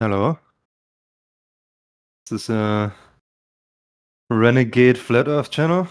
Hello, this is Renegade Flat Earth channel.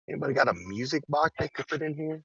Anybody got a music box they could fit in here?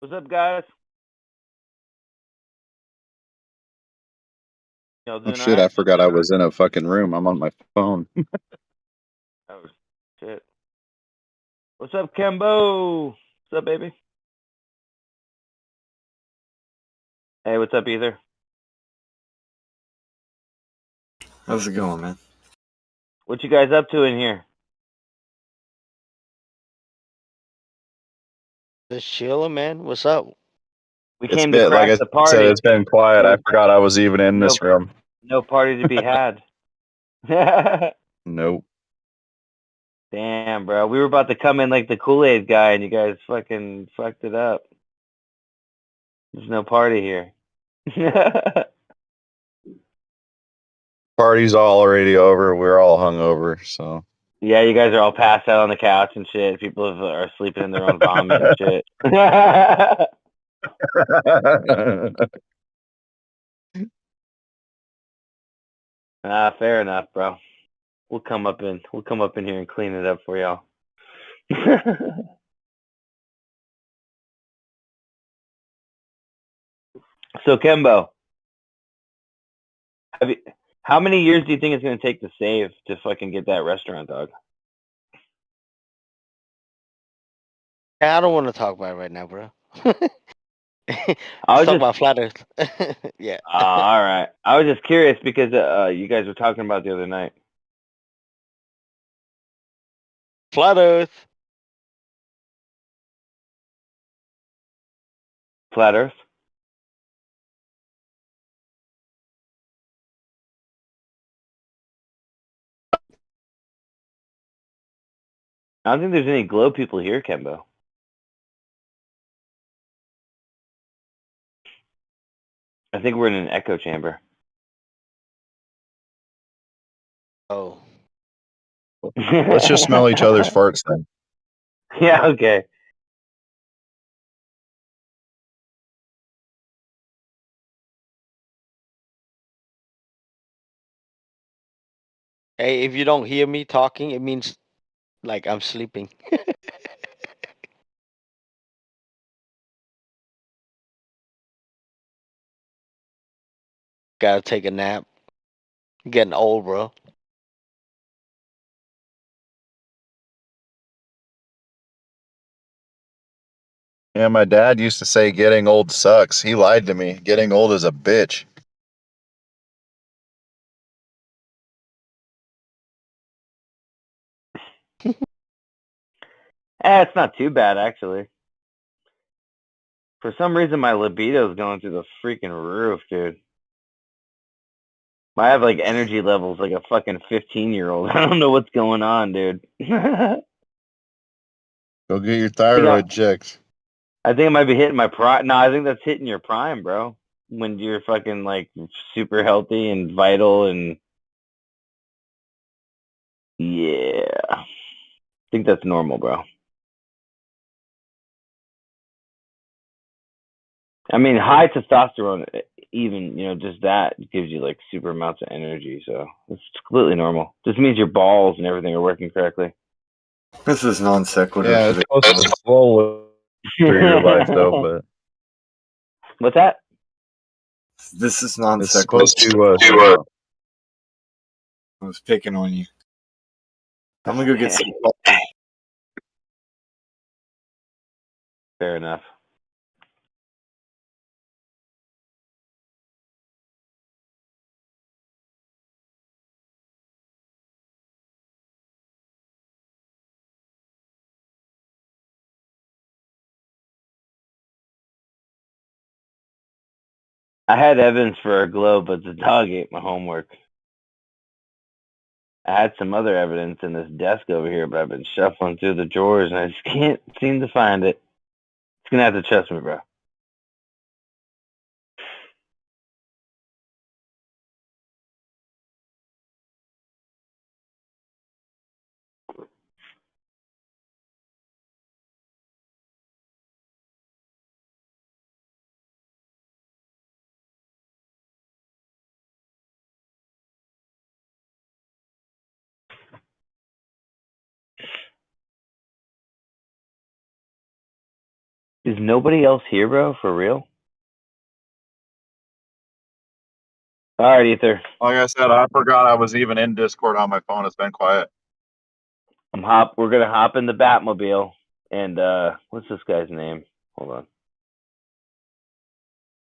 What's up, guys? Y'all doing Oh shit, I forgot I was in a fucking room. I'm on my phone. Oh, shit. What's up, Kembo? What's up, baby? Hey, what's up, Ether? How's it going, man? What you guys up to in here? Just chilling, man. What's up? We It's came to been, crack like the I said, party. it's been quiet. I forgot I was even in this room. No party to be had. Nope. Damn, bro. We were about to come in like the Kool-Aid guy, and you guys fucking fucked it up. There's no party here. Party's already over. We're all hungover, so. Yeah, you guys are all passed out on the couch and shit. People are sleeping in their own vomit and shit. Fair enough, bro. We'll come up in here and clean it up for y'all. So Kembo, how many years do you think it's gonna take to save to fucking get that restaurant, dog? I don't want to talk about it right now, bro. I was Let's talk just about flat Earth. Yeah. all right. I was just curious because you guys were talking about the other night. Flat Earth. Flat Earth. I don't think there's any glow people here, Kembo. I think we're in an echo chamber. Oh. Let's just smell each other's farts then. Yeah, okay. Hey, if you don't hear me talking, it means like I'm sleeping. Gotta take a nap. Getting old, bro. Yeah, my dad used to say getting old sucks. He lied to me. Getting old is a bitch. It's not too bad actually. For some reason, my libido is going through the freaking roof, dude. I have like energy levels like a fucking 15-year-old. I don't know what's going on, dude. Go get your thyroid checked. I think I might be hitting my prime. No, I think that's hitting your prime, bro. When you're fucking like super healthy and vital and yeah. I think that's normal, bro. I mean, high testosterone, even, just that gives you like super amounts of energy. So it's completely normal. Just means your balls and everything are working correctly. This is non sequitur. Yeah, it's supposed to slow through your life though, but What's that? This is non it's sequitur. supposed to. I was picking on you. I'm gonna go get some coffee. Fair enough. I had Evans for a glow, but the dog ate my homework. I had some other evidence in this desk over here, but I've been shuffling through the drawers and I just can't seem to find it. It's gonna have to trust me, bro. Is nobody else here, bro? For real? All right, Ether. Like I said, I forgot I was even in Discord on my phone. It's been quiet. We're gonna hop in the Batmobile, and what's this guy's name? Hold on.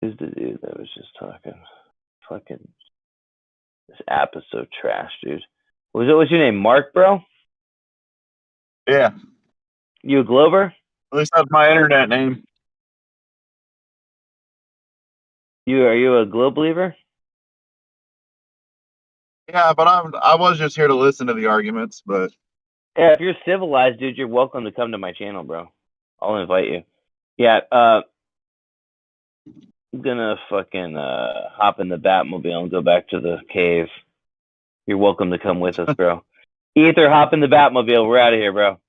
Who's the dude that was just talking? Fucking, this app is so trash, dude. What's your name? Mark, bro? Yeah, You a Glover? at least that's my internet name. Are you a Globe believer? Yeah, but I was just here to listen to the arguments. But Yeah, if you're civilized, dude, you're welcome to come to my channel, bro. I'll invite you. Yeah, I'm gonna fucking hop in the Batmobile and go back to the cave. You're welcome to come with us, bro. Ether, hop in the Batmobile. We're out of here, bro.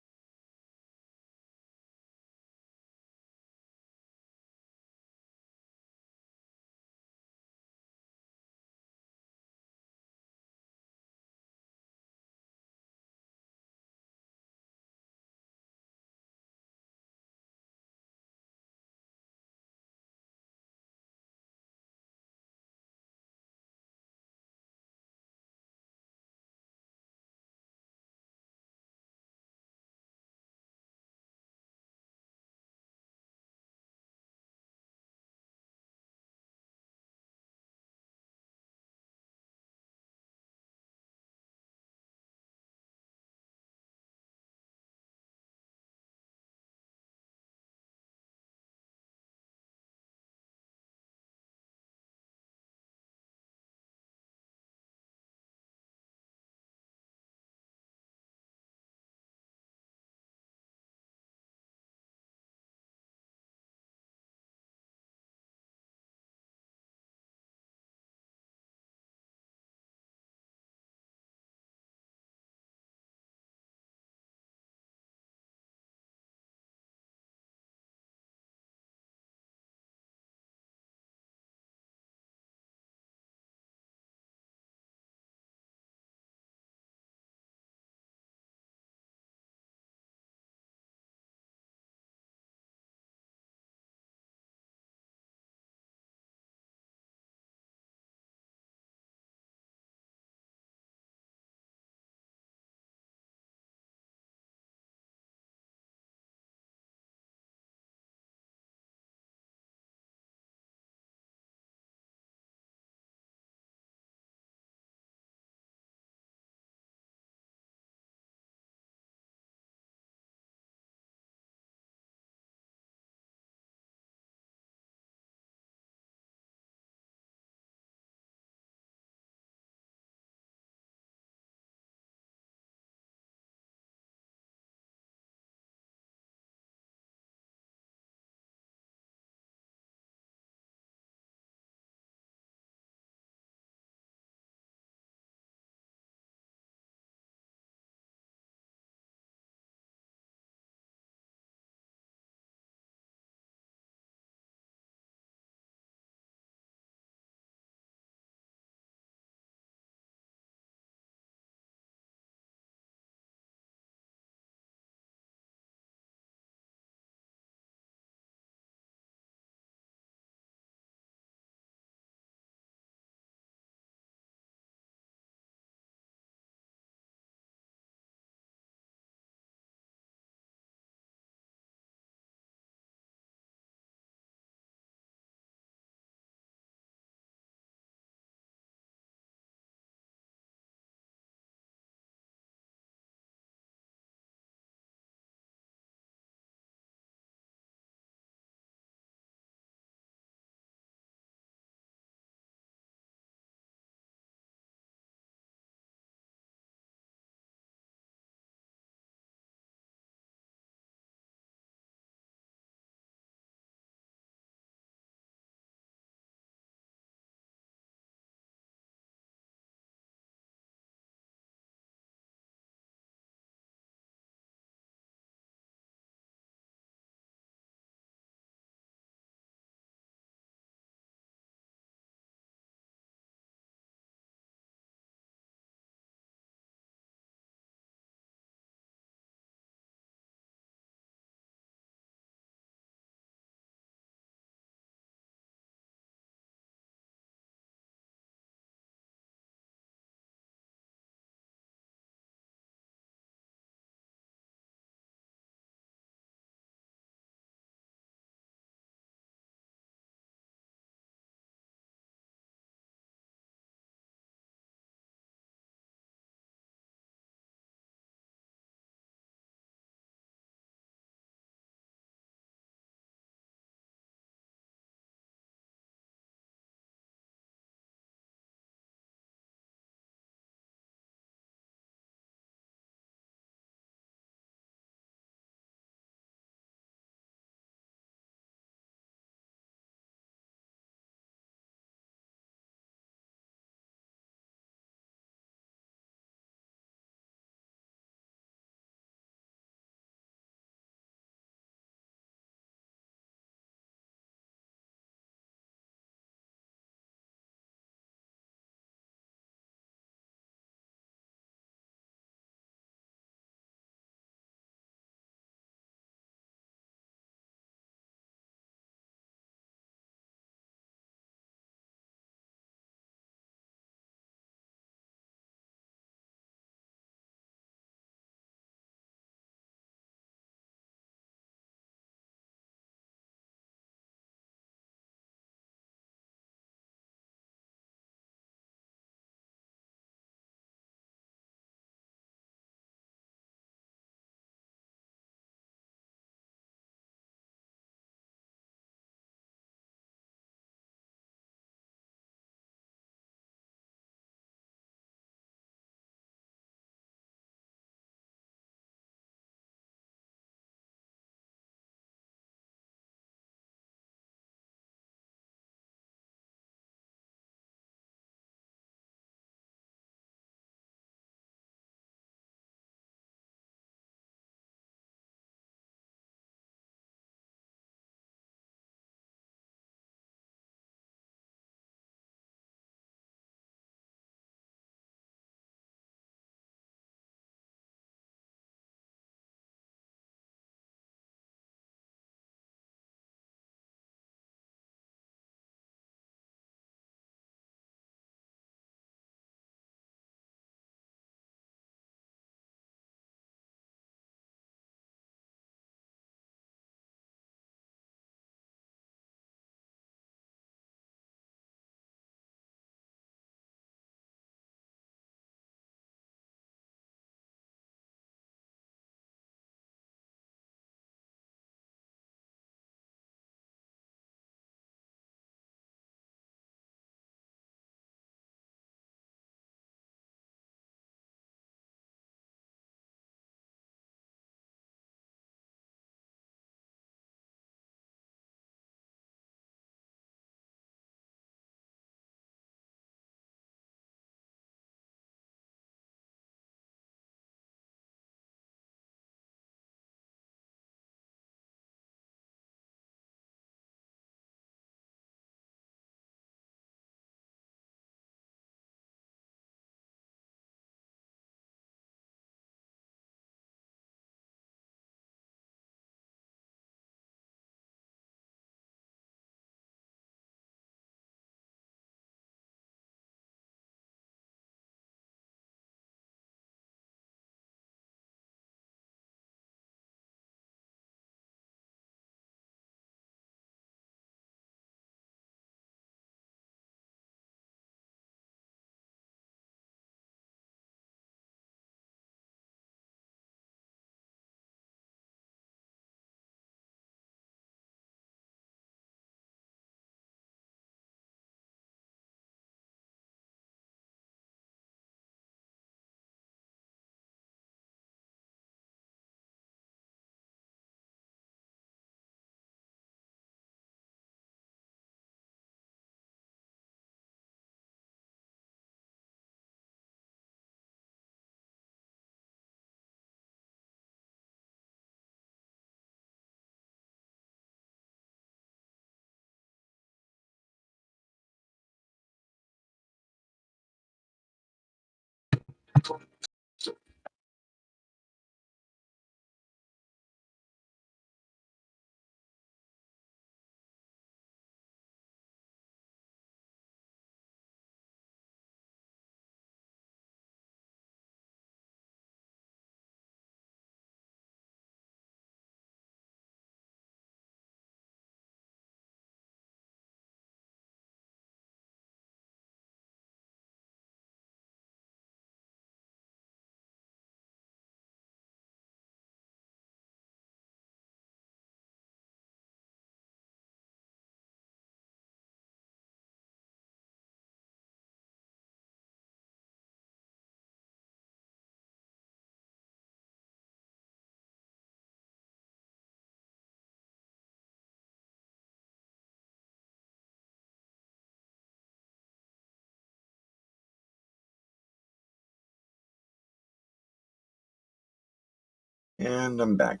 And I'm back.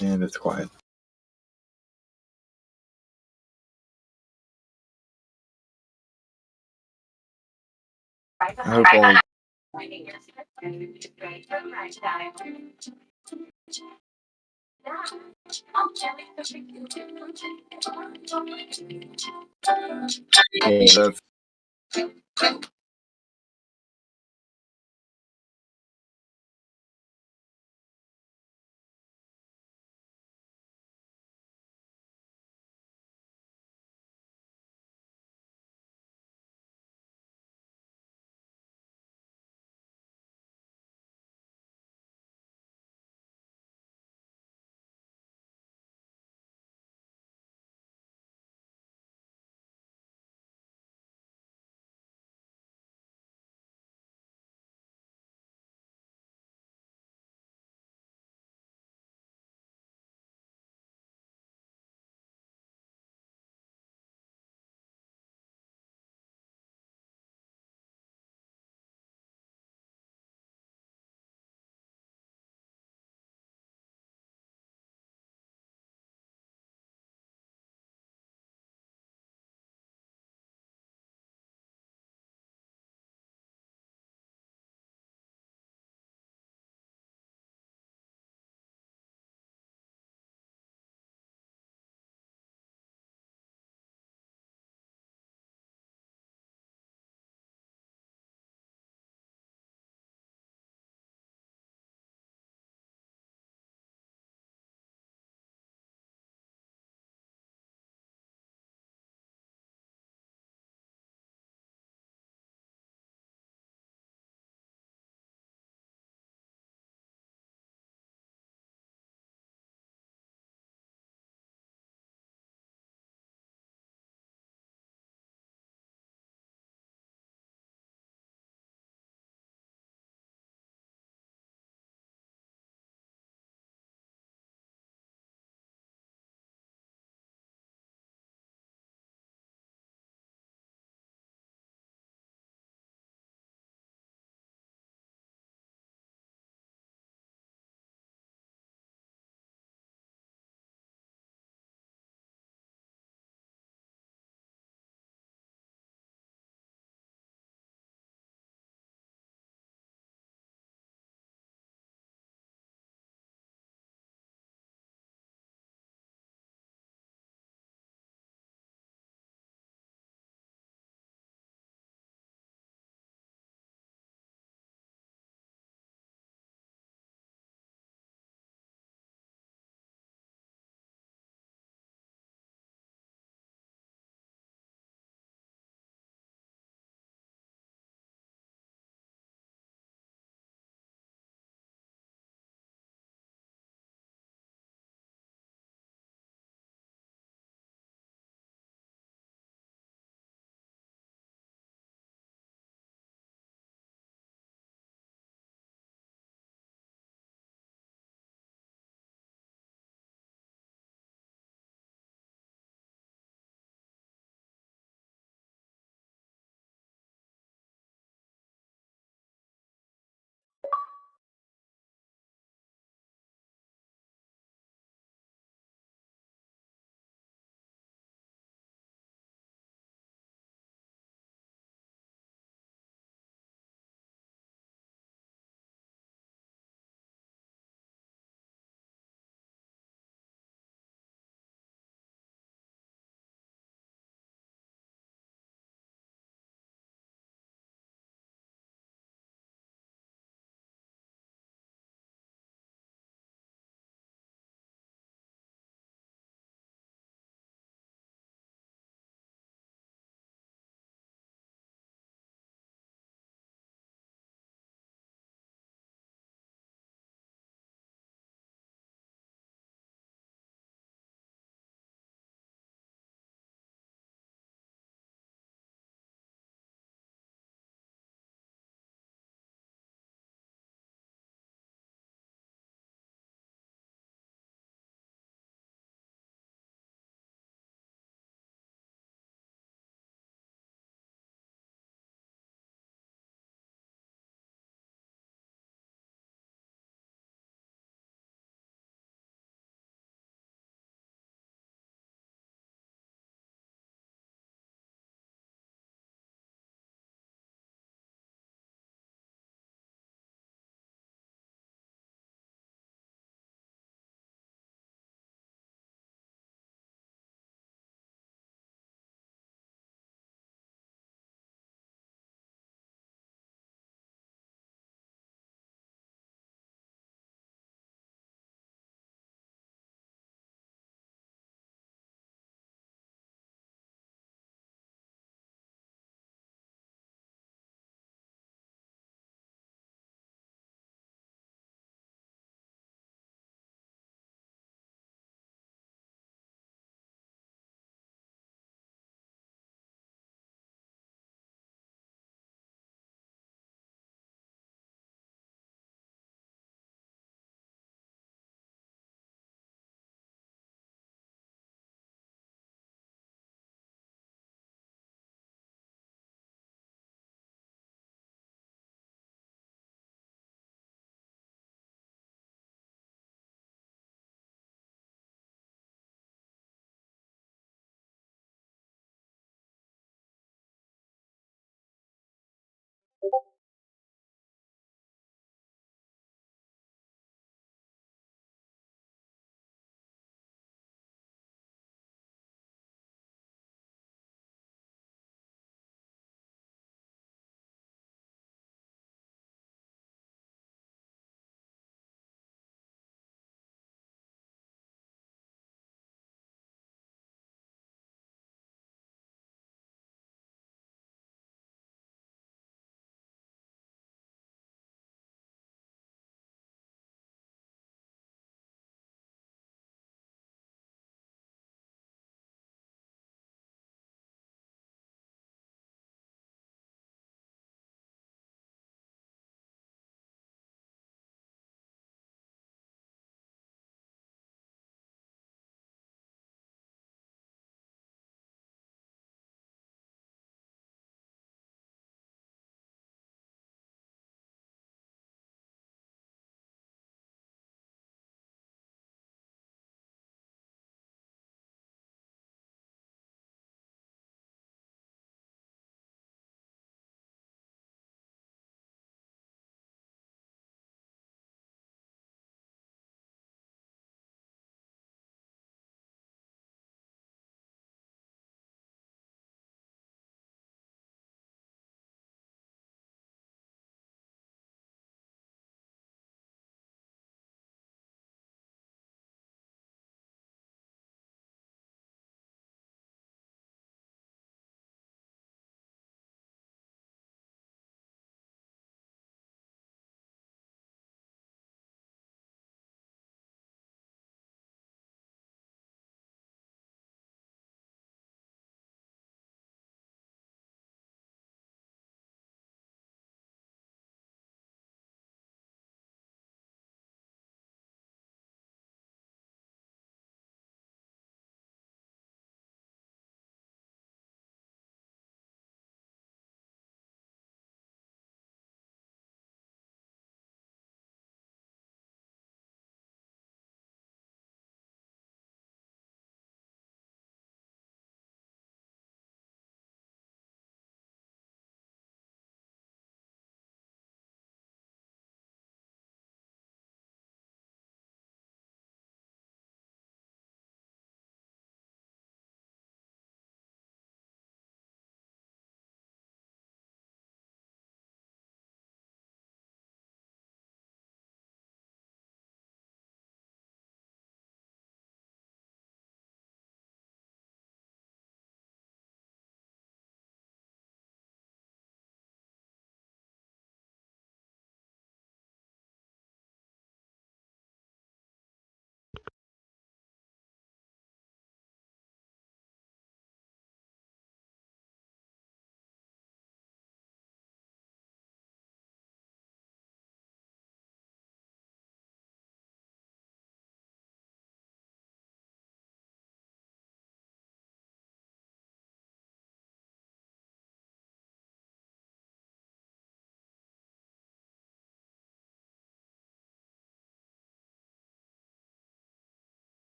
And it's quiet. I hope only. Yeah, that's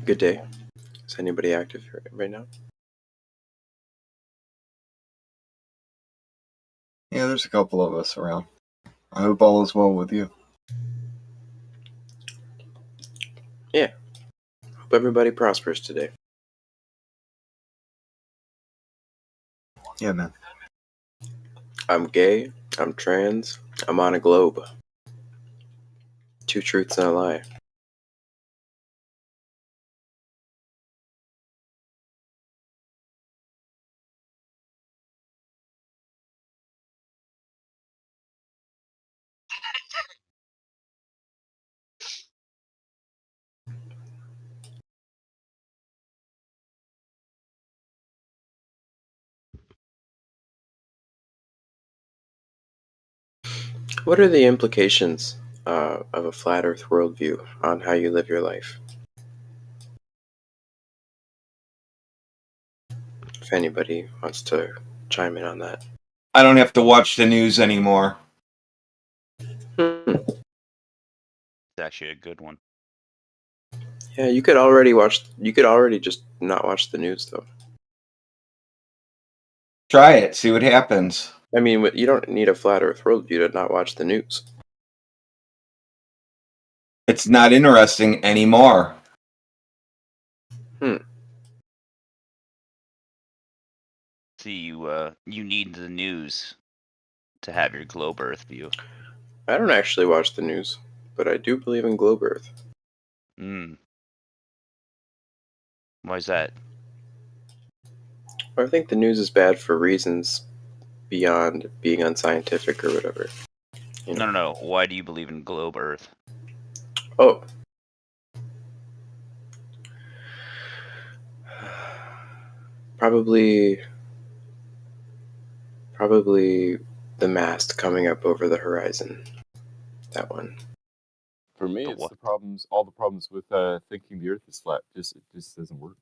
Good day. Is anybody active right now? Yeah, there's a couple of us around. I hope all is well with you. Yeah. Hope everybody prospers today. Yeah, man. I'm gay. I'm trans. I'm on a globe. 2 truths and a lie. What are the implications of a flat Earth worldview on how you live your life? If anybody wants to chime in on that. I don't have to watch the news anymore. It's actually a good one. Yeah, you could already just not watch the news though. Try it, see what happens. I mean, you don't need a flat Earth worldview to not watch the news. It's not interesting anymore. See, you need the news to have your globe Earth view. I don't actually watch the news, but I do believe in globe Earth. Why is that? I think the news is bad for reasons beyond being unscientific or whatever. You know? No. Why do you believe in globe Earth? Oh. Probably the mast coming up over the horizon. That one. For me, it's all the problems with thinking the Earth is flat. It just doesn't work.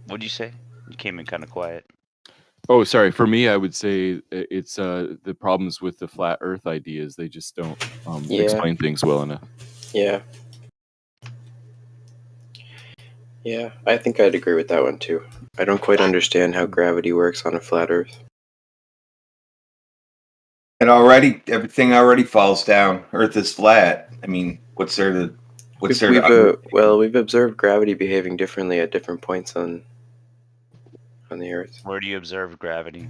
What'd you say? You came in kind of quiet. Oh, sorry. For me, I would say it's the problems with the flat Earth ideas. They just don't explain things well enough. Yeah. Yeah, I think I'd agree with that one too. I don't quite understand how gravity works on a flat Earth. And everything already falls down. Earth is flat. I mean, what's there to we've observed gravity behaving differently at different points on the Earth. Where do you observe gravity?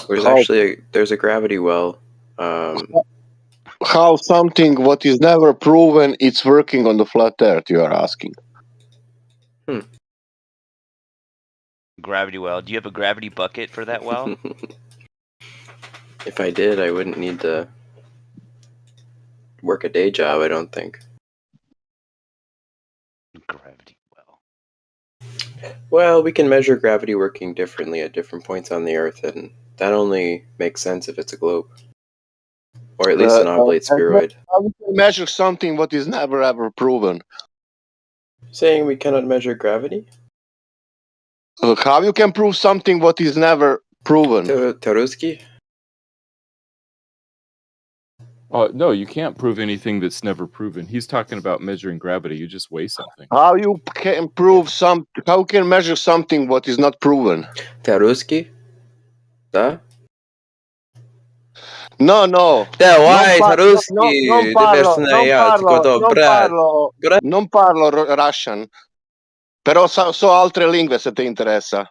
There's a gravity well. How something what is never proven it's working on the flat Earth? You are asking. Gravity well. Do you have a gravity bucket for that well? If I did, I wouldn't need to work a day job, I don't think. Gravity well. Well, we can measure gravity working differently at different points on the Earth, and that only makes sense if it's a globe. Or at least an oblate spheroid. How we can measure something what is never ever proven? Saying we cannot measure gravity? How you can prove something what is never proven? Taruski? No, you can't prove anything that's never proven. He's talking about measuring gravity. You just weigh something. How you can prove how can measure something what is not proven? Taruski? Da? No. Why Taruski? Non parlo Russian. Però so altre lingue se ti interessa.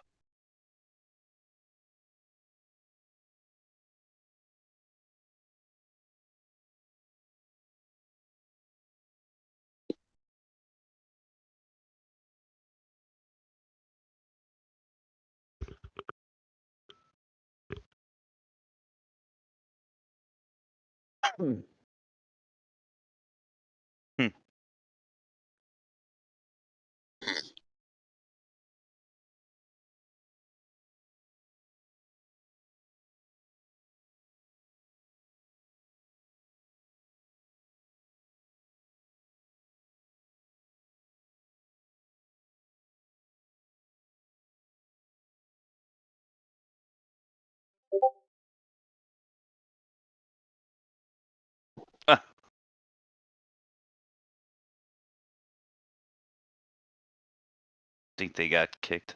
think they got kicked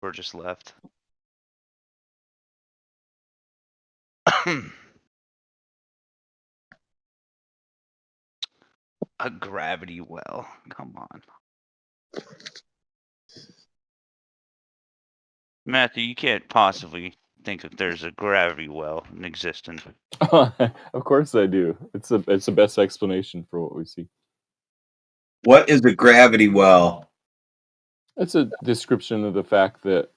or just left. A gravity well. Come on. Matthew, you can't possibly think that there's a gravity well in existence. Of course I do. It's the best explanation for what we see. What is a gravity well? It's a description of the fact that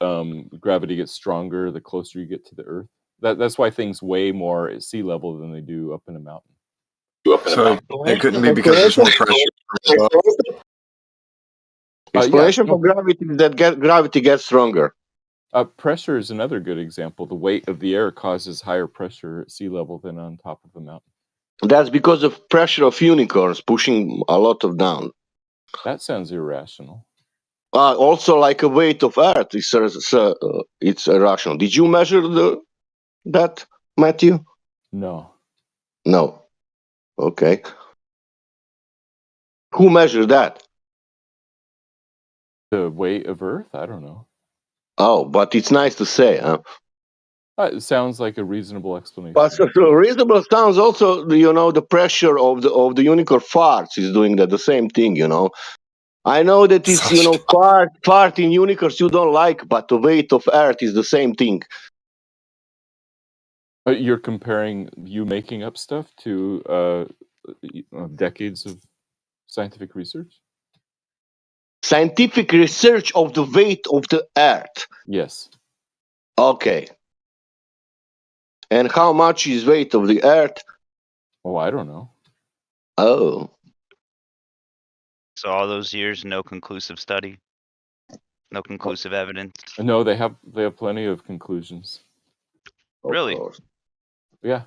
gravity gets stronger the closer you get to the Earth. That's why things weigh more at sea level than they do up in a mountain. So it couldn't be because there's more pressure from above. Explanation for gravity is that gravity gets stronger. Pressure is another good example. The weight of the air causes higher pressure at sea level than on top of a mountain. That's because of pressure of unicorns pushing a lot of down. That sounds irrational. Also, like a weight of Earth, it's irrational. Did you measure that, Matthew? No. No. Okay. Who measured that? The weight of Earth? I don't know. Oh, but it's nice to say, huh? It sounds like a reasonable explanation. But so reasonable sounds also, the pressure of the unicorn farts is doing the same thing, I know that it's, fart in unicorns you don't like, but the weight of Earth is the same thing. You're comparing you making up stuff to decades of scientific research? Scientific research of the weight of the Earth. Yes. Okay. And how much is weight of the Earth? Oh, I don't know. Oh. So all those years, no conclusive study, no conclusive evidence. No, they have plenty of conclusions. Really? Yeah.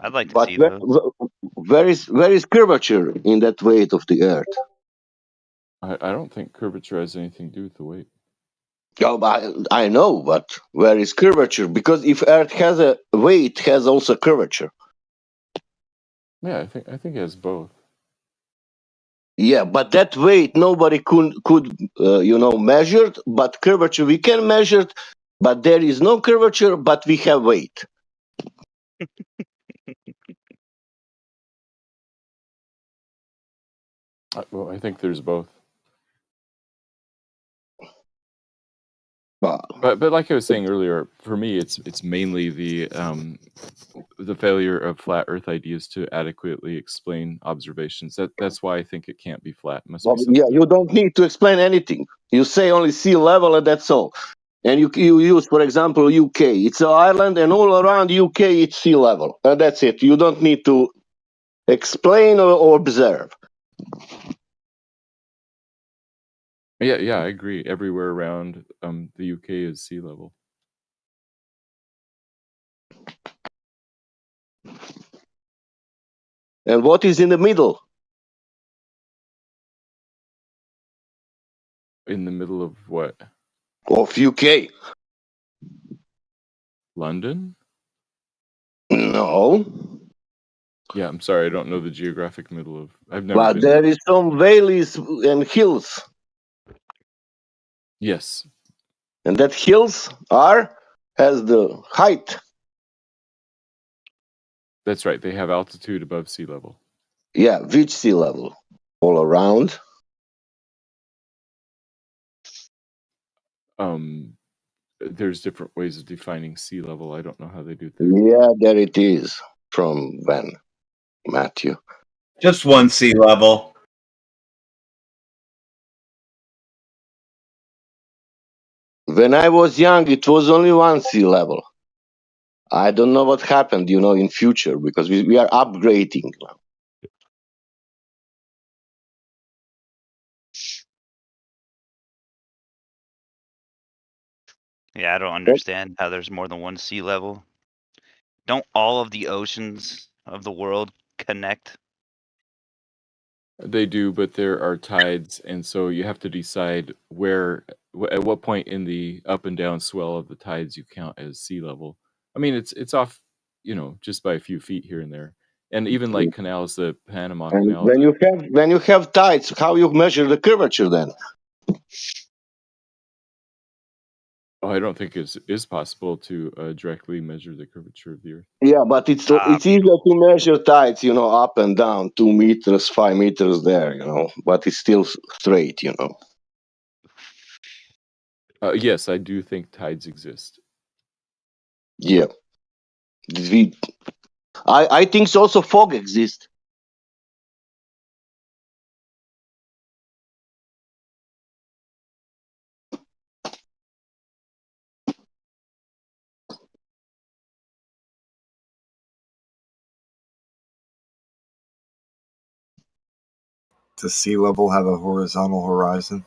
I'd like to see those. Where is curvature in that weight of the Earth? I don't think curvature has anything to do with the weight. Oh, I know, but where is curvature? Because if Earth has a weight, it has also curvature. Yeah, I think it has both. Yeah, but that weight nobody could measure. But curvature we can measure, but there is no curvature. But we have weight. Well, I think there's both. But like I was saying earlier, for me, it's mainly the failure of flat Earth ideas to adequately explain observations. That's why I think it can't be flat. It must be You don't need to explain anything. You say only sea level, and that's all. And you use, for example, UK. It's an island, and all around UK it's sea level. And that's it. You don't need to explain or observe. Yeah, I agree. Everywhere around the UK is sea level. And what is in the middle? In the middle of what? Of UK. London? No. Yeah, I'm sorry, I don't know the geographic middle of. I've never But been there there. is some valleys and hills. Yes. And that hills has the height. That's right. They have altitude above sea level. Yeah, which sea level? All around? There's different ways of defining sea level. I don't know how they do things. Yeah, there it is. From when, Matthew? Just one sea level. When I was young, it was only one sea level. I don't know what happened, in future, because we are upgrading now. Yeah, I don't understand how there's more than one sea level. Don't all of the oceans of the world connect? They do, but there are tides, and so you have to decide at what point in the up and down swell of the tides you count as sea level. I mean, it's off, just by a few feet here and there. And even like canals, the Panama And Canal. when you have tides, how you measure the curvature then? Oh, I don't think it is possible to directly measure the curvature of the Earth. Yeah, but it's easier to measure tides, up and down, 2 meters, 5 meters there, but it's still straight, Yes, I do think tides exist. Yeah. I think so also fog exists. Does sea level have a horizontal horizon?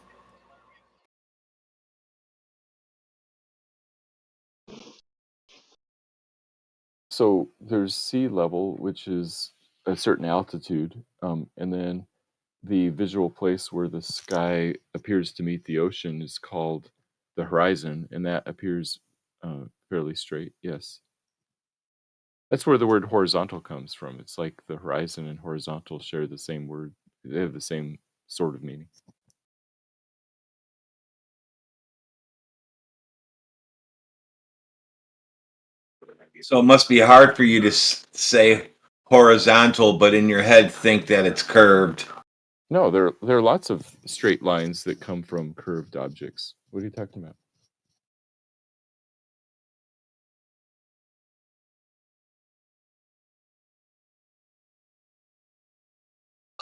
So there's sea level, which is a certain altitude, and then the visual place where the sky appears to meet the ocean is called the horizon, and that appears fairly straight. Yes, that's where the word horizontal comes from. It's like the horizon and horizontal share the same word; they have the same sort of meaning. So it must be hard for you to say horizontal, but in your head think that it's curved. No, there are lots of straight lines that come from curved objects. What are you talking about?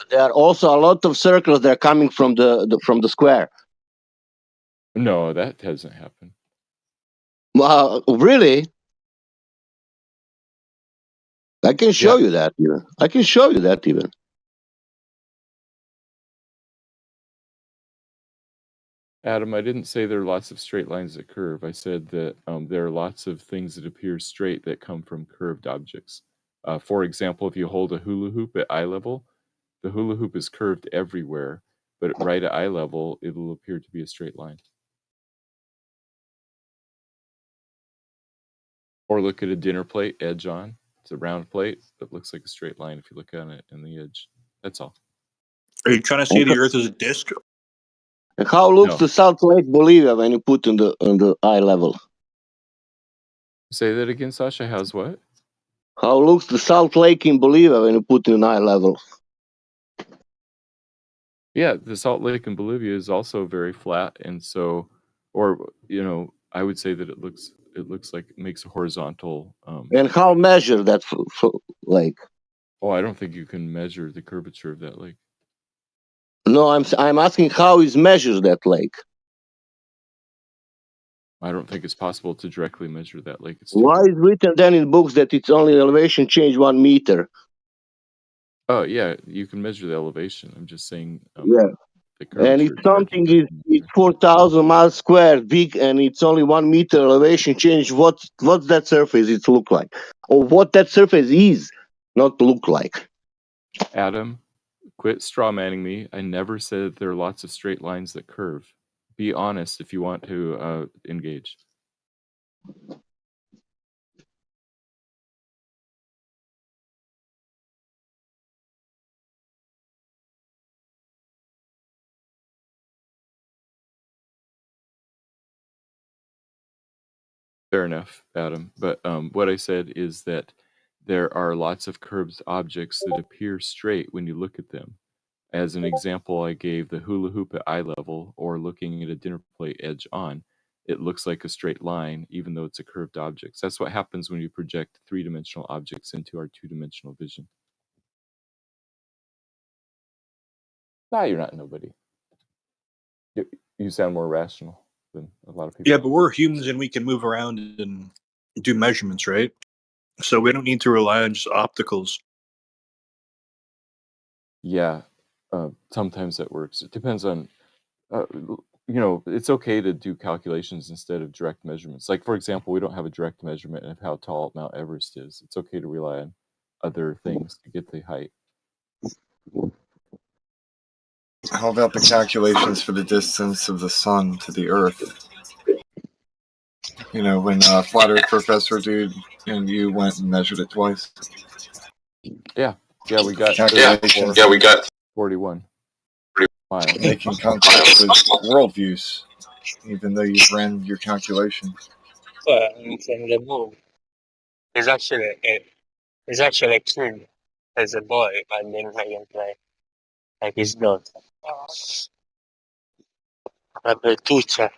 There are also a lot of circles that are coming from the square. No, that hasn't happened. Really? I can show you that even. I can show you that even. Adam, I didn't say there are lots of straight lines that curve. I said that there are lots of things that appear straight that come from curved objects. For example, if you hold a hula hoop at eye level, the hula hoop is curved everywhere, but right at eye level, it'll appear to be a straight line. Or look at a dinner plate, edge on. It's a round plate that looks like a straight line if you look on it in the edge. That's all. Are you trying to say the Earth is a disc? And how looks No. the Salt Lake Bolivia when you put on the eye level? Say that again, Sasha. How's what? How looks the Salt Lake in Bolivia when you put it in eye level? Yeah, the Salt Lake in Bolivia is also very flat, and so, or I would say that it looks like it makes a horizontal. And how measure that lake? Oh, I don't think you can measure the curvature of that lake. No, I'm asking how is measured that lake. I don't think it's possible to directly measure that lake. It's Why is written then in books that it's only elevation change 1 meter? Oh yeah, you can measure the elevation. I'm just saying. Yeah. The curvature. And if something is 4,000 miles square big and it's only 1 meter elevation change, what's that surface it look like? Or what that surface is, not look like. Adam, quit straw manning me. I never said there are lots of straight lines that curve. Be honest if you want to engage. Fair enough, Adam. But what I said is that there are lots of curved objects that appear straight when you look at them. As an example, I gave the hula hoop at eye level, or looking at a dinner plate edge on. It looks like a straight line, even though it's a curved object. That's what happens when you project three-dimensional objects into our two-dimensional vision. Nah, you're not nobody. You sound more rational than a lot of people. Yeah, but we're humans and we can move around and do measurements, right? So we don't need to rely on just opticals. Yeah, sometimes that works. It depends on, it's okay to do calculations instead of direct measurements. Like, for example, we don't have a direct measurement of how tall Mount Everest is. It's okay to rely on other things to get the height. How about the calculations for the distance of the sun to the Earth? When Flat Earth Professor dude and you went and measured it twice. Yeah, we got calculations. Yeah, we got 41 miles. Making conflict with worldviews, even though you've ran your calculations. Well, in the move, he's actually a kid as a boy, but then I can play like he's not. Avrebbe il Tuccia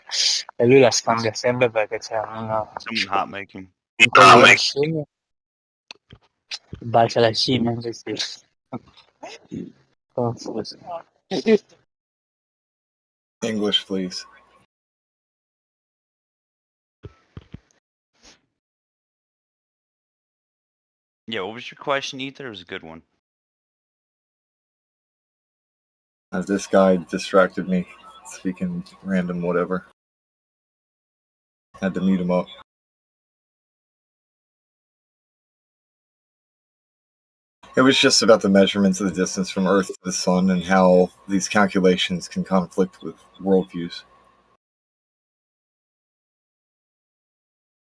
e lui la scambia sempre perché c'è una Someone hot making. un po' di una scimmia, bacia la scimmia invece confuso. English, please. Yeah, what was your question, Ether? It was a good one. As this guy distracted me, speaking random whatever. Had to mute him up. It was just about the measurements of the distance from Earth to the Sun and how these calculations can conflict with worldviews.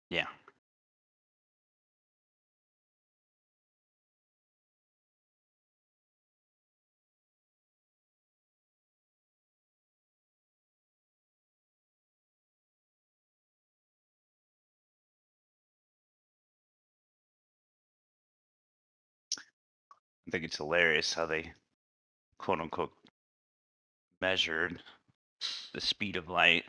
Yeah. I think it's hilarious how they, quote unquote, measured the speed of light.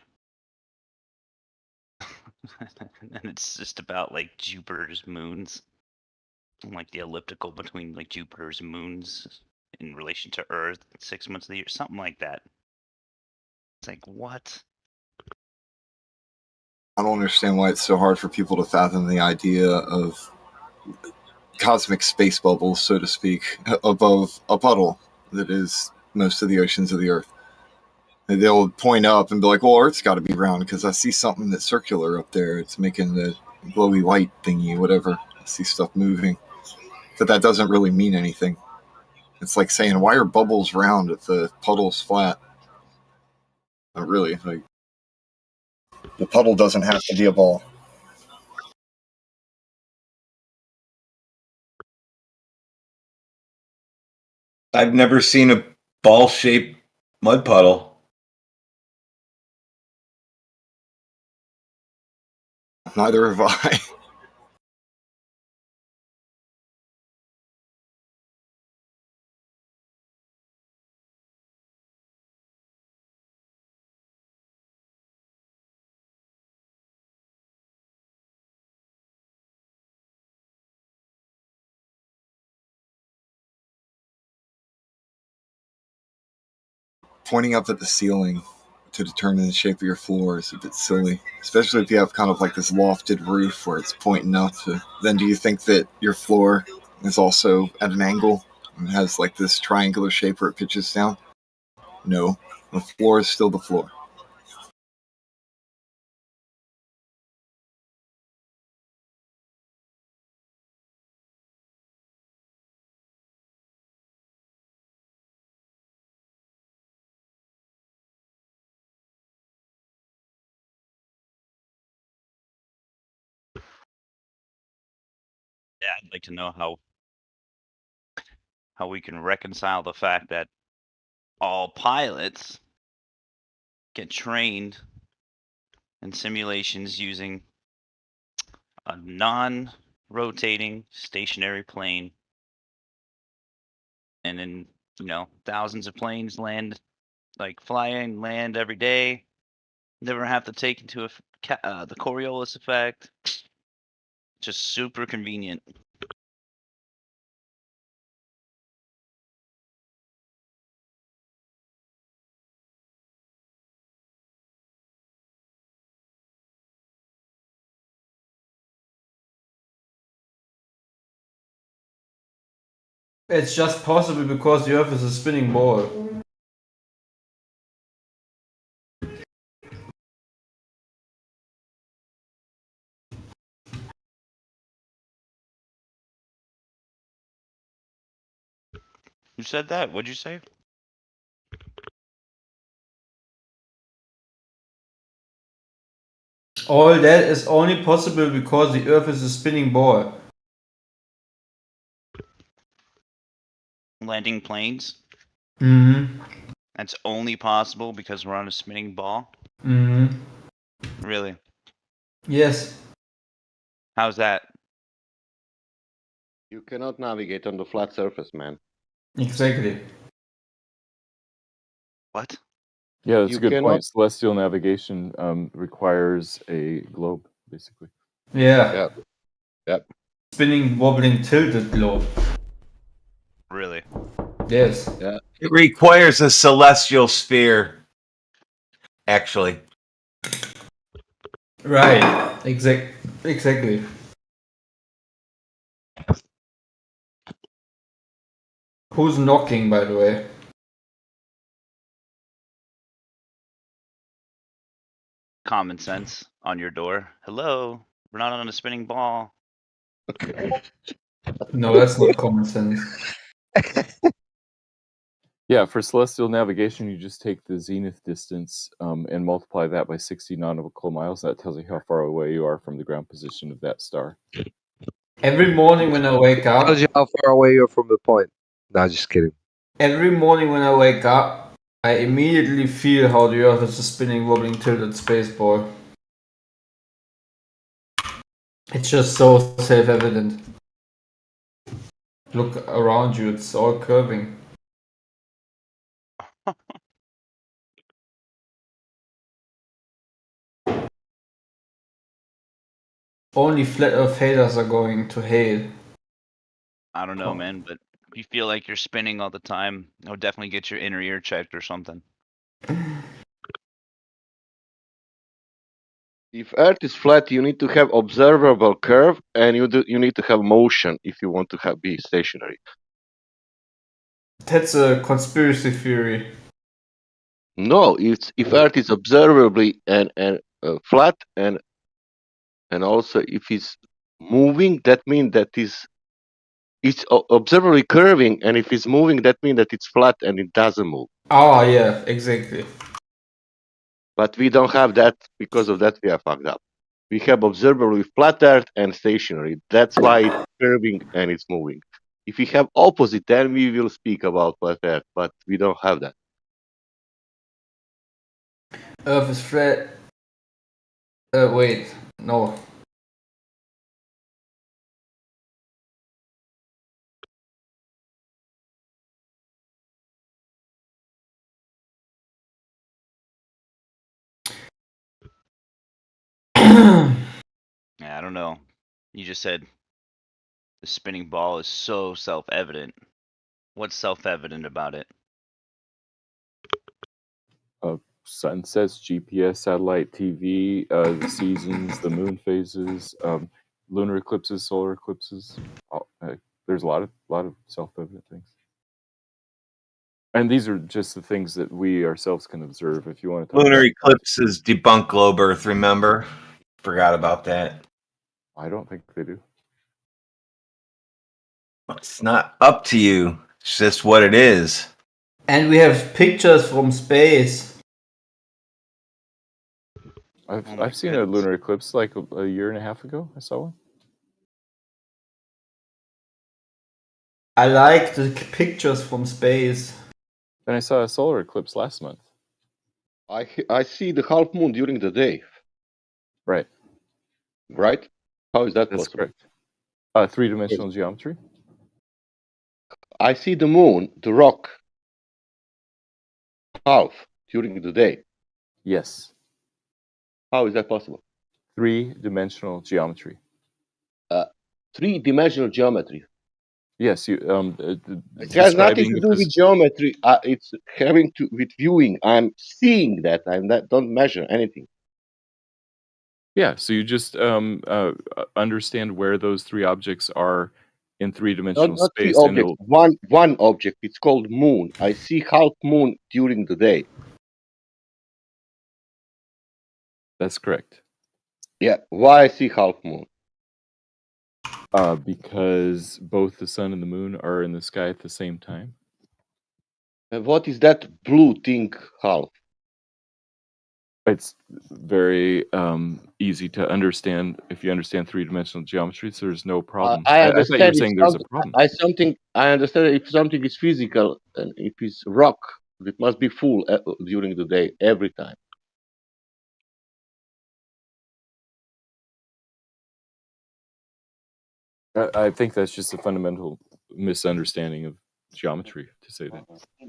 And it's just about like Jupiter's moons, and like the elliptical between like Jupiter's moons in relation to Earth, 6 months of the year, something like that. It's like, what? I don't understand why it's so hard for people to fathom the idea of cosmic space bubbles, so to speak, above a puddle that is most of the oceans of the Earth. And they'll point up and be like, well, Earth's got to be round because I see something that's circular up there. It's making the glowy light thingy, whatever. I see stuff moving. But that doesn't really mean anything. It's like saying, why are bubbles round if the puddle's flat? Not really. Like, the puddle doesn't have to be a ball. I've never seen a ball-shaped mud puddle. Neither have I. Pointing up at the ceiling to determine the shape of your floor is a bit silly, especially if you have kind of like this lofted roof where it's pointing up. Then do you think that your floor is also at an angle and has like this triangular shape where it pitches down? No, the floor is still the floor. Yeah, I'd like to know how we can reconcile the fact that all pilots get trained in simulations using a non-rotating stationary plane, and then thousands of planes land every day, never have to take into the Coriolis effect. Just super convenient. It's just possible because the Earth is a spinning ball. Who said that? What'd you say? All that is only possible because the Earth is a spinning ball. landing planes. Mm-hmm. That's only possible because we're on a spinning ball. Mm-hmm. Really? Yes. How's that? You cannot navigate on the flat surface, man. Exactly. What? Yeah, that's You a good cannot. point. Celestial navigation requires a globe, basically. Yeah. Yep. Spinning, wobbling, tilted globe. Really? Yes. Yeah. It requires a celestial sphere, actually. Right. Exactly. Who's knocking, by the way? Common sense on your door. Hello. We're not on a spinning ball. No, that's not common sense. Yeah, for celestial navigation, you just take the zenith distance and multiply that by 60 nautical miles. That tells you how far away you are from the ground position of that star. Every morning when I wake up, Tells you how far away you're from the point. No, just kidding. every morning when I wake up, I immediately feel how the Earth is a spinning, wobbling, tilted space ball. It's just so self-evident. Look around you; it's all curving. Only flat Earth haters are going to hate. I don't know, man, but if you feel like you're spinning all the time, I would definitely get your inner ear checked or something. If Earth is flat, you need to have observable curve, and you need to have motion if you want to be stationary. That's a conspiracy theory. No, if Earth is observably and flat, and also if it's moving, that means that it's observably curving, and if it's moving, that means that it's flat and it doesn't move. Ah, yeah, exactly. But we don't have that. Because of that, we are fucked up. We have observably flat Earth and stationary. That's why it's curving and it's moving. If we have opposite, then we will speak about flat Earth, but we don't have that. Earth is flat. Wait, no. Yeah, I don't know. You just said the spinning ball is so self-evident. What's self-evident about it? Sunsets, GPS, satellite TV, the seasons, the moon phases, lunar eclipses, solar eclipses. There's a lot of self-evident things. And these are just the things that we ourselves can observe. If you want to talk Lunar about eclipses debunk globe Earth, remember? Forgot about that. I don't think they do. It's not up to you. It's just what it is. And we have pictures from space. I've seen a lunar eclipse like a year and a half ago. I saw one. I like the pictures from space. And I saw a solar eclipse last month. I see the half moon during the day. Right. Right? How is that That's possible? correct. Three-dimensional geometry. I see the moon, the rock, half during the day. Yes. How is that possible? Three-dimensional geometry. Three-dimensional geometry. Yes, you. It has nothing to do with geometry. It's having to with viewing. I'm seeing that. Don't measure anything. Yeah, so you just understand where those three objects are in three-dimensional Not three space, objects. One object. It's called moon. I see half moon during the day. That's correct. Yeah. Why I see half moon? Because both the sun and the moon are in the sky at the same time. And what is that blue thing half? It's very easy to understand if you understand three-dimensional geometry. So there's no problem. I I thought you were understand saying there's a problem. I understand if something is physical and if it's rock, it must be full during the day every time. I think that's just a fundamental misunderstanding of geometry to say that.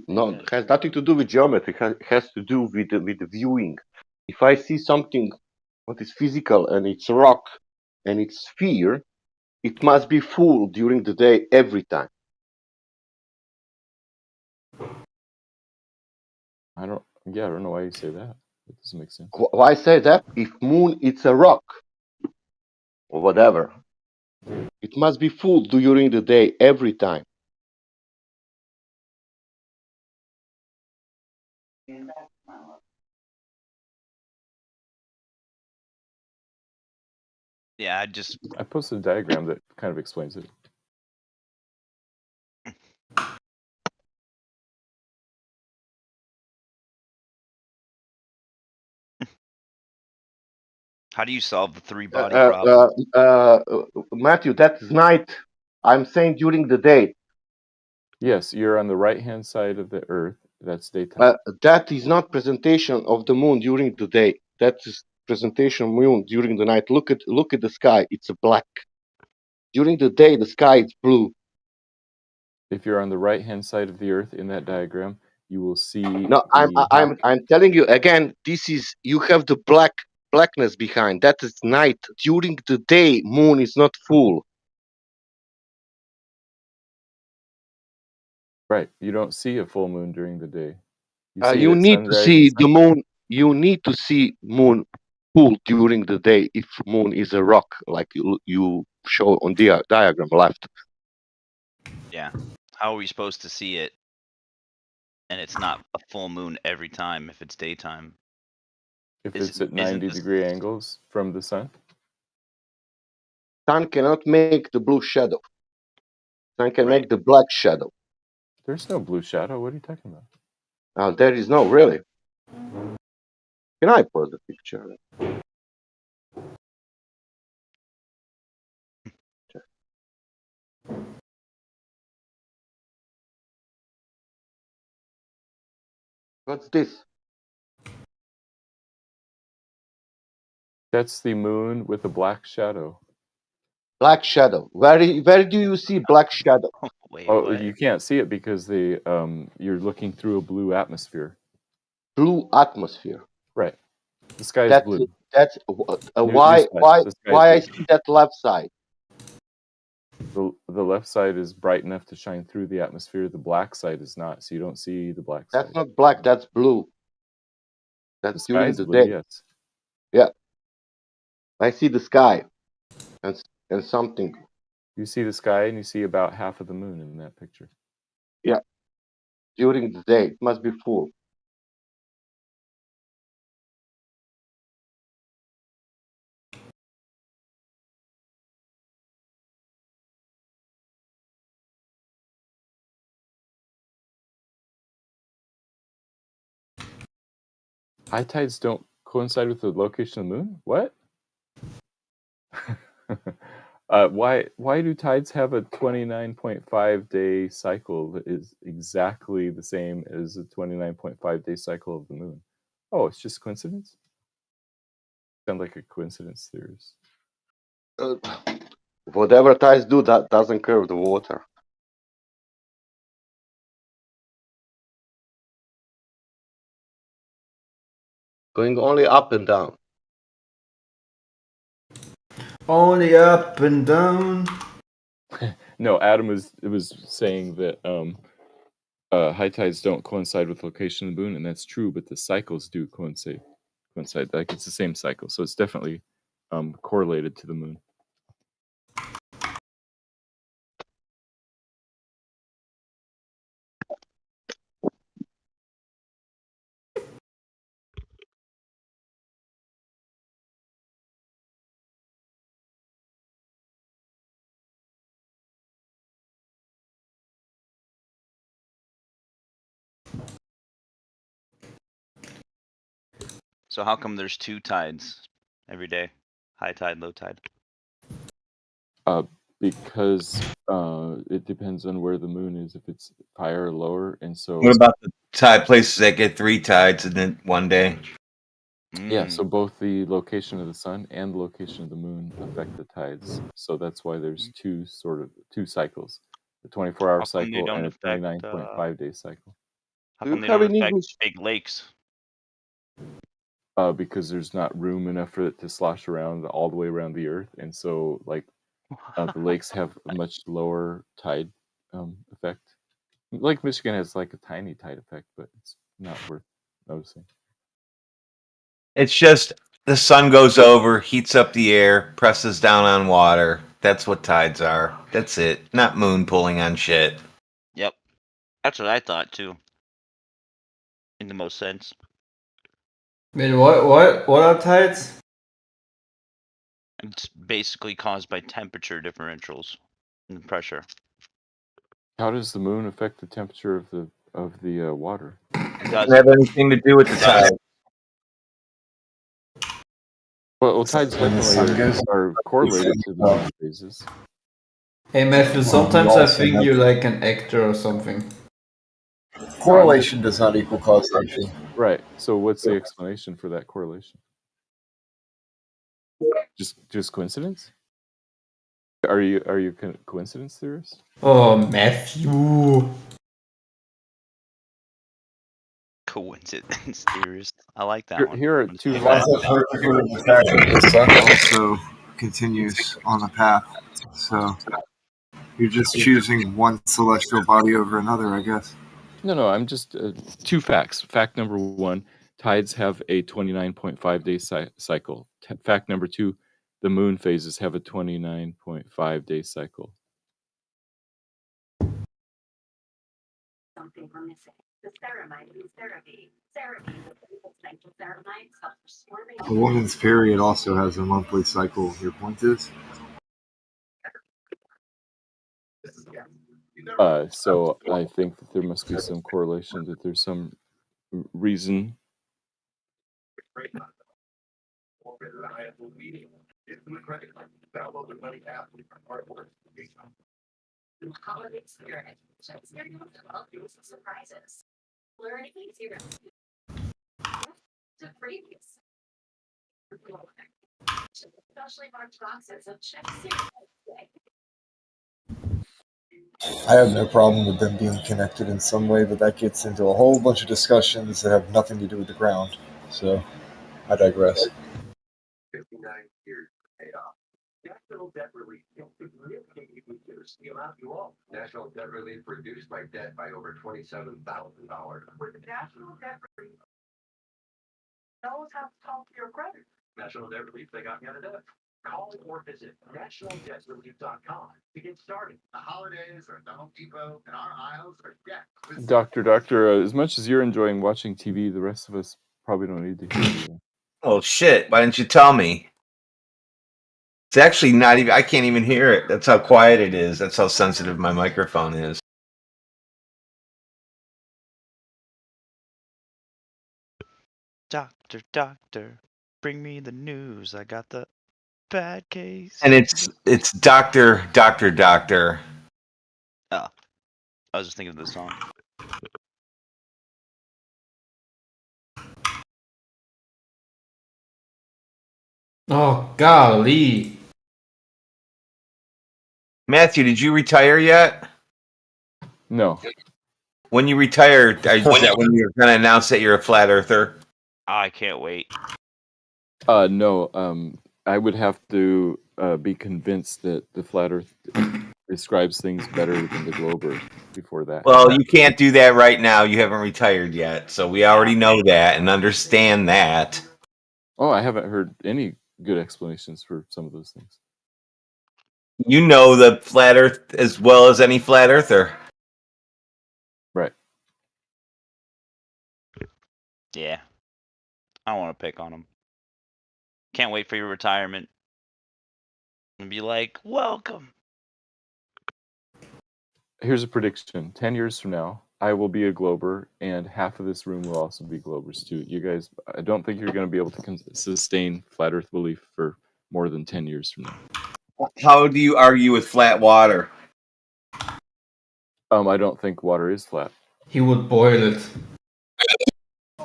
No, it has nothing to do with geometry. It has to do with the viewing. If I see something what is physical and it's rock and it's sphere, it must be full during the day every time. I don't know why you say that. It doesn't make sense. Why say that? If moon it's a rock or whatever, it must be full during the day every time. Yeah, I posted a diagram that kind of explains it. How do you solve the three-body problem? Matthew, that's night. I'm saying during the day. Yes, you're on the right-hand side of the Earth. That's daytime. That is not presentation of the moon during the day. That is presentation of moon during the night. Look at the sky. It's black. During the day, the sky is blue. If you're on the right-hand side of the Earth in that diagram, you will see. No, I'm telling you again. This is you have the blackness behind. That is night. During the day, moon is not full. Right. You don't see a full moon during the day. You need to see the moon. You need to see moon full during the day if moon is a rock, like you show on the diagram left. Yeah. How are we supposed to see it? And it's not a full moon every time if it's daytime. If it's at 90-degree angles from the sun? Sun cannot make the blue shadow. Sun can make the black shadow. There's no blue shadow. What are you talking about? There is no, really. Can I pause the picture? What's this? That's the moon with a black shadow. Black shadow. Where do you see black shadow? You can't see it because you're looking through a blue atmosphere. Blue atmosphere. Right. The sky is blue. That's why I see that left side. The left side is bright enough to shine through the atmosphere. The black side is not, so you don't see the black side. That's not black. That's blue. That's during the blue, day. yes. Yeah. I see the sky and something. You see the sky and you see about half of the moon in that picture. Yeah. During the day, it must be full. High tides don't coincide with the location of the moon? What? Why do tides have a 29.5 day cycle that is exactly the same as the 29.5 day cycle of the moon? Oh, it's just coincidence? Sound like a coincidence theorist. Whatever tides do, that doesn't curve the water. Going only up and down. Only up and down. No, Adam was saying that high tides don't coincide with location of the moon, and that's true, but the cycles do coincide. Like it's the same cycle, so it's definitely correlated to the moon. So how come there's 2 tides every day? High tide, low tide. Because it depends on where the moon is, if it's higher or lower, and so What about the tide places that get 3 tides in it one day? yeah, so both the location of the sun and the location of the moon affect the tides. So that's why there's two cycles, a 24-hour How come they cycle don't and a affect? 29.5-day cycle. How Do you come they have don't in affect English? big lakes? Because there's not room enough for it to slosh around all the way around the Earth, and so like the lakes have a much lower tide effect. Lake Michigan has like a tiny tide effect, but it's not worth noticing. It's just the sun goes over, heats up the air, presses down on water. That's what tides are. That's it. Not moon pulling on shit. Yep. That's what I thought too. In the most sense. Wait, what are tides? It's basically caused by temperature differentials and pressure. How does the moon affect the temperature of the water? It Doesn't have anything to do with the tide. Well, tides When the sun definitely goes are correlated to the moon phases. Hey Matthew, Well, sometimes you I also think have- you're like an actor or something. Correlation does not equal causation. Right. So what's the explanation for that correlation? Just coincidence? Are you a coincidence theorist? Oh, Matthew. Coincidence theorist. I like that one. Here are I'm gonna two say Lots that. of particular the fact that the sun also continues on a path. So you're just choosing one celestial body over another, I guess. No, I'm just two facts. Fact number 1, tides have a 29.5-day cycle. Fact number 2, the moon phases have a 29.5-day cycle. Something we're missing. The ceramide in therapy. Ceramide, ceramide helps forming. A woman's period also has a monthly cycle. Your point is? So I think that there must be some correlation, that there's some reason. Holiday spirit. Surprises. Learning easier. To previous. Especially marked boxes of chips. I have no problem with them being connected in some way, but that gets into a whole bunch of discussions that have nothing to do with the ground. So I digress. 59 years paid off. National Debt Relief can significantly reduce the amount you owe. National Debt Relief reduced my debt by over $27,000. With National Debt Relief, you always have to talk to your credit. National Debt Relief, they got me out of debt. Call or visit nationaldebtrelief.com to get started. The holidays are at the Home Depot, and our aisles are decked. Doctor, as much as you're enjoying watching TV, the rest of us probably don't need to hear you. Oh shit! Why didn't you tell me? It's actually not even. I can't even hear it. That's how quiet it is. That's how sensitive my microphone is. Doctor, bring me the news. I got the bad case. And it's doctor. Oh, I was just thinking of the song. Oh, golly. Matthew, did you retire yet? No. When you retire, is that when you're going to announce that you're a flat earther? I can't wait. No. I would have to be convinced that the flat Earth describes things better than the globe Earth before that. Well, you can't do that right now. You haven't retired yet, so we already know that and understand that. Oh, I haven't heard any good explanations for some of those things. You know the flat Earth as well as any flat earther. Right. Yeah. I don't want to pick on him. Can't wait for your retirement. And be like, welcome. Here's a prediction. 10 years from now, I will be a Glober, and half of this room will also be Globers too. You guys, I don't think you're going to be able to sustain flat Earth belief for more than 10 years from now. How do you argue with flat water? I don't think water is flat. He would boil it.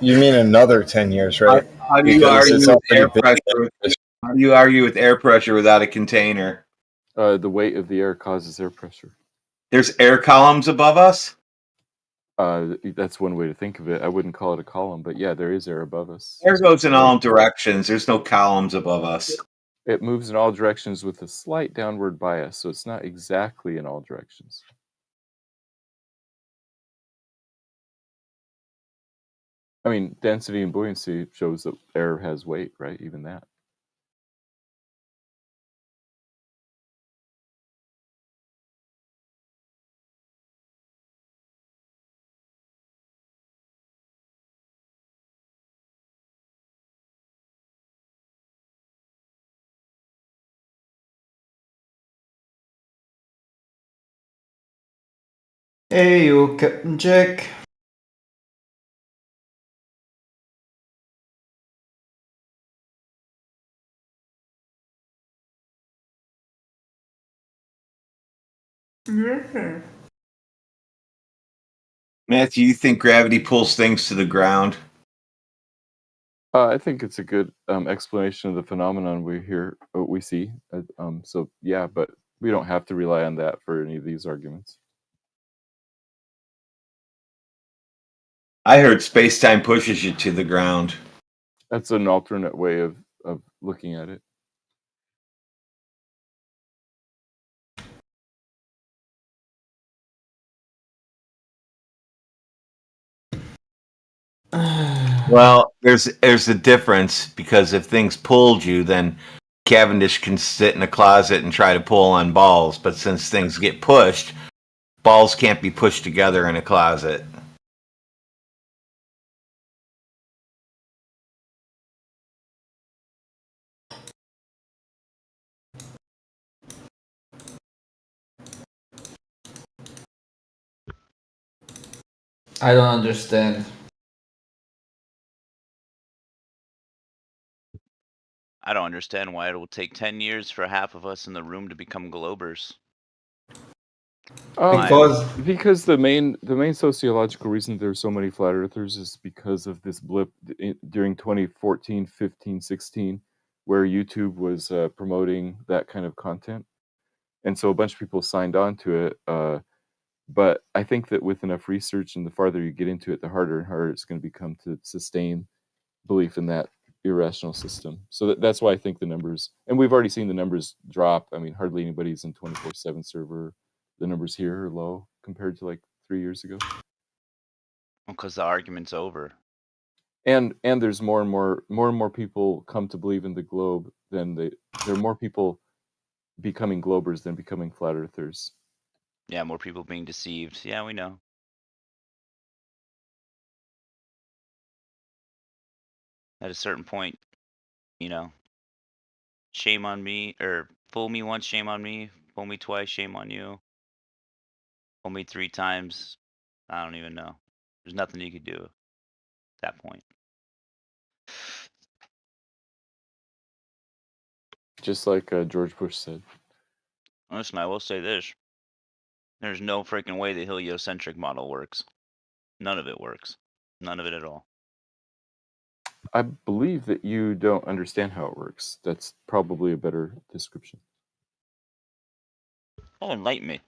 You mean another 10 years, right? How do you Because argue it's with already air been- pressure? How do you argue with air pressure without a container? The weight of the air causes air pressure. There's air columns above us? That's one way to think of it. I wouldn't call it a column, but yeah, there is air above us. Air goes in all directions. There's no columns above us. It moves in all directions with a slight downward bias, so it's not exactly in all directions. I mean, density and buoyancy shows that air has weight, right? Even that. Hey, you Captain Jack. Yeah. Matthew, you think gravity pulls things to the ground? I think it's a good explanation of the phenomenon we see. So yeah, but we don't have to rely on that for any of these arguments. I heard space-time pushes you to the ground. That's an alternate way of looking at it. Well, there's a difference, because if things pulled you, then Cavendish can sit in a closet and try to pull on balls. But since things get pushed, balls can't be pushed together in a closet. I don't understand. I don't understand why it will take 10 years for half of us in the room to become Globers. Because the main sociological reason there's so many flat earthers is because of this blip during 2014, 15, 16, where YouTube was promoting that kind of content, and so a bunch of people signed on to it. But I think that with enough research, and the farther you get into it, the harder and harder it's going to become to sustain belief in that irrational system. So that's why I think the numbers, and we've already seen the numbers drop. I mean, hardly anybody's in 24/7 server. The numbers here are low compared to like 3 years ago. Because the argument's over. And there's more and more people come to believe in the globe than there are more people becoming globers than becoming flat earthers. Yeah, more people being deceived. Yeah, we know. At a certain point, you know, shame on me, or fool me once, shame on me. Fool me twice, shame on you. Fool me 3 times, I don't even know. There's nothing you could do at that point. Just like George Bush said. Listen, I will say this. There's no freaking way the heliocentric model works. None of it works. None of it at all. I believe that you don't understand how it works. That's probably a better description. Oh, enlighten me.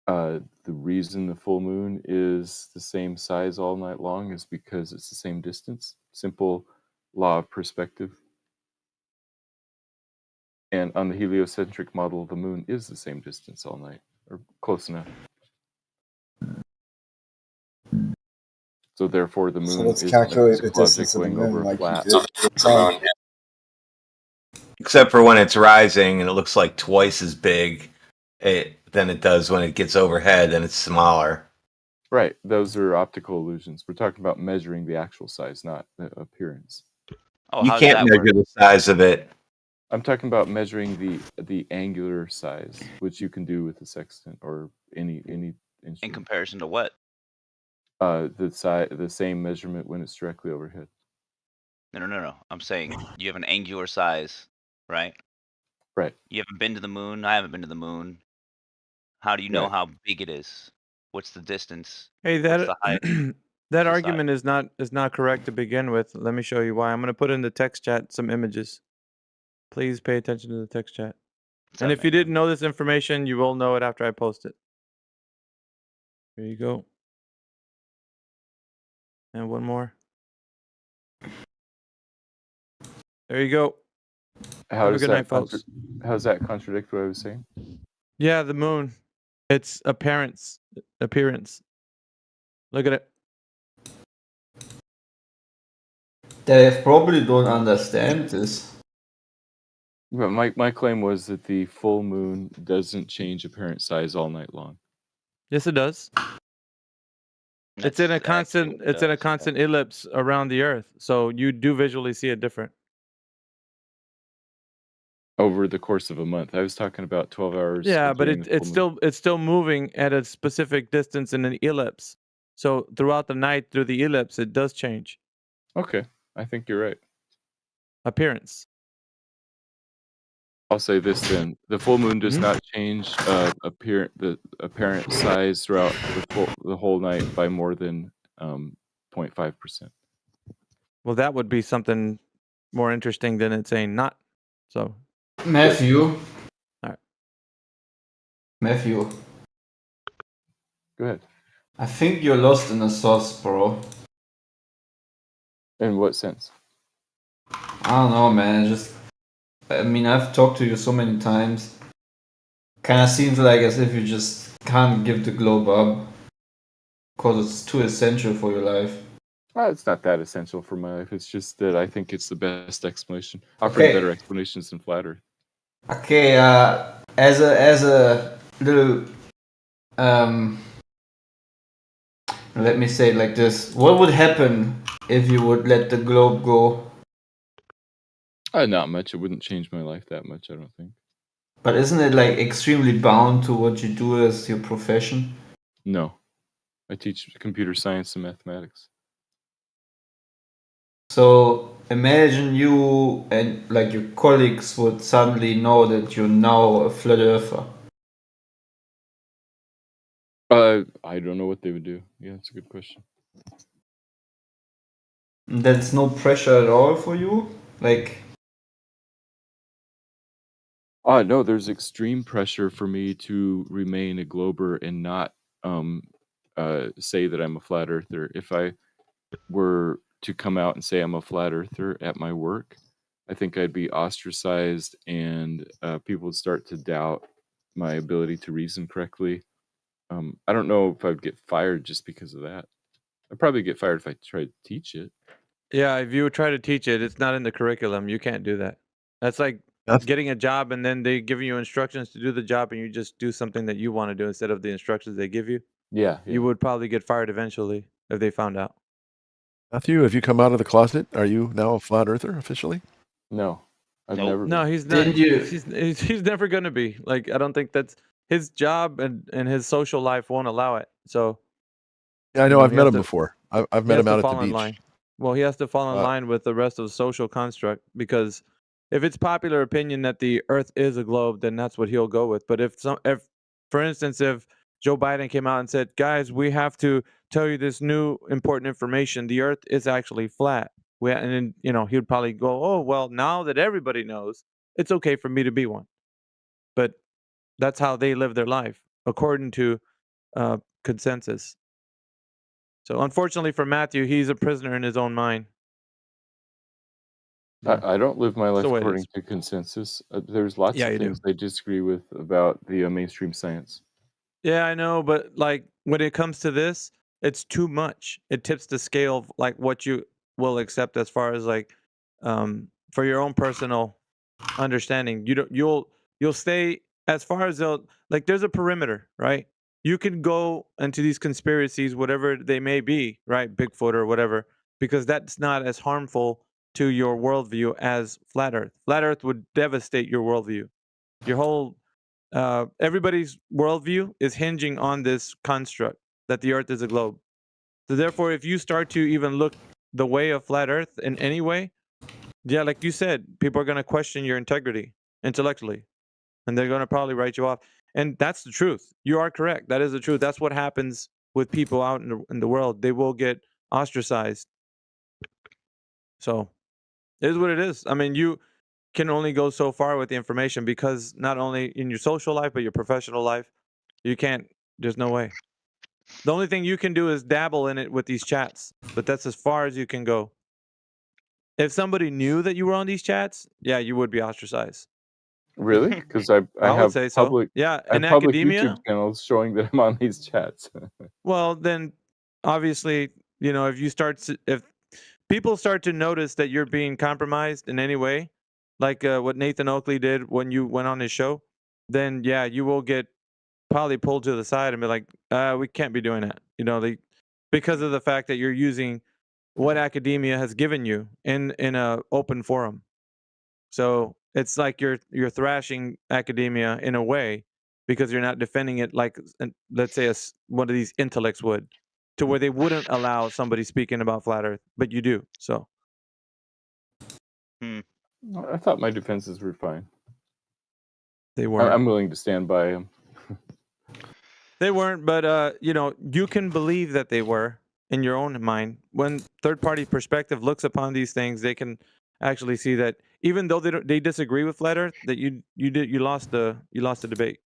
The reason the full moon is the same size all night long is because it's the same distance. Simple law of perspective. And on the heliocentric model, the moon is the same distance all night, or close enough. So therefore, the moon So let's is calculate a the physical distance object of the going over moon a like flat. you did with the sun. Except for when it's rising and it looks like twice as big than it does when it gets overhead and it's smaller. Right. Those are optical illusions. We're talking about measuring the actual size, not the appearance. Oh, You how does can't that measure work? the size of it. I'm talking about measuring the angular size, which you can do with the sextant or any In instrument. comparison to what? The same measurement when it's directly overhead. No. I'm saying you have an angular size, right? Right. You haven't been to the moon. I haven't been to the moon. How do you know Right. how big it is? What's the distance? Hey, What's that the height? that What's the size? argument is not correct to begin with. Let me show you why. I'm going to put in the text chat some images. Please pay attention to the text chat. What's And up, if you man? didn't know this information, you will know it after I post it. Here you go. And one more. There you go. How Have a does good night, that folks. how does that contradict what I was saying? Yeah, the moon. Its appearance. Look at it. They probably don't understand this. But my claim was that the full moon doesn't change apparent size all night long. Yes, it does. It's That's in a actually constant. what it It's in a does, yeah. constant ellipse around the Earth, so you do visually see it different. Over the course of a month. I was talking about 12 hours Yeah, but during the full moon. it's still moving at a specific distance in an ellipse. So throughout the night, through the ellipse, it does change Okay, I think you're right. appearance. I'll say this then: the full moon does Mhm. not change the apparent size throughout the whole night by more than 0.5%. Well, that would be something more interesting than it saying not. So, Matthew. all right. Matthew. Go ahead. I think you're lost in the sauce, bro. In what sense? I don't know, man. I mean, I've talked to you so many times. Kind of seems like as if you just can't give the globe up because it's too essential for your life. Well, it's not that essential for my life. It's just that I think it's the best explanation. Offering Okay. better explanations than Flat Earth. Okay, as a little let me say it like this: what would happen if you would let the globe go? Not much. It wouldn't change my life that much, I don't think. But isn't it like extremely bound to what you do as your profession? No. I teach computer science and mathematics. So imagine you and like your colleagues would suddenly know that you're now a flat earther. I don't know what they would do. Yeah, that's a good question. That's no pressure at all for you? Like, No, there's extreme pressure for me to remain a glober and not say that I'm a flat earther. If I were to come out and say I'm a flat earther at my work, I think I'd be ostracized and people would start to doubt my ability to reason correctly. I don't know if I'd get fired just because of that. I'd probably get fired if I tried to teach it. Yeah, if you try to teach it, it's not in the curriculum. You can't do that. That's like getting a job and then they giving you instructions to do the job and you just do something that you want to do instead of the instructions they give you. Yeah. You would probably get fired eventually if they found out. Matthew, have you come out of the closet? Are you now a flat earther officially? No, I've Nope. never. No, he's not. Didn't you- He's never gonna be. Like, I don't think that's his job and his social life won't allow it. So Yeah, I know. You know, I've he met has him to- before. I've he met has him to out at the fall in beach. line. Well, he has to fall in Wow. line with the rest of the social construct because if it's popular opinion that the Earth is a globe, then that's what he'll go with. But if for instance, if Joe Biden came out and said, "Guys, we have to tell you this new important information: the Earth is actually flat," and then he'd probably go, "Oh, well, now that everybody knows, it's okay for me to be one." But that's how they live their life according to consensus. So unfortunately for Matthew, he's a prisoner in his own mind. I don't live my That's life the way it according is. to consensus. There's lots Yeah, of you do. things I disagree with about the mainstream science. Yeah, I know, but like when it comes to this, it's too much. It tips the scale of like what you will accept as far as like for your own personal understanding. You'll stay as far as they'll like there's a perimeter, right? You can go into these conspiracies, whatever they may be, right? Bigfoot or whatever, because that's not as harmful to your worldview as flat Earth. Flat Earth would devastate your worldview. Your whole everybody's worldview is hinging on this construct that the Earth is a globe. So therefore, if you start to even look the way of flat Earth in any way, yeah, like you said, people are going to question your integrity intellectually, and they're going to probably write you off. And that's the truth. You are correct. That is the truth. That's what happens with people out in the world. They will get ostracized. So it is what it is. I mean, you can only go so far with the information because not only in your social life, but your professional life, you can't, there's no way. The only thing you can do is dabble in it with these chats, but that's as far as you can go. If somebody knew that you were on these chats, yeah, you would be ostracized. Really? Because I I would have say so. public Yeah, I in have public academia, YouTube channels showing that I'm on these chats. well, then obviously, if you if people start to notice that you're being compromised in any way, like what Nathan Oakley did when you went on his show, then yeah, you will get probably pulled to the side and be like, we can't be doing that. Because of the fact that you're using what academia has given you in a open forum. So it's like you're thrashing academia in a way because you're not defending it like, let's say, one of these intellects would, to where they wouldn't allow somebody speaking about flat Earth, but you do. So I thought my defenses were fine. they weren't. I'm willing to stand by them. They weren't, but you can believe that they were in your own mind. When third-party perspective looks upon these things, they can actually see that even though they disagree with flat Earth, that you lost the debate,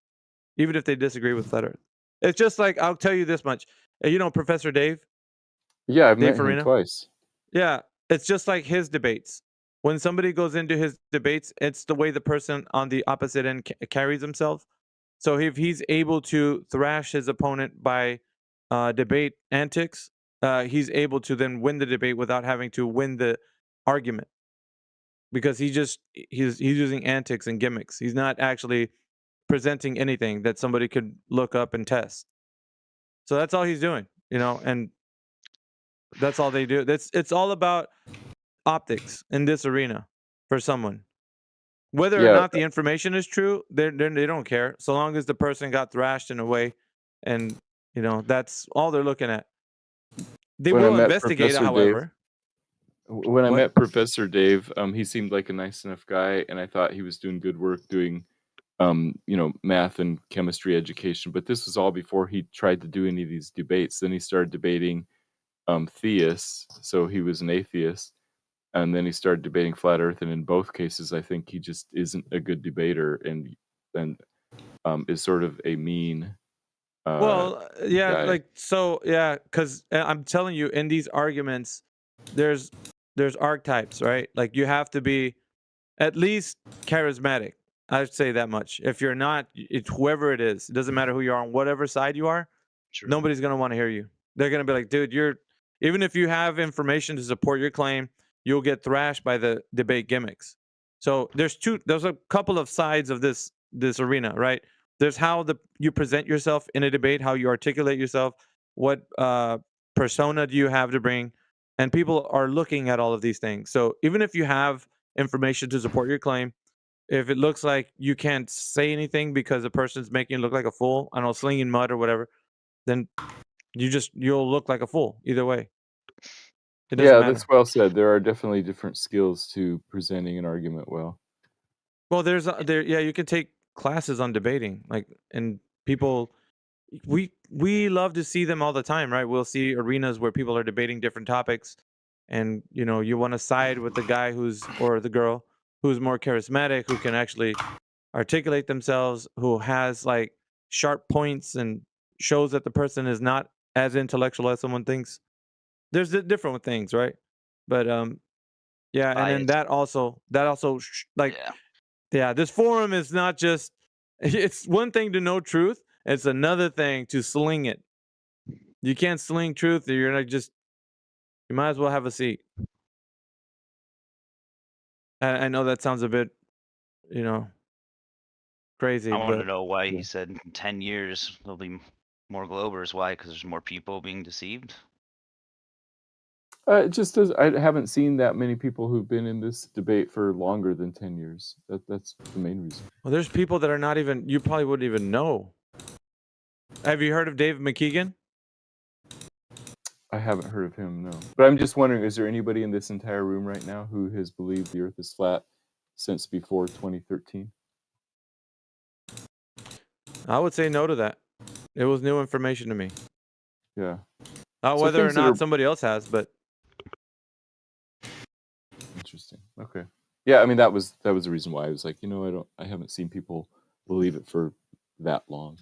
even if they disagree with flat Earth. It's just like, I'll tell you this much. Professor Dave. Yeah, I've Dave met him Farina? twice. Yeah, it's just like his debates. When somebody goes into his debates, it's the way the person on the opposite end carries himself. So if he's able to thrash his opponent by debate antics, he's able to then win the debate without having to win the argument, because he's using antics and gimmicks. He's not actually presenting anything that somebody could look up and test. So that's all he's doing, and that's all they do. It's all about optics in this arena for someone. Whether or Yeah, not the information is true, they don't care, so long as the person got thrashed in a way, and that's all they're looking at. They when I will met investigate, Professor Dave, however. when I What? met Professor Dave, he seemed like a nice enough guy, and I thought he was doing good work doing, math and chemistry education. But this was all before he tried to do any of these debates. Then he started debating theists, so he was an atheist, and then he started debating flat Earth. And in both cases, I think he just isn't a good debater, and is sort of a mean. Well, yeah, guy. because I'm telling you, in these arguments, there's archetypes, right? Like, you have to be at least charismatic. I'd say that much. If you're not, it's whoever it is. It doesn't matter who you are on whatever side you are. True. Nobody's gonna want to hear you. They're gonna be like, dude, even if you have information to support your claim, you'll get thrashed by the debate gimmicks. So there's a couple of sides of this arena, right? There's how you present yourself in a debate, how you articulate yourself, what persona do you have to bring, and people are looking at all of these things. So even if you have information to support your claim, if it looks like you can't say anything because the person's making you look like a fool, I don't know, slinging mud or whatever, then you'll look like a fool either way. It doesn't Yeah, matter. that's well said. There are definitely different skills to presenting an argument well. Well, you can take classes on debating, and people, we love to see them all the time, right? We'll see arenas where people are debating different topics, and you want to side with the guy or the girl who's more charismatic, who can actually articulate themselves, who has like sharp points and shows that the person is not as intellectual as someone thinks. There's different things, right? But yeah, and then that also this forum is not just, it's one thing to know truth, it's another thing to sling it. You can't sling truth, or you're not just, you might as well have a seat. I know that sounds a bit, crazy, I want to but know why he said in 10 years there'll be more globers. Why? Because there's more people being deceived? Just as I haven't seen that many people who've been in this debate for longer than 10 years. That's the main reason. Well, there's people that are not even, you probably wouldn't even know. Have you heard of Dave McKeegan? I haven't heard of him, no. But I'm just wondering, is there anybody in this entire room right now who has believed the Earth is flat since before 2013? I would say no to that. It was new information to me. Yeah. So whether or not somebody else has, but interesting. Okay. Yeah, I mean that was the reason why I was like, I haven't seen people believe it for that long.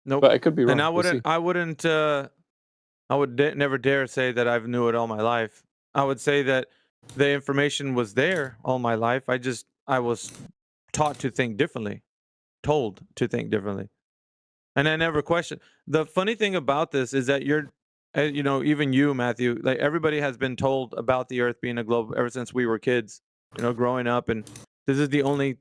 nope. But I could be wrong. And I We'll see. I would never dare say that I've knew it all my life. I would say that the information was there all my life. I was taught to think differently, told to think differently. And I never questioned. The funny thing about this is that even you, Matthew, like everybody has been told about the Earth being a globe ever since we were kids, growing up. And this is the only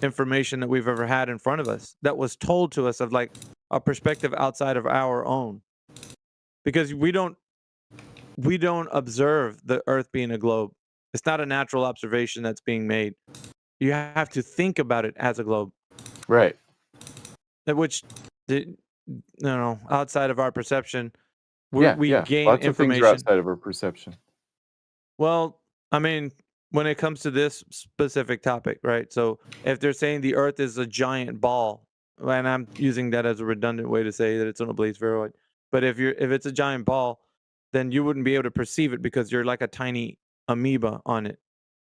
information that we've ever had in front of us that was told to us of like a perspective outside of our own. Because we don't observe the Earth being a globe. It's not a natural observation that's being made. You have to think about it as a globe. Right. Which, outside of our perception, we gain Lots of things information. are outside of our perception. Well, I mean, when it comes to this specific topic, right? So if they're saying the Earth is a giant ball, and I'm using that as a redundant way to say that it's on a blade spheroid, but if it's a giant ball, then you wouldn't be able to perceive it because you're like a tiny amoeba on it.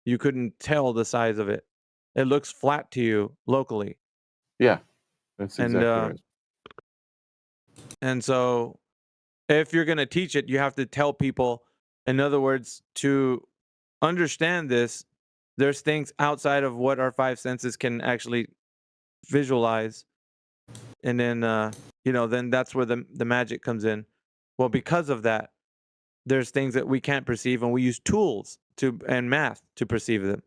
You couldn't tell the size of it. It looks flat to you locally. Yeah, that's exactly right. And so if you're going to teach it, you have to tell people, in other words, to understand this, there's things outside of what our five senses can actually visualize. And then, then that's where the magic comes in. Well, because of that, there's things that we can't perceive, and we use tools and math to perceive them.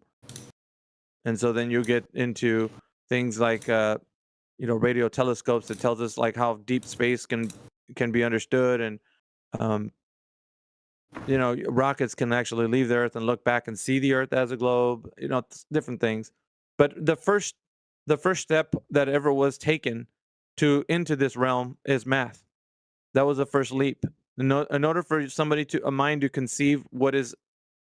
And so then you get into things like, radio telescopes that tells us like how deep space can be understood, and rockets can actually leave the Earth and look back and see the Earth as a globe. Different things. But the first step that ever was taken into this realm is math. That was the first leap. In order for a mind to conceive what is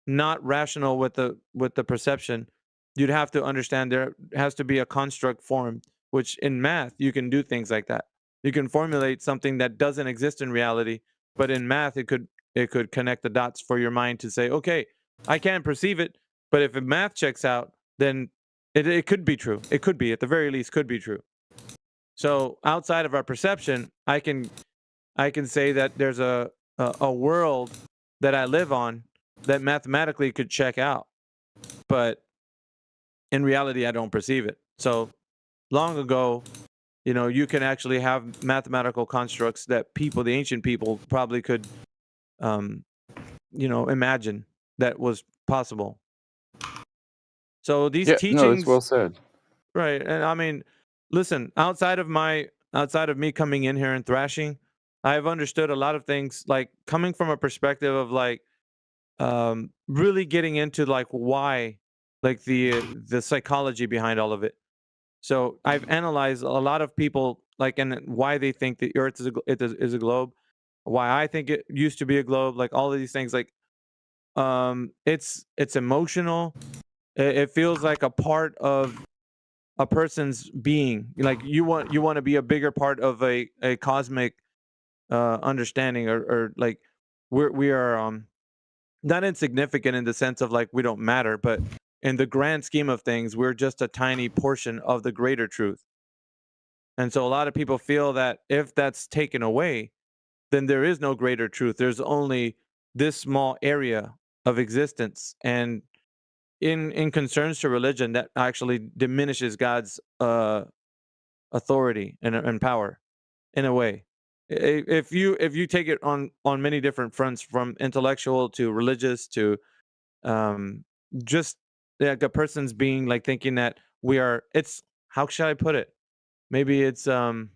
not rational with the perception, you'd have to understand there has to be a construct formed, which in math you can do things like that. You can formulate something that doesn't exist in reality, but in math it could connect the dots for your mind to say, okay, I can't perceive it, but if math checks out, then it could be true. It could be, at the very least, could be true. So outside of our perception, I can say that there's a world that I live on that mathematically could check out, but in reality, I don't perceive it. So long ago, you can actually have mathematical constructs that the ancient people probably could, imagine that was possible. So these teachings. No, that's well said. Right. And I mean, listen, outside of me coming in here and thrashing, I've understood a lot of things, like coming from a perspective of like really getting into like why, like the psychology behind all of it. So I've analyzed a lot of people, like, and why they think the Earth is a globe, why I think it used to be a globe, like all of these things, like it's emotional. It feels like a part of a person's being. Like you want to be a bigger part of a cosmic understanding, or like we are not insignificant in the sense of like we don't matter, but in the grand scheme of things, we're just a tiny portion of the greater truth. And so a lot of people feel that if that's taken away, then there is no greater truth. There's only this small area of existence. And in concerns to religion, that actually diminishes God's authority and power in a way. If you take it on many different fronts, from intellectual to religious to just like a person's being, like thinking that it's, how should I put it? Maybe it's was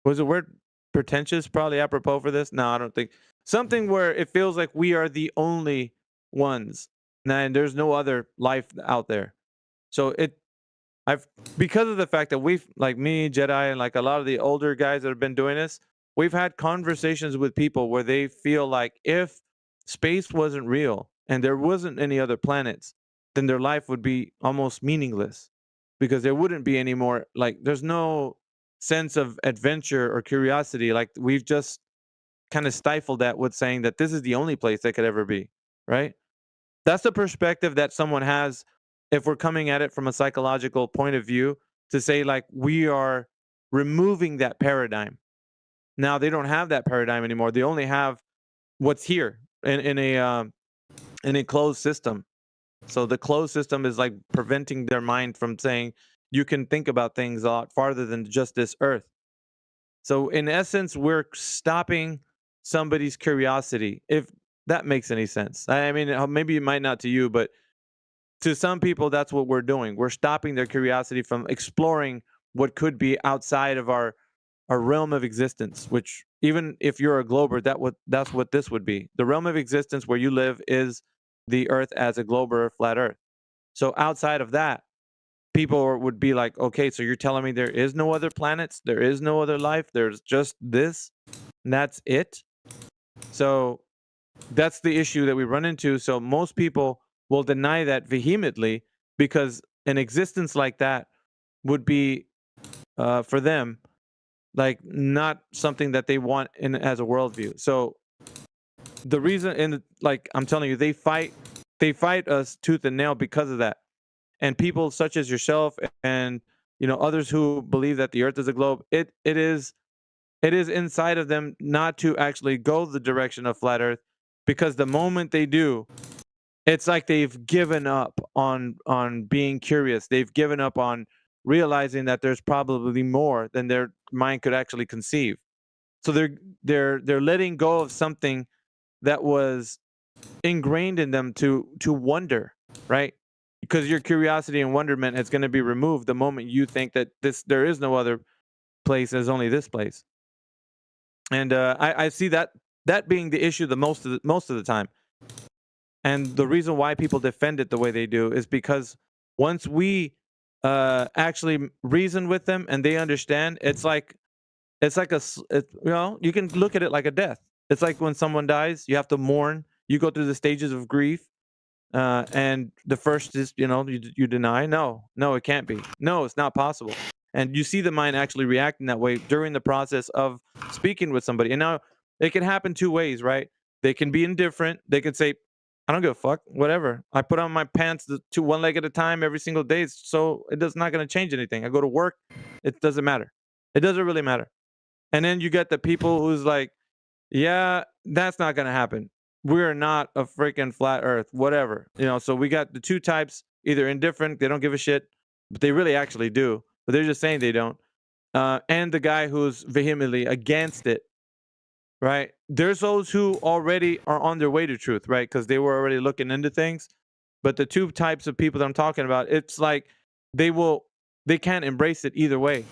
the word pretentious probably apropos for this? No, I don't think something where it feels like we are the only ones, and there's no other life out there. So I've because of the fact that we've like me, Jedi, and like a lot of the older guys that have been doing this, we've had conversations with people where they feel like if space wasn't real and there wasn't any other planets, then their life would be almost meaningless because there wouldn't be any more like there's no sense of adventure or curiosity. Like we've just kind of stifled that with saying that this is the only place that could ever be, right? That's the perspective that someone has if we're coming at it from a psychological point of view to say like we are removing that paradigm. Now they don't have that paradigm anymore. They only have what's here in a closed system. So the closed system is like preventing their mind from saying you can think about things a lot farther than just this earth. So in essence, we're stopping somebody's curiosity, if that makes any sense. I mean, maybe it might not to you, but to some people, that's what we're doing. We're stopping their curiosity from exploring what could be outside of our realm of existence. Which, even if you're a glober, that's what this would be. The realm of existence where you live is the Earth as a globe or a flat Earth. So outside of that, people would be like, okay, so you're telling me there is no other planets, there is no other life, there's just this, and that's it. So that's the issue that we run into. So most people will deny that vehemently because an existence like that would be for them like not something that they want in as a worldview. So the reason, and like I'm telling you, they fight us tooth and nail because of that. And people such as yourself and others who believe that the Earth is a globe, it is inside of them not to actually go the direction of flat Earth, because the moment they do, it's like they've given up on being curious. They've given up on realizing that there's probably more than their mind could actually conceive. So they're letting go of something that was ingrained in them to wonder, right? Because your curiosity and wonderment is going to be removed the moment you think that there is no other place, there's only this place. And I see that being the issue the most of the time. And the reason why people defend it the way they do is because once we actually reason with them and they understand, it's like you can look at it like a death. It's like when someone dies, you have to mourn. You go through the stages of grief. And the first is, you deny. No, it can't be. No, it's not possible. And you see the mind actually reacting that way during the process of speaking with somebody. And now it can happen two ways, right? They can be indifferent. They can say, I don't give a fuck, whatever. I put on my pants to one leg at a time every single day. So it's not going to change anything. I go to work. It doesn't matter. It doesn't really matter. And then you get the people who's like, yeah, that's not going to happen. We're not a freaking flat earth, whatever. So we got the two types, either indifferent, they don't give a shit, but they really actually do, but they're just saying they don't. And the guy who's vehemently against it, right? There's those who already are on their way to truth, right? Because they were already looking into things. But the two types of people that I'm talking about, it's like they can't embrace it either way.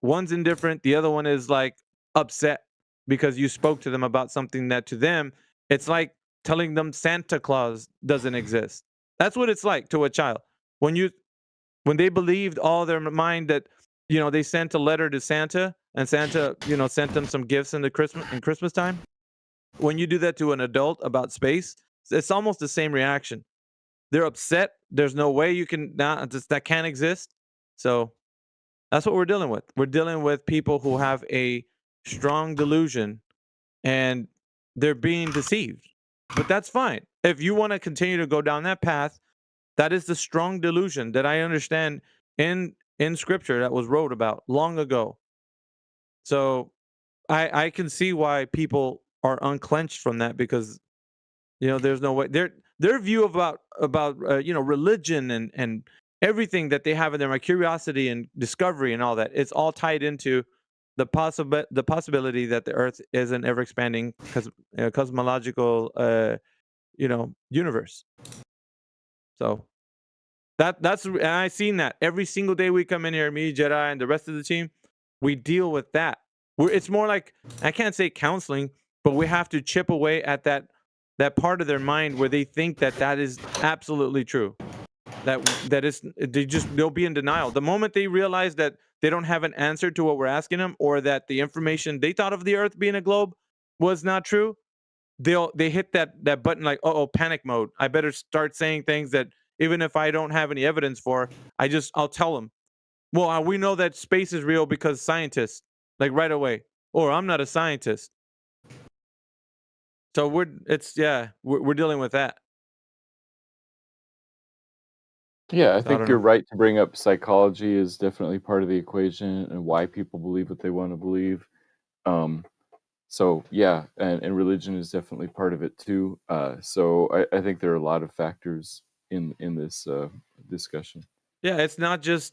One's indifferent, the other one is like upset because you spoke to them about something that to them, it's like telling them Santa Claus doesn't exist. That's what it's like to a child. When they believed all their mind that, they sent a letter to Santa and Santa, sent them some gifts in Christmas time. When you do that to an adult about space, it's almost the same reaction. They're upset. There's no way you can that can't exist. So that's what we're dealing with. We're dealing with people who have a strong delusion and they're being deceived. But that's fine. If you want to continue to go down that path, that is the strong delusion that I understand in scripture that was wrote about long ago. So I can see why people are unclenched from that, because there's no way their view about religion and everything that they have in there, my curiosity and discovery and all that, it's all tied into the possibility that the Earth is an ever expanding cosmological universe. So that's and I've seen that every single day we come in here, me, Jedi, and the rest of the team, we deal with that. It's more like, I can't say counseling, But we have to chip away at that part of their mind where they think that is absolutely true. They'll be in denial. The moment they realize that they don't have an answer to what we're asking them, or that the information they thought of the Earth being a globe was not true, they hit that button like, oh, panic mode. I better start saying things that even if I don't have any evidence for, I'll tell them. Well, we know that space is real because scientists, like right away. Or I'm not a scientist. So we're dealing with that. Yeah, I So I think don't you're know. right to bring up psychology is definitely part of the equation and why people believe what they want to believe. So yeah, and religion is definitely part of it too. So I think there are a lot of factors in this discussion. Yeah, it's not just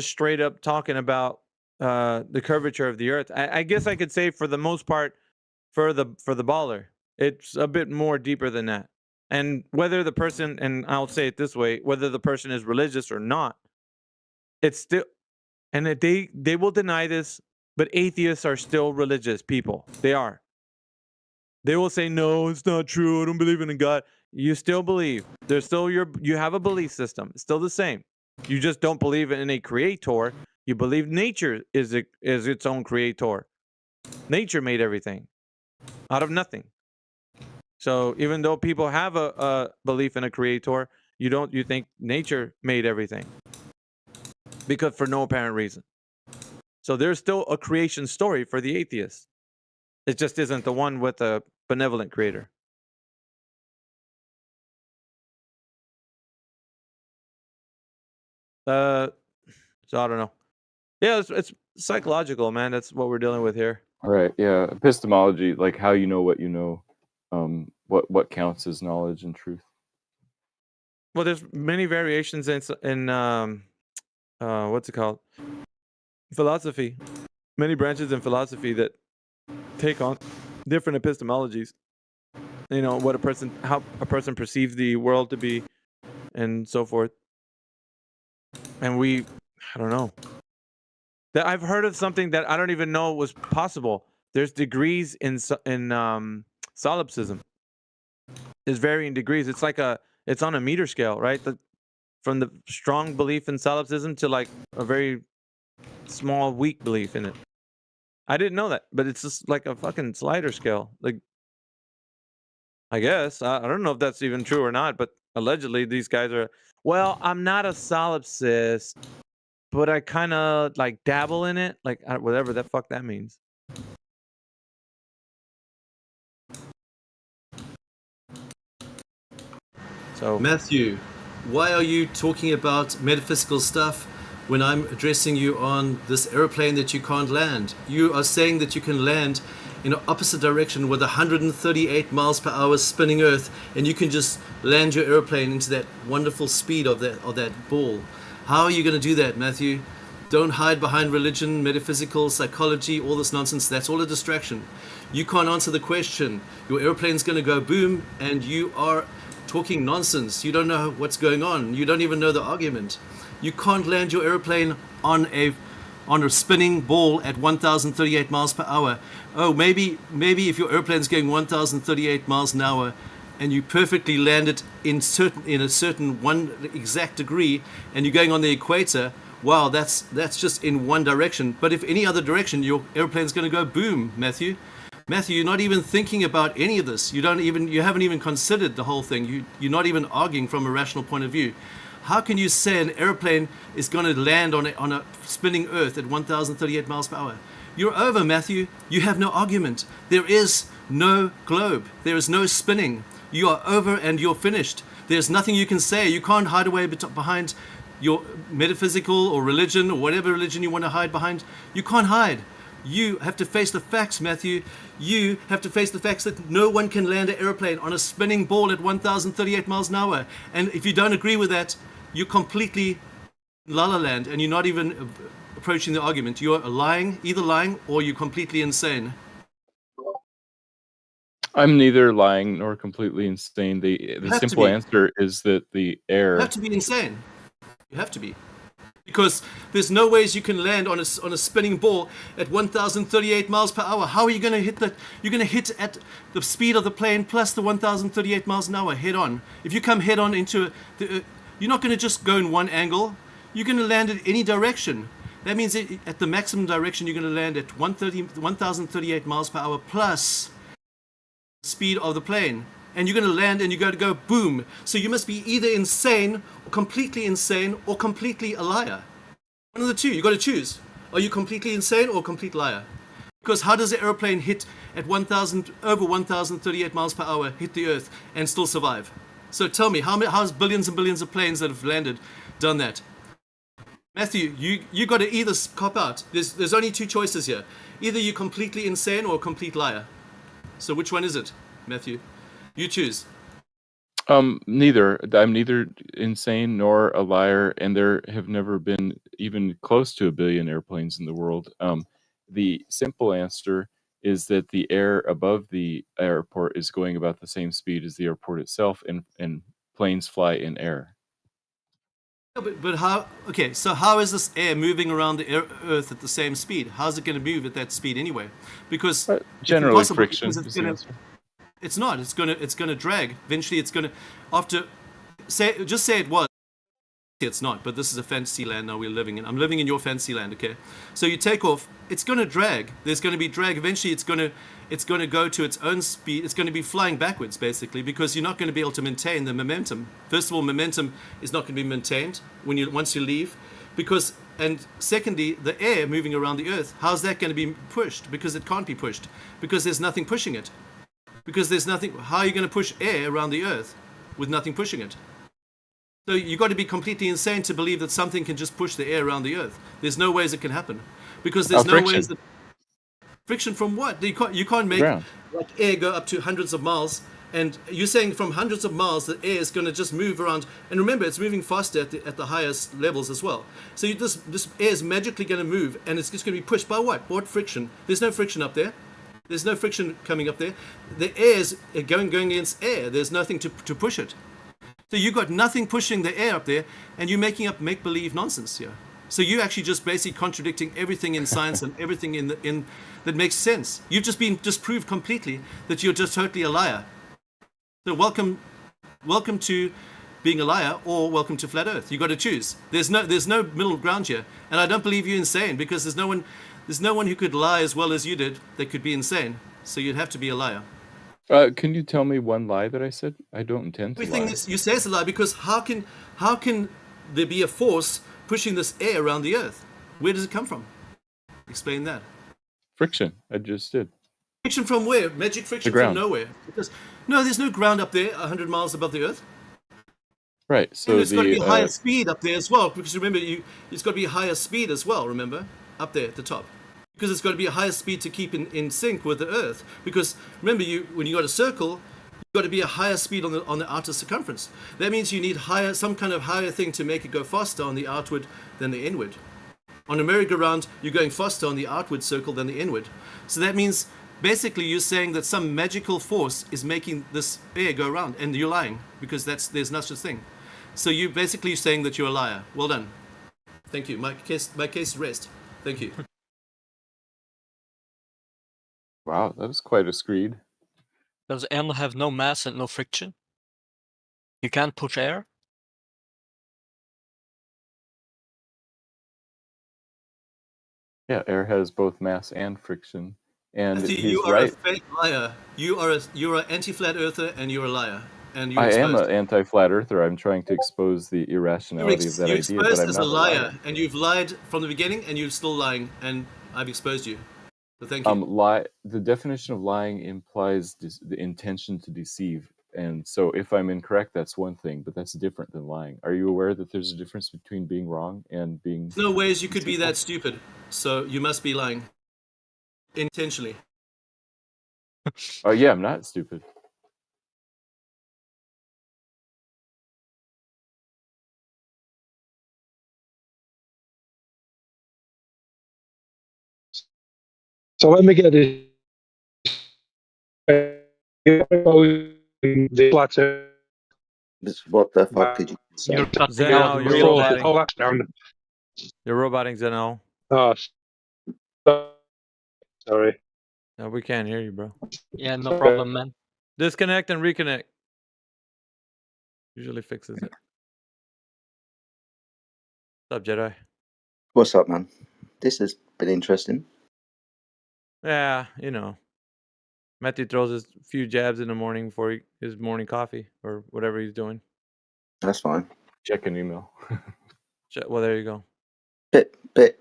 straight up talking about the curvature of the Earth. I guess I could say for the most part, for the baller, it's a bit more deeper than that. And whether the person, and I'll say it this way, whether the person is religious or not, it's still, and that they will deny this, but atheists are still religious people. They are. They will say, no, it's not true. I don't believe in a God. You still believe. There's still you have a belief system. It's still the same. You just don't believe in a creator. You believe nature is its own creator. Nature made everything out of nothing. So even though people have a belief in a creator, you think nature made everything because for no apparent reason. So there's still a creation story for the atheist. It just isn't the one with a benevolent creator. So I don't know. Yeah, it's psychological, man. That's what we're dealing with here. All right, yeah, epistemology, like how you know what you know, what counts as knowledge and truth. Well, there's many variations in what's it called? Philosophy. Many branches in philosophy that take on different epistemologies. You know, how a person perceives the world to be, and so forth. And I don't know. That I've heard of something that I don't even know was possible. There's degrees in solipsism. There's varying degrees. It's on a meter scale, right? From the strong belief in solipsism to like a very small, weak belief in it. I didn't know that, but it's just like a fucking slider scale. Like, I guess I don't know if that's even true or not, but allegedly these guys are. Well, I'm not a solipsist, but I kind of like dabble in it, like whatever the fuck that means. So Matthew, why are you talking about metaphysical stuff when I'm addressing you on this airplane that you can't land? You are saying that you can land in an opposite direction with 138 miles per hour spinning Earth, and you can just land your airplane into that wonderful speed of that ball. How are you going to do that, Matthew? Don't hide behind religion, metaphysical, psychology, all this nonsense. That's all a distraction. You can't answer the question. Your airplane's going to go boom, and you are talking nonsense. You don't know what's going on. You don't even know the argument. You can't land your airplane on a spinning ball at 1,038 miles per hour. Oh, maybe if your airplane's going 1,038 miles an hour, and you perfectly land it in a certain one exact degree, and you're going on the equator. Wow, that's just in one direction. But if any other direction, your airplane's going to go boom, Matthew. Matthew, you're not even thinking about any of this. You haven't even considered the whole thing. You're not even arguing from a rational point of view. How can you say an airplane is going to land on a spinning Earth at 1,038 miles per hour? You're over, Matthew. You have no argument. There is no globe. There is no spinning. You are over and you're finished. There's nothing you can say. You can't hide away behind your metaphysical or religion or whatever religion you want to hide behind. You can't hide. You have to face the facts, Matthew. You have to face the facts that no one can land an airplane on a spinning ball at 1,038 miles an hour. And if you don't agree with that, you're completely la-la land, and you're not even approaching the argument. You're either lying or you're completely insane. I'm neither lying nor completely insane. The have to simple be. answer is that the You air. have to be insane. You have to be. Because there's no ways you can land on a spinning ball at 1,038 miles per hour. How are you going to hit that? You're going to hit at the speed of the plane plus the 1,038 miles an hour head on. If you come head on into you're not going to just go in one angle. You're going to land in any direction. That means at the maximum direction, you're going to land at 1,038 miles per hour plus speed of the plane. And you're going to land and you're going to go boom. So you must be either insane or completely a liar. One of the two. You've got to choose. Are you completely insane or a complete liar? Because how does an airplane hit at over 1,038 miles per hour hit the earth and still survive? So tell me, how's billions and billions of planes that have landed done that? Matthew, you got to either cop out. There's only two choices here. Either you're completely insane or a complete liar. So which one is it, Matthew? You choose. Neither. I'm neither insane nor a liar, and there have never been even close to 1 billion airplanes in the world. The simple answer is that the air above the airport is going about the same speed as the airport itself, and planes fly in air. But how? Okay, so how is this air moving around the Earth at the same speed? How's it going to move at that speed anyway? Because generally friction is the answer. It's not. It's gonna drag. Eventually, it's gonna just say it was. It's not. But this is a fantasy land now we're living in. I'm living in your fantasy land. Okay. So you take off. It's gonna drag. There's gonna be drag. Eventually, it's gonna go to its own speed. It's gonna be flying backwards basically because you're not going to be able to maintain the momentum. First of all, momentum is not going to be maintained once you leave, and secondly, the air moving around the Earth. How's that going to be pushed? Because it can't be pushed because there's nothing pushing it. Because there's nothing. How are you going to push air around the Earth with nothing pushing it? So you've got to be completely insane to believe that something can just push the air around the Earth. There's no ways it can happen, because there's no ways that friction from what? You can't make like air go up to hundreds of miles. And you're saying from hundreds of miles the air is going to just move around. And remember, it's moving faster at the highest levels as well. So this air is magically going to move, and it's just going to be pushed by what? What friction? There's no friction up there. There's no friction coming up there. The air is going against air. There's nothing to push it. So you've got nothing pushing the air up there, and you're making up make-believe nonsense here. So you're actually just basically contradicting everything in science and everything in that makes sense. You've just been disproved completely that you're just totally a liar. So welcome to being a liar, or welcome to flat Earth. You've got to choose. There's no middle ground here, and I don't believe you're insane because there's no one who could lie as well as you did that could be insane. So you'd have to be a liar. Can you tell me one lie that I said? I don't intend to Everything lie. you say is a lie, because how can there be a force pushing this air around the Earth? Where does it come from? Explain that. Friction. I just did. Friction from where? Magic friction from nowhere. Because there's no ground up there 100 miles above the Earth. Right. So and it's got to be higher speed up there as well, because remember, it's got to be higher speed as well. Remember, up there at the top. Because it's got to be a higher speed to keep in sync with the Earth. Because remember, when you got a circle, you've got to be a higher speed on the outer circumference. That means you need some kind of higher thing to make it go faster on the outward than the inward. On a merry-go-round, you're going faster on the outward circle than the inward. So that means basically you're saying that some magical force is making this air go around, and you're lying because there's no such thing. So you're basically saying that you're a liar. Well done. Thank you. My case is rest. Thank you. Wow, that was quite a screed. Does air have no mass and no friction? You can't push air? Yeah, air has both mass and friction. And Matthew, he's you are right. a fake liar. You're an anti-flat earther, and you're a liar. And I am an anti-flat earther. I'm trying to expose the irrationality of that you're idea, but exposed I'm as not a liar, and you've lied from the beginning, and you're still lying, and I've exposed you. So thank you. The definition of lying implies the intention to deceive, and so if I'm incorrect, that's one thing, but that's different than lying. Are you aware that there's a difference between being wrong and being? There's no ways you could be that stupid, so you must be lying intentionally. Oh yeah, I'm not stupid. So let me get this. What the fuck did you say? You're cutting out. You're roboting. You're roboting Zenel. Oh, sorry. No, we can't hear you, bro. Yeah, no problem, man. Disconnect and reconnect. Usually fixes it. What's up, Jedi? What's up, man? This has been interesting. Yeah, you know. Matthew throws his few jabs in the morning before his morning coffee or whatever he's doing. That's fine. Check an email. Well, there you go. Bit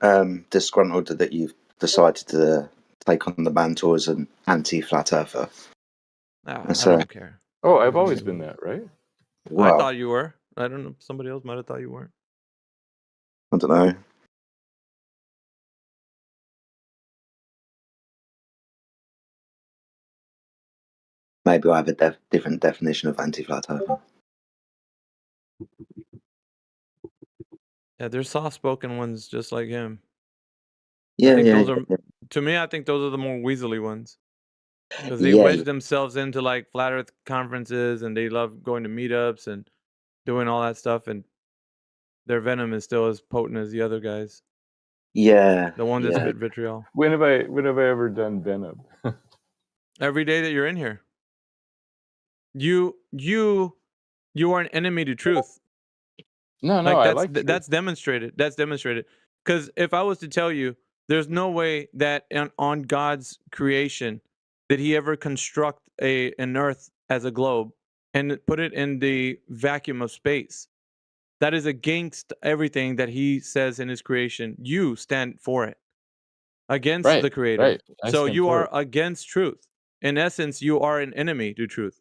disgruntled that you've decided to take on the mantle as an anti-flat earther. I don't care. Oh, I've always been that, right? I Wow. thought you were. I don't know. Somebody else might have thought you weren't. I don't know. Maybe I have a different definition of anti-flat earther. Yeah, there's soft-spoken ones just like him. Yeah, I think yeah, those yeah, are, yeah. to me, I think those are the more weaselly ones. Because they Yeah, wedge themselves into like flat earth conferences and they love going to meetups and doing all that stuff, and their venom is still as potent as the other guys. yeah. The one that yeah. spit vitriol. When have I ever done venom? Every day that you're in here. You are an enemy to truth. No, Like I like truth. that's demonstrated. That's demonstrated. Because if I was to tell you, there's no way that on God's creation did He ever construct an Earth as a globe and put it in the vacuum of space. That is against everything that He says in His creation. You stand for it, against Right, the Creator. right. I So stand you for are it. against truth. In essence, you are an enemy to truth.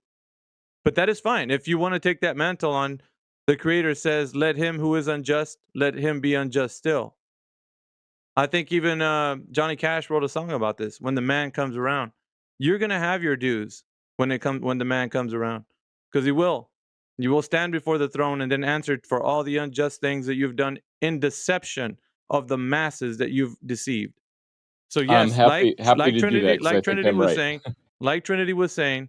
But that is fine. If you want to take that mantle on, the Creator says, let him who is unjust, let him be unjust still. I think even Johnny Cash wrote a song about this. When the man comes around, you're going to have your dues when the man comes around, because he will. You will stand before the throne and then answer for all the unjust things that you've done in deception of the masses that you've deceived. So I'm yes, happy to do Trinity, that because I think I'm right. like Trinity was saying,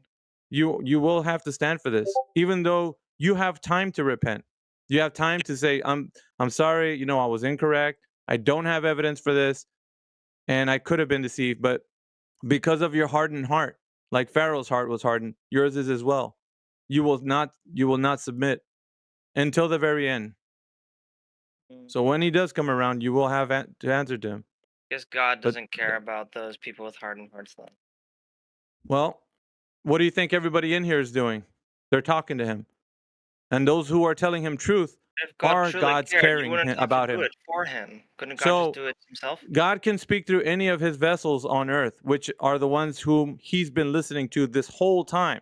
you will have to stand for this, even though you have time to repent. You have time to say, I'm sorry, you know, I was incorrect. I don't have evidence for this, and I could have been deceived, but because of your hardened heart, like Pharaoh's heart was hardened, yours is as well. You will not submit until the very end. So when he does come around, you will have to answer to him. Because God But- doesn't care about those people with hardened hearts, though. Well, what do you think everybody in here is doing? They're talking to him. And those who are telling him truth If God are truly God's cared, caring you wouldn't have about to do him. it for him. Couldn't God So just do it himself? God can speak through any of his vessels on earth, which are the ones whom he's been listening to this whole time.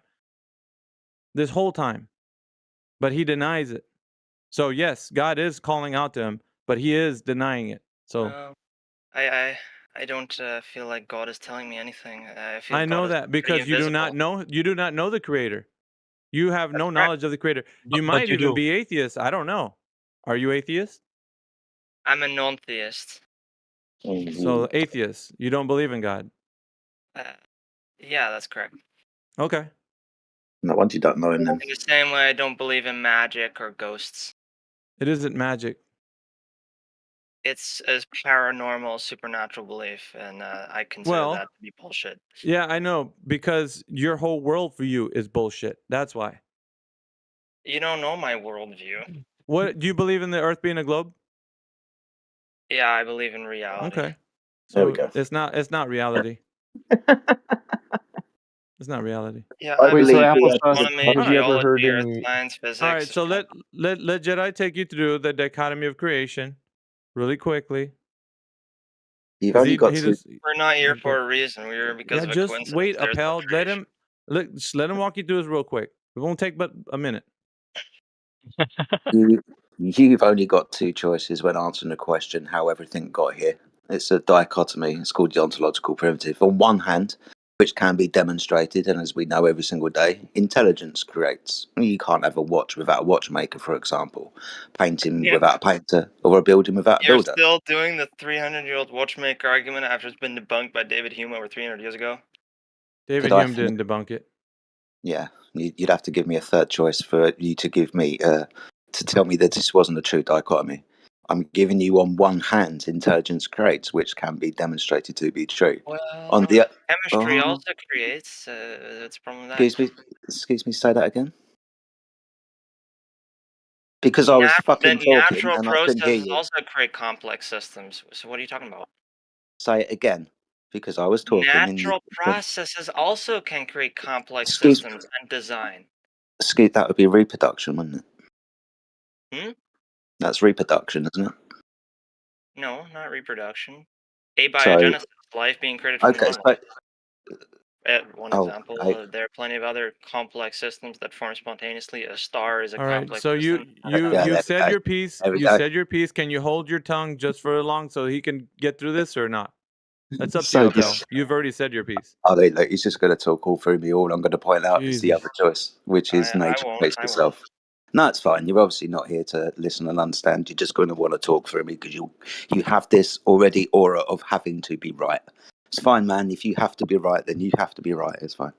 This whole time. But he denies it. So yes, God is calling out to him, but he is denying it. So Well, I don't feel like God is telling me anything. I feel I God know is that pretty because you do invisible. not know the Creator. You have no correct. knowledge of the Creator. You But might you even do. be atheist. I don't know. Are you atheist? I'm a non-theist. So atheist. You don't believe in God. Yeah, that's correct. Okay. No wonder you don't know him then. In the same way, I don't believe in magic or ghosts. It isn't magic. It's a paranormal, supernatural belief, and I consider Well, that to be bullshit. Yeah, I know, because your whole world for you is bullshit. That's why. You don't know my worldview. What do you believe in the Earth being a globe? Yeah, I believe in reality. Okay. There we So go. it's not reality. It's not reality. Yeah, I I Wait, so believe believe in Applesauce, astronomy, have you ever heard geology, earth any? science, All physics. right, so let Jedi take you through the dichotomy of creation really quickly. You've 'Cause only got he to. just We're not here okay. for a reason. We're here because Yeah, of a just coincidence. wait, There's no Upheld. Let creation. him just let him walk you through this real quick. It won't take but a minute. You've only got two choices when answering a question how everything got here. It's a dichotomy. It's called the ontological primitive. On one hand, which can be demonstrated, and as we know every single day, intelligence creates. You can't have a watch without a watchmaker, for example, painting Yeah. without a painter, or a building without a You're builder. still doing the 300-year-old watchmaker argument after it's been debunked by David Hume over 300 years ago? David Could I Hume didn't debunk it. Yeah, you'd have to give me a third choice for you to give me to tell me that this wasn't a true dichotomy. I'm giving you on one hand intelligence creates, which can be demonstrated to be true. Well, On the chemistry oh, also creates. That's a problem with that. excuse me, say that again. Because I was The fucking talking natural and I couldn't hear processes you. also create complex systems. So what are you talking about? Say it again. Because I was talking and you. Natural processes also can create complex Excuse, systems and design. excuse, that would be reproduction, wouldn't it? Hmm? That's reproduction, isn't it? No, not reproduction. So, Abiogenesis, life being created from okay, non-life. so, One oh, example. I, There are plenty of other complex systems that form spontaneously. A star is a All right. complex So system. yeah, you there we said go. your piece. There we You go. said your piece. Can you hold your tongue just for long so he can get through this or not? That's up to So you, Appel. just, You've already said your piece. I mean, look, he's just going to talk all through me. All I'm going to point out is the Jesus. other choice, which is nature creates itself. No, it's fine. You're obviously not here to listen and understand. You're just going to want to talk through me because you have this already aura of having to be right. It's fine, man. If you have to be right, then you have to be right. It's fine.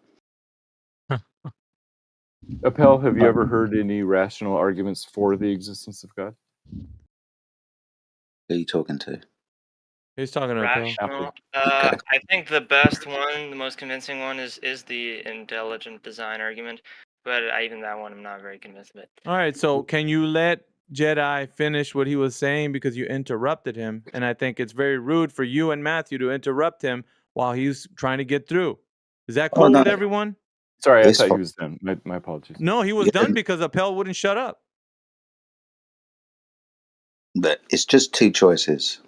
Appel, have you ever heard any rational arguments for the existence of God? Who are you talking to? He's talking to Appel. Rational. I think the best one, the most convincing one, is the intelligent design argument. But even that one, I'm not very convinced of it. All right. So can you let Jedi finish what he was saying because you interrupted him? And I think it's very rude for you and Matthew to interrupt him while he's trying to get through. Is that cool with everyone? Sorry, I thought he was done. My apologies. No, he was done because Appel wouldn't shut up. But it's just two choices.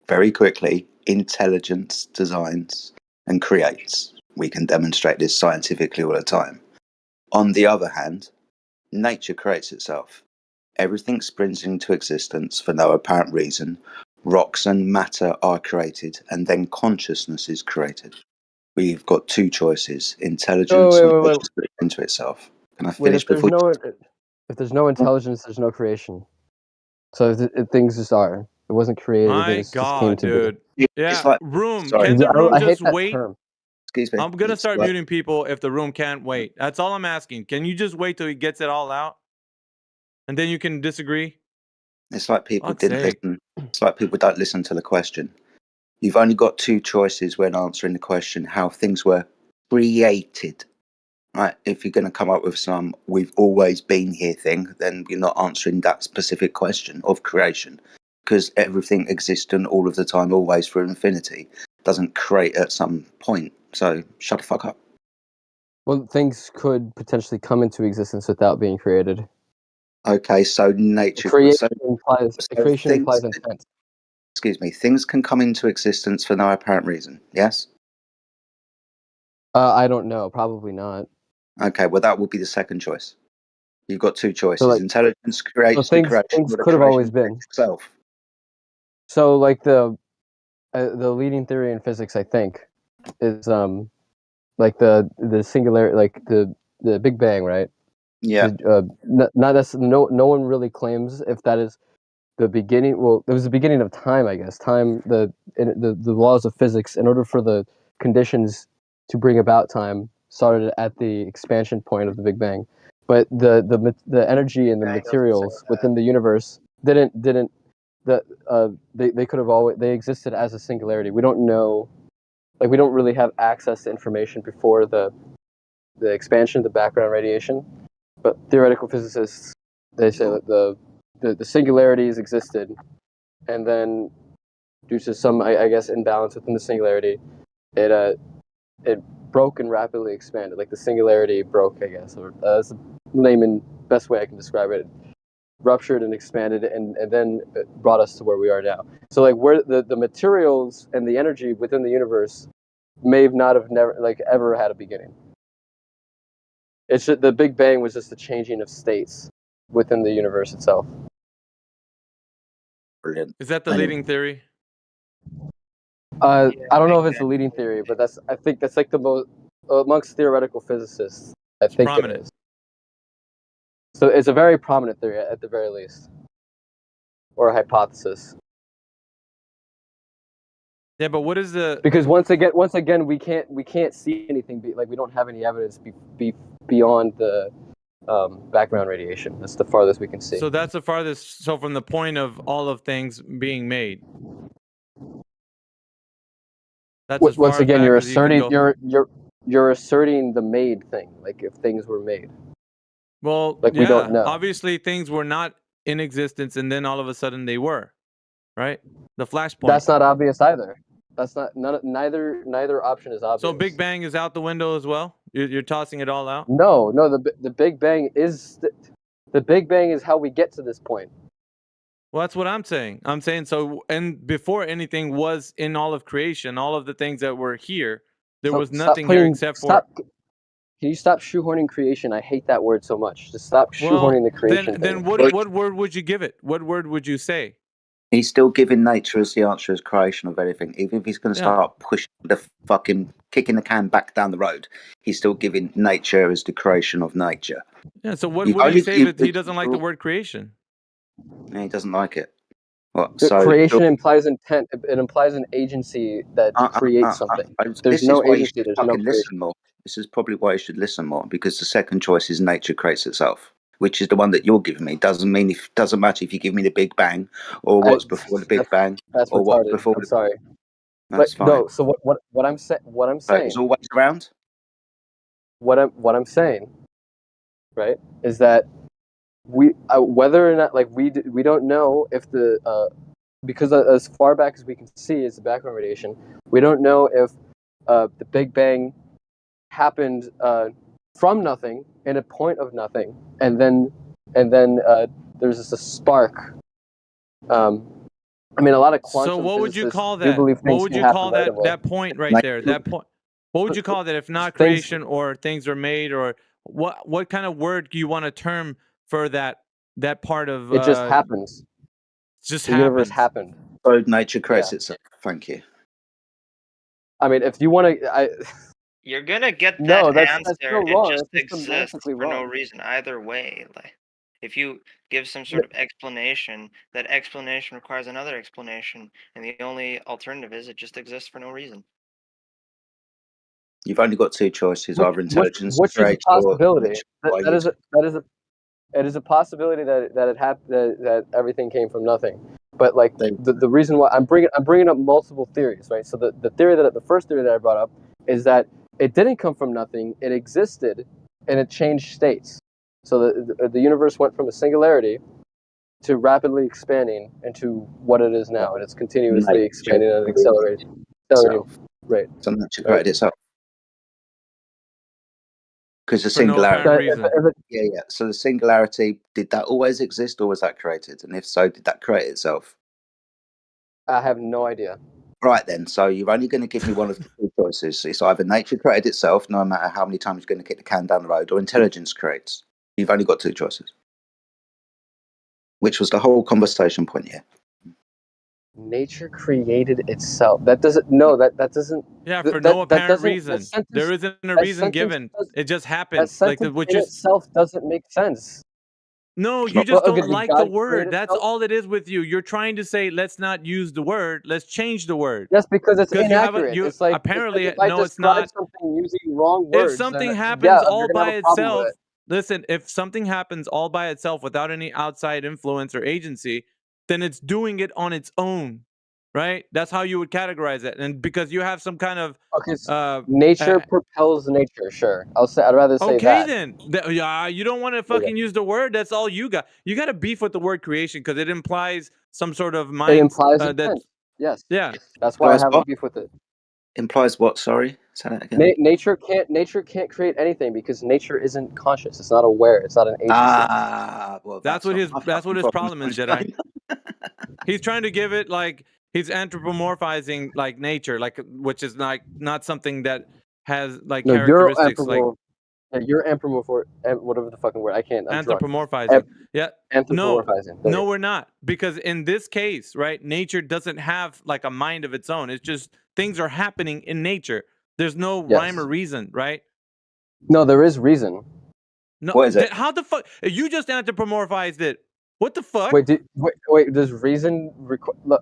Very quickly, intelligence designs and creates. We can demonstrate this scientifically all the time. On the other hand, nature creates itself. Everything springs into existence for no apparent reason. Rocks and matter are created, and then consciousness is created. We've got two choices: intelligence and wait. nature springs into itself. Can I Wait, finish before? if there's no intelligence, there's no creation. So things just are. It wasn't created. My Things just came God, to dude. be. Yeah, room. Sorry. Can the room I hate just that wait? term. Excuse me. I'm gonna It's start like- muting people if the room can't wait. That's all I'm asking. Can you just wait till he gets it all out, and then you can disagree? It's like people Fuck's didn't sake. listen. It's like people don't listen to the question. You've only got two choices when answering the question: how things were created. Right? If you're going to come up with some "we've always been here" thing, then you're not answering that specific question of creation, because everything existent all of the time, always for infinity, doesn't create at some point. So shut the fuck up. Well, things could potentially come into existence without being created. Okay, so nature. Creation things, implies intent. Excuse me. Things can come into existence for no apparent reason. Yes. I don't know. Probably not. Okay, well that would be the second choice. You've got two choices. So, Intelligence creates the things creation, or the could have always creation been. itself. So, like the leading theory in physics, I think, is like the singularity, like the Big Bang, right? Yeah. Not necessarily. No one really claims if that is the beginning. Well, it was the beginning of time, I guess. Time, the laws of physics, in order for the conditions to bring about time, started at the expansion point of the Big Bang. But the energy and the materials within the universe didn't they could have always existed as a singularity. We don't know, like we don't really have access to information before the expansion of the background radiation. But theoretical physicists, they say that the singularities existed, and then due to some I guess imbalance within the singularity, it broke and rapidly expanded. Like the singularity broke, I guess, or that's the layman best way I can describe it. Ruptured and expanded, and then it brought us to where we are now. So like where the materials and the energy within the universe may not have ever had a beginning. It's just, the Big Bang was just the changing of states within the universe itself. Brilliant. Is that the leading theory? I don't know if it's the leading theory, but I think that's like the most amongst theoretical physicists. I think prominent. it is. So it's a very prominent theory at the very least, or a hypothesis. Yeah, but what is the? Because once again, we can't see anything. We don't have any evidence beyond the background radiation. That's the farthest we can see. So that's the farthest. So from the point of all of things being made, that's as Once far again, back you're as you can asserting go. you're asserting the made thing, like if things were made. Well, Like we don't know. Obviously, things were not in existence, and then all of a sudden they were, right? The flashpoint. That's not obvious either. That's not neither option is obvious. So Big Bang is out the window as well. You're tossing it all out. No. The Big Bang is the Big Bang is how we get to this point. Well, that's what I'm saying. I'm saying so, and before anything was in all of creation, all of the things that were here, there was nothing here except for. Can you stop shoehorning creation? I hate that word so much. Just stop shoehorning the creation Then thing. what word would you give it? What word would you say? He's still giving nature as the answer as creation of everything. Even if he's going to start pushing the fucking kicking the can back down the road, he's still giving nature as the creation of nature. Yeah. So what would he say if he doesn't like the word creation? Yeah, he doesn't like it. What? Creation implies intent. It implies an agency that creates something. There's no agency. There's no listen more. This is probably why you should listen more, because the second choice is nature creates itself, which is the one that you're giving me. Doesn't matter if you give me the Big Bang or what's before the Big Bang or what's before. I'm sorry. That's fine. No. So what I'm saying. So it's always around. What I'm saying, right, is that we whether or not we don't know if the because as far back as we can see is the background radiation. We don't know if the Big Bang happened from nothing in a point of nothing, and then there's just a spark. I mean, a lot of quantum. So what would you call do that? believe What things would can you call happen right away. that point right there? That point. What would you call that if not creation or things are made, or what kind of word do you want to term for that part of? It just happens. Just the universe happened. So nature creates itself. Thank you. I mean, if you want to, You're gonna get that No, that's answer. still It wrong. just That's just exists semantically for no wrong. reason either way. Like, if you give some sort of explanation, that explanation requires another explanation, and the only alternative is it just exists for no reason. You've only got two choices: either intelligence which is a creates or possibility. nature. It is a possibility that everything came from nothing. But like the reason why I'm bringing up multiple theories, right? So the first theory that I brought up is that it didn't come from nothing. It existed, and it changed states. So the universe went from a singularity to rapidly expanding into what it is now, and it's continuously expanding and accelerating. Right. So nature created itself. Because the For no singularity. apparent reason. Yeah. So the singularity, did that always exist, or was that created? And if so, did that create itself? I have no idea. Right then, so you're only going to give me one of the two choices. It's either nature created itself, no matter how many times you're going to kick the can down the road, or intelligence creates. You've only got two choices. Which was the whole conversation point here. Nature created itself. That doesn't. No, that doesn't. Yeah, for no apparent reason. There isn't a reason given. It just happened. That sentence in itself doesn't make sense. No, you just don't like the God word. created That's all it is with you. You're trying to say, let's not use the word. Let's change the word. Yes, because it's inaccurate. You it's like apparently if I no, it's describe not. something using wrong words, If something then, happens all you're gonna by have a problem itself, with it. listen. If something happens all by itself without any outside influence or agency, then it's doing it on its own, right? That's how you would categorize it. And because you have some kind of nature propels nature. Sure, I'd rather say okay, that. then. You don't want to fucking use the word. That's all you got. You got to beef with the word creation because it implies some sort of mind. It implies intent. Yes. Yeah. That's why I have a beef with it. Implies what? Sorry, say that again. Nature can't create anything because nature isn't conscious. It's not aware. It's not an agency. Well, that's what his problem is, Jedi. He's trying to give it like he's anthropomorphizing like nature, like which is like not something that has like characteristics like. You're whatever the fucking word. I can't. I'm anthropomorphizing. Anthropomorphizing. No, we're not. Because in this case, right, nature doesn't have like a mind of its own. It's just things are happening in nature. There's no rhyme or reason, right? No, there is reason. No, what is it? How the fuck? You just anthropomorphized it. What the fuck? Wait. Does reason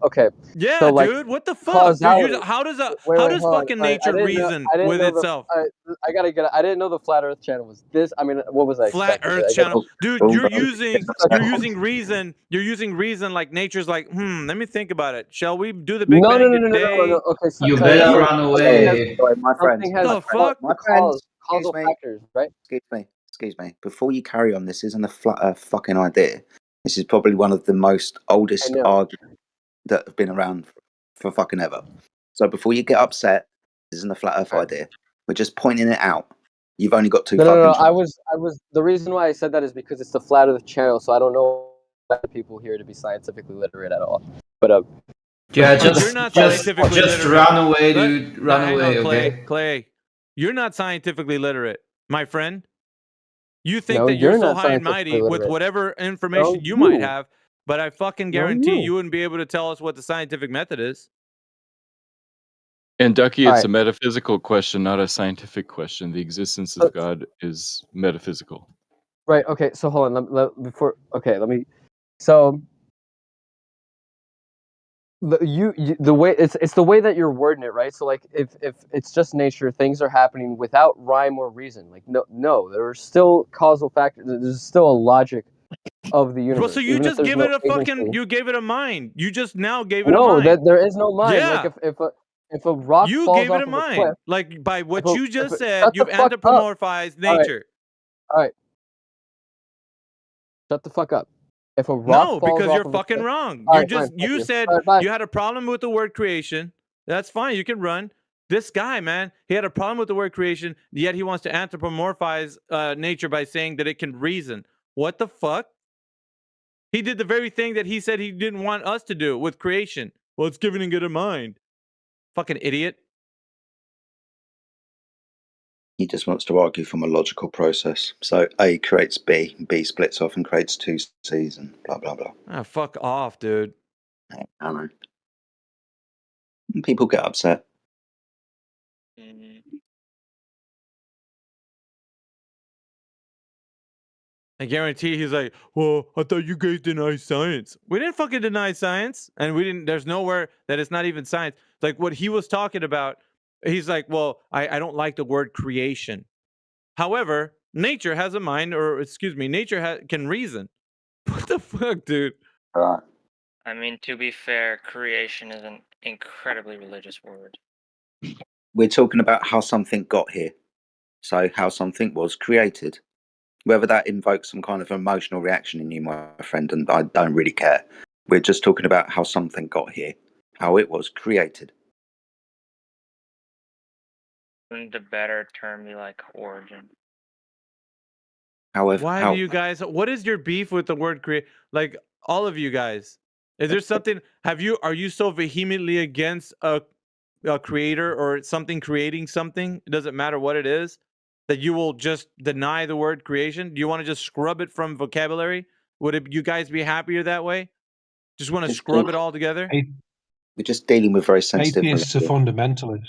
okay? Yeah, So like dude. What the fuck, causality. dude? How does Wait, how wait, does hold on. fucking All right, nature reason I didn't with know itself? I gotta get. I didn't know the flat Earth channel was this. I mean, what was I Flat expecting? Earth I gotta, channel, dude. You're using reason. You're using reason like nature's like. Let me think about it. Shall we do the Big no, Bang today? Okay, so, You better so run Sorry, away. my friend. something has The fuck? My friend. causal factors, right? Excuse me. Before you carry on, this isn't a flat Earth fucking idea. This is probably one of the most I oldest know. arguments that have been around for fucking ever. So before you get upset, this isn't a flat Earth idea. We're just pointing it out. You've only got two No. fucking I chances. was. The reason why I said that is because it's the flat Earth channel, so I don't know people here to be scientifically literate at all. But Yeah, You're not scientifically just literate. run away, dude. Run hang away, on, Clay. okay? Clay, you're not scientifically literate, my friend. You think No, that you're you're so not high and scientifically mighty with literate. whatever information No, you might you. have, but I fucking No, guarantee you. you wouldn't be able to tell us what the scientific method is. And Ducky, All it's right. a metaphysical question, not a scientific question. The existence of God is metaphysical. Right. Okay. So hold on. Let me. So the way it's the way that you're wording it, right? So like if it's just nature, things are happening without rhyme or reason. Like no, there are still causal factors. There's still a logic of the universe. Well, so you even if just there's give no it a fucking. agency. You gave it a mind. You just now gave it a No, mind. that there is no mind. Yeah. Like if a rock You falls gave it off a of a mind. cliff, Like by what if a- you if just a- said, shut the you've fuck up. anthropomorphized All right. nature. All right. Shut the fuck up. If a rock No, falls because off you're of a fucking cliff, wrong. all You right, just fine, thank you you. said All right, bye. you had a problem with the word creation. That's fine. You can run. This guy, man, he had a problem with the word creation, yet he wants to anthropomorphize nature by saying that it can reason. What the fuck? He did the very thing that he said he didn't want us to do with creation. Well, it's giving it a mind. Fucking idiot. He just wants to argue from a logical process. So A creates B, B splits off and creates two C's, and blah blah blah. Ah, fuck off, dude. I don't know. And people get upset. I guarantee he's like, well, I thought you guys denied science. We didn't fucking deny science. And we didn't, there's nowhere that it's not even science. Like what he was talking about, he's like, well, I don't like the word creation. However, nature has a mind, or excuse me, nature can reason. What the fuck, dude? Right. I mean, to be fair, creation is an incredibly religious word. We're talking about how something got here. So how something was created. Whether that invokes some kind of emotional reaction in you, my friend, and I don't really care. We're just talking about how something got here, how it was created. Wouldn't a better term be like origin? However, Why do you guys, what is your beef with the word create? Like all of you guys, is there something, are you so vehemently against a creator or something creating something? It doesn't matter what it is, that you will just deny the word creation? Do you want to just scrub it from vocabulary? Would you guys be happier that way? Just want to scrub it all together? We're just dealing with very sensitive. Atheists are fundamentalists.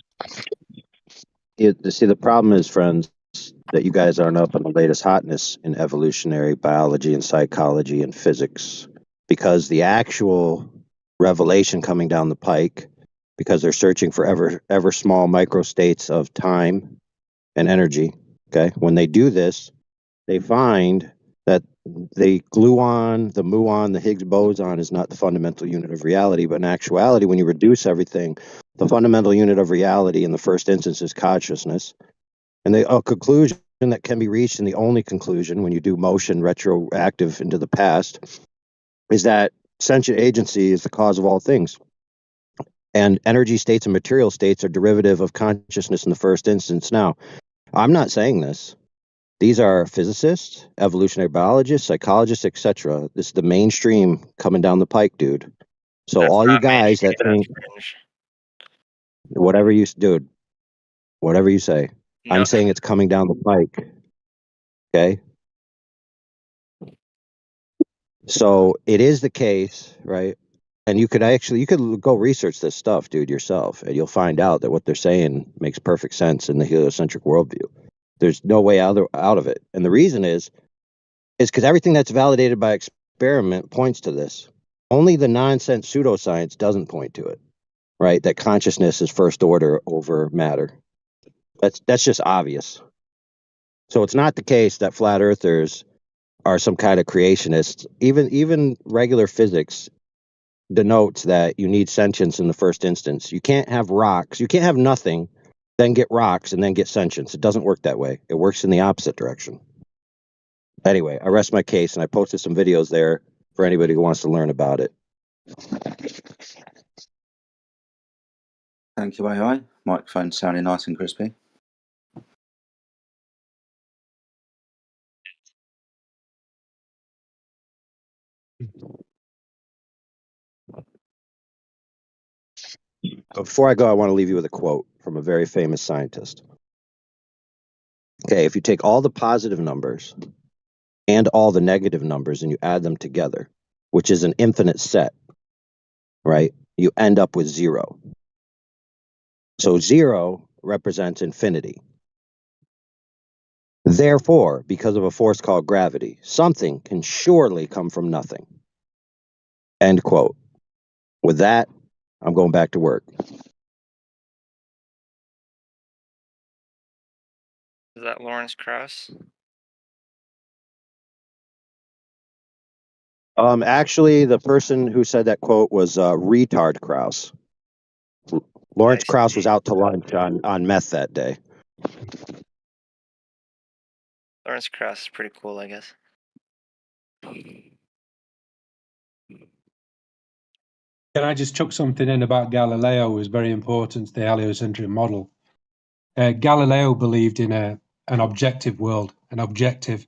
See, the problem is, friends, that you guys aren't up on the latest hotness in evolutionary biology and psychology and physics, because the actual revelation coming down the pike, because they're searching for ever small micro states of time and energy. Okay, when they do this, they find that the gluon, the muon, the Higgs boson is not the fundamental unit of reality, but in actuality, when you reduce everything, the fundamental unit of reality in the first instance is consciousness. And a conclusion that can be reached, and the only conclusion when you do motion retroactive into the past, is that sentient agency is the cause of all things. And energy states and material states are derivative of consciousness in the first instance. Now, I'm not saying this. These are physicists, evolutionary biologists, psychologists, etc. This is the mainstream coming down the pike, dude. So That's all you not guys that mainstream, think, that's fringe. whatever you say, No. I'm saying it's coming down the pike. Okay. So it is the case, right? And you could go research this stuff, dude, yourself, and you'll find out that what they're saying makes perfect sense in the heliocentric worldview. There's no way out of it. And the reason is because everything that's validated by experiment points to this. Only the nonsense pseudoscience doesn't point to it, right? That consciousness is first order over matter. That's just obvious. So it's not the case that flat earthers are some kind of creationists. Even regular physics denotes that you need sentience in the first instance. You can't have rocks. You can't have nothing, then get rocks, and then get sentience. It doesn't work that way. It works in the opposite direction. Anyway, I rest my case, and I posted some videos there for anybody who wants to learn about it. Thank you, AI. Microphone sounding nice and crispy. Before I go, I want to leave you with a quote from a very famous scientist. Okay, if you take all the positive numbers and all the negative numbers and you add them together, which is an infinite set, right? You end up with 0. So 0 represents infinity. Therefore, because of a force called gravity, something can surely come from nothing. End quote. With that, I'm going back to work. Is that Lawrence Krauss? Actually, the person who said that quote was retard Krauss. Lawrence Krauss was out to lunch on meth that day. Lawrence Krauss is pretty cool, I guess. Can I just chuck something in about Galileo? Was very important to the heliocentric model. Galileo believed in an objective world, an objective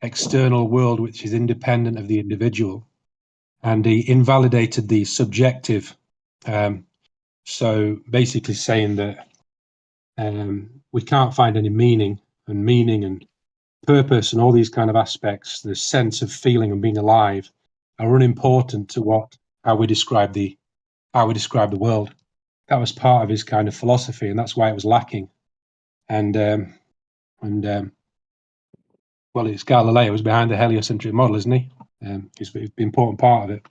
external world which is independent of the individual, and he invalidated the subjective. So basically saying that we can't find any meaning and purpose and all these kind of aspects, the sense of feeling and being alive, are unimportant to how we describe the world. That was part of his kind of philosophy, and that's why it was lacking. And well, it's Galileo who's behind the heliocentric model, isn't he? He's the important part of it.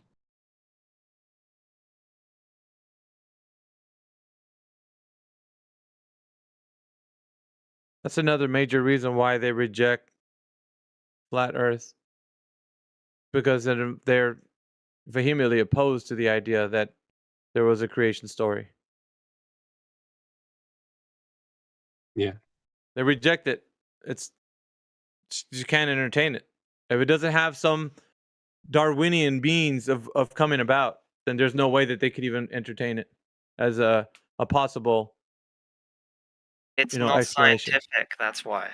That's another major reason why they reject flat Earth, because they're vehemently opposed to the idea that there was a creation story. Yeah, they reject it. You can't entertain it if it doesn't have some Darwinian means of coming about. Then there's no way that they could even entertain it as a possible. It's not explanation. scientific, that's why.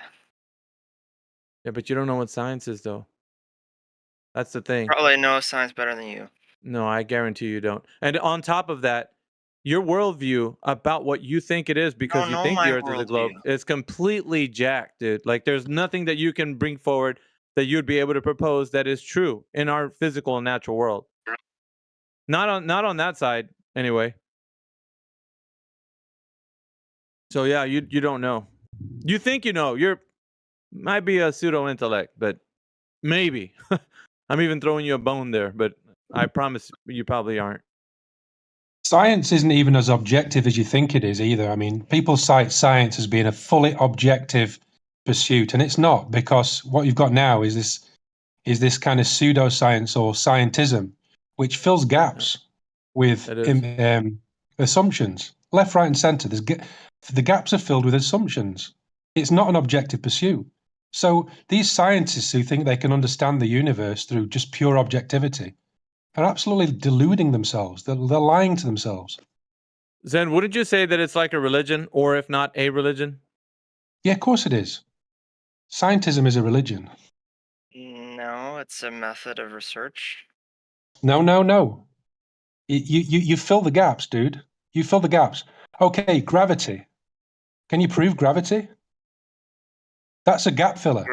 Yeah, but you don't know what science is, though. That's the thing. Probably know science better than you. No, I guarantee you don't. And on top of that, your worldview about what you think it is because you think the Earth is a globe is completely jacked, dude. Like, there's nothing that you can bring forward that you'd be able to propose that is true in our physical and natural world. Not on that side, anyway. So yeah, you don't know. You think you know. You're might be a pseudo intellect, but maybe. I'm even throwing you a bone there, but I promise you probably aren't. Science isn't even as objective as you think it is either. I mean, people cite science as being a fully objective pursuit, and it's not, because what you've got now is this kind of pseudoscience or scientism, which fills gaps with assumptions, left, right, and centre. The gaps are filled with assumptions. It's not an objective pursuit. So these scientists who think they can understand the universe through just pure objectivity are absolutely deluding themselves. They're lying to themselves. Zen, wouldn't you say that it's like a religion, or if not a religion? Yeah, of course it is. Scientism is a religion. No, it's a method of research. No. You fill the gaps, dude. You fill the gaps. Okay, gravity. Can you prove gravity? That's a gap filler.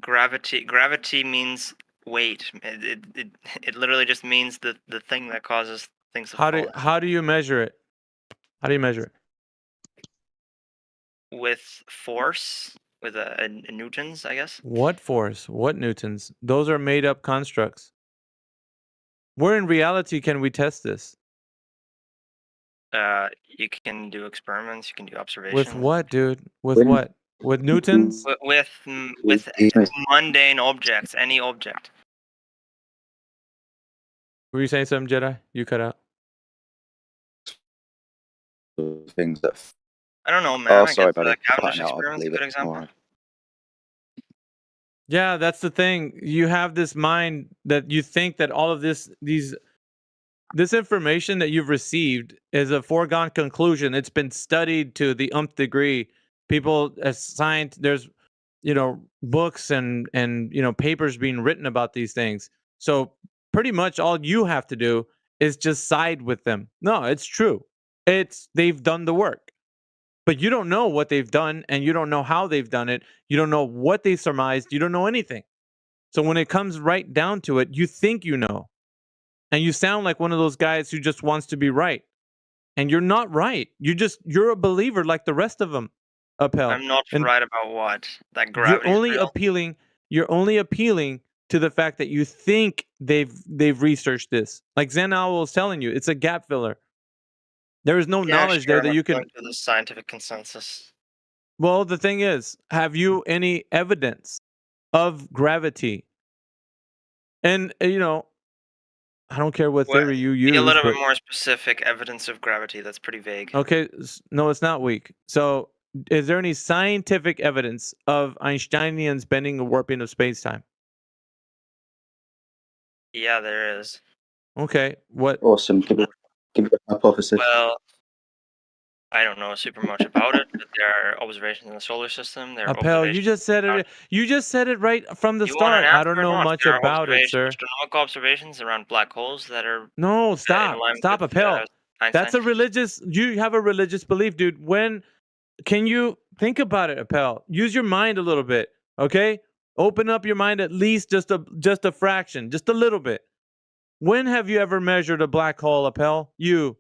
Gravity means weight. It literally just means the thing that causes things to fall. How do you measure it? How do you measure it? With force, with a newtons, I guess. What force? What newtons? Those are made up constructs. Where in reality can we test this? You can do experiments. You can do observations. With what, dude? With what? With Newtons? With mundane objects, any object. Were you saying something, Jedi? You cut out. Things that. I don't know, man. Oh, I sorry, guess buddy. Cavendish Cutting out, I experiment's a believe good it. example. Alright. Yeah, that's the thing. You have this mind that you think that all of this information that you've received is a foregone conclusion. It's been studied to the umpth degree. People assigned there's books and papers being written about these things. So pretty much all you have to do is just side with them. No, it's true. They've done the work. But you don't know what they've done, and you don't know how they've done it. You don't know what they surmised. You don't know anything. So when it comes right down to it, you think you know. And you sound like one of those guys who just wants to be right. And you're not right. You're a believer like the rest of them, Appel. I'm not And right about what? That you're gravity's only real? appealing to the fact that you think they've researched this. Like Zen Owl is telling you, it's a gap filler. There is no Yeah, knowledge sure, there I'm that you can. going to the scientific consensus. Well, the thing is, have you any evidence of gravity? And I don't care what theory you Be a use, little but bit more specific. Evidence of gravity. That's pretty vague. okay, no, it's not weak. So, is there any scientific evidence of Einsteinian's bending or warping of space-time? Yeah, there is. Okay, what? Awesome. Give me a hypothesis. Well, I don't know super much about it, but there are observations in the solar system. There are Appel, you observations. just said it. You just said it right from the You want an start. I answer don't or know not? much There are about it, sir. astronomical observations around black holes that are No, in stop, alignment with Appel. That's Einstein. a religious. You have a religious belief, dude. When can you think about it, Appel? Use your mind a little bit, okay? Open up your mind at least just a fraction, just a little bit. When have you ever measured a black hole, Appel? You.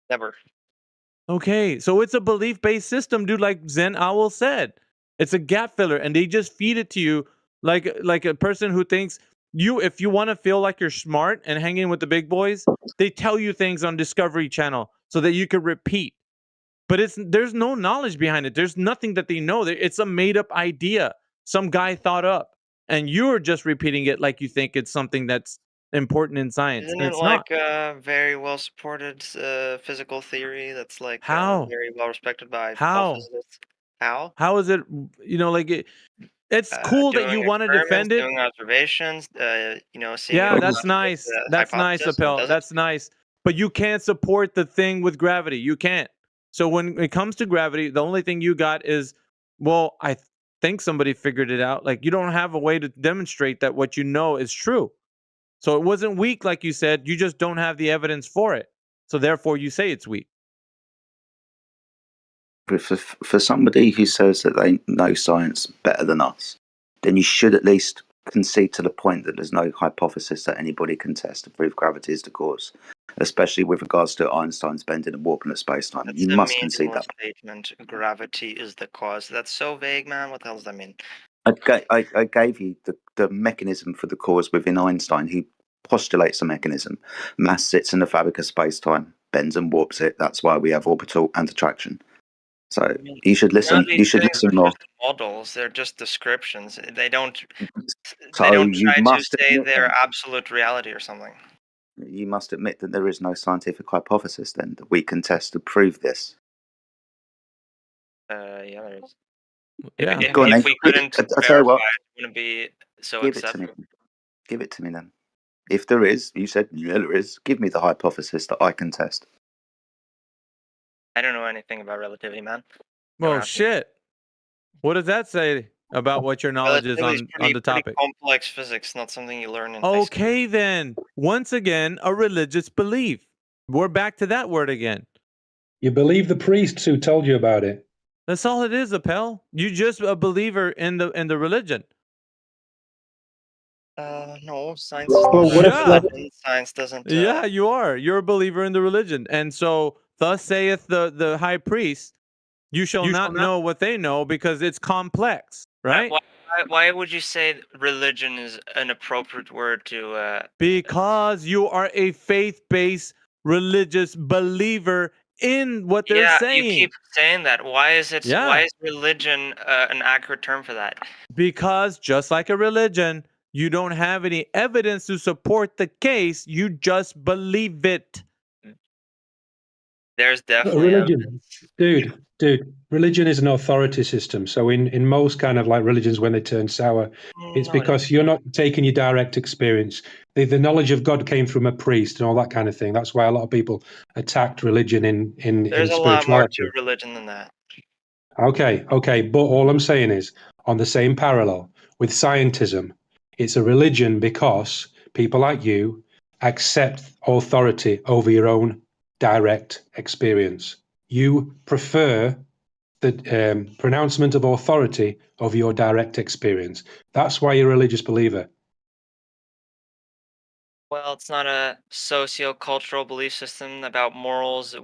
Never. Okay, so it's a belief-based system, dude. Like Zen Owl said, it's a gap filler, and they just feed it to you like a person who thinks you. If you want to feel like you're smart and hanging with the big boys, they tell you things on Discovery Channel so that you can repeat. But there's no knowledge behind it. There's nothing that they know. It's a made-up idea some guy thought up, and you're just repeating it like you think it's something that's important in science, Isn't and it it's not. like a very well supported physical theory that's like How? very well respected by all How? physicists? How? How is it? It's cool that you Doing want to experiments, defend it. doing observations, seeing Yeah, if that's nice. the That's nice, hypothesis Appel. does it. That's nice. But you can't support the thing with gravity. You can't. So when it comes to gravity, the only thing you got is, well, I think somebody figured it out. Like you don't have a way to demonstrate that what you know is true. So it wasn't weak, like you said. You just don't have the evidence for it. So therefore, you say it's weak. But for somebody who says that they know science better than us, then you should at least concede to the point that there's no hypothesis that anybody can test to prove gravity is the cause, especially with regards to Einstein's bending and warping of space-time. That's You a must concede meaningless that. statement. Gravity is the cause. That's so vague, man. What the hell does that mean? I gave you the mechanism for the cause within Einstein. He postulates a mechanism. Mass sits in the fabric of space-time, bends and warps it. That's why we have orbital and attraction. So you should listen. You should listen more. Models. They're just descriptions. They don't. So They don't you try to must say admit they're then, absolute reality or something. you must admit that there is no scientific hypothesis then that we can test to prove this. Yeah, there is. Yeah. If, Go on, if then. we couldn't I tell you verify what. it, it wouldn't be so Give it to me. acceptable. Give it to me then. If there is, you said yeah, there is. Give me the hypothesis that I can test. I don't know anything about relativity, man. Well, shit. What does that say about what your knowledge is Relativity on the topic? pretty complex physics, not something you learn in high school. Okay, then. Once again, a religious belief. We're back to that word again. You believe the priests who told you about it. That's all it is, Appel. You just a believer in the religion. No, science is not Yeah. science doesn't. Yeah, you are. You're a believer in the religion. And so, thus saith the high priest, you shall not know what they know because it's complex, right? Why Why would you say religion is an appropriate word to? Because you are a faith-based religious believer in what they're Yeah, you saying. keep saying that. Why is it? Yeah. Why is religion an accurate term for that? Because just like a religion, you don't have any evidence to support the case. You just believe it. There's A definitely religion, dude. Religion is an authority system. So in most kind of like religions, when they turn sour, it's No, it because you're not taking your direct experience. The knowledge of God came from a priest and all that kind of thing. That's why a lot of people attacked religion in There's a lot more to spirituality. religion than that. Okay. But all I'm saying is, on the same parallel with scientism, it's a religion because people like you accept authority over your own direct experience. You prefer the pronouncement of authority over your direct experience. That's why you're a religious believer. Well, it's not a socio-cultural belief system about morals,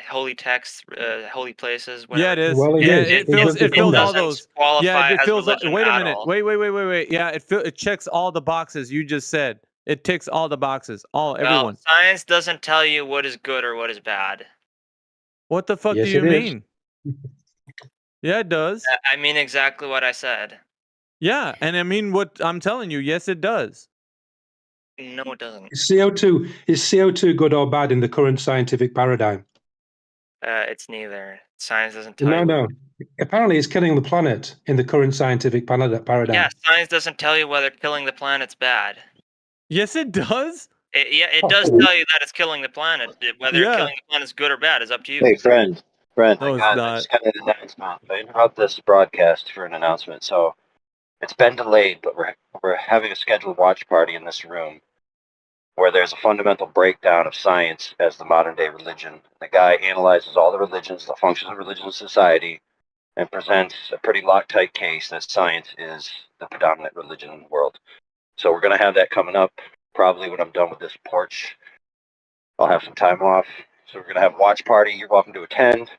holy texts, holy places. Yeah, Whatever. it is. Well, it Yeah, is. it It fills does it become fills all that. those. Qualify Yeah, it as fills. religion Wait a at minute. all. Wait. Yeah, it checks all the boxes you just said. It ticks all the boxes. Well, Everyone. science doesn't tell you what is good or what is bad. What the fuck do Yes, you it is. mean? Yeah, it does. I mean exactly what I said. Yeah, and I mean what I'm telling you. Yes, it does. No, it doesn't. Is CO2 good or bad in the current scientific paradigm? It's neither. Science doesn't tell you. No. Apparently, it's killing the planet in the current scientific paradigm. Yeah, science doesn't tell you whether killing the planet's bad. Yes, it does. It does tell you that it's killing the planet. Whether Yeah. killing the planet's good or bad is up to you. Hey, friend, No, I it's got not. this kind of an announcement. I interrupt this broadcast for an announcement. So it's been delayed, but we're having a scheduled watch party in this room where there's a fundamental breakdown of science as the modern day religion. The guy analyzes all the religions, the functions of religion in society, and presents a pretty Loctite case that science is the predominant religion in the world. So we're going to have that coming up probably when I'm done with this porch. I'll have some time off. So we're going to have a watch party. You're welcome to attend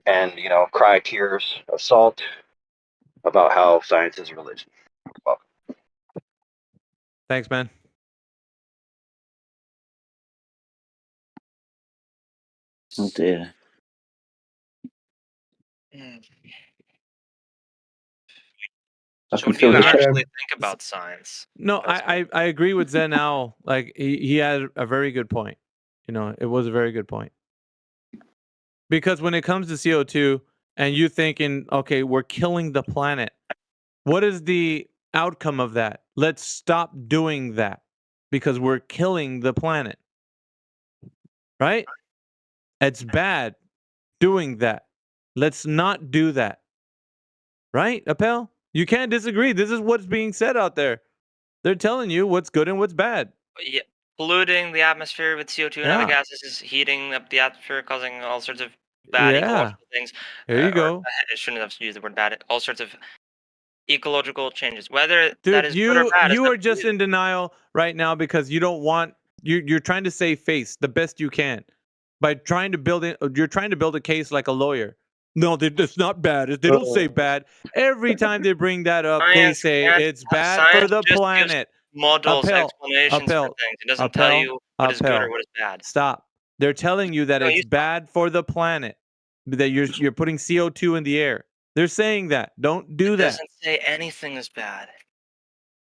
and, cry tears of salt about how science is a religion. Welcome. Thanks, man. Oh dear. I So can what do you feel his actually think about science? No, I agree with Zen Owl. Like he had a very good point. It was a very good point. Because when it comes to CO2 and you thinking, okay, we're killing the planet. What is the outcome of that? Let's stop doing that because we're killing the planet. Right? It's bad doing that. Let's not do that. Right, Appel? You can't disagree. This is what's being said out there. They're telling you what's good and what's bad. Yeah, polluting the atmosphere with CO2 and other gases is heating up the atmosphere, causing all sorts of bad ecological things. There you go. I shouldn't have used the word bad. All sorts of ecological changes. Whether that Dude, is good or bad is you up are to just you. in denial right now because you don't want you're trying to save face the best you can by trying to you're trying to build a case like a lawyer. No, it's not bad. They don't say bad. Every time they bring that up, they say it's bad for the planet. Models, Appel, explanations for things. It doesn't tell you what is good or what is bad. Stop. They're telling you that No, it's you bad for the planet. That you're putting CO2 in the air. They're saying that. Don't do It that. doesn't say anything is bad.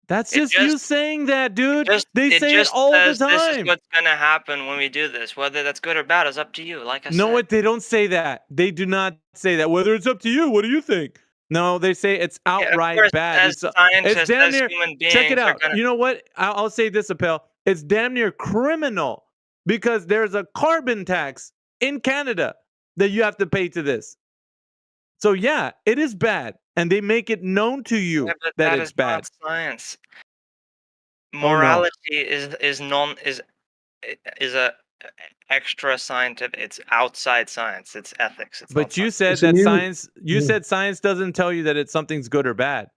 That's just you saying that, dude. They say it just all the says this is time. what's gonna happen when we do this. Whether that's good or bad is up to you. Like I No, said. they don't say that. They do not say that. Whether it's up to you, what do you think? No, they say it's outright course, bad. as It's scientists, damn as near. human Check it beings, are out. gonna- You know what? I'll say this, Appel. It's damn near criminal because there's a carbon tax in Canada that you have to pay to this. So yeah, it is bad, and they make it known to you Yeah, but that that it's is bad. not science. no. Morality is a extra scientific. It's outside science. It's ethics. It's But not you science. said that science. You said science doesn't tell you that it's something's good or bad.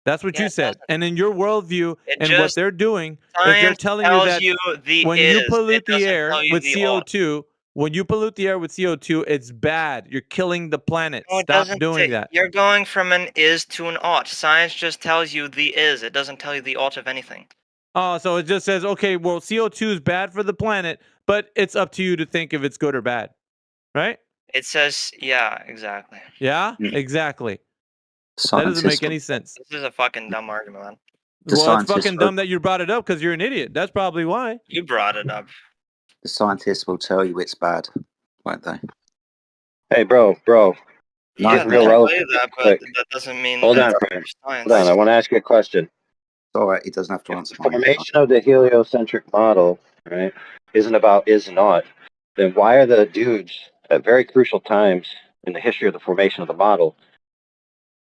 That's what Yeah, you it said. doesn't. And in your worldview It and what just- they're doing is they're Science telling you tells that you the when is. you It pollute the doesn't air tell you with the ought. CO2, when you pollute the air with CO2, it's bad. You're killing the planet. No, it Stop doesn't doing say. that. You're going from an is to an ought. Science just tells you the is. It doesn't tell you the ought of anything. Oh, so it just says, okay, well, CO2 is bad for the planet, but it's up to you to think if it's good or bad, right? It says, yeah, exactly. Yeah, exactly. That doesn't Scientists, make any sense. This is a fucking dumb argument, man. the Well, it's scientists, fucking dumb that you brought it up because you're an idiot. That's probably why. You brought it up. the scientists will tell you it's bad, won't they? Hey, bro. No, Yeah, Real they can tell relevant. you that, but Quick. that doesn't mean Hold that on, it's friend. science. Hold on. I want to ask you a question. It's all right. He doesn't have to answer mine. Formation of the heliocentric model, right, isn't about is and not. Then why are the dudes at very crucial times in the history of the formation of the model?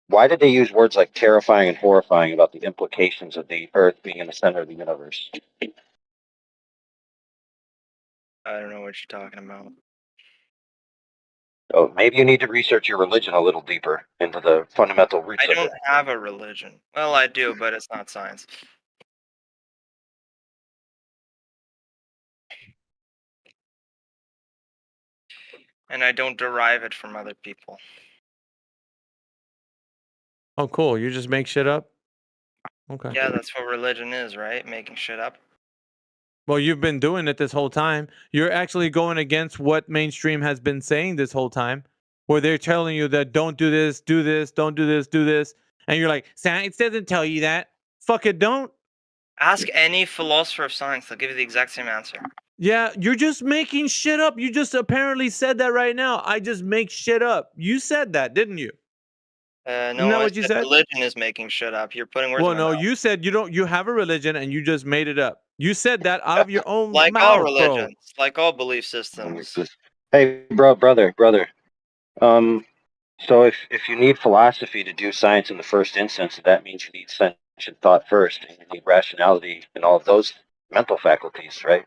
Why did they use words like terrifying and horrifying about the implications of the Earth being in the center of the universe? I don't know what you're talking about. Oh, maybe you need to research your religion a little deeper into the fundamental roots I of don't it. have a religion. Well, I do, but it's not science. And I don't derive it from other people. Oh, cool. You just make shit up? Okay. Yeah, that's what religion is, right? Making shit up. Well, you've been doing it this whole time. You're actually going against what mainstream has been saying this whole time, where they're telling you that don't do this, don't do this, do this. And you're like, science doesn't tell you that. Fuck it, don't. Ask any philosopher of science, they'll give you the exact same answer. Yeah, you're just making shit up. You just apparently said that right now. I just make shit up. You said that, didn't you? No, Isn't that I what you said said? religion is making shit up. You're putting words Well, in my no, mouth. you said you have a religion and you just made it up. You said that out of your own Like all mouth, bro. religions, like all belief systems. Hey, brother. So if you need philosophy to do science in the first instance, that means you need sentient thought first, and you need rationality and all of those mental faculties, right?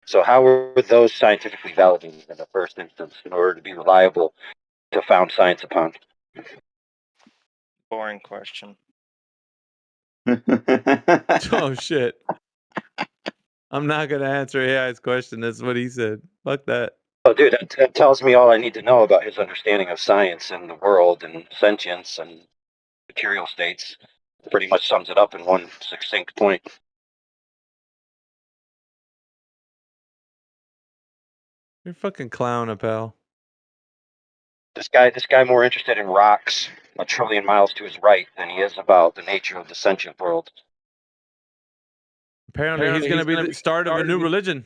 So how were those scientifically validated in the first instance in order to be reliable to found science upon? Boring question. Oh shit. I'm not gonna answer AI's question. That's what he said. Fuck that. Oh, dude, that tells me all I need to know about his understanding of science and the world and sentience and material states. Pretty much sums it up in one succinct point. You're a fucking clown, Appel. This guy more interested in rocks a trillion miles to his right than he is about the nature of the sentient world. Apparently, he's gonna be the start of a new religion.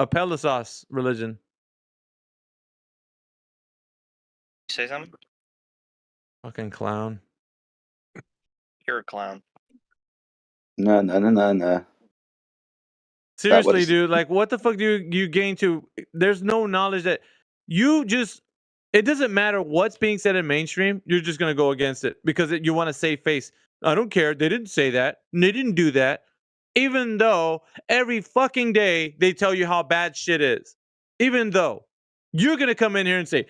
Apellisos religion. Say something? Fucking clown. You're a clown. No. Seriously, dude, like what the fuck do you gain to there's no knowledge that you just it doesn't matter what's being said in mainstream, you're just gonna go against it because you want to save face. I don't care. They didn't say that. They didn't do that. Even though every fucking day they tell you how bad shit is. Even though you're gonna come in here and say,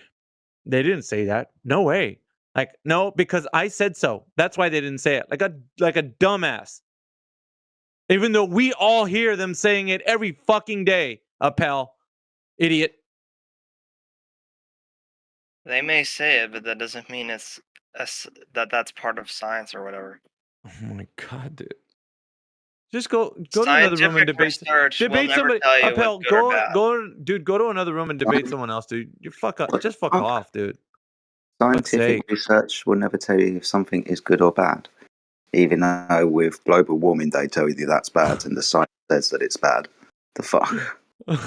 they didn't say that. No way. Like, no, because I said so. That's why they didn't say it. Like a dumbass. Even though we all hear them saying it every fucking day, Appel. Idiot. They may say it, but that doesn't mean that's part of science or whatever. Oh my god, dude. Just go to another room and debate. Research will Debate never somebody. tell you Appel, what's good or bad. go to another room and debate someone else, dude. You fuck off, dude. Scientific research will never tell you if something is good or bad. Even though with global warming they tell you that's bad and the science says that it's bad. The fuck?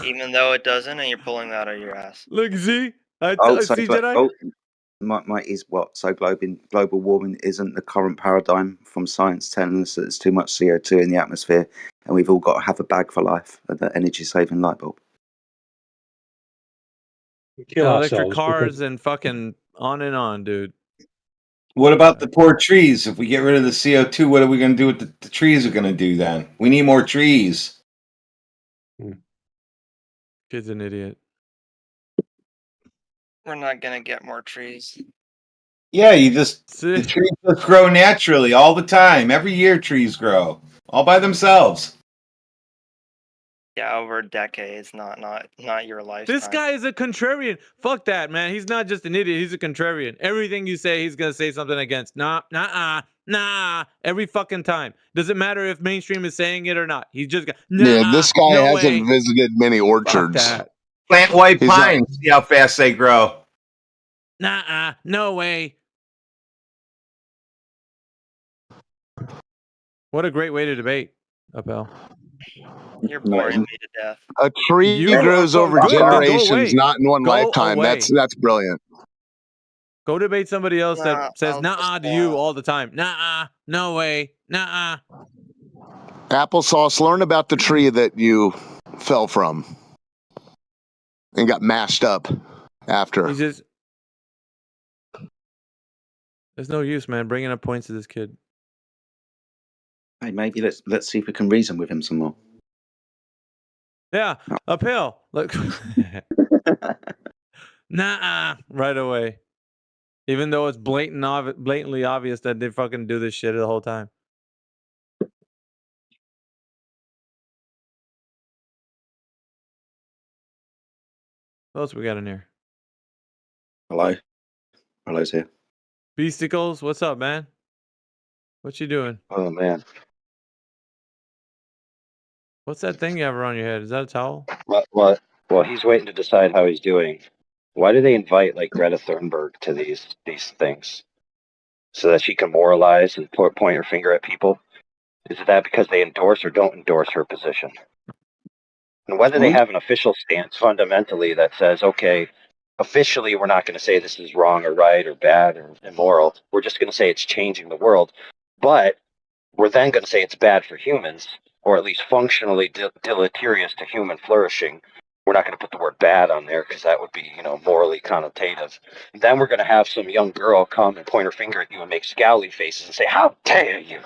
Even though it doesn't, and you're pulling that out of your ass. Look, see? See, Jedi? My is what? So global warming isn't the current paradigm from science telling us that there's too much CO2 in the atmosphere and we've all got to have a bag for life, the energy saving light bulb. Electric cars and fucking on and on, dude. What about the poor trees? If we get rid of the CO2, what are we going to do with the trees are going to do then? We need more trees. Kid's an idiot. We're not gonna get more trees. Yeah, the trees just grow naturally all the time. Every year trees grow all by themselves. Yeah, over decades, not your lifetime. This guy is a contrarian. Fuck that, man. He's not just an idiot. He's a contrarian. Everything you say, he's gonna say something against. Nah. Every fucking time. Doesn't matter if mainstream is saying it or not. He's just Yeah, this guy no hasn't way. visited many Fuck orchards. that. Plant white He's not- pines. See how fast they grow. No way. What a great way to debate, Appel. You're boring me to death. A tree You grows are over good, then go generations, away. not in one Go lifetime. away. That's brilliant. Go debate somebody else that says I'll nah to you all the time. No way. Applesauce, learn about the tree that you fell from and got mashed up after. He's just. There's no use, man, bringing up points to this kid. Hey, maybe let's see if we can reason with him some more. Yeah, uphill. Look. Right away. Even though it's blatantly obvious that they fucking do this shit the whole time. What else we got in here? Hello's here. Beasticles, what's up, man? What you doing? Oh man, What's that thing you have around your head? Is that a towel? what? Well, he's waiting to decide how he's doing. Why do they invite like Greta Thunberg to these things so that she can moralize and point her finger at people? Is that because they endorse or don't endorse her position? And whether they have an official stance fundamentally that says, okay, officially we're not going to say this is wrong or right or bad or immoral. We're just going to say it's changing the world. But we're then going to say it's bad for humans, or at least functionally deleterious to human flourishing. We're not going to put the word bad on there because that would be, morally connotative. And then we're going to have some young girl come and point her finger at you and make scowly faces and say, how dare you?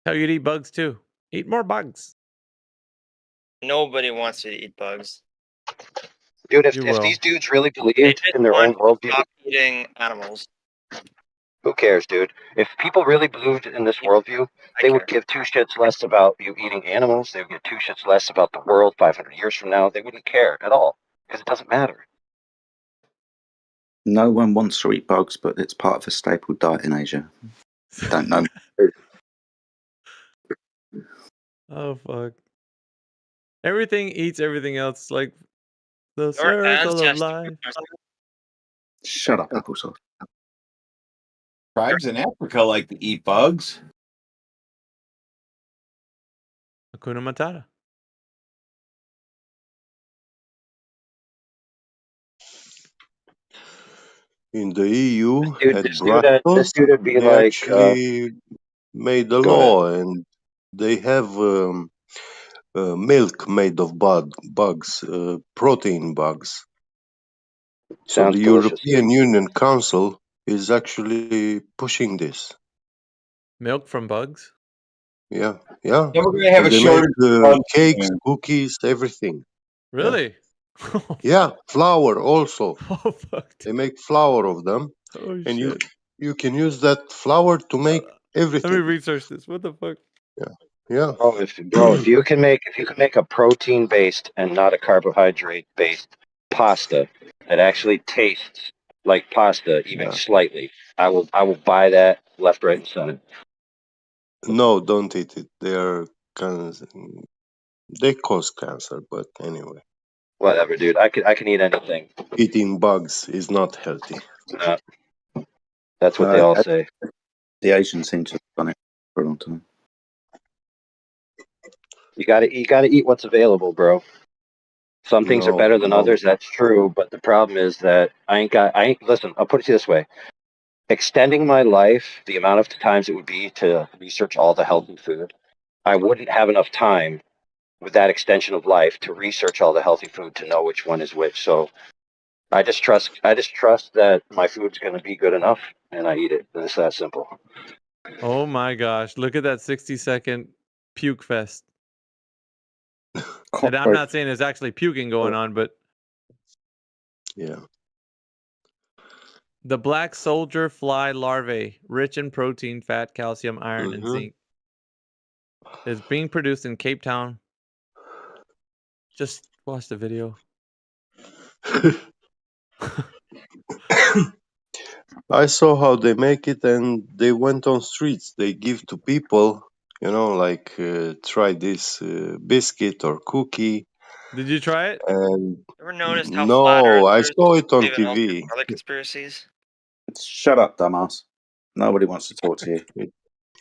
Hell, you'd eat bugs too. Eat more bugs. Nobody wants to eat bugs. Dude, if these dudes really believed in their own worldview, Stop eating animals. who cares, dude? If people really believed in this worldview, they would give two shits less about you eating animals. They would give two shits less about the world 500 years from now. They wouldn't care at all because it doesn't matter. No one wants to eat bugs, but it's part of a staple diet in Asia. Don't know. Oh fuck! Everything eats everything else, like the Your circle of ancestors. life. Shut up, applesauce. Tribes in Africa like to eat bugs. Hakuna Matata. In the EU, at This Brussels, dude would be they like, actually made a go law, and they have milk made of bugs, protein bugs. So Sounds the delicious. European Union Council is actually pushing this. Milk from bugs? Yeah. Then we're gonna have a They shortage make of bugs cakes, soon. cookies, everything. Really? Yeah, flour also. Oh fuck! They make flour of them, Oh and shit! you can use that flour to make Let me everything. research this. What the fuck? Yeah. Bro, if you can make a protein based and not a carbohydrate based pasta that actually tastes like pasta even slightly, I will buy that left, right, and center. No, don't eat it. They cause cancer, but anyway. Whatever, dude. I can eat anything. Eating bugs is not healthy. That's what they all say. The Asians seem to have done it for a long time. You gotta eat what's available, bro. Some things are better than others, that's true, but the problem is that listen, I'll put it this way. Extending my life, the amount of times it would be to research all the healthy food, I wouldn't have enough time with that extension of life to research all the healthy food to know which one is which. So I just trust that my food's gonna be good enough and I eat it. It's that simple. Oh my gosh! Look at that 60-second puke fest. And I'm not saying there's actually puking going on, but yeah. The black soldier fly larvae, rich in protein, fat, calcium, iron, and zinc. It's being produced in Cape Town. Just watch the video. I saw how they make it, and they went on streets. They give to people, like try this biscuit or cookie. Did you try it? And Ever noticed how flat no, I earthers saw it on believe in all sorts TV. of other conspiracies? Shut up, dumbass. Nobody wants to talk to you. Yeah,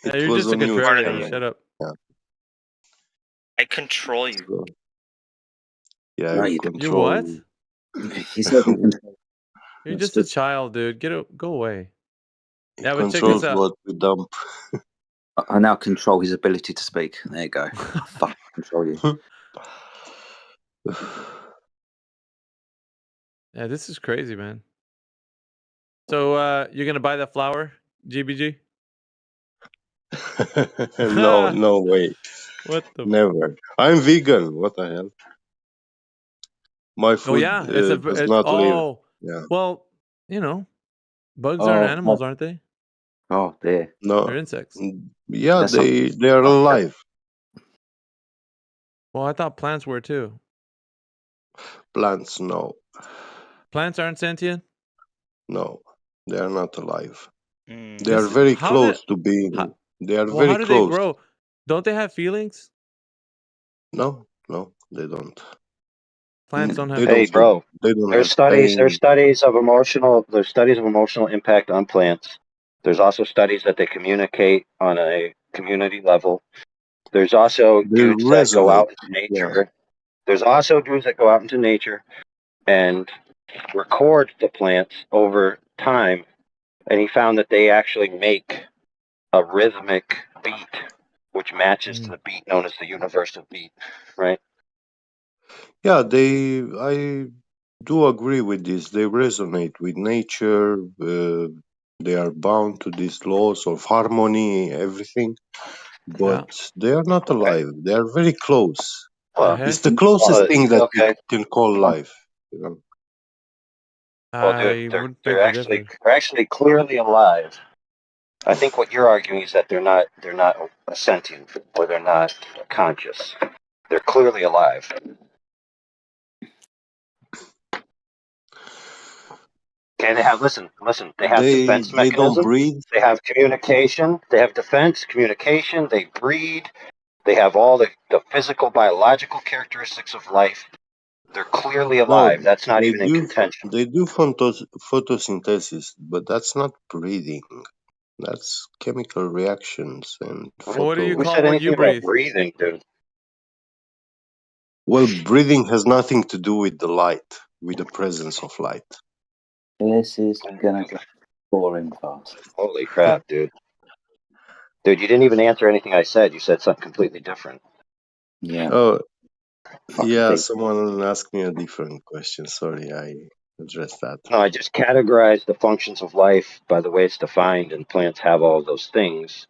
It you're was just a on news Pardon contrarian. me. channel. Shut up. Yeah, I control you. so, yeah, No, you you don't. You what? control. He says he controls. You're That's just a good. child, dude. Go away. He Yeah, but check this controls out. what we dump. I now control his ability to speak. There you go. Fuck, control you. Yeah, this is crazy, man. So you're gonna buy that flower, GBG? No way, What the? never. I'm vegan. What the hell? My Oh food yeah, does it's not live. oh Yeah, well, you know, bugs aren't Oh, animals, aren't they? oh dear. no. They're insects. Yeah, That's something. they are alive. Well, I thought plants were too. Plants, no, Plants aren't sentient. no, they are not alive. Mm. They are This very how did close to being. They are well very how do they close. grow? Don't they have feelings? No, they don't. Plants don't They have. don't Hey, feel. bro. They don't There's have studies. There's pain. studies of emotional. There's studies of emotional impact on plants. There's also studies that they communicate on a community level. There's also They dudes that go resonate. out into Yeah. nature. There's also dudes that go out into nature and record the plants over time, and he found that they actually make a rhythmic beat, which matches to the beat known as the universal beat, right? Yeah, I do agree with this. They resonate with nature. They are bound to these laws of harmony, everything. But they are not alive. They are very close. Well, It's the closest thing that you okay. can call life. Well, I they're wouldn't they're beg to actually differ. they're actually clearly alive. I think what you're arguing is that they're not sentient or they're not conscious. They're clearly alive. Okay, they have listen. They have defense They don't mechanism. breathe. They have communication. They have defense, communication. They breed. They have all the physical, biological characteristics of life. They're clearly No, alive. That's not even in contention. they do photosynthesis, but that's not breathing. That's chemical reactions and Well, what do you Who call said what you anything about breathe? breathing, dude? Well, breathing has nothing to do with the light, with the presence of light. This is gonna get boring fast. Holy crap, dude. Dude, you didn't even answer anything I said. You said something completely different. Yeah. Oh, yeah, pig. someone asked me a different question. Sorry, I addressed that. No, I just categorized the functions of life by the way it's defined, and plants have all of those things.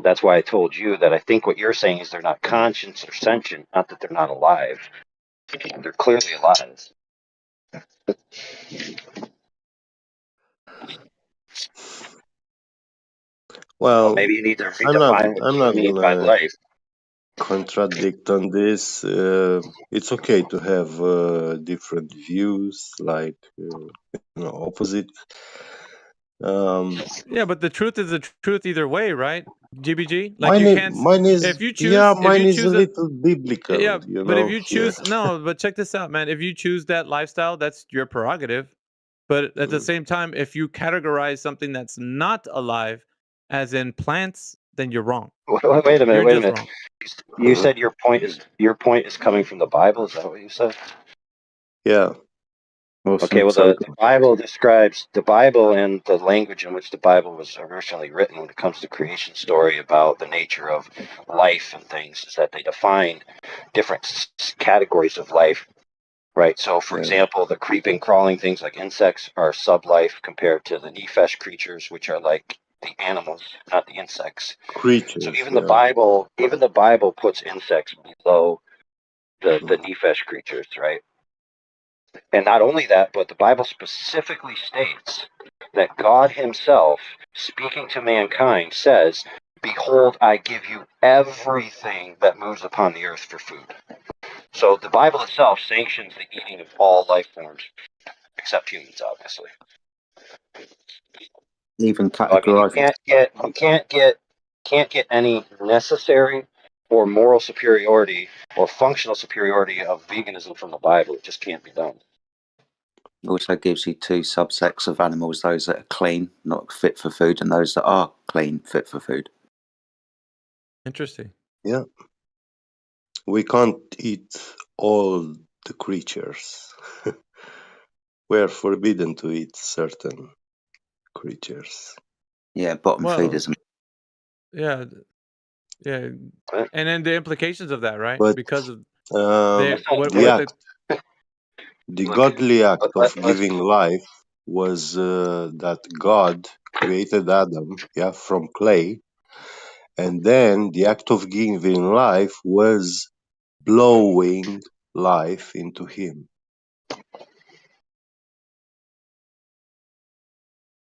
That's why I told you that I think what you're saying is they're not conscious or sentient, not that they're not alive. They're clearly alive. Well, Maybe you need to I'm not. redefine what I'm you not mean by gonna life. contradict on this. It's okay to have different views, like opposite. Yeah, but the truth is the truth either way, right? GBG, like Mine, you can't. mine is If you yeah, choose, if mine you is a choose a, little biblical, yeah, you but if know. you Yeah. choose no, but check this out, man. If you choose that lifestyle, that's your prerogative. But at the same time, if you categorize something that's not alive, as in plants, then you're wrong. Wait a minute. You're Wait a just minute. wrong. You said your point is coming from the Bible. Is that what you said? Yeah. Okay, well, the Bible describes the Bible and the language in which the Bible was originally written when it comes to creation story about the nature of life and things is that they define different categories of life, right? So, for example, the creeping, crawling things like insects are sublife compared to the nephesh creatures, which are like the animals, not the insects. Creatures. So even Yeah. the Bible puts insects below the nephesh creatures, right? And not only that, but the Bible specifically states that God himself, speaking to mankind, says Behold, I give you everything that moves upon the earth for food. So the Bible itself sanctions the eating of all life forms, except humans, obviously. Even So, I mean, you categorizing. can't get any necessary or moral superiority or functional superiority of veganism from the Bible. It just can't be done. Also gives you two subsects of animals: those that are clean, not fit for food, and those that are clean, fit for food. Interesting. Yeah. We can't eat all the creatures. We are forbidden to eat certain creatures. Yeah, bottom Well, feeders. yeah, yeah, and then the implications of that, right? But Because of the what act, the godly act of giving life was that God created Adam, yeah, from clay, and then the act of giving life was blowing life into him.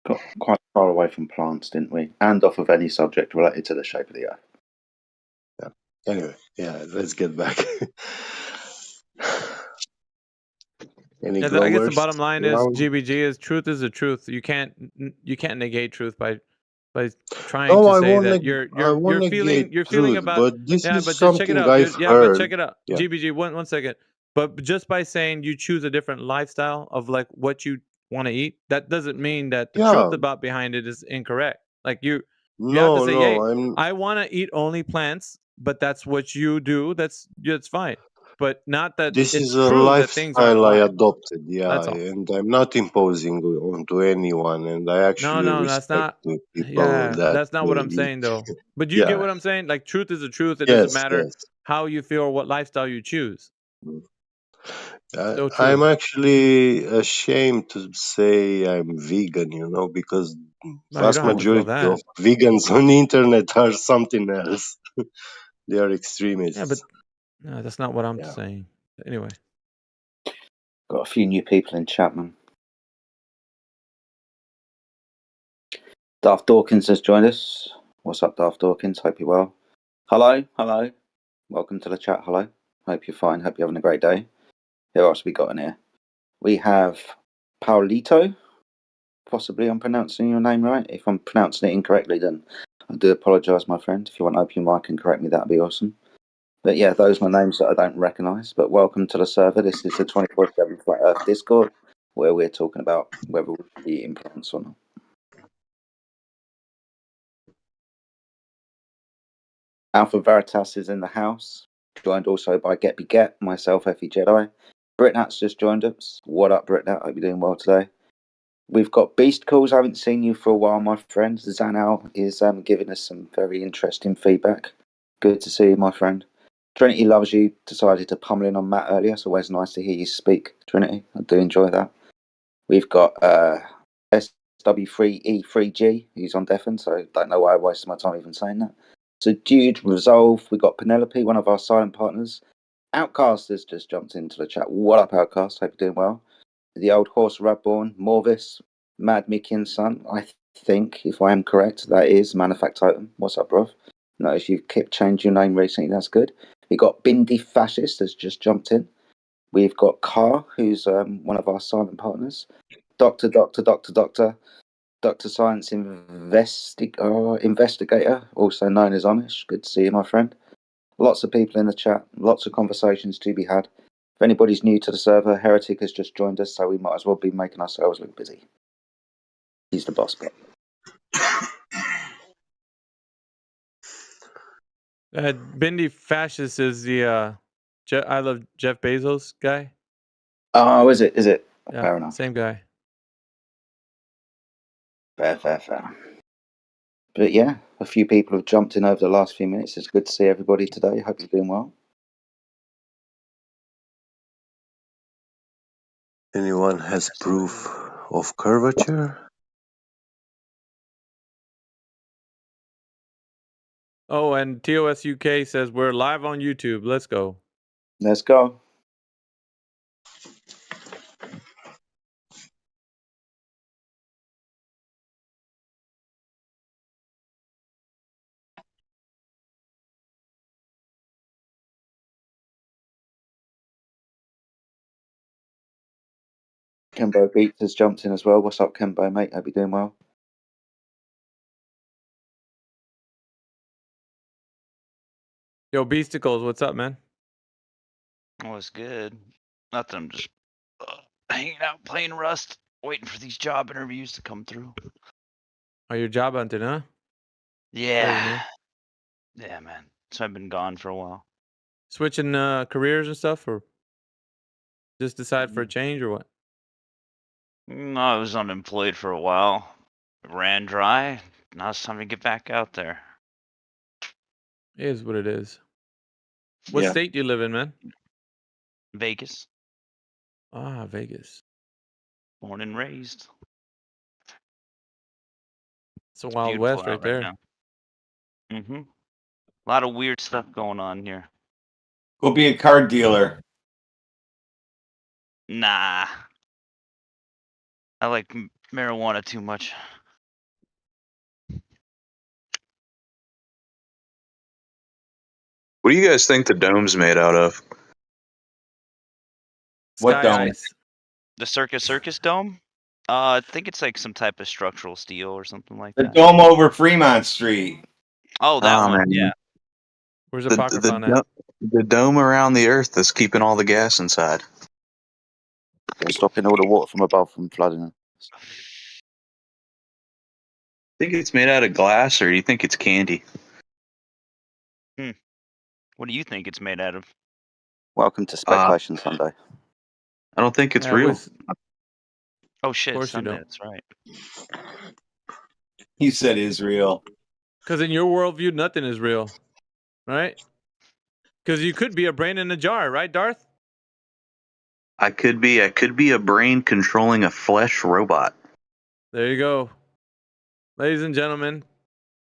Got quite far away from plants, didn't we? And off of any subject related to the shape of the earth. Yeah. Anyway, yeah, let's get back. Any Yeah, I guess the growers bottom line is around? GBG is truth is the truth. You can't negate truth by trying No, to I say won't. that I won't negate you're feeling truth, about but this yeah, is but just check it something out, I've dude. Yeah, but check heard. it out. Yeah. GBG, one second. But just by saying you choose a different lifestyle of like what you want to eat, that doesn't mean that the Yeah. truth about behind it is incorrect. Like you have to No, say, no, "Hey, I'm. I want to eat only plants," but that's what you do. That's fine. But not that This it's is a true that things aren't lifestyle I live. adopted. Yeah, That's all. and I'm not imposing onto anyone, and I actually No, that's respect not. the people Yeah, that that's not what I'm eat. saying though. But you get Yeah. what I'm saying? Like truth is the truth. It doesn't Yes. matter Yes. how you feel or what lifestyle you choose. Still I'm true. actually ashamed to say I'm vegan, because No, you vast don't have to feel majority of that. vegans on the internet are something else. They are Yeah, but extremists. no, that's not what I'm Yeah. saying. Anyway. Got a few new people in chat, man. Darth Dawkins has joined us. What's up, Darth Dawkins? Hope you're well. Hello. Welcome to the chat. Hello. Hope you're fine. Hope you're having a great day. Who else we got in here? We have Paulito. Possibly I'm pronouncing your name right. If I'm pronouncing it incorrectly, then I do apologise, my friend. If you want to open your mic and correct me, that'd be awesome. But yeah, those are names that I don't recognise. But welcome to the server. This is the 24/7 Flat Earth Discord, where we're talking about whether we should be eating plants or not. Alpha Veritas is in the house, joined also by Get Be Get, myself, Effie Jedi. Britnat's just joined us. What up, Britnat? Hope you're doing well today. We've got Beast Calls. I haven't seen you for a while, my friend. Zanal is giving us some very interesting feedback. Good to see you, my friend. Trinity Loves You decided to pummel in on Matt earlier. It's always nice to hear you speak, Trinity. I do enjoy that. We've got SW3E3G, who's on Deafen, so don't know why I wasted my time even saying that. So, Dude, Resolve, we've got Penelope, one of our silent partners. Outcast has just jumped into the chat. What up, Outcast? Hope you're doing well. The Old Horse Radborn, Morvis, Mad Mickey and Son. I think, if I am correct, that is Manufactotum. What's up, bruv? Notice you've kept changing your name recently. That's good. We got Bindi Fascist has just jumped in. We've got Carr, who's one of our silent partners. Doctor Science Investigator, also known as Amish. Good to see you, my friend. Lots of people in the chat, lots of conversations to be had. If anybody's new to the server, Heretic has just joined us, so we might as well be making ourselves look busy. He's the boss bot. Bindi Fascist is the I love Jeff Bezos guy. Oh, is it? Yeah, Fair enough. same guy. Fair. But yeah, a few people have jumped in over the last few minutes. It's good to see everybody today. Hope you're doing well. Anyone has proof of curvature? Oh, and TOS UK says we're live on YouTube. Let's go. Let's go. Kimbo Beats has jumped in as well. What's up, Kimbo, mate? Hope you're doing well. Yo, Beasticles, what's up, man? What's good? Nothing. I'm just hanging out, playing Rust, waiting for these job interviews to come through. Oh, you're job hunting, huh? Yeah. Yeah, man. So I've been gone for a while. Switching careers and stuff, or just decide for a change, or what? No, I was unemployed for a while. Ran dry. Now it's time to get back out there. It is what it is. What Yeah. state do you live in, man? Vegas. Ah, Vegas. Born and raised. It's a Wild Beautiful West out right there. now. Mm-hmm. A lot of weird stuff going on here. Go be a card dealer. Nah. I like marijuana too much. What do you guys think the dome's made out of? What Sky dome? ice. The Circus Dome? I think it's like some type of structural steel or something like The that. dome over Fremont Street. Oh, that one. Man. Yeah. Where's The, Apocryphon at? the dome around the Earth that's keeping all the gas inside. They're stopping all the water from above from flooding. Think it's made out of glass, or do you think it's candy? What do you think it's made out of? Welcome to Speculation Sunday. I don't think it's Yeah, real. Oh shit, course you Sunday, don't. that's right. He said Israel. Because in your worldview, nothing is real, right? Because you could be a brain in a jar, right, Darth? I could be a brain controlling a flesh robot. There you go. Ladies and gentlemen,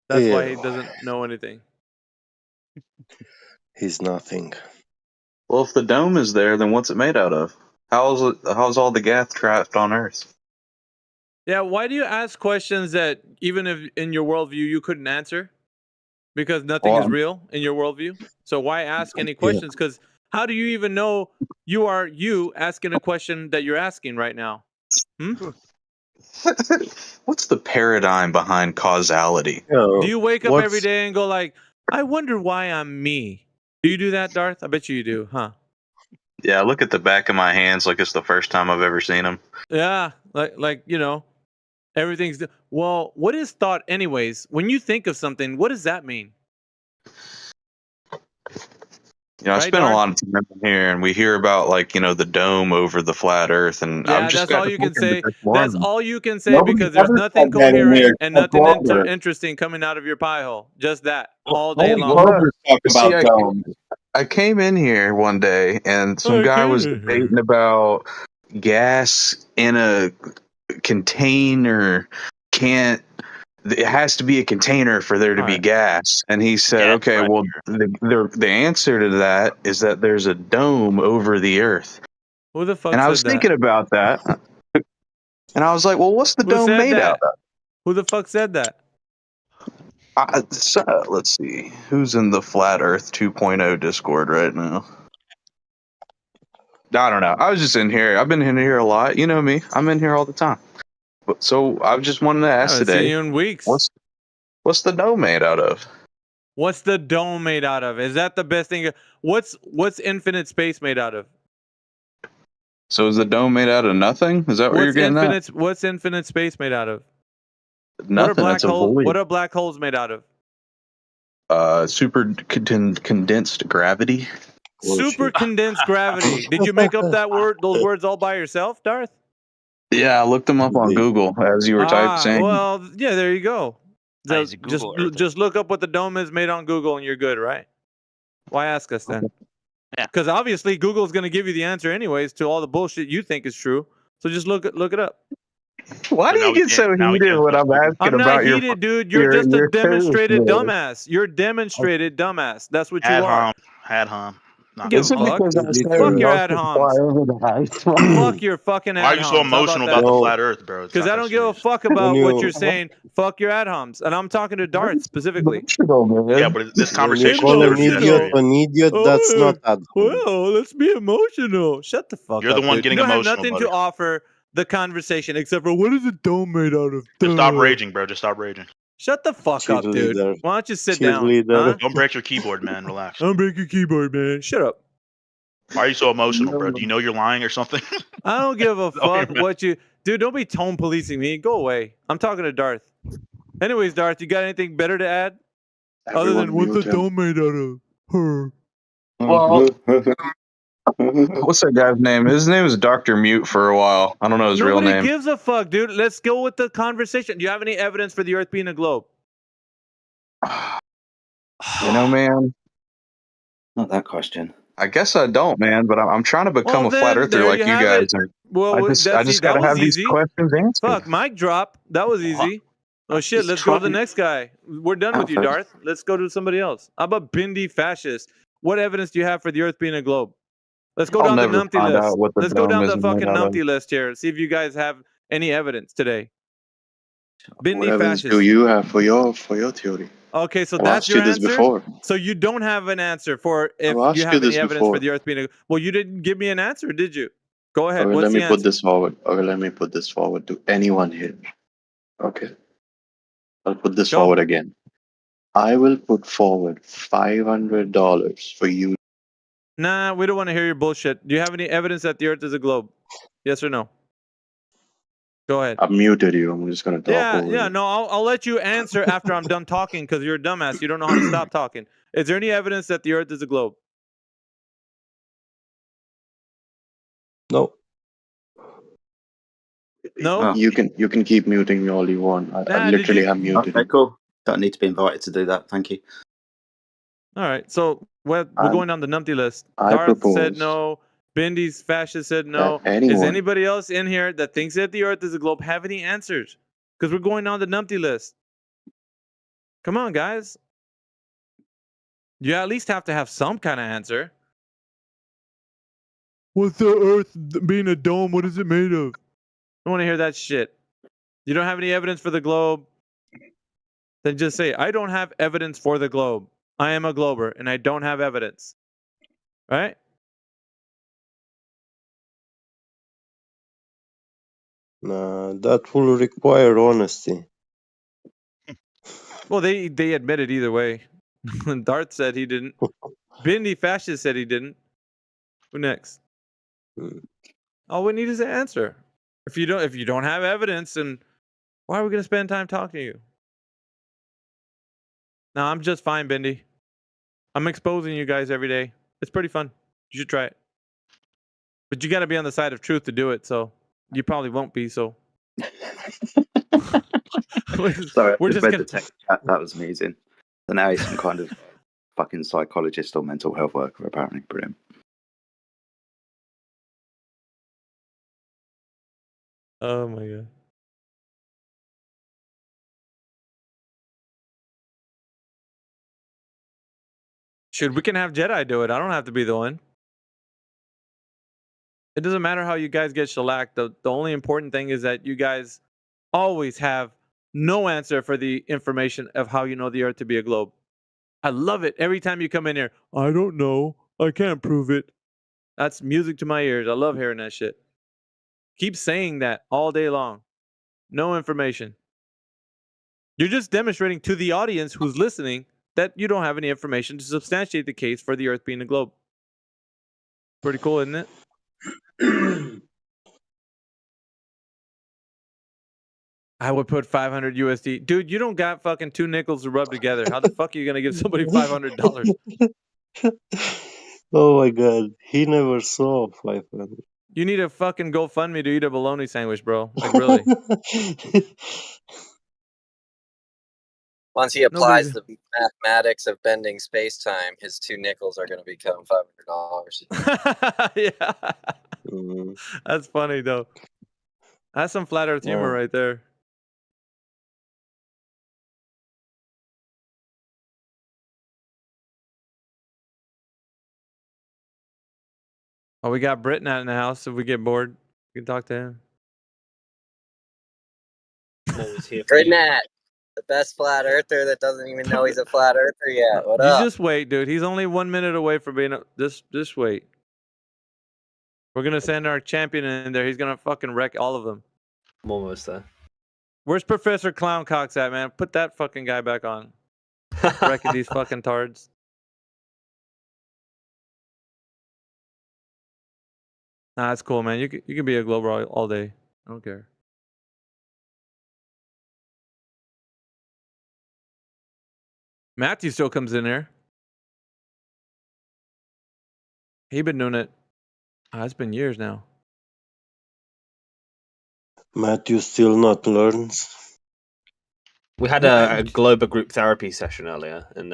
that's why he Ew. doesn't know anything. He's nothing. Well, if the dome is there, then what's it made out of? How's all the gas trapped on Earth? Yeah, why do you ask questions that even if in your worldview you couldn't answer? Because nothing is real in your worldview. So why ask any questions? Because how do you even know you are you asking a question that you're asking right now? What's the paradigm behind causality? Do you wake up every day and go like, I wonder why I'm me? Do you do that, Darth? I bet you do, huh? Yeah, I look at the back of my hands like it's the first time I've ever seen them. Yeah, like you know, everything's well. What is thought, anyways? When you think of something, what does that mean? You know, I Right, spent Darth? a lot of time in here, and we hear about the dome over the flat Earth, and Yeah, I'm just that's all you can say. this That's morning. all you can say Nobody because there's ever nothing said that in coherent here and except nothing Glover. interesting coming out of your pie hole. Just that all day Only long. Glover talk See, about domes. I came in here one day, and some guy was debating about gas in a container. It has to be a container for there to be gas. And he said, Gas okay, well, the answer to that is that there's a dome over the Earth. Who the fuck And I said was that? thinking about that. And I was like, well, what's the Who dome said made out that? of? Who the fuck said that? Let's see. Who's in the Flat Earth 2.0 Discord right now? I don't know. I was just in here. I've been in here a lot. You know me. I'm in here all the time. So I just wanted to I ask haven't seen today, you in weeks. what's the dome made out of? What's the dome made out of? Is that the best thing? What's infinite space made out of? So is the dome made out of nothing? Is that what you're getting at? What's infinite space made out of? Nothing. That's a void. What are black holes made out of? Super condensed gravity. Super condensed gravity. Did you make up those words all by yourself, Darth? Yeah, I looked them up on Google as you were saying. Well, yeah, there you go. So he's a Google Earther. just look up what the dome is made on Google and you're good, right? Why ask us then? Yeah. Because obviously Google's going to give you the answer anyways to all the bullshit you think is true. So just look it up. Why do you get so heated when I'm asking I'm not about heated, dude. You're just a demonstrated dumbass. You're a demonstrated dumbass. That's what you are. Ad hom. Is it because I said Fuck your ad multiply homs. over the height? Fuck your fucking ad Why are homs. you so emotional about the flat Earth, bro? Because I don't give a fuck about what you're saying. Fuck your ad homs. And I'm talking to Darth specifically. Yeah, but this When you conversation call is an idiot an idiot, that's not ad hominem. Well, let's be emotional. Shut the fuck You're up, the one dude. getting You don't have emotional, nothing buddy. to offer the conversation except for what is a dome made out of? Just stop Duh. raging, bro. Just stop raging. Shut the fuck up, dude. Cheerleader. Why don't you sit down? Cheerleader. Huh? Don't break your keyboard, man. Relax. Don't break your keyboard, man. Shut up. Why are you so emotional, bro? Do you know you're lying or something? I don't give a No, you're fuck not. what you... Dude, don't be tone policing me. Go away. I'm talking to Darth. Anyways, Darth, you got anything better to add? Other than what's the dome made out of? Her. Well, what's that guy's name? His name is Dr. Mute for a while. I don't know his real Nobody name. gives a fuck, dude. Let's go with the conversation. Do you have any evidence for the Earth being a globe? You know, man. Not that question. I guess I don't, man. But I'm trying to become a flat earther like you guys are. Well, I just got to have these questions answered. Fuck, mic drop. That was easy. Oh shit, let's go to the next guy. We're done with you, Darth. Let's go to somebody else. How about Bindi Fascist? What evidence do you have for the Earth being a globe? Let's go down the never numpty find list. out what the Let's go down dome the is fucking made out of. numpty list here. See if you guys have any evidence today. What Bindi evidence Fascist. do you have for your theory? Okay, so I've that's asked your you this answer. before. So you don't have an answer for if I've asked you you have any this evidence for before. the Earth being a... Well, you didn't give me an answer, did you? Go ahead. Okay, What's let the me put answer? this forward. Okay, let me put this forward to anyone here. Okay. I'll put this forward again. I will put forward $500 for you. Nah, we don't want to hear your bullshit. Do you have any evidence that the Earth is a globe? Yes or no? Go ahead. I've muted you. I'm just gonna talk over you. No, I'll let you answer after I'm done talking because you're a dumbass. You don't know how to stop talking. Is there any evidence that the Earth is a globe? No. No. You can keep muting me all you want. I literally have muted Okay, you. cool. Don't need to be invited to do that. Thank you. All right. So we're going down the numpty list. I Darth said propose no. Bindi's fascist said that no. Is anyone- anybody else in here that thinks that the Earth is a globe have any answers? Because we're going down the numpty list. Come on, guys. You at least have to have some kind of answer. What's the Earth being a dome? What is it made of? I want to hear that shit. You don't have any evidence for the globe? Then just say, I don't have evidence for the globe. I am a glober and I don't have evidence. Right? Nah, that will require honesty. Well, they admitted either way. Darth said he didn't. Bindi Fascist said he didn't. Who next? All we need is an answer. If you don't have evidence, then why are we gonna spend time talking to you? No, I'm just fine, Bindi. I'm exposing you guys every day. It's pretty fun. You should try it. But you got to be on the side of truth to do it. So you probably won't be. So Sorry, I we're just just read gonna... the text chat. That was amazing. So now he's some kind of fucking psychologist or mental health worker, apparently. Brilliant. Oh my god. Shoot, we can have Jedi do it. I don't have to be the one. It doesn't matter how you guys get shellacked. The only important thing is that you guys always have no answer for the information of how you know the Earth to be a globe. I love it. Every time you come in here, I don't know. I can't prove it. That's music to my ears. I love hearing that shit. Keep saying that all day long. No information. You're just demonstrating to the audience who's listening that you don't have any information to substantiate the case for the Earth being a globe. Pretty cool, isn't it? I would put 500 USD. Dude, you don't got fucking 2 nickels to rub together. How the fuck are you going to give somebody $500? Oh my god, he never saw 500. You need a fucking GoFundMe to eat a bologna sandwich, bro. Like, really. Once he applies the mathematics of bending space-time, his 2 nickels are going to become $500. Yeah. That's funny, though. That's some flat earth humor right there. Oh, we got Britnat in the house. If we get bored, we can talk to him. Britnat, the best flat earther that doesn't even know he's a flat earther yet. What You up? just wait, dude. He's only 1 minute away from being a... Just wait. We're gonna send our champion in there. He's gonna fucking wreck all of them. I'm almost there. Where's Professor Clowncox at, man? Put that fucking guy back on. Wrecking these fucking tards. Nah, that's cool, man. You can be a Glober all day. I don't care. Matthew still comes in there. He been doing it. It's been years now. Matthew still not learns. We had a Glober group therapy session earlier in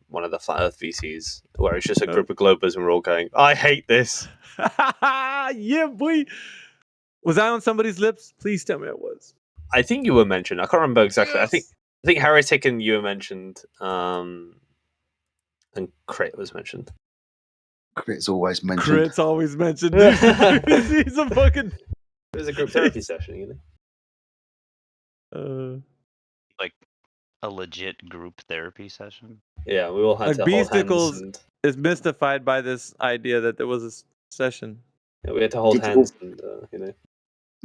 one of the Flat Earth VCs where it's just a group of Globers and we're all going, I hate this. Yeah, boy. Was I on somebody's lips? Please tell me it was. I think you were mentioned. I can't remember exactly. Yes. I think Heretic and you were mentioned. And Crit was mentioned. Crit's always mentioned. Crit's always mentioned. He's a fucking. It was a group therapy session, you know. Like a legit group therapy session. Yeah, we all had to hold hands. And... is mystified by this idea that there was a session. Yeah, we had to hold hands, and you know.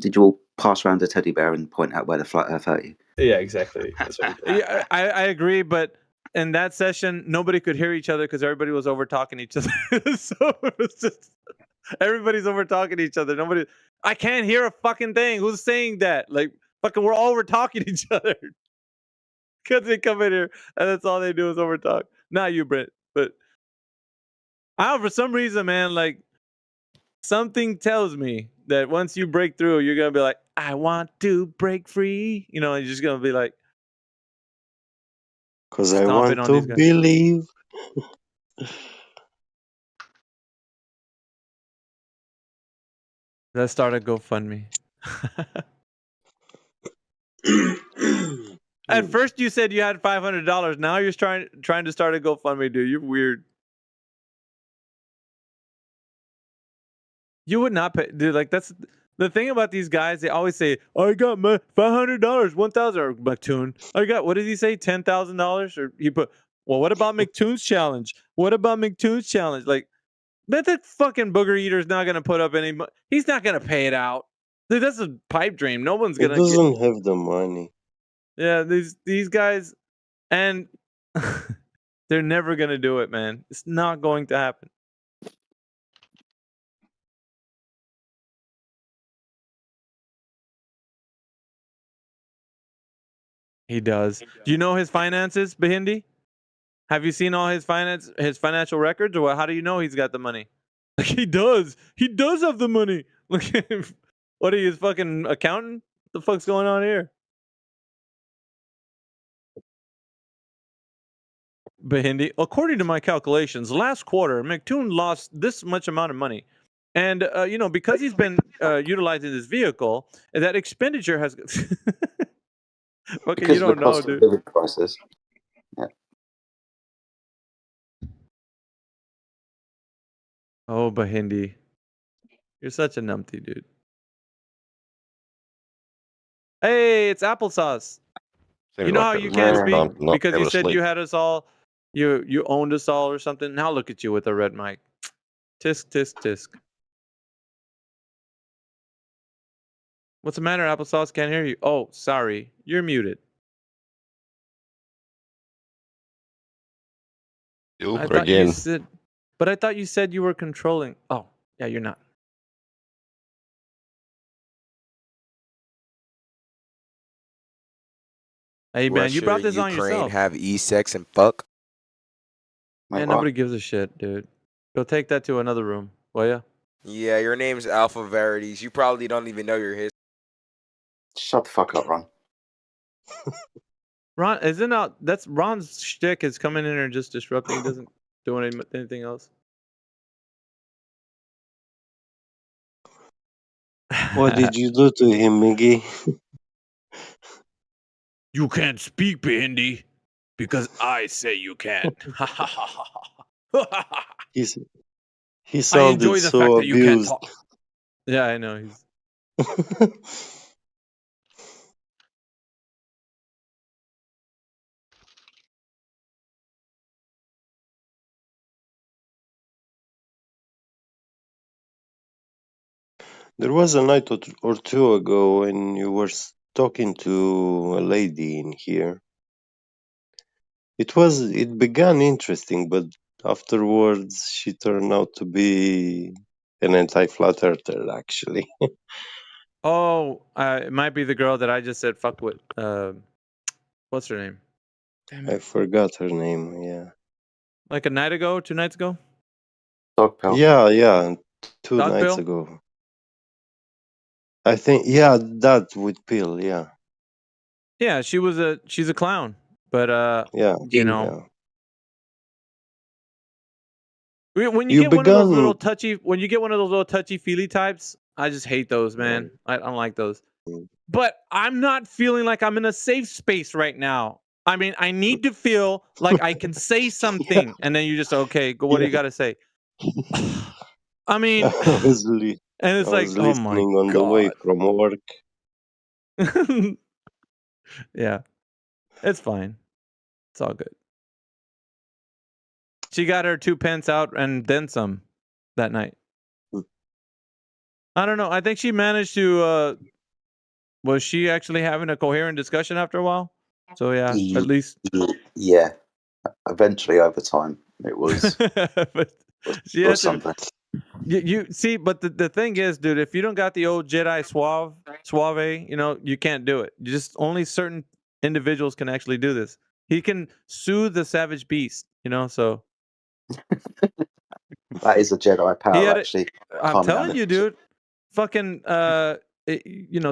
Did you all pass around a teddy bear and point out where the flat Earth hurt you? Yeah, exactly. That's what we did. Yeah, I agree, but in that session, nobody could hear each other because everybody was over talking each other. So it was just everybody's over talking each other. Nobody. I can't hear a fucking thing. Who's saying that? Like fucking, we're all over talking each other. Because they come in here and that's all they do is over talk. Not you, Brent, but for some reason, man, like something tells me that once you break through, you're gonna be like, I want to break free. You know, and you're just gonna be like, because I want to believe. Let's start a GoFundMe. At first, you said you had $500. Now you're trying to start a GoFundMe, dude. You're weird. You would not pay, dude. Like that's the thing about these guys. They always say, "I got my $500, $1,000." Or McToon, I got. What did he say? $10,000? Or he put. Well, what about McToon's challenge? What about McToon's challenge? Like, bet that fucking booger eater's not gonna put up any. He's not gonna pay it out. Dude, that's a pipe dream. No one's gonna. He doesn't have the money. Yeah, these guys, and they're never gonna do it, man. It's not going to happen. He does. Do you know his finances, Bahindi? Have you seen all his financial records, or how do you know he's got the money? Like he does. He does have the money. Look at him. What are you, his fucking accountant? What the fuck's going on here? Bahindi, according to my calculations, last quarter McToon lost this much amount of money, and you know, because he's been utilizing this vehicle, that expenditure has. Fucking, because you of the don't know, cost of dude. living crisis. Yeah. Oh, Bahindi, you're such a numpty, dude. Hey, it's applesauce. You know how you can't speak because you said you had us all, you owned us all or something. Now look at you with a red mic. Tisk tisk tisk. What's the matter, applesauce? Can't hear you. Oh, sorry, you're muted. I thought again. you said, but I thought you said you were controlling. Oh, yeah, you're not. Hey man, you brought this on yourself. Have e-sex and fuck. Man, nobody gives a shit, dude. Go take that to another room, will ya? Yeah, your name's Alpha Verities. You probably don't even know your history. Shut the fuck up, Ron. Ron, isn't out? That's Ron's shtick is coming in and just disrupting. He doesn't do anything else. What did you do to him, Miggy? You can't speak Bahindi because I say you can. He I sounded enjoy the so fact that you can't abused. talk. Yeah, I know. He's There was a night or two ago when you were talking to a lady in here. It began interesting, but afterwards she turned out to be an anti-flat earther, actually. Oh, it might be the girl that I just said fuck with. What's her name? Damn I it. forgot her name, yeah. Like a night ago, 2 nights ago? Yeah, 2 Dog nights pill? ago. I think, yeah, that with Pill, yeah. Yeah, she's a clown. But Yeah, you know, yeah. when you You get one of those began... little touchy feely types, I just hate those, man. I don't like those. But I'm not feeling like I'm in a safe space right now. I mean, I need to feel like I can say something, and then you just okay. What do Yeah. you got to say? I mean, I was, and I it's like, was oh my listening on the way god. from work. Yeah, it's fine. It's all good. She got her 2 pence out and then some that night. I don't know. I think she managed to. Was she actually having a coherent discussion after a while? So yeah, at least. Yeah. Eventually, over time, it was. But she Or had to. something. You see, but the thing is, dude, if you don't got the old Jedi suave, you can't do it. Just only certain individuals can actually do this. He can soothe the savage beast, so That is a Jedi he power, had it. actually. I'm Calming down telling the you, dude. Fucking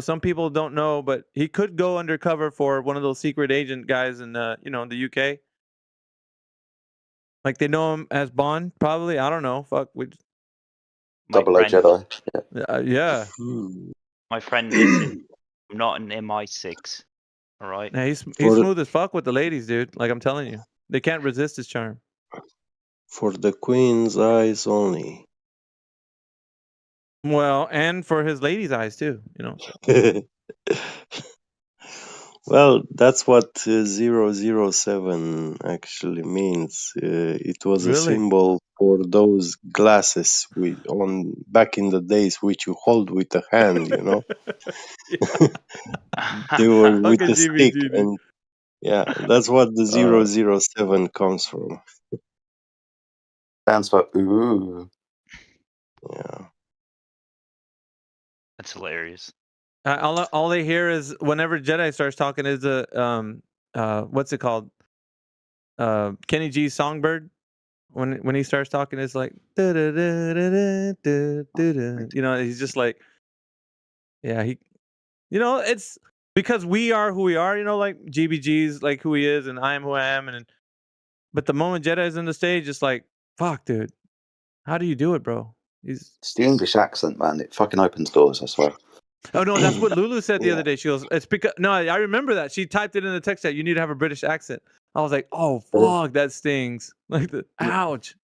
some people don't know, but he could go undercover for one of those secret agent guys in in the UK. Like they know him as Bond, probably. I don't know. Fuck, My Double O friend, Jedi. yeah. my friend lives in not an MI6. All right. Yeah, he's For smooth as fuck with the ladies, dude. Like I'm telling you, they can't resist his charm. for the Queen's eyes only. Well, and for his ladies' eyes too, So. Well, that's what 007 actually means. It was a Really? symbol for those glasses on back in the days, which you hold with a hand. They were with Fucking a stick, GBG, dude. and yeah, that's what the 007 comes from. Stands for ooh. Yeah. That's hilarious. All they hear is whenever Jedi starts talking is what's it called? Kenny G's Songbird. When he starts talking, it's like he's just like, yeah, it's because we are who we are, like GBG's like who he is, and I am who I am, but the moment Jedi's in the stage, it's like, fuck, dude, how do you do it, bro? It's the English accent, man. It fucking opens doors, I swear. Oh no, that's what Lulu said the other day. She goes, "It's because no, I remember that she typed it in the text chat. You need to have a British accent." I was like, "Oh fuck, that stings!" Like, ouch,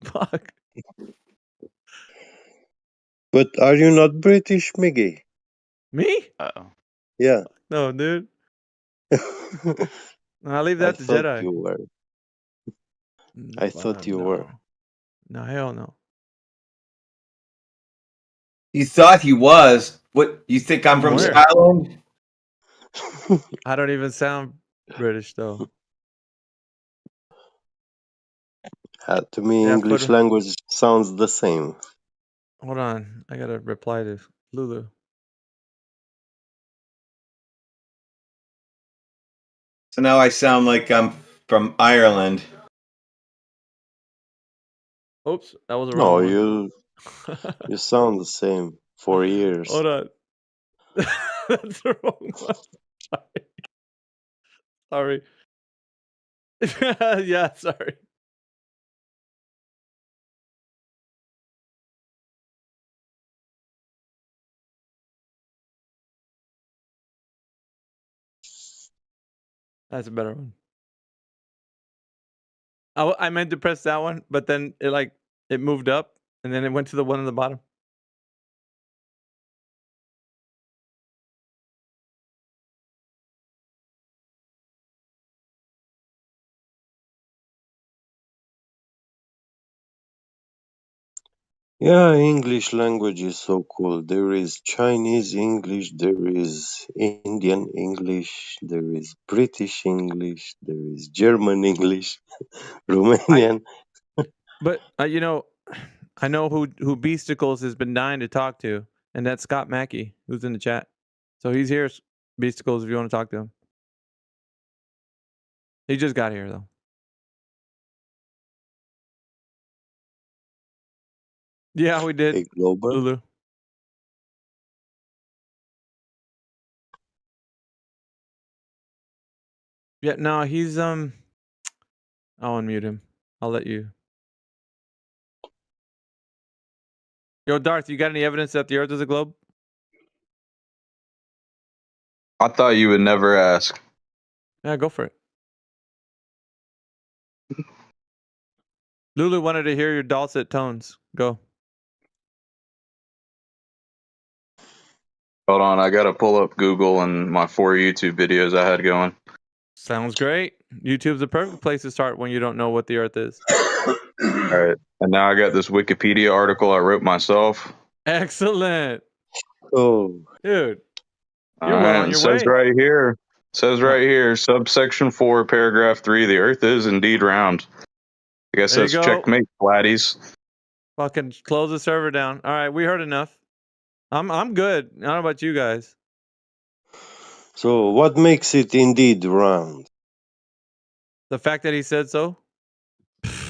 fuck. But are you not British, Miggy? Me? Uh-oh. Yeah. No, dude. I'll leave I that to thought Jedi. you were. I thought you were. No, hell no. You thought he was. What? You think I'm from Where? Scotland? I don't even sound British though. To me, Yeah, English language sounds the same. Hold on, I gotta reply to Lulu. So now I sound like I'm from Ireland. Oops, that was the No, wrong one. you sound the same for years. Hold on. That's the wrong one. Sorry. Yeah, sorry. That's a better one. I meant to press that one, but then it moved up, and then it went to the one on the bottom. Yeah, English language is so cool. There is Chinese English, there is Indian English, there is British English, there is German English, Romanian. But you know, I know who Beasticles has been dying to talk to, and that's Scott Mackey, who's in the chat. So he's here, Beasticles, if you want to talk to him. He just got here though. Yeah, we did. Hey, Global. Lulu. Yeah, no, he's I'll unmute him. I'll let you. Yo, Darth, you got any evidence that the Earth is a globe? I thought you would never ask. Yeah, go for it. Lulu wanted to hear your dulcet tones. Go. Hold on, I gotta pull up Google and my 4 YouTube videos I had going. Sounds great. YouTube's the perfect place to start when you don't know what the Earth is. All right, and now I got this Wikipedia article I wrote myself. Excellent. Oh, dude, All you're right, well on it your says way. right here. Says right here, subsection 4, paragraph 3. The Earth is indeed round. I guess There you that's go. checkmate, flatties. Fucking close the server down. All right, we heard enough. I'm good. I don't know about you guys. so what makes it indeed round? The fact that he said so.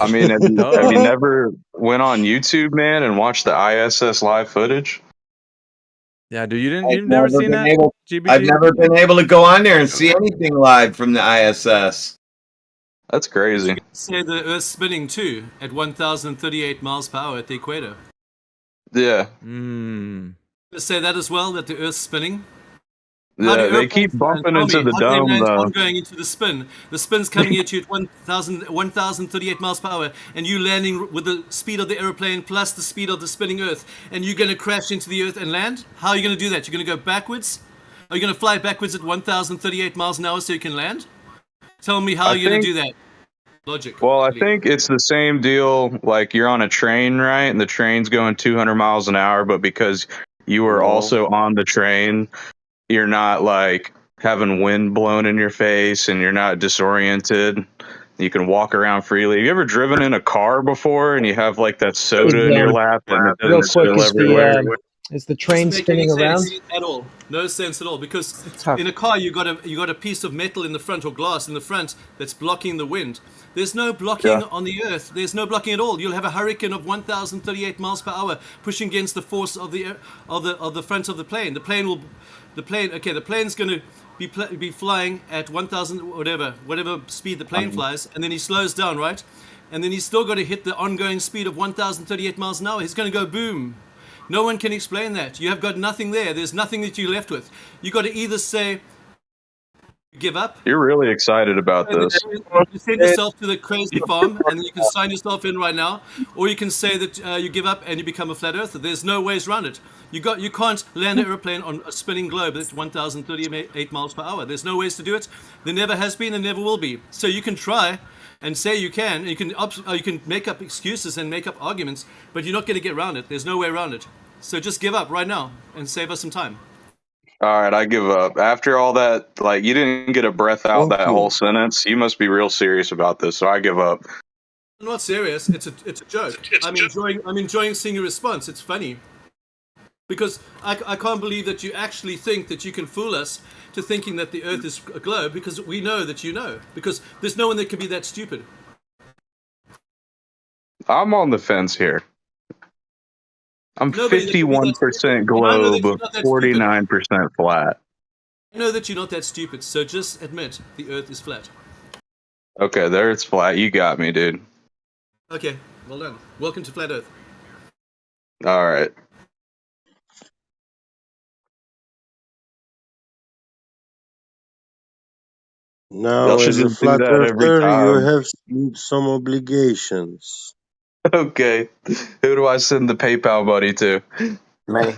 I mean, have you Duh. never went on YouTube, man, and watched the ISS live footage? Yeah, dude, you've I've never never seen been that? able. GBG? I've never been able to go on there and see anything live from the ISS. That's crazy. Say the Earth's spinning too at 1,038 miles per hour at the equator. Yeah. Say that as well, that the Earth's spinning. Yeah, they keep bumping into the How do they dome, land though. on going into the spin? The spin's coming at you at 1,038 miles per hour, and you landing with the speed of the aeroplane plus the speed of the spinning Earth, and you're going to crash into the Earth and land? How are you going to do that? You're going to go backwards? Are you going to fly backwards at 1,038 miles an hour so you can land? Tell me how you're going to do that. Logic. Well, I think it's the same deal. Like you're on a train, right? And the train's going 200 miles an hour, but because you were also on the train, you're not like having wind blown in your face and you're not disoriented. You can walk around freely. Have you ever driven in a car before and you have like that soda in your lap and it real doesn't quick, spill everywhere? is the train Doesn't make any spinning around? sense at all. No sense at all. Because in a car, you got a piece of metal in the front or glass in the front that's blocking the wind. There's no blocking on the Earth. There's no blocking at all. You'll have a hurricane of 1,038 miles per hour pushing against the force of the front of the plane. The plane's going to be flying at 1,000 whatever speed the plane flies, and then he slows down, right? And then he's still got to hit the ongoing speed of 1,038 miles an hour. He's going to go boom. No one can explain that. You have got nothing there. There's nothing that you're left with. You got to either say, give up. You're really excited about this. You send yourself to the crazy farm, and you can sign yourself in right now, or you can say that you give up and you become a flat earther. There's no ways around it. You can't land an airplane on a spinning globe at 1,038 miles per hour. There's no ways to do it. There never has been and never will be. So you can try and say you can. You can make up excuses and make up arguments, but you're not going to get around it. There's no way around it. So just give up right now and save us some time. All right, I give up. After all that, like you didn't get a breath out that whole sentence. You must be real serious about this, so I give up. I'm not serious. It's a joke. I'm enjoying seeing your response. It's funny. Because I can't believe that you actually think that you can fool us to thinking that the Earth is a globe, because we know that you know. Because there's no one that can be that stupid. I'm on the fence here. I'm 51% globe, 49% flat. I know that you're not that stupid, so just admit the Earth is flat. Okay, there it's flat. You got me, dude. Okay, well done. Welcome to Flat Earth. All right. Now, as a flat earther, you have some obligations. Okay. Who do I send the PayPal money to? Me.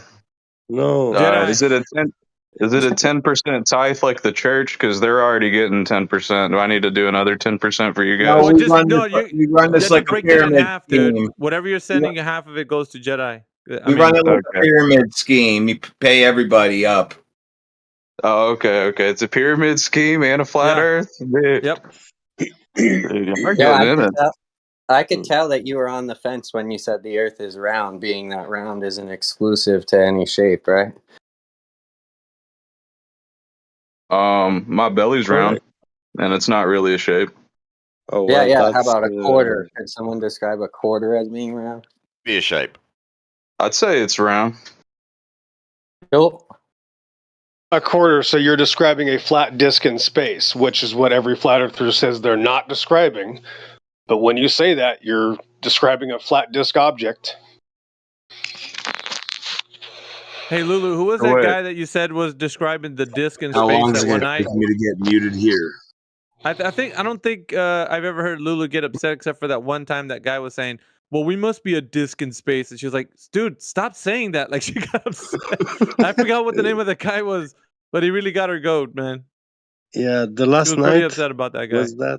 No. All right. Is it a 10? Is it a 10% tithe like the church? Because they're already getting 10%. Do I need to do another 10% for you guys? Well, just no. we run You this have like to a break that in pyramid half, dude. scheme. Whatever you're sending, half of it goes to Jedi. We run it like a pyramid scheme. You pay everybody up. Oh, okay. It's a pyramid scheme and a flat Earth. Yep. I'm Yeah, getting in it. I could tell that you were on the fence when you said the Earth is round, being that round isn't exclusive to any shape, right? My belly's round, and it's not really a shape. Oh, Yeah, well, yeah. How that's about a quarter? Could someone describe a quarter as being round? Be a shape. I'd say it's round. Nope. A quarter, so you're describing a flat disk in space, which is what every flat earther says they're not describing. But when you say that, you're describing a flat disk object. Hey, Lulu, who was Oh, that wait. guy that you said was describing the disc in How long space is that it one going to night? take me to get muted here? I don't think I've ever heard Lulu get upset except for that one time that guy was saying, "Well, we must be a disc in space," and she was like, "Dude, stop saying that!" Like she got upset. I forgot what the name of the guy was, but he really got her goat, man. Yeah, the She last was pretty night upset about that guy. was that.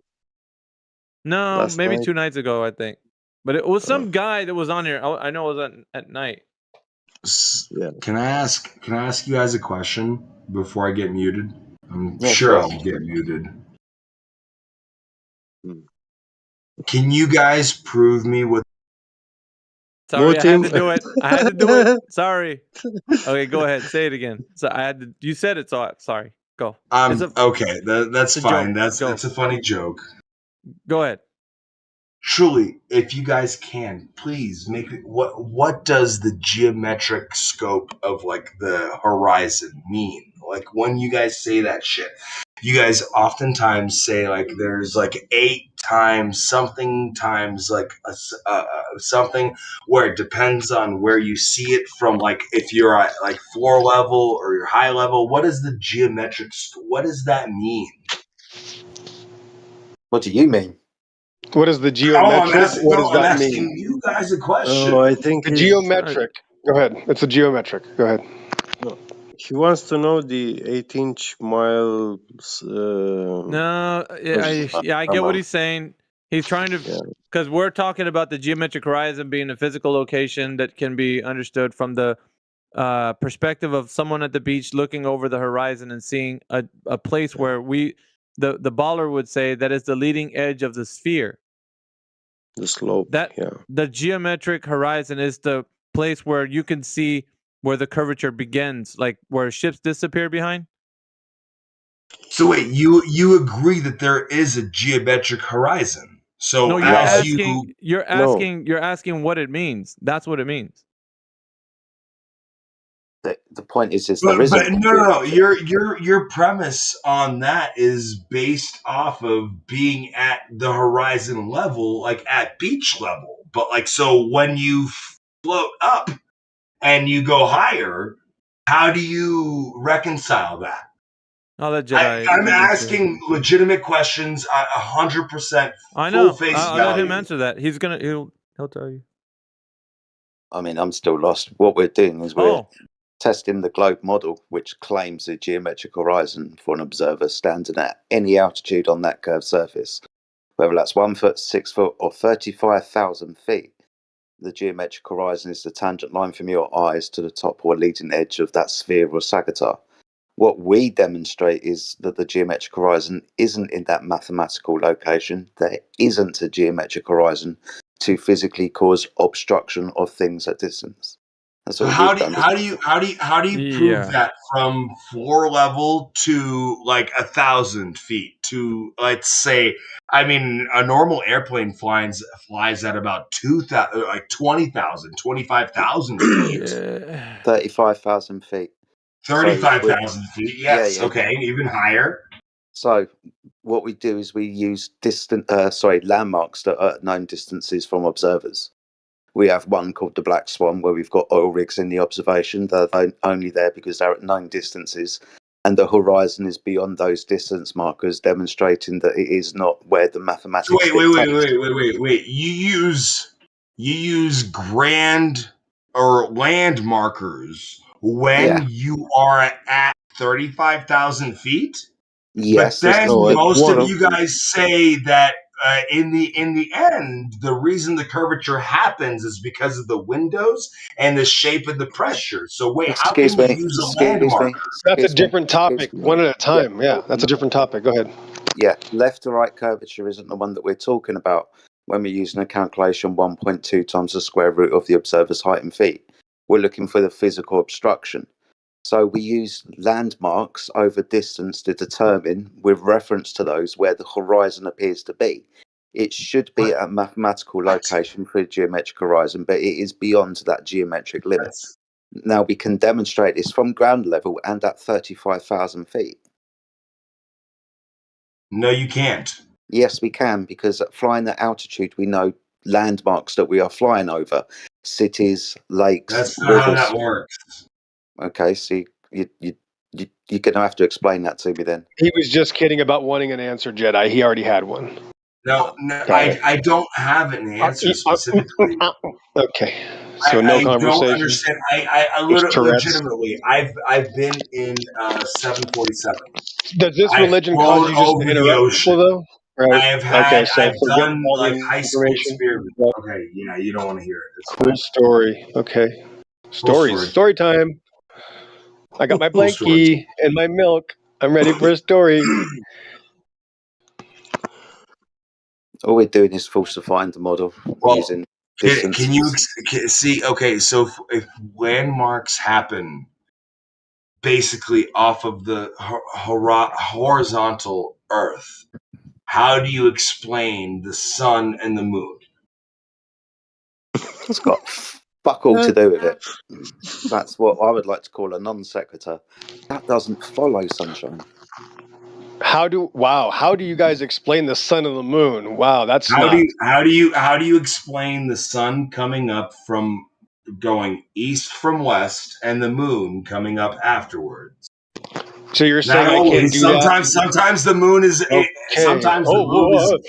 No, Last maybe night? 2 nights ago, I think. But it was some guy that was on here. I know it was at night. Can I ask you guys a question before I get muted? I'm Yeah, sure sure. I'll get muted. Can you guys prove me what? Sorry, I had to do it. I had to do it. Sorry. Okay, go ahead. Say it again. So I had to. You said it. So sorry. Go. Okay. That's it's a fine. joke. Go. That's a funny joke. Go ahead. Truly, if you guys can, please make it. What does the geometric scope of like the horizon mean? Like when you guys say that shit, you guys oftentimes say like there's like 8 times something times like something where it depends on where you see it from. Like if you're at like floor level or you're high level, what is the geometric? What does that mean? What do you mean? What is the geometric? What does I'm that asking mean? you guys a question. Oh, I think The geometric. Go ahead. It's a geometric. Go ahead. he wants to know the 8-inch miles. No, I get what he's saying. He's trying to, because we're talking about the geometric horizon being a physical location that can be understood from the perspective of someone at the beach looking over the horizon and seeing a place where the baller would say that is the leading edge of the sphere. The slope. The geometric horizon is the place where you can see where the curvature begins, like where ships disappear behind. So wait, you agree that there is a geometric horizon? So No, you're asking what it means. That's what it means. The point is But there isn't. no. Your premise on that is based off of being at the horizon level, like at beach level. But like, so when you float up and you go higher, how do you reconcile that? I'll let Jedi. I'm asking legitimate questions. 100% I know. full face I'll value. let him answer that. He'll tell you. I mean, I'm still lost. What we're doing is we're testing the globe model, which claims a geometric horizon for an observer standing at any altitude on that curved surface, whether that's 1 foot, 6 foot, or 35,000 feet. The geometric horizon is the tangent line from your eyes to the top or leading edge of that sphere or sagittar. What we demonstrate is that the geometric horizon isn't in that mathematical location. There isn't a geometric horizon to physically cause obstruction of things at distance. That's So all how we've do you prove that from floor level to like 1,000 feet to, let's say, I mean, a normal airplane flies at about 2,000, like 20,000, 25,000 feet. 35,000 feet. 35,000 feet. Yes. Yeah. Okay. Even higher. So what we do is we use landmarks that are at known distances from observers. We have one called the Black Swan, where we've got oil rigs in the observation. They're only there because they're at known distances, and the horizon is beyond those distance markers, demonstrating that it is not where the mathematics dictate. Wait. You use grand or land markers when you are at 35,000 feet. Yes, But then No, it's most one of of you guys say that in the end, the reason the curvature happens is because of the windows and the shape of the pressure. So wait, how excuse can you me, use a excuse landmark? me, That's a excuse me, different excuse topic. me. One at a Yeah, time. Yeah, that's a different topic. Go ahead. yeah. Left to right curvature isn't the one that we're talking about when we're using a calculation 1.2 times the square root of the observer's height in feet. We're looking for the physical obstruction. So we use landmarks over distance to determine, with reference to those, where the horizon appears to be. It should be a mathematical location for a geometric horizon, but it is beyond that geometric limit. Now we can demonstrate this from ground level and at 35,000 feet. No, you can't. Yes, we can, because at flying at altitude, we know landmarks that we are flying over, cities, lakes, That's not how rivers. that works. Okay, so you're going to have to explain that to me then. He was just kidding about wanting an answer, Jedi. He already had one. No, Got it. I don't have an answer specifically. Okay. So no I don't conversation. understand. There's Tourette's. Legitimately, I've been in 747. Does this I've religion cause flown you just over to the interrupt ocean. people, though? Right. Okay, so I've forget done all the like high school information. experiments. Yep. Okay, yeah, you don't want to hear it. It's Cool fine. story. Okay. Stories. story. Story time. I got my Cool story. blankie and my milk. I'm ready for a story. All we're doing is falsifying the model using distance. Can you see? Okay, so if landmarks happen basically off of the horizontal Earth, how do you explain the sun and the moon? It's got fuck all to do with it. That's what I would like to call a non sequitur. That doesn't follow, Sunshine. How do you guys explain the sun and the moon? Wow, that's How not. do you explain the sun coming up from going east from west and the moon coming up afterwards? So you're Not saying I can't always. do that? Sometimes the moon is. Okay. Sometimes the moon is at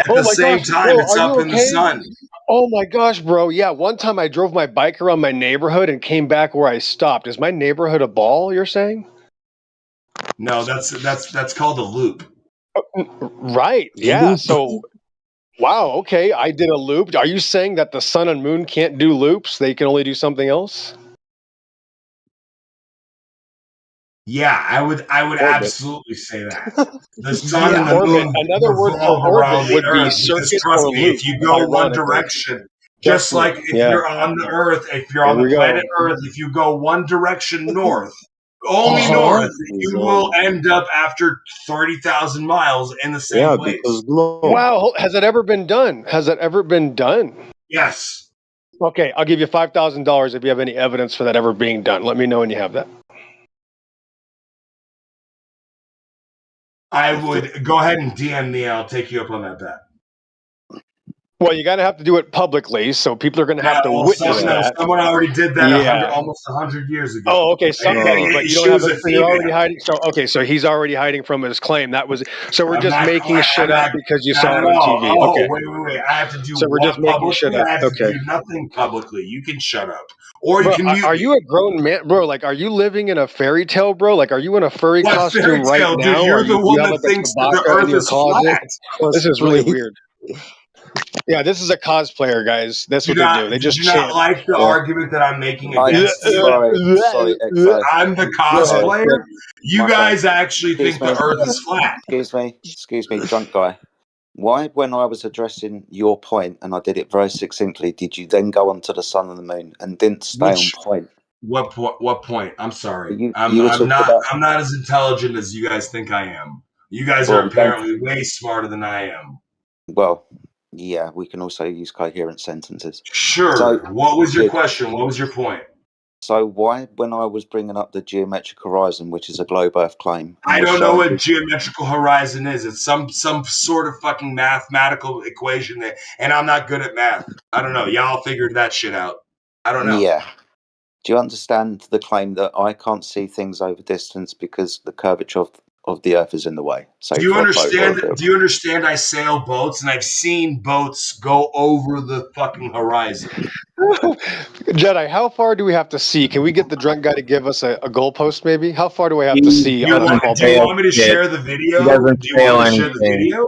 the my same gosh, time. bro, It's are up you in the okay? sun. Oh my gosh, bro. Yeah, one time I drove my bike around my neighborhood and came back where I stopped. Is my neighborhood a ball, you're saying? No, that's called a loop. Right. Yeah. So wow, okay. I did a loop. Are you saying that the sun and moon can't do loops? They can only do something else? Yeah, I would Orbit. absolutely say that. The sun and the Orbit. moon Another word for revolve orbit around the would be Earth. Because circuit trust or me, loop, if you go one ironically. direction, Trust just me. like if Yeah. you're on the Earth, if you're Here on the we go. planet Earth, if you go one direction north, only north, you will end up after 30,000 miles in the same place. Wow, has that ever been done? Has that ever been done? Yes. Okay, I'll give you $5,000 if you have any evidence for that ever being done. Let me know when you have that. I would go ahead and DM me. I'll take you up on that bet. Well, you got to have to do it publicly, so people are going to have to witness that. Someone already did that Yeah. almost 100 years ago. Oh, okay, somebody, but you don't have it. So you're already female. hiding. So okay, so he's already hiding from his claim. That was so we're I'm just not- making shit I'm up not- because you not saw at it on all. TV. Oh, Okay. wait. I have to do So we're just what making publicly? shit up. I have to Okay. do nothing publicly. You can shut up. Or you Bro, can mute are me. you a grown man, bro? Like, are you living in a fairy tale, bro? Like, are you in a furry What costume fairy right tale, now? dude? You're Or the you one have that like a thinks that the Chewbacca in Earth your is closet? flat. This is really weird. Yeah, this is a cosplayer, guys. That's what they do. They just Did you not chant. like the argument that I'm making I- against you? sorry, Exo. I'm the Sorry. cosplayer. You My guys friend. actually Excuse think the me. Earth is flat. Excuse me, drunk guy. Why, when I was addressing your point and I did it very succinctly, did you then go on to the sun and the moon and didn't stay on point? What point? I'm sorry. You were I'm talking not. about. I'm not as intelligent as you guys think I am. You guys Well, are we don't- apparently way smarter than I am. Well, yeah, we can also use coherent sentences. Sure. So, What was your good. question? What was your point? So why, when I was bringing up the geometric horizon, which is a globe Earth claim, and I was don't know showing what you- geometrical horizon is. It's some sort of fucking mathematical equation that, and I'm not good at math. I don't know. Y'all figured that shit out. I don't know. Yeah. Do you understand the claim that I can't see things over distance because the curvature of the Earth is in the way? Say Do you for a boat or a understand? building. Do you understand? I sail boats, and I've seen boats go over the fucking horizon. Jedi, how far do we have to see? Can we get the drunk guy to give us a goalpost, maybe? How far do I have to see Do you on a football want me to shit. share the video? He doesn't Do you want feel me to share the anything. video?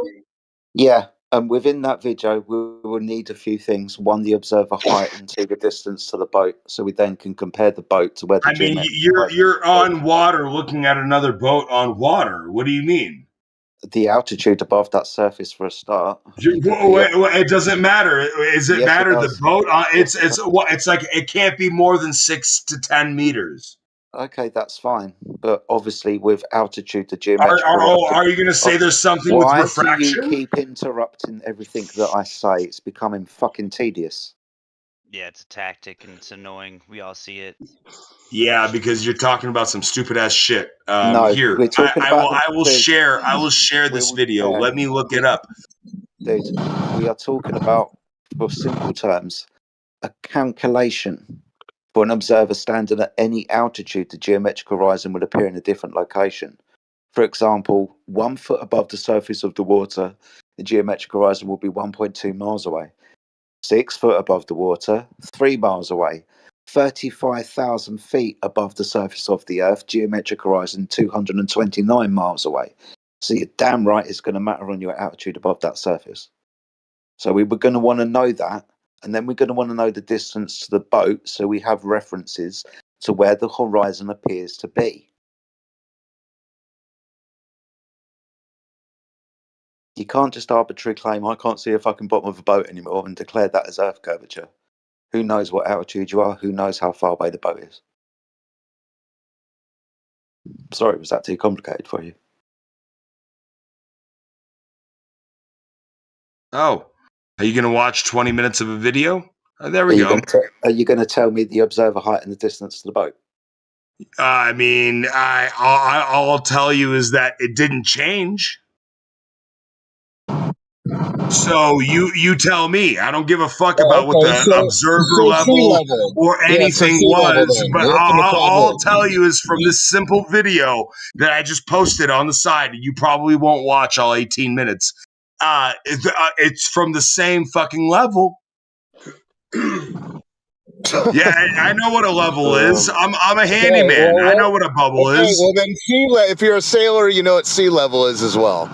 Yeah, and within that video, we will need a few things. One, the observer height, and two, the distance to the boat, so we then can compare the boat to where the I mean, geometric you're on water looking at another boat on water. What do you mean? the altitude above that surface for a start. It doesn't matter. Is it Yes, it matter the does. boat? Yes, it It's like it can't be more than 6 to 10 meters. Okay, that's fine. But obviously, with altitude, the geometric Are you going to say there's something with Why refraction? do you keep interrupting everything that I say? It's becoming fucking tedious. Yeah, it's a tactic and it's annoying. We all see it. Yeah, because you're talking about some stupid ass shit. No, Here, we're talking I about will share this video. Let me look it up. Dude, we are talking about, for simple terms, a calculation. For an observer standing at any altitude, the geometric horizon would appear in a different location. For example, 1 foot above the surface of the water, the geometric horizon will be 1.2 miles away. 6 foot above the water, 3 miles away. 35,000 feet above the surface of the Earth, geometric horizon 229 miles away. So you're damn right it's going to matter on your altitude above that surface. So we were going to want to know that, and then we're going to want to know the distance to the boat, so we have references to where the horizon appears to be. You can't just arbitrarily claim, I can't see a fucking bottom of a boat anymore, and declare that as Earth curvature. Who knows what altitude you are? Who knows how far away the boat is? Sorry, was that too complicated for you? Oh, are you going to watch 20 minutes of a video? There we go. Are you going to tell me the observer height and the distance to the boat? I mean, I'll tell you is that it didn't change. So you tell me. I don't give a fuck about what the observer level or anything was, but I'll tell you is from this simple video that I just posted on the side. You probably won't watch all 18 minutes. It's from the same fucking level. Yeah, I know what a level is. I'm a handyman. well, I know what a bubble is. Well, then if you're a sailor, you know what sea level is as well.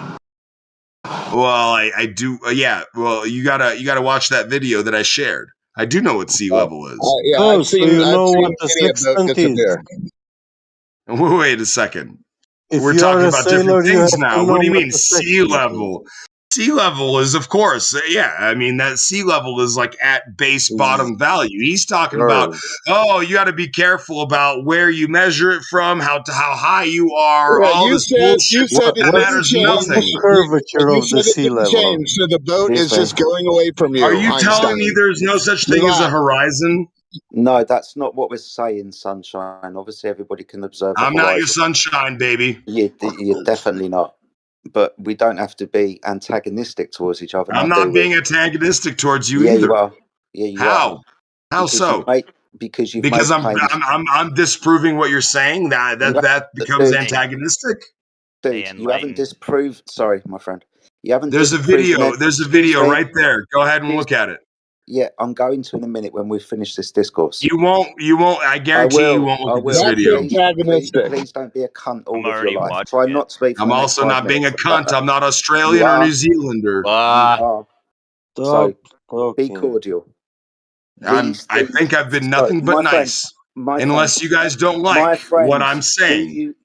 Well, I do. Yeah. Well, you gotta watch that video that I shared. I do know what sea level is. I've seen what the sextant is. Wait a second. If We're you're talking a about different sailor, you things have to now. know What do you what mean the sea sextant level? Sea level is, of course, yeah. I mean, that sea level is like at base bottom value. He's talking about, oh, you got to be careful about where you measure it from, how high you are, Yeah, all you this said bullshit. it That matters nothing. curvature of the sea level. So the boat is just going away from you. Are you telling me Einstein. there's no such thing as a horizon? No, that's not what we're saying, Sunshine. Obviously, everybody can observe the I'm horizon. not your sunshine, baby. You're definitely not. But we don't have to be antagonistic towards each other. I'm now, do not we? being antagonistic towards you Yeah, either. you are. Yeah, you are. How? How Because so? Because Because I'm disproving what you're saying. That becomes antagonistic. Dude, you haven't disproved. Sorry, my friend. You haven't. There's a video. There's a video right there. Go ahead and look at it. Yeah, I'm going to in a minute when we finish this discourse. You won't. I guarantee you won't look at this video. Please don't be a cunt all of your life. Try not to be. For I'm the also next 5 not being a minutes. cunt. I'm not Australian or New Zealander. You are. So be cordial. I think I've been nothing but nice. Unless you guys don't like what I'm saying.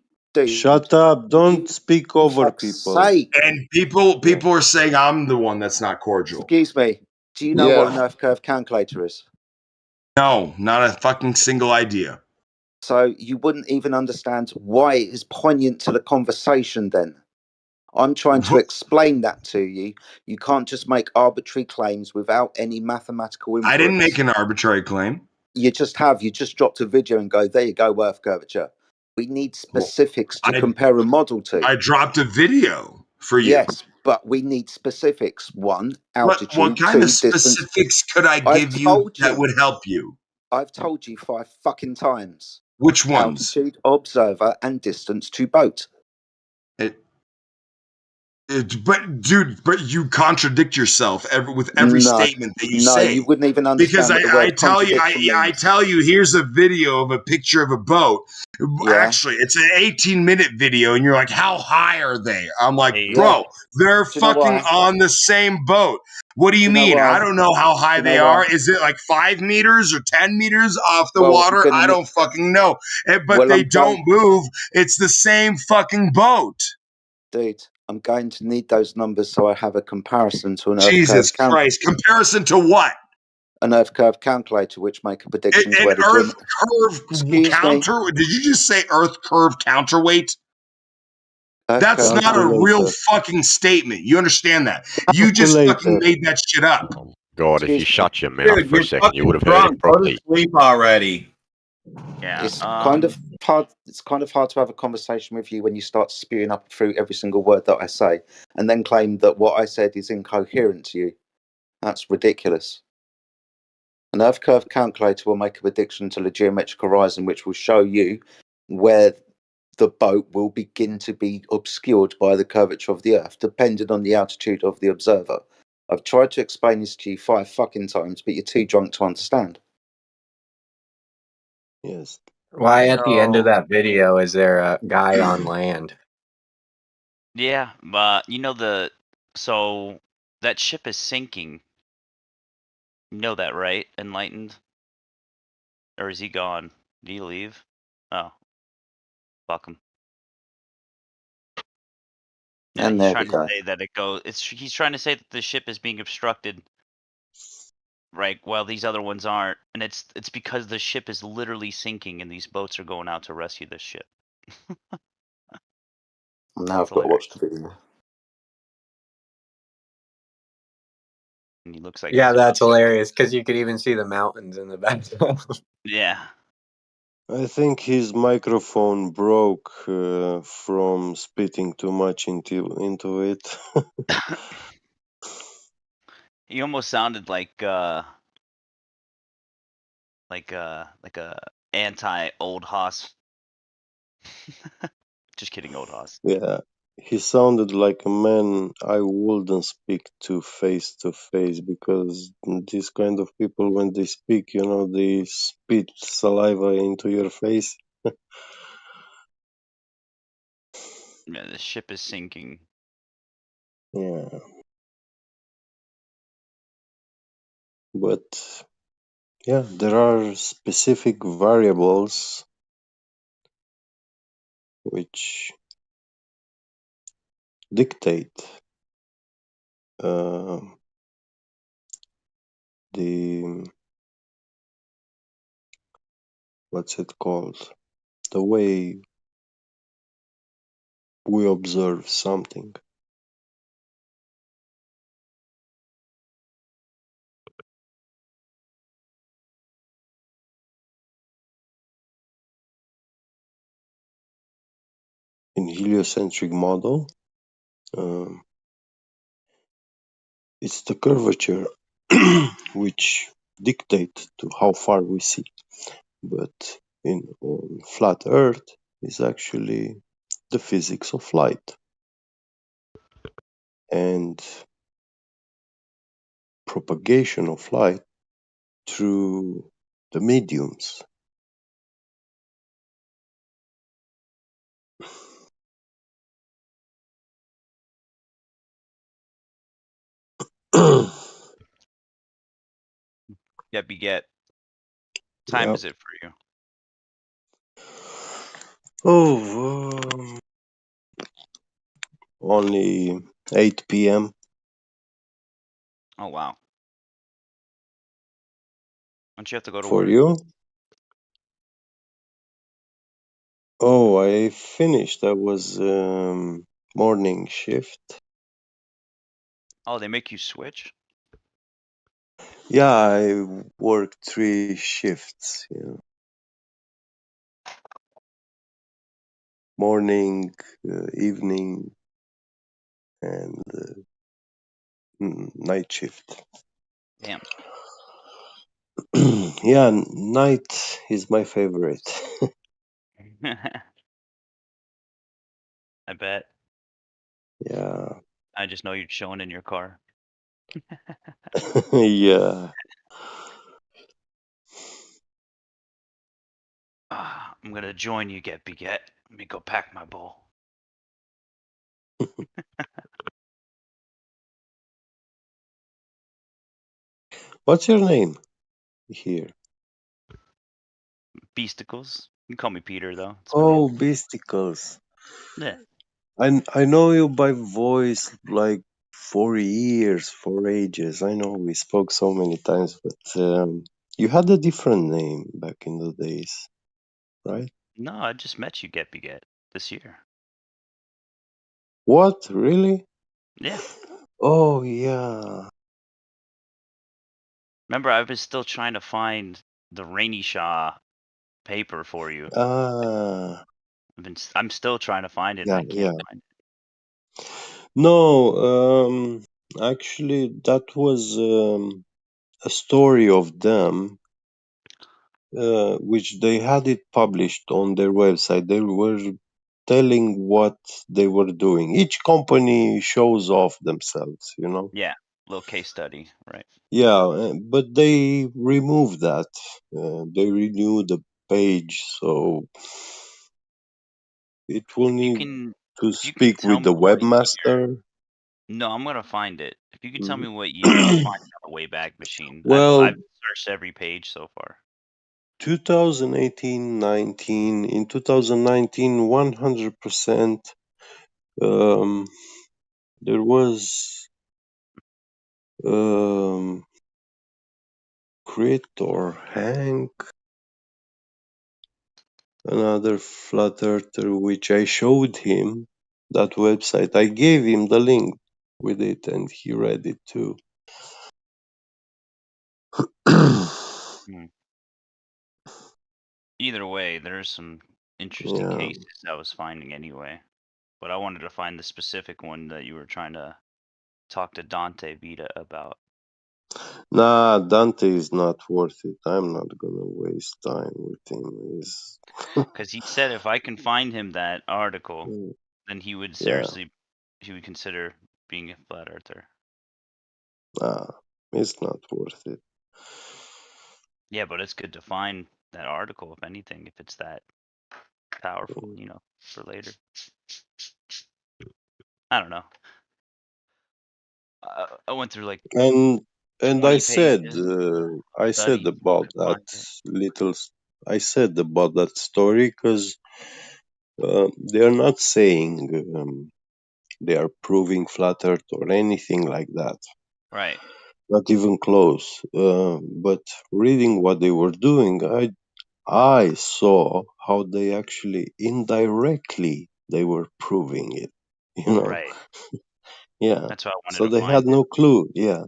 Shut up! Don't speak over people. And people are saying I'm the one that's not cordial. Excuse me. Do you know what an Earth curve calculator is? No, not a fucking single idea. So you wouldn't even understand why it is poignant to the conversation then. I'm trying to explain that to you. You can't just make arbitrary claims without any mathematical inputs. I didn't make an arbitrary claim. You just have. You just dropped a video and go, there you go, Earth curvature. We need specifics to compare a model to. I dropped a video for you. Yes, but we need specifics. One, altitude. What kind of specifics could I give you that would help you? I've told you 5 fucking times. Which ones? Altitude, observer, and distance to boat. But dude, you contradict yourself with every statement that you say. you wouldn't even Because understand what the word contradiction I means. tell you, here's a video of a picture of a boat. Yeah. Actually, it's an 18-minute video, and you're like, how high are they? I'm like, Yeah. bro, they're Do you know fucking why? on the same boat. What do you Do you know mean? why? I don't know how high Do you know they why? are. Is it like 5 meters or 10 meters off the Well, water? you're gonna I need- don't fucking know. But Well, they I'm going- don't move. It's the same fucking boat. Dude, I'm going to need those numbers so I have a comparison to an Earth Jesus curve Christ. Comparison to what? an Earth curve calculator, which make a prediction to An where the Earth curve Excuse counter? Did you just say Earth curve counterweight? Earth That's curve not a real calculator. fucking statement. You understand that? You just fucking made that shit up. God, if you Excuse me. shut your mouth Dude, for a you're second, you fucking would have heard it drunk. Go to properly. sleep already. Yeah. It's kind of hard. It's kind of hard to have a conversation with you when you start spewing up through every single word that I say, and then claim that what I said is incoherent to you. That's ridiculous. An Earth curve calculator will make a prediction to the geometric horizon, which will show you where the boat will begin to be obscured by the curvature of the Earth, depending on the altitude of the observer. I've tried to explain this to you 5 fucking times, but you're too drunk to understand. Yes. Why at the end of So- that video is there a guy on land? Yeah, you know so that ship is sinking. You know that, right? Enlightened? Or is he gone? Did he leave? Oh. Fuck him. Yeah, And he's there we trying to go. say that he's trying to say that the ship is being obstructed, right, while these other ones aren't. And it's because the ship is literally sinking and these boats are going out to rescue this ship. Now I've got to watch the video. And he looks like Yeah, he's that's hilarious because you could even see the mountains in the background. Yeah. I think his microphone broke from spitting too much into it. He almost sounded like a anti old Haas. Just kidding, old Haas. Yeah, he sounded like a man I wouldn't speak to face because these kind of people, when they speak, they spit saliva into your face. Yeah, the ship is sinking. Yeah. But yeah, there are specific variables which dictate the what's it called? The way we observe something. In heliocentric model, it's the curvature which dictate to how far we see. But on flat Earth is actually the physics of light and propagation of light through the mediums. Yeah, Beget. Time Yeah. is it for you? Oh, only 8 p.m. Oh wow. Don't you have to go to For work? you? Oh, I finished. I was morning shift. Oh, they make you switch? Yeah, I work 3 shifts. Morning, evening, and night shift. Damn. Yeah, night is my favorite. I bet. Yeah, I just know you're chilling in your car. Yeah. I'm gonna join you, Get Beget. Let me go pack my bowl. What's your name here? Beasticles. You can call me Peter though. It's fine. Oh, Beasticles. Yeah. I know you by voice like for years, for ages. I know we spoke so many times, but you had a different name back in the days, right? No, I just met you, Get Beget, this year. What? Really? Yeah. Oh, yeah. Remember, I was still trying to find the Rainy Shaw paper for you. Ah, I'm still trying to find it, and yeah, I can't yeah. find it. No, actually, that was a story of them, which they had it published on their website. They were telling what they were doing. Each company shows off themselves, you know. Yeah, little case study, right? Yeah, but they removed that. They renewed the page, so it will need to If you can speak tell with me the what year. webmaster. No, I'm gonna find it. If you can tell Mhm. me what year, I'll find it on the Wayback Machine. Well, I've searched every page so far. 2018, 19. In 2019, 100%. There was Creator Hank, another flat earther, which I showed him that website. I gave him the link with it, and he read it too. Hmm. Either way, there's some interesting Yeah. cases I was finding anyway. But I wanted to find the specific one that you were trying to talk to Dante Vita about. Nah, Dante is not worth it. I'm not gonna waste time with him. He's Because he said if I can find him that article, then he would seriously, he would consider being a flat earther. Nah, it's not worth it. Yeah, but it's good to find that article, if anything, if it's that powerful, for later. I don't know. I went through like And 20 I said pages. I said Study. about that little I said about that story because they are not saying they are proving flat earth or anything like that, Right. not even close. But reading what they were doing, I saw how they actually indirectly they were proving it, you know. Right. Yeah, That's why I wanted so to they find had no clue. Yeah.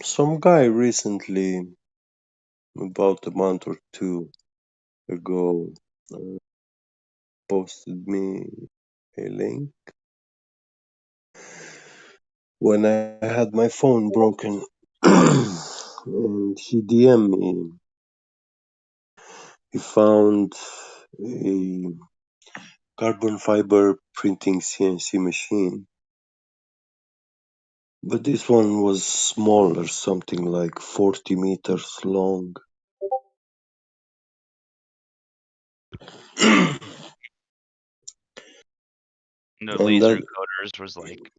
Some guy recently, about a month or two ago, posted me a link when I had my phone broken, and he DM'd me. He found a carbon fiber printing CNC machine, but this one was smaller, something like 40 meters long. The And laser that, encoders was like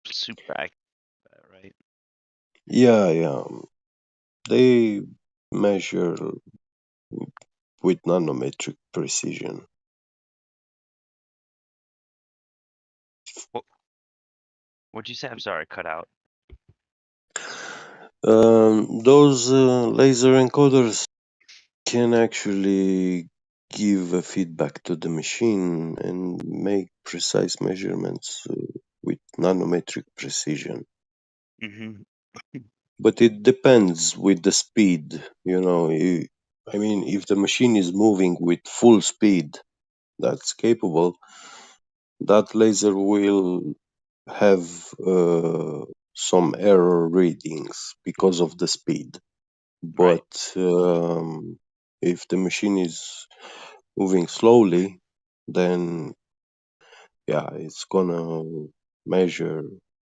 super accurate, right? yeah, they measure with nanometric precision. What'd you say? I'm sorry, cut out. Those laser encoders can actually give a feedback to the machine and make precise measurements with nanometric precision. Mm-hmm. but it depends with the speed. You know, I mean, if the machine is moving with full speed, that's capable. That laser will have some error readings because of the speed. Right. But if the machine is moving slowly, then yeah, it's gonna measure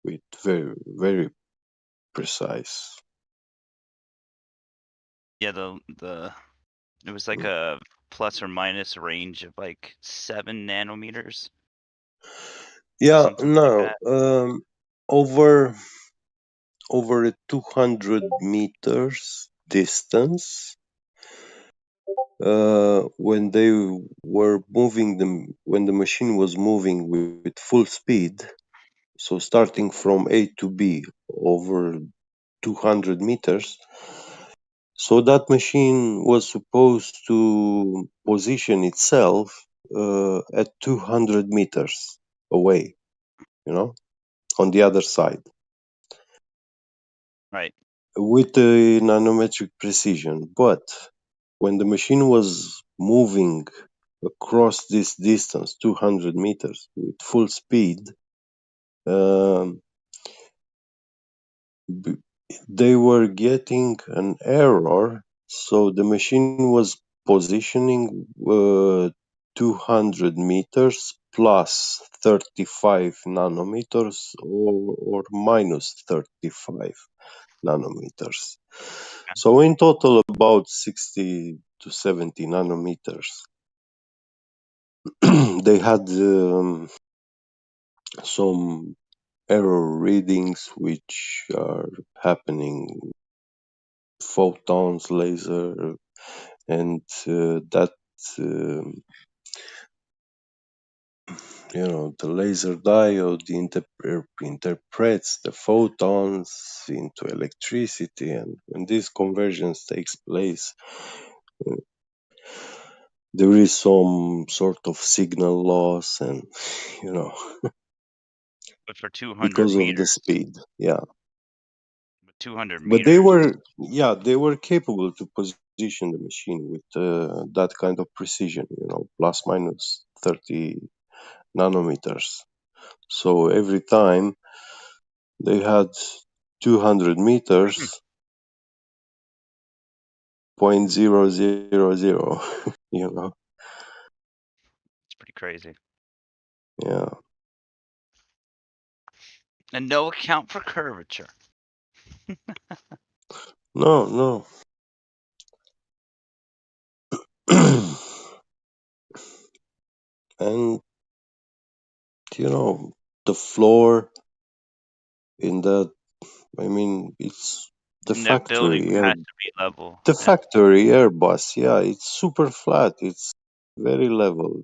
with very precise. Yeah, the it was like a plus or minus range of like 7 nanometers, Yeah, something like no, that. over a 200 meters distance, when they were moving them, when the machine was moving with full speed, so starting from A to B over 200 meters, so that machine was supposed to position itself at 200 meters away, you know, on the other side, Right. with a nanometric precision. But when the machine was moving across this distance, 200 meters, with full speed, um, b- they were getting an error. So the machine was positioning 200 meters plus 35 nanometers or minus 35 nanometers. So in total, about 60 to 70 nanometers. They had some error readings which are happening photons laser, and that you know, the laser diode interprets the photons into electricity, and when this convergence takes place, uh, there is some sort of signal loss, and you know, But for 200 because of the meters, speed. Yeah, 200 but they meters. were, yeah, they were capable to position the machine with that kind of precision, you know, plus minus 30 nanometers. So every time they had 200 meters, 0.000, you know. It's pretty crazy. Yeah. And no account for curvature. No, no. And you know, the floor in that, I mean, it's the And that building factory has to be level. the Yeah. factory Airbus, yeah, it's super flat. It's very level.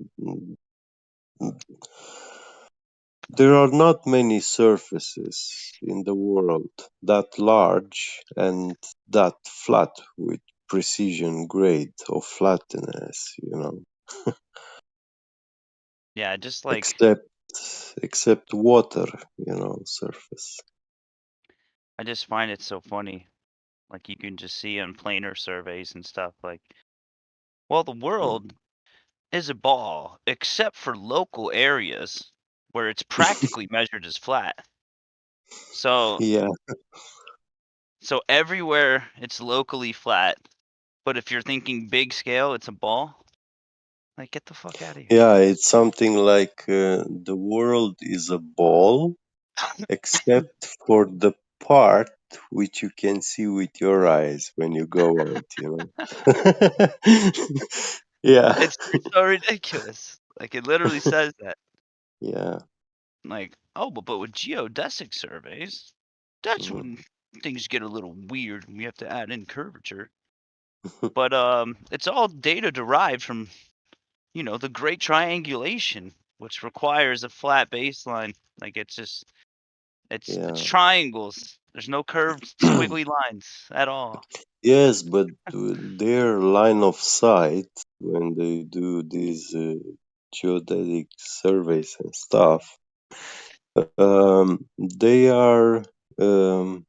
There are not many surfaces in the world that large and that flat with precision grade of flatness, you know. Yeah, just like Except water, you know, surface. I just find it so funny. Like you can just see on planar surveys and stuff like, well, the world is a ball except for local areas where it's practically measured as flat. So Yeah. so everywhere it's locally flat, but if you're thinking big scale, it's a ball. Like get the fuck out of here. Yeah, it's something like the world is a ball except for the part which you can see with your eyes when you go out, you know. Yeah. It's so ridiculous. Like it literally says that. Yeah. Like, oh, but with geodesic surveys, that's Mhm. when things get a little weird and we have to add in curvature. But it's all data derived from, you know, the great triangulation, which requires a flat baseline. Like it's just it's Yeah. triangles. There's no curved squiggly lines at all. Yes, but their line of sight when they do these geodetic surveys and stuff, they are um,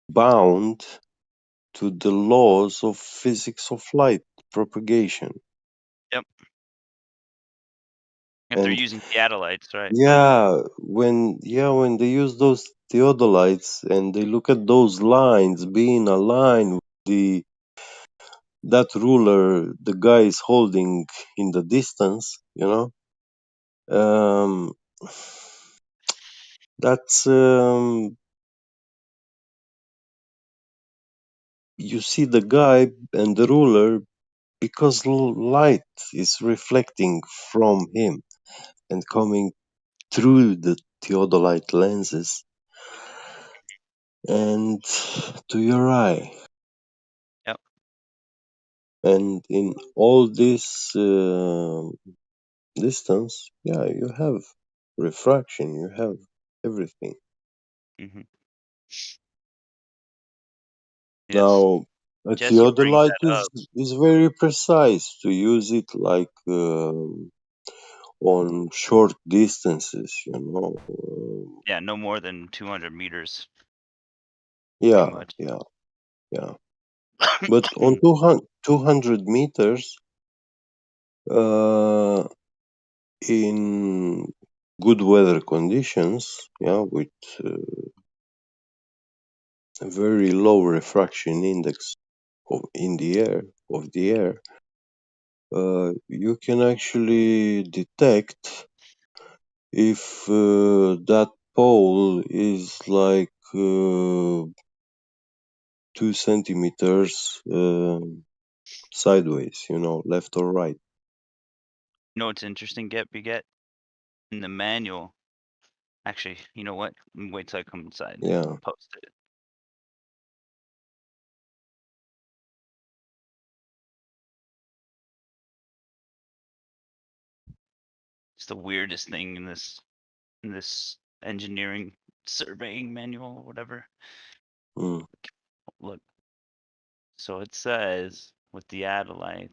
bound to the laws of physics of light propagation. Yep. If they're And using theodolites, right? when they use those theodolites and they look at those lines being aligned with that ruler the guy is holding in the distance, that's you see the guy and the ruler because light is reflecting from him and coming through the theodolite lenses and to your eye. Yep. And in all this distance, you have refraction, you have everything. Mm-hmm. Now, a Jesse brings theodolite that up. is very precise to use it like on short distances, Yeah, no more than 200 meters. Yeah, much. yeah. But on 200 meters, in good weather conditions, with a very low refraction index in the air, you can actually detect if that pole is like 2 centimeters sideways, left or right. You know what's interesting, Beget? In the manual, actually, you know what? Wait till I come inside. Yeah. I'll post it. It's the weirdest thing in this engineering surveying manual or whatever. Look. So it says with the Adelaide.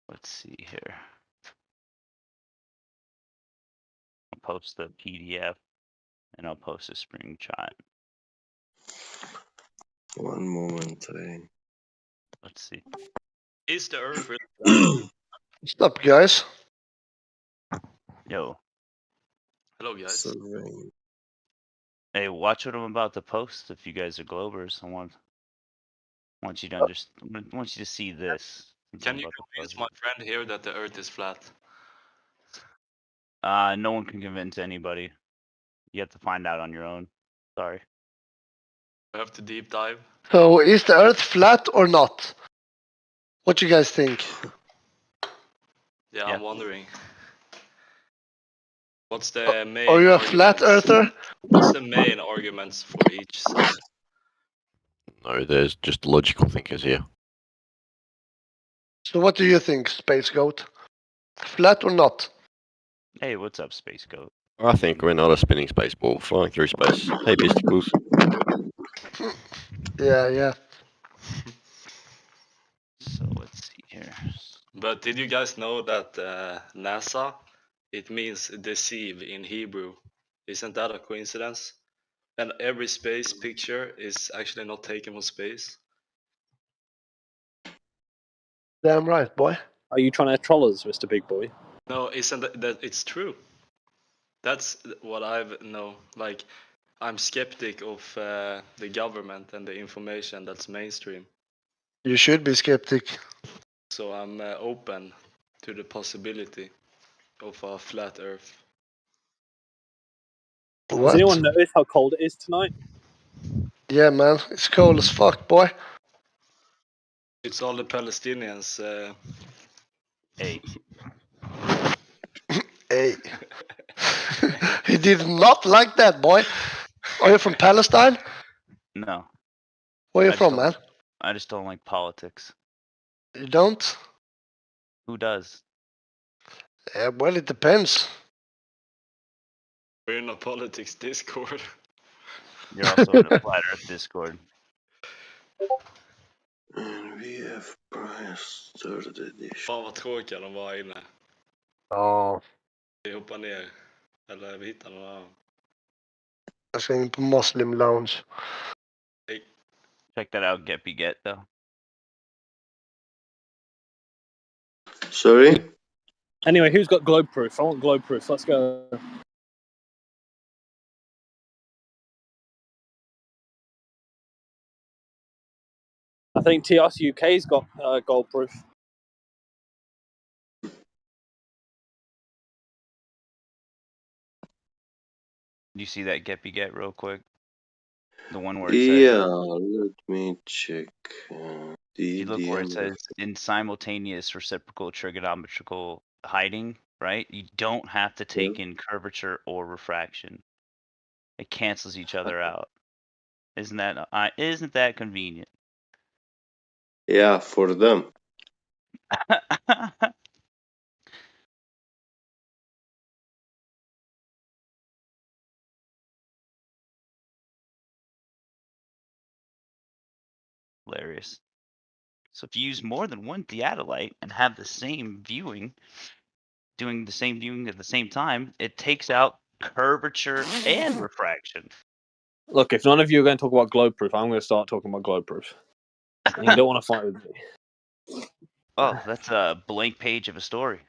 Let's see here. I'll post the PDF and I'll post a screenshot. One moment. Let's see. Is the Earth really flat? What's up, guys? Yo. Hello, guys. Hey, watch what I'm about to post. If you guys are Globers, I want you to understand. I want you to see this. Can you convince my friend here that the Earth is flat? No one can convince anybody. You have to find out on your own. Sorry. I have to deep dive. So, is the Earth flat or not? What you guys think? Yeah, I'm wondering. What's the Are main you a flat arguments? earther? What's the main arguments for each side? No, there's just logical thinkers here. So, what do you think, Space Goat? Flat or not? Hey, what's up, Space Goat? I think we're not a spinning space ball flying through space. Hey, Bisticles. Yeah. So let's see here. But did you guys know that NASA, it means deceive in Hebrew? Isn't that a coincidence? And every space picture is actually not taken from space. Damn right, boy. Are you trying to troll us, Mr. Big Boy? No, isn't that it's true? That's what I've know. Like, I'm skeptic of the government and the information that's mainstream. You should be skeptic. So I'm open to the possibility of a flat Earth. What? Does anyone notice how cold it is tonight? Yeah, man. It's cold as fuck, boy. It's all the Palestinians. Hey. Hey. He did not like that, boy. Are you from Palestine? No. Where are you from, man? I just don't like politics. You don't? Who does? Yeah, well, it depends. We're in a politics Discord. You're also in a Flat Earth Discord. VF Price third edition. Fan vad tråkiga de var inne. Ja. Vi hoppar ner. Eller vi hittar någon annan. Jag ska in på Muslim Lounge. Check that out, Get though. Sorry? Anyway, who's got globe proof? I want globe proof. Let's go. I think TRS UK's got gold proof. You see that Get real quick? The one where it Yeah, says, let me check. if you look where it DDM. says in simultaneous reciprocal trigonometrical hiding, right? You don't have to take in curvature or refraction. It cancels each other out. Isn't that convenient? Yeah, for them. Hilarious. So if you use more than one theodolite and have the same viewing, doing the same viewing at the same time, it takes out curvature and refraction. Look, if none of you are going to talk about globe proof, I'm going to start talking about globe proof. And you don't want to fight with me. Oh, that's a blank page of a story.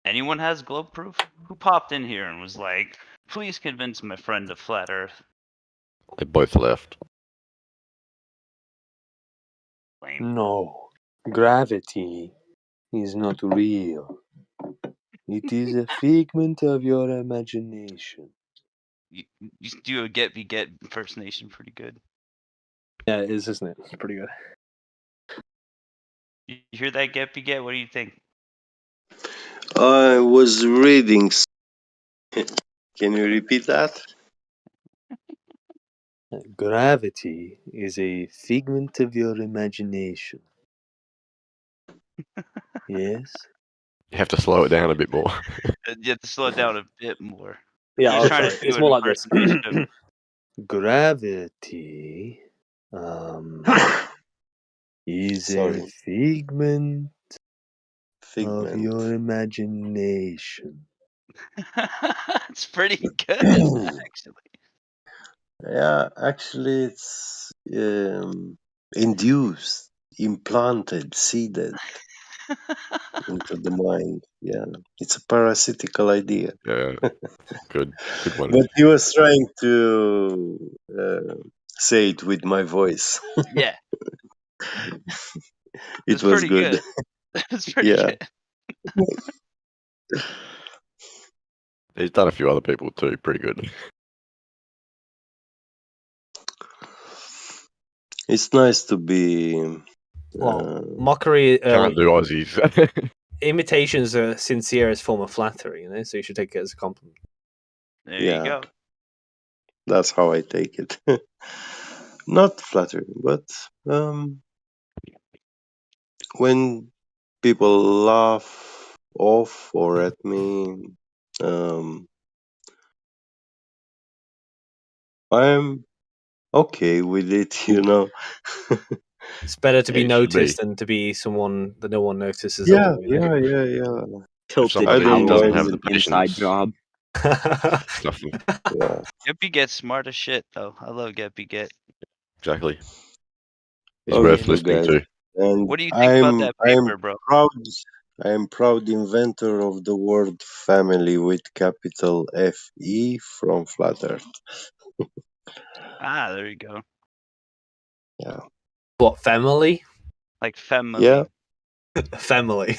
Anyone has globe proof? Who popped in here and was like, please convince my friend of flat earth? They both left. No, gravity is not real. It is a figment of your imagination. You do a Get impersonation pretty good. Yeah, it is, isn't it? It's pretty good. You hear that, Get? What do you think? I was reading. Can you repeat that? Gravity is a figment of your imagination. Yes? You have to slow it down a bit more. You have to slow it down a bit more. Yeah, He's trying to do it's an more like this. impersonation of Gravity is a figment of your imagination. It's pretty good, actually. Yeah, actually, it's induced, implanted, seeded into the mind. Yeah, it's a parasitical idea. Yeah, good one. But he was trying to say it with my voice. Yeah. It was pretty good. It's pretty Yeah. good. He's done a few other people too. Pretty good. It's nice to be. Well, mockery. Can't do Aussies. Imitations are sincere as form of flattery, so you should take it as a compliment. There Yeah. you go. That's how I take it. Not flattering, but when people laugh off or at me, I'm okay with it, you know. It's better to be Yeah, it should noticed be. than to be someone that no one notices. Yeah, at all, yeah. Tilted I don't doesn't mind have it. the patience. job. Yeah. Get smart as shit though. I love Get. Exactly. He's Oh, worth you listening guys. to. And What do you think about that paper, bro? I am proud inventor of the word family with capital FE from Flat Earth. There you go. Yeah. What, family? Like family. Yeah. Family.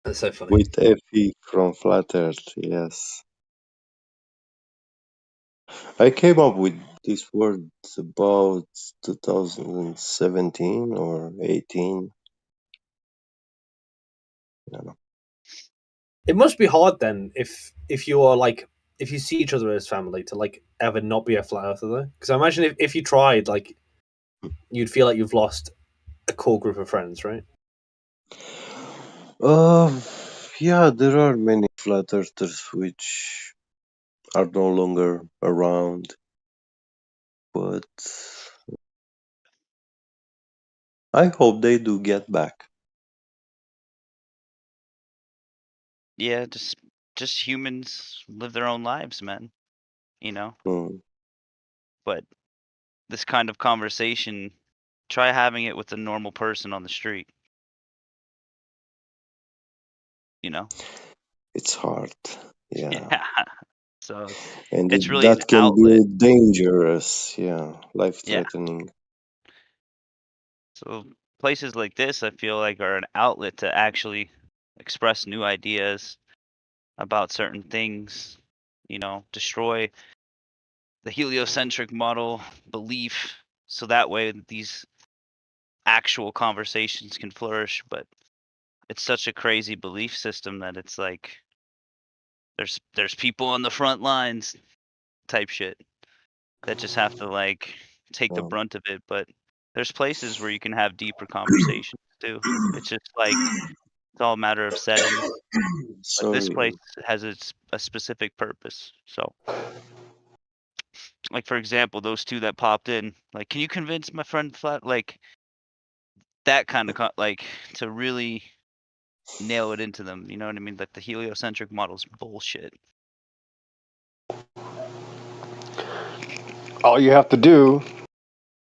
That's so funny. With FE from Flat Earth, yes. I came up with this word about 2017 or 18. I don't know. It must be hard then if you are like if you see each other as family to like ever not be a flat earther though. Because I imagine if you tried, like you'd feel like you've lost a core group of friends, right? Yeah, there are many flat earthers which are no longer around, but I hope they do get back. Yeah, just humans live their own lives, man. You know, Mm. but this kind of conversation, try having it with a normal person on the street. You know. It's hard. Yeah. Yeah. So And it's really an that can outlet. be dangerous. Yeah. Life Yeah. threatening. So places like this, I feel like, are an outlet to actually express new ideas about certain things. You know, destroy the heliocentric model belief, so that way these actual conversations can flourish. But it's such a crazy belief system that it's like there's people on the front lines type shit that just have to like take the Oh. brunt of it. But there's places where you can have deeper conversations too. It's just like it's all a matter of setting. But this Sorry. place has a specific purpose. So, like for example, those two that popped in, like, can you convince my friend flat, like that kind of like to really nail it into them? You know what I mean? Like the heliocentric model's bullshit. All you have to do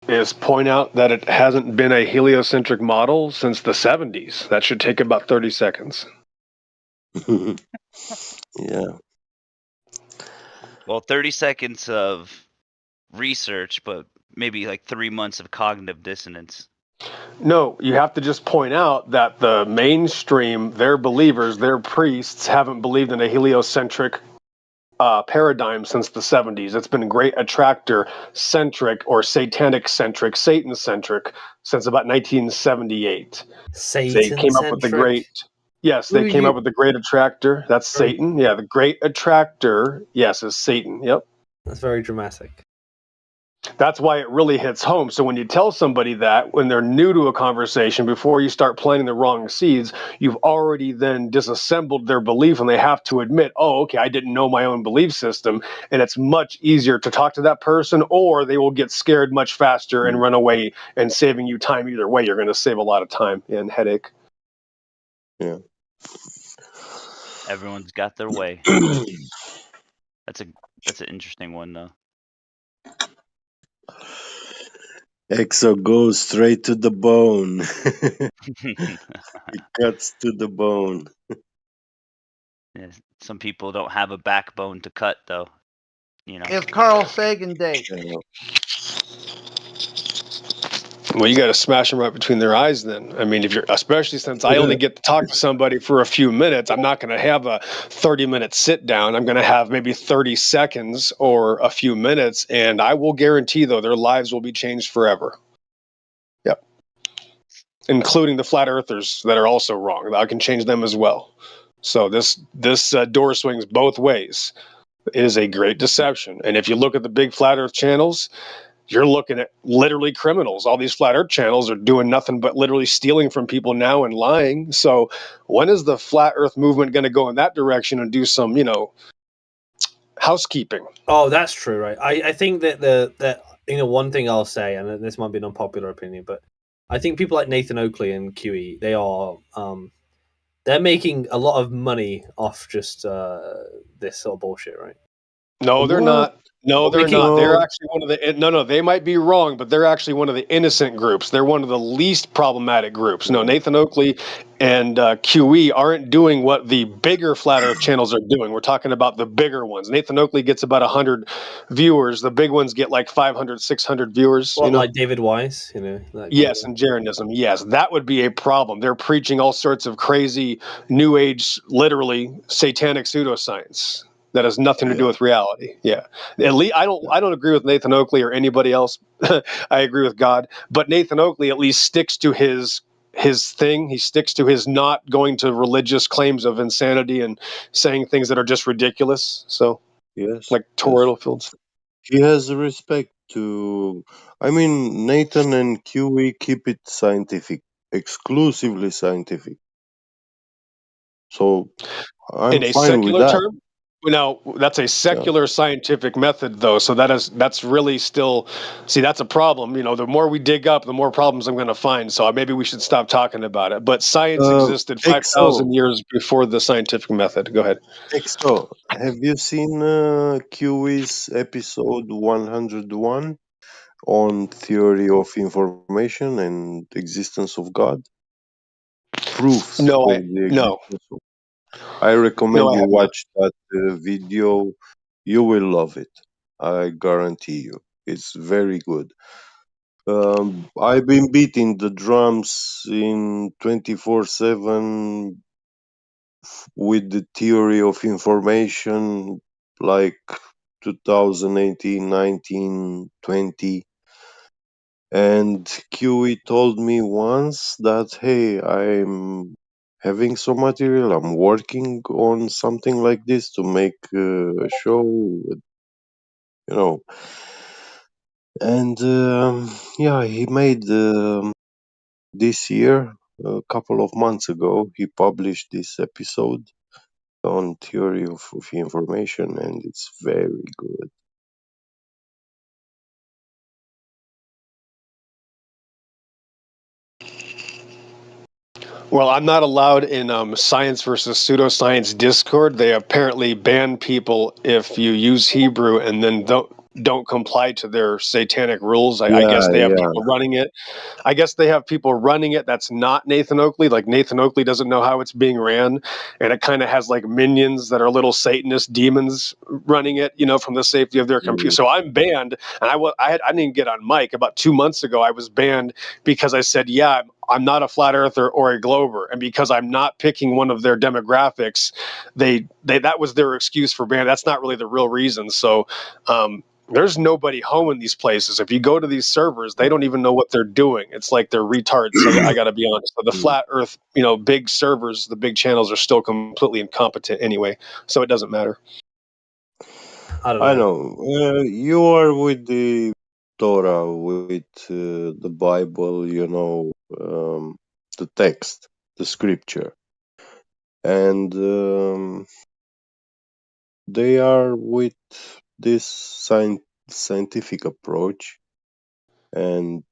is point out that it hasn't been a heliocentric model since the 70s. That should take about 30 seconds. Yeah. Well, 30 seconds of research, but maybe like 3 months of cognitive dissonance. No, you have to just point out that the mainstream, their believers, their priests, haven't believed in a heliocentric paradigm since the 70s. It's been great attractor centric or satanic centric, Satan centric since about 1978. They came up with the great. Yes, they came up with the great attractor. That's Satan. Yeah, the great attractor. Yes, is Satan. Yep. That's very dramatic. That's why it really hits home. So when you tell somebody that when they're new to a conversation, before you start planting the wrong seeds, you've already then disassembled their belief and they have to admit, oh, okay, I didn't know my own belief system. And it's much easier to talk to that person, or they will get scared much faster and run away, and saving you time either way. You're going to save a lot of time and headache. Yeah. Everyone's got their way. That's an interesting one though. Exo goes straight to the bone. It cuts to the bone. Yeah, some people don't have a backbone to cut though. You know. It's Carl Sagan Day. Well, you got to smash them right between their eyes then. I mean, if you're, especially since I only get to talk to somebody for a few minutes, I'm not going to have a 30-minute sit down. I'm going to have maybe 30 seconds or a few minutes, and I will guarantee, though, their lives will be changed forever. Yep. Including the flat earthers that are also wrong. I can change them as well. So this door swings both ways. It is a great deception. And if you look at the big flat earth channels, you're looking at literally criminals. All these flat earth channels are doing nothing but literally stealing from people now and lying. So when is the flat earth movement going to go in that direction and do some, housekeeping? Oh, that's true, right? I think that one thing I'll say, and this might be an unpopular opinion, but I think people like Nathan Oakley and QE, they are they're making a lot of money off just this sort of bullshit, right? No, they're not. No, they're Making- not. They're actually one of the. No, they might be wrong, but they're actually one of the innocent groups. They're one of the least problematic groups. No, Nathan Oakley and QE aren't doing what the bigger flat Earth channels are doing. We're talking about the bigger ones. Nathan Oakley gets about 100 viewers. The big ones get like 500, 600 viewers. Well, like David Weiss, that Yes, and Jeranism. Yes, that would be a problem. They're preaching all sorts of crazy New Age, literally satanic pseudoscience that has nothing to do with reality. Yeah, at least I don't agree with Nathan Oakley or anybody else. I agree with God, but Nathan Oakley at least sticks to his thing. He sticks to his not going to religious claims of insanity and saying things that are just ridiculous. So yes, like toroidal fields. He has respect to. I mean, Nathan and QE keep it scientific, exclusively scientific. So I'm In a fine with secular that. term. Now that's a secular scientific method, though. So that's really still, see, that's a problem. You know, the more we dig up, the more problems I'm going to find. So maybe we should stop talking about it. But science existed 5,000 years before the scientific method. Go ahead. Exo, have you seen QE's episode 101 on theory of information and existence of God? Proofs No, of I the no. existence of I recommend No, I you have not. watch that video. You will love it. I guarantee you. It's very good. I've been beating the drums in 24/7 with the theory of information like 2018, 19, 20. And QE told me once that, hey, I'm having some material. I'm working on something like this to make a show, you know. And yeah, he made this year, a couple of months ago, he published this episode on theory of information, and it's very good. Well, I'm not allowed in science versus pseudoscience Discord. They apparently ban people if you use Hebrew and then don't comply to their satanic rules. I guess Yeah, they have yeah. people running it. I guess they have people running it that's not Nathan Oakley. Like Nathan Oakley doesn't know how it's being ran, and it kind of has like minions that are little Satanist demons running it, you know, from the safety of their computer. So I'm banned, and I didn't get on mic about 2 months ago. I was banned because I said, yeah, I'm not a flat earther or a glober, and because I'm not picking one of their demographics, they that was their excuse for ban. That's not really the real reason. So. There's nobody home in these places. If you go to these servers, they don't even know what they're doing. It's like they're retards. I got to be honest. But the flat Earth, you know, big servers, the big channels are still completely incompetent anyway. So it doesn't matter. I know. You are with the Torah, with the Bible, you know, the text, the scripture. And they are with this scientific approach and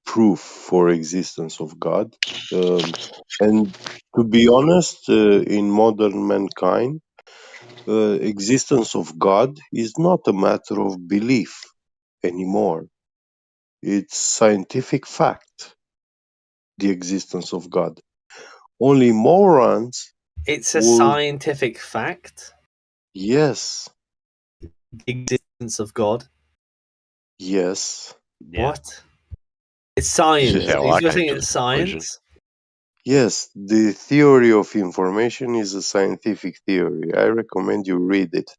proof for existence of God. And to be honest, in modern mankind, existence of God is not a matter of belief anymore. It's scientific fact, the existence of God. Only morons It's a will. scientific fact. Yes. The existence of God. Yes. What? It's science. Yeah. You're saying it's science? Yes, the theory of information is a scientific theory. I recommend you read it.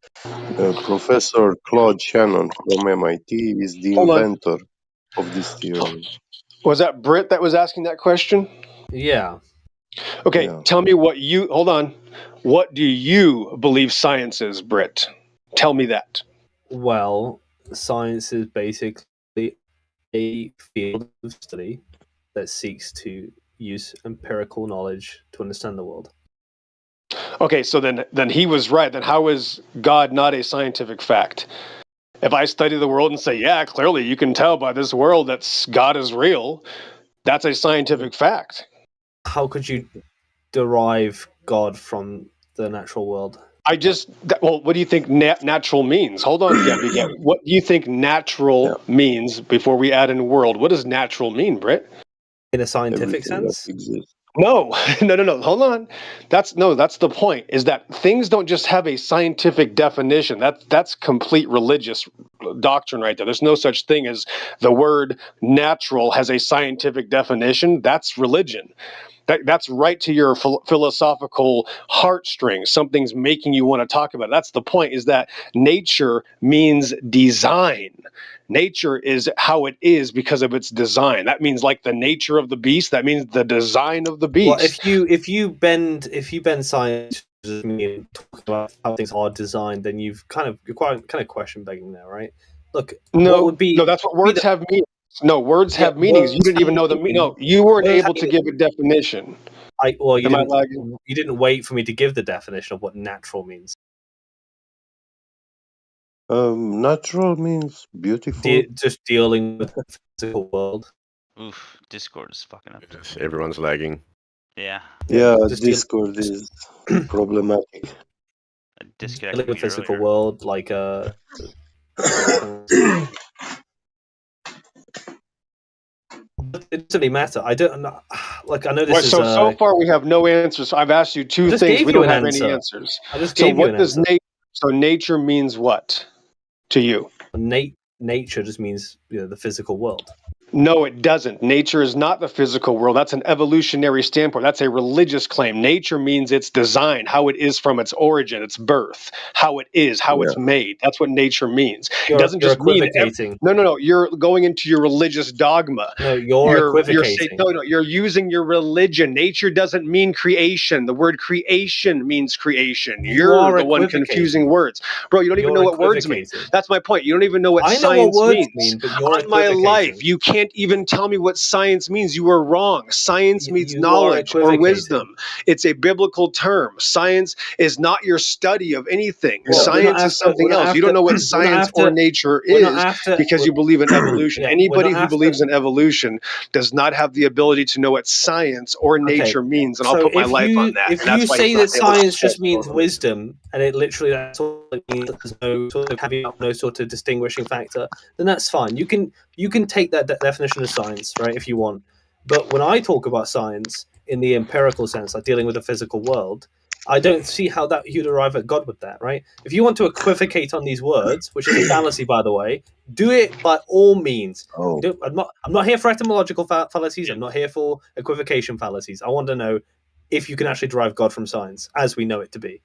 Professor Claude Shannon from MIT is the Hold on. inventor of this theory. Was that Britt that was asking that question? Yeah. Okay, Yeah. tell me what you, hold on. What do you believe science is, Britt? Tell me that. Well, science is basically a field of study that seeks to use empirical knowledge to understand the world. Okay, so then he was right. Then how is God not a scientific fact? If I study the world and say, yeah, clearly you can tell by this world that God is real, that's a scientific fact. How could you derive God from the natural world? Well, what do you think natural means? Hold on, Gabby. What do you think natural means before we add in world? What does natural mean, Britt? In a scientific Everything that sense? exists. No. Hold on. That's the point. Is that things don't just have a scientific definition. That's complete religious doctrine right there. There's no such thing as the word natural has a scientific definition. That's religion. That's right to your philosophical heartstrings. Something's making you want to talk about it. That's the point, is that nature means design. Nature is how it is because of its design. That means like the nature of the beast. That means the design of the beast. Well, if you bend science and talk about how things are designed, then you're kind of question begging there, right? Look, what would be that's what words have meanings. No, words have meanings. You didn't even know the meaning. No, you weren't able to give a definition. You Am I lagging? didn't wait for me to give the definition of what natural means. Natural means beautiful. Just dealing with the physical world. Oof, Discord is fucking up. Everyone's lagging. Yeah. Yeah, just Discord is problematic. Disconnected dealing with me physical earlier. world, like it doesn't really matter. I don't know. Like, I know this Right, is. so far we have no answers. I've asked you two I just things. gave We you don't an have any answer. answers. I just So gave you what an does answer. nature means what to you? Nature just means the physical world. No, it doesn't. Nature is not the physical world. That's an evolutionary standpoint. That's a religious claim. Nature means its design, how it is from its origin, its birth, how it is, how it's made. That's what nature means. It doesn't You're just mean equivocating. no. You're going into your religious dogma. No, you're equivocating. No. You're using your religion. Nature doesn't mean creation. The word creation means creation. You are You're the one equivocating. confusing words, bro. You don't even know what words mean. That's my point. You don't even know what I know science what words means. mean, but you're On my equivocating. life, you can't even tell me what science means. You are wrong. Science means you are knowledge or equivocating. wisdom. It's a biblical term. Science is not your study of anything. Well, Science is something else. You don't know what science or nature is because you believe in evolution. Anybody who believes in evolution does not have the ability to know what science or nature means, and I'll So put my life on that. if And that's you why say he's that not able to science say just means wisdom, and it literally that's all it means, there's no sort of caveat, no sort of distinguishing factor, then that's fine. You can take that definition of science, right, if you want. But when I talk about science in the empirical sense, like dealing with the physical world, I don't see how that you'd arrive at God with that, right? If you want to equivocate on these words, which is a fallacy, by the way, do it by all means. Oh. I'm not here for etymological fallacies. I'm not here for equivocation fallacies. I want to know if you can actually derive God from science as we know it to be.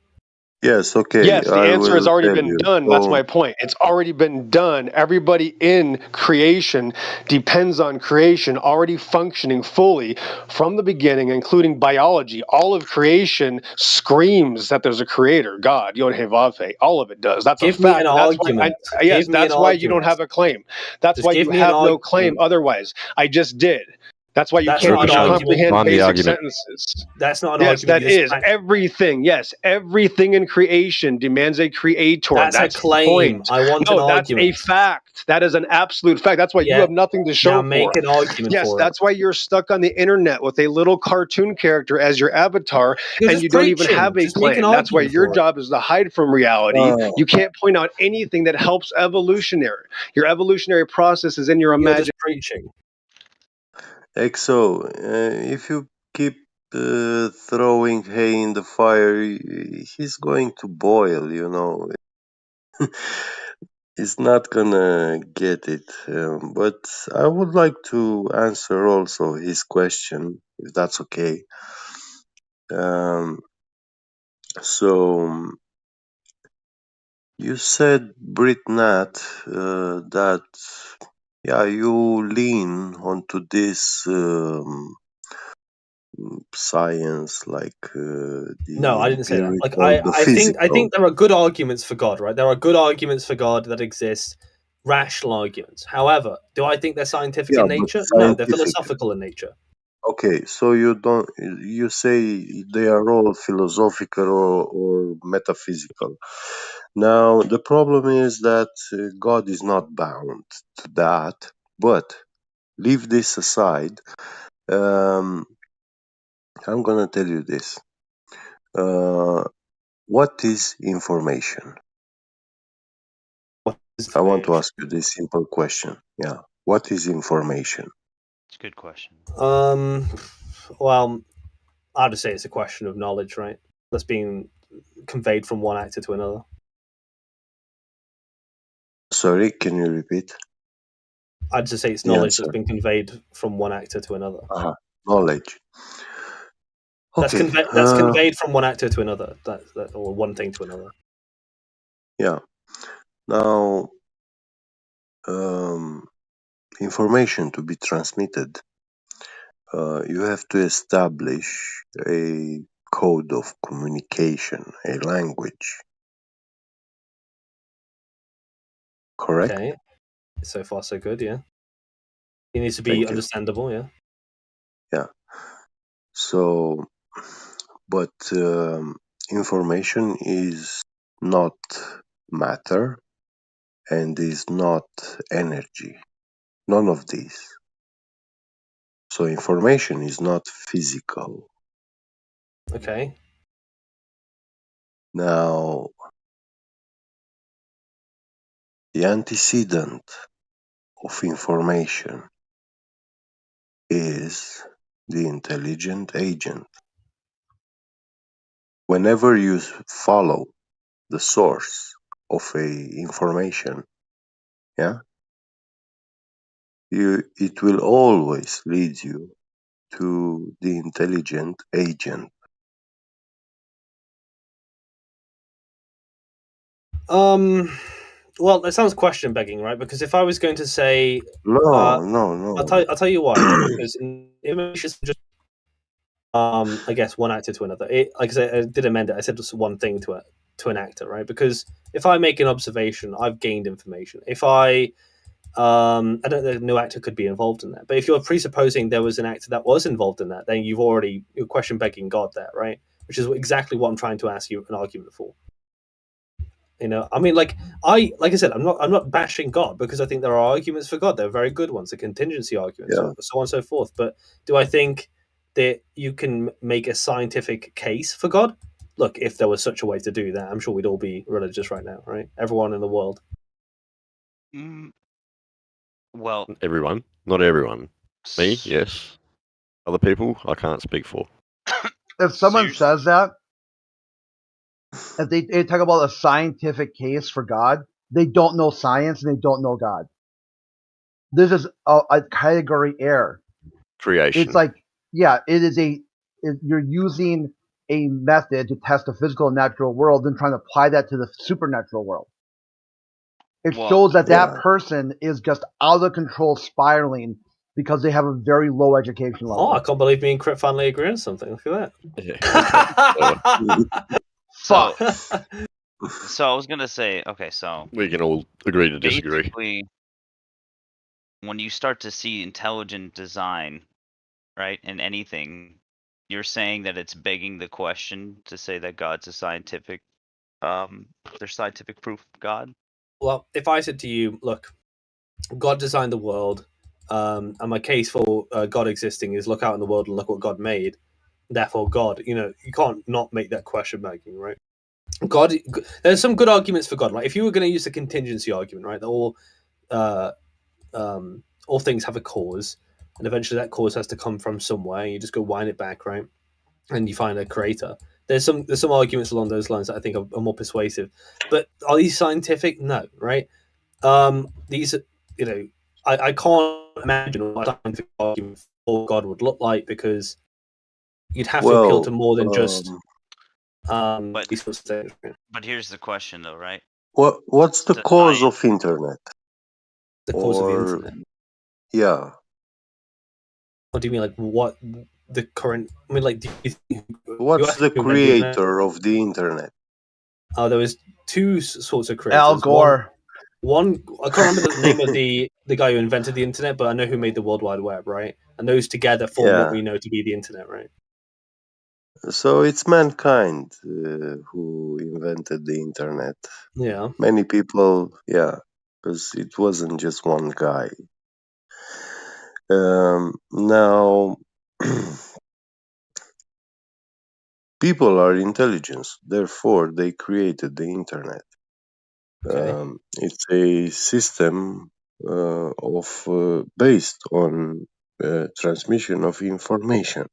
Yes, okay. Yes, the I answer has will already tell been you. done. That's my point. It's already been done. Everybody in creation depends on creation already functioning fully from the beginning, including biology. All of creation screams that there's a creator, God, Yod He Vav He. All of it does. That's Give a me fact. an And that's why, argument. yes, Give me an that's why you don't argument. have a claim. That's Just why give you me an have no claim argument. otherwise. I just did. That's why you That's can't not an even argument. comprehend On the basic argument. sentences. That's not an Yes, argument. that is everything. Yes, everything in creation demands a creator. That's a That's the claim. point. I want No, an that's a argument. fact. That is an absolute fact. That's why you Yeah. have nothing to show Now for make it. an argument Yes, for that's why you're stuck on the internet with a little cartoon character as your avatar, You're and just you don't even preaching. have a Just make an claim. That's why argument your for it. job is to hide from reality. Oh. You can't point out anything that helps evolutionary. Your evolutionary process is in your You're imagination. just preaching. EXO, if you keep throwing hay in the fire, he's going to boil, you know. He's not gonna get it. But I would like to answer also his question, if that's okay. So, you said, Brit Nat, that you lean onto this science, like No, I the didn't say that. Like empirical, the I think physical. there are good arguments for God, right? There are good arguments for God that exist, rational arguments. However, do I think they're scientific Yeah, in but nature? No, they're scientific. philosophical in nature. Okay, so you say they are all philosophical or metaphysical. Now, the problem is that God is not bound to that, but leave this aside. I'm going to tell you this. What is information? I want to ask you this simple question. Yeah. What is information? It's a good question. Well, I'd just say it's a question of knowledge, right? That's being conveyed from one actor to another. Sorry, can you repeat? I'd just say it's The knowledge that's answer. been conveyed from one actor to another. Knowledge. That's Okay. conveyed from one actor to another. That or one thing to another. Yeah. Now, information to be transmitted, you have to establish a code of communication, a language. Correct? Okay. So far, so good. Yeah. It needs to be Thank you. understandable. Yeah. Yeah. So, but information is not matter. and is not energy. None of these. So information is not physical. Okay. Now, the antecedent of information is the intelligent agent. Whenever you follow the source of a information, yeah, it will always lead you to the intelligent agent. Well, it sounds question begging, right? Because if I was going to say, No, no. I'll tell you why, right? Because information is just I guess one actor to another. Like I said, I did amend it. I said just one thing to an actor, right? Because if I make an observation, I've gained information. If I don't know, no actor could be involved in that. But if you're presupposing there was an actor that was involved in that, then you're question begging God there, right? Which is exactly what I'm trying to ask you an argument for. You know, I mean, like I said, I'm not bashing God because I think there are arguments for God. They're very good ones, the contingency arguments, Yeah. so on and so forth. But do I think that you can make a scientific case for God? Look, if there was such a way to do that, I'm sure we'd all be religious right now, right? Everyone in the world. Well, Everyone, not everyone. Me, yes. Other people, I can't speak for. If someone says that, if they talk about a scientific case for God, they don't know science and they don't know God. This is a category error. Creation. It's like, yeah, you're using a method to test the physical and natural world and trying to apply that to the supernatural world. It shows that that person is just out of control spiraling because they have a very low education level. Oh, I can't believe me and Crit finally agree on something. Look at that. So, so I was gonna say, okay, so We can all agree to disagree. basically, when you start to see intelligent design, right, in anything, you're saying that it's begging the question to say that God's a scientific, there's scientific proof of God. Well, if I said to you, look, God designed the world, and my case for God existing is look out in the world and look what God made. Therefore, God, you can't not make that question begging, right? God, there's some good arguments for God. Like if you were going to use the contingency argument, right, that all things have a cause, and eventually that cause has to come from somewhere. You just go wind it back, right, and you find a creator. There's some arguments along those lines that I think are more persuasive. But are these scientific? No, right? These, I can't imagine what a scientific argument for God would look like because you'd have to appeal to more than just these sorts of things. But here's the question, though, right? What's the cause of internet? The cause of the internet. Yeah. What do you mean? Like what the current? I mean, like, What's the creator of the internet? There was two sorts of creators. Al Gore. One I can't remember the name of the guy who invented the internet, but I know who made the World Wide Web, right? And those together form what we know to be the internet, right? So it's mankind who invented the internet. Yeah. Many people, because it wasn't just one guy. Now, people are intelligent, therefore they created the internet. Okay. It's a system based on transmission of information.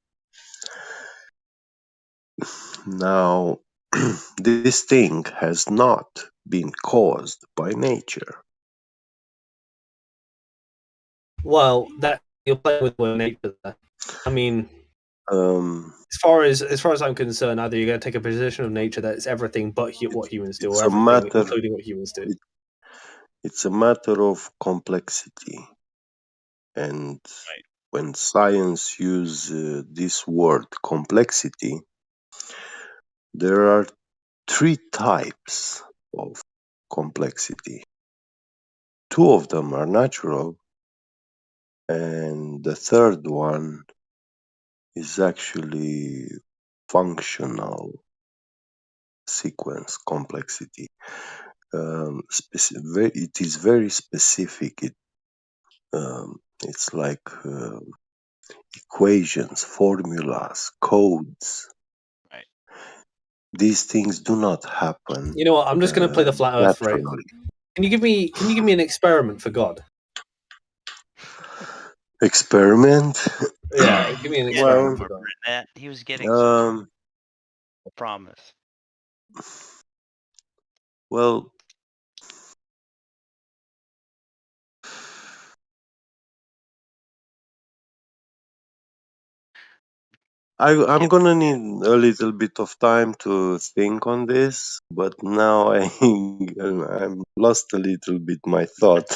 Now, this thing has not been caused by nature. Well, that you're playing with nature there. I mean, as far as I'm concerned, either you're going to take a position of nature that it's everything but what humans do, or everything including what humans do. It's a matter of complexity, and when science uses this word complexity, there are three types of complexity. Two of them are natural, and the third one is actually functional sequence complexity. it is very specific. It's like equations, formulas, codes. Right. These things do not happen You know what? I'm just going to play the flat Earth very naturally. quick. Can you give me an experiment for God? Experiment? Yeah, give me an experiment for God. That he was getting somewhere. I promise. Well, I'm gonna need a little bit of time to think on this, but now I'm lost a little bit my thought.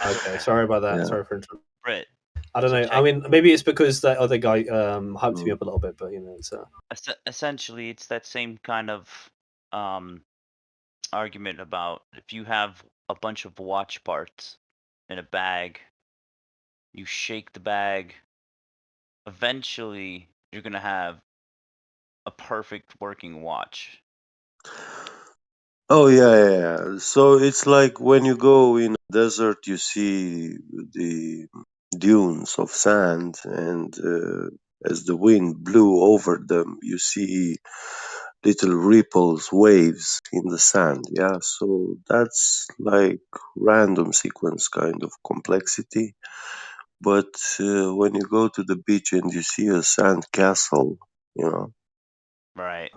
Okay, sorry about that. Yeah. Sorry for interrupting. Brett. I don't know. I mean, maybe it's because that other guy hyped me Mm. up a little bit, but you know, it's Essentially, it's that same kind of argument about if you have a bunch of watch parts in a bag, you shake the bag, eventually you're going to have a perfect working watch. Oh yeah. So it's like when you go in a desert, you see the dunes of sand, and as the wind blew over them, you see little ripples, waves in the sand. Yeah. So that's like random sequence kind of complexity. But when you go to the beach and you see a sand castle, you know, Right.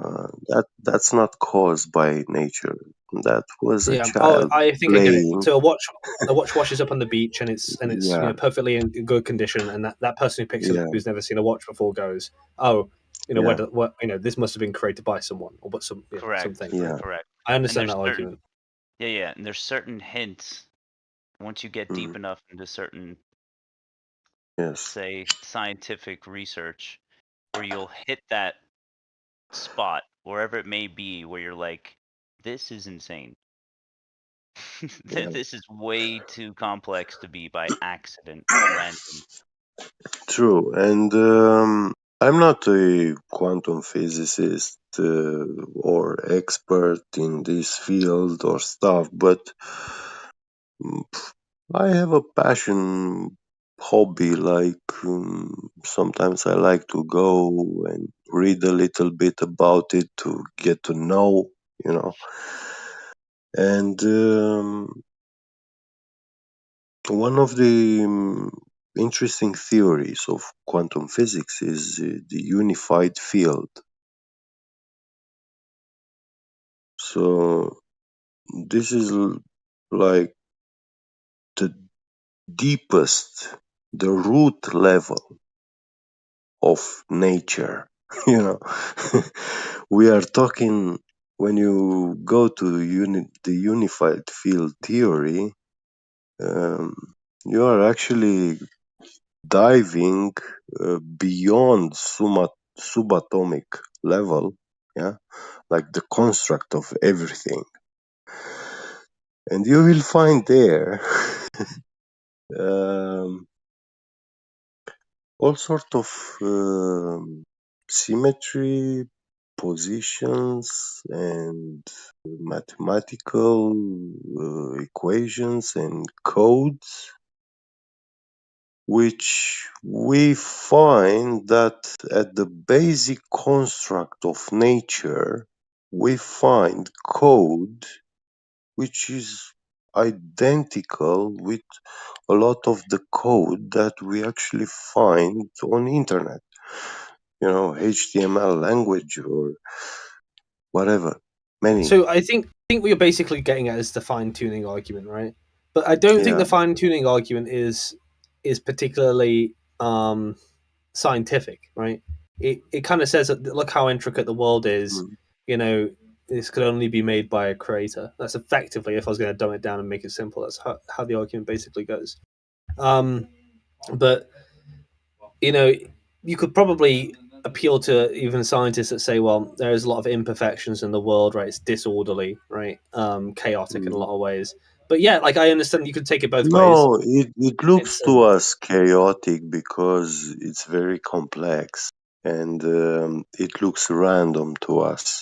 that's not caused by nature. That was a yeah. Oh, child I think I get it. playing. So a watch washes up on the beach, and it's Yeah, perfectly in good condition, and that person who picks it up yeah, who's never seen a watch before goes, oh, yeah, what this must have been created by someone or Correct. something. yeah. Correct. I understand And that there's argument. Yeah, and there's certain hints once you get deep enough into certain, Yes. say, scientific research, where you'll hit that spot wherever it may be, where you're like, this is insane. Yeah. This is way too complex to be by accident, random. True. And I'm not a quantum physicist or expert in this field or stuff, but mm, I have a passion hobby. Like sometimes I like to go and read a little bit about it to get to know, you know. And one of the interesting theories of quantum physics is the unified field. So this is like the deepest, the root level of nature. You know, we are talking when you go to the unified field theory. Um, you are actually diving beyond subatomic level, yeah, like the construct of everything, and you will find there um, all sort of symmetry, positions, and mathematical equations and codes, which we find that at the basic construct of nature, we find code which is identical with a lot of the code that we actually find on internet. You know, HTML language or whatever. Many. So I think what you're basically getting at is the fine tuning argument, right? But I don't think Yeah. the fine tuning argument is particularly scientific, right? It kind of says that look how intricate the world is. You know, this could only be made by a creator. That's effectively, if I was going to dumb it down and make it simple, that's how the argument basically goes. But you know, you could probably appeal to even scientists that say, well, there's a lot of imperfections in the world, right? It's disorderly, right? Chaotic in a lot of ways. But yeah, like I understand you could take it both ways. No, it looks to us chaotic because it's very complex and it looks random to us.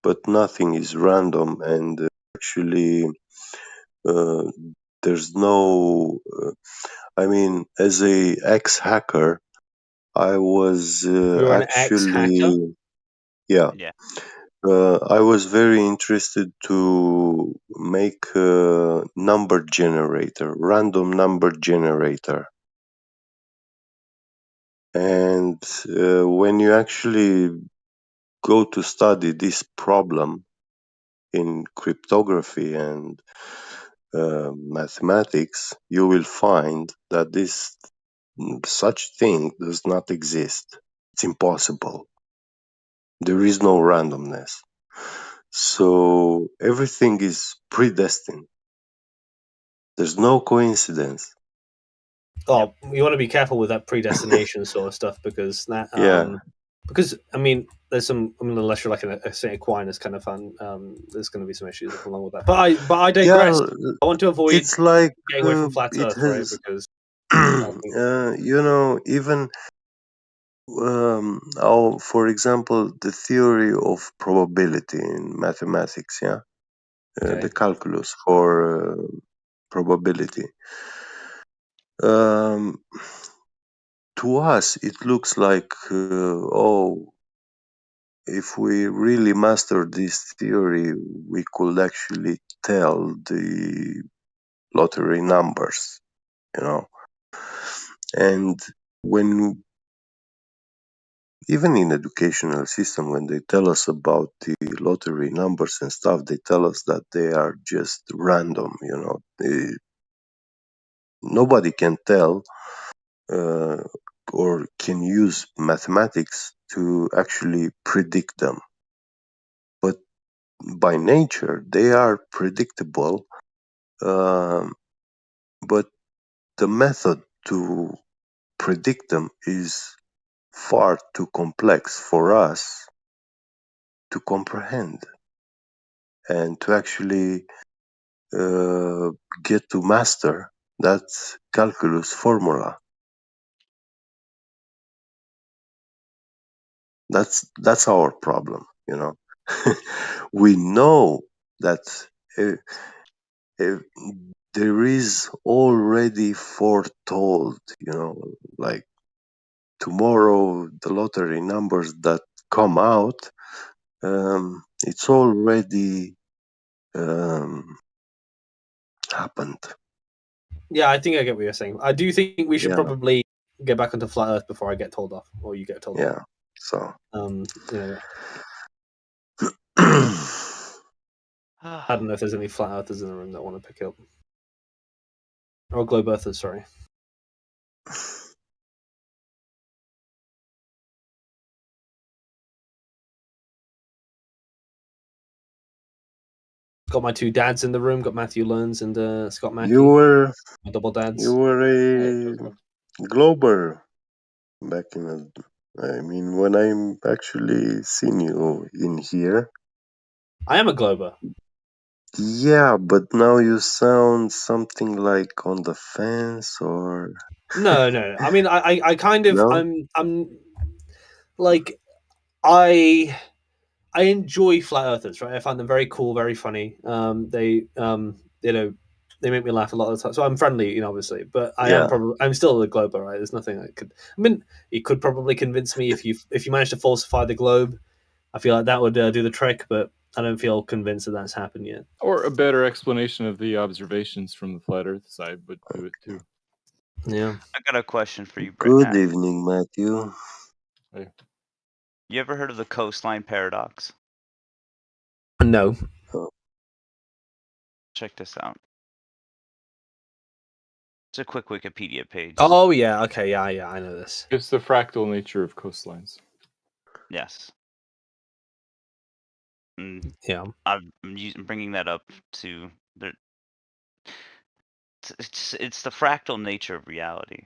But nothing is random, and actually there's no. I mean, as a ex-hacker, I was You're an ex-hacker? actually, yeah. Yeah. I was very interested to make a number generator, random number generator. And when you actually go to study this problem in cryptography and mathematics, you will find that this such thing does not exist. It's impossible. There is no randomness. So everything is predestined. There's no coincidence. Oh, you want to be careful with that predestination sort of stuff because that Yeah. because I mean there's some unless you're like a St. Aquinas kind of fan, there's going to be some issues along with that. But I digress. Yeah, I want to avoid it's like getting away from flat it Earth, right? has, Because you know, even for example, the theory of probability in mathematics, yeah, the calculus for probability. To us, it looks like, if we really master this theory, we could actually tell the lottery numbers, you know. And when, even in educational system, when they tell us about the lottery numbers and stuff, they tell us that they are just random, you know. Nobody can tell or can use mathematics to actually predict them. But by nature, they are predictable. But the method to predict them is far too complex for us to comprehend and to actually get to master that calculus formula. That's our problem, you know. We know that there is already foretold, you know, like tomorrow the lottery numbers that come out, it's already happened. yeah, I think I get what you're saying. I do think we should Yeah, probably get back onto flat Earth before I get told off or you get told off. yeah. So You know, I don't know if there's any flat earthers in the room that want to pick up. Or globe earthers, sorry. Got my two dads in the room, got Matthew Learns and Scott Mackey. you were My double dads. a glober back in the. I mean, when I'm actually seen you in here. I am a glober. Yeah, but now you sound something like on the fence or. No. I mean, I kind of, No? I'm like, I enjoy flat earthers, right? I find them very cool, very funny. They, you know, they make me laugh a lot of the time. So I'm friendly, you know, obviously, but Yeah. I'm still a glober, right? There's nothing I could. I mean, you could probably convince me if you manage to falsify the globe. I feel like that would do the trick, but I don't feel convinced that that's happened yet. Or a better explanation of the observations from the flat Earth side would do it too. Yeah. I got a question for you, Good Britnat. evening, Matthew. Hey. You ever heard of the coastline paradox? No. Check this out. It's a quick Wikipedia page. Oh yeah, okay, yeah, I know this. It's the fractal nature of coastlines. Yes. Yeah. I'm bringing that up to the. It's the fractal nature of reality.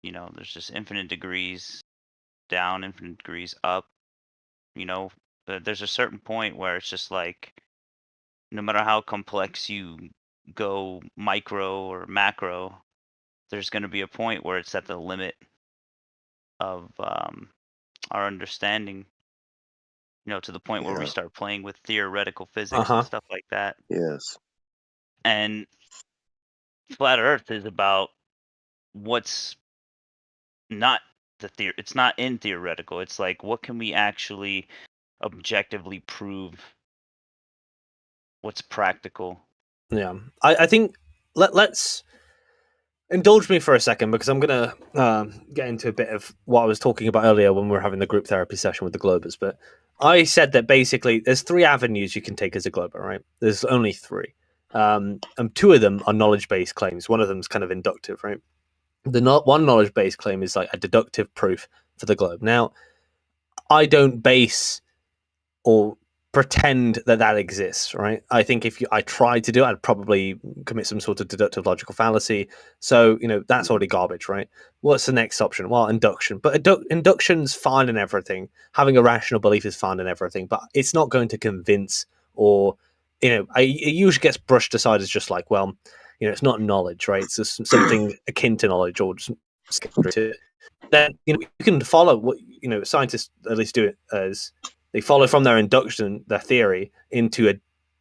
You know, there's just infinite degrees down, infinite degrees up. You know, there's a certain point where it's just like, no matter how complex you go micro or macro, there's going to be a point where it's at the limit of our understanding. to the point where we Yeah. start playing with theoretical physics and stuff like that. Yes. And flat Earth is about what's not it's not in theoretical. It's like, what can we actually objectively prove? What's practical? Yeah, I think let's indulge me for a second, because I'm gonna get into a bit of what I was talking about earlier when we were having the group therapy session with the Globers. But I said that basically there's 3 avenues you can take as a Glober, right? There's only 3, and 2 of them are knowledge-based claims. One of them is kind of inductive, right? One knowledge-based claim is like a deductive proof for the globe. Now, I don't base or pretend that exists, right? I think if I tried to do it, I'd probably commit some sort of deductive logical fallacy. So, that's already garbage, right? What's the next option? Well, induction. But induction's fine in everything. Having a rational belief is fine in everything, but it's not going to convince, or, it usually gets brushed aside as just like, well, it's not knowledge, right? It's just something akin to knowledge, or just to then you can follow what scientists at least do it as they follow from their induction, their theory, into a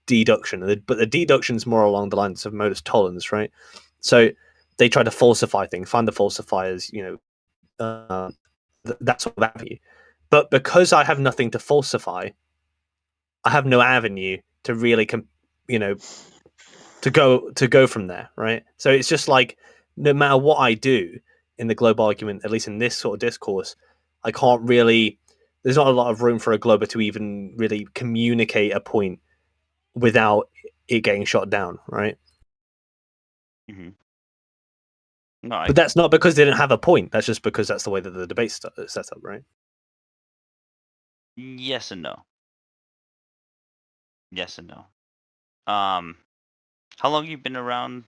deduction. But the deduction is more along the lines of modus tollens, right? So they try to falsify things, find the falsifiers, that sort of avenue. But because I have nothing to falsify, I have no avenue to really, to go from there, right? So it's just like, no matter what I do in the globe argument, at least in this sort of discourse, I can't really. There's not a lot of room for a Glober to even really communicate a point without it getting shot down, right? Mm-hmm. No, but that's not because they didn't have a point. That's just because that's the way that the debate's set up, right? Yes and no. Yes and no. How long you been around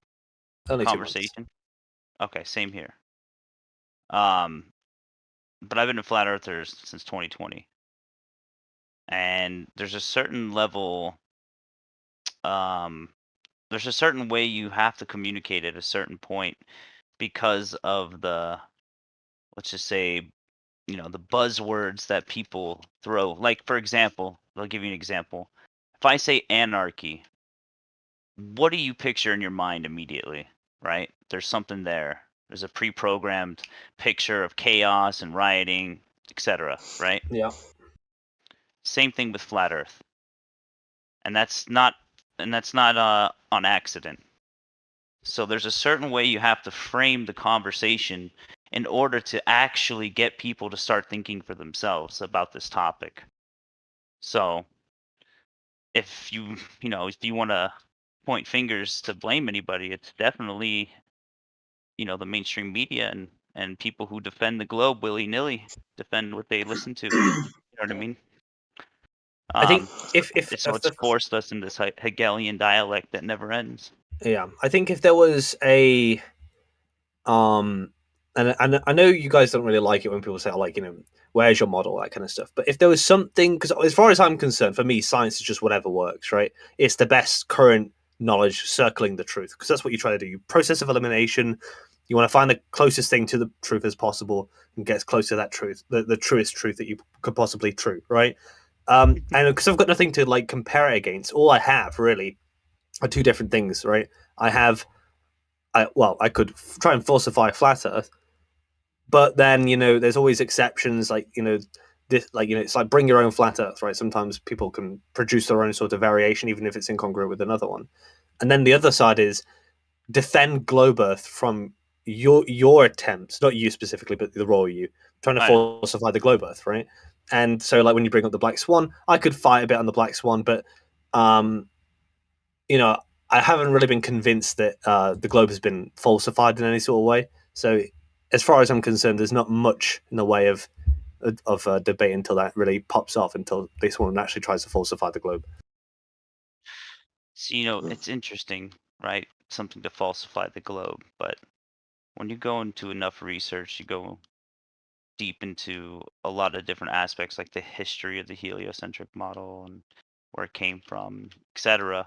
Only 2 months. conversation? Okay, same here. But I've been a flat earthers since 2020, and there's a certain level. There's a certain way you have to communicate at a certain point because of the, let's just say, the buzzwords that people throw. Like, for example, I'll give you an example. If I say anarchy, what do you picture in your mind immediately, right? There's something there. There's a pre-programmed picture of chaos and rioting, etc., right? Yeah. Same thing with flat Earth. And that's not on accident. So there's a certain way you have to frame the conversation in order to actually get people to start thinking for themselves about this topic. So if you want to point fingers to blame anybody, it's definitely the mainstream media and people who defend the globe willy-nilly, defend what they listen to. You know what I mean? I think if it's forced us in this Hegelian dialect that never ends. Yeah, I think if there was a and I know you guys don't really like it when people say, like, where's your model, that kind of stuff. But if there was something, because as far as I'm concerned, for me, science is just whatever works, right? It's the best current knowledge circling the truth, because that's what you try to do. You process of elimination. You want to find the closest thing to the truth as possible and get as close to that truth, the truest truth that you could possibly true, right? And because I've got nothing to like compare it against, all I have really are 2 different things, right? I could try and falsify flat Earth, but then there's always exceptions, like this, like it's like bring your own flat Earth, right? Sometimes people can produce their own sort of variation, even if it's incongruent with another one. And then the other side is defend globe Earth from your attempts, not you specifically, but the raw you trying to falsify the globe Earth, right? And so, like when you bring up the Black Swan, I could fight a bit on the Black Swan, but I haven't really been convinced that the globe has been falsified in any sort of way. So, as far as I'm concerned, there's not much in the way of debate until that really pops off, until this one actually tries to falsify the globe. So, it's interesting, right? Something to falsify the globe, but when you go into enough research, you go deep into a lot of different aspects, like the history of the heliocentric model and where it came from, etc.,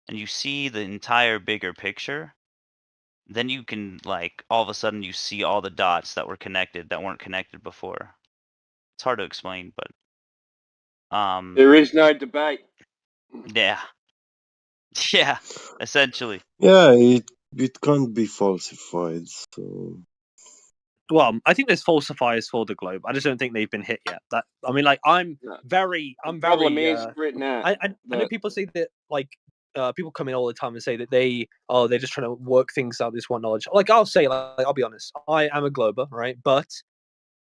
and you see the entire bigger picture, then you can, like, all of a sudden you see all the dots that were connected that weren't connected before. It's hard to explain, but There is no debate. Yeah. Yeah, essentially. Yeah, it can't be falsified. So Well, I think there's falsifiers for the globe. I just don't think they've been hit yet. That I mean, like I'm very. Problem is, Britnett, I know people say that like people come in all the time and say that they're just trying to work things out. This one knowledge. Like I'll say, like I'll be honest, I am a glober, right? But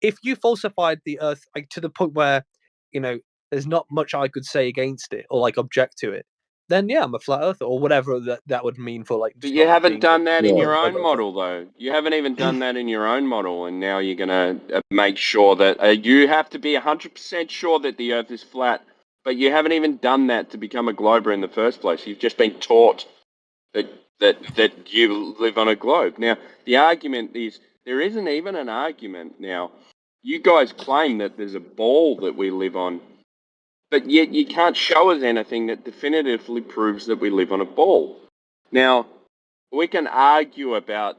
if you falsified the Earth like to the point where there's not much I could say against it or like object to it, then yeah, I'm a flat earther or whatever that would mean for like. but just you not haven't being done that in your own globe. model, though. You haven't even done that in your own model, and now you're going to make sure that you have to be 100% sure that the Earth is flat, but you haven't even done that to become a glober in the first place. You've just been taught that you live on a globe. Now, the argument is there isn't even an argument now. You guys claim that there's a ball that we live on, but yet you can't show us anything that definitively proves that we live on a ball. Now, we can argue about,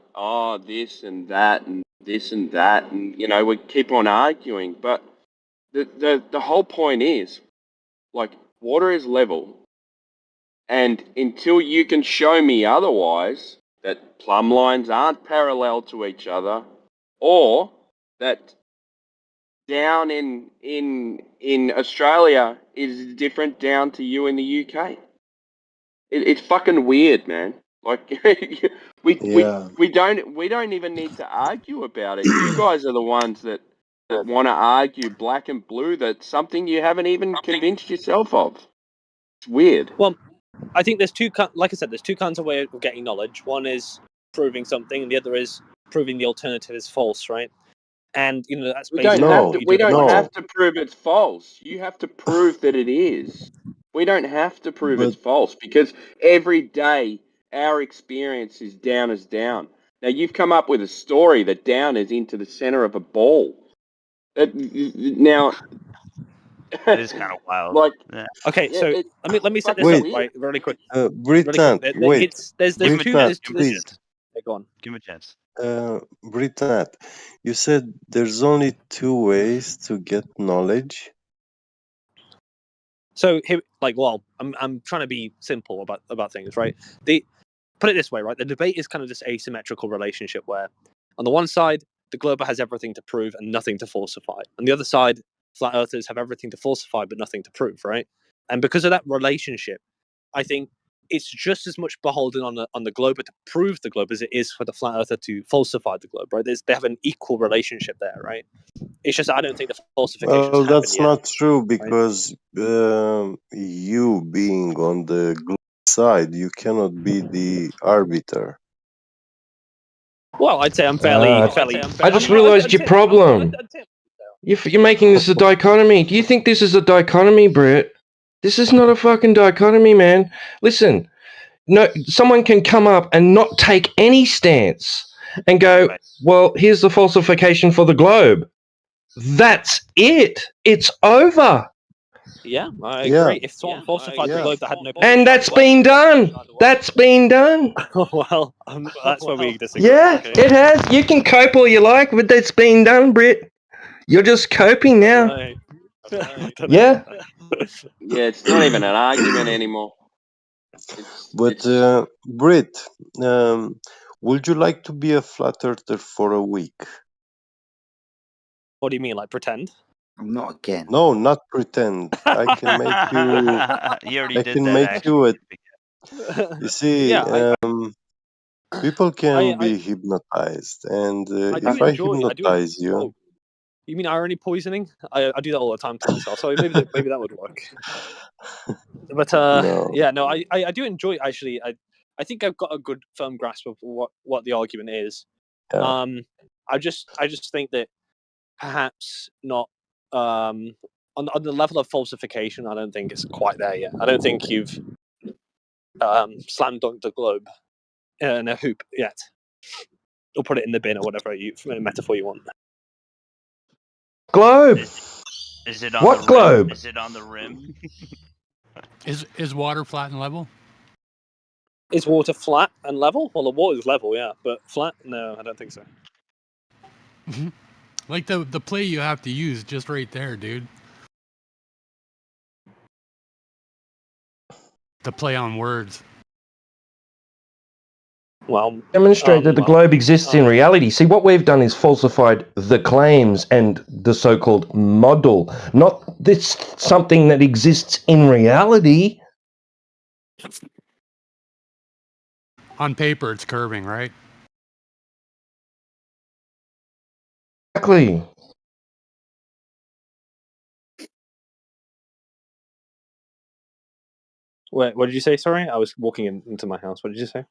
this and that and this and that, and, we keep on arguing, but the whole point is, like, water is level, and until you can show me otherwise, that plumb lines aren't parallel to each other, or that down in Australia is different down to you in the UK. It's fucking weird, man. Like we don't even need to argue about it. You guys are the ones that want to argue black and blue. That's something you haven't even convinced yourself of. It's weird. Well, I think there's like I said, there's two kinds of way of getting knowledge. One is proving something, and the other is proving the alternative is false, right? And that's basically we don't have to prove it's false. You have to prove that it is. We don't have to prove it's false because every day our experience is down as down. Now you've come up with a story that down is into the center of a ball. Now it is kind of wild. Like, yeah. Okay, so let me set this up right really quick. Britain, wait. There's two. Please. Yeah, go on. Give him a chance. Britain, you said there's only two ways to get knowledge. So here, I'm trying to be simple about things, right? Put it this way, right? The debate is kind of this asymmetrical relationship where, on the one side, the glober has everything to prove and nothing to falsify. On the other side, flat earthers have everything to falsify but nothing to prove, right? And because of that relationship, I think it's just as much beholden on the glober to prove the globe as it is for the flat earther to falsify the globe, right? They have an equal relationship there, right? It's just I don't think the falsifications Well, happen that's yet. not true because you being on the side, you cannot be the arbiter. Well, I'd say I'm I just realised your problem. You're making this a dichotomy. Do you think this is a dichotomy, Brett? This is not a fucking dichotomy, man. Listen, no, someone can come up and not take any stance and go, well, here's the falsification for the globe. That's it. It's over. Yeah, I agree. If someone falsified the globe that had no... And that's been done. That's been done. Well, that's where we disagree. Yeah, it has. You can cope all you like, but that's been done, Britt. You're just coping now. Right. Yeah. Yeah, it's not even an argument anymore. But Britt, would you like to be a flat earther for a week? What do you mean, like pretend? Not again. No, not pretend. I can make you. You already I did can that, make actually. you a. You see, people can be hypnotized, and if I hypnotize you. Oh, you mean irony poisoning? I do that all the time to myself, so maybe that would work. But no, I do enjoy actually. I think I've got a good firm grasp of what the argument is. Yeah. I just think that perhaps not on the level of falsification. I don't think it's quite there yet. I don't think you've slam dunked the globe in a hoop yet, or put it in the bin or whatever metaphor you want. Globe. Is it on what the globe? Rim? Is it on the rim? Is water flat and level? Is water flat and level? Well, the water is level, yeah, but flat? No, I don't think so. Like the play you have to use just right there, dude. The play on words. Well, demonstrate that the globe exists in reality. See, what we've done is falsified the claims and the so-called model, not this something that exists in reality. On paper, it's curving, right? Exactly. Wait, what did you say? Sorry, I was walking into my house. What did you say?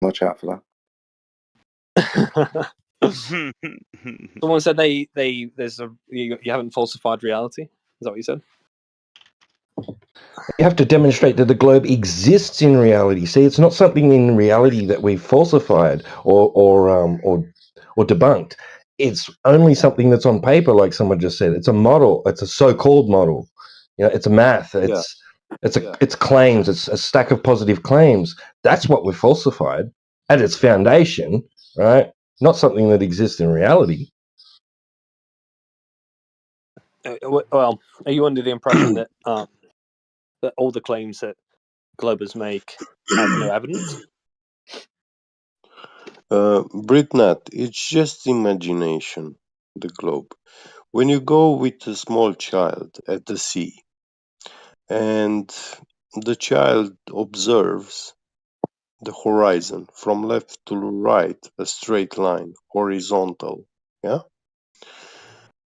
Watch out for that. Someone said you haven't falsified reality. Is that what you said? You have to demonstrate that the globe exists in reality. See, it's not something in reality that we've falsified or debunked. It's only something that's on paper, like someone just said. It's a model. It's a so-called model. You know, it's a math. It's claims. It's a stack of positive claims. That's what we've falsified at its foundation, right? Not something that exists in reality. Well, are you under the impression that that all the claims that globers make have no evidence? Britnat, it's just imagination, the globe. When you go with a small child at the sea and the child observes the horizon from left to right, a straight line, horizontal, yeah?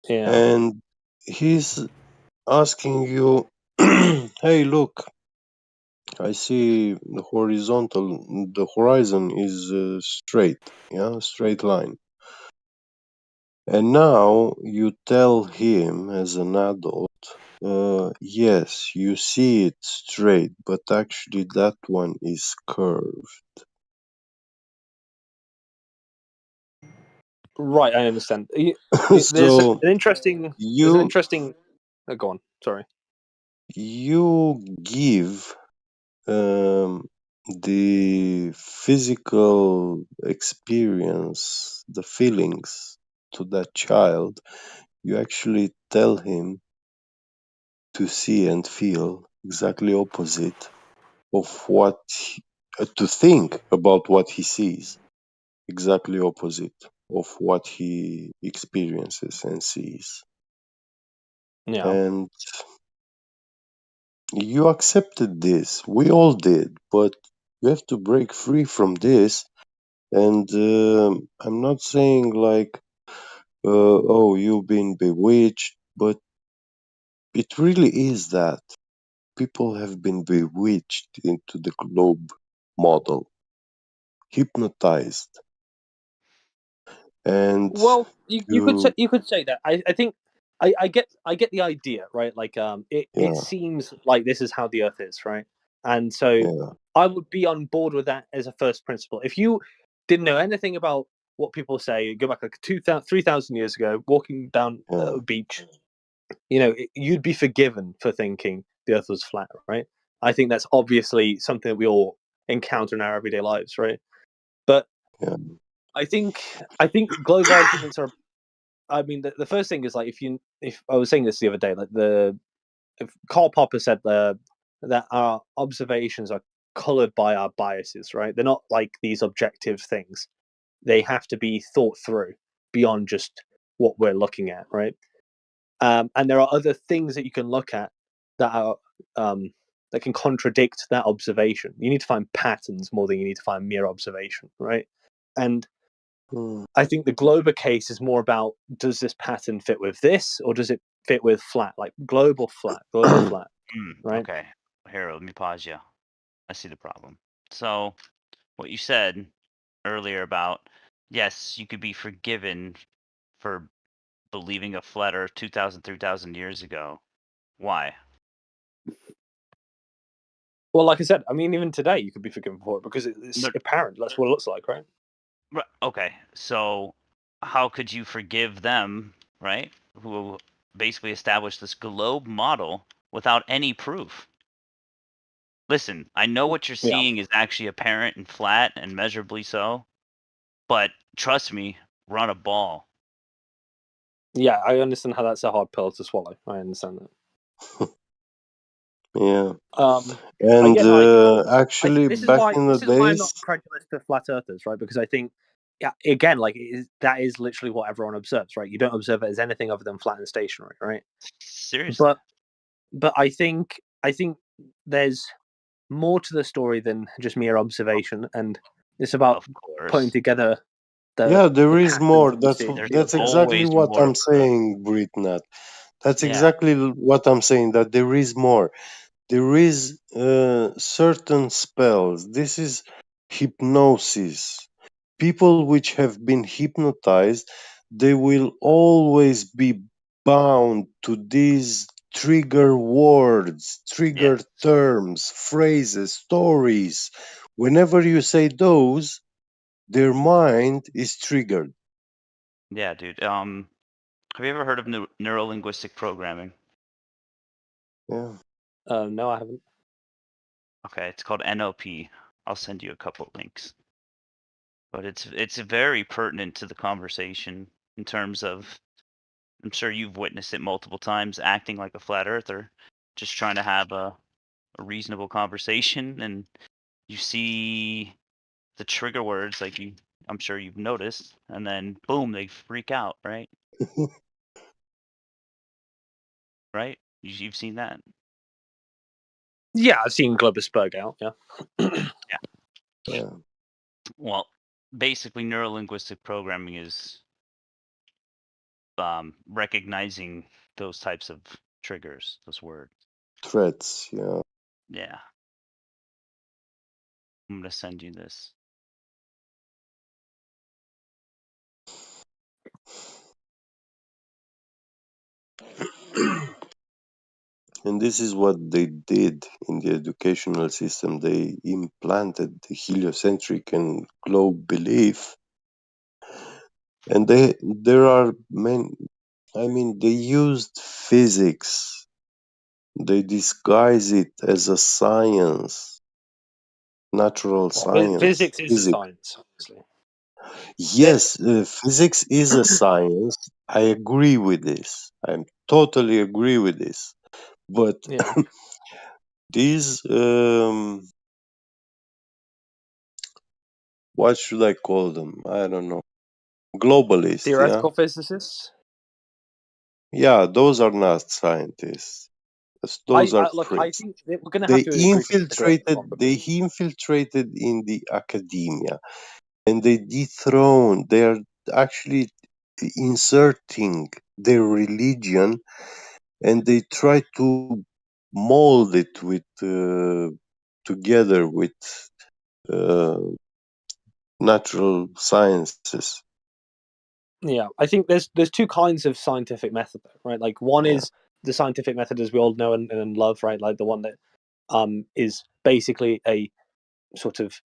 Yeah. And he's asking you, hey, look, I see the horizon is straight, yeah, straight line. And now you tell him as an adult, yes, you see it straight, but actually that one is curved. Right, I understand. There's So an interesting. There's an interesting. Oh, go on. Sorry. you give the physical experience, the feelings to that child. You actually tell him to see and feel exactly opposite of what to think about what he sees, exactly opposite of what he experiences and sees. Yeah. And you accepted this, we all did, but you have to break free from this. And I'm not saying like oh, you've been bewitched, but it really is that people have been bewitched into the globe model, hypnotized. And Well, you could say that. I think I get the idea, right? Like it seems like this is how the Earth is, right? And so I would be on board with that as a first principle. If you didn't know anything about what people say, go back like 3,000 years ago, walking down a beach, you know, you'd be forgiven for thinking the Earth was flat, right? I think that's obviously something that we all encounter in our everyday lives, right? But I think globe arguments are. I mean, the first thing is like if I was saying this the other day, like if Karl Popper said that our observations are colored by our biases, right? They're not like these objective things. They have to be thought through beyond just what we're looking at, right? And there are other things that you can look at that are that can contradict that observation. You need to find patterns more than you need to find mere observation, right? And I think the Glober case is more about, does this pattern fit with this, or does it fit with flat, like global flat, right? Okay, Harold, let me pause you. I see the problem. So, what you said earlier about, yes, you could be forgiven for believing a flat Earth 2,000, 3,000 years ago. Why? Well, like I said, I mean, even today you could be forgiven for it because it's apparent. That's what it looks like, right? Okay, so how could you forgive them, right, who basically established this globe model without any proof? Listen, I know what you're seeing is actually apparent and flat and measurably so, but trust me, run a ball. Yeah, I understand how that's a hard pill to swallow. I understand that. Yeah. Again, Actually, this is back why in the I'm not days, credulous to flat earthers, right? Because I think, yeah, again, that is literally what everyone observes, right? You don't observe it as anything other than flat and stationary, right? Seriously. But I think there's more to the story than just mere observation, and it's about putting together yeah, there is patterns more. that you see. That's exactly what I'm saying, Britnat. That's exactly what I'm saying. That there is more. There is certain spells. This is hypnosis. People which have been hypnotized, they will always be bound to these trigger words, trigger terms, phrases, stories. Whenever you say those, their mind is triggered. Yeah, dude. Have you ever heard of neuro-linguistic programming? Yeah. No, I haven't. Okay, it's called NLP. I'll send you a couple links. But it's very pertinent to the conversation in terms of, I'm sure you've witnessed it multiple times, acting like a flat earther, just trying to have a reasonable conversation, and you see the trigger words like I'm sure you've noticed, and then boom, they freak out, right? Right? You've seen that? Yeah, I've seen Globus Berg out. Yeah. Yeah. Well, basically, neurolinguistic programming is recognizing those types of triggers, those words. Threats, yeah. Yeah. I'm gonna send you this. And this is what they did in the educational system. They implanted the heliocentric and globe belief. And there are many, I mean, they used physics. They disguise it as a science, natural science. Physics is a science, obviously. Yes, physics is a science. I agree with this. I totally agree with this. But Yeah. these, what should I call them? I don't know. Globalists, Theoretical physicists. yeah, those are not scientists. Those are Look, I priests. think we're going to They have to agree to disagree. infiltrated in the academia, and they dethroned. They are actually inserting their religion, and they try to mold it with together with uh, natural sciences. Yeah, I think there's two kinds of scientific method, right? Like one is the scientific method as we all know and love, right? Like the one that is basically a sort of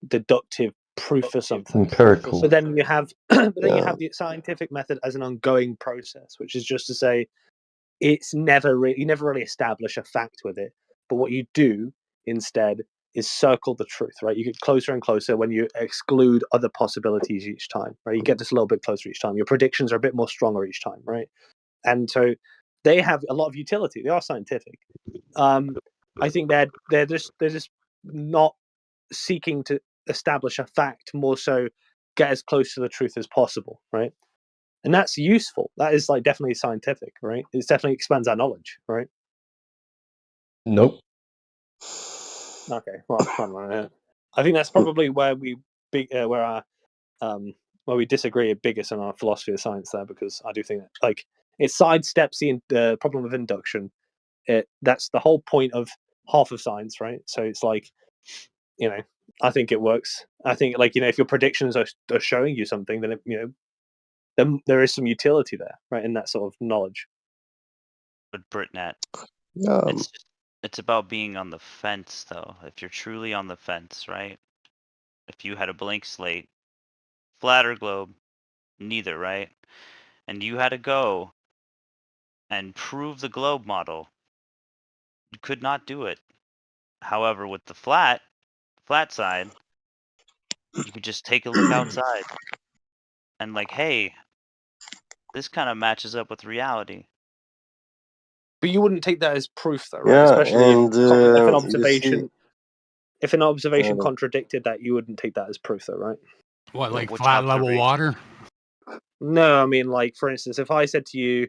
deductive proof for something. Empirical. But then you have you have the scientific method as an ongoing process, which is just to say it's never you never really establish a fact with it. But what you do instead is circle the truth, right? You get closer and closer when you exclude other possibilities each time, right? You get just a little bit closer each time. Your predictions are a bit more stronger each time, right? And so they have a lot of utility. They are scientific. I think they're just not seeking to establish a fact, more so get as close to the truth as possible, right? And that's useful. That is like definitely scientific, right? It definitely expands our knowledge, right? Nope. Okay, well, I don't know. I think that's probably where we where our where we disagree biggest in our philosophy of science there, because I do think that like it sidesteps the problem of induction. That's the whole point of half of science, right? So it's like, I think it works. I think like if your predictions are showing you something, then then there is some utility there, right, in that sort of knowledge. But Britnet, Yeah. it's about being on the fence, though. If you're truly on the fence, right? If you had a blank slate, flat or globe, neither, right? And you had to go and prove the globe model, you could not do it. However, with the flat side, you could just take a look outside and like, hey, this kind of matches up with reality. But you wouldn't take that as proof, though, right? Yeah, Especially and if an you observation, see, if an observation uh, contradicted that, you wouldn't take that as proof, though, right? What, like Which flat level observation? water? No, I mean, like for instance, if I said to you,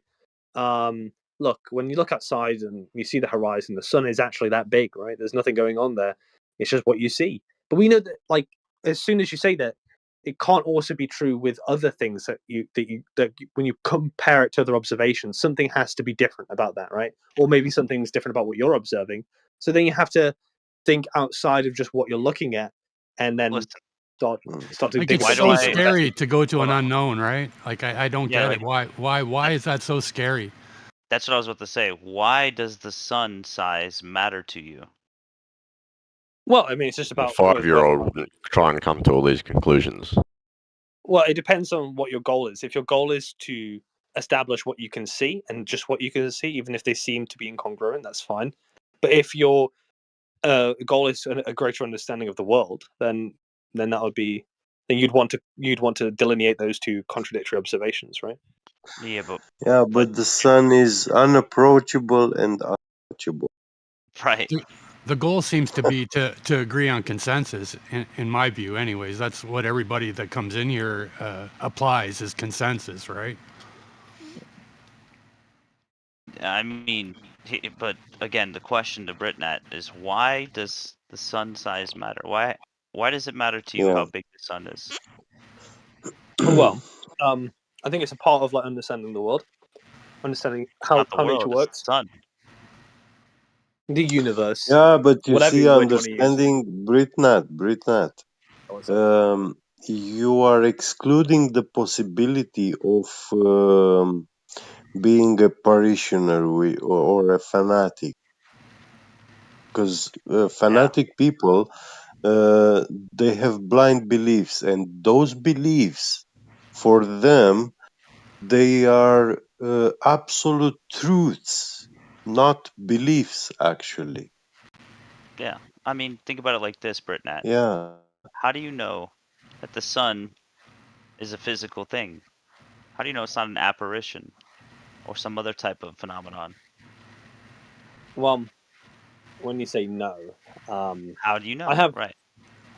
look, when you look outside and you see the horizon, the sun is actually that big, right? There's nothing going on there. It's just what you see. But we know that, like, as soon as you say that, it can't also be true with other things that when you compare it to other observations, something has to be different about that, right? Or maybe something's different about what you're observing. So then you have to think outside of just what you're looking at, and then start to Like dig it's a bit so deeper. scary to go to an unknown, right? Like I don't Yeah, get like- it. Why is that so scary? That's what I was about to say. Why does the sun size matter to you? Well, I mean, it's just A about 5-year-old wouldn't try and come to all these conclusions. well, it depends on what your goal is. If your goal is to establish what you can see and just what you can see, even if they seem to be incongruent, that's fine. But if your goal is a greater understanding of the world, then that would be then you'd want to delineate those two contradictory observations, right? Yeah, but the sun is unapproachable and untouchable. Right. The goal seems to be to agree on consensus, in my view, anyways. That's what everybody that comes in here applies is consensus, right? I mean, but again, the question to Britnat is why does the sun size matter? Why does it matter to you Yeah. how big the sun is? Well, I think it's a part of like understanding the world, understanding how Not the world, nature it's works, the sun. the universe, Yeah, but you whatever see, word you want to use. understanding Britnat, you are excluding the possibility of being a parishioner or a fanatic, because fanatic people they have blind beliefs, and those beliefs for them they are absolute truths, not beliefs actually. Yeah. I mean, think about it like this, Britnat. Yeah. How do you know that the sun is a physical thing? How do you know it's not an apparition or some other type of phenomenon? Well, when you say no, How do you know? I have. Right.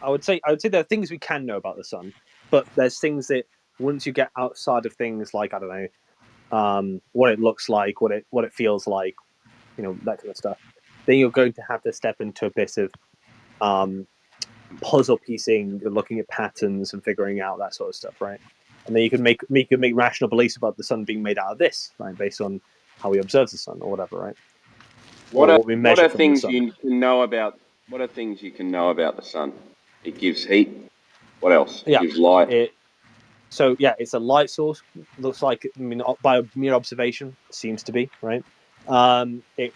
I would say there are things we can know about the sun, but there's things that once you get outside of things like I don't know, what it looks like, what it feels like, that kind of stuff, then you're going to have to step into a bit of puzzle piecing, looking at patterns and figuring out that sort of stuff, right? And then you can make rational beliefs about the sun being made out of this, right, based on how we observe the sun or whatever, right? What Or are what we measure from the things sun. you can know about? What are things you can know about the sun? It gives heat. What else? It Yeah, gives light. It's a light source. Looks like, I mean, by mere observation, seems to be right. It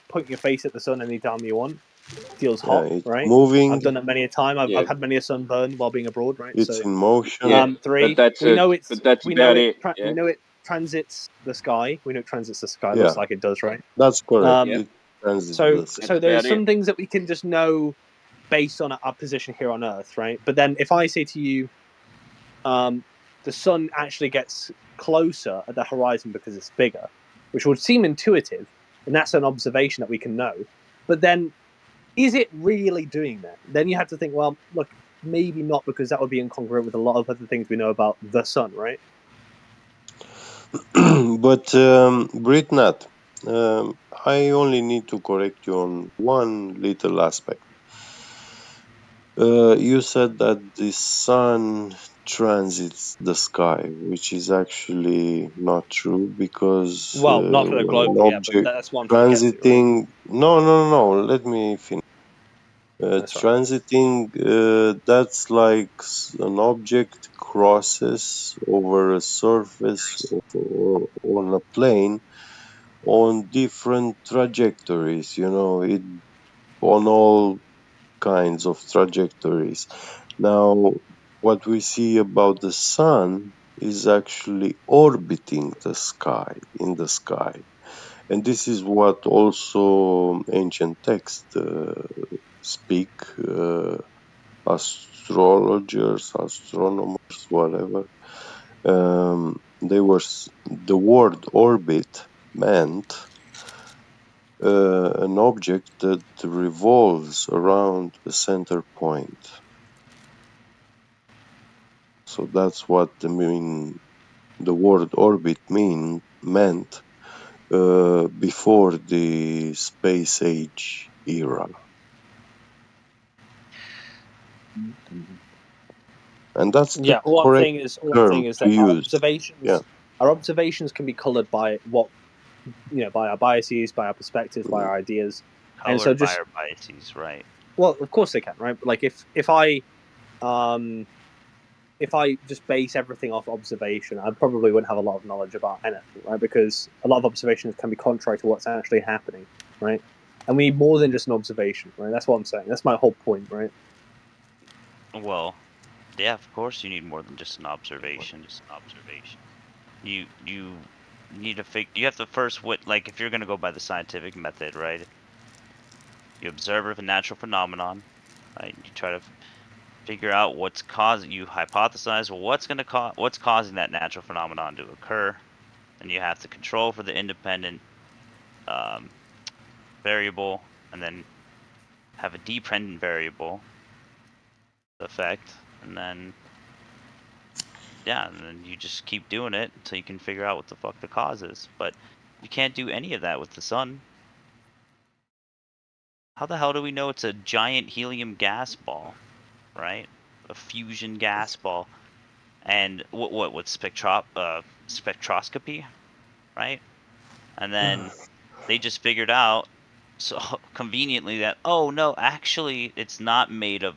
point your face at the sun anytime you want. Feels hot, It's right? moving. I've done it many a time. I've Yeah. had many a sunburn while being abroad, right? It's So, in motion. Yeah, three. but that's We know it's. But that's We know about it. it. Yeah. We know it transits the sky. We know it transits the sky. Yeah, Looks like it does, right? that's correct. Yeah. It transits So, the sky. so there's about some it. things that we can just know based on our position here on Earth, right? But then if I say to you, the sun actually gets closer at the horizon because it's bigger, which would seem intuitive, and that's an observation that we can know. But then, is it really doing that? Then you have to think, well, look, maybe not, because that would be incongruent with a lot of other things we know about the sun, right? But Britnat, I only need to correct you on one little aspect. You said that the sun transits the sky, which is actually not true, because Well, not at a when an global, yeah, but object that's what I'm trying to get to, right? transiting, no, let me finish. That's right. Transiting, that's like an object crosses over a surface or on a plane on different trajectories, it on all kinds of trajectories. Now, what we see about the sun is actually orbiting the sky, in the sky. And this is what also ancient texts speak, astrologers, astronomers, whatever. The word orbit meant an object that revolves around a center point. So that's what the word orbit meant before the space age era. And that's the Yeah, all I'm correct saying is term to that use. Yeah. our observations can be colored by by our biases, by our perspectives, by our ideas, and so Colored by just our biases, right? well, of course they can, right? But like if I just base everything off observation, I probably wouldn't have a lot of knowledge about anything, right? Because a lot of observations can be contrary to what's actually happening, right? And we need more than just an observation, right? That's what I'm saying. That's my whole point, right? Well, yeah, of course you need more than just an observation. You need to you have to first like if you're gonna go by the scientific method, right? You observe a natural phenomenon, right? You try to figure out what's causing. You hypothesize, well, what's causing that natural phenomenon to occur, and you have to control for the independent variable, and then have a dependent variable effect, and then and then you just keep doing it until you can figure out what the fuck the cause is. But you can't do any of that with the sun. How the hell do we know it's a giant helium gas ball, right? A fusion gas ball. And what spectroscopy, right? And then they just figured out so conveniently that, oh no, actually it's not made of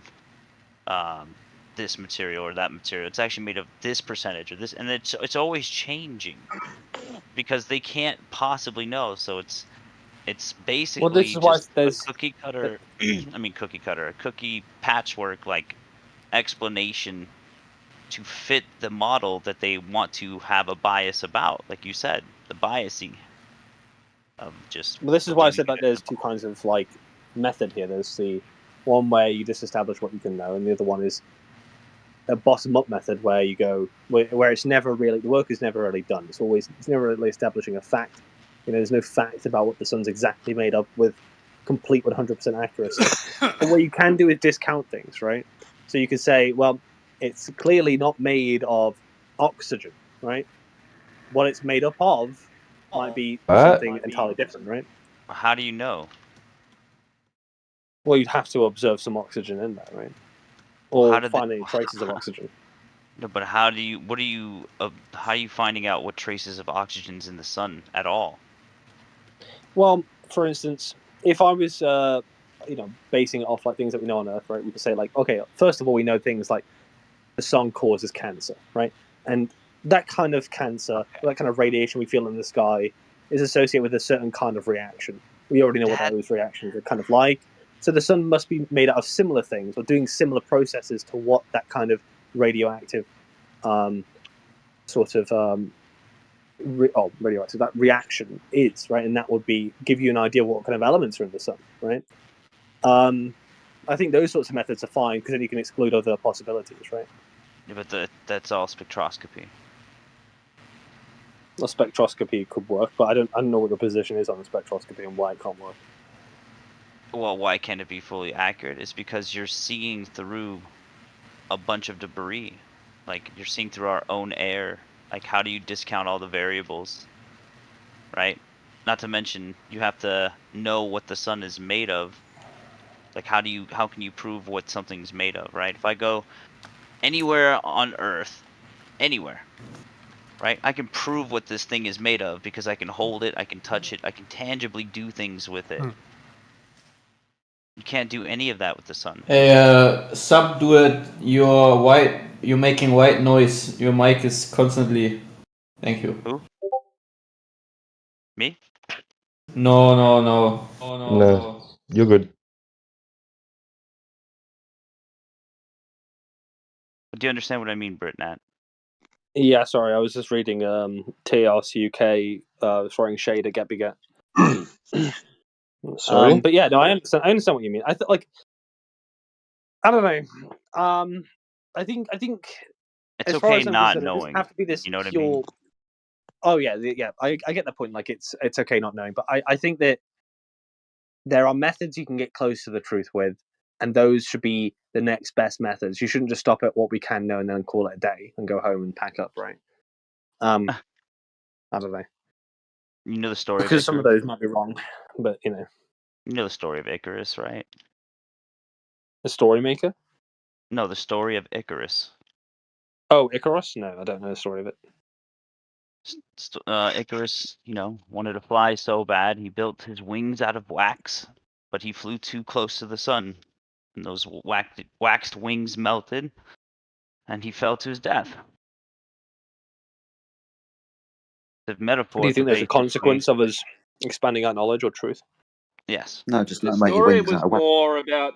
this material or that material. It's actually made of this percentage or this, and it's always changing because they can't possibly know. So it's basically this is why just a cookie cutter. A cookie patchwork like explanation to fit the model that they want to have a bias about, like you said, the biasing of just. Well, this is why I said that there's two kinds of like method here. There's the one where you just establish what you can know, and the other one is a bottom-up method where you go where it's never really the work is never really done. It's never really establishing a fact. There's no fact about what the sun's exactly made of with complete 100% accuracy. But what you can do is discount things, right? So you could say, well, it's clearly not made of oxygen, right? What it's made up of might be something entirely different, right? How do you know? Well, you'd have to observe some oxygen in there, right? Or find any traces of oxygen. No, but how are you finding out what traces of oxygen's in the sun at all? Well, for instance, if I was, basing it off like things that we know on Earth, right? We could say like, okay, first of all, we know things like the sun causes cancer, right? And that kind of cancer, that kind of radiation we feel in the sky, is associated with a certain kind of reaction. We already know what those reactions are kind of like. So the sun must be made out of similar things or doing similar processes to what that kind of radioactive radioactive that reaction is, right? And that would give you an idea of what kind of elements are in the sun, right? I think those sorts of methods are fine because then you can exclude other possibilities, right? Yeah, but that's all spectroscopy. Well, spectroscopy could work, but I don't know what the position is on the spectroscopy and why it can't work. Well, why can't it be fully accurate? Is because you're seeing through a bunch of debris. Like, you're seeing through our own air. Like, how do you discount all the variables? Right? Not to mention, you have to know what the sun is made of. Like, how can you prove what something's made of, right? If I go anywhere on Earth, anywhere, right? I can prove what this thing is made of because I can hold it, I can touch it, I can tangibly do things with it. You can't do any of that with the sun. Hey, subdued, you're making white noise. Your mic is constantly. Thank you. Who? Me? No. No, you're good. Do you understand what I mean, Britnat? Yeah, sorry, I was just reading TRC UK throwing shade at Get Beget. Sorry? But yeah, no, I understand what you mean. I don't know. I think it's as far okay as I'm not concerned, it knowing. doesn't have to be this You know what pure. I mean? Oh yeah, I get that point. Like it's okay not knowing, but I think that there are methods you can get close to the truth with, and those should be the next best methods. You shouldn't just stop at what we can know and then call it a day and go home and pack up, right? I don't know. You know the story Because of some of Icarus? those might be wrong, but you know. You know the story of Icarus, right? The story maker? No, the story of Icarus. Oh, Icarus? No, I don't know the story of it. Icarus, wanted to fly so bad he built his wings out of wax, but he flew too close to the sun, and those waxed wings melted, and he fell to his death. The metaphor. Do you think to there's a basically- consequence of us expanding our knowledge or truth? Yes. No, just The don't make your story wings was out of wax. more about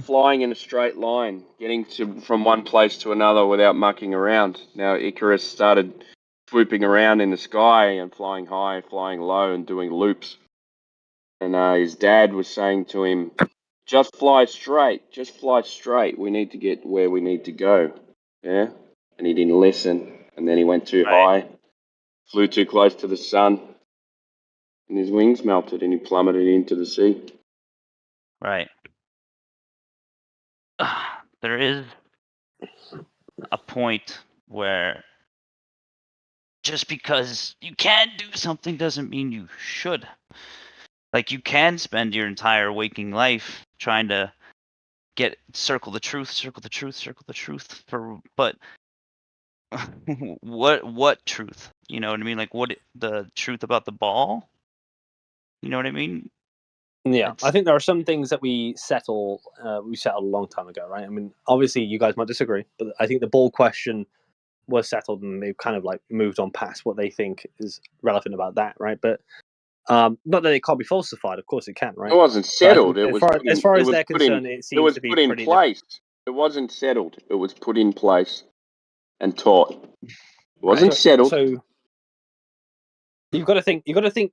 flying in a straight line, getting from one place to another without mucking around. Now Icarus started swooping around in the sky and flying high, flying low, and doing loops. And his dad was saying to him, "Just fly straight. Just fly straight. We need to get where we need to go." Yeah, and he didn't listen. And then he went too high, flew too close to the sun, and his wings melted, and he plummeted into the sea. Right. There is a point where just because you can do something doesn't mean you should. Like, you can spend your entire waking life trying to circle the truth, but what truth? You know what I mean? Like, what the truth about the ball? You know what I mean? Yeah, I think there are some things that we settled a long time ago, right? I mean, obviously you guys might disagree, but I think the ball question was settled and they've kind of like moved on past what they think is relevant about that, right? But not that it can't be falsified, of course it can, right? It wasn't settled. It was as far as they're concerned, it seems to be put in pretty place. It wasn't settled. It was put in place and taught. It wasn't settled. So you've got to think.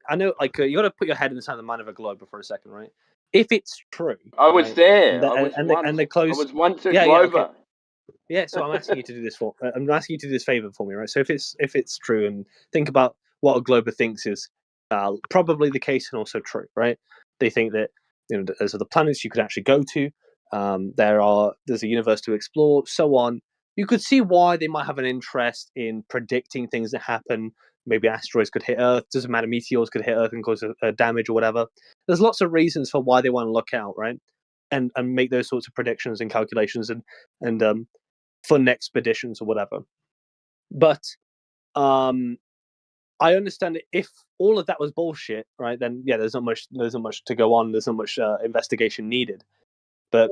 I know, like you got to put your head inside the mind of a glober for a second, right? If it's true, I was right, there. I was once a yeah, glober. okay. Yeah, so I'm asking you to do this I'm asking you to do this favor for me, right? So if it's true, and think about what a glober thinks is probably the case and also true, right? They think that there's other planets you could actually go to. There's a universe to explore, so on. You could see why they might have an interest in predicting things that happen. Maybe asteroids could hit Earth. Doesn't matter. Meteors could hit Earth and cause damage or whatever. There's lots of reasons for why they want to look out, right? And make those sorts of predictions and calculations and fund expeditions or whatever. But I understand that if all of that was bullshit, right? Then yeah, there's not much to go on. There's not much investigation needed. But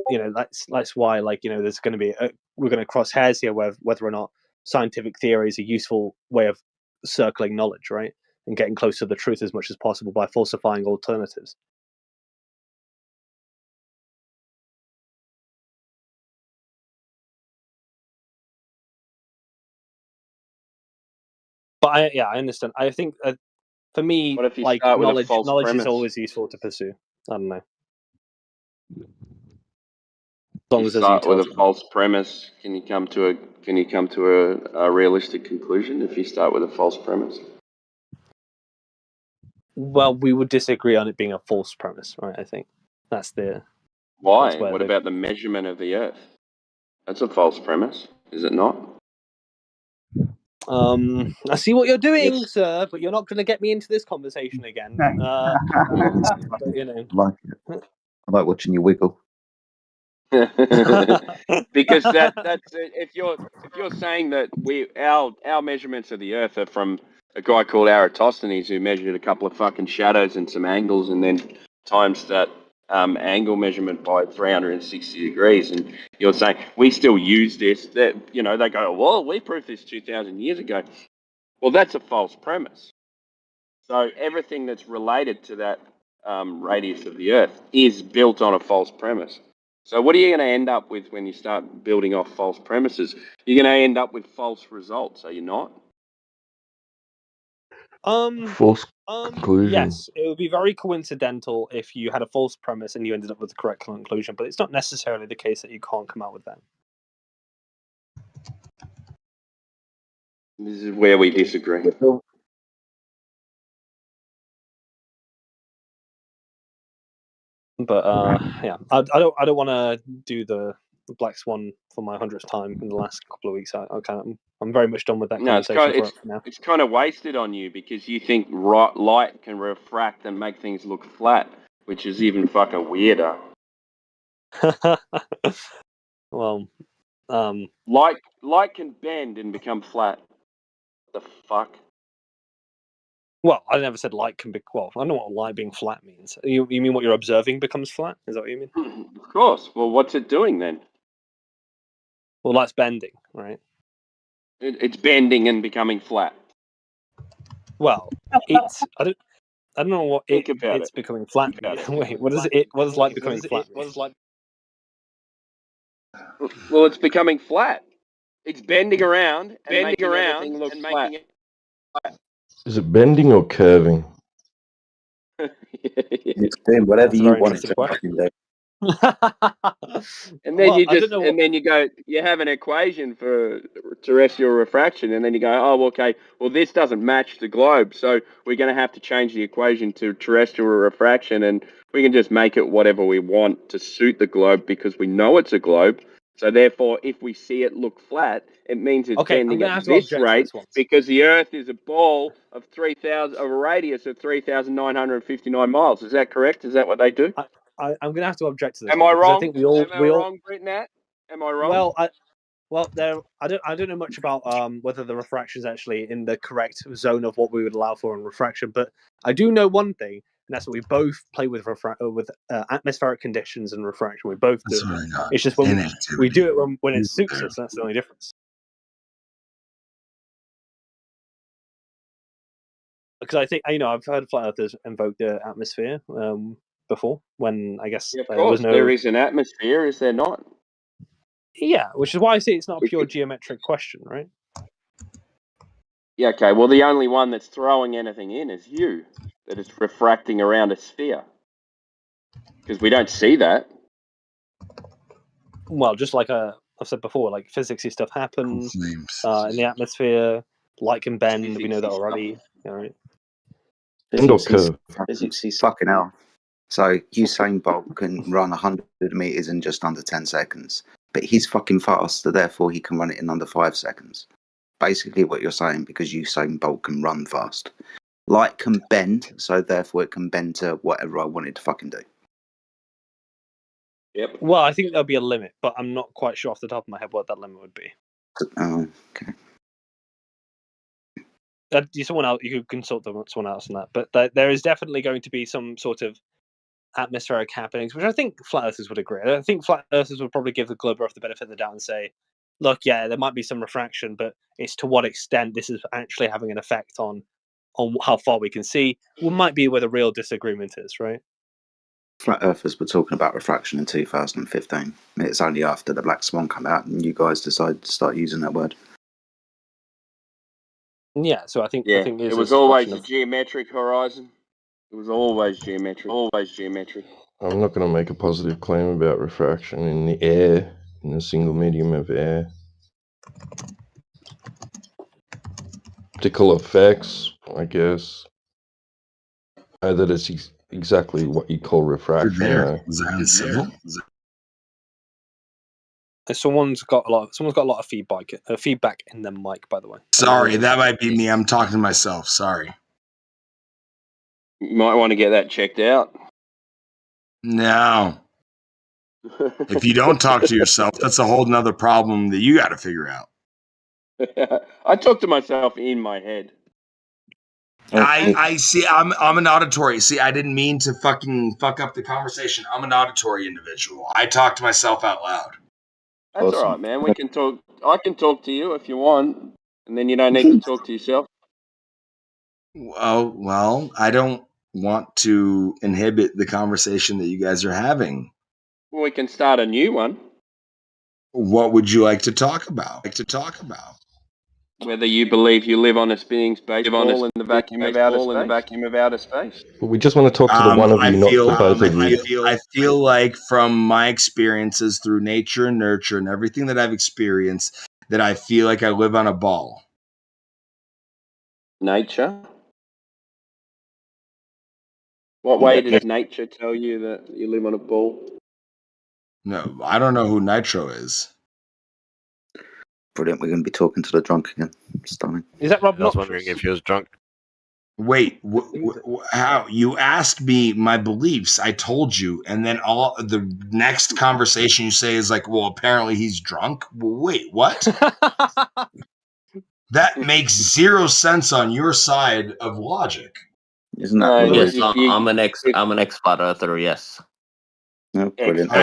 that's why there's going to be we're going to cross hairs here whether or not scientific theory is a useful way of circling knowledge, right? And getting close to the truth as much as possible by falsifying alternatives. But I understand. I think for me, What if you like start with a knowledge false is premise? always useful to pursue. I don't know. As long as you start with a false premise, can you come to a realistic conclusion if you start with a false premise? Well, we would disagree on it being a false premise, right? I think that's the Why? What about the measurement of the Earth? That's a false premise, is it not? I see what you're doing, sir, but you're not going to get me into this conversation again. But, Like it. I like watching you wiggle. Because that's if you're saying that our measurements of the Earth are from a guy called Eratosthenes who measured a couple of fucking shadows and some angles and then times that angle measurement by 360 degrees, and you're saying we still use this, that they go, well, we proved this 2,000 years ago. Well, that's a false premise. So everything that's related to that radius of the Earth is built on a false premise. So what are you going to end up with when you start building off false premises? You're going to end up with false results, are you not? False conclusion. Yes, it would be very coincidental if you had a false premise and you ended up with the correct conclusion, but it's not necessarily the case that you can't come out with that. This is where we disagree. But yeah, I don't want to do the Black Swan for my 100th time in the last couple of weeks. I'm very much done with that No, it's conversation kind for now. it's kind of wasted on you because you think light can refract and make things look flat, which is even fucking weirder. Well, light can bend and become flat. What the fuck? Well, I never said light can be. Well, I don't know what light being flat means. You mean what you're observing becomes flat? Is that what you mean? Of course. Well, what's it doing then? Well, light's bending, right? It's bending and becoming flat. Well, it's I don't know what about it's becoming flat means. Wait, what does light becoming flat mean? Well, it's becoming flat. It's bending around and making everything look flat. Is it bending or curving? It's doing whatever you want it to fucking do. And then you have an equation for terrestrial refraction, and then you go, oh, okay, well, this doesn't match the globe, so we're going to have to change the equation to terrestrial refraction, and we can just make it whatever we want to suit the globe because we know it's a globe. So therefore, if we see it look flat, it means it's bending at this rate because the Earth is a ball of 3,000 of a radius of 3,959 miles. Is that correct? Is that what they do? I'm going to have to object to this. Am I wrong? I think we all wrong, Britnat? Am I wrong? I don't know much about whether the refraction is actually in the correct zone of what we would allow for in refraction, but I do know one thing, and that's that we both play with atmospheric conditions and refraction. We both do. It's just when we do it when it suits us. That's the only difference. Because I think I've heard flat earthers invoke the atmosphere before when I guess of course there is an atmosphere, is there not? Yeah, which is why I say it's not a pure geometric question, right? Yeah, okay. Well, the only one that's throwing anything in is you, that it's refracting around a sphere. Because we don't see that. Well, just like I've said before, like physicsy stuff happens in the atmosphere. Light can bend. We know that already. All right. Physics is fucking hell. So Usain Bolt can run 100 meters in just under 10 seconds, but he's fucking fast, so therefore he can run it in under 5 seconds. Basically, what you're saying, because Usain Bolt can run fast. Light can bend, so therefore it can bend to whatever I want it to fucking do. Yep. Well, I think there'll be a limit, but I'm not quite sure off the top of my head what that limit would be. Oh, okay. You could consult someone else on that, but there is definitely going to be some sort of atmospheric happenings, which I think flat earthers would agree. I think flat earthers would probably give the globe Earth the benefit of the doubt and say, look, yeah, there might be some refraction, but it's to what extent this is actually having an effect on how far we can see. What might be where the real disagreement is, right? Flat earthers were talking about refraction in 2015. It's only after the Black Swan came out and you guys decided to start using that word. Yeah, so I think it was always a geometric horizon. It was always geometric. Always geometric. I'm not going to make a positive claim about refraction in the air, in a single medium of air. Optical effects, I guess. That it's exactly what you call refraction. Someone's got a lot of feedback in their mic, by the way. Sorry, that might be me. I'm talking to myself. Sorry. You might want to get that checked out. No. If you don't talk to yourself, that's a whole nother problem that you got to figure out. I talk to myself in my head. I see. I'm an auditory. See, I didn't mean to fucking fuck up the conversation. I'm an auditory individual. I talk to myself out loud. That's all right, man. We can talk. I can talk to you if you want, and then you don't need to talk to yourself. Well, I don't want to inhibit the conversation that you guys are having. Well, we can start a new one. What would you like to talk about? Whether you believe you live on a spinning space ball in the vacuum of outer space. But we just want to talk to the one of you, not the both of you. I feel like from my experiences through nature and nurture and everything that I've experienced, that I feel like I live on a ball. Nature? What way does nature tell you that you live on a ball? No, I don't know who Nitro is. Brilliant. We're going to be talking to the drunk again. Stunning. Is that Rob I was wondering if he was drunk. Wait, how? You asked me my beliefs. I told you, and then all the next conversation you say is like, "Well, apparently he's drunk." Well, wait, what? That makes zero sense on your side of logic. Isn't that Yes, I'm an ex flat earther. Yes. Oh, brilliant. I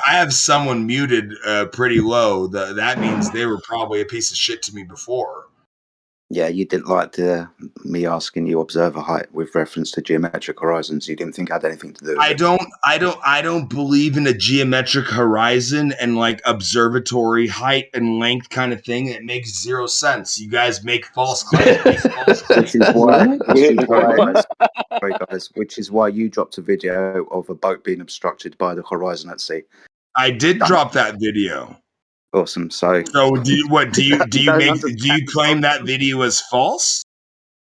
have someone muted pretty low. That means they were probably a piece of shit to me before. Yeah, you didn't like me asking you observer height with reference to geometric horizons. You didn't think it had anything to do with it. I don't believe in a geometric horizon and like observatory height and length kind of thing. It makes zero sense. You guys make false claims. Which is why, sorry guys, which is why you dropped a video of a boat being obstructed by the horizon at sea. I did drop that video. Awesome. So do you claim that video as false?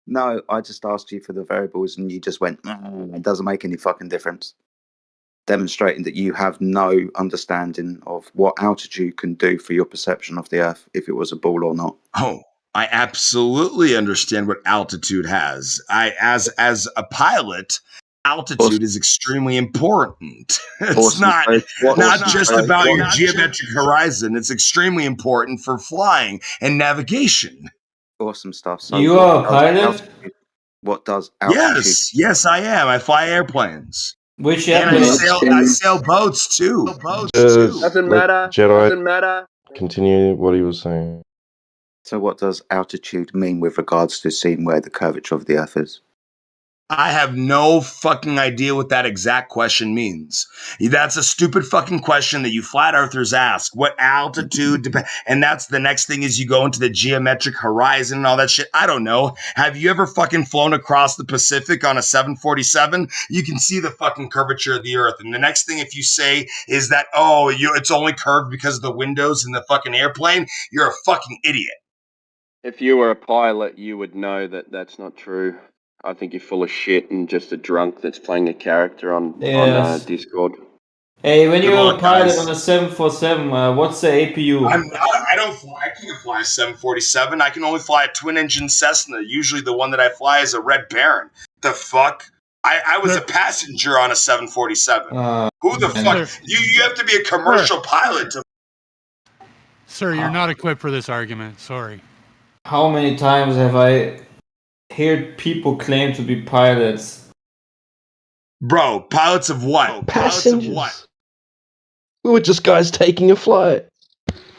No, I just asked you for the variables and you just went, it doesn't make any fucking difference. Demonstrating that you have no understanding of what altitude can do for your perception of the Earth, if it was a ball or not. Oh, I absolutely understand what altitude has. As a pilot, altitude is extremely important. It's not just about your geometric horizon. It's extremely important for flying and navigation. Awesome stuff. So You are a pilot? What does altitude? Yes, I am. I fly airplanes. Which and airplane? I sail boats too. Doesn't matter. Jedi, Doesn't matter. continue what he was saying. So what does altitude mean with regards to seeing where the curvature of the Earth is? I have no fucking idea what that exact question means. That's a stupid fucking question that you flat earthers ask. What altitude? And that's the next thing is you go into the geometric horizon and all that shit. I don't know. Have you ever fucking flown across the Pacific on a 747? You can see the fucking curvature of the Earth. And the next thing if you say is that, it's only curved because of the windows in the fucking airplane, you're a fucking idiot. If you were a pilot, you would know that that's not true. I think you're full of shit and just a drunk that's playing a character on Discord. Hey, when you're a pilot on a 747, what's the APU? I can't fly a 747. I can only fly a twin-engine Cessna. Usually the one that I fly is a Red Baron. The fuck? I was a passenger on a 747. Who the fuck? You have to be a commercial pilot to... Sir, you're not equipped for this argument. Sorry. How many times have I heard people claim to be pilots? Bro, pilots of what? Passengers. Pilots of what? We were just guys taking a flight.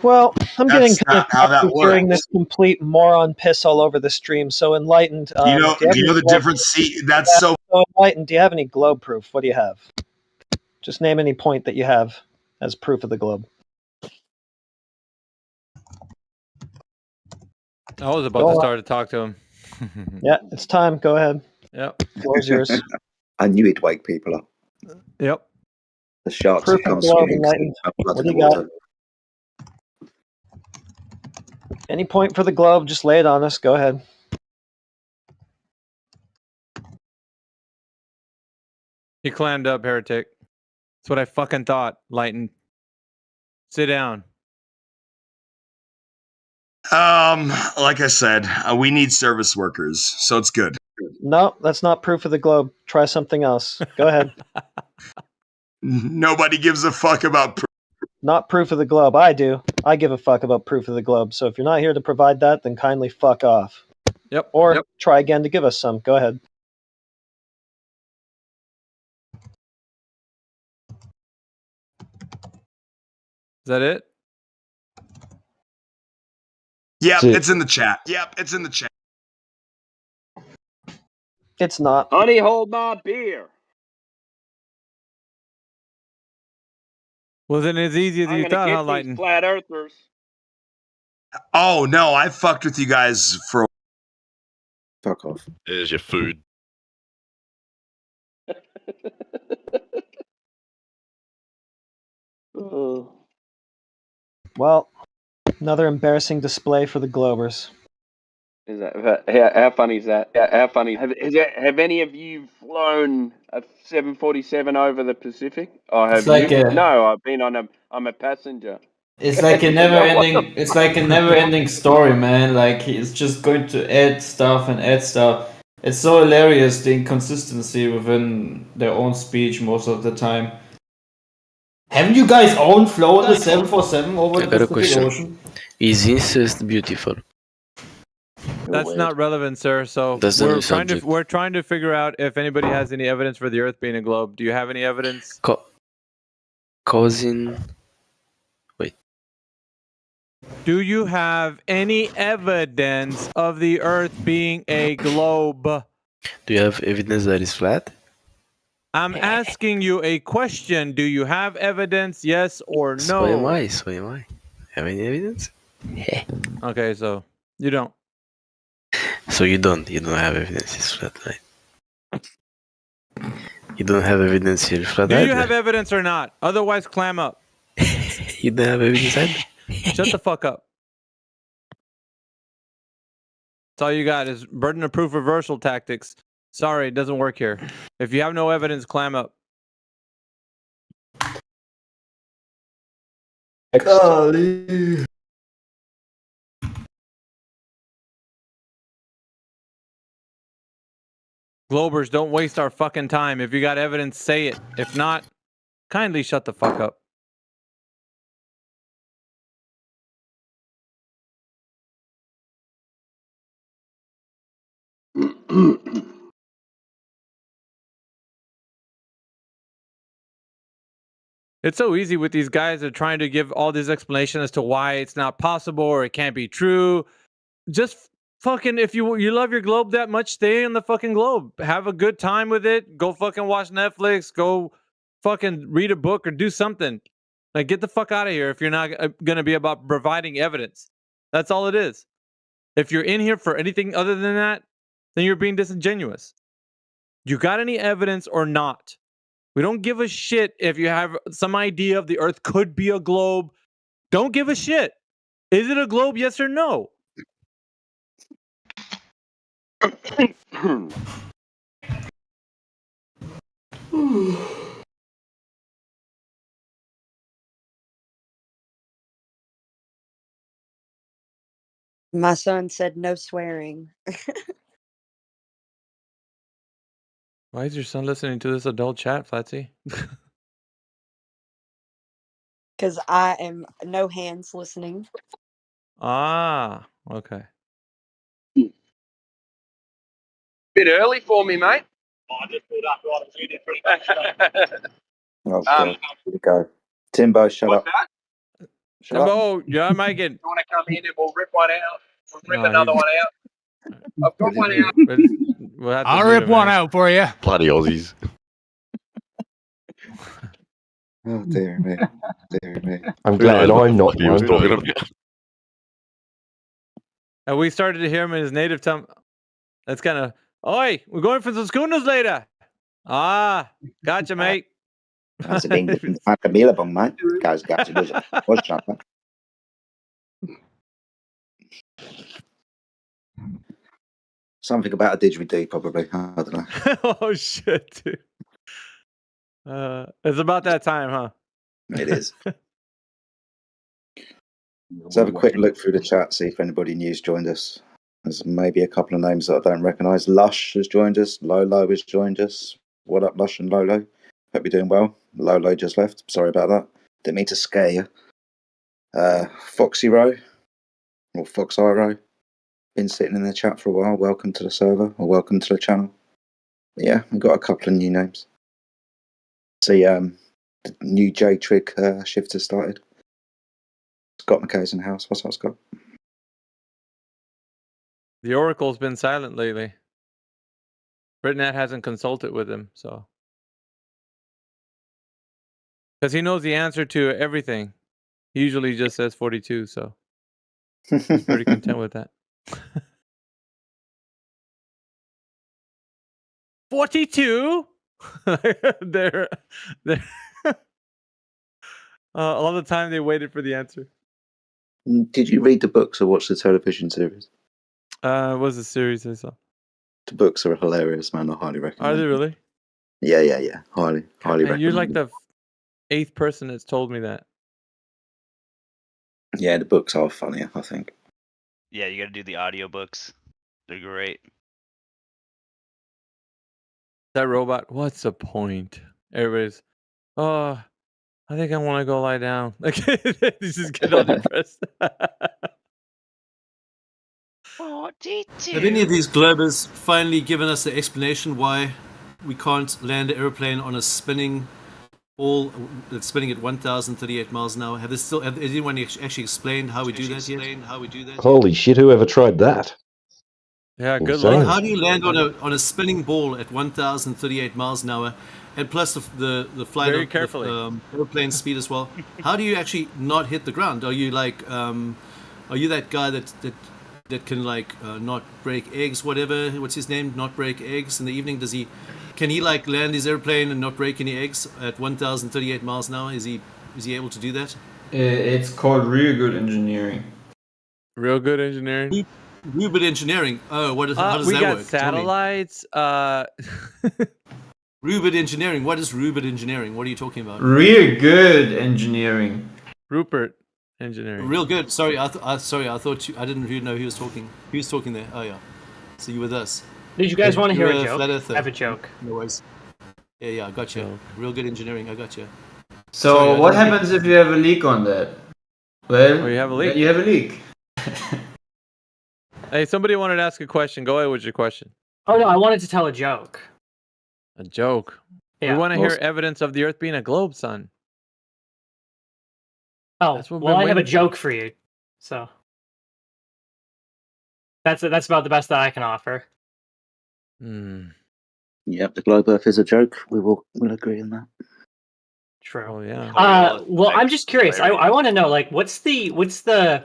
Well, I'm getting That's kind not of how that tired of hearing works. this complete moron piss all over the stream. So enlightened. Do you know the difference? See, that's so... enlightened. Do you have any globe proof? What do you have? Just name any point that you have as proof of the globe. I was about to start to talk to him. Yeah, it's time. Go ahead. Yep. Floor's yours. I knew it'd wake people up. Yep. The sharks Proof have come of globe, swimming. enlightened. What do you got? Any point for the globe, just lay it on us. Go ahead. He clammed up, heretic. That's what I fucking thought, Lighten. Sit down. Like I said, we need service workers, so it's good. No, that's not proof of the globe. Try something else. Go ahead. Nobody gives a fuck about proof. Not proof of the globe. I do. I give a fuck about proof of the globe. So if you're not here to provide that, then kindly fuck off. Yep. Or try again to give us some. Go ahead. Is that it? Yep, it's in the chat. Yep, it's in the chat. It's not. Honey, hold my beer. Wasn't as easy as I'm you gonna thought, get huh, these Lighten? flat earthers. Oh no, I fucked with you guys for... Fuck off. There's your food. Well, another embarrassing display for the Globers. Is that how funny is that? How funny? Have any of you flown a 747 over the Pacific? Or It's have like you? a No, I've been on a. I'm a passenger. it's like a You never know what? ending it's like a never ending story, man. Like he's just going to add stuff and add stuff. It's so hilarious the inconsistency within their own speech most of the time. Haven't you guys own flown the 747 over I the got a Pacific question. Ocean? Is incest beautiful? That's not relevant, sir. So That's the new subject. we're trying to figure out if anybody has any evidence for the Earth being a globe. Do you have any evidence? Cousin. Wait. Do you have any evidence of the Earth being a globe? Do you have evidence that it's flat? I'm asking you a question. Do you have evidence? Yes or no? So am I. So am I. Have any evidence? Okay, so you don't. So you don't. You don't have evidence it's flat, right? You don't have evidence you're flat. Do you either. have evidence or not? Otherwise, clam up. You don't have evidence either. Shut the fuck up. That's all you got is burden of proof reversal tactics. Sorry, it doesn't work here. If you have no evidence, clam up. Golly. Globers, don't waste our fucking time. If you got evidence, say it. If not, kindly shut the fuck up. It's so easy with these guys that are trying to give all this explanation as to why it's not possible or it can't be true. Just fucking, if you love your globe that much, stay in the fucking globe. Have a good time with it. Go fucking watch Netflix. Go fucking read a book or do something. Like, get the fuck out of here if you're not going to be about providing evidence. That's all it is. If you're in here for anything other than that, then you're being disingenuous. You got any evidence or not? We don't give a shit if you have some idea of the Earth could be a globe. Don't give a shit. Is it a globe, yes or no? My son said no swearing. Why is your son listening to this adult chat, Flatsy? Because I am no hands listening. Ah, okay. Bit early for me, mate. I just pulled up right a few different Oh, God. Here we go. Timbo, shut up. that? Shut up. Timbo, you're making. You want to come in and we'll rip one out? We'll rip No, another he's- one out. I've got one out. We'll have to I'll mute rip him, one man. out for you. Bloody Aussies. Oh, dear me. Dear me. I'm glad Who knows what I'm the not fuck he was one. talking about. And we started to hear him in his native tongue. That's kind of, oi, we're going for some schooners later. Ah, gotcha, mate. That's a ding ding available, mate. Guys, it was shut. Something about a didgeridoo, probably. I don't know. Oh, shit, dude. It's about that time, huh? It is. Let's have a quick look through the chat, see if anybody new's joined us. There's maybe a couple of names that I don't recognise. Lush has joined us. Lolo has joined us. What up, Lush and Lolo? Hope you're doing well. Lolo just left. Sorry about that. Didn't mean to scare you. Foxy Row, or Fox Row, been sitting in the chat for a while. Welcome to the server, or welcome to the channel. But yeah, we've got a couple of new names. See, the new J Trig shift has started. Scott McKay's in the house. What's up, Scott? The Oracle's been silent lately. Britnet hasn't consulted with him, so. Because he knows the answer to everything. He usually just says 42, so. He's pretty content with that. 42? they're all the time they waited for the answer. Did you read the books or watch the television series? What's the series I saw? The books are hilarious, man. I highly recommend. Are they really? Yeah. Highly Man, you're recommend. like the 8th person that's told me that. Yeah, the books are funnier, I think. Yeah, you got to do the audiobooks. They're great. That robot. What's the point? Everybody's. Oh, I think I want to go lie down. Like, this is getting all depressed. Have any of these globers finally given us the explanation why we can't land an airplane on a spinning ball that's spinning at 1,038 miles an hour? Has anyone actually explained how we do that yet? Holy shit! Whoever tried that? Yeah, good Insane. luck. How do you land on a spinning ball at 1,038 miles an hour, and plus the flight Very of carefully. the airplane speed as well? How do you actually not hit the ground? Are you like are you that guy that can like not break eggs, whatever? What's his name? Not break eggs in the evening? Can he like land his airplane and not break any eggs at 1,038 miles an hour? Is he able to do that? It's called real good engineering. Real good engineering. Rubid engineering. Oh, how does We that got work? Tell me. satellites. Rubid engineering. What is Rubid engineering? What are you talking about? Real good engineering. Rupert engineering. Real good. Sorry, I thought I didn't really know he was talking. He was talking there. Oh yeah. So you with us? Did you guys want to hear You're a joke? flat earther. I have a joke. No worries. Yeah, I got you. Real good engineering. I got you. So Sorry, I what didn't- happens if you have a leak on that? Well, you have a leak. You have a leak. Hey, somebody wanted to ask a question. Go ahead with your question. Oh no, I wanted to tell a joke. A joke. Yeah. We want to hear evidence of the Earth being a globe, son. Oh, That's what we've well, been I have a waiting for. joke for you. So that's about the best that I can offer. Yep, the globe Earth is a joke. We'll agree on that. True. Oh yeah. Well, I'm just curious. I want to know, like, what's the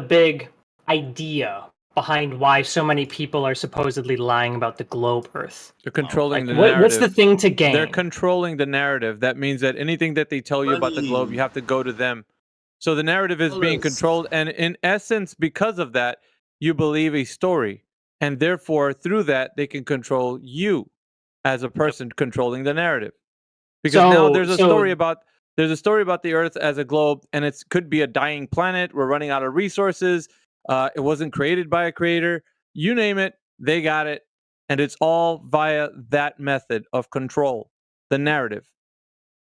big idea behind why so many people are supposedly lying about the globe Earth? They're controlling the Like, narrative. what's the thing to gain? They're controlling the narrative. That means that anything that they tell you about the globe, you have to go to them. So the narrative is being controlled, and in essence, because of that, you believe a story, and therefore, through that, they can control you as a person controlling the narrative. Because now there's a story about the Earth as a globe, and it could be a dying planet. We're running out of resources. It wasn't created by a creator. You name it, they got it, and it's all via that method of control, the narrative.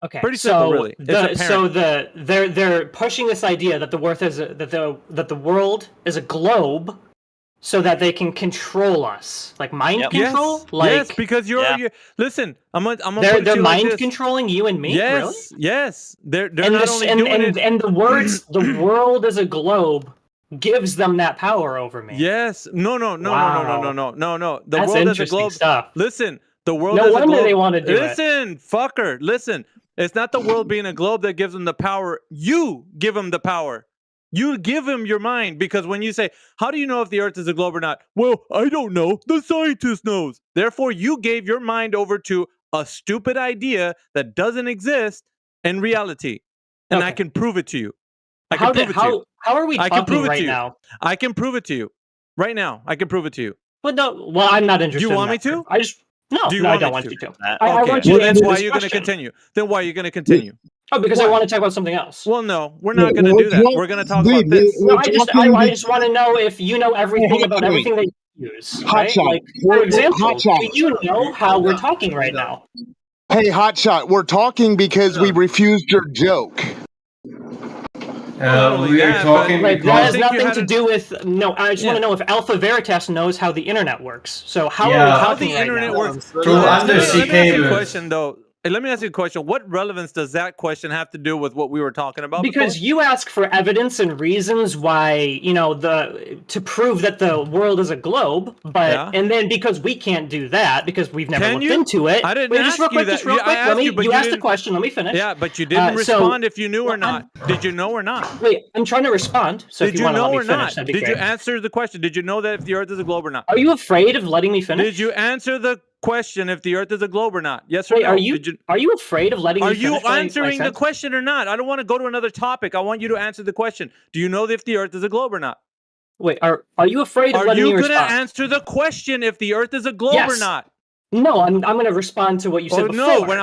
Okay, Pretty simple, really. They're pushing this idea that the world is a globe, so that they can control us, like mind control. Yes, Like yes, because you're listen. I'm gonna put it they're to you mind like this. controlling you and me. Yes, Really? yes. They're And not only doing it. and the words "the world is a globe" gives them that power over me. Yes. No. Wow. The That's world as a interesting globe. stuff. Listen, the world No as a wonder globe. they wanna do it. Listen, fucker. Listen. It's not the world being a globe that gives them the power. You give them the power. You give them your mind, because when you say, how do you know if the Earth is a globe or not? Well, I don't know. The scientist knows. Therefore, you gave your mind over to a stupid idea that doesn't exist in reality. And I can prove it to you. I can prove it to you. How are we I can prove talking it right to you. now? I can prove it to you. Right now. I can prove it to you. Well, no. Well, I'm not interested. Do you want in me that to? I just no. Do you no, I want don't me want to? you to. Okay. I want you Well, to then answer why are this you going to question. continue? Then why are you going to continue? Oh, because I want to talk about something else. Well, no, we're not going to do that. We're going to talk about this. No, I just want to know if you know everything about everything that you use, right? Hotshot. Like, for example, Hotshot. do you know how we're talking right now? Hey, Hotshot, we're talking because we refused your joke. Like, that has nothing to do with. No, I just want to know if Alpha Veritas knows how the internet works. So how are we How talking the right internet now? works. Through Let me undersea ask you a cables. question, though. Hey, let me ask you a question. What relevance does that question have to do with what we were talking about Because you ask for evidence and reasons why, to prove that the world is a globe, but and then because we can't do that because we've never Can looked you? into it. I didn't Wait, ask just real you quick, that. just real I quick. asked you, but You you asked the didn't- question. Let me finish. Yeah, but you didn't so- respond if you knew or not. Did you know or not? Wait, I'm trying to respond. So if Did you you want to know let me or finish, not? that'd be Did you great. answer the question? Did you know that if the Earth is a globe or not? Are you afraid of letting me finish? Did you answer the question if the Earth is a globe or not? Yes or Wait, no? are you afraid of letting Are me you finish? my answering the sentence? question or not? I don't want to go to another topic. I want you to answer the question. Do you know if the Earth is a globe or not? Wait, are you afraid of Are letting me you gonna respond? answer the question if the Earth is a globe or Yes. not? No, I'm going to respond to what you said Oh before. no, we're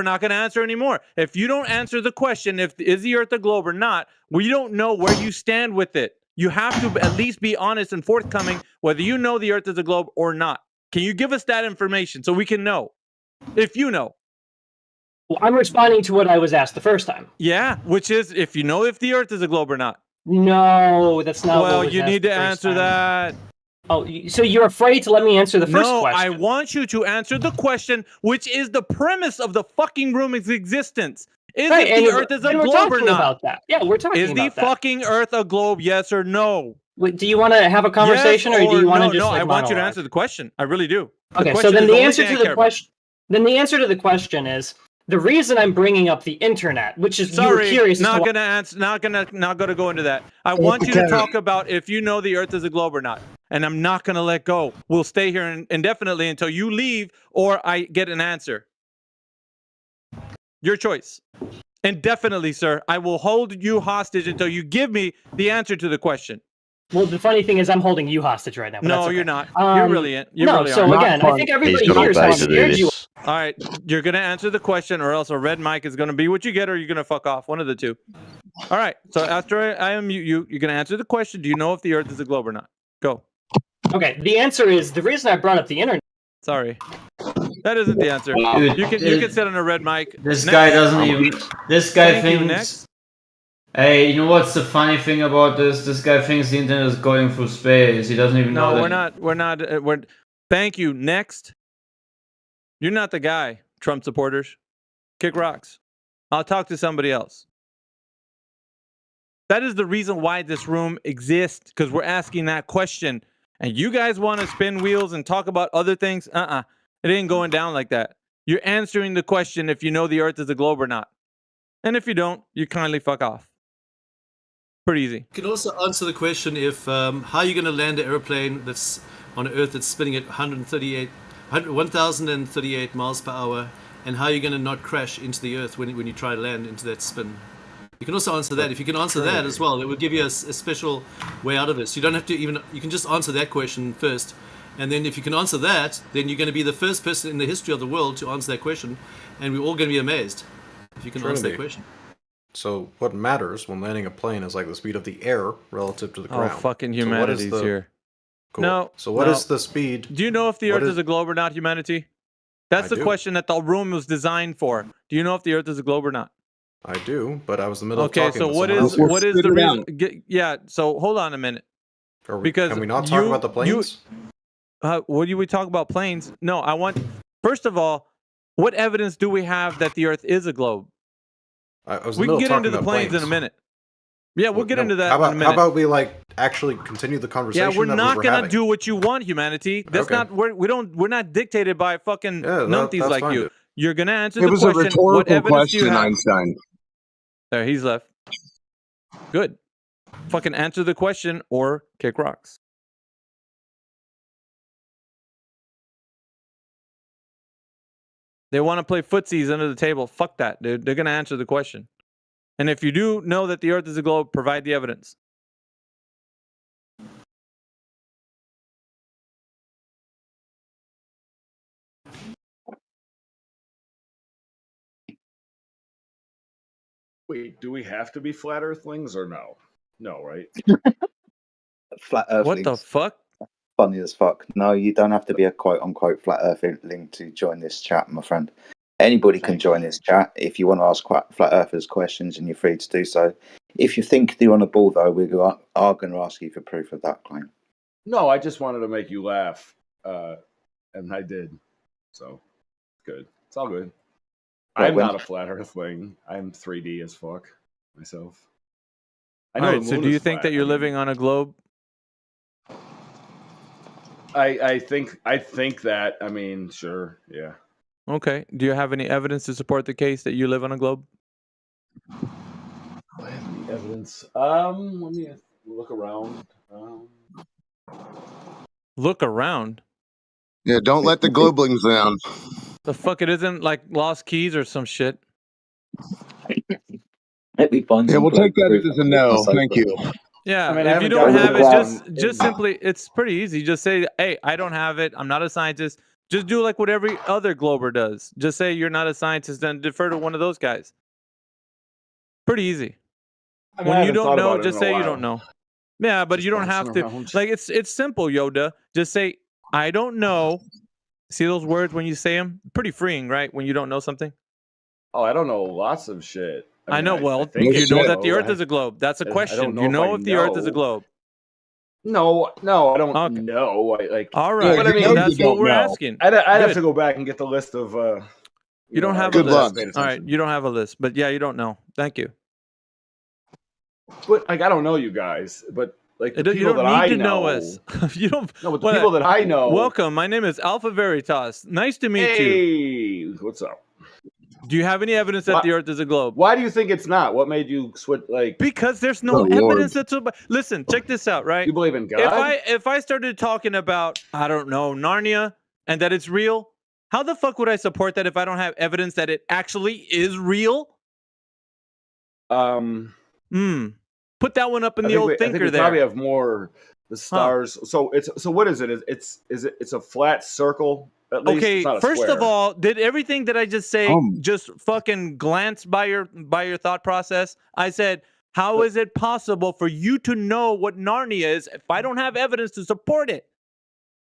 not gonna answer anymore. If you don't answer the question, if is the Earth a globe or not, we don't know where you stand with it. You have to at least be honest and forthcoming whether you know the Earth is a globe or not. Can you give us that information so we can know? If you know. Well, I'm responding to what I was asked the first time. Yeah, which is if you know if the Earth is a globe or not. No, that's not well, what was you asked need the to first answer time. that. Oh, so you're afraid to let me answer the first No, question? I want you to answer the question, which is the premise of the fucking room's existence. Is Right, if the and Earth is a we're globe or talking not? about that. Yeah, we're talking Is the about that. fucking Earth a globe? Yes or no? Wait, do you want to have a conversation, yes or do you want no, to just no? like I want you to monologue? answer the question. I really do. The Okay, so question then is the only answer thing to I the care about. question, then the answer to the question is the reason I'm bringing up the internet, which is you were Sorry, curious as to not why. gonna answer. Not gonna go into that. I want you to talk about if you know the Earth is a globe or not, and I'm not gonna let go. We'll stay here indefinitely until you leave or I get an answer. Your choice. Indefinitely, sir. I will hold you hostage until you give me the answer to the question. Well, the funny thing is, I'm holding you hostage right now. But No, that's okay. you're not. You're really. You no. really So aren't. again, I think everybody here is how scared you. All right, you're gonna answer the question, or else a red mic is gonna be what you get, or you're gonna fuck off. One of the two. All right. So after I unmute you, you're gonna answer the question. Do you know if the Earth is a globe or not? Go. Okay. The answer is the reason I brought up the internet. Sorry, that isn't the answer. Dude, you can sit on a red mic. This Next. guy doesn't even. This guy Thank you, thinks. next. Hey, you know what's the funny thing about this? This guy thinks the internet is going through space. He doesn't even know No, that. we're not. We're. Thank you. Next. You're not the guy, Trump supporters. Kick rocks. I'll talk to somebody else. That is the reason why this room exists, because we're asking that question. And you guys want to spin wheels and talk about other things? It ain't going down like that. You're answering the question if you know the Earth is a globe or not. And if you don't, you kindly fuck off. Pretty easy. You can also answer the question if how are you going to land an airplane that's on Earth that's spinning at 1,038 miles per hour, and how are you going to not crash into the Earth when you try to land into that spin? You can also answer that. If you can answer that as well, it will give you a special way out of it. So you don't have to even, you can just answer that question first. And then if you can answer that, then you're going to be the first person in the history of the world to answer that question. And we're all going to be amazed if you can answer that question. So what matters when landing a plane is like the speed of the air relative to the Oh, ground. fucking So what is humanity's here. Cool. No. So what no. is the speed? Do you know if the What Earth is a globe or not, humanity? That's I the do. question that the room was designed for. Do you know if the Earth is a globe or not? I do, but I was in the middle Okay, of talking so to what someone is else. what is the reason? Yeah, so hold on a minute. Because Can we not talk about the planes? What do we talk about planes? No, I want. First of all, what evidence do we have that the Earth is a globe? I was We in the can middle get of into talking the about planes in a minute. Yeah, we'll get No, into that how about, in a minute. How about we like actually continue the conversation? Yeah, we're that not we were gonna having? do what you want, humanity. That's Okay. not we're not dictated by fucking numpties that's like fine, you. dude. You're gonna answer It the was a question. What rhetorical evidence do you question, have? Einstein. There, he's left. Good. Fucking answer the question or kick rocks. They want to play footsies under the table. Fuck that, dude. They're gonna answer the question. And if you do know that the Earth is a globe, provide the evidence. Wait, do we have to be flat earthlings or no? No, right? Flat earthlings. What the fuck? Funny as fuck. No, you don't have to be a quote unquote flat earthling to join this chat, my friend. Anybody can join this chat. If you want to ask flat earthers questions, and you're free to do so. If you think you're on a ball, though, we are going to ask you for proof of that claim. No, I just wanted to make you laugh, and I did. So, good. It's all good. Well, I'm when- not a flat earthling. I'm 3D as fuck myself. I All know right. the So moon do you is think flat. that you're living on a globe? I think that. I mean, sure, yeah. Okay. Do you have any evidence to support the case that you live on a globe? Do I have any evidence? Let me look around. Look around. Yeah, don't let the globalings down. The fuck, it isn't like Lost Keys or some shit. Let me find Yeah, some we'll take that proof. as a no. Thank you. Yeah, I mean, I if you haven't don't gotten have rid it, of just simply, it's pretty easy. Just say, hey, I don't have it. I'm not a scientist. Just do like what every other Glober does. Just say you're not a scientist, then defer to one of those guys. Pretty easy. I mean, I When you haven't don't thought know, about it just in a say you while. don't know. Yeah, but Just you don't bouncing have to. around. Like it's simple, Yoda. Just say I don't know. See those words when you say them? Pretty freeing, right? When you don't know something. Oh, I don't know lots of shit. I mean, know. I Well, think you I know that the know. Earth is a globe. That's a I question. don't Do you know if I know if the Earth is a know. globe? No, I don't Okay. know. Like, All right. but I mean, So that's what we're asking. I'd have Good. to go back and get the list of. You don't have a list. All right. You don't have a list, but yeah, you don't know. Thank you. But like, I don't know you guys, but like the You people don't that need I to know. know us. You don't. No, but the people that I know. Welcome. My name is Alpha Veritas. Nice to meet you. Hey, what's up? Do you have any evidence that the Earth is a globe? Why do you think it's not? What made you switch? Like, because there's no evidence that's. Listen, check this out, right? You believe in God? If I started talking about I don't know Narnia and that it's real, how the fuck would I support that if I don't have evidence that it actually is real? Put that one up in the old I think thinker we there. probably have more the stars. So what is it? It's a flat circle. At least Okay, it's not a first square. of all, did everything that I just say just fucking glance by your thought process? I said, how is it possible for you to know what Narnia is if I don't have evidence to support it?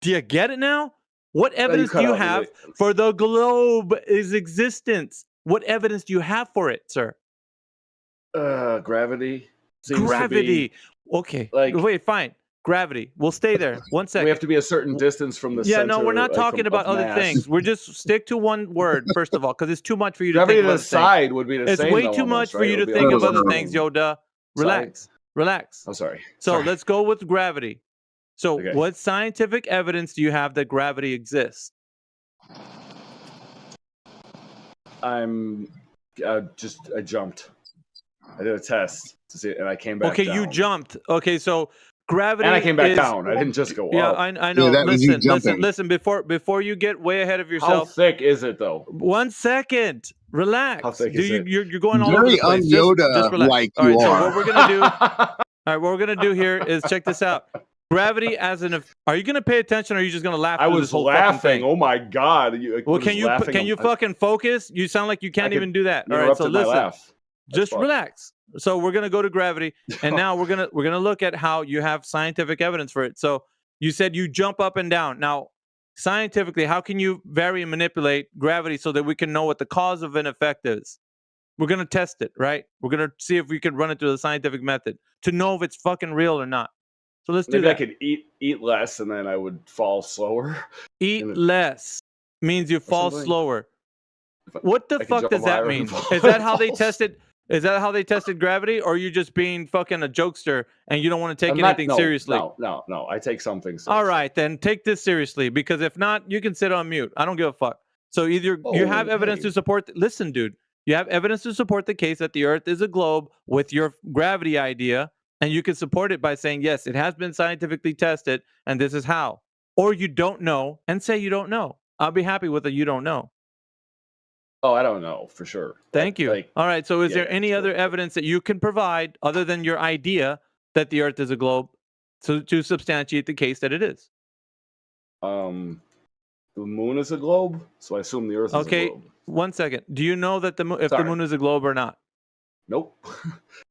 Do you get it now? What evidence do you have for the globe's existence? What evidence do you have for it, sir? Gravity. Seems Gravity. To be, okay. Like, wait, fine. Gravity. We'll stay there. 1 second. we have to be a certain distance from the center. No, we're not talking about other mass. things. We're just stick to one word, first of all, because it's too much for you to Gravity think of to other the side things. would be the It's same. way though, too almost, much for right? you It to would be think like of other the things, same Yoda. Relax. side. Relax. I'm sorry. So let's go with gravity. So what scientific evidence do you have that gravity exists? I jumped. I did a test to see, and I came back. Okay, down. you jumped. Okay, so gravity. And I came back is, down. I didn't just go yeah, up. I know. Listen. Before you get way ahead of yourself. How thick is it though? 1 second. Relax. How thick is it? You're going all over the place. Just relax. All right. So what we're gonna do? All right. What we're gonna do here is check this out. Gravity as an. Are you gonna pay attention, or are you just gonna laugh? I through was this whole laughing. fucking thing? Oh my god! Well, can you fucking focus? You sound like you can't even do that. All right. So listen. Laugh. Just relax. So we're gonna go to gravity, and now we're gonna look at how you have scientific evidence for it. So you said you jump up and down. Now, scientifically, how can you vary and manipulate gravity so that we can know what the cause of an effect is? We're gonna test it, right? We're gonna see if we can run it through the scientific method to know if it's fucking real or not. So let's do Maybe that. I could eat less, and then I would fall slower. Eat less means you fall something. slower. What the I could fuck jump does that higher mean? and fall- Is that how they fall tested? Is that how they tested gravity, or are you just being fucking a jokester and you don't want to take anything seriously? No. I take something seriously. All right, then take this seriously, because if not, you can sit on mute. I don't give a fuck. So either you have evidence to support. Listen, dude, you have evidence to support the case that the Earth is a globe with your gravity idea, and you can support it by saying yes, it has been scientifically tested, and this is how. Or you don't know and say you don't know. I'll be happy with a you don't know. Oh, I don't know for sure. Thank you. All right. So, is there any other evidence that you can provide other than your idea that the Earth is a globe, to substantiate the case that it is? The moon is a globe, so I assume the Earth is a Okay. globe. 1 second. Do you know that the moon is a globe or not? Nope.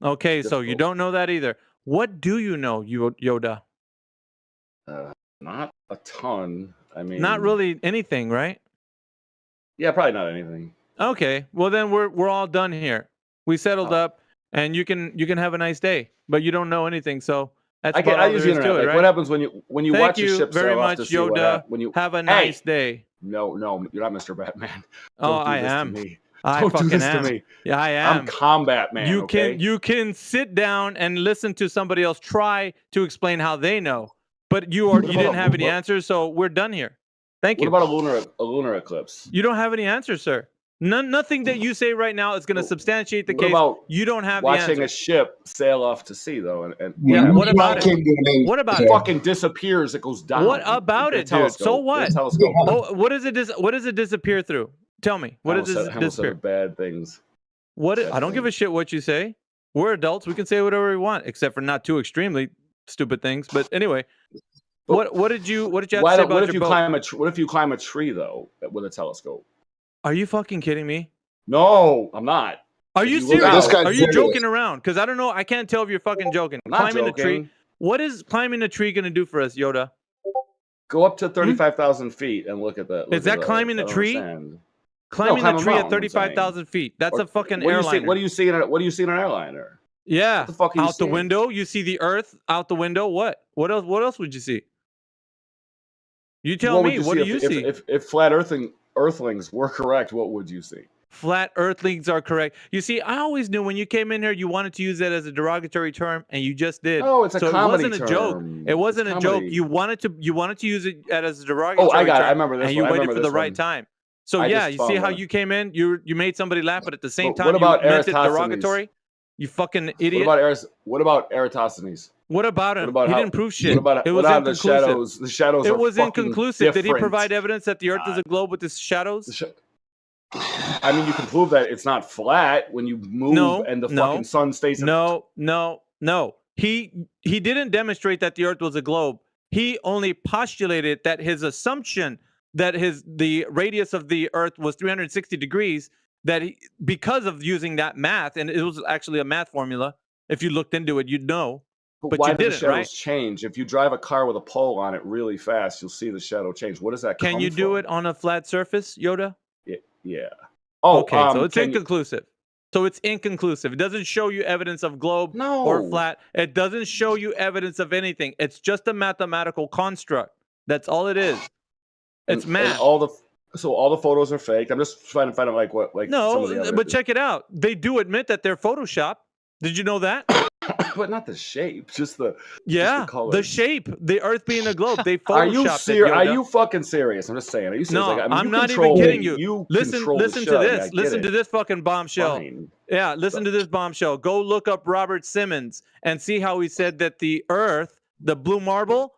Okay. So you don't know that either. What do you know, Yoda? Not a ton. I mean, Not really anything, right? Yeah, probably not anything. Okay. Well, then we're all done here. We settled up, and you can have a nice day. But you don't know anything, so that's about all I there use is the internet. to it, Like, right? what happens when you Thank watch a you ship very sail off much, to sea? What Yoda. when you Have a nice day. No, you're not Mr. Batman. Oh, Don't do I this am. To me. I Don't do fucking this am. to me. Yeah, I am. I'm Combat Man. You can sit down and listen to somebody else try to explain how they know, but you didn't have any answers, so we're done here. Thank you. What about a lunar eclipse? You don't have any answers, sir. Nothing that you say right now is going to substantiate the What case. about You don't have the watching answer. a ship sail off to sea though, and Yeah, what about it? What about it? it? Fucking disappears. It goes down. What about it, dude? So what? Telescope. Oh, what does it disappear through? Tell me. What does it disappear? disappear? Bad things. I don't give a shit what you say. We're adults. We can say whatever we want, except for not too extremely stupid things. But anyway, what did you have to say about what if your you boat? what if you climb a tree though with a telescope? Are you fucking kidding me? No, I'm not. Are If you you look serious? out- Are you joking around? Because I don't know. I can't tell if you're fucking joking. I'm not Climbing a tree. joking. What is climbing a tree going to do for us, Yoda? Go up to 35,000 feet and look at that. Is that climbing a tree? Climbing a tree at 35,000 feet. That's a fucking airliner. What do you see in an airliner? Yeah. What the fuck are you out the seeing? window, you see the Earth. Out the window, what? What else? What else would you see? You tell What would me. you What see do you if, see? If flat earthlings were correct, what would you see? Flat Earthlings are correct. You see, I always knew when you came in here, you wanted to use that as a derogatory term, and you just did. No, it's a so comedy it wasn't a joke. term. It wasn't It's a joke. comedy. You wanted to use it as a derogatory Oh, I got it. term. I remember this and you one. I waited remember for the this right one. time. So I yeah, just you see found how one. you came in? You made somebody laugh, but at the same But time, what about you meant it Eratosthenes? derogatory. You fucking idiot. What about Eratosthenes? What about him? What about He how- didn't prove shit. What about it was the inconclusive. shadows? The shadows It are was fucking inconclusive. Did he different. provide evidence that the Earth is a globe with its shadows? I mean, you can prove that it's not flat when you move and the fucking sun stays. No. He didn't demonstrate that the Earth was a globe. He only postulated that his assumption that the radius of the Earth was 360 degrees. Because of using that math, and it was actually a math formula. If you looked into it, you'd know. But why you do the didn't, shadows right? change? If you drive a car with a pole on it really fast, you'll see the shadow change. What does that Can come you do it on a flat surface, Yoda? Yeah. Oh, okay. So it's can you- inconclusive. So it's inconclusive. It doesn't show you evidence of globe or flat. It doesn't show you evidence of anything. It's just a mathematical construct. That's all it is. It's and math. all the photos are fake. I'm just trying to find out some of the No, other, but check it out. They do admit that they're Photoshop. Did you know that? but not the shape, just the the shape, the Earth being a globe. They Are you photoshopped it. serious? Are Yoda. you fucking serious? I'm just saying. Are you serious? No, Like, I mean, I'm you not control even kidding it. you. control the Listen show. to I mean, I this. get Listen it. to this fucking bombshell. Fine. Yeah, listen to this bombshell. Go look up Robert Simmons and see how he said that the Earth, the blue marble,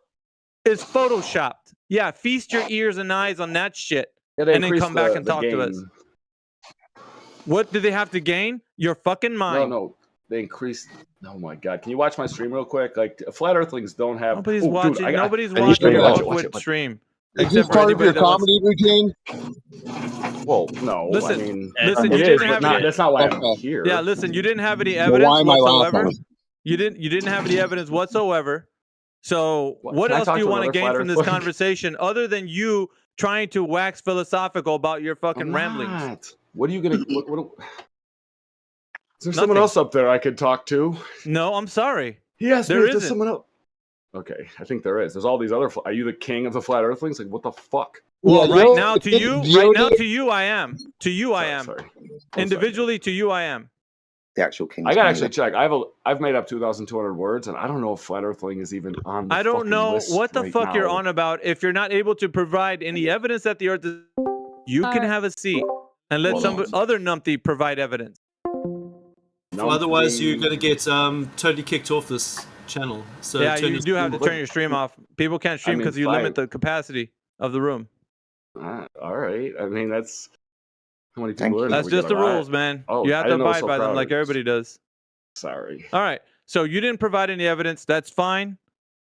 is photoshopped. Yeah, feast your ears and eyes on that shit, Yeah, they and then increased come back the- and the talk to us. gain. What did they have to gain? Your fucking mind. No, they increased. Oh my god! Can you watch my stream real quick? Like flat Earthlings don't have. Nobody's Ooh, dude, watching. I got- Nobody's I need watching to your watch it, Twitch watch it. stream. Is Except this for part of anybody your that wants- comedy routine? Well, no. Listen, I mean, listen. it You is, didn't but have not, any. that's not why I'm Okay. here. Yeah, listen. You didn't have any Well, evidence why am I whatsoever. laughing? You didn't have any evidence whatsoever. So What, what can I else talk do you to want to another gain flat from this earthling? conversation other than you trying to wax philosophical about your fucking I'm ramblings? not. What are you gonna? What, is there someone Nothing. else up there I could talk to? No, I'm sorry. He asked There me if there's isn't. someone else. Okay, I think there is. There's all these other. Are you the king of the flat Earthlings? Like, what the fuck? Well, Yeah, right yo, now to it- you, yo, right now it- to you, I am. To you, I am. Sorry. Individually, to you, I am. The actual king. I gotta actually check. I've made up 2,200 words, and I don't know if flat Earthling is even on. The I don't fucking know list what the right fuck you're now. on about. If you're not able to provide any evidence that the Earth is, you can have a seat and let Well, some no. other numpty provide evidence. No, Otherwise, you're going to get totally kicked off this channel. So yeah, turn you your do have to stream turn your stream off. People can't stream mean, because you fine. limit the capacity of the room. All right. I mean, that's how many people are in That's there? We just got the a lot. rules, man. Oh, You I have to didn't know it was abide so by them crowded. like everybody does. Sorry. All right. So you didn't provide any evidence. That's fine.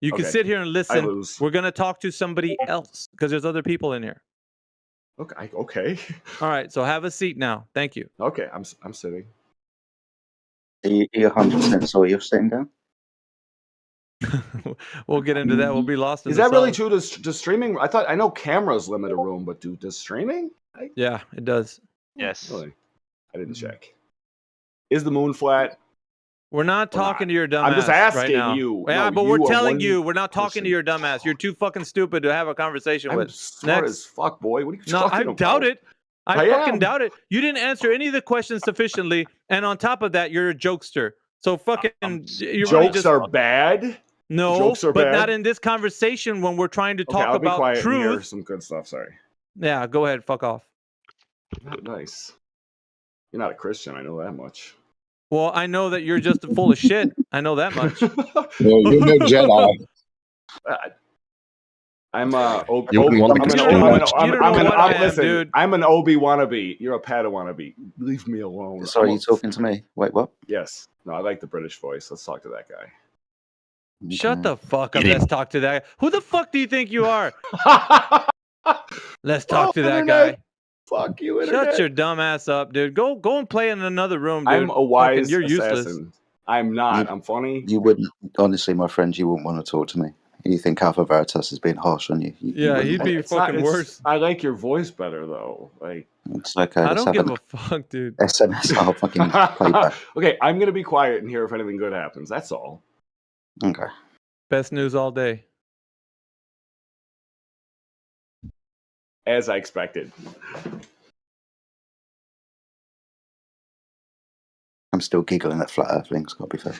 You can Okay. sit here and I listen. lose. We're gonna talk to somebody else because there's other people in here. Okay. Okay. All right. So have a seat now. Thank you. Okay. I'm sitting. Are you 100% sure you're sitting down? We'll get into that. We'll be lost in Is the that really sauce. true? Does streaming? I know cameras limit a room, but does streaming? Yeah, it does. Yes. Really? I didn't check. Is the moon flat? We're not talking to your dumbass I'm just right asking now. you. Yeah, No, but you we're are telling one you, we're not talking to your dumbass. You're too fucking stupid to have a conversation I'm with. smart Next. as fuck, boy. What are you No, talking I about? doubt it. I I fucking am. doubt it. You didn't answer any of the questions sufficiently, and on top of that, you're a jokester. So fucking, you're really Jokes just, are bad. no, Jokes are but bad. not in this conversation when we're trying to Okay, talk I'll be about quiet and hear truth. some good stuff. Sorry. Yeah, go ahead. Fuck off. Not nice. You're not a Christian. I know that much. Well, I know that you're just full of shit. I know that much. Yeah, you're no Jedi. I'm You wouldn't want I'm me an to O- stream I'm an much. I'm, You don't I'm know an what I I'm, am, listen. dude. I'm an Obi wannabe. You're a Pada wannabe. Leave me alone. So are you talking to me? Wait, what? Yes. No, I like the British voice. Let's talk to that guy. Shut the fuck up. Get him. Let's talk to that. Who the fuck do you think you are? Let's talk to that Internet. guy. Fuck you, Shut internet. your dumb ass up, dude. Go and play in another room, dude. I'm a wise You're useless. assassin. I'm not. I'm funny. You wouldn't, honestly, my friend, you wouldn't want to talk to me. You think Alpha Veritas is being harsh on you. Yeah, he'd be fucking worse. I like your voice better though. Like It's okay. I Let's don't have give an a fuck, dude. SMS. I'll fucking play back. Okay, I'm gonna be quiet and hear if anything good happens. That's all. Okay. Best news all day. As I expected. I'm still giggling at Flat Earthlings, gotta be fair.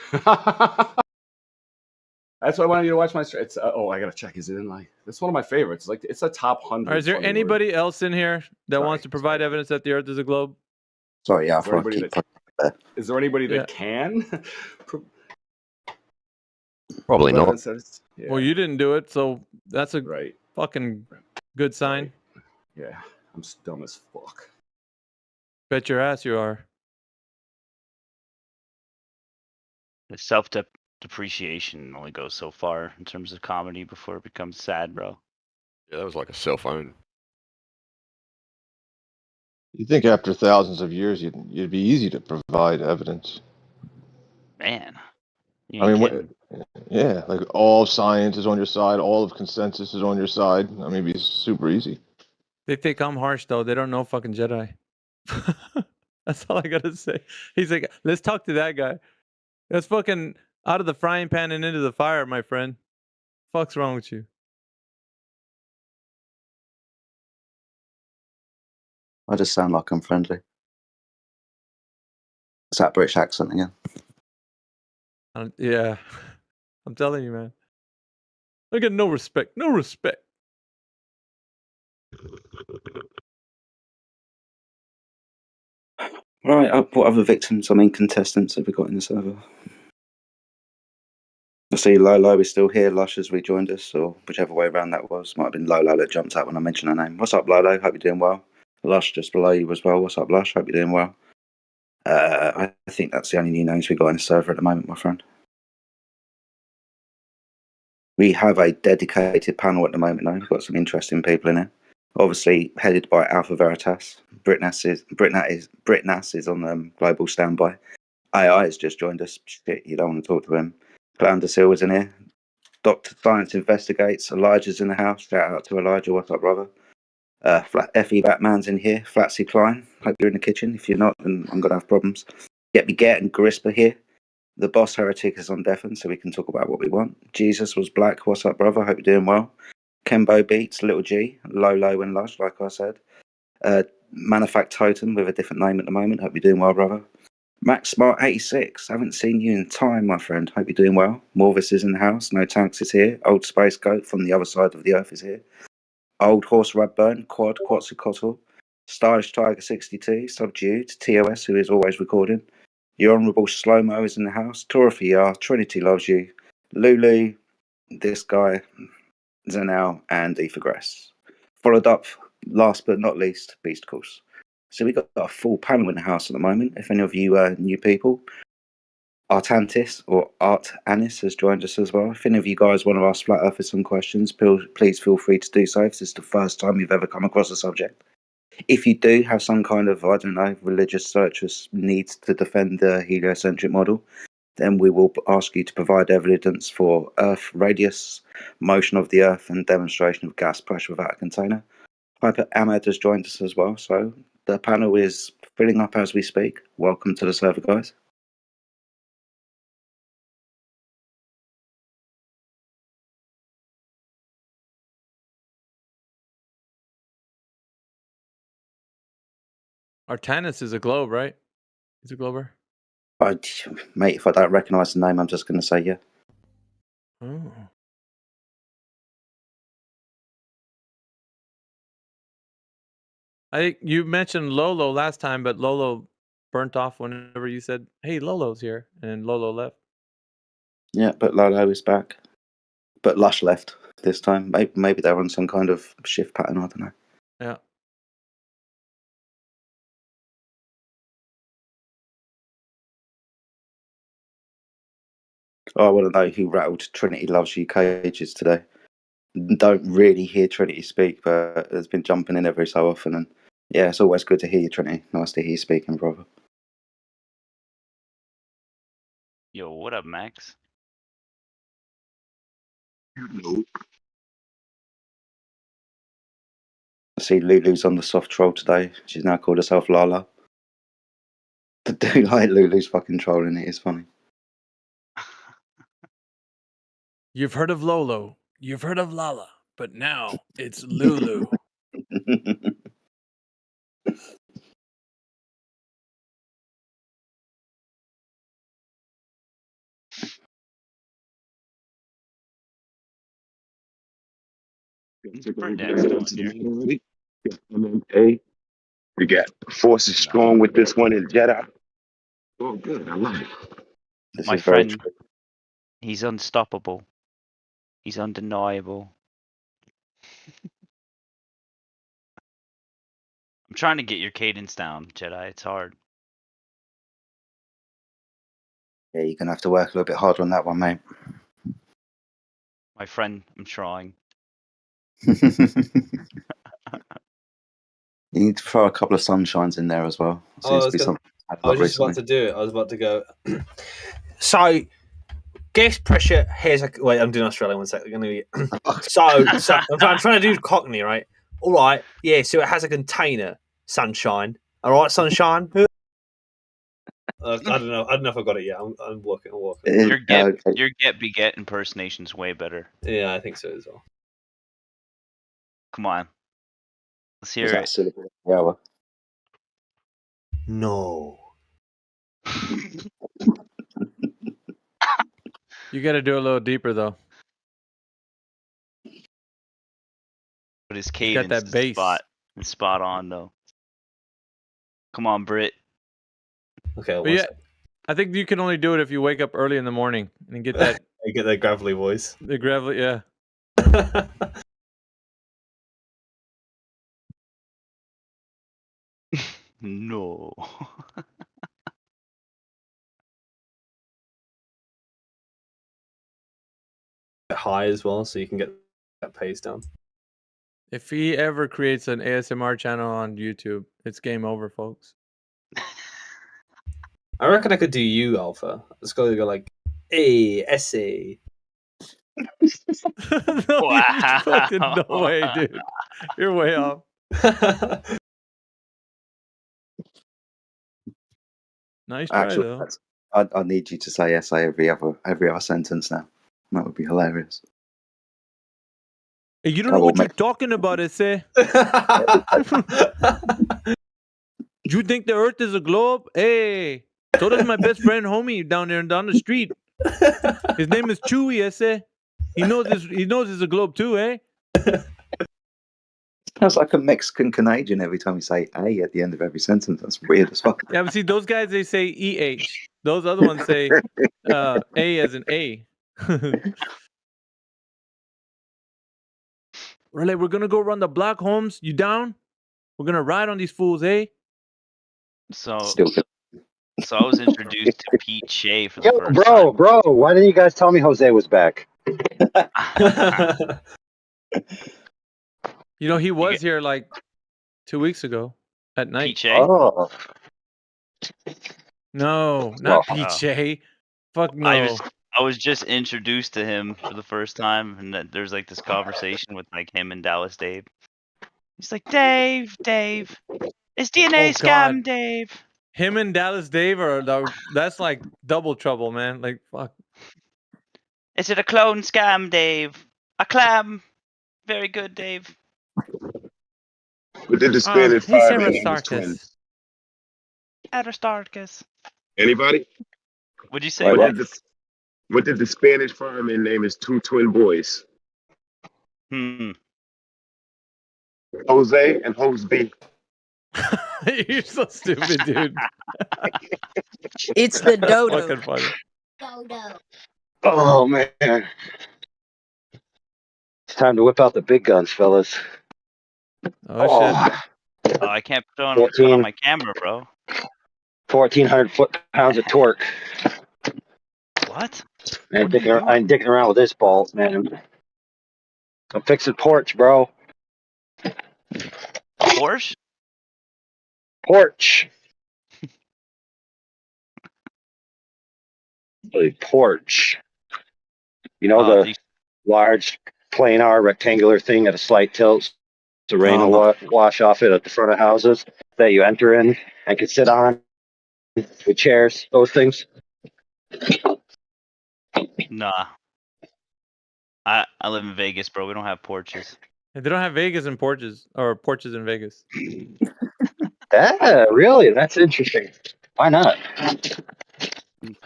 That's why I wanted you to watch my. It's I gotta check. Is it in like? It's one of my favorites. Like it's a top 100. All right, is there anybody else in here that wants to provide evidence that the Earth is a globe? Sorry, yeah, Is there anybody is there anybody that can? Probably not. Evidence says- yeah. Well, you didn't do it, so that's a Right. fucking good sign. Yeah, I'm dumb as fuck. Bet your ass you are. The self-depreciation only goes so far in terms of comedy before it becomes sad, bro. Yeah, that was like a cell phone. You think after thousands of years, it'd be easy to provide evidence? Man, you I ain't mean, kidding. yeah, like all of science is on your side, all of consensus is on your side. I mean, it'd be super easy. They think I'm harsh though. They don't know fucking Jedi. That's all I gotta say. He's like, let's talk to that guy. That's fucking out of the frying pan and into the fire, my friend. Fuck's wrong with you? I just sound like I'm friendly. It's that British accent again. Yeah, I'm telling you, man. I get no respect. No respect. Right, what other victims, contestants have we got in the server? I see Lolo is still here, Lush has rejoined us, or whichever way around that was. Might have been Lolo that jumped out when I mentioned her name. What's up, Lolo? Hope you're doing well. Lush just below you as well. What's up, Lush? Hope you're doing well. I think that's the only new names we got in the server at the moment, my friend. We have a dedicated panel at the moment, though. We've got some interesting people in here. Obviously, headed by Alpha Veritas. Britnas is on global standby. AI has just joined us. Shit, you don't want to talk to him. Flounder Silver's in here. Dr. Science Investigates. Elijah's in the house. Shout out to Elijah. What's up, brother? Effie Batman's in here. Flatsy Klein. Hope you're in the kitchen. If you're not, then I'm going to have problems. Get Me Get and Grispa here. The Boss Heretic is on deafen, so we can talk about what we want. Jesus was black. What's up, brother? Hope you're doing well. Kembo Beats, Little G, Lolo and Lush, like I said. Manufact Totem with a different name at the moment. Hope you're doing well, brother. Max Smart 86. Haven't seen you in time, my friend. Hope you're doing well. Morvis is in the house. No Tanks is here. Old Space Goat from the other side of the earth is here. Old Horse Rubburn, Quad, Quetzalcoatl. Stylish Tiger 62, Subdued, TOS, who is always recording. Your Honourable Slow Mo is in the house. Torafiyar, Trinity loves you. Lulu, this guy, Zanel, and Ethergrass. Followed up, last but not least, Beast Course. So we've got a full panel in the house at the moment. If any of you new people, Artantis or Art Anis has joined us as well. If any of you guys want to ask Flat Earth some questions, please feel free to do so if this is the first time you've ever come across the subject. If you do have some kind of, I don't know, religious searchers needs to defend the heliocentric model, then we will ask you to provide evidence for Earth radius, motion of the Earth, and demonstration of gas pressure without a container. Hyper Ahmed has joined us as well, so the panel is filling up as we speak. Welcome to the server, guys. Artanis is a globe, right? He's a glober. Mate, if I don't recognise the name, I'm just going to say yeah. Oh. You mentioned Lolo last time, but Lolo burnt off whenever you said, "Hey, Lolo's here," and Lolo left. Yeah, but Lolo is back. But Lush left. this time. Maybe they're on some kind of shift pattern. I don't know. Yeah. Oh, I want to know who rattled Trinity Loves You cages today. Don't really hear Trinity speak, but has been jumping in every so often. And yeah, it's always good to hear you, Trinity. Nice to hear you speaking, brother. Yo, what up, Max? I see Lulu's on the soft troll today. She's now called herself Lala. I do like Lulu's fucking trolling it. It's funny. You've heard of Lolo. You've heard of Lala. But now it's Lulu. Hey, we got Force is strong with this one in Jedi. Oh, good. I love it. My friend, he's unstoppable. He's undeniable. I'm trying to get your cadence down, Jedi. It's hard. Yeah, you're gonna have to work a little bit harder on that one, mate. My friend, I'm trying. You need to throw a couple of sunshines in there as well. Seems to be something I was just about to do it. I was about to go. So, gas pressure has a. Wait, I'm doing Australian. 1 second. So I'm trying to do Cockney, right? All right. Yeah. So it has a container. Sunshine. All right, sunshine. I don't know. I don't know if I got it yet. I'm working. Your get beget impersonation's way better. Yeah, I think so as well. Come on. Let's hear Was it. that syllable of the hour? No. You got to do it a little deeper though. But his He's cadence got that bass. is spot on though. Come on, Britt. Okay. But yeah, I think you can only do it if you wake up early in the morning and get that. You get that gravelly voice. The gravelly, yeah. No. High as well, so you can get that pace down. If he ever creates an ASMR channel on YouTube, it's game over, folks. I reckon I could do you, Alpha. Let's go like, hey, essay. Wow. Fucking no way, dude. You're way off. Nice try, Actually, though. I need you to say essay every other sentence now. That would be hilarious. Hey, you don't know what you're talking about, Essay. You think the Earth is a globe? Hey, so does my best friend, homie, down the street. His name is Chewy, Essay. He knows it's a globe too, eh? Sounds like a Mexican Canadian every time you say "a" at the end of every sentence. That's weird as fuck. Yeah, but see, those guys, they say EH. Those other ones say A as an A. Really, we're going to go run the block, Holmes. You down? We're going to ride on these fools, eh? So I was introduced to Pete Shea for the Yo, first bro, why didn't you guys tell me Jose was back? You know, he was here like 2 weeks ago at night. Pete Shea? Oh. No, not Oh. Pete Shea. Fuck no. I was just introduced to him for the first time, and then there's like this conversation with like him and Dallas Dave. He's like, Dave, it's DNA scam, God. Dave. Him and Dallas Dave that's like double trouble, man. Like, fuck. Is it a clone scam, Dave? A clam. Very good, Dave. What did the Spanish he's fireman name his Aristarchus. twins? Aristarchus. Anybody? What'd you say? What did the Spanish fireman name his two twin boys? Jose and Jose. You're so stupid, dude. It's the That's dodo. fucking funny. Dodo. Oh man. It's time to whip out the big guns, fellas. Oh, shit. Oh, I can't put on 14. my camera, bro. 1,400 foot-pounds of torque. What? I ain't dicking around with this bolt, man. I'm fixing porch, bro. Porsche? Porch. Porch. You know the large planar rectangular thing at a slight tilt, so rain will wash off it at the front of houses that you enter in and can sit on with chairs, those things. Nah. I live in Vegas, bro. We don't have porches. They don't have Vegas and porches or porches in Vegas. Yeah, really? That's interesting. Why not?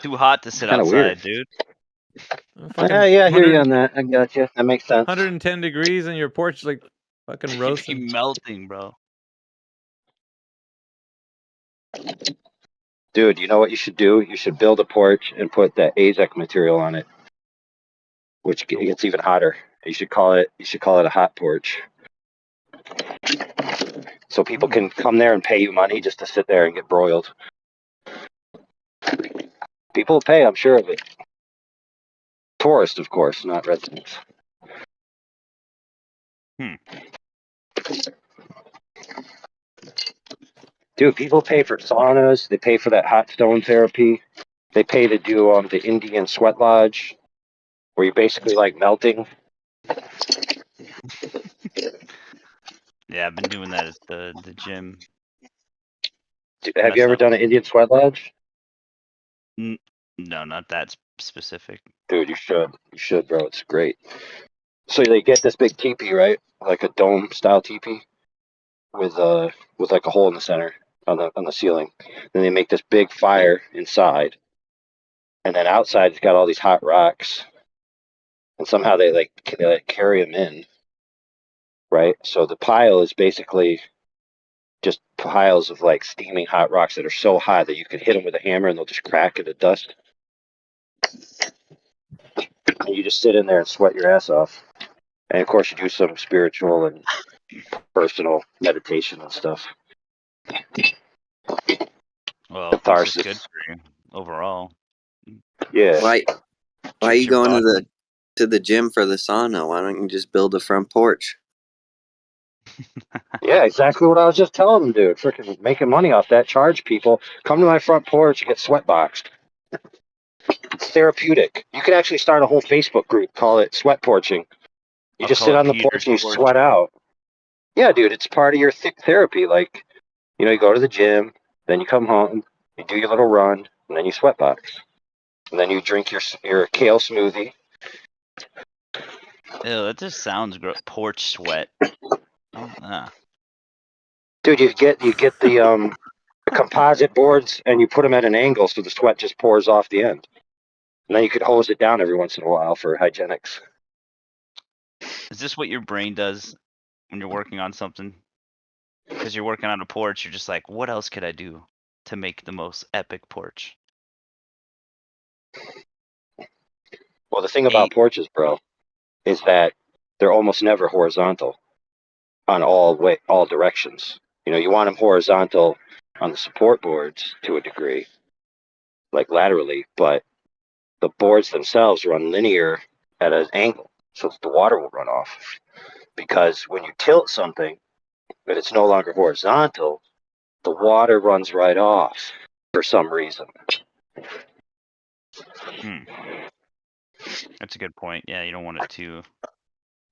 Too hot to sit Kinda outside, weird. dude. Yeah, I hear you on that. I got you. That makes sense. 110 degrees on your porch, like fucking You'd be roasting. melting, bro. Dude, you know what you should do? You should build a porch and put that AZEC material on it, which gets even hotter. You should call it a hot porch. So people can come there and pay you money just to sit there and get broiled. People will pay, I'm sure of it. Tourists, of course, not residents. Dude, people pay for saunas. They pay for that hot stone therapy. They pay to do the Indian sweat lodge, where you're basically like melting. Yeah, I've been doing that at the gym. Have you ever done an Indian sweat lodge? No, not that specific. Dude, you should. You should, bro. It's great. So they get this big teepee, right? Like a dome style teepee with like a hole in the center on the ceiling. Then they make this big fire inside. And then outside it's got all these hot rocks. And somehow they carry them in. Right? So the pile is basically just piles of like steaming hot rocks that are so hot that you can hit them with a hammer and they'll just crack into dust. And you just sit in there and sweat your ass off. And of course you do some spiritual and personal meditation and stuff. Well, Catharsis. it's good for you overall. Yeah. Why are you going to the gym for the sauna? Why don't you just build a front porch? Yeah, exactly what I was just telling them, dude. Freaking making money off that. Charge people. Come to my front porch and get sweat boxed. It's therapeutic. You could actually start a whole Facebook group. Call it sweat porching. You just sit on the porch and you sweat out. Yeah, dude, it's part of your therapy. Like, you go to the gym, then you come home, you do your little run, and then you sweat box. And then you drink your kale smoothie. Ew, that just sounds gross. Porch sweat. Dude, you get the composite boards and you put them at an angle so the sweat just pours off the end. And then you could hose it down every once in a while for hygienics. Is this what your brain does when you're working on something? Because you're working on a porch, you're just like, what else could I do to make the most epic porch? Well, the thing about porches, bro, is that they're almost never horizontal on all directions. You want them horizontal on the support boards to a degree, like laterally, but the boards themselves run linear at an angle, so that the water will run off. Because when you tilt something, but it's no longer horizontal, the water runs right off for some reason. That's a good point. Yeah, you don't want it to.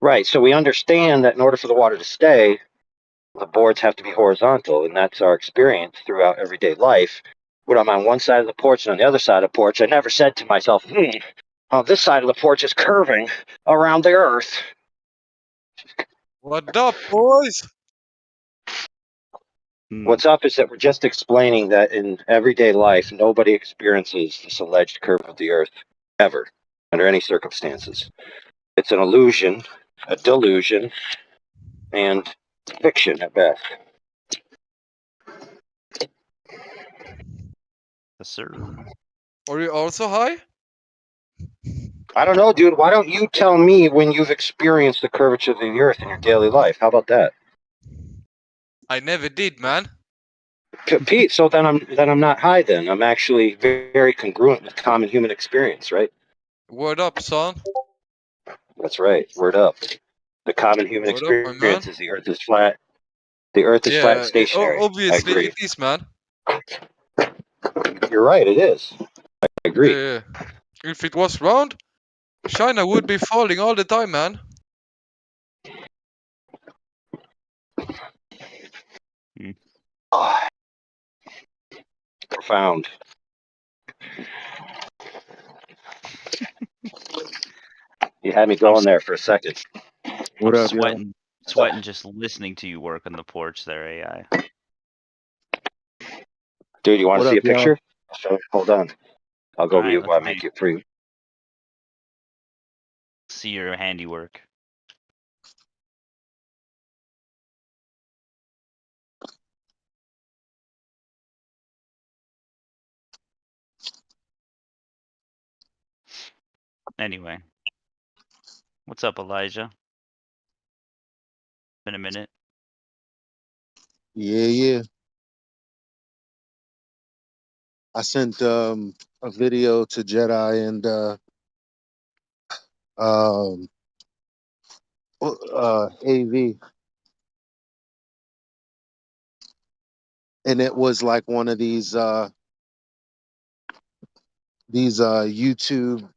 Right, so we understand that in order for the water to stay, the boards have to be horizontal, and that's our experience throughout everyday life. When I'm on one side of the porch and on the other side of the porch, I never said to myself, this side of the porch is curving around the earth. What up, boys? What's up is that we're just explaining that in everyday life, nobody experiences this alleged curve of the earth ever, under any circumstances. It's an illusion, a delusion, and fiction at best. Yes, sir. Are you also high? I don't know, dude. Why don't you tell me when you've experienced the curvature of the Earth in your daily life? How about that? I never did, man. Pete, so then I'm not high. Then I'm actually very congruent with common human experience, right? Word up, son. That's right. Word up. The common human Word up, my man. experience is the Earth is flat. The Earth is flat and Yeah, stationary. I obviously agree. it is, man. You're right. It is. I agree. Yeah. If it was round, China would be falling all the time, man. Profound. You had me going there for a second. What I'm up, y'all? sweating just listening to you work on the porch there, AI. Dude, you want What to see up, a y'all? picture? Hold on. I'll go All right, mute let's while I see. make it for you. See your handiwork. Anyway, what's up, Elijah? Been a minute. Yeah. I sent a video to Jedi and AV, and it was like one of these YouTube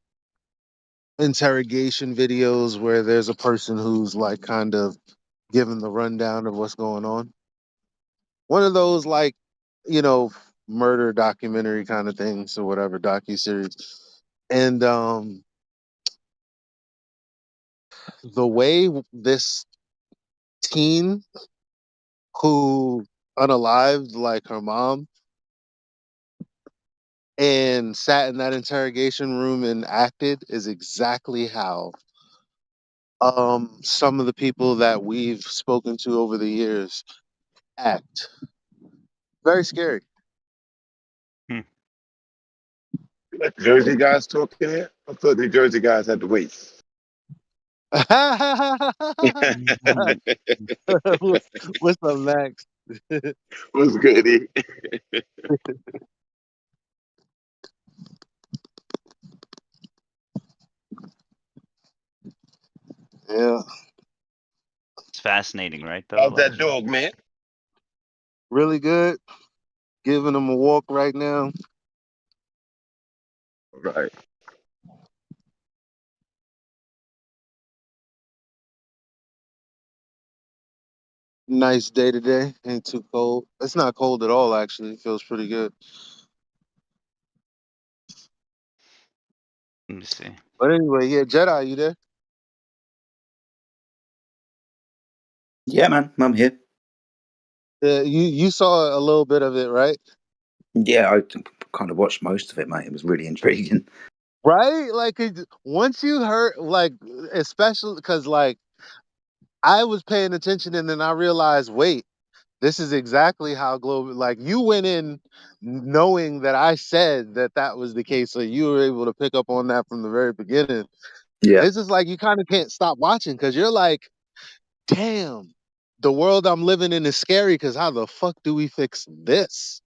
interrogation videos where there's a person who's like kind of giving the rundown of what's going on. One of those like, you know, murder documentary kind of things or whatever, docuseries. And the way this teen who unalived like her mom and sat in that interrogation room and acted is exactly how some of the people that we've spoken to over the years act. Very scary. Let the Jersey guys talk in here. I thought the Jersey guys had to wait. What's up, Max? What's good, E? Yeah, It's fascinating, right? Though, How's that Elijah? dog, man? really good. Giving him a walk right now. Right. Nice day today. Ain't too cold. It's not cold at all, actually. It feels pretty good. Let me see. But anyway, yeah, Jedi, you there? Yeah, man, I'm here. You saw a little bit of it, right? Yeah, I kind of watched most of it, mate. It was really intriguing. Right? Like once you heard, like, especially because like I was paying attention and then I realized, wait, this is exactly how global. Like you went in knowing that I said that that was the case, so you were able to pick up on that from the very beginning. Yeah. It's just like you kind of can't stop watching because you're like, damn, the world I'm living in is scary. Because how the fuck do we fix this?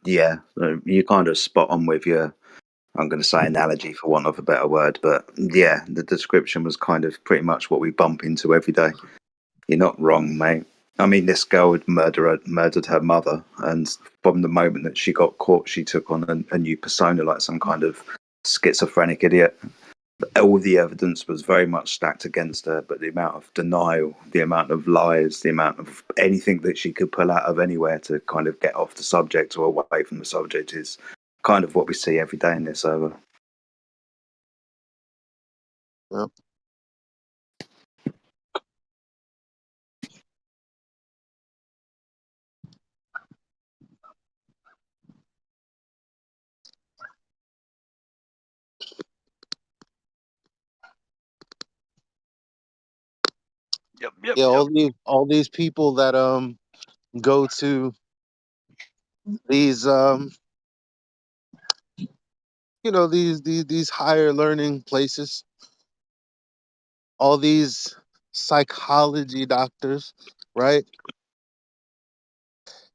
Yeah, you kind of spot on with your, I'm going to say analogy for want of a better word, but yeah, the description was kind of pretty much what we bump into every day. You're not wrong, mate. I mean, this girl had murdered her mother, and from the moment that she got caught, she took on a new persona, like some kind of schizophrenic idiot. All the evidence was very much stacked against her, but the amount of denial, the amount of lies, the amount of anything that she could pull out of anywhere to kind of get off the subject or away from the subject is kind of what we see every day in this server. Yep. Yep. Yeah, all these people that go to these these higher learning places, all these psychology doctors, right?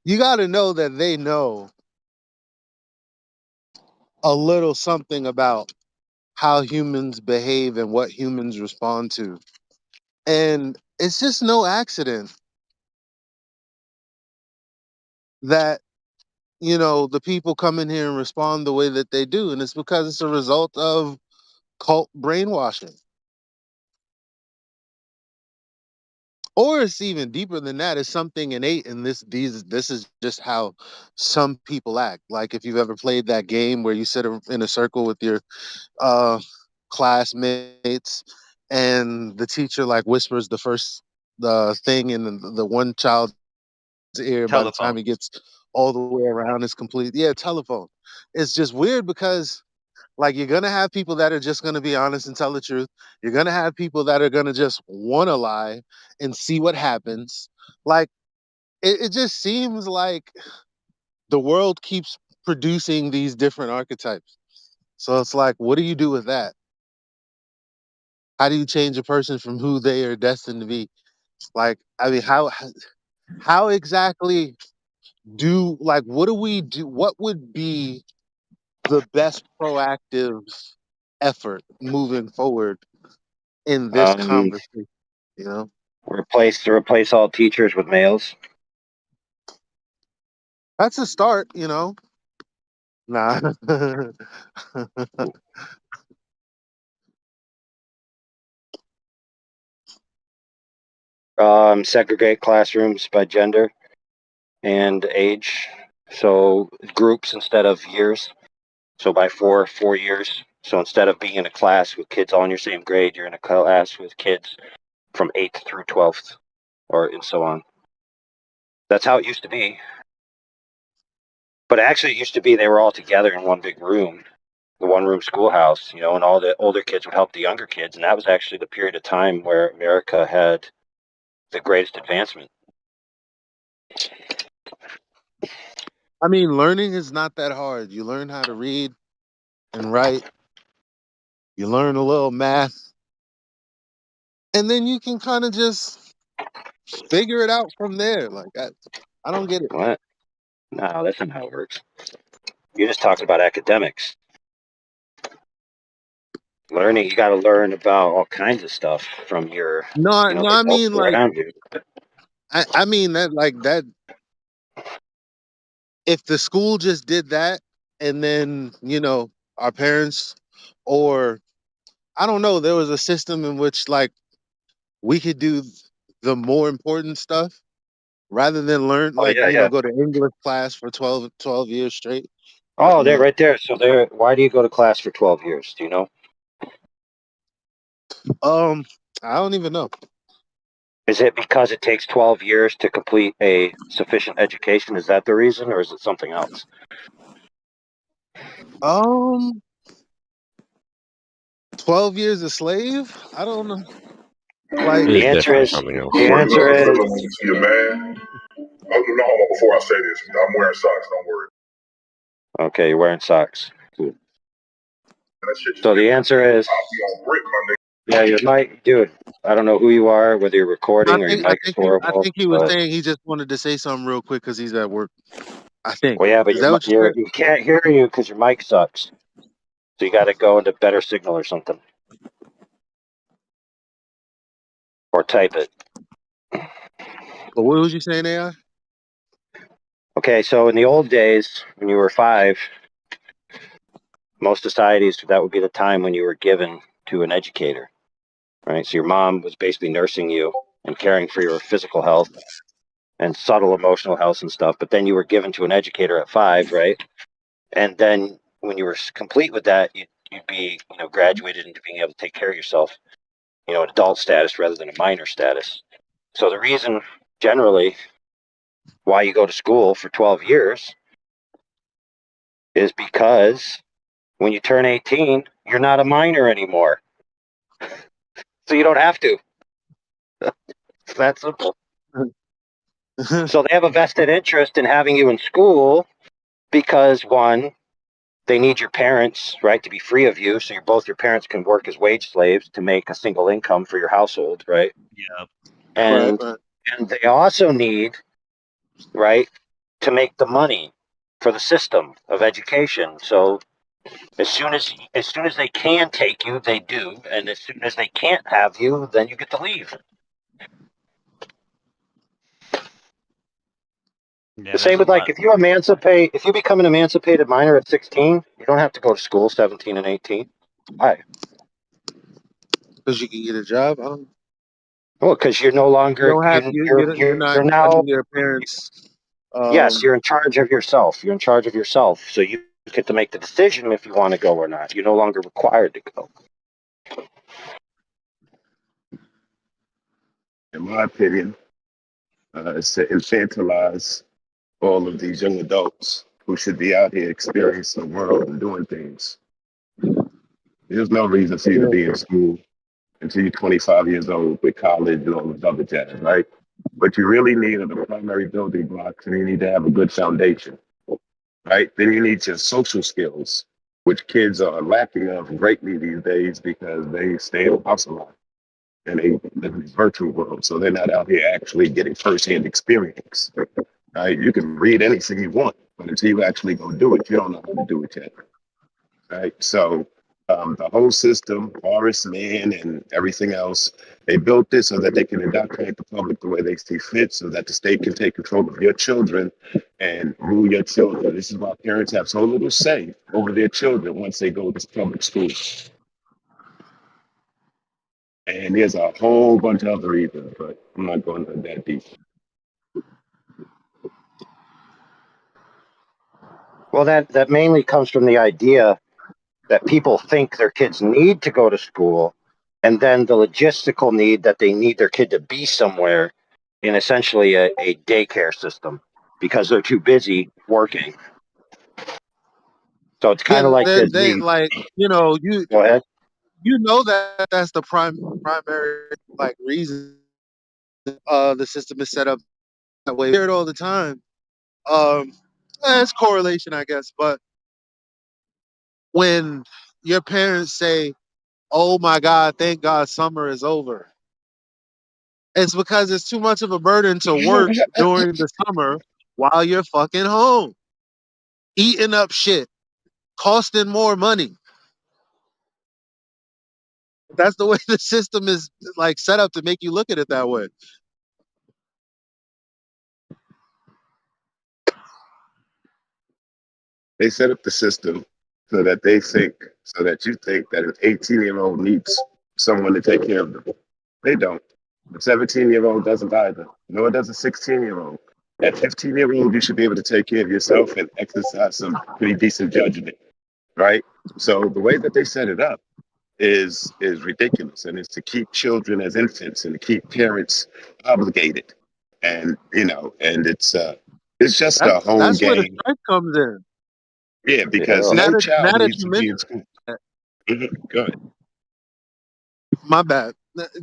You got to know that they know a little something about how humans behave and what humans respond to. And it's just no accident that, the people come in here and respond the way that they do. And it's because it's a result of cult brainwashing. Or it's even deeper than that. It's something innate in this is just how some people act. Like if you've ever played that game where you sit in a circle with your classmates and the teacher like whispers the first thing in the one child's ear. By the time Telephone. he gets all the way around, it's complete. Yeah, telephone. It's just weird because like you're gonna have people that are just gonna be honest and tell the truth. You're gonna have people that are gonna just wanna lie and see what happens. Like it just seems like the world keeps producing these different archetypes. So it's like, what do you do with that? How do you change a person from who they are destined to be? Like, I mean, how exactly what do we do? What would be the best proactive effort moving forward in this conversation? You know, Replace all teachers with males. that's a start. Nah. Segregate classrooms by gender and age. So groups instead of years. So by 4 years. So instead of being in a class with kids all in your same grade, you're in a class with kids from 8th through 12th, and so on. That's how it used to be. But actually, it used to be they were all together in one big room, the one-room schoolhouse, and all the older kids would help the younger kids, and that was actually the period of time where America had the greatest advancement. I mean, learning is not that hard. You learn how to read and write. You learn a little math, and then you can kind of just figure it out from there. Like I don't get it. What? No, that's not how it works. You're just talking about academics. Learning, you got to learn about all kinds of stuff from your, No, the I adults mean like around you. I mean that like that. If the school just did that, and then our parents, or I don't know, there was a system in which like we could do the more important stuff rather than learn Oh yeah, yeah. go to English class for 12 years straight. Oh, You they're know, right there. So there. Why do you go to class for 12 years? Do you know? I don't even know. Is it because it takes 12 years to complete a sufficient education? Is that the reason, or is it something else? 12 years a slave? I don't know. Like It is The answer definitely is. something else. The answer is. Yeah, man. No, hold on. Before I say this, I'm wearing socks. Don't worry. Okay, you're wearing socks. Cool. That shit just So the answer is. I'll be on brick, my nigga. Yeah, your mic, dude. I don't know who you are, whether you're recording or your I mic is think horrible. he was But saying he just wanted to say something real quick because he's at work. I think. well, yeah, but Is that what you said? you can't hear you because your mic sucks. So you got to go into better signal or something, or type it. But what was you saying, AI? Okay, so in the old days, when you were 5, most societies that would be the time when you were given to an educator, right? So your mom was basically nursing you and caring for your physical health and subtle emotional health and stuff. But then you were given to an educator at 5, right? And then when you were complete with that, you'd be graduated into being able to take care of yourself, an adult status rather than a minor status. So the reason generally why you go to school for 12 years is because when you turn 18, you're not a minor anymore. So you don't have to. It's that simple. So they have a vested interest in having you in school because, one, they need your parents, right, to be free of you, so both your parents can work as wage slaves to make a single income for your household, right? Yeah. And they also need, right, to make the money for the system of education. So as soon as they can take you, they do, and as soon as they can't have you, then you get to leave. Yeah, The same with like if you become an emancipated minor at 16, you don't have to go to school 17 and 18. Why? Because you can get a job. Well, because you're no You longer don't have you're not you're now under your parents. yes, you're in charge of yourself. You're in charge of yourself, so you get to make the decision if you want to go or not. You're no longer required to go. In my opinion, is to infantilize all of these young adults who should be out here experiencing the world and doing things. There's no reason for you to be in school until you're 25 years old with college and all this other jazz, right? What you really need are the primary building blocks, and you need to have a good foundation, right? Then you need your social skills, which kids are lacking of greatly these days because they stay in the house a lot and they live in this virtual world. So they're not out here actually getting firsthand experience. Right? You can read anything you want, but until you actually go do it, you don't know how to do it yet. Right? So the whole system, Horace Mann and everything else, they built this so that they can indoctrinate the public the way they see fit, so that the state can take control of your children and rule your children. This is why parents have so little say over their children once they go to public school. And there's a whole bunch of other reasons, but I'm not going into that deep. Well, that mainly comes from the idea that people think their kids need to go to school, and then the logistical need that they need their kid to be somewhere in essentially a daycare system because they're too busy working. So it's kind of like this. They like you. Go ahead. You know that's the primary like reason the system is set up that way. We hear it all the time. It's correlation, I guess. But when your parents say, "Oh my God, thank God summer is over," it's because it's too much of a burden to work during the summer while you're fucking home, eating up shit, costing more money. That's the way the system is like set up to make you look at it that way. They set up the system so that you think that an 18-year-old needs someone to take care of them. They don't. A 17-year-old doesn't either, nor does a 16-year-old. At 15-year-old, you should be able to take care of yourself and exercise some pretty decent judgment, right? So the way that they set it up is ridiculous, and it's to keep children as infants and to keep parents obligated, and it's just a whole That's where the game. strife comes in. Yeah, because Now no that child now that needs you to be mention in school. Go ahead. my bad.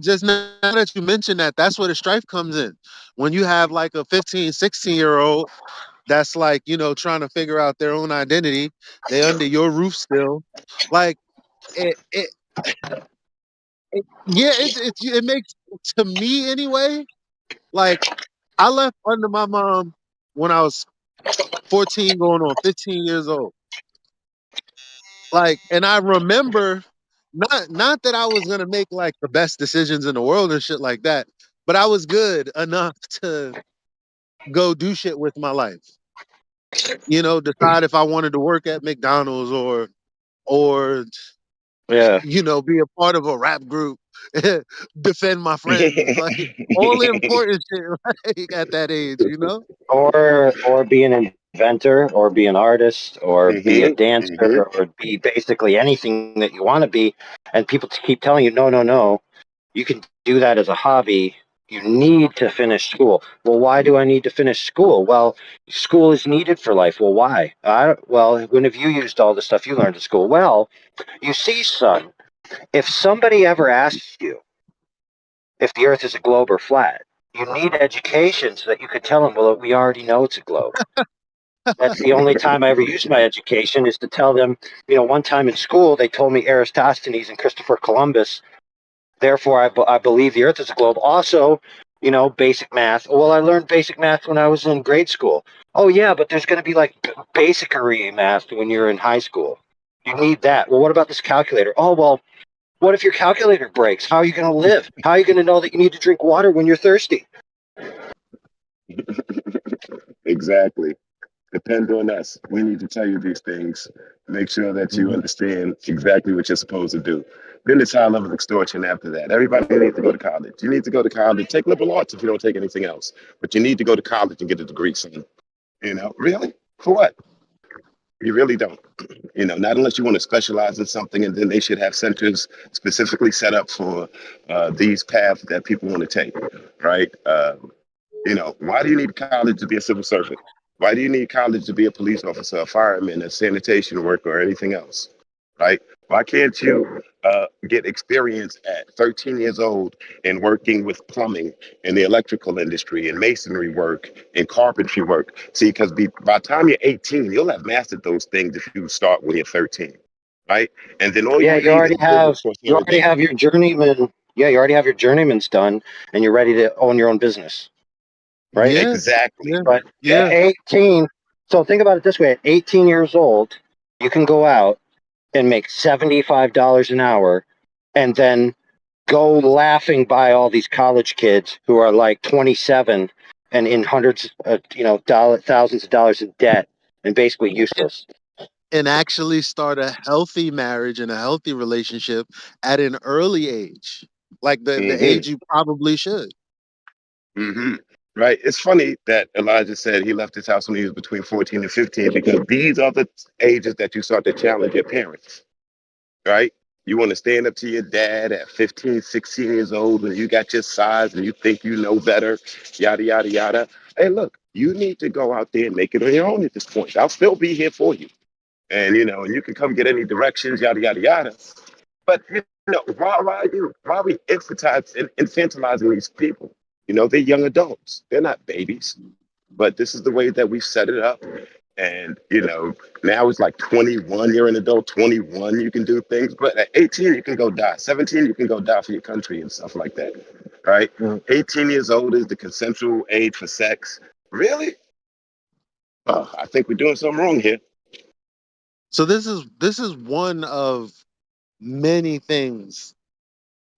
Just now that you mention that, that's where the strife comes in. When you have like a 15, 16-year-old that's like, trying to figure out their own identity, they under your roof still. Like it makes, to me anyway, like I left under my mom when I was 14 going on 15 years old. Like, and I remember not that I was gonna make like the best decisions in the world and shit like that, but I was good enough to go do shit with my life. Decide if I wanted to work at McDonald's or Yeah. be a part of a rap group, defend my friends, like all the important shit like at that age, Or be an inventor, or be an artist, or be a dancer, or be basically anything that you want to be. And people keep telling you, no, no, no, you can do that as a hobby. You need to finish school. Well, why do I need to finish school? Well, school is needed for life. Well, why? Well, when have you used all the stuff you learned at school? Well, you see, son, if somebody ever asks you if the earth is a globe or flat, you need education so that you could tell them, well, we already know it's a globe. That's the only time I ever used my education is to tell them, one time in school, they told me Eratosthenes and Christopher Columbus. Therefore, I believe the Earth is a globe. Also, basic math. Well, I learned basic math when I was in grade school. Oh, yeah, but there's going to be like basicery math when you're in high school. You need that. Well, what about this calculator? Oh, well, what if your calculator breaks? How are you going to live? How are you going to know that you need to drink water when you're thirsty? Exactly. Depend on us. We need to tell you these things. Make sure that you understand exactly what you're supposed to do. Then it's high level extortion after that. Everybody needs to go to college. You need to go to college. Take liberal arts if you don't take anything else. But you need to go to college and get a degree, son. Really? For what? You really don't. Not unless you want to specialize in something, and then they should have centers specifically set up for these paths that people want to take, right? Why do you need college to be a civil servant? Why do you need college to be a police officer, a fireman, a sanitation worker, or anything else? Right? Why can't you get experience at 13 years old in working with plumbing in the electrical industry and masonry work and carpentry work? See, because by the time you're 18, you'll have mastered those things if you start when you're 13, right? And then all Yeah, you need is the workforce you already have your journeyman. Yeah, you already have your journeyman's done, and you're ready to own your own business. Right? Yeah, Exactly. yeah, But yeah. at 18, so think about it this way: at 18 years old, you can go out and make $75 an hour, and then go laughing by all these college kids who are like 27 and in hundreds, thousands of dollars in debt and basically useless. And actually start a healthy marriage and a healthy relationship at an early age, like the age you probably should. Right. It's funny that Elijah said he left his house when he was between 14 and 15 because these are the ages that you start to challenge your parents, right? You want to stand up to your dad at 15, 16 years old when you got your size and you think you know better, yada, yada, yada. Hey, look, you need to go out there and make it on your own at this point. I'll still be here for you. And, and you can come get any directions, yada, yada, yada. But, why are we infantilizing these people? They're young adults. They're not babies. But this is the way that we set it up. And, now it's like 21, you're an adult, 21, you can do things. But at 18, you can go die. 17, you can go die for your country and stuff like that. Right? 18 years old is the consensual age for sex. Really? Oh, I think we're doing something wrong here. So this is one of many things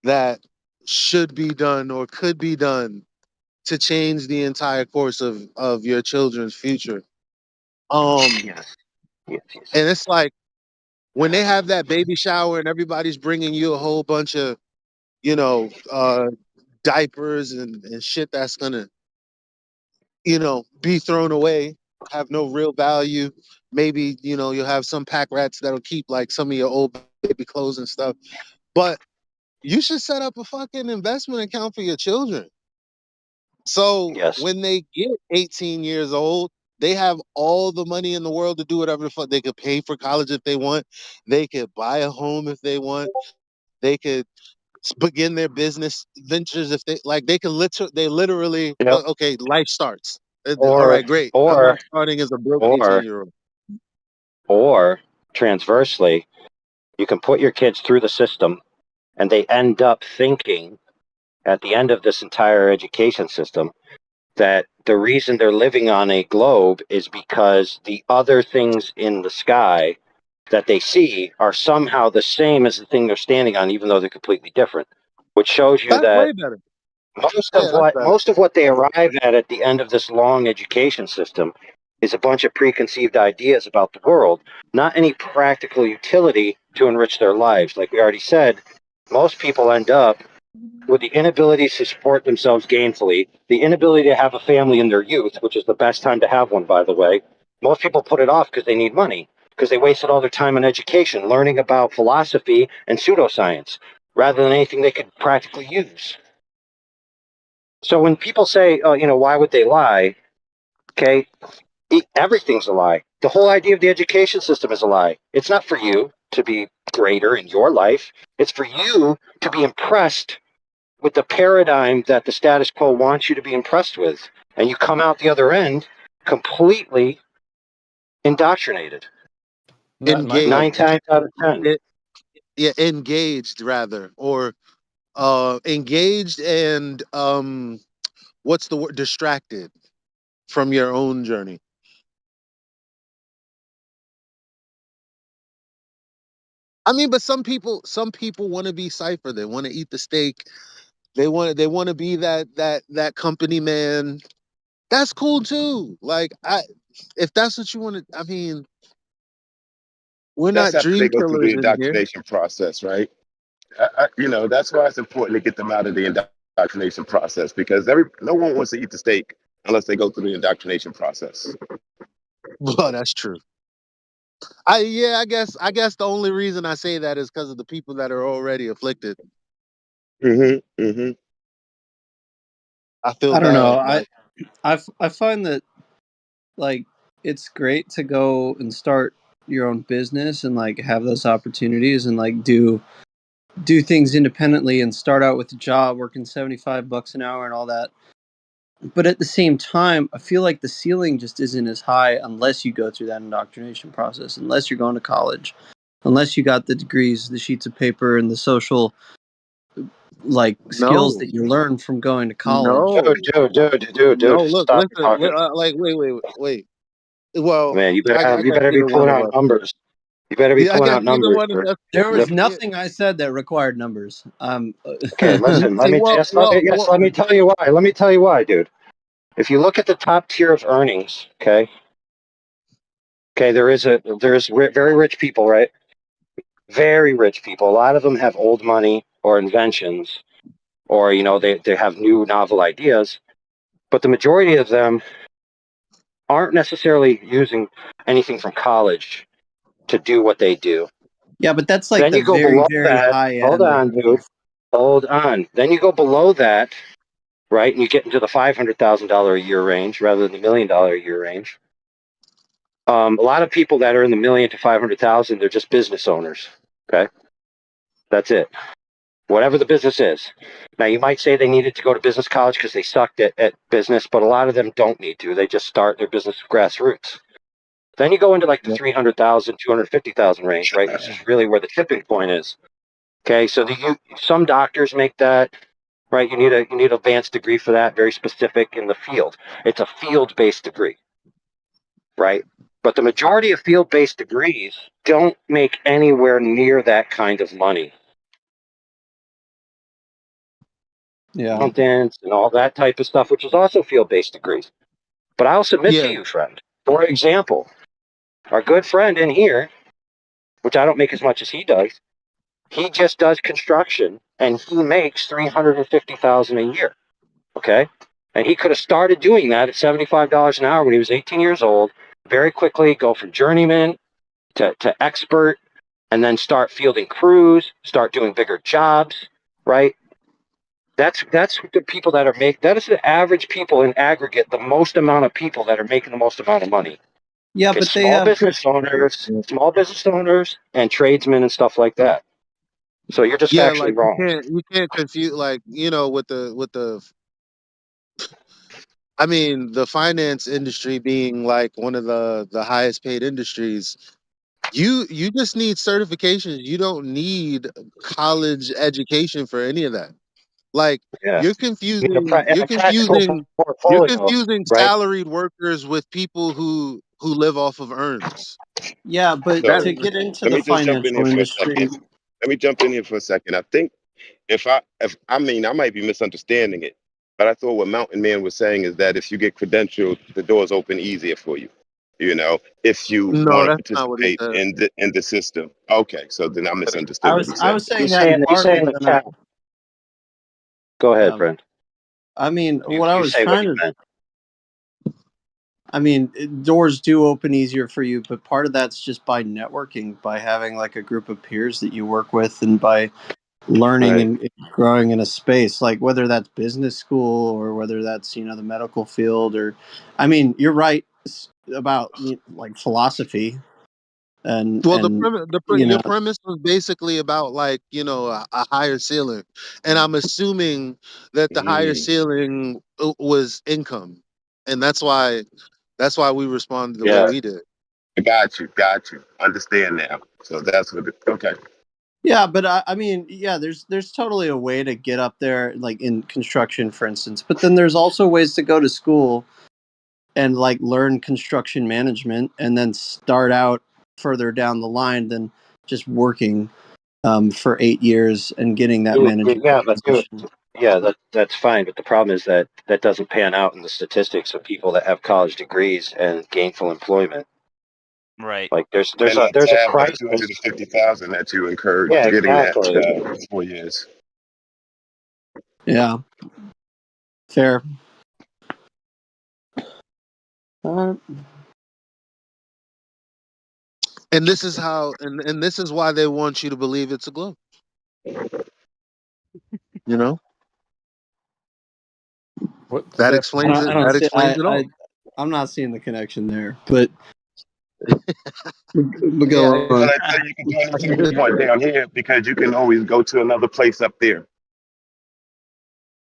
that should be done or could be done to change the entire course of your children's future. And it's like when they have that baby shower and everybody's bringing you a whole bunch of, diapers and shit that's gonna, be thrown away, have no real value. Maybe, you'll have some pack rats that'll keep like some of your old baby clothes and stuff. But you should set up a fucking investment account for your children. So when they get 18 years old, they have all the money in the world to do whatever the fuck. They could pay for college if they want. They could buy a home if they want. They could begin their business ventures if they like. They can literally. Okay, life starts. All right, great. I'm not starting as a broke 18-year-old. Or transversely, you can put your kids through the system, and they end up thinking at the end of this entire education system that the reason they're living on a globe is because the other things in the sky that they see are somehow the same as the thing they're standing on, even though they're completely different, which shows you That's that way better. most of what they arrive at the end of this long education system is a bunch of preconceived ideas about the world, not any practical utility to enrich their lives. Like we already said, most people end up with the inability to support themselves gainfully, the inability to have a family in their youth, which is the best time to have one, by the way. Most people put it off because they need money, because they wasted all their time in education learning about philosophy and pseudoscience rather than anything they could practically use. So when people say, oh, why would they lie? Okay, everything's a lie. The whole idea of the education system is a lie. It's not for you to be greater in your life. It's for you to be impressed with the paradigm that the status quo wants you to be impressed with. And you come out the other end completely indoctrinated. Engaged. 9 times out of 10. Yeah, engaged rather, or engaged and what's the word? Distracted from your own journey. I mean, but some people want to be Cypher. They want to eat the steak. They want to be that company man. That's cool too. Like if that's what you want to, I mean, we're That's not after they dream go through the killers in here. indoctrination process, right? That's why it's important to get them out of the indoctrination process because no one wants to eat the steak unless they go through the indoctrination process. Well, that's true. I guess the only reason I say that is because of the people that are already afflicted. Mm-hmm. I feel I don't know. bad. I find that like it's great to go and start your own business and like have those opportunities and like do things independently and start out with a job working $75 an hour and all that. But at the same time, I feel like the ceiling just isn't as high unless you go through that indoctrination process, unless you're going to college, unless you got the degrees, the sheets of paper, and the social like skills No, that you learn from going to college. no, Dude, no. Look, stop listen. talking. Like, wait. Well, Man, you I better guess be neither one pulling of out us. numbers. You better be Yeah, I pulling guess out neither numbers. one of us. There was Yeah. nothing I said that required numbers. Okay, listen. Let See, me let me tell you why. Let me tell you why, dude. If you look at the top tier of earnings, okay, there's very rich people, right? Very rich people. A lot of them have old money or inventions, or they have new novel ideas. But the majority of them aren't necessarily using anything from college to do what they do. Yeah, but that's like Then the you go very, below very that. high Hold end. on, dude. Hold on. Then you go below that, right? And you get into the $500,000 a year range rather than the $1 million a year range. A lot of people that are in the 1 million to 500,000, they're just business owners. Okay, that's it. Whatever the business is. Now you might say they needed to go to business college because they sucked at business, but a lot of them don't need to. They just start their business grassroots. Then you go into like the 300,000, 250,000 range, right? Which is really where the tipping point is. Okay, so some doctors make that, right? You need an advanced degree for that, very specific in the field. It's a field-based degree, right? But the majority of field-based degrees don't make anywhere near that kind of money. Yeah. Accountants and all that type of stuff, which is also field-based degrees. But I'll submit to you, friend. For example, our good friend in here, which I don't make as much as he does, he just does construction and he makes $350,000 a year. Okay, and he could have started doing that at $75 an hour when he was 18 years old. Very quickly, go from journeyman to expert, and then start fielding crews, start doing bigger jobs. Right. That's the people that are that is the average people in aggregate, the most amount of people that are making the most amount of money. Yeah, It's but they have small business owners and tradesmen and stuff like that. So you're just Yeah, factually like wrong. you can't confuse, like, with the. I mean, the finance industry being like one of the highest paid industries. You just need certifications. You don't need college education for any of that. Like, Yeah. you're You need a confusing practical portfolio, right? salaried workers with people who live off of earns. Yeah, but So to get into let the me just jump in financial here for a industry, second. Let me jump in here for a second. I think I might be misunderstanding it, but I thought what Mountain Man was saying is that if you get credentialed, the doors open easier for you. If you No, want to that's not what he participate said. in the system. Okay, so then I misunderstood I what he was said. saying that in He's part, saying but the then cap. Go ahead, yeah, friend. I mean, what I You was say what trying you to, meant. I mean, doors do open easier for you, but part of that's just by networking, by having like a group of peers that you work with, and by learning Right. and growing in a space, like whether that's business school or whether that's the medical field, or I mean, you're right about like philosophy and Well, your you premise was basically about, like, a higher ceiling, and I'm assuming that the higher ceiling was income, and that's why we responded the way Yeah. we did. Got you. Understand now. So that's what. Okay. Yeah, but I mean, yeah, there's totally a way to get up there, like in construction, for instance. But then there's also ways to go to school and like learn construction management, and then start out further down the line than just working for 8 years and getting that management Yeah, but dude, position. yeah, that's fine. But the problem is that that doesn't pan out in the statistics of people that have college degrees and gainful employment. Right. Like there's And on a tab that crisis. 250,000 that you incurred Yeah, getting that exactly. 4 years. Yeah, fair. And this is how, and this is why they want you to believe it's a globe. You know, What that that explains it. I don't That see. explains it all. I'm not seeing the connection there, but go Yeah, on. But I tell you, you can do anything you want down here because you can always go to another place up there.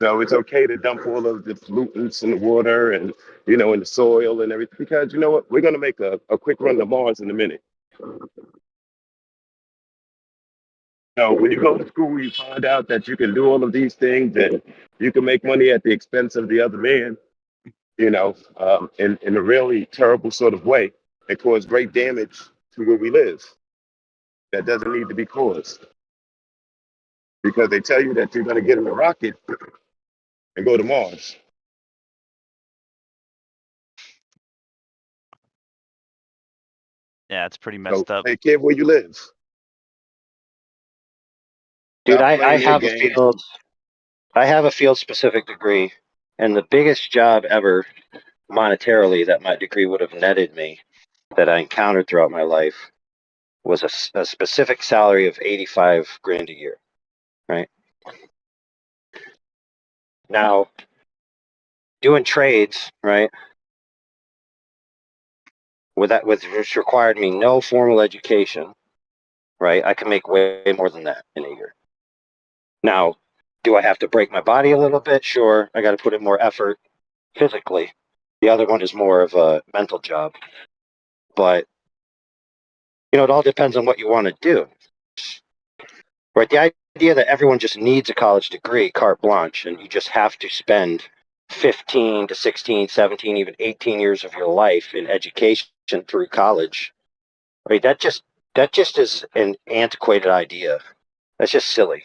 So it's okay to dump all of the pollutants in the water and, in the soil and everything, because you know what? We're going to make a quick run to Mars in a minute. So when you go to school, you find out that you can do all of these things and you can make money at the expense of the other man, in a really terrible sort of way and cause great damage to where we live that doesn't need to be caused, because they tell you that you're going to get in a rocket and go to Mars. Yeah, it's pretty So messed up. take care of where you live. Dude, Stop I playing their have a games. field specific degree, and the biggest job ever monetarily that my degree would have netted me that I encountered throughout my life was a specific salary of 85 grand a year. Right now, doing trades, right, which required me no formal education, right, I can make way more than that in a year. Now, do I have to break my body a little bit? Sure, I got to put in more effort physically. The other one is more of a mental job, but it all depends on what you want to do. Right, the idea that everyone just needs a college degree, carte blanche, and you just have to spend 15 to 16, 17, even 18 years of your life in education through college, right? That just is an antiquated idea. That's just silly.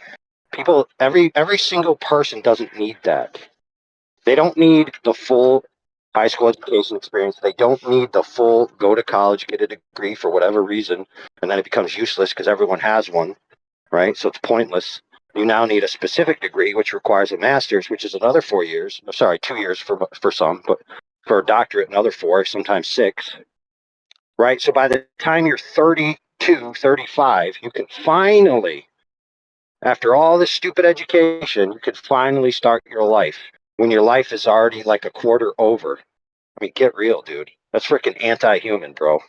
People, every single person doesn't need that. They don't need the full high school education experience. They don't need the full go to college, get a degree for whatever reason, and then it becomes useless because everyone has one, right? So it's pointless. You now need a specific degree, which requires a master's, which is another 4 years. Sorry, 2 years for some, but for a doctorate, another 4, sometimes 6. Right? So by the time you're 32, 35, you can finally, after all this stupid education, you can finally start your life when your life is already like a quarter over. I mean, get real, dude. That's freaking anti-human, bro.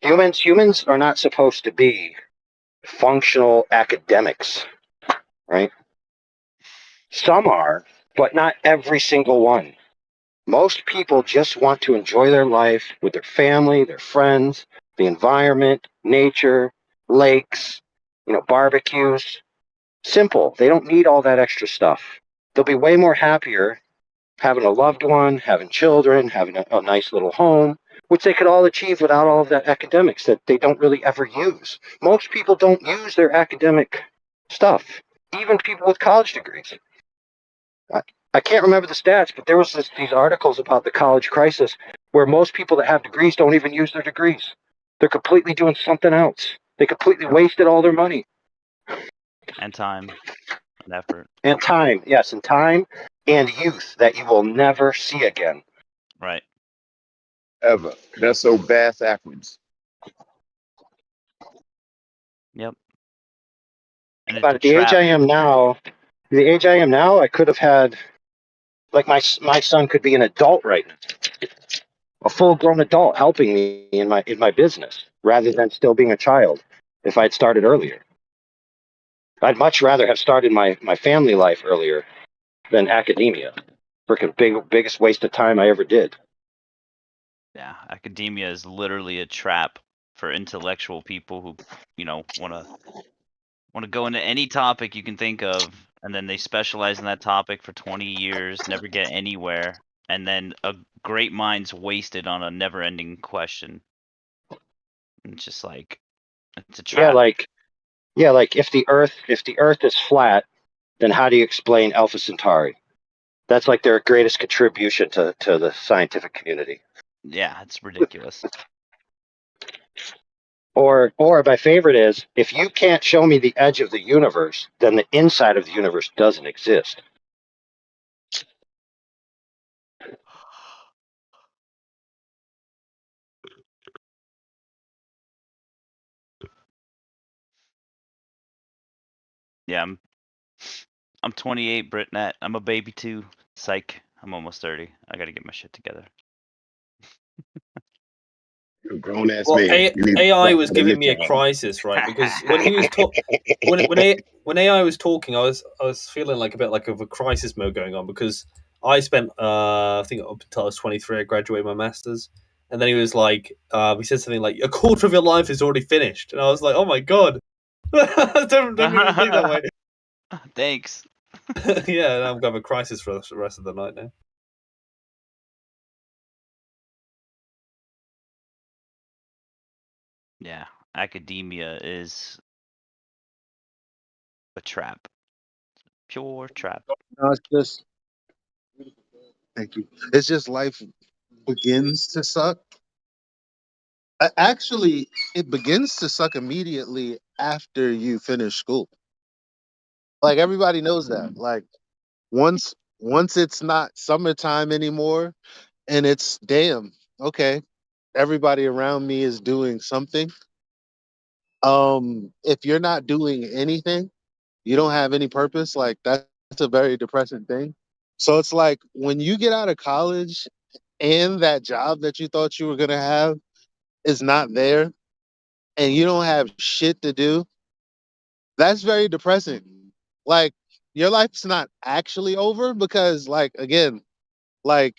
Humans are not supposed to be functional academics, right? Some are, but not every single one. Most people just want to enjoy their life with their family, their friends, the environment, nature, lakes, barbecues. Simple. They don't need all that extra stuff. They'll be way more happier having a loved one, having children, having a nice little home, which they could all achieve without all of that academics that they don't really ever use. Most people don't use their academic stuff, even people with college degrees. I can't remember the stats, but there was these articles about the college crisis where most people that have degrees don't even use their degrees. They're completely doing something else. They completely wasted all their money. And time and effort. And time, yes, and time and youth that you will never see again. Right. Ever. That's so backwards. Yep. And But at the age I am now, I could have had, like my son could be an adult right now, a full-grown adult helping me in my business rather than still being a child if I'd started earlier. I'd much rather have started my family life earlier than academia. Freaking biggest waste of time I ever did. Yeah, academia is literally a trap for intellectual people who, want to go into any topic you can think of, and then they specialize in that topic for 20 years, never get anywhere, and then a great mind's wasted on a never-ending question. It's just like it's a Yeah, trap. like if the Earth is flat, then how do you explain Alpha Centauri? That's like their greatest contribution to the scientific community. Yeah, it's ridiculous. Or my favorite is, if you can't show me the edge of the universe, then the inside of the universe doesn't exist. Yeah, I'm 28, Britnet. I'm a baby too. Psych. I'm almost 30. I got to get my shit together. You're a grown ass Well, man. You need to AI start was doing giving your me a job. crisis, right? Because when he was when AI was talking, I was feeling like a bit like of a crisis mode going on because I spent I think up until I was 23, I graduated my masters, and then he was like, he said something like, "A quarter of your life is already finished," and I was like, "Oh my god, don't even think that way." Thanks. Yeah, and I'm gonna have a crisis for the rest of the night now. Yeah, academia is a trap. Pure trap. No, it's just thank you. It's just life begins to suck. Actually, it begins to suck immediately after you finish school. Like everybody knows that. Like once it's not summertime anymore and it's damn, okay, everybody around me is doing something. If you're not doing anything, you don't have any purpose, like that's a very depressing thing. So it's like when you get out of college and that job that you thought you were gonna have is not there and you don't have shit to do, that's very depressing. Like your life's not actually over because like again, like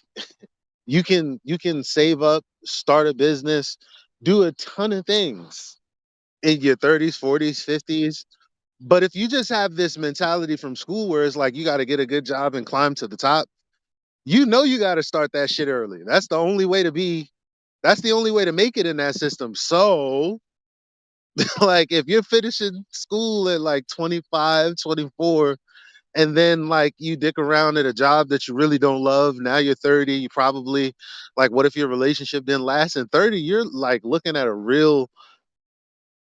you can save up, start a business, do a ton of things in your 30s, 40s, 50s. But if you just have this mentality from school where it's like you got to get a good job and climb to the top, you know you got to start that shit early. That's the only way to make it in that system. So, like if you're finishing school at like 25, 24, and then like you dick around at a job that you really don't love, now you're 30, you probably like what if your relationship didn't last? In 30, you're like looking at a real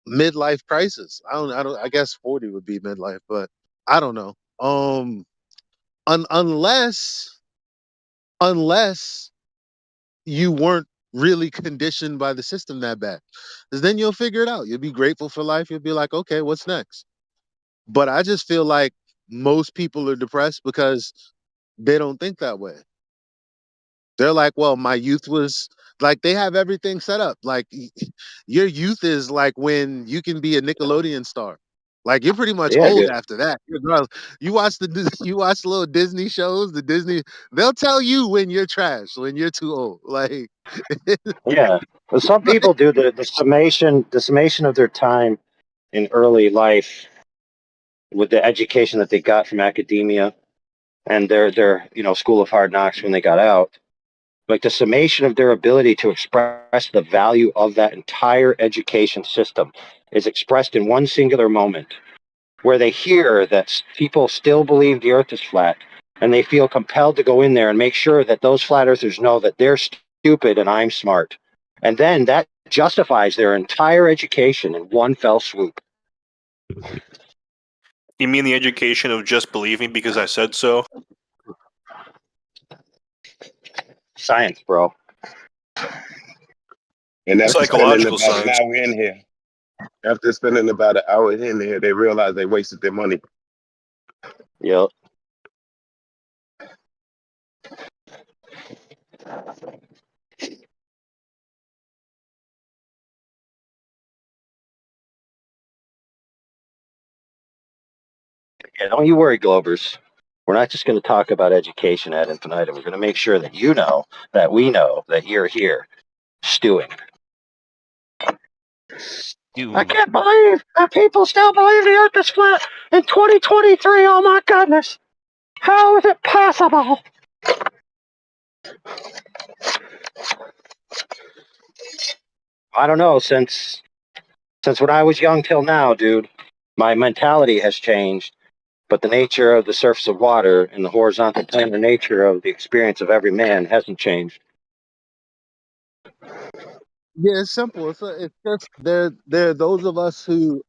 midlife crisis. I guess 40 would be midlife, but I don't know. Unless you weren't really conditioned by the system that bad, because then you'll figure it out. You'll be grateful for life. You'll be like, okay, what's next? But I just feel like most people are depressed because they don't think that way. They're like, well, my youth was like, they have everything set up. Like, your youth is like when you can be a Nickelodeon star. Like, you're pretty much Yeah, old dude. after that. You watch you watch the little Disney shows, they'll tell you when you're trash, when you're too old. Like, Yeah. But some people do the summation of their time in early life with the education that they got from academia and their school of hard knocks when they got out. Like the summation of their ability to express the value of that entire education system is expressed in one singular moment where they hear that people still believe the earth is flat and they feel compelled to go in there and make sure that those flat earthers know that they're stupid and I'm smart. And then that justifies their entire education in one fell swoop. You mean the education of just believing because I said so? Science, bro. And after spending Psychological about an science. hour in here, after spending about an hour in here, they realize they wasted their money. Yep. Yeah, don't you worry, Globers. We're not just going to talk about education ad infinitum. We're going to make sure that you know that we know that you're here. stewing. Stewing. I can't believe that people still believe the Earth is flat in 2023. Oh my goodness. How is it possible? I don't know. Since when I was young till now, dude, my mentality has changed. But the nature of the surface of water and the horizontal plane, the nature of the experience of every man hasn't changed. Yeah, it's simple. It's just there are those of us who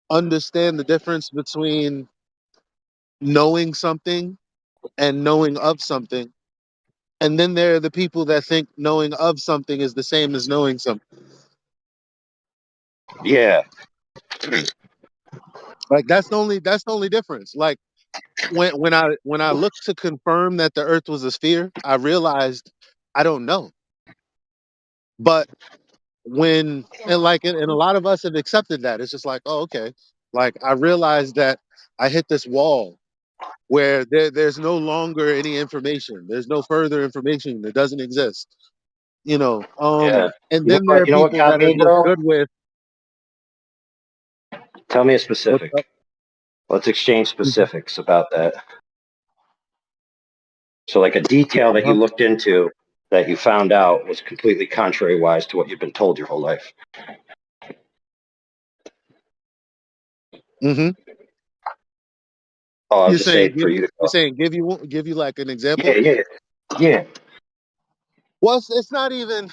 understand the difference between knowing something and knowing of something. And then there are the people that think knowing of something is the same as knowing something. Yeah. Like that's the only difference. Like when I looked to confirm that the earth was a sphere, I realized I don't know. But and a lot of us have accepted that. It's just like, oh, okay. Like I realized that I hit this wall where there's no longer any information. There's no further information that doesn't exist. Yeah. And You know then there what? are You know what people got that are me, just bro? good with Tell me a what's up. specific. Let's exchange specifics about that. So, like a detail that you looked into that you found out was completely contrary-wise to what you've been told your whole life. Mm-hmm. Oh, I was You're just saying saying for you to you're go. saying give you like an example. Yeah. Well, it's not even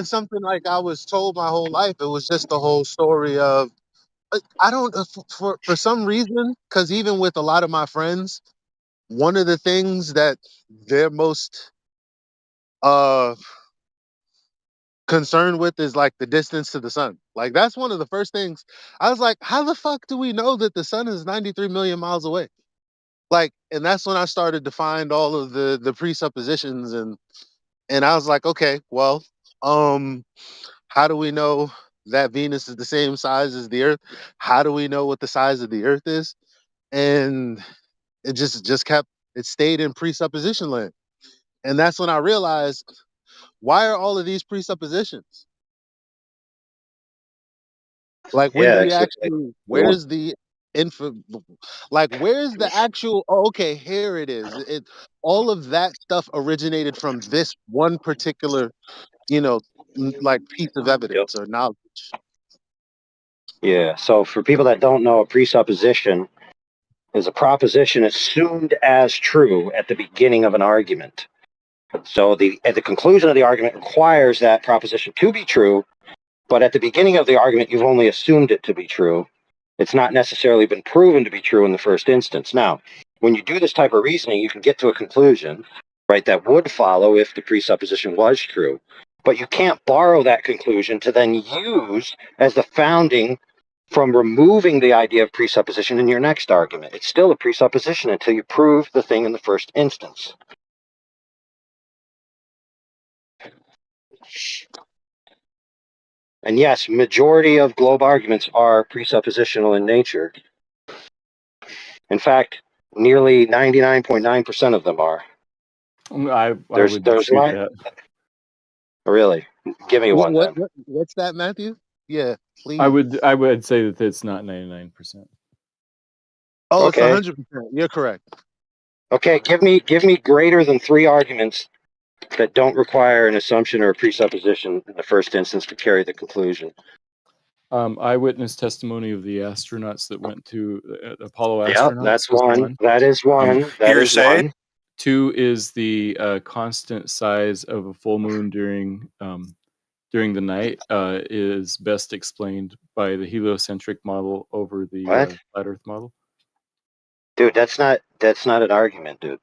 something like I was told my whole life. It was just the whole story of I don't for some reason, because even with a lot of my friends, one of the things that they're most uh concerned with is like the distance to the sun. Like that's one of the first things I was like, how the fuck do we know that the sun is 93 million miles away? Like, and that's when I started to find all of the presuppositions and I was like, okay, well, how do we know that Venus is the same size as the Earth? How do we know what the size of the Earth is? And it stayed in presupposition land. And that's when I realized, why are all of these presuppositions? Like when do Yeah. we It's like, actually where's the info, like where's the actual, oh, okay, here it is. All of that stuff originated from this one particular, like piece of yep. evidence or knowledge. Yeah. So, for people that don't know, a presupposition is a proposition assumed as true at the beginning of an argument. So, at the conclusion of the argument requires that proposition to be true, but at the beginning of the argument, you've only assumed it to be true. It's not necessarily been proven to be true in the first instance. Now, when you do this type of reasoning, you can get to a conclusion, right, that would follow if the presupposition was true. But you can't borrow that conclusion to then use as the founding from removing the idea of presupposition in your next argument. It's still a presupposition until you prove the thing in the first instance. And yes, majority of globe arguments are presuppositional in nature. In fact, nearly 99.9% of them are. I There's would dispute like, that. really, give me one then. What's that, Matthew? Yeah, please. I would say that it's not 99%. Oh, Okay. it's 100%. You're correct. Okay, give me greater than 3 arguments that don't require an assumption or a presupposition in the first instance to carry the conclusion. Eyewitness testimony of the astronauts that went to Apollo Yep, astronauts. that's was one. That is one. That is Hearsay. one. 2 is the constant size of a full moon during the night is best explained by the heliocentric model over the What? flat Earth model. Dude, that's not an argument, dude.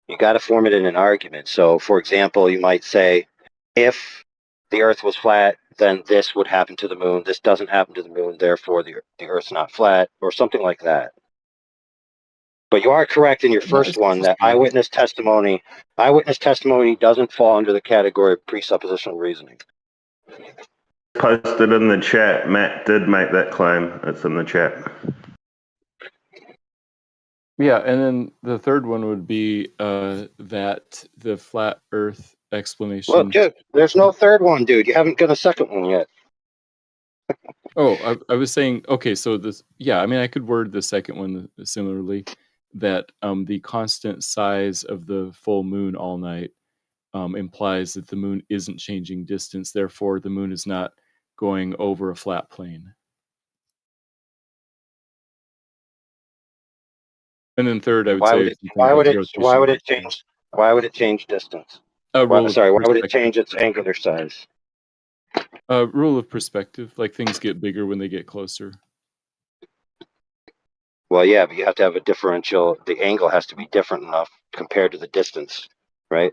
You got to form it in an argument. So, for example, you might say, if the Earth was flat, then this would happen to the moon. This doesn't happen to the moon, therefore the Earth's not flat, or something like that. But you are correct in your first one that eyewitness testimony doesn't fall under the category of presuppositional reasoning. Posted in the chat. Matt did make that claim. It's in the chat. Yeah, and then the third one would be that the flat Earth explanation. Look, dude, there's no third one, dude. You haven't got a second one yet. Oh, I was saying, okay, so this, yeah, I mean, I could word the second one similarly, that the constant size of the full moon all night implies that the moon isn't changing distance. Therefore, the moon is not going over a flat plane. And then third, I would Why say would it? something Why about would the it? rotation Why of would the it change? Why would it change distance? rule of Sorry, why would it perspective. change its angular size? Rule of perspective, like things get bigger when they get closer. Well, yeah, but you have to have a differential. The angle has to be different enough compared to the distance, right?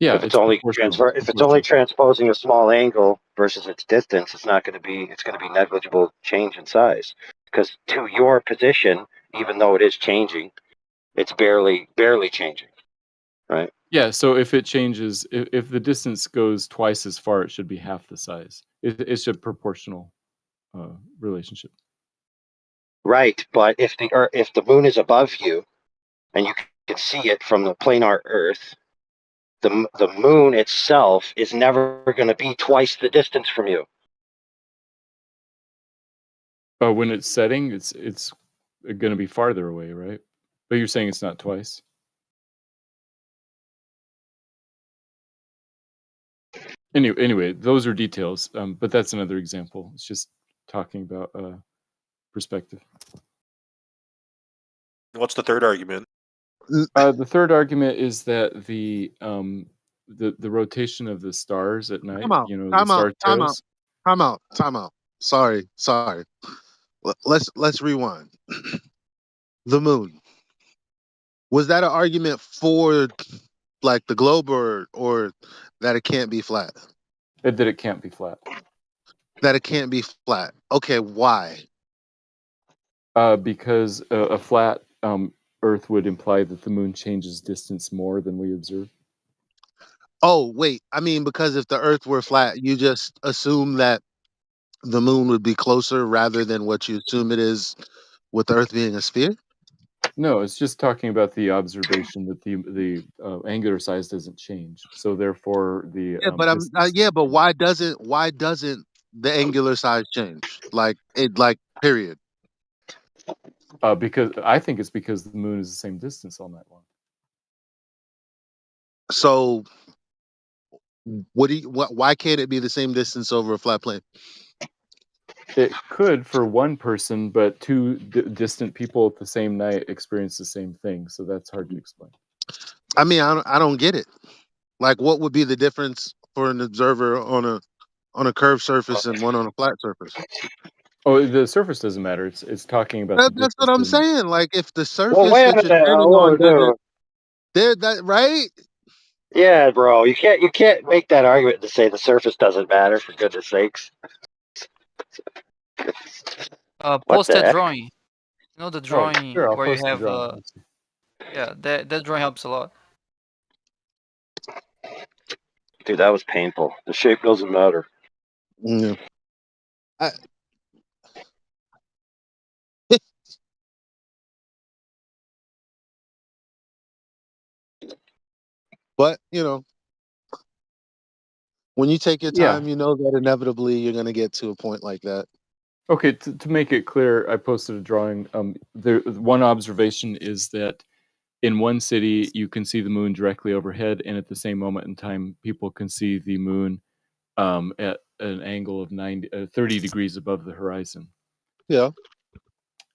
Yeah, if it's only transposing a small angle versus its distance, it's not going to be. It's going to be negligible change in size because to your position, even though it is changing, it's barely changing, right? Yeah, so if it changes, if the distance goes twice as far, it should be half the size. It's a proportional relationship. Right, but if the moon is above you and you can see it from the planar Earth, the moon itself is never going to be twice the distance from you. But when it's setting, it's going to be farther away, right? But you're saying it's not twice. Anyway, those are details. But that's another example. It's just talking about perspective. What's the third argument? The third argument is that the rotation of the stars at night, Time out. the Time star out. Time out. tails. Time out. Time out. Sorry. Let's rewind. The moon. Was that an argument for like the globe or that it can't be flat? That it can't be flat. That it can't be flat. Okay, why? Because a flat Earth would imply that the moon changes distance more than we observe. Oh, wait. I mean, because if the Earth were flat, you just assume that the moon would be closer rather than what you assume it is with the Earth being a sphere? No, it's just talking about the observation that the angular size doesn't change. So therefore, the Yeah, but but why doesn't the angular size change? Like period. Because I think it's because the moon is the same distance all night long. So why can't it be the same distance over a flat plane? It could for one person, but two distant people at the same night experience the same thing. So that's hard to explain. I mean, I don't get it. Like, what would be the difference for an observer on a curved surface and one on a flat surface? Oh, the surface doesn't matter. It's talking about the That's what I'm difference in- saying. Like, if the surface Well, wait a that you're minute. standing on doesn't, that right? Yeah, bro, you can't make that argument to say the surface doesn't matter. For goodness sakes. What Post the that heck? drawing. You know the drawing sure, I'll where you post the have drawing. Let's see. yeah, that drawing helps a lot. Dude, that was painful. The shape doesn't matter. Yeah. But when you take your Yeah. time, you know that inevitably you're gonna get to a point like that. Okay, to make it clear, I posted a drawing. One observation is that in one city you can see the moon directly overhead, and at the same moment in time, people can see the moon at an angle of 30 degrees above the horizon. Yeah.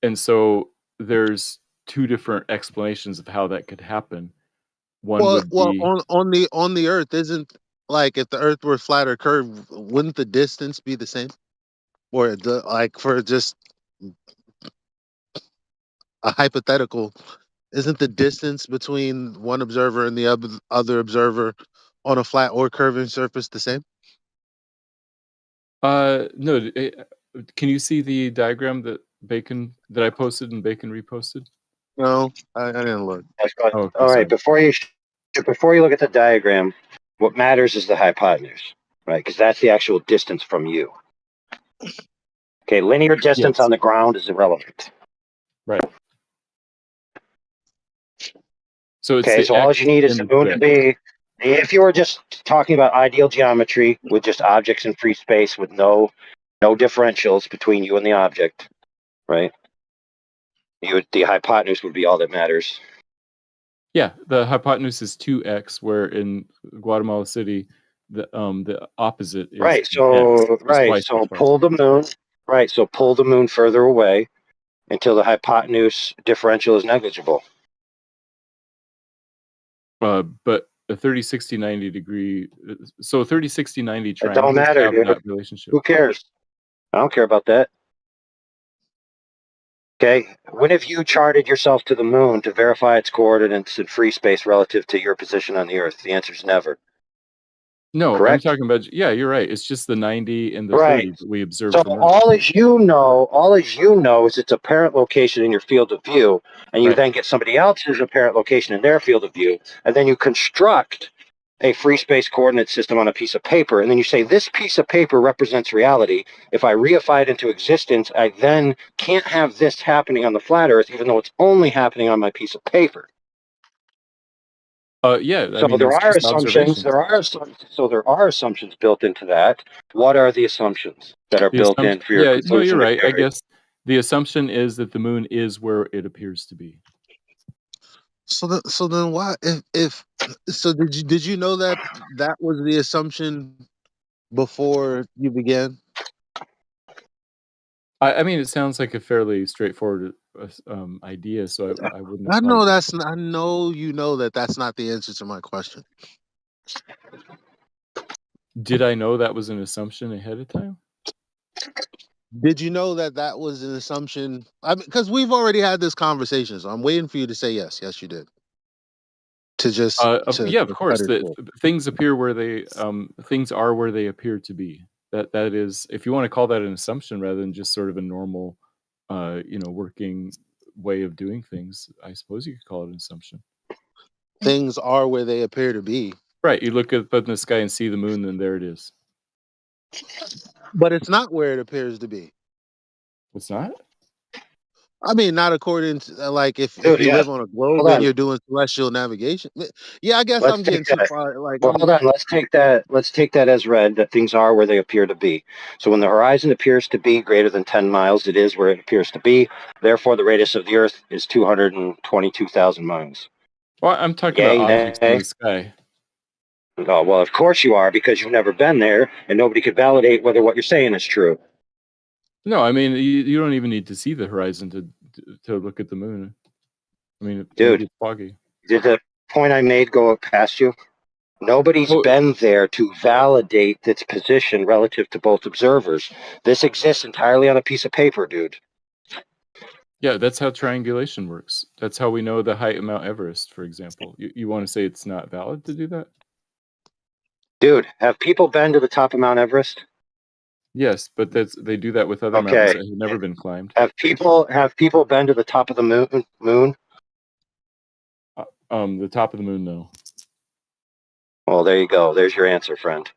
And so there's two different explanations of how that could happen. One would be on the Earth, isn't like if the Earth were flat or curved, wouldn't the distance be the same? Or for just a hypothetical, isn't the distance between one observer and the other observer on a flat or curving surface the same? no. Can you see the diagram that I posted and Bacon reposted? No, I didn't look. Oh, okay, All sorry. right, before you look at the diagram, what matters is the hypotenuse, right? Because that's the actual distance from you. Okay, linear distance on the ground is irrelevant. Right. So it's okay, the so all X you need is and the the moon to Z. be If you were just talking about ideal geometry with just objects in free space with no differentials between you and the object, right? The hypotenuse would be all that matters. Yeah, the hypotenuse is 2x, where in Guatemala City, the opposite is Right. x. So It's twice So as far. pull the moon. Right. So pull the moon further away until the hypotenuse differential is negligible. But a 30, 60, 90 degree, so a 30, 60, 90 It don't triangles matter, have dude. that relationship. Who cares? I don't care about that. Okay. When have you charted yourself to the moon to verify its coordinates in free space relative to your position on the Earth? The answer is never. No, Correct? I'm talking about, yeah, you're right. It's just the 90 and the Right. 30 that we observe So from Earth. all as you know is its apparent location in your field of view, and you Right. then get somebody else's apparent location in their field of view, and then you construct a free space coordinate system on a piece of paper, and then you say this piece of paper represents reality. If I reify it into existence, I then can't have this happening on the flat Earth, even though it's only happening on my piece of paper. Yeah, I So mean, there it's are just assumptions. observations. There are assumptions built into that. What are the assumptions that are The built in assumption, for your yeah, no, you're conclusion to right. I carry? guess the assumption is that the moon is where it appears to be. So then why if so did you know that that was the assumption before you began? I mean, it sounds like a fairly straightforward idea, so I wouldn't I have thought know of it. that's I know you know that that's not the answer to my question. Did I know that was an assumption ahead of time? Did you know that that was an assumption? I mean, because we've already had this conversation, so I'm waiting for you to say yes. Yes, you did. To just Yeah, of to cut course. it That short. things appear where they things are where they appear to be. That is, if you want to call that an assumption rather than just sort of a normal, working way of doing things, I suppose you could call it an assumption. Things are where they appear to be. Right. You look up in the sky and see the moon, then there it is. But it's not where it appears to be. It's not? I mean, not according to like if Dude, you yeah. live on a globe Hold and on. you're doing celestial navigation. Yeah, I guess Let's I'm take getting too that. far. Like Well, I'm hold on. Let's take that as read that things are where they appear to be. So when the horizon appears to be greater than 10 miles, it is where it appears to be. Therefore, the radius of the Earth is 222,000 miles. Well, I'm talking Yay, about objects in nay? the sky. Oh, well, of course you are, because you've never been there, and nobody could validate whether what you're saying is true. No, I mean you don't even need to see the horizon to look at the moon. I mean, Dude, maybe it's foggy. did the point I made go past you? Nobody's been there to validate its position relative to both observers. This exists entirely on a piece of paper, dude. Yeah, that's how triangulation works. That's how we know the height of Mount Everest, for example. You want to say it's not valid to do that? Dude, have people been to the top of Mount Everest? Yes, but they do that with other mountains that have never been climbed. Have people been to the top of the moon? The top of the moon, no. Well, there you go. There's your answer, friend.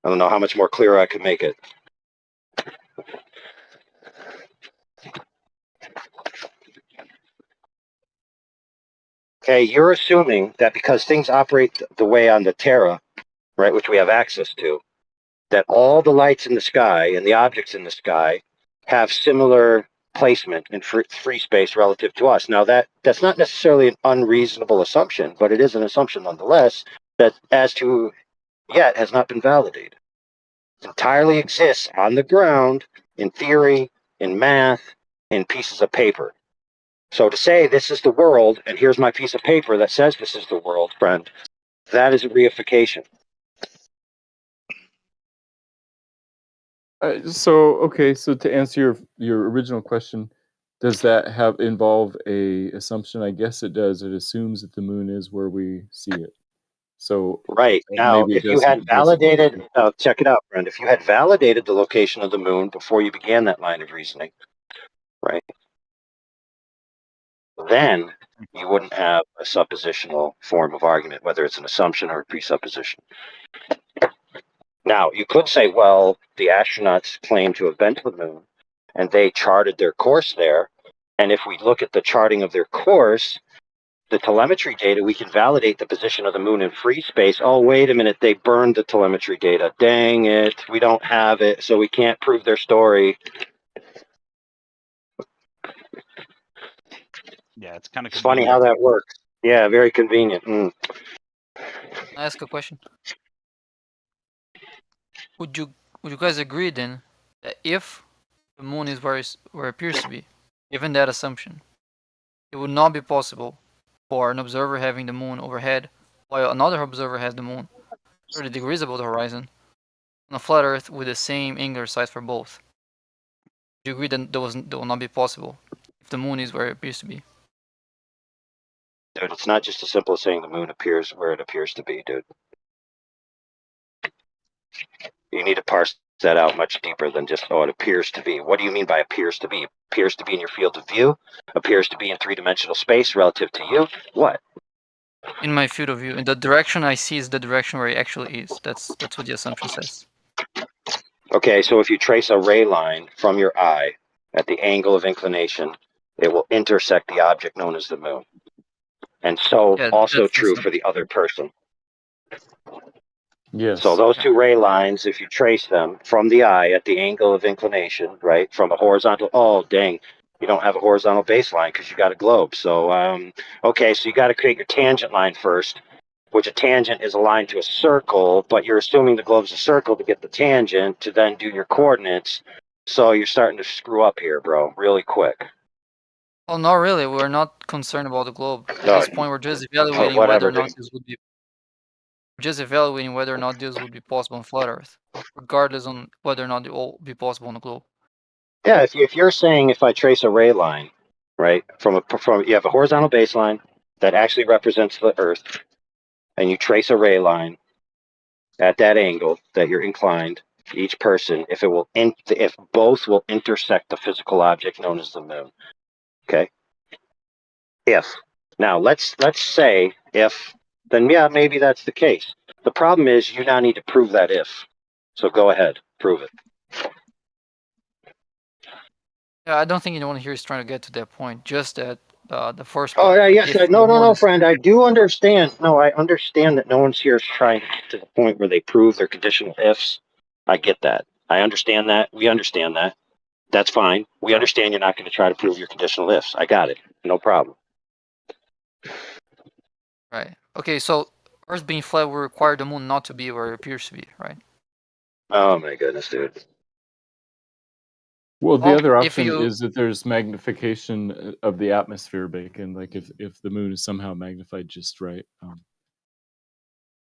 I don't know how much more clearer I could make it. Okay, you're assuming that because things operate the way on the Terra, right, which we have access to, that all the lights in the sky and the objects in the sky have similar placement in free space relative to us. Now, that's not necessarily an unreasonable assumption, but it is an assumption nonetheless that as to yet has not been validated. It entirely exists on the ground, in theory, in math, in pieces of paper. So to say this is the world, and here's my piece of paper that says this is the world, friend, that is a reification. So to answer your original question, does that involve a assumption? I guess it does. It assumes that the moon is where we see it. So Right. Now, maybe it if you had validated, check it out, friend. If you had validated the location of the moon before you began that line of reasoning, right, then you wouldn't have a suppositional form of argument, whether it's an assumption or a presupposition. Now, you could say, well, the astronauts claim to have been to the moon, and they charted their course there. And if we look at the charting of their course, the telemetry data, we can validate the position of the moon in free space. Oh, wait a minute, they burned the telemetry data. Dang it, we don't have it, so we can't prove their story. Yeah, it's kind of It's funny how that works. Yeah, very convenient. I ask a question. Would you guys agree then that if the moon is where it appears to be, given that assumption, it would not be possible for an observer having the moon overhead while another observer has the moon 30 degrees above the horizon on a flat Earth with the same angular size for both? Do you agree that that will not be possible if the moon is where it appears to be? Dude, it's not just as simple as saying the moon appears where it appears to be, dude. You need to parse that out much deeper than just, oh, it appears to be. What do you mean by appears to be? Appears to be in your field of view? Appears to be in three-dimensional space relative to you? What? In my field of view, in the direction I see is the direction where it actually is. That's what the assumption says. Okay, so if you trace a ray line from your eye at the angle of inclination, it will intersect the object known as the moon. And so Yeah, also that's true for the other person. Yes. So those two ray lines, if you trace them from the eye at the angle of inclination, right, from a horizontal, oh, dang, you don't have a horizontal baseline because you got a globe. So, okay, so you got to create your tangent line first, which a tangent is a line to a circle, but you're assuming the globe's a circle to get the tangent to then do your coordinates. So you're starting to screw up here, bro, really quick. Well, not really. We're not concerned about the globe. At No, this point, we're just evaluating whatever, whether or not dude. this would be. We're just evaluating whether or not this would be possible on flat Earth, regardless on whether or not it will be possible on the globe. Yeah, if you're saying if I trace a ray line, right, from you have a horizontal baseline that actually represents the Earth, and you trace a ray line at that angle that you're inclined, each person, if both will intersect the physical object known as the moon. Okay. If now let's say if, then yeah, maybe that's the case. The problem is you now need to prove that if. So go ahead, prove it. Yeah, I don't think anyone here is trying to get to that point. Just that the first Oh part. yeah, Like yes, if the no, moon is friend. I do understand. No, I understand that no one's here is trying to get to the point where they prove their conditional ifs. I get that. I understand that. We understand that. That's fine. We understand you're not going to try to prove your conditional ifs. I got it. No problem. right. Okay, so Earth being flat will require the moon not to be where it appears to be, right? Oh my goodness, dude. Well, the Well, other if option you is that there's magnification of the atmosphere, Bacon. Like if the moon is somehow magnified just right.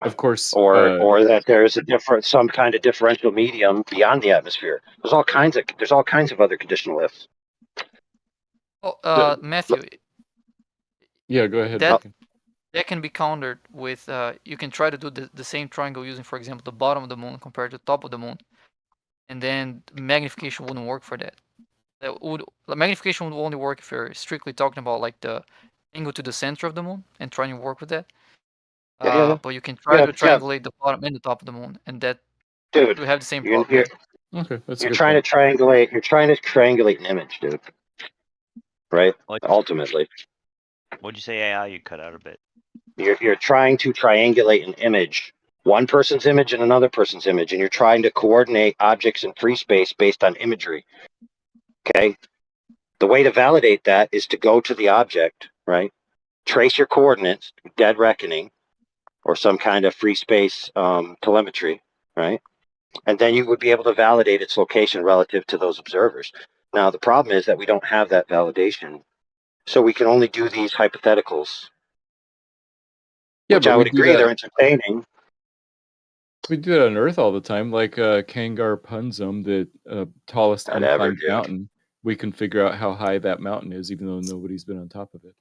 Of course, Or that there is some kind of differential medium beyond the atmosphere. There's all kinds of other conditional ifs. well, Matthew, yeah, go ahead, that Bacon. that can be countered with you can try to do the same triangle using, for example, the bottom of the moon compared to the top of the moon, and then magnification wouldn't work for that. Magnification would only work if you're strictly talking about like the angle to the center of the moon and trying to work with that. Yeah. But you can try to triangulate the bottom and the top of the moon, and that Dude, would have the same you're, problem. Okay, that's a you're good trying point. to triangulate. You're trying to triangulate an image, dude. Right? Ultimately, What'd you say, AI? You cut out a bit. you're trying to triangulate an image, one person's image and another person's image, and you're trying to coordinate objects in free space based on imagery. Okay. The way to validate that is to go to the object, right? Trace your coordinates, dead reckoning, or some kind of free space telemetry, right? And then you would be able to validate its location relative to those observers. Now, the problem is that we don't have that validation. So we can only do these hypotheticals, Yeah, which but I we would do agree that. they're entertaining. We do that on Earth all the time, like Kangar Punzum, the tallest Whatever, unclimbed dude. mountain. We can figure out how high that mountain is, even though nobody's been on top of it.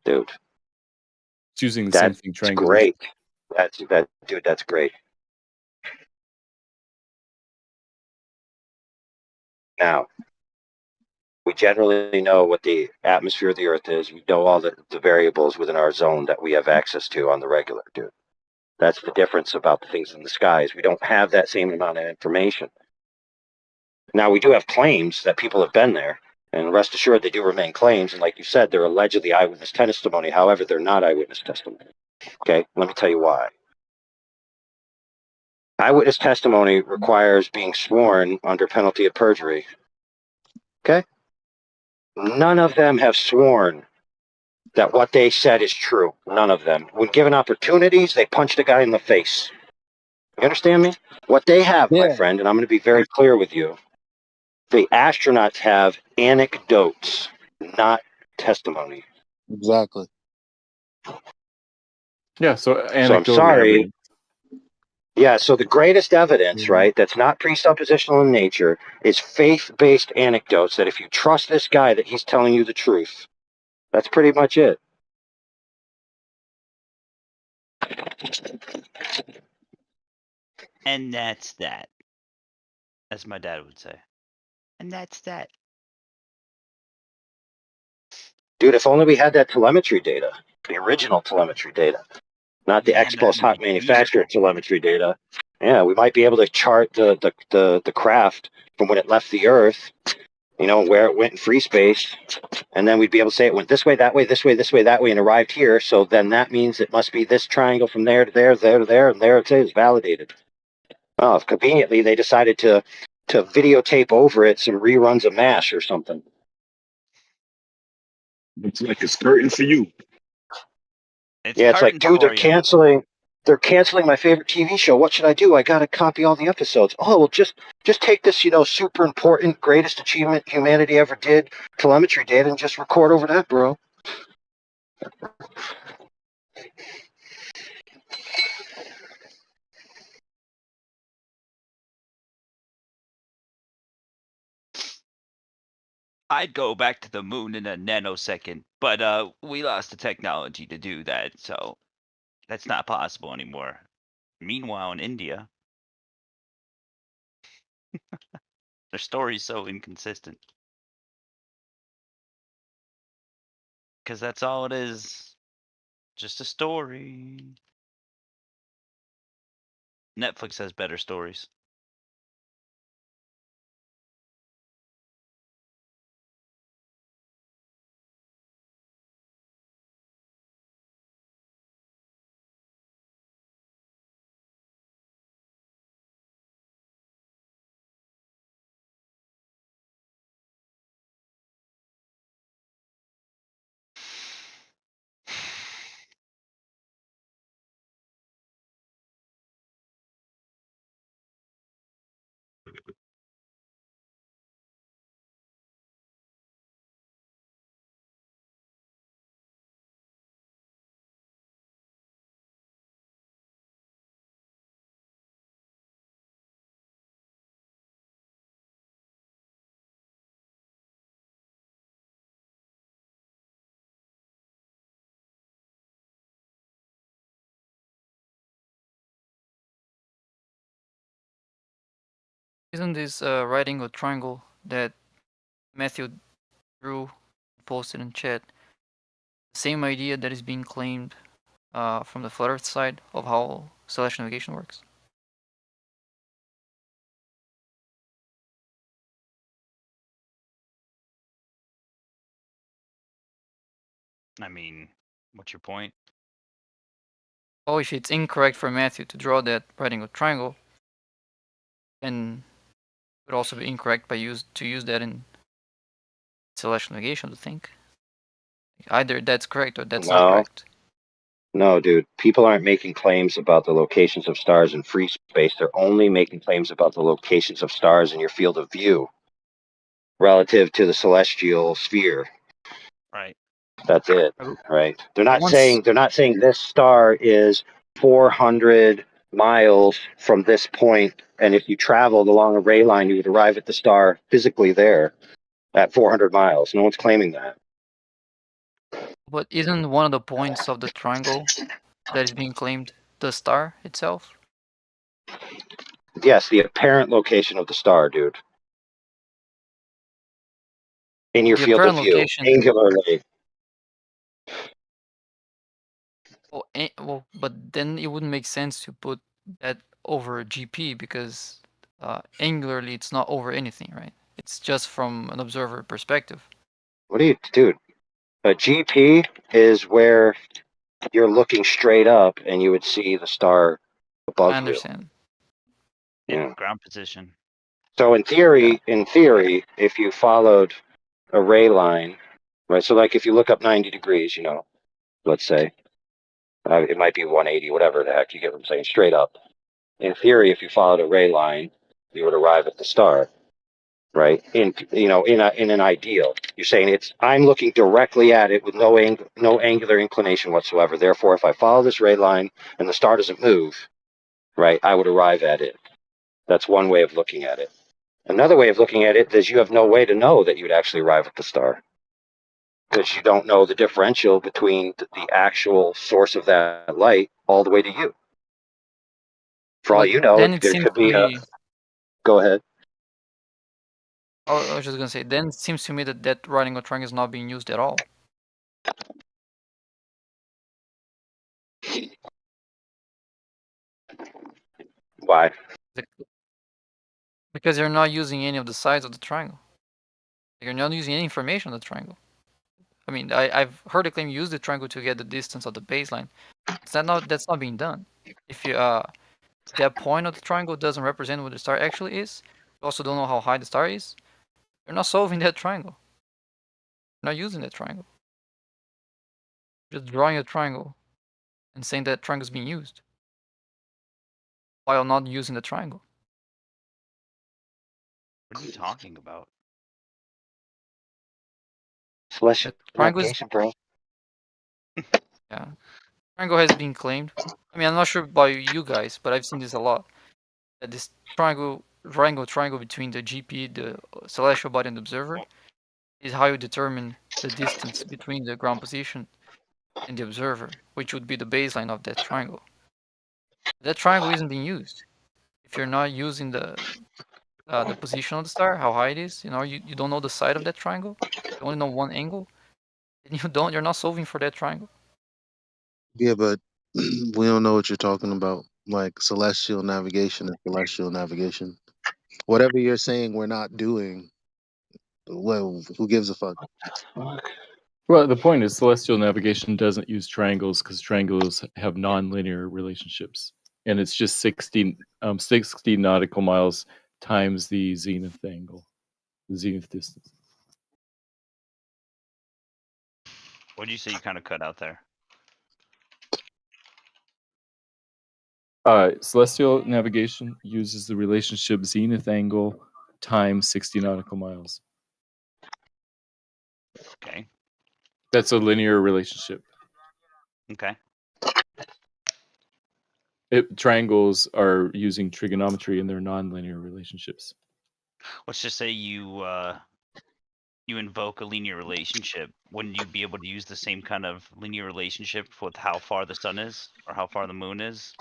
Dude, It's using the same thing, that's triangulation. great. Dude, that's great. Now, we generally know what the atmosphere of the Earth is. We know all the variables within our zone that we have access to on the regular, dude. That's the difference about the things in the skies. We don't have that same amount of information. Now, we do have claims that people have been there, And rest assured, they do remain claims. And like you said, they're allegedly eyewitness testimony. However, they're not eyewitness testimony. Okay, let me tell you why. Eyewitness testimony requires being sworn under penalty of perjury. Okay? None of them have sworn that what they said is true. None of them. When given opportunities, they punched a guy in the face. You understand me? What they have, my friend, and I'm going to be very clear with you, the astronauts have anecdotes, not testimony. Exactly. Yeah, so So I'm anecdotal sorry. evidence. Yeah, so the greatest evidence, right, that's not presuppositional in nature is faith-based anecdotes that if you trust this guy that he's telling you the truth, that's pretty much it. And that's that. As my dad would say. And that's that. Dude, if only we had that telemetry data, the original telemetry data, not the ex post hoc manufactured telemetry data. Yeah, we might be able to chart the craft from when it left the Earth, you know, where it went in free space, and then we'd be able to say it went this way, that way, this way, this way, that way, and arrived here. So then that means it must be this triangle from there to there, there to there, and there it is, validated. Oh, conveniently, they decided to videotape over it some reruns of MASH or something. Looks like it's skirting for you. Yeah, it's like, dude, they're canceling my favorite TV show. What should I do? I gotta copy all the episodes. Oh, well, just take this, you know, super important, greatest achievement humanity ever did, telemetry data, and just record over that, bro. I'd go back to the moon in a nanosecond, but we lost the technology to do that, so that's not possible anymore. Meanwhile, in India, their story's so inconsistent. Because that's all it is. Just a story. Netflix has better stories. Isn't this writing a triangle that Matthew drew, posted in chat, the same idea that is being claimed from the flat Earth side of how celestial navigation works? I mean, what's your point? Oh, if it's incorrect for Matthew to draw that writing a triangle, then it would also be incorrect to use that in celestial navigation, to think. Either that's correct or that's not correct. No, dude. People aren't making claims about the locations of stars in free space. They're only making claims about the locations of stars in your field of view relative to the celestial sphere. Right. That's it. Right. They're not Once- saying this star is 400 miles from this point, and if you traveled along a ray line, you would arrive at the star physically there at 400 miles. No one's claiming that. But isn't one of the points of the triangle that is being claimed the star itself? Yes, the apparent location of the star, dude. In your The field of apparent view, location- angularly. Well, but then it wouldn't make sense to put that over GP because angularly it's not over anything, right? It's just from an observer perspective. What do you, dude? A GP is where you're looking straight up and you would see the star above I you. understand. Yeah. Ground position. So in theory, if you followed a ray line, right? So like if you look up 90 degrees, let's say, it might be 180, whatever the heck, you get what I'm saying, straight up. In theory, if you followed a ray line, you would arrive at the star, right? In an ideal, you're saying I'm looking directly at it with no angular inclination whatsoever. Therefore, if I follow this ray line and the star doesn't move, right, I would arrive at it. That's one way of looking at it. Another way of looking at it is you have no way to know that you'd actually arrive at the star, because you don't know the differential between the actual source of that light all the way to you. For all But you know, then it there seems could to be a. me. Go ahead. I was just gonna say. Then it seems to me that right angle triangle is not being used at all. Why? Because you're not using any of the sides of the triangle. You're not using any information on the triangle. I mean, I've heard a claim use the triangle to get the distance of the baseline. That's not being done. If you that point of the triangle doesn't represent what the star actually is, you also don't know how high the star is, you're not solving that triangle. You're not using that triangle. You're just drawing a triangle and saying that triangle is being used while not using the triangle. What are you talking about? Celestial Triangle is navigation, bro. yeah. Triangle has been claimed. I mean, I'm not sure about you guys, but I've seen this a lot. That this triangle between the GP, the celestial body, and the observer is how you determine the distance between the ground position and the observer, which would be the baseline of that triangle. That triangle isn't being used. If you're not using the position of the star, how high it is, you don't know the side of that triangle. You only know one angle, and you're not solving for that triangle. Yeah, but we don't know what you're talking about. Like celestial navigation and celestial navigation. Whatever you're saying we're not doing, well, who gives a fuck? Well, the point is celestial navigation doesn't use triangles because triangles have nonlinear relationships, and it's just 60 nautical miles times the zenith angle, the zenith distance. What did you say you kind of cut out there? Celestial navigation uses the relationship zenith angle times 60 nautical miles. Okay. That's a linear relationship. Okay. Triangles are using trigonometry in their nonlinear relationships. Let's just say you invoke a linear relationship. Wouldn't you be able to use the same kind of linear relationship with how far the sun is or how far the moon is?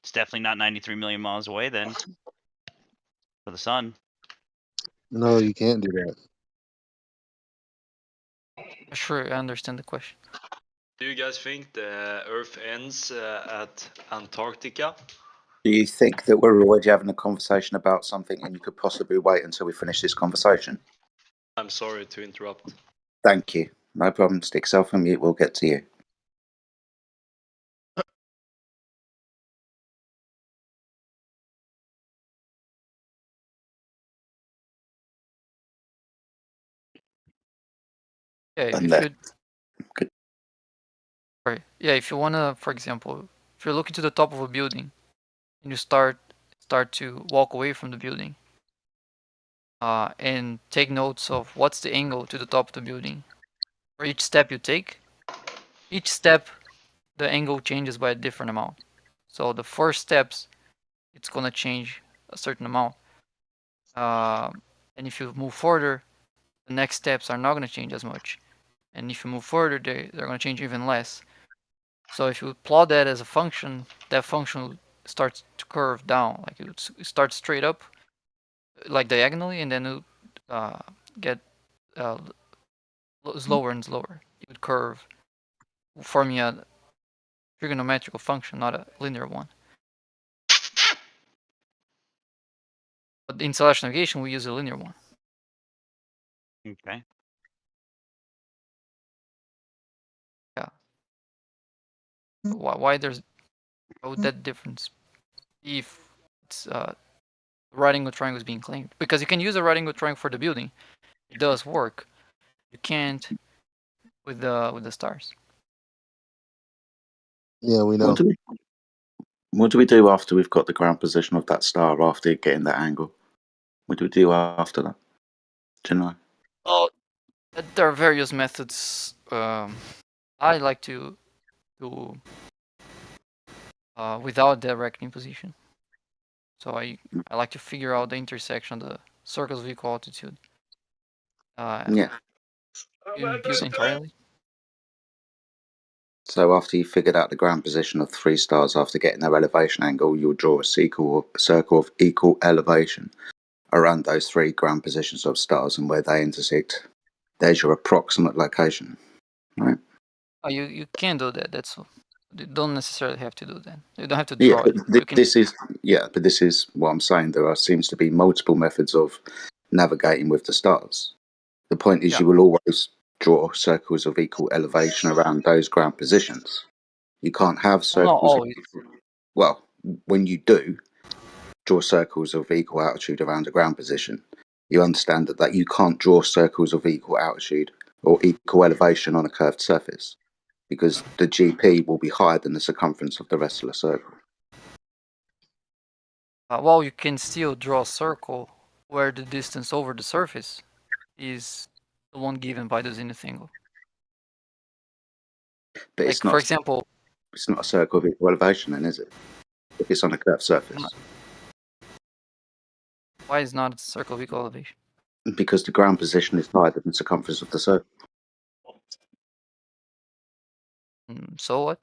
It's definitely not 93 million miles away then for the sun. No, you can't do that. Sure, I understand the question. Do you guys think the Earth ends at Antarctica? Do you think that we're already having a conversation about something and you could possibly wait until we finish this conversation? I'm sorry to interrupt. Thank you. No problem. Stick self on mute. We'll get to you. Yeah, And if there. you right, yeah, if you wanna, for example, if you're looking to the top of a building and you start to walk away from the building, and take notes of what's the angle to the top of the building. For each step you take, each step the angle changes by a different amount. So the first steps, it's gonna change a certain amount. And if you move further, the next steps are not gonna change as much. And if you move further, they're gonna change even less. So if you plot that as a function, that function starts to curve down. Like it starts straight up, like diagonally, and then it get slower and slower. It would curve, forming a trigonometrical function, not a linear one. But in celestial navigation, we use a linear one. Okay. Yeah. Why would that difference if it's right angle triangle is being claimed? Because you can use a right angle triangle for the building. It does work. You can't with the stars. Yeah, we know. What do we do after we've got the ground position of that star after getting that angle? What do we do after that? Do you know? Oh, there are various methods. I like to do without the reckoning position. So I like to figure out the intersection of the circles of equal altitude. Yeah. Build entirely. So after you figured out the ground position of 3 stars after getting their elevation angle, you'll draw a circle of equal elevation around those 3 ground positions of stars, and where they intersect, there's your approximate location, right? Oh, you can do that. You don't necessarily have to do that. You don't have to Yeah, draw but it. You can this is what I'm saying. Seems to be multiple methods of navigating with the stars. The point is, Yeah. you will always draw circles of equal elevation around those ground positions. You can't have Well, not circles. always. Well, when you do draw circles of equal altitude around a ground position, you understand that you can't draw circles of equal altitude or equal elevation on a curved surface, because the GP will be higher than the circumference of the rest of the circle. Well, you can still draw a circle where the distance over the surface is the one given by the zenith angle. But Like, for example, it's not a circle of equal elevation, then, is it? If it's on a curved surface. why is not a circle of equal elevation? Because the ground position is higher than the circumference of the circle. So what?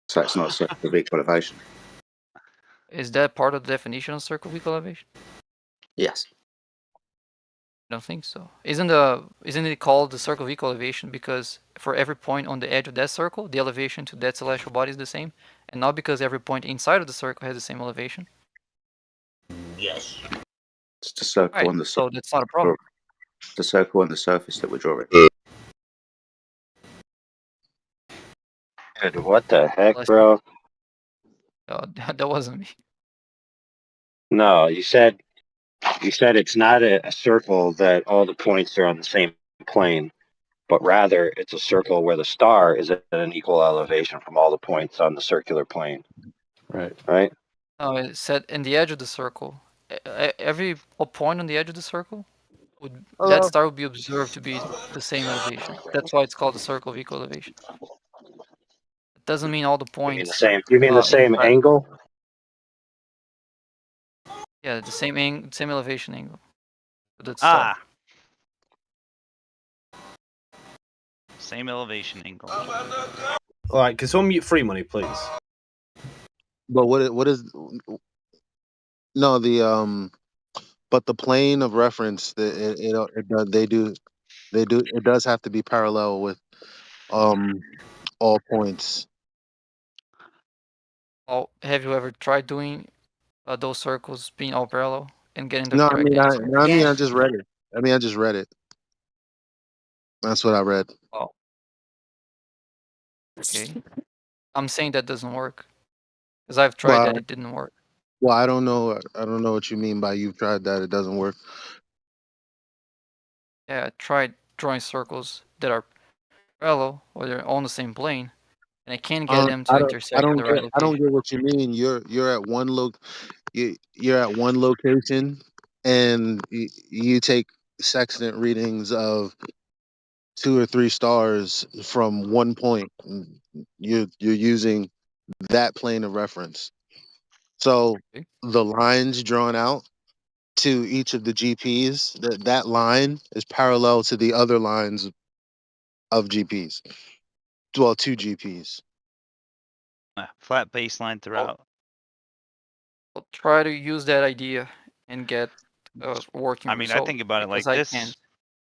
So it's not a circle of equal elevation. Is that part of the definition of circle of equal elevation? Yes. I don't think so. Isn't it called the circle of equal elevation because for every point on the edge of that circle, the elevation to that celestial body is the same, and not because every point inside of the circle has the same elevation? Yes. It's the circle Right. on the So that's not a problem. the circle on the surface that we're drawing. Dude, what the heck, Unless- bro? that wasn't me. No, you said it's not a circle that all the points are on the same plane, but rather it's a circle where the star is at an equal elevation from all the points on the circular plane. Right. Right? No, it said in the edge of the circle. Every point on the edge of the circle that star would be observed to be the same elevation. That's why it's called the circle of equal elevation. It doesn't mean all the points. You mean the same angle? Yeah, the same elevation angle. But it's star. Same elevation angle. All right, can someone mute free money, please? But what is no the but the plane of reference it does have to be parallel with all points. Oh, have you ever tried doing those circles being all parallel and getting the No, correct answer? I just read it. I just read it. That's what I read. Oh. Okay. I'm saying that doesn't work. Because I've tried that, it didn't work. Well, I don't know. I don't know what you mean by you've tried that. It doesn't work. Yeah, I tried drawing circles that are parallel or they're on the same plane, and I can't get them to intersect in the right location. I don't get what you mean. You're at one you're at one location, and you take sextant readings of 2 or 3 stars from one point. You're using that plane of reference. So the lines drawn out to each of the GPs, that line is parallel to the other lines of GPs. Well, 2 GPs. Flat baseline throughout. I'll try to use that idea and get a working I mean, result. I think about it like because I this: can't.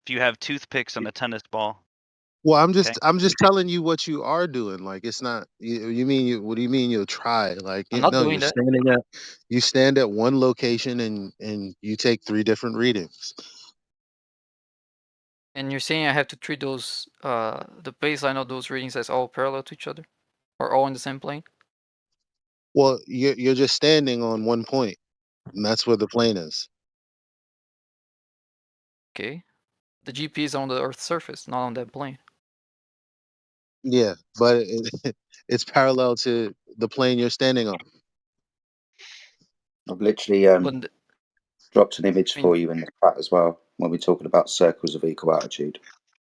if you have toothpicks on a tennis ball, Well, I'm okay? just telling you what you are doing. Like it's not. What do you mean you'll try? Like I'm not no, doing that. you stand at one location and you take 3 different readings. And you're saying I have to treat those the baseline of those readings as all parallel to each other, or all in the same plane? Well, you're just standing on one point, and that's where the plane is. Okay. The GP is on the Earth's surface, not on that plane. Yeah, but it's parallel to the plane you're standing on. I've literally But dropped an image I mean, for you in the chat as well when we're talking about circles of equal altitude.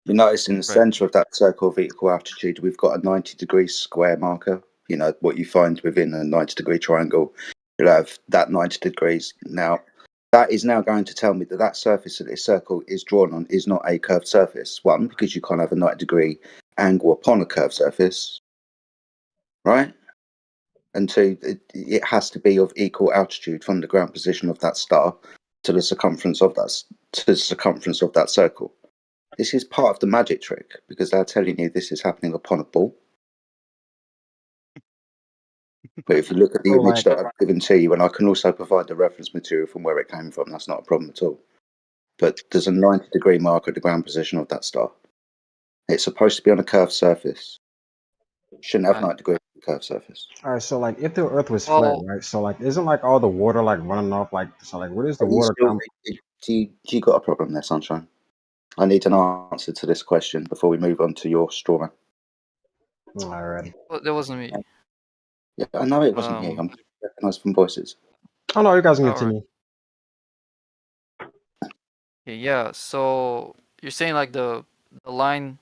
You notice in the right. center of that circle of equal altitude, we've got a 90-degree square marker. You know, what you find within a 90-degree triangle, you'll have that 90 degrees. Now, that is now going to tell me that that surface that this circle is drawn on is not a curved surface. One, because you can't have a 90-degree angle upon a curved surface, right? And two, it has to be of equal altitude from the ground position of that star to the circumference of that circle. This is part of the magic trick because they're telling you this is happening upon a ball. But if you look at the So, image like, that I've given to you, and I can also provide the reference material from where it came from, that's not a problem at all. But there's a 90-degree mark at the ground position of that star. It's supposed to be on a curved surface. Shouldn't have 90 degrees on a curved surface. all right, so like, if the Earth was flat, well, right? So like, isn't like all the water like running off? Like, so like, where does the Are you water still, come? do you got a problem there, Sunshine? I need an answer to this question before we move on to your straw man. Alright. well, that wasn't me. Yeah, I know it wasn't you. I'm recognized from voices. Oh no, you guys can All right. continue. Okay, yeah. So you're saying like the line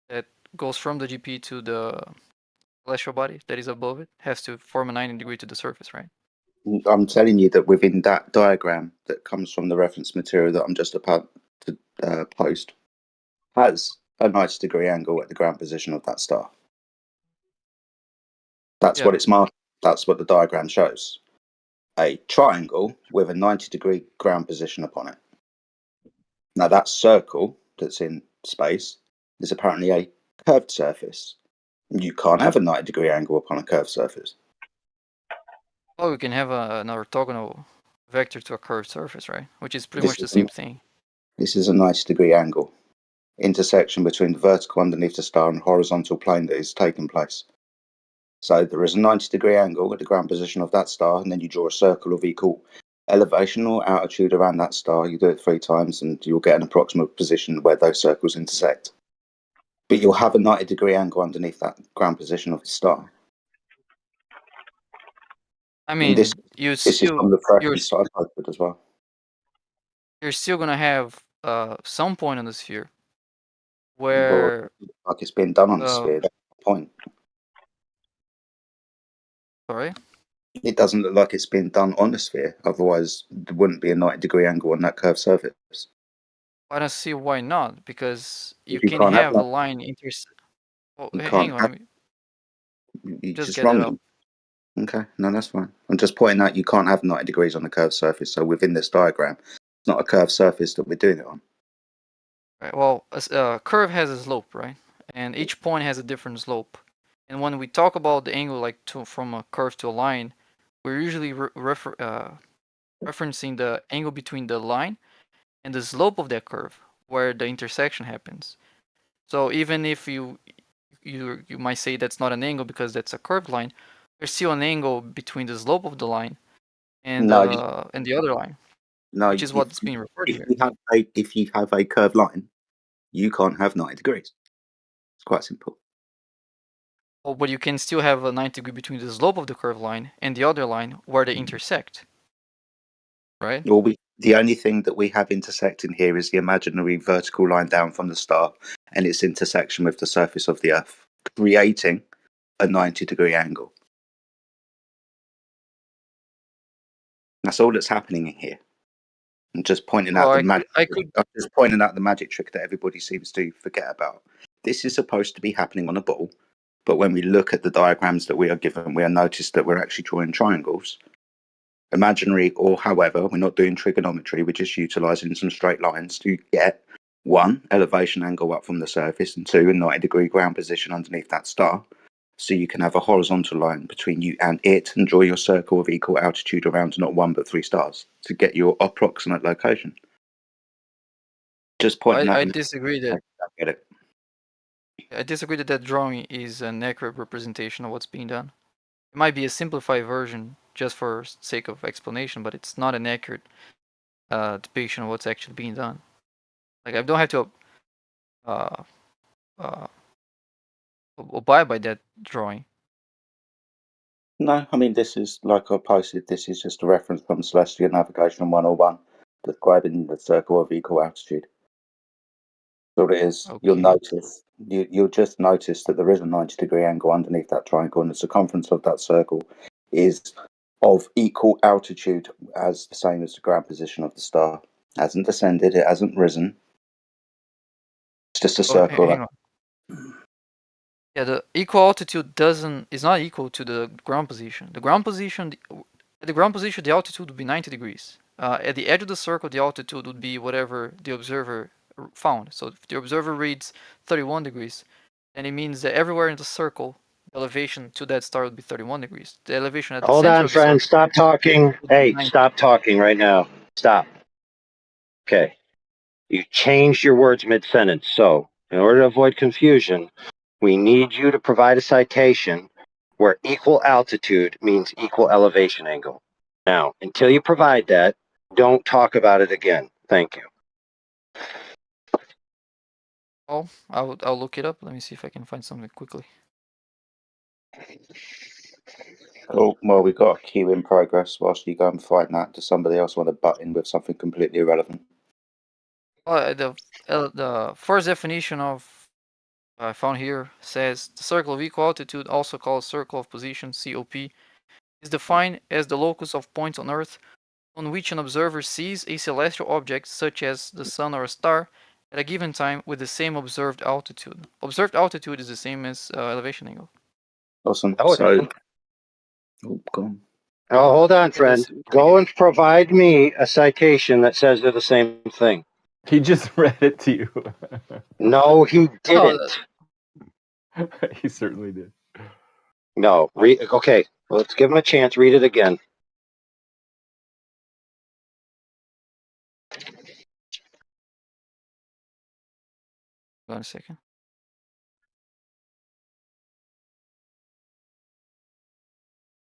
that goes from the GP to the celestial body that is above it has to form a 90 degree to the surface, right? I'm telling you that within that diagram that comes from the reference material that I'm just about to post has a 90-degree angle at the ground position of that star. That's what it's marked. That's what the diagram shows. A triangle with a 90-degree ground position upon it. Now that circle that's in space is apparently a curved surface. You can't have a 90-degree angle upon a curved surface. Oh, we can have an orthogonal vector to a curved surface, right? Which is pretty This much the is same thing. This is a 90-degree angle. Intersection between the vertical underneath the star and the horizontal plane that is taking place. So there is a 90-degree angle at the ground position of that star, and then you draw a circle of equal elevation or altitude around that star. You do it 3 times, and you'll get an approximate position where those circles intersect. But you'll have a 90-degree angle underneath that ground position of the star. I And mean, this is from the reference that I posted as well. You're still gonna have some point on the sphere Well, where like it's been done on the sphere. That's the point. sorry? It doesn't look like it's been done on the sphere. Otherwise, there wouldn't be a 90-degree angle on that curved surface. I don't see why not, because you You can can't have have a that. line Oh, You hang can't on, have. let me You just just get that wrong up. them. Okay, no, that's fine. I'm just pointing out you can't have 90 degrees on a curved surface. So within this diagram, it's not a curved surface that we're doing it on. Right. Well, a curve has a slope, right? And each point has a different slope. And when we talk about the angle, like from a curve to a line, we're usually referencing the angle between the line and the slope of that curve, where the intersection happens. So even if you might say that's not an angle because that's a curved line, there's still an angle between the slope of the line and No, the other line, no. which is what's being referred to here. If you have a curved line, you can't have 90 degrees. It's quite simple. Oh, but you can still have a 90 degree between the slope of the curved line and the other line where they intersect, right? Well, the only thing that we have intersecting here is the imaginary vertical line down from the star and its intersection with the surface of the Earth, creating a 90-degree angle. That's all that's happening in here. I'm just pointing out I'm just pointing out the magic trick that everybody seems to forget about. This is supposed to be happening on a ball, but when we look at the diagrams that we are given, we are noticed that we're actually drawing triangles, imaginary or however. We're not doing trigonometry. We're just utilizing some straight lines to get 1, elevation angle up from the surface, and 2, a 90-degree ground position underneath that star. So you can have a horizontal line between you and it and draw your circle of equal altitude around not 1 but 3 stars to get your approximate location. Just pointing I out. disagree that I get it. I disagree that that drawing is an accurate representation of what's being done. It might be a simplified version just for sake of explanation, but it's not an accurate depiction of what's actually being done. Like I don't have to uh, uh, abide by that drawing. No, I mean, this is, like I posted, this is just a reference from Celestial Navigation 101, describing the circle of equal altitude. So it is, you'll notice, you'll just notice that there is a 90-degree angle underneath that triangle, and the circumference of that circle is of equal altitude as the same as the ground position of the star. It hasn't descended, it hasn't risen. It's just a circle. Hang on. Yeah, the equal altitude is not equal to the ground position. The ground position, the altitude would be 90 degrees. At the edge of the circle, the altitude would be whatever the observer found. So if the observer reads 31 degrees, then it means that everywhere in the circle, the elevation to that star would be 31 degrees. The elevation at the Hold center on, of the friend. circle. Stop talking. Hey, 90. stop talking right now. Stop. Okay. You changed your words mid-sentence. So, in order to avoid confusion, we need you to provide a citation where equal altitude means equal elevation angle. Now, until you provide that, don't talk about it again. Thank you. Oh, I'll look it up. Let me see if I can find something quickly. Cool. Well, we've got a queue in progress. Whilst you go and find that, does somebody else want to butt in with something completely irrelevant? The first definition of I found here says the circle of equal altitude, also called circle of position (COP), is defined as the locus of points on Earth on which an observer sees a celestial object such as the sun or a star at a given time with the same observed altitude. Observed altitude is the same as elevation angle. Awesome. Oh, So, go on. Oh, hold on, friend. Go and provide me a citation that says they're the same thing. He just read it to you. No, he didn't. He certainly did. No. Okay, let's give him a chance. Read it again. Hold on a second.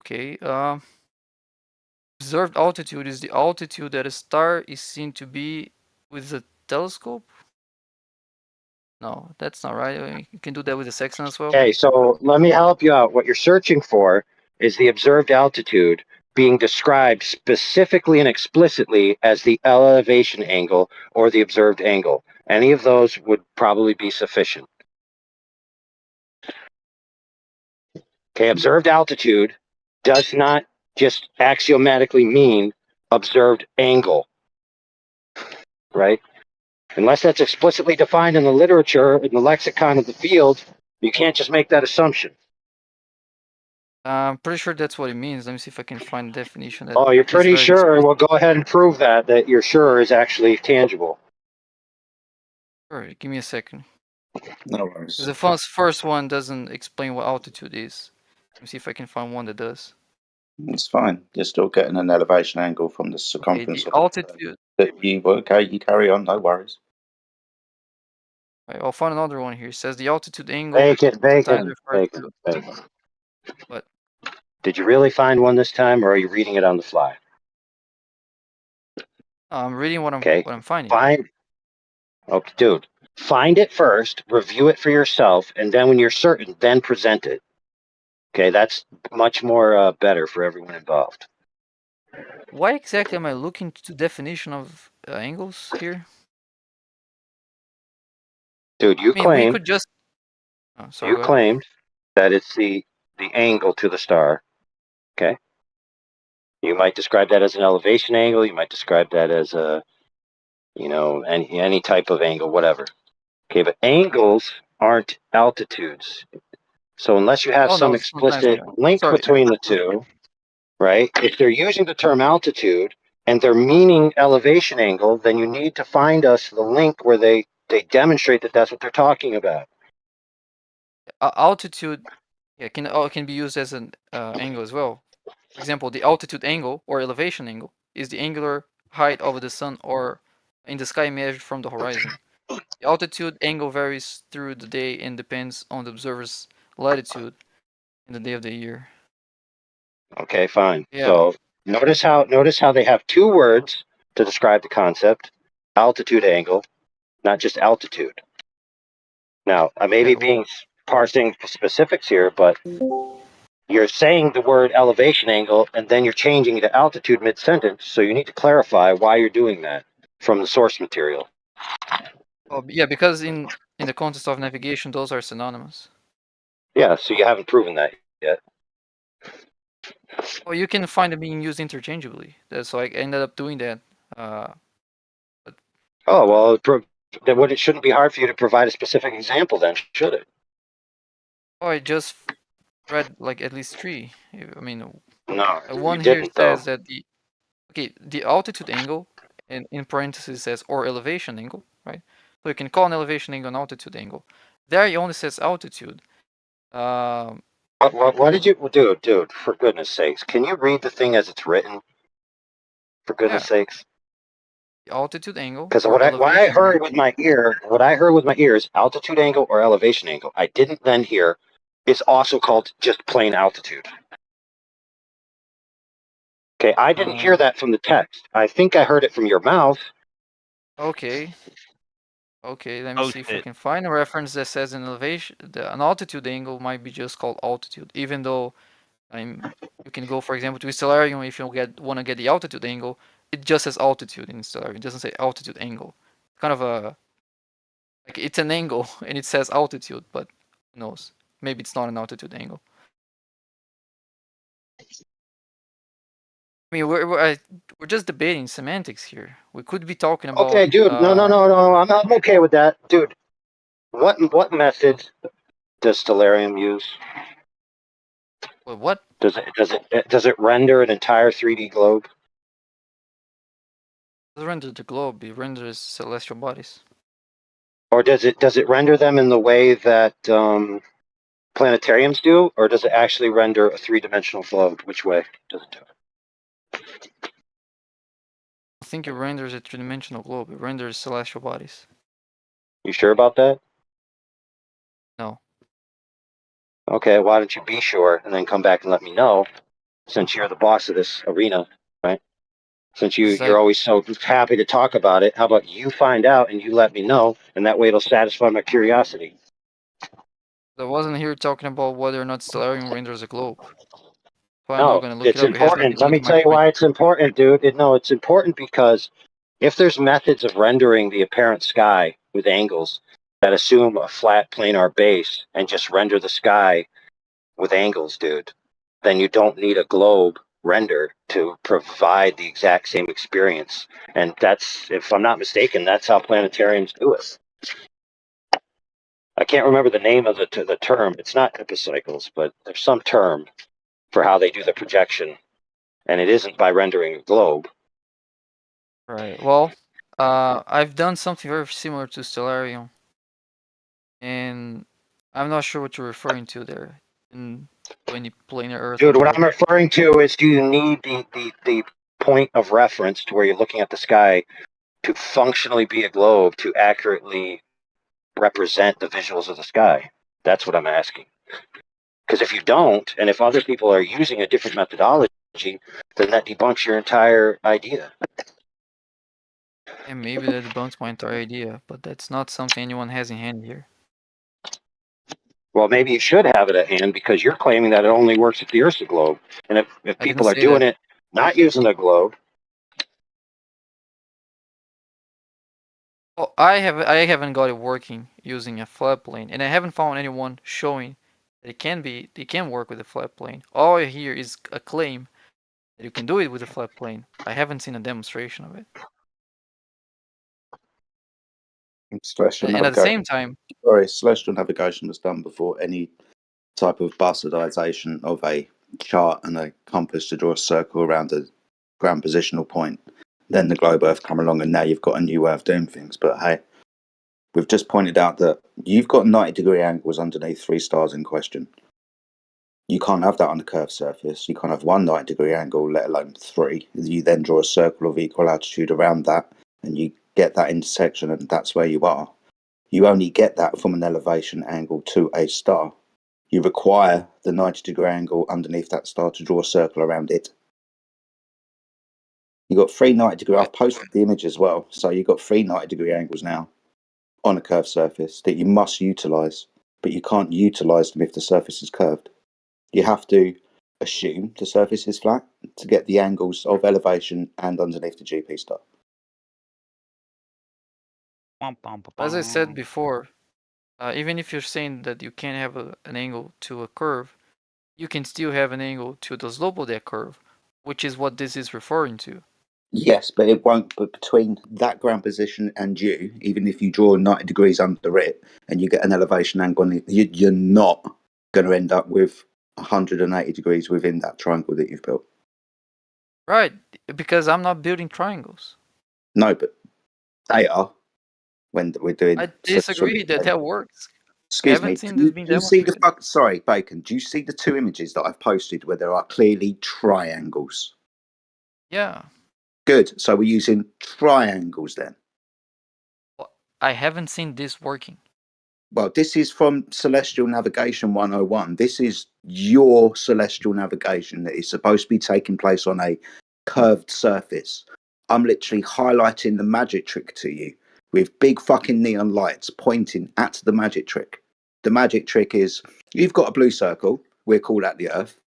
Okay. Observed altitude is the altitude that a star is seen to be with a telescope. No, that's not right. You can do that with a sextant as well. Okay, so let me help you out. What you're searching for is the observed altitude being described specifically and explicitly as the elevation angle or the observed angle. Any of those would probably be sufficient. Okay, observed altitude does not just axiomatically mean observed angle, right? Unless that's explicitly defined in the literature, in the lexicon of the field, you can't just make that assumption. I'm pretty sure that's what it means. Let me see if I can find a definition. That Oh, you're is pretty very sure? Well, go ahead and prove that you're sure is actually tangible. Sure, give me a second. No worries. The first one doesn't explain what altitude is. Let me see if I can find one that does. It's fine. You're still getting an elevation angle from the circumference the of altitude. You carry on, no worries. Right, I'll find another one here. It says the altitude angle. Bacon. Sometimes referred to. What? Did you really find one this time, or are you reading it on the fly? I'm reading what I'm finding. Okay, dude. Find it first, review it for yourself, and then when you're certain, then present it. Okay, that's much more better for everyone involved. Why exactly am I looking to definition of angles here? Dude, you We could just. Oh, sorry, you claimed that it's the angle to the star. Okay. You might describe that as an elevation angle. You might describe that as a, any type of angle, whatever. Okay, but angles aren't altitudes. So unless you have some explicit link between the two, right? If they're using the term altitude and they're meaning elevation angle, then you need to find us the link where they demonstrate that that's what they're talking about. Altitude, can be used as an angle as well. For example, the altitude angle or elevation angle is the angular height of the sun or in the sky measured from the horizon. The altitude angle varies through the day and depends on the observer's latitude and the day of the year. Okay, fine. Yeah. So notice how they have two words to describe the concept: altitude angle, not just altitude. Now, I may be being parsing specifics here, but you're saying the word elevation angle and then you're changing it to altitude mid-sentence, so you need to clarify why you're doing that from the source material. Oh, yeah, because in the context of navigation, those are synonymous. Yeah, so you haven't proven that yet. Oh, you can find them being used interchangeably. So I ended up doing that. Oh, well, it shouldn't be hard for you to provide a specific example then, should it? Oh, I just read like at least 3. I mean, No, one you here didn't, says though. that the altitude angle, and in parentheses says or elevation angle, right? So you can call an elevation angle an altitude angle. There it only says altitude. What did you do, dude? For goodness sakes, can you read the thing as it's written? For goodness sakes. The altitude angle. Because or what I heard angle. with my ear is altitude angle or elevation angle. I didn't then hear it's also called just plain altitude. Okay, I didn't hear that from the text. I think I heard it from your mouth. Okay. Okay, let me see if I can find a reference that says an elevation, an altitude angle might be just called altitude, even though you can go, for example, to Stellarium if you want to get the altitude angle, it just says altitude in Stellarium. It doesn't say altitude angle. Kind of like it's an angle and it says altitude, but who knows? Maybe it's not an altitude angle. I mean, we're just debating semantics here. We could be talking about. Okay, dude. No. I'm okay with that, dude. What method does Stellarium use? What? Does it render an entire 3D globe? It render the globe. It renders celestial bodies. Or does it render them in the way that planetariums do, or does it actually render a 3-dimensional globe? Which way does it do it? I think it renders a 3-dimensional globe. It renders celestial bodies. You sure about that? No. Okay, why don't you be sure and then come back and let me know, since you're the boss of this arena, right? Since you're always so happy to talk about it, how about you find out and you let me know, and that way it'll satisfy my curiosity. I wasn't here talking about whether or not Stellarium renders a globe. So I'm not No, going to look it it's up. It has nothing important. to Let do me with my tell you point. why it's important, dude. No, it's important because if there's methods of rendering the apparent sky with angles that assume a flat planar base and just render the sky with angles, dude, then you don't need a globe render to provide the exact same experience. And that's, if I'm not mistaken, that's how planetariums do it. I can't remember the name of the term. It's not epicycles, but there's some term for how they do the projection. And it isn't by rendering a globe. Right. Well, I've done something very similar to Stellarium, and I'm not sure what you're referring to there. In any planar Earth. Dude, what I'm referring to is, do you need the point of reference to where you're looking at the sky to functionally be a globe to accurately represent the visuals of the sky? That's what I'm asking. Because if you don't, and if other people are using a different methodology, then that debunks your entire idea. And maybe that debunks my entire idea, but that's not something anyone has in hand here. Well, maybe you should have it at hand because you're claiming that it only works if the Earth's a globe. And if people are doing it not using a globe. Well, I haven't got it working using a flat plane, and I haven't found anyone showing that it can work with a flat plane. All I hear is a claim that you can do it with a flat plane. I haven't seen a demonstration of it. Celestial And at the navigation. same time, Celestial navigation was done before any type of bastardization of a chart and a compass to draw a circle around a ground positional point. Then the globe Earth come along, and now you've got a new way of doing things. But hey, we've just pointed out that you've got 90-degree angles underneath 3 stars in question. You can't have that on a curved surface. You can't have one 90-degree angle, let alone 3. You then draw a circle of equal altitude around that, and you get that intersection, and that's where you are. You only get that from an elevation angle to a star. You require the 90-degree angle underneath that star to draw a circle around it. You've got 3 90-degree. I've posted the image as well. So you've got 3 90-degree angles now on a curved surface that you must utilize, but you can't utilize them if the surface is curved. You have to assume the surface is flat to get the angles of elevation and underneath the GP star. As I said before, even if you're saying that you can't have an angle to a curve, you can still have an angle to the slope of that curve, which is what this is referring to. Yes, but it won't. But between that ground position and you, even if you draw 90 degrees under it and you get an elevation angle, you're not going to end up with 180 degrees within that triangle that you've built. Right, because I'm not building triangles. No, but they are when we're doing. I disagree that works. Excuse me. Haven't seen this being Do you see the demonstrated. sorry, Bacon? Do you see the 2 images that I've posted where there are clearly triangles? Yeah, Good. So we're using triangles then. I haven't seen this working. Well, this is from Celestial Navigation 101. This is your celestial navigation that is supposed to be taking place on a curved surface. I'm literally highlighting the magic trick to you with big fucking neon lights pointing at the magic trick. The magic trick is you've got a blue circle. We'll call that the Earth.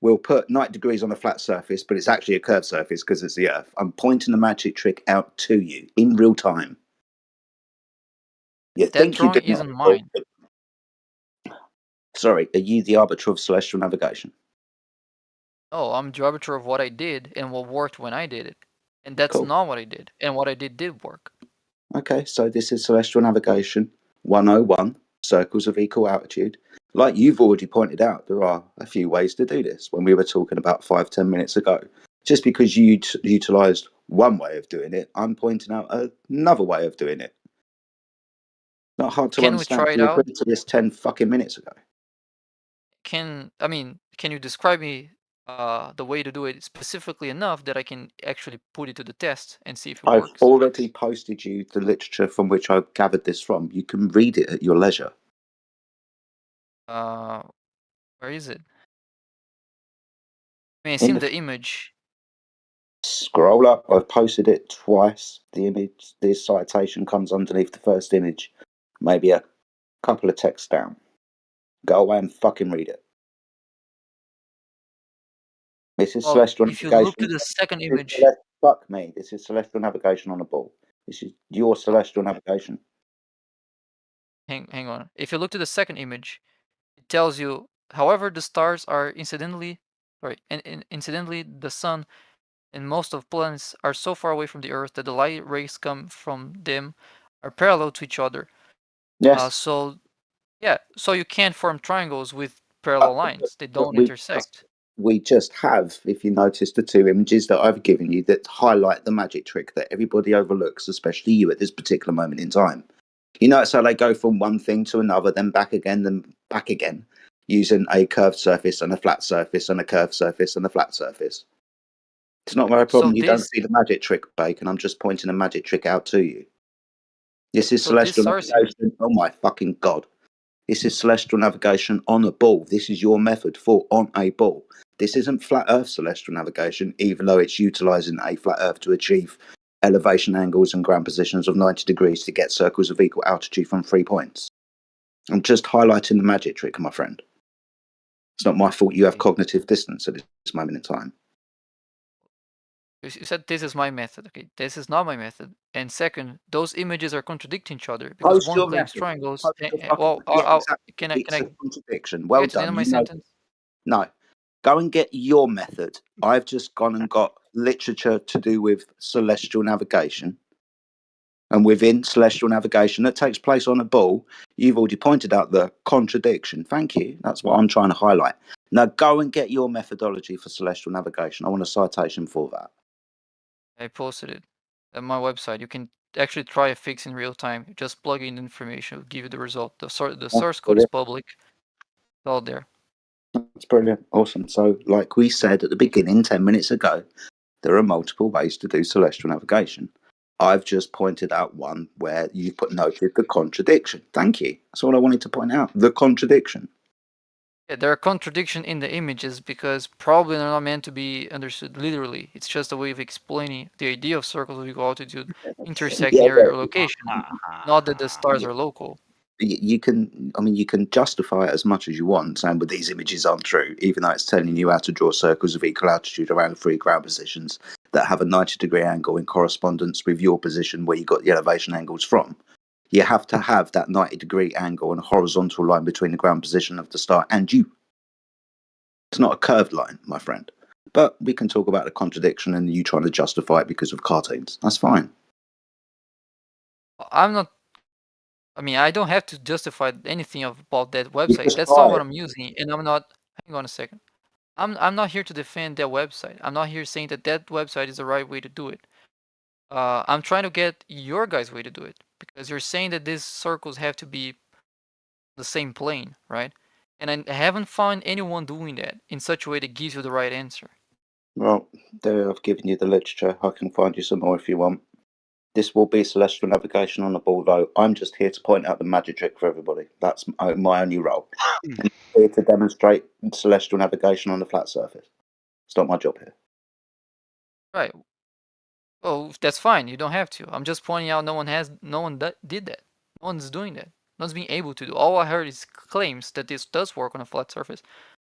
We'll put 90 degrees on a flat surface, but it's actually a curved surface because it's the Earth. I'm pointing the magic trick out to you in real time. You That think you're drawing doing isn't mine. Sorry, are you the arbiter of celestial navigation? No, I'm the arbiter of what I did and what worked when I did it. And that's Cool. not what I did. And what I did work. Okay, so this is Celestial Navigation 101, circles of equal altitude. Like you've already pointed out, there are a few ways to do this when we were talking about 5-10 minutes ago. Just because you utilised one way of doing it, I'm pointing out another way of doing it. Not hard to Can we understand. try it We out? agreed to this 10 fucking minutes ago. Can you describe me the way to do it specifically enough that I can actually put it to the test and see if it I've works? already posted you the literature from which I've gathered this from. You can read it at your leisure. Where is it? I mean, I've In seen the the image. Scroll up. I've posted it twice. The image, the citation comes underneath the first image. Maybe a couple of texts down. Go away and fucking read it. This is Well, celestial if you look navigation. to the second This is image, fuck me. This is celestial navigation on a ball. This is your celestial navigation. hang on. If you look to the second image, it tells you, however, the stars are incidentally the sun and most of planets are so far away from the Earth that the light rays come from them are parallel to each other. Yes. So you can't form triangles with parallel lines. They don't intersect. We just have, if you notice, the 2 images that I've given you that highlight the magic trick that everybody overlooks, especially you at this particular moment in time. You notice how they go from one thing to another, then back again, using a curved surface and a flat surface and a curved surface and a flat surface. It's not my problem. You don't see the magic trick, Bacon. I'm just pointing a magic trick out to you. This is celestial navigation. Oh my fucking god. This is celestial navigation on a ball. This is your method for on a ball. This isn't flat Earth celestial navigation, even though it's utilizing a flat Earth to achieve elevation angles and ground positions of 90 degrees to get circles of equal altitude from 3 points. I'm just highlighting the magic trick, my friend. It's not my fault you have cognitive dissonance at this moment in time. You said this is my method. Okay, this is not my method. And second, those images are contradicting each other because Post one your claims method. triangles. Post your fucking Can I it's a contradiction. get Well to the end done. of my You know. sentence? No. Go and get your method. I've just gone and got literature to do with celestial navigation. And within celestial navigation that takes place on a ball, you've already pointed out the contradiction. Thank you. That's what I'm trying to highlight. Now go and get your methodology for celestial navigation. I want a citation for that. I posted it at my website. You can actually try a fix in real time. You just plug in the information, it'll give you the result. The source code is public. It's all there. That's brilliant. Awesome. So, like we said at the beginning 10 minutes ago, there are multiple ways to do celestial navigation. I've just pointed out one where you noted the contradiction. Thank you. That's all I wanted to point out. The contradiction. Yeah, there are contradictions in the images because probably they're not meant to be understood literally. It's just a way of explaining the idea of circles with equal altitude intersect Yeah, near your but location, not that the stars are local. you can, I mean, you can justify it as much as you want, saying, but these images aren't true, even though it's telling you how to draw circles of equal altitude around 3 ground positions that have a 90-degree angle in correspondence with your position where you got the elevation angles from. You have to have that 90-degree angle and a horizontal line between the ground position of the star and you. It's not a curved line, my friend. But we can talk about the contradiction and you trying to justify it because of cartoons. That's fine. I'm not. I mean, I don't have to justify anything about that website. just That's not what tried. I'm using, and I'm not. Hang on a second. I'm not here to defend that website. I'm not here saying that that website is the right way to do it. I'm trying to get your guys' way to do it because you're saying that these circles have to be the same plane, right? And I haven't found anyone doing that in such a way that gives you the right answer. Well, there I've given you the literature. I can find you some more if you want. This will be celestial navigation on the board, though. I'm just here to point out the magic trick for everybody. That's my only role. I'm here to demonstrate celestial navigation on the flat surface. It's not my job here. Right. Well, that's fine. You don't have to. I'm just pointing out no one did that. No one's doing that. No one's being able to do. All I heard is claims that this does work on a flat surface.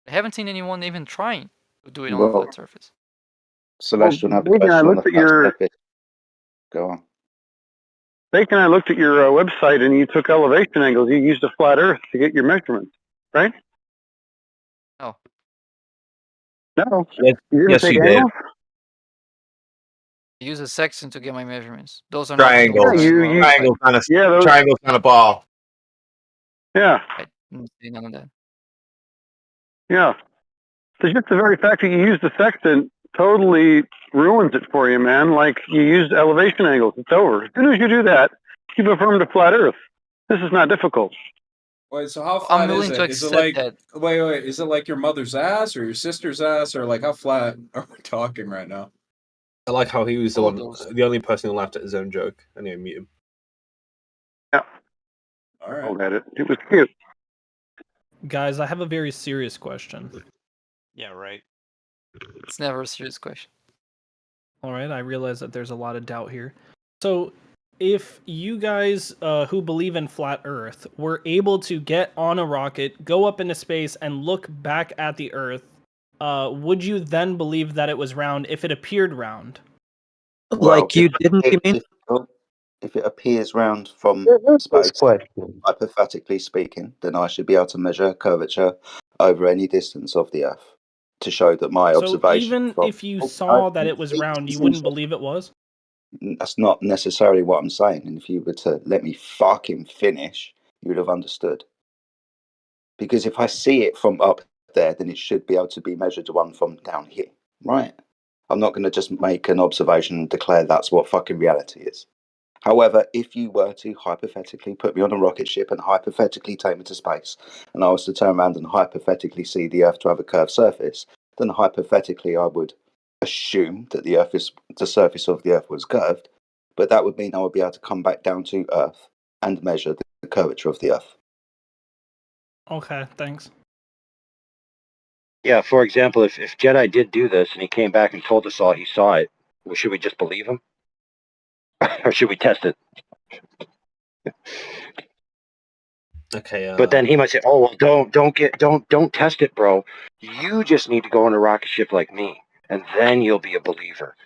I haven't seen anyone even trying to do it on a Well, flat surface. celestial Bacon, I navigation on the looked at flat your surface. Go on. Bacon. I looked at your website, and you took elevation angles. You used a flat Earth to get your measurements, right? No. No. Yes, You didn't yes, take you did. angles. I use a sextant to get my measurements. Those are not the Triangles. ones on the Triangles website. on a Yeah, those. triangles on a ball. Yeah, I didn't see none of that. yeah. So just the very fact that you used the sextant totally ruins it for you, man. Like you used elevation angles. It's over. As soon as you do that, you've affirmed a flat Earth. This is not difficult. Wait, so how I'm flat is willing to it? Is it accept like that. wait, is it like your mother's ass or your sister's ass or like how flat are we talking right now? I like how he was All of those. the only person who laughed at his own joke. Anyway, mute him. Yeah. All right. I'll it. It was cute. Guys, I have a very serious question. Yeah, right. It's never a serious question. All right, I realize that there's a lot of doubt here. So, if you guys who believe in flat Earth were able to get on a rocket, go up into space, and look back at the Earth, would you then believe that it was round if it appeared round? Well, if it appears round from space, hypothetically speaking, then I should be able to measure curvature over any distance of the Earth to show that my So observation. even if you saw that it was round, you wouldn't believe it was? That's not necessarily what I'm saying. And if you were to let me fucking finish, you would have understood. Because if I see it from up there, then it should be able to be measured to one from down here, right? I'm not going to just make an observation and declare that's what fucking reality is. However, if you were to hypothetically put me on a rocket ship and hypothetically take me to space, and I was to turn around and hypothetically see the Earth to have a curved surface, then hypothetically I would assume that the surface of the Earth was curved, but that would mean I would be able to come back down to Earth and measure the curvature of the Earth. Okay, thanks. Yeah, for example, if Jedi did do this and he came back and told us all he saw it, well, should we just believe him? Or should we test it? Okay. But then he might say, "Oh, well, don't test it, bro. You just need to go on a rocket ship like me, and then you'll be a believer.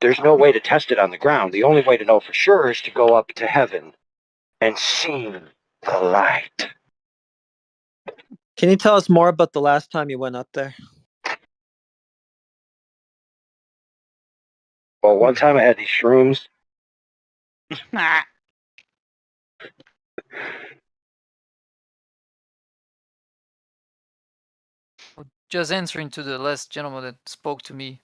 There's no way to test it on the ground. The only way to know for sure is to go up to heaven and see the light." Can you tell us more about the last time you went up there? Well, one time I had these shrooms. Just answering to the last gentleman that spoke to me.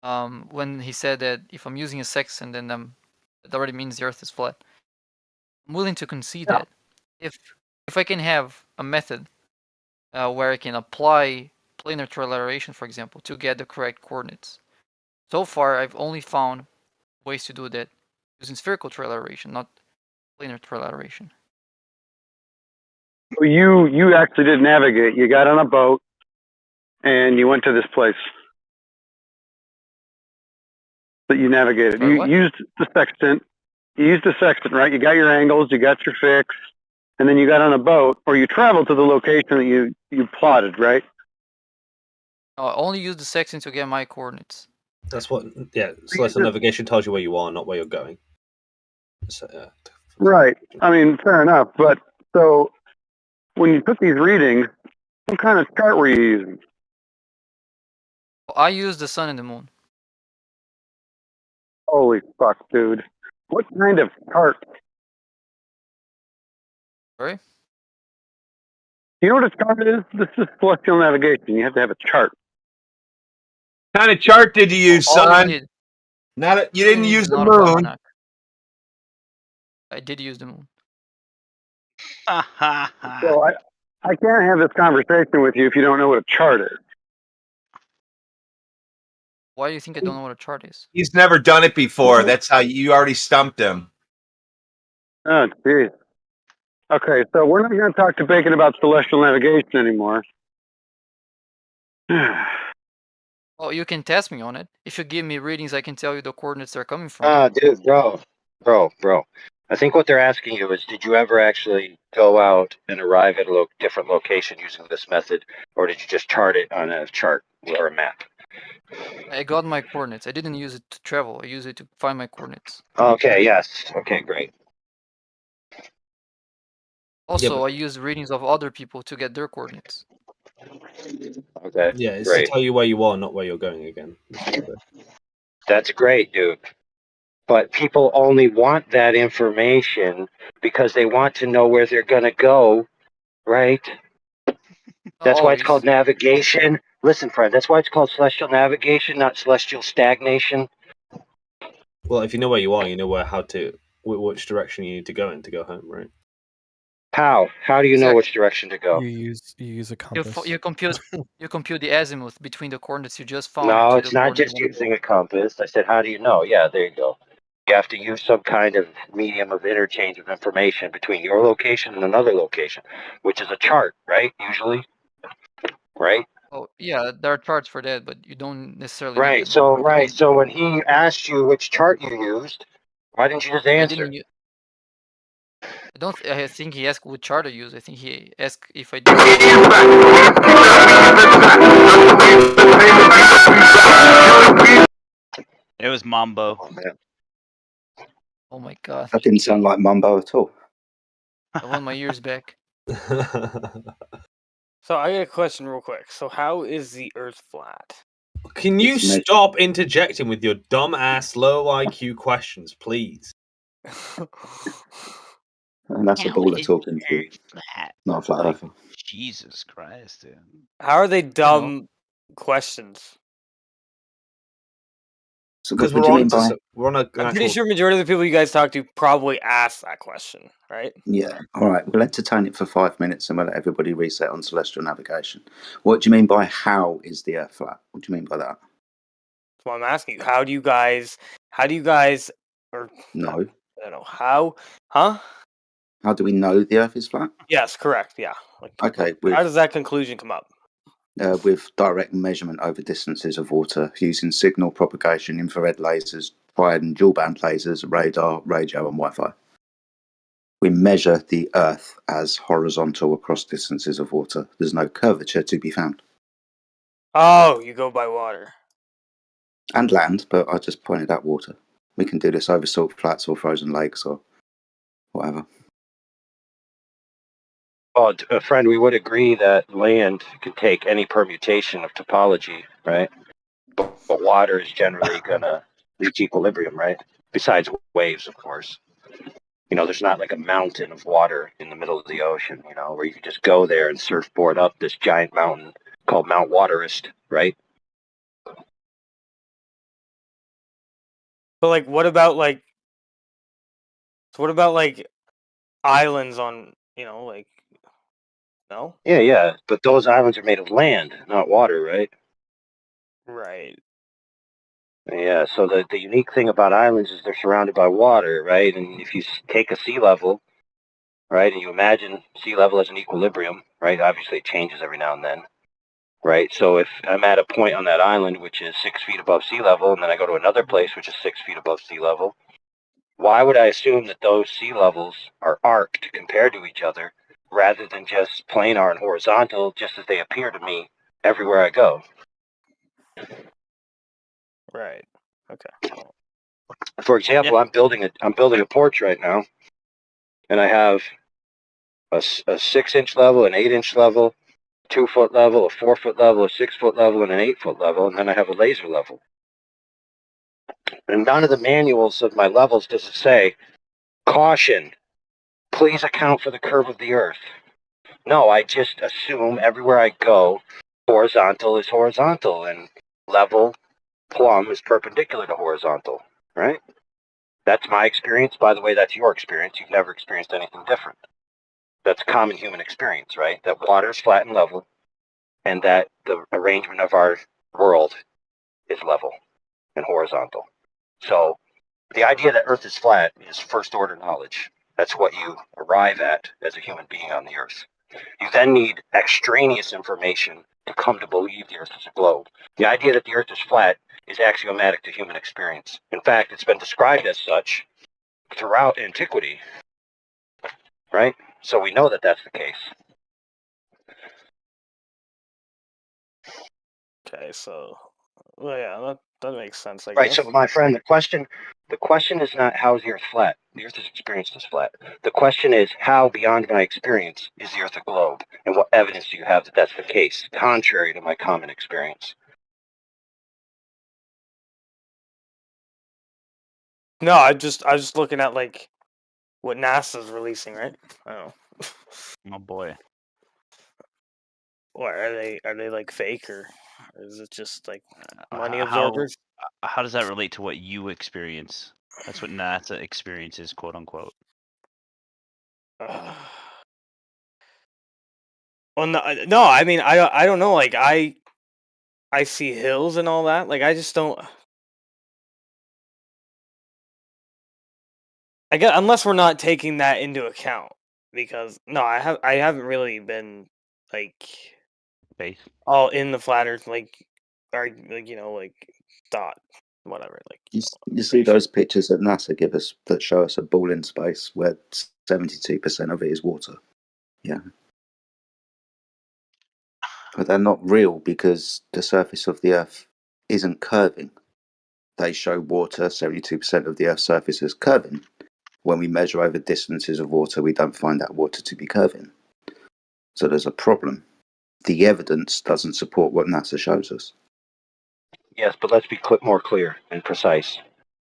When he said that if I'm using a sextant, then that already means the Earth is flat. I'm willing to concede that. If I can have a method where I can apply planar trilateration, for example, to get the correct coordinates. So far, I've only found ways to do that using spherical trilateration, not planar trilateration. So you actually did navigate. You got on a boat and you went to this place that you navigated. Sorry, You what? used the sextant. You used the sextant, right? You got your angles, you got your fix, and then you got on a boat, or you traveled to the location that you plotted, right? I only use the sextant to get my coordinates. That's what. Yeah, celestial navigation tells you where you are, not where you're going. So, Right. I mean, fair enough. But so when you took these readings, what kind of chart were you using? I use the sun and the moon. Holy fuck, dude! What kind of chart? Sorry? You know what a chart is? This is celestial navigation. You have to have a chart. What kind of chart did you use, All son? you need. You didn't use the Not moon. almanac. I did use the moon. So I can't have this conversation with you if you don't know what a chart is. Why do you think I don't know what a chart is? He's never done it before. That's how you already stumped him. Oh, geez. Okay, so we're not going to talk to Bacon about celestial navigation anymore. Oh, you can test me on it. If you give me readings, I can tell you the coordinates they're coming from. Dude, bro. I think what they're asking you is, did you ever actually go out and arrive at a different location using this method, or did you just chart it on a chart or a map? I got my coordinates. I didn't use it to travel. I used it to find my coordinates. Okay, yes. Okay, great. Also, I used readings of other people to get their coordinates. Okay, yeah, it's great. to tell you where you are, not where you're going again. That's great, dude. But people only want that information because they want to know where they're going to go, right? That's why it's called navigation. Listen, friend, that's why it's called celestial navigation, not celestial stagnation. Well, if you know where you are, you know which direction you need to go in to go home, right? How? How do you know which direction to go? You use a compass. You compute the azimuth between the coordinates you just found. No, to it's the not coordinate just you wanna using a compass. I said, how do you know? Yeah, there you go. You have to use some kind of medium of interchange of information between your location and another location, which is a chart, right? Usually, right? Oh, yeah, there are charts for that, but you don't necessarily need Right. them. So when he asked you which chart you used, why didn't you just I answer? didn't. I don't. I think he asked what chart I use. I think he asked if I did. It was Mambo. Oh my god! That didn't sound like Mumbo at all. I want my ears back. So I got a question real quick. So how is the Earth flat? Can you stop interjecting with your dumb ass low IQ questions, please? And that's a baller talking to you. Not a flat earther. Jesus Christ, dude. How are they dumb questions? So Because what do you mean by? we're on a. I'm pretty sure majority of the people you guys talk to probably ask that question, right? Yeah. All right. We'll entertain it for 5 minutes and we'll let everybody reset on celestial navigation. What do you mean by how is the Earth flat? What do you mean by that? That's what I'm asking you. How do you guys, or No. I don't know how, huh? How do we know the Earth is flat? Yes, correct. Yeah. Like, Okay. how does that conclusion come up? With direct measurement over distances of water using signal propagation, infrared lasers, wide and dual band lasers, radar, radio, and Wi-Fi. We measure the Earth as horizontal across distances of water. There's no curvature to be found. Oh, you go by water. And land, but I just pointed out water. We can do this over salt flats or frozen lakes or whatever. Well, friend, we would agree that land can take any permutation of topology, right? But water is generally going to reach equilibrium, right? Besides waves, of course. You know, there's not like a mountain of water in the middle of the ocean, you know, where you can just go there and surfboard up this giant mountain called Mount Waterist, right? But like, what about like islands on, like, no? Yeah, but those islands are made of land, not water, right? Right. Yeah, so the unique thing about islands is they're surrounded by water, right? And if you take a sea level, right, and you imagine sea level as an equilibrium, right? Obviously it changes every now and then, right? So if I'm at a point on that island which is 6 feet above sea level, and then I go to another place which is 6 feet above sea level, why would I assume that those sea levels are arced compared to each other rather than just planar and horizontal, just as they appear to me everywhere I go? Right. Okay. For example, I'm building a porch right now, and I have a 6-inch level, an 8-inch level, 2-foot level, a 4-foot level, a 6-foot level, and an 8-foot level, and then I have a laser level. And none of the manuals of my levels does it say, caution, please account for the curve of the earth. No, I just assume everywhere I go, horizontal is horizontal, and level, plumb, is perpendicular to horizontal, right? That's my experience. By the way, that's your experience. You've never experienced anything different. That's common human experience, right? That water is flat and level, and that the arrangement of our world is level and horizontal. So the idea that Earth is flat is first order knowledge. That's what you arrive at as a human being on the Earth. You then need extraneous information to come to believe the Earth is a globe. The idea that the Earth is flat is axiomatic to human experience. In fact, it's been described as such throughout antiquity, right? So we know that that's the case. Okay, so well, yeah, that makes sense, I Right. guess. So, my friend, the question is not how is the Earth flat. The Earth is experienced as flat. The question is how, beyond my experience, is the Earth a globe, and what evidence do you have that that's the case, contrary to my common experience? No, I was just looking at like what NASA's releasing, right? Oh. Oh boy. Or are they like fake or is it just like money How absorbers? how does that relate to what you experience? That's what NASA experiences, quote unquote. Well, no, I mean, I don't know. Like, I see hills and all that. Like, I just don't. I guess unless we're not taking that into account, because no, I haven't really been like Faith. all in the flat Earth like, like like thought whatever like. You see those pictures that NASA give us that show us a ball in space where 72% of it is water. Yeah. But they're not real because the surface of the Earth isn't curving. They show water, 72% of the Earth's surface is curving. When we measure over distances of water, we don't find that water to be curving. So there's a problem. The evidence doesn't support what NASA shows us. Yes, but let's be more clear and precise.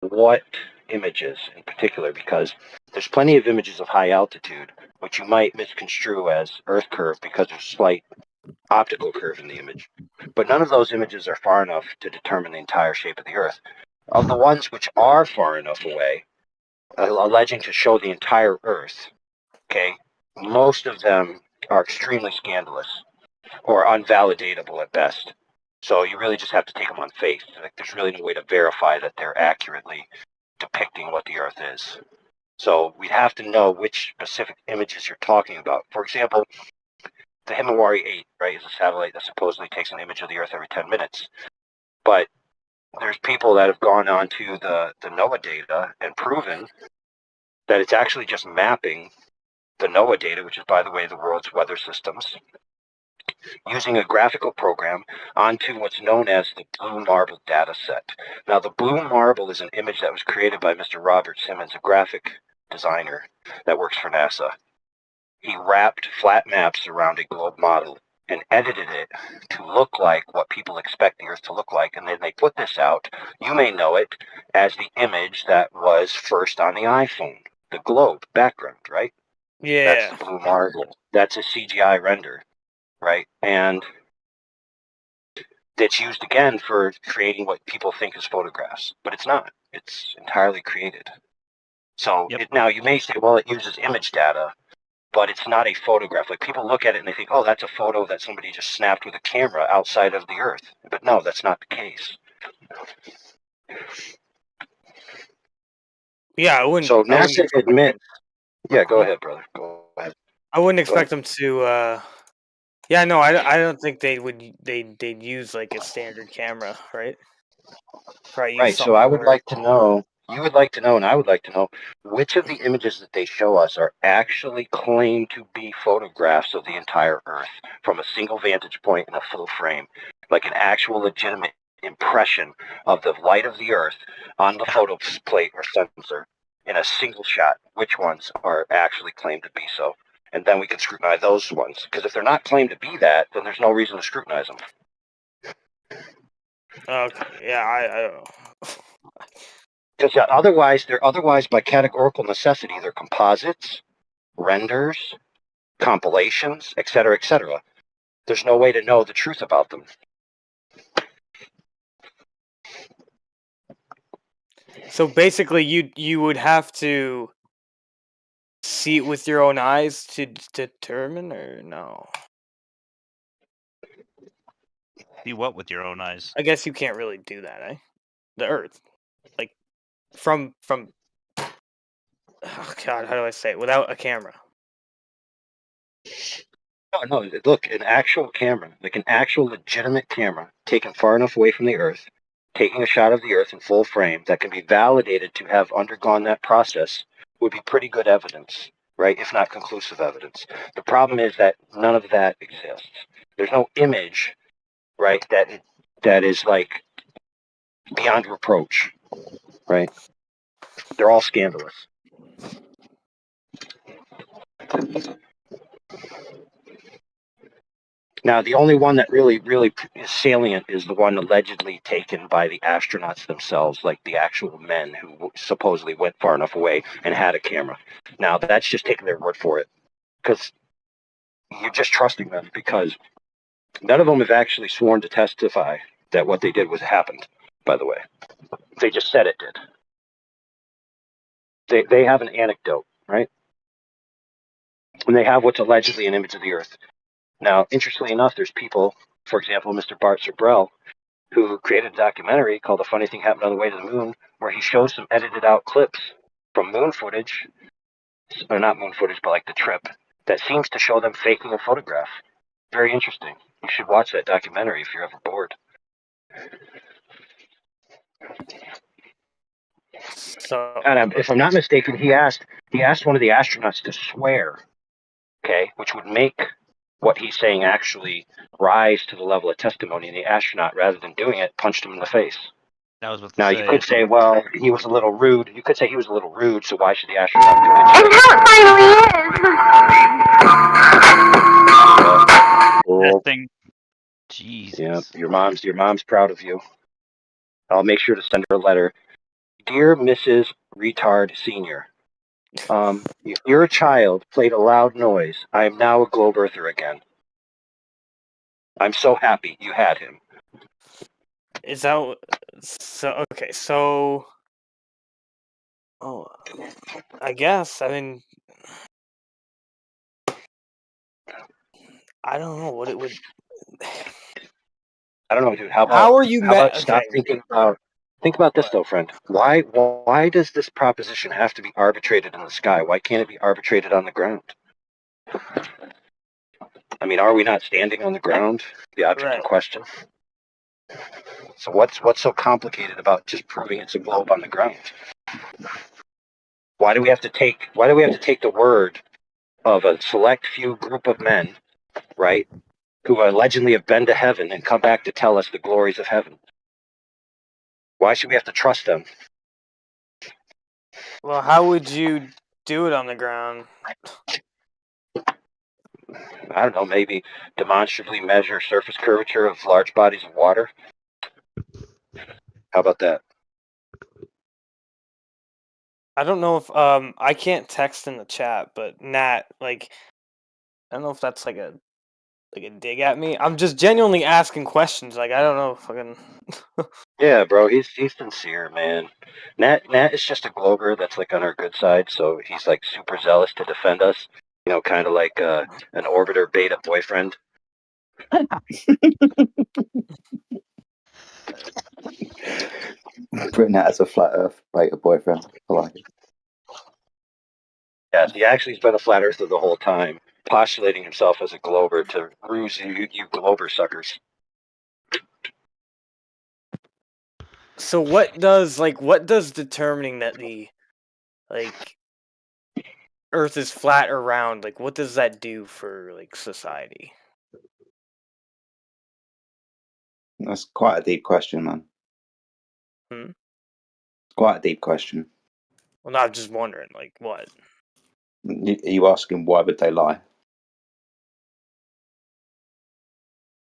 What images in particular? Because there's plenty of images of high altitude, which you might misconstrue as Earth curve because there's slight optical curve in the image. But none of those images are far enough to determine the entire shape of the Earth. Of the ones which are far enough away, alleging to show the entire Earth, okay, most of them are extremely scandalous or unvalidatable at best. So you really just have to take them on faith. Like, there's really no way to verify that they're accurately depicting what the Earth is. So we'd have to know which specific images you're talking about. For example, the Himawari 8, right, is a satellite that supposedly takes an image of the Earth every 10 minutes. But there's people that have gone onto the NOAA data and proven that it's actually just mapping the NOAA data, which is, by the way, the world's weather systems, using a graphical program onto what's known as the Blue Marble data set. Now, the Blue Marble is an image that was created by Mr. Robert Simmons, a graphic designer that works for NASA. He wrapped flat maps around a globe model and edited it to look like what people expect the Earth to look like, and then they put this out. You may know it as the image that was first on the iPhone, the globe background, right? Yeah. That's the Blue Marble. That's a CGI render, right? And that's used again for creating what people think is photographs, but it's not. It's entirely created. So now you may say, well, it uses image data, but it's not a photograph. Like, people look at it and they think, oh, that's a photo that somebody just snapped with a camera outside of the Earth. But no, that's not the case. Yeah, I wouldn't. So I wouldn't NASA expect admits. Yeah, go Yeah. ahead, brother. Go ahead. I wouldn't Go ahead. expect them to. Yeah, no, I don't think they would. They'd use like a standard camera, right? Probably use Right. So something I would more. like to know. You would like to know, and I would like to know which of the images that they show us are actually claimed to be photographs of the entire Earth from a single vantage point in a full frame, like an actual legitimate impression of the light of the Earth on the photo plate or sensor in a single shot. Which ones are actually claimed to be so? And then we can scrutinize those ones. Because if they're not claimed to be that, then there's no reason to scrutinize them. Okay, yeah, I don't know. Because otherwise, they're otherwise by categorical necessity, they're composites, renders, compilations, etc., etc. There's no way to know the truth about them. So basically, you would have to see it with your own eyes to determine, or no? See what with your own eyes? I guess you can't really do that, eh? The Earth, like from. Oh God, how do I say it without a camera? No, look, an actual camera, like an actual legitimate camera, taken far enough away from the Earth, taking a shot of the Earth in full frame that can be validated to have undergone that process would be pretty good evidence, right? If not conclusive evidence. The problem is that none of that exists. There's no image, right, that is like beyond reproach, right? They're all scandalous. Now, the only one that really is salient is the one allegedly taken by the astronauts themselves, like the actual men who supposedly went far enough away and had a camera. Now, that's just taking their word for it, because you're just trusting them, because none of them have actually sworn to testify that what they did was happened, by the way. They just said it did. They have an anecdote, right? And they have what's allegedly an image of the Earth. Now, interestingly enough, there's people, for example, Mr. Bart Sibrel, who created a documentary called The Funny Thing Happened on the Way to the Moon, where he shows some edited out clips from moon footage, or not moon footage, but like the trip, that seems to show them faking a photograph. Very interesting. You should watch that documentary if you're ever bored. So, And if I'm not mistaken, he asked one of the astronauts to swear, okay, which would make what he's saying actually rise to the level of testimony, and the astronaut, rather than doing it, punched him in the face. I was about to Now, say. you could say, well, he was a little rude. You could say he was a little rude, so why should the astronaut capitulate? That thing. Jesus. Yeah, your mom's proud of you. I'll make sure to send her a letter. Dear Mrs. Retard Senior, if your child played a loud noise, I am now a globe earther again. I'm so happy you had him. is that so? Okay, so. Oh, I guess. I mean, I don't know what it would. I don't know, dude. How How are you about stop okay. thinking about? Think about this, though, friend. Why does this proposition have to be arbitrated in the sky? Why can't it be arbitrated on the ground? I mean, are we not standing on the ground, the object in question? So what's so complicated about just proving it's a globe on the ground? Why do we have to take the word of a select few group of men, right, who allegedly have been to heaven and come back to tell us the glories of heaven? Why should we have to trust them? Well, how would you do it on the ground? I don't know, maybe demonstrably measure surface curvature of large bodies of water. How about that? I don't know if I can't text in the chat, but Nat, like, I don't know if that's like a dig at me. I'm just genuinely asking questions. Like, I don't know if I can. Yeah, bro, he's sincere, man. Nat is just a glober that's like on our good side, so he's like super zealous to defend us. You know, kind of like an orbiter beta boyfriend. Putting that as a flat Earth beta boyfriend. I like it. Yes, he actually's been a flat earther the whole time, postulating himself as a glober to ruse you glober suckers. So what does determining that the Earth is flat or round, what does that do for society? That's quite a deep question, man. Hmm? Quite a deep question. Well, no, I'm just wondering, what? Are you asking why would they lie?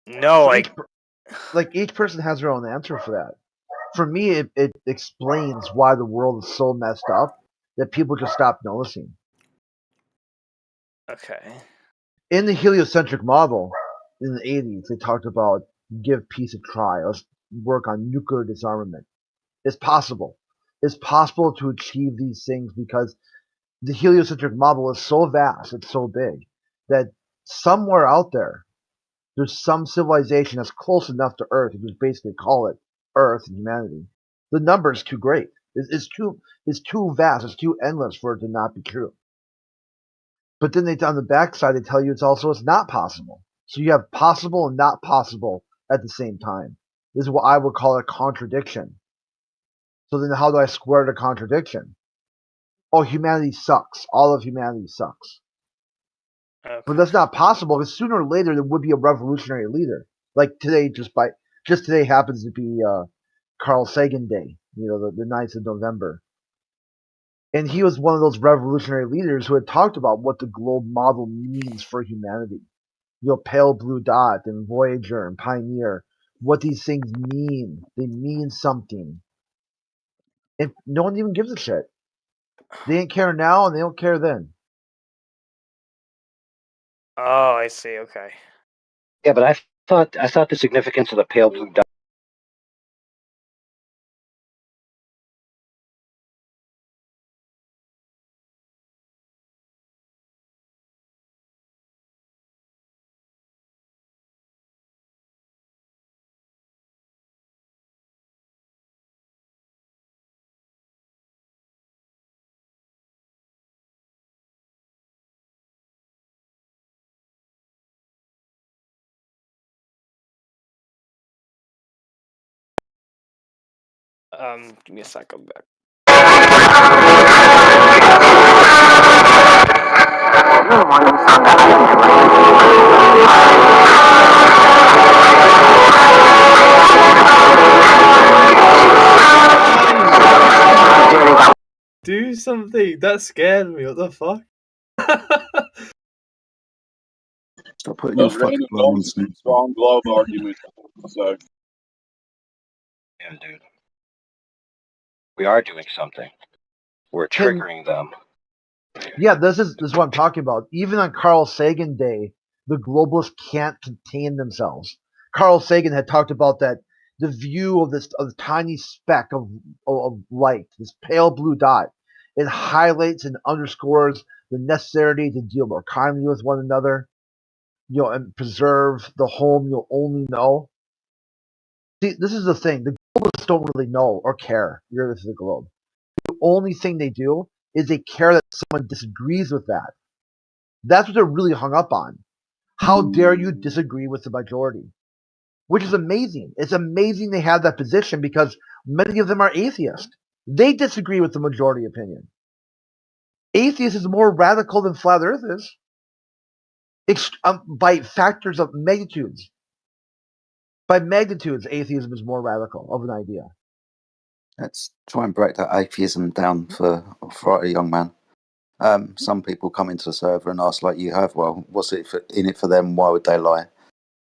No, each person has their own answer for that. For me, it explains why the world is so messed up that people just stop noticing. Okay. In the heliocentric model in the 80s, they talked about give peace a try. Let's work on nuclear disarmament. It's possible. It's possible to achieve these things because the heliocentric model is so vast, it's so big, that somewhere out there's some civilization that's close enough to Earth, you just basically call it Earth and humanity. The number is too great. It's too vast. It's too endless for it to not be true. But then on the backside, they tell you it's not possible. So you have possible and not possible at the same time. This is what I would call a contradiction. So then how do I square the contradiction? Oh, humanity sucks. All of humanity sucks. Okay. But that's not possible because sooner or later there would be a revolutionary leader. Like today, just today happens to be Carl Sagan Day, the 9th of November. And he was one of those revolutionary leaders who had talked about what the globe model means for humanity. Pale Blue Dot and Voyager and Pioneer, what these things mean. They mean something. And no one even gives a shit. They didn't care now and they don't care then. Oh, I see. Okay. Yeah, but I thought the significance of the pale blue dot. Give me a sec. I'm back. Do something. That scared me. What the fuck? Stop putting your Those fucking random glove on domes snooze. strong glove arguments. So Yeah, dude. We are doing something. We're triggering them. Yeah, this is what I'm talking about. Even on Carl Sagan Day, the globalists can't contain themselves. Carl Sagan had talked about that the view of this tiny speck of light, this pale blue dot, it highlights and underscores the necessity to deal more kindly with one another, and preserve the home you'll only know. See, this is the thing. The globalists don't really know or care. This is the globe. The only thing they do is they care that someone disagrees with that. That's what they're really hung up on. How dare you disagree with the majority? Which is amazing. It's amazing they have that position because many of them are atheists. They disagree with the majority opinion. Atheist is more radical than flat earth is. By factors of magnitudes. By magnitudes, atheism is more radical of an idea. Let's try and break that atheism down for a young man. Some people come into the server and ask, like you have, well, what's in it for them? Why would they lie?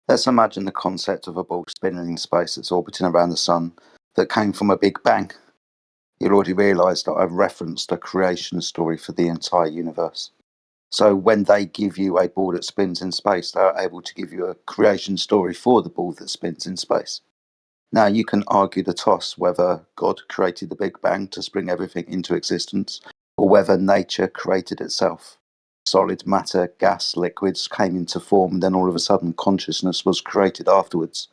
Let's imagine the concept of a ball spinning in space that's orbiting around the sun that came from a big bang. You'll already realise that I've referenced a creation story for the entire universe. So when they give you a ball that spins in space, they're able to give you a creation story for the ball that spins in space. Now, you can argue the toss whether God created the Big Bang to spring everything into existence, or whether nature created itself. Solid matter, gas, liquids came into form, and then all of a sudden consciousness was created afterwards.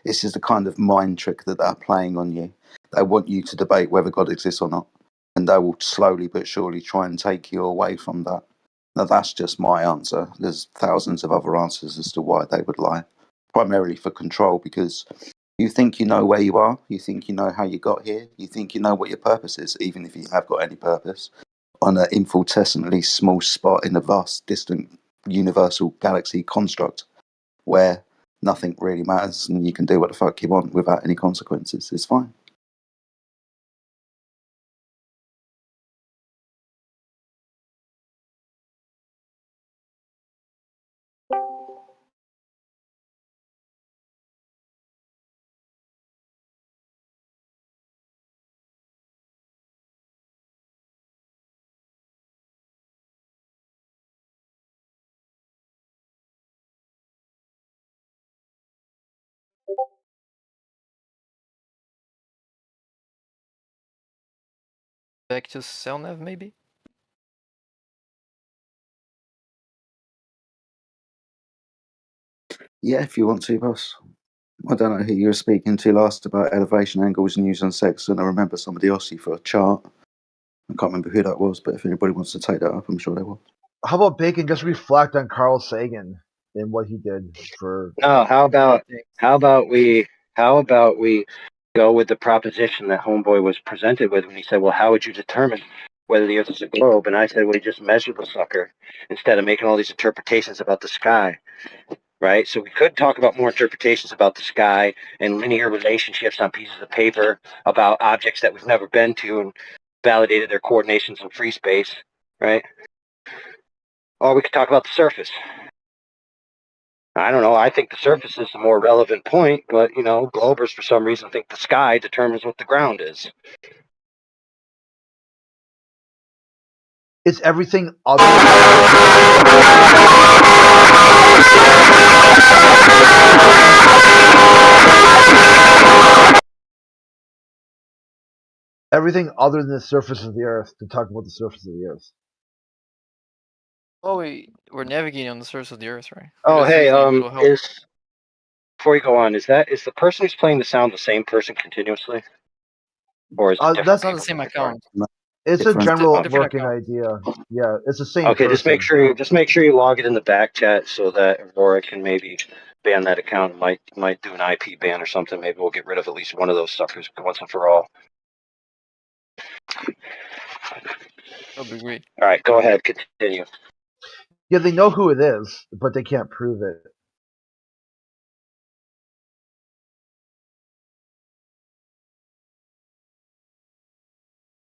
This is the kind of mind trick that they're playing on you. They want you to debate whether God exists or not, and they will slowly but surely try and take you away from that. Now, that's just my answer. There's thousands of other answers as to why they would lie, primarily for control, because you think you know where you are, you think you know how you got here, you think you know what your purpose is, even if you have got any purpose, on an infinitesimally small spot in a vast, distant, universal galaxy construct where nothing really matters and you can do what the fuck you want without any consequences. It's fine. Back to Selnev, maybe? Yeah, if you want to, boss. I don't know who you were speaking to last about elevation angles and using sextant. I remember somebody asked you for a chart. I can't remember who that was, but if anybody wants to take that up, I'm sure they will. How about Bacon just reflect on Carl Sagan and what he did for? No, how about we go with the proposition that Homeboy was presented with when he said, "Well, how would you determine whether the Earth is a globe?" And I said, "Well, you just measure the sucker instead of making all these interpretations about the sky." Right? So we could talk about more interpretations about the sky and linear relationships on pieces of paper about objects that we've never been to and validated their coordinations in free space, right? Or we could talk about the surface. I don't know. I think the surface is the more relevant point, but globers for some reason think the sky determines what the ground is. It's everything other. Everything other than the surface of the Earth to talk about the surface of the Earth. Well, we're navigating on the surface of the Earth, right? Oh, That's hey, usually a little help. before you go on, is the person who's playing the sound the same person continuously, or is it different? That's not the same account. It's a Different. general Different working idea. Yeah, it's the same Okay, person. just make sure you log it in the back chat so that Aurora can maybe ban that account. Might do an IP ban or something. Maybe we'll get rid of at least one of those suckers once and for all. That'd be great. All right, go ahead, continue. Yeah, they know who it is, but they can't prove it.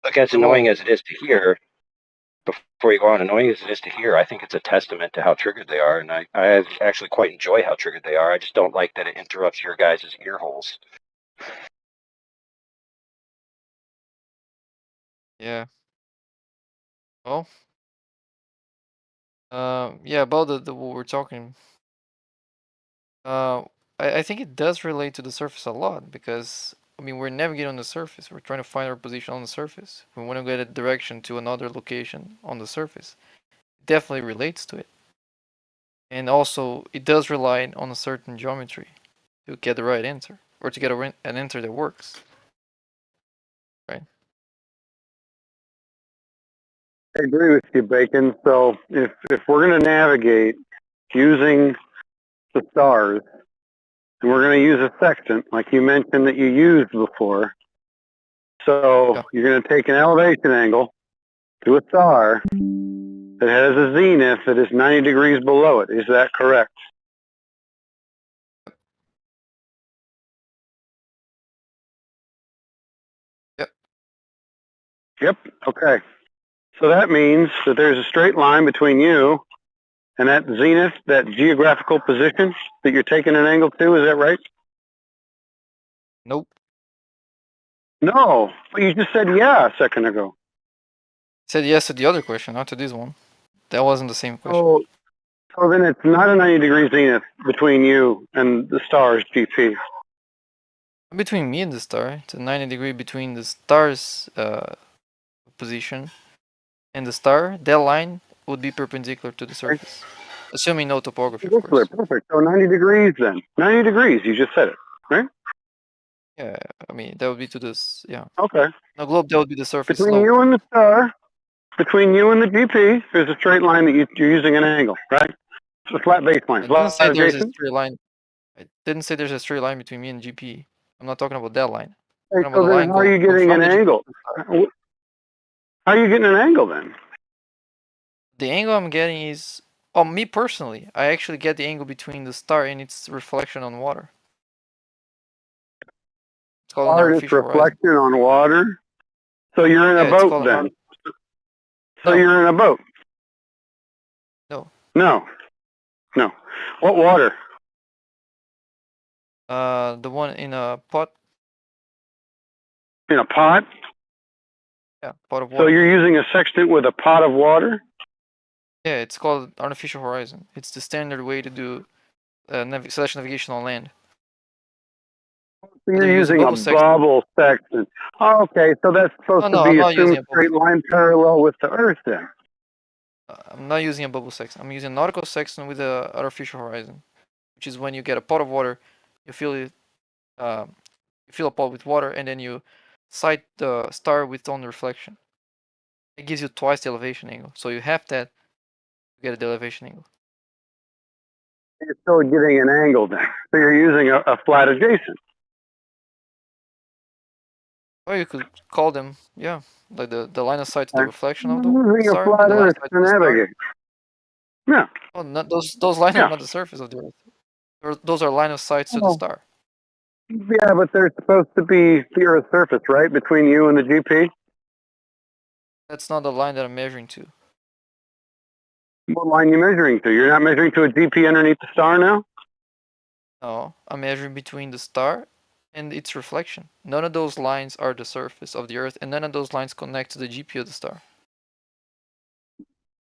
Look, as annoying as it is to hear, before you go on, annoying as it is to hear, I think it's a testament to how triggered they are, and I actually quite enjoy how triggered they are. I just don't like that it interrupts your guys' ear holes. Yeah. Well. Yeah, about the what we're talking. I think it does relate to the surface a lot because I mean we're navigating on the surface. We're trying to find our position on the surface. We want to get a direction to another location on the surface. It definitely relates to it. And also, it does rely on a certain geometry to get the right answer or to get an answer that works. Right? I agree with you, Bacon. So if we're going to navigate using the stars, and we're going to use a sextant, like you mentioned that you used before, so you're going to take an elevation angle to a star that has a zenith that is 90 degrees below it. Is that correct? Yep. Okay. So that means that there's a straight line between you and that zenith, that geographical position that you're taking an angle to. Is that right? Nope. No, but you just said yeah a second ago. Said yes to the other question, not to this one. That wasn't the same question. Oh, so then it's not a 90 degree zenith between you and the stars, GP. Between me and the star, it's a 90-degree between the star's position and the star. That line would be perpendicular to the surface, assuming no topography, of course. Perfect. So 90 degrees then. 90 degrees. You just said it, right? Yeah, I mean that would be to this. Yeah. Okay. No globe. That would be the surface Between slope. you and the star, between you and the GP, there's a straight line that you're using an angle, right? It's a flat baseline, I didn't flat say there's a adjacent. straight line. I didn't say there's a straight line between me and GP. I'm not talking about that line. I'm Hey, talking about so the then line how are you going getting from an the GP angle? to the star. How are you getting an angle then? The angle I'm getting is, me personally, I actually get the angle between the star and its reflection on water. It's called an Artist artificial horizon. reflection on water. So you're in Yeah, a it's boat called then. So No. you're in a boat. No. No. No. What water? The one in a pot. In a pot? Yeah, pot of So water. you're using a sextant with a pot of water? Yeah, it's called artificial horizon. It's the standard way to do celestial navigation on land. So Either you're use a using a bubble sextant. bubble sextant. Oh, okay, so that's supposed No, to I'm be not assumed using a bubble. straight line parallel with the Earth then. I'm not using a bubble sextant. I'm using a nautical sextant with a artificial horizon, which is when you get a pot of water, you fill it, you fill a pot with water, and then you sight the star with its own reflection. It gives you twice the elevation angle. So you have that to get the elevation angle. You're still getting an angle then. So you're using a flat adjacent. Or you could call them, yeah, like the line of sight to the Right. reflection of the Using a star flat and the line of Earth sight to to the star. navigate. Yeah. Oh, not those lines are Yeah. not the surface of the Earth. Those are line of sights to the Oh. star. Yeah, but they're supposed to be the Earth's surface, right? Between you and the GP? That's not the line that I'm measuring to. What line are you measuring to? You're not measuring to a GP underneath the star now? No, I'm measuring between the star and its reflection. None of those lines are the surface of the Earth, and none of those lines connect to the GP of the star.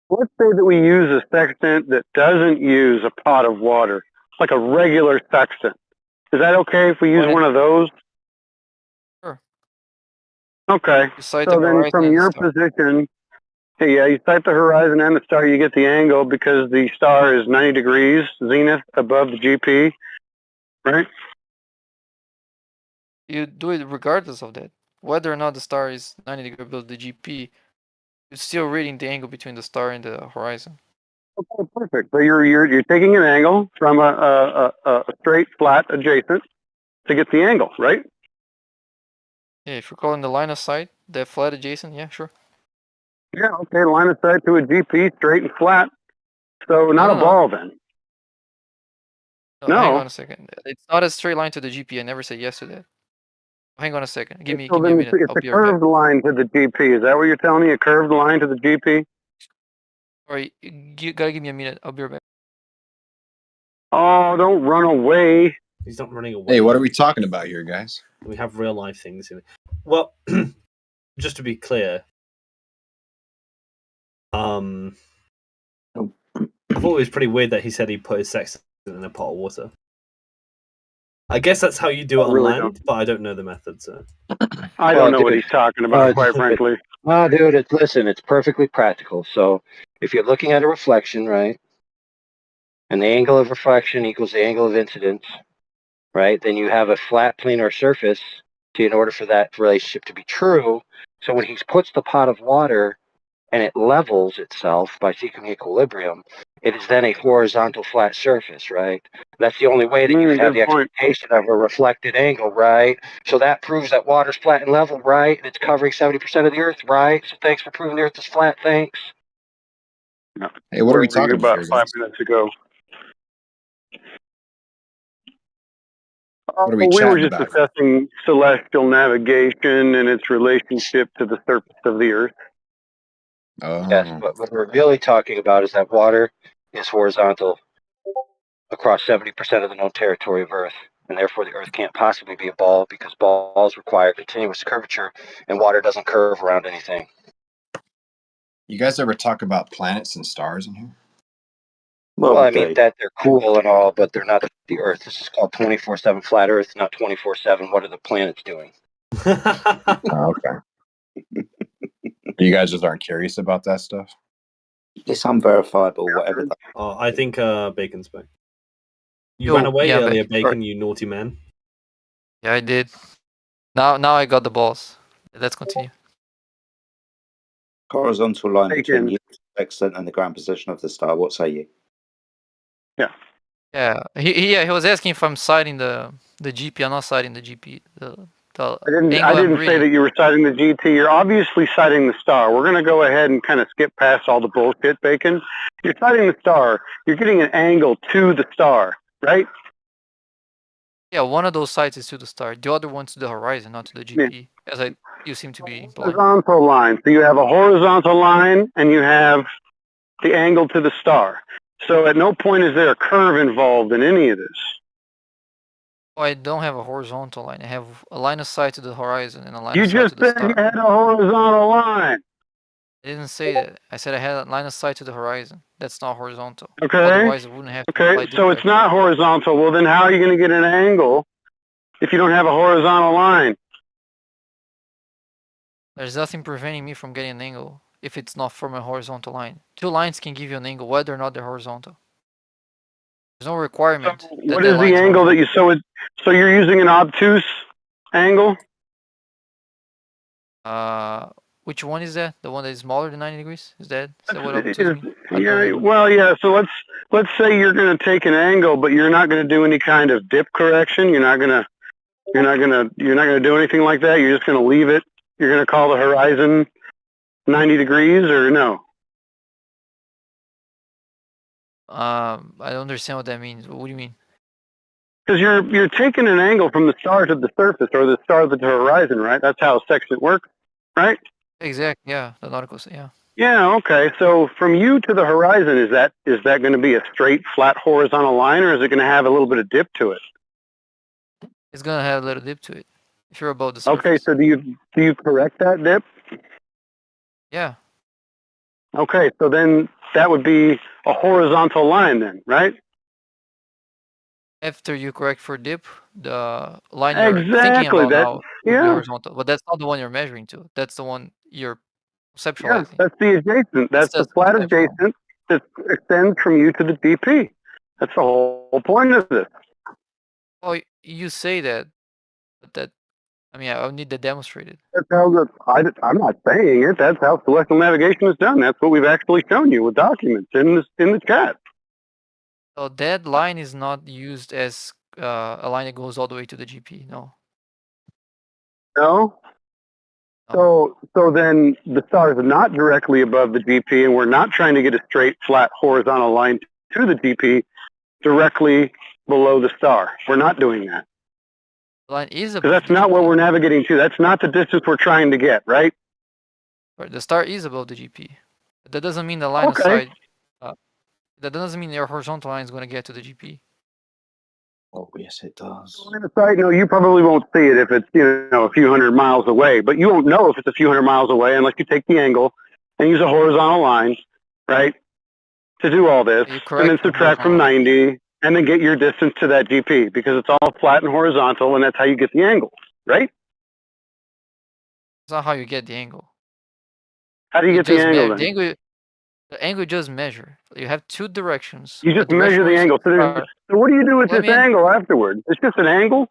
Let's say that we use a sextant that doesn't use a pot of water, like a regular sextant. Is that okay if we use one of those? Sure. Okay. You sight So the then horizon from and the your star. position, yeah, you sight the horizon and the star, you get the angle because the star is 90 degrees zenith above the GP, right? You do it regardless of that. Whether or not the star is 90 degrees above the GP, you're still reading the angle between the star and the horizon. Okay, perfect. So you're taking an angle from a straight flat adjacent to get the angle, right? Yeah, if you're calling the line of sight, that flat adjacent, yeah, sure. Yeah, okay, line of sight to a GP, straight and flat. So not No, a no. ball then. No, hang No. on a second. It's not a straight line to the GP. I never said yes to that. Hang on a second. Give me So a then minute. it's I'll a be right back. curved line to the GP. Is that what you're telling me? A curved line to the GP? Alright, you gotta give me a minute. I'll be right back. Oh, don't run away. He's not running away. Hey, what are we talking about here, guys? We have real life things in it. Well, just to be clear, I thought it was pretty weird that he said he put his sextant in a pot of water. I guess that's how you do it on really land, don't. but I don't know the method. So I don't know what he's talking about, quite frankly. Dude, listen, it's perfectly practical. So if you're looking at a reflection, right, and the angle of reflection equals the angle of incidence, right, then you have a flat planar surface in order for that relationship to be true. So when he puts the pot of water and it levels itself by seeking equilibrium, it is then a horizontal flat surface, right? That's the only way that you have the expectation of a reflected angle, right? So that proves that water's flat and level, right? And it's covering 70% of the Earth, right? So thanks for proving the Earth is flat, thanks. Hey, what are we Where were talking you about about here, 5 guys? minutes ago? What are we We were chatting just about? discussing celestial navigation and its relationship to the surface of the Earth. Yes, but what we're really talking about is that water is horizontal across 70% of the known territory of Earth, and therefore the Earth can't possibly be a ball because balls require continuous curvature, and water doesn't curve around anything. You guys ever talk about planets and stars in here? Well, I mean that they're cool and all, but they're not the Earth. This is called 24/7 flat Earth, not 24/7. What are the planets doing? Oh, okay. You guys just aren't curious about that stuff? It's unverifiable, whatever. Oh, I think Bacon's back. You Yo, ran away yeah, earlier, back. Bacon, you naughty man. Yeah, I did. Now I got the balls. Let's continue. Horizontal line between Bacon. you, the sextant, and the ground position of the star. What say you? Yeah. Yeah, he was asking if I'm citing the GP. I'm not citing the GP. The I angle I'm didn't say reading. that you were citing the GT. You're obviously citing the star. We're going to go ahead and kind of skip past all the bullshit, Bacon. You're citing the star. You're getting an angle to the star, right? Yeah, one of those sides is to the star. The other one's to the horizon, not to the GP. As you seem to be implying. Horizontal line. So you have a horizontal line and you have the angle to the star. So at no point is there a curve involved in any of this. Oh, I don't have a horizontal line. I have a line of sight to the horizon and a line You of sight just to the said star. you had a horizontal line. I didn't say that. I said I had a line of sight to the horizon. That's not horizontal. Okay. Otherwise, I wouldn't have to apply Okay, dip so it's direction. not horizontal. Well, then how are you going to get an angle if you don't have a horizontal line? There's nothing preventing me from getting an angle if it's not from a horizontal line. Two lines can give you an angle whether or not they're horizontal. There's no requirement. What is the angle that you so you're using an obtuse angle? Which one is that? The one that is smaller than 90 degrees? Is that what obtuse means? Yeah, well, yeah. So let's say you're going to take an angle, but you're not going to do any kind of dip correction. You're not going to do anything like that. You're just going to leave it. You're going to call the horizon 90 degrees, or no? I don't understand what that means. What do you mean? Because you're taking an angle from the star to the surface, or the star to the horizon, right? That's how a sextant works, right? Exactly. Yeah, the nautical. Yeah. Yeah. Okay. So from you to the horizon, is that going to be a straight, flat, horizontal line, or is it going to have a little bit of dip to it? It's gonna have a little dip to it. If you're above the surface. Okay. So do you correct that dip? Yeah. Okay. So then that would be a horizontal line, then, right? After you correct for dip, the line you're thinking Exactly. about now will be Yeah. horizontal, but that's not the one you're measuring to. That's the one you're Yeah. conceptualizing. That's the adjacent. That's the just flat conceptual. adjacent that extends from you to the DP. That's the whole point of this. Oh, you say that, but that, I mean, I'll need to demonstrate it. That's how I'm not saying it. That's how celestial navigation is done. That's what we've actually shown you with documents in the chat. So that line is not used as a line that goes all the way to the GP. No. No. So then the stars are not directly above the GP, and we're not trying to get a straight, flat, horizontal line to the GP directly below the star. We're not doing that. The line is Because above that's not where we're navigating to. That's not the distance we're trying to get, right? the star is above the GP. But that doesn't mean the line of Okay. sight. That doesn't mean your horizontal line is going to get to the GP. Oh, yes, it does. Line of sight, no, you probably won't see it if it's a few hundred miles away. But you won't know if it's a few hundred miles away unless you take the angle and use a horizontal line, right, to do all this, and then subtract from 90, and then get your distance to that GP, because it's all flat and horizontal, and that's how you get the angle, right? That's not how you get the angle. How do you get the angle then? The angle you just measure. You have two directions. You just measure the angle. So what do you do with this angle afterward? It's just an angle?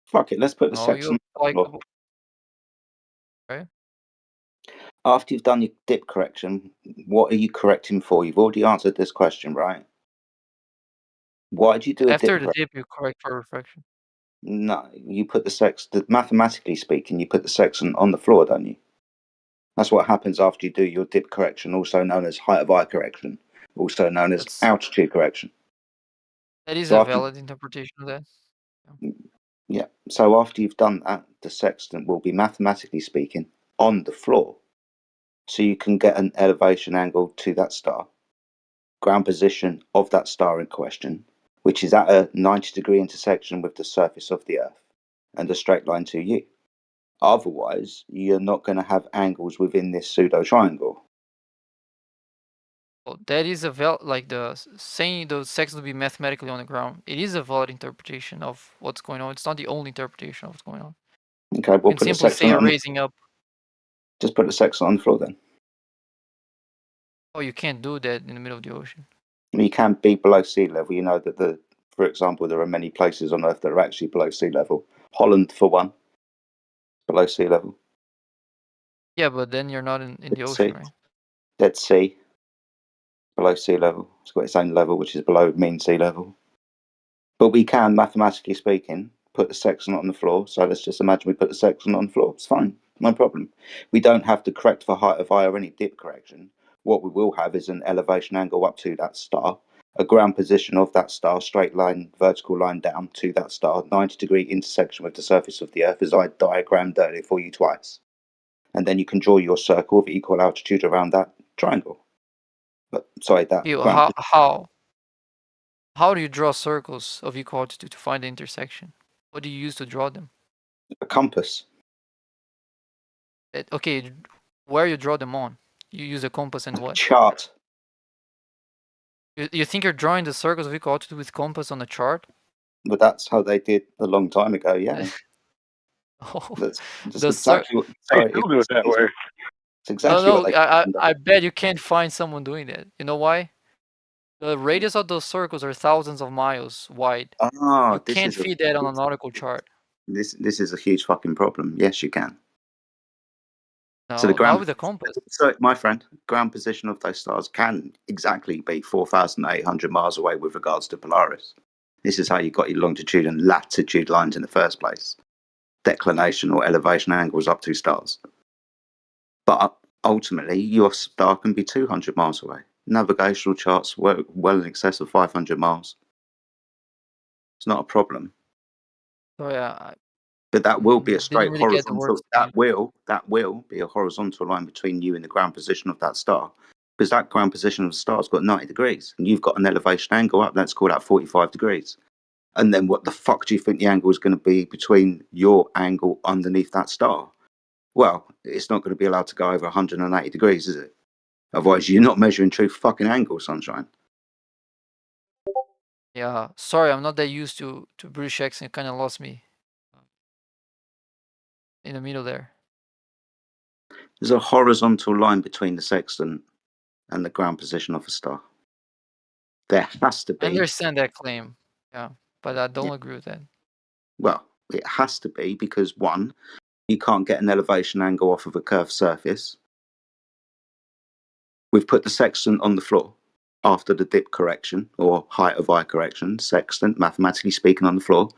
Fuck it, let's put the section. Right. After you've done your dip correction, what are you correcting for? You've already answered this question, right? Why do you do a After dip the dip, you correct for refraction. No, you put mathematically speaking, you put the section on the floor, don't you? That's what happens after you do your dip correction, also known as height of eye correction, also known as altitude correction. That is So a valid interpretation of that. Yeah. So after you've done that, the sextant will be mathematically speaking on the floor. So you can get an elevation angle to that star, ground position of that star in question, which is at a 90-degree intersection with the surface of the Earth, and a straight line to you. Otherwise, you're not going to have angles within this pseudo triangle. Well, that is saying the sextants will be mathematically on the ground. It is a valid interpretation of what's going on. It's not the only interpretation of what's going on. Okay, You we'll can put the simply say sextant you're on. raising up. Just put the sextant on the floor then. Oh, you can't do that in the middle of the ocean. You can be below sea level. You know that for example, there are many places on Earth that are actually below sea level. Holland, for one. below sea level. Yeah, but then you're not in the Dead ocean, Sea. right? Dead Sea, below sea level. It's got its own level, which is below mean sea level. But we can, mathematically speaking, put the sextant on the floor. So let's just imagine we put the sextant on the floor. It's fine, no problem. We don't have to correct for height of eye or any dip correction. What we will have is an elevation angle up to that star, a ground position of that star, straight line, vertical line down to that star, 90-degree intersection with the surface of the Earth, as I diagrammed earlier for you twice. And then you can draw your circle of equal altitude around that triangle. But sorry, that ground position. How do you draw circles of equal altitude to find the intersection? What do you use to draw them? A compass. Okay, where you draw them on? You use a compass and what? Chart. You think you're drawing the circles of equal altitude with compass on a chart? But that's how they did a long time ago, yeah. Oh, That's the exactly what. They Sorry, still do it that way. it's exactly what no, they. I bet you can't find someone doing that. You know why? The radius of those circles are thousands of miles wide. Ah, You this can't is a feed that on a nautical chart. this is a huge fucking problem. Yes, you can. So the No, not ground, with a compass. so my friend, ground position of those stars can exactly be 4,800 miles away with regards to Polaris. This is how you got your longitude and latitude lines in the first place. Declination or elevation angles up to stars. But ultimately, your star can be 200 miles away. Navigational charts work well in excess of 500 miles. It's not a problem. So yeah, But that will be a I didn't straight really get the horizontal. words. That will be a horizontal line between you and the ground position of that star, because that ground position of the star's got 90 degrees, and you've got an elevation angle up. That's called out 45 degrees. And then what the fuck do you think the angle is going to be between your angle underneath that star? Well, it's not going to be allowed to go over 180 degrees, is it? Otherwise, you're not measuring true fucking angle, sunshine. Yeah, sorry, I'm not that used to British accent. Kind of lost me in the middle there. There's a horizontal line between the sextant and the ground position of a star. There has to I be. understand that claim. Yeah, but I don't agree with that. Well, it has to be because one, you can't get an elevation angle off of a curved surface. We've put the sextant on the floor after the dip correction or height of eye correction. Sextant, mathematically speaking, on the floor.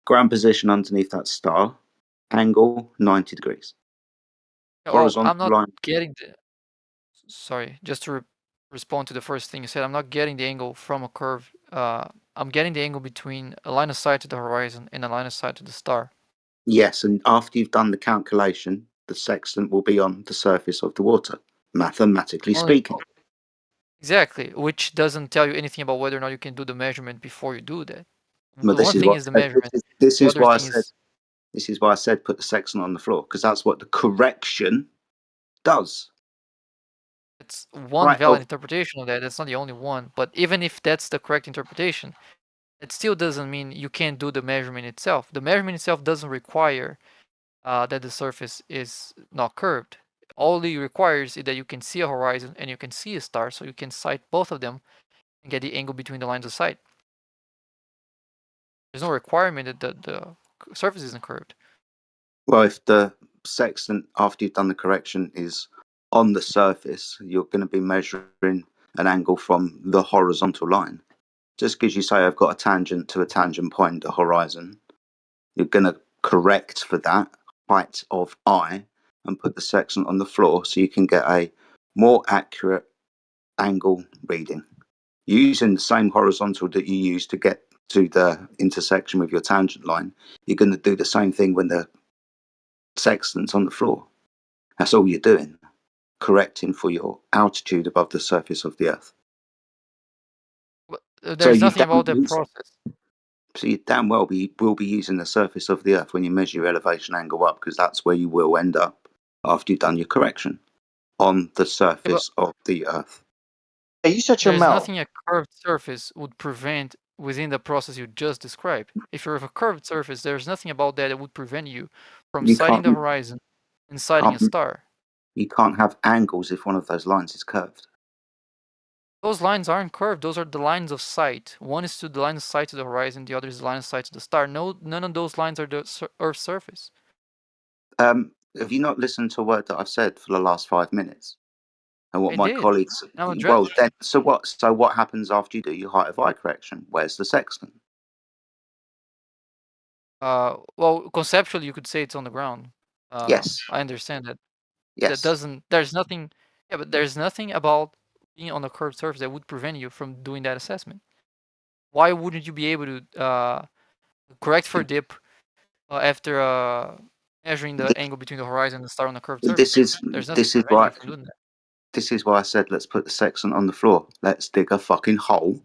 Ground position underneath that star. Angle 90 degrees. Well, Horizontal I'm not line. getting the. Sorry, just to respond to the first thing you said, I'm not getting the angle from a curve. I'm getting the angle between a line of sight to the horizon and a line of sight to the star. Yes, and after you've done the calculation, the sextant will be on the surface of the water, mathematically speaking. Exactly, which doesn't tell you anything about whether or not you can do the measurement before you do that. But One thing is the measurement. this The is other why I thing said is this is why I said put the sextant on the floor, because that's what the correction does. it's one Right, valid interpretation of that. That's not the only one. But even if that's the correct interpretation, it still doesn't mean you can't do the measurement itself. The measurement itself doesn't require that the surface is not curved. All it requires is that you can see a horizon and you can see a star, so you can sight both of them and get the angle between the lines of sight. There's no requirement that the surface isn't curved. Well, if the sextant after you've done the correction is on the surface, you're going to be measuring an angle from the horizontal line. Just because you say I've got a tangent to a tangent point, the horizon, you're going to correct for that height of eye and put the sextant on the floor so you can get a more accurate angle reading. Using the same horizontal that you use to get to the intersection with your tangent line, you're going to do the same thing when the sextant's on the floor. That's all you're doing, correcting for your altitude above the surface of the Earth. There's nothing about that process. So you damn well will be using the surface of the Earth when you measure your elevation angle up, because that's where you will end up after you've done your correction on the surface of the Earth. Hey, you shut your There's mouth. nothing a curved surface would prevent within the process you just described. If you have a curved surface, there's nothing about that that would prevent you from You sighting the can't- horizon and sighting a star. You can't have angles if one of those lines is curved. Those lines aren't curved. Those are the lines of sight. One is to the line of sight to the horizon. The other is the line of sight to the star. No, none of those lines are the Earth's surface. Have you not listened to a word that I've said for the last 5 minutes? And what I my did. colleagues? Now address Well, it. then, so what? So what happens after you do your height of eye correction? Where's the sextant? Well, conceptually, you could say it's on the ground. Yes. I understand that. That Yes. doesn't. There's nothing. Yeah, but there's nothing about being on a curved surface that would prevent you from doing that assessment. Why wouldn't you be able to correct for dip after measuring the angle between the horizon and the star on a curved surface? There's nothing This is preventing why you from doing that. this is why I said let's put the sextant on the floor. Let's dig a fucking hole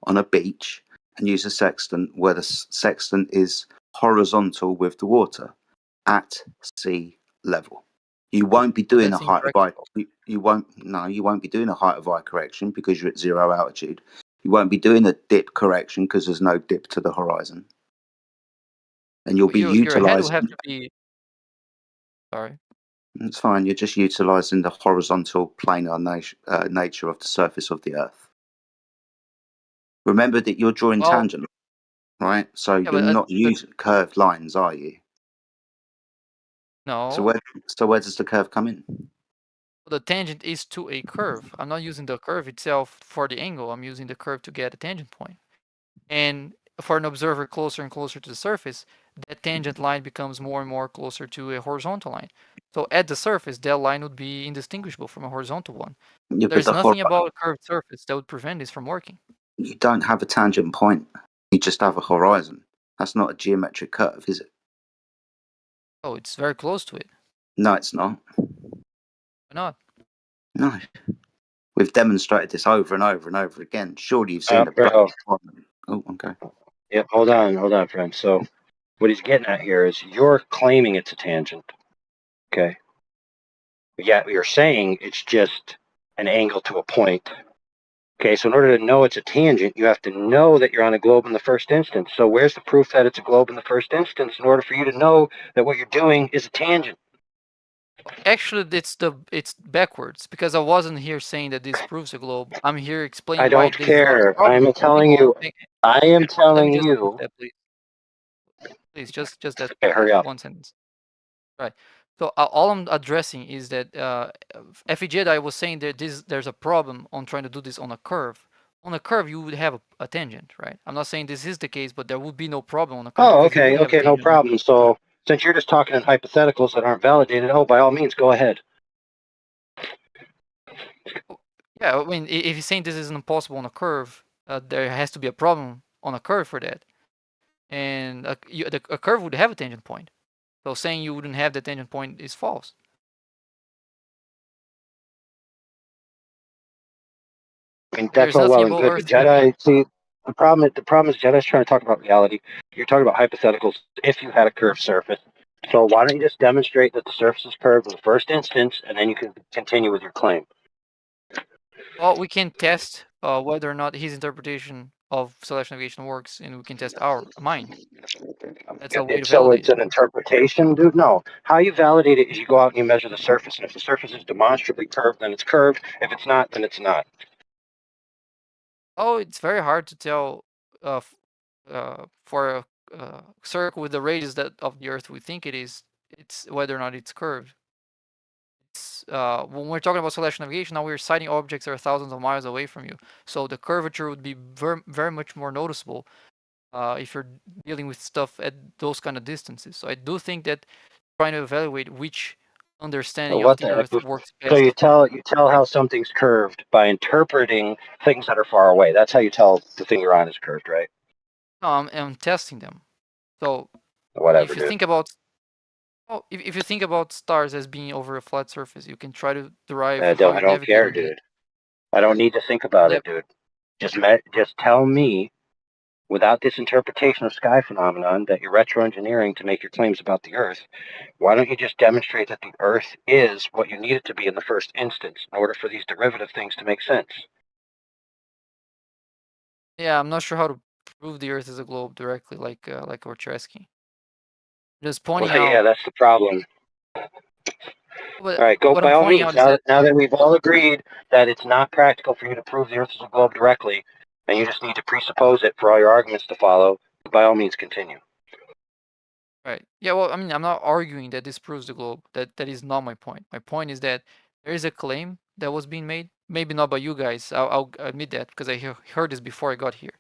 on a beach and use a sextant where the sextant is horizontal with the water at sea level. You won't be doing a That's height of eye. impractical. You won't. No, you won't be doing a height of eye correction because you're at 0 altitude. You won't be doing a dip correction because there's no dip to the horizon, and you'll be Your head will utilizing. have to be. Sorry. It's fine. You're just utilizing the horizontal planar nature of the surface of the Earth. Remember that you're drawing Well, tangent, right? So yeah, you're but not using curved lines, are you? no. So where does the curve come in? The tangent is to a curve. I'm not using the curve itself for the angle. I'm using the curve to get a tangent point. And for an observer closer and closer to the surface, that tangent line becomes more and more closer to a horizontal line. So at the surface, that line would be indistinguishable from a horizontal one. Yeah, but There's nothing about a curved surface that would prevent this from working. You don't have a tangent point. You just have a horizon. That's not a geometric curve, is it? Oh, it's very close to it. No, it's not. Why not? No. We've demonstrated this over and over and over again. Surely you've seen the Bro. Oh, okay. Yep, hold on, friend. So, what he's getting at here is you're claiming it's a tangent. Okay. Yeah, you're saying it's just an angle to a point. Okay, so in order to know it's a tangent, you have to know that you're on a globe in the first instance. So where's the proof that it's a globe in the first instance in order for you to know that what you're doing is a tangent? Actually, it's backwards because I wasn't here saying that this proves a globe. I'm here explaining I why don't this is not a care. problem. I'm telling you. I am Let telling me just finish you. that, please. Please, just that Okay, hurry up. one sentence. Right. So all I'm addressing is that FEJedi was saying that there's a problem on trying to do this on a curve. On a curve, you would have a tangent, right? I'm not saying this is the case, but there would be no problem on a curve. Oh, Because you okay, would have a okay, no tangent. problem. So since you're just talking in hypotheticals that aren't validated, oh, by all means, go ahead. Yeah, I mean, if you're saying this isn't impossible on a curve, there has to be a problem on a curve for that. And a curve would have a tangent point. So saying you wouldn't have the tangent point is false. I mean, that's all well and good. But Jedi, see, the problem is Jedi's trying to talk about reality. You're talking about hypotheticals if you had a curved surface. So why don't you just demonstrate that the surface is curved in the first instance, and then you can continue with your claim. Well, we can test whether or not his interpretation of celestial navigation works, and we can test our mind. That's a way to So validate it's an interpretation, dude? No. How you validate it is you go out and you measure the surface, and if the surface is demonstrably curved, then it's curved. If it's not, then it's not. Oh, it's very hard to tell for a circle with the radius that of the Earth we think it is. It's whether or not it's curved. It's when we're talking about celestial navigation, now we're sighting objects that are thousands of miles away from you. So the curvature would be very much more noticeable if you're dealing with stuff at those kind of distances. So I do think that trying to evaluate which understanding of What the the Earth heck? works So best. you tell how something's curved by interpreting things that are far away. That's how you tell the thing you're on is curved, right? No, I'm testing them. So Whatever, if you dude. think about if you think about stars as being over a flat surface, you can try to derive how I you don't navigate care, on that. dude. I don't need to think about it, dude. Just tell me, without this interpretation of sky phenomenon that you're retro-engineering to make your claims about the Earth, why don't you just demonstrate that the Earth is what you need it to be in the first instance in order for these derivative things to make sense? Yeah, I'm not sure how to prove the Earth is a globe directly, like what you're asking. Just pointing Well, yeah, out. that's the problem. But All right, go what by I'm all pointing means. out is that Now that we've all agreed that it's not practical for you to prove the Earth is a globe directly, and you just need to presuppose it for all your arguments to follow, by all means, continue. Right. Yeah, well, I mean, I'm not arguing that this proves the globe. That is not my point. My point is that there is a claim that was being made, maybe not by you guys. I'll admit that because I heard this before I got here.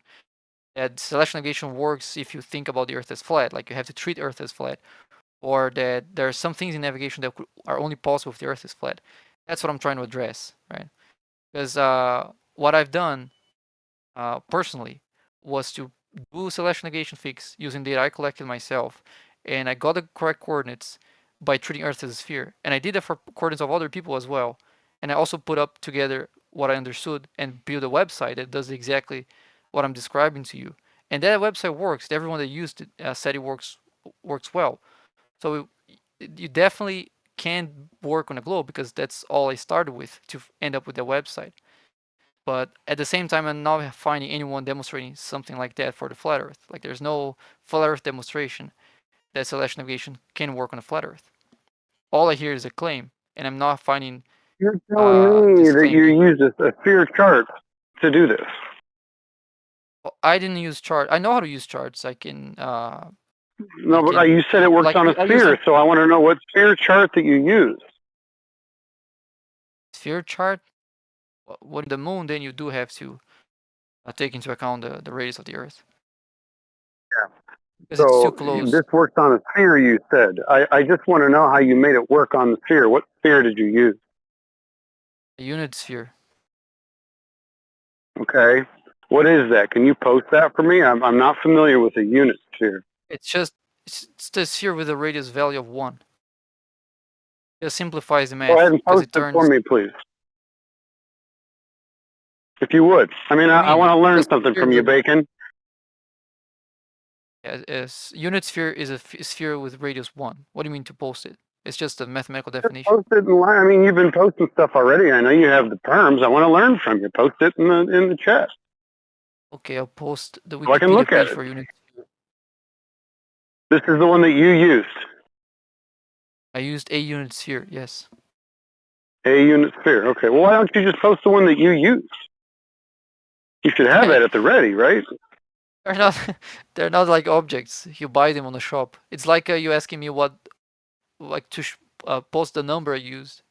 That celestial navigation works if you think about the Earth as flat, like you have to treat Earth as flat, or that there are some things in navigation that are only possible if the Earth is flat. That's what I'm trying to address, right? Because what I've done personally was to do celestial navigation fix using data I collected myself, and I got the correct coordinates by treating Earth as a sphere. And I did that for coordinates of other people as well. And I also put up together what I understood and build a website that does exactly what I'm describing to you. And that website works. Everyone that used it said it works well. So you definitely can work on a globe because that's all I started with to end up with a website. But at the same time, I'm not finding anyone demonstrating something like that for the flat Earth. Like there's no flat Earth demonstration that celestial navigation can work on a flat Earth. All I hear is a claim, and I'm not finding. You're telling me this that claim. you use a sphere chart to do this. Well, I didn't use chart. I know how to use charts. I can. No, but you said it works like, on a I use sphere, so I want to know what sphere chart that you use. sphere chart. When the moon, then you do have to take into account the radius of the Earth. Yeah. Because it's too So close. this works on a sphere, you said. I just want to know how you made it work on the sphere. What sphere did you use? A unit sphere. Okay. What is that? Can you post that for me? I'm not familiar with a unit sphere. It's the sphere with a radius value of 1. It simplifies the math. Go ahead and because post it for me, please. If you would. I mean, I want to learn something from you, Bacon. Unit sphere is a sphere with radius 1. What do you mean to post it? It's just a mathematical Just definition. post it in line. I mean, you've been posting stuff already. I know you have the terms. I want to learn from you. Post it in the chat. Okay, I'll post the So I can Wikipedia look at page it. for unit. This is the one that you used. I used a unit sphere, yes. A unit sphere. Okay. Well, why don't you just post the one that you used? You should have that at the ready, right? They're not like objects. You buy them on the shop. It's like you asking me what, like to post the number I used.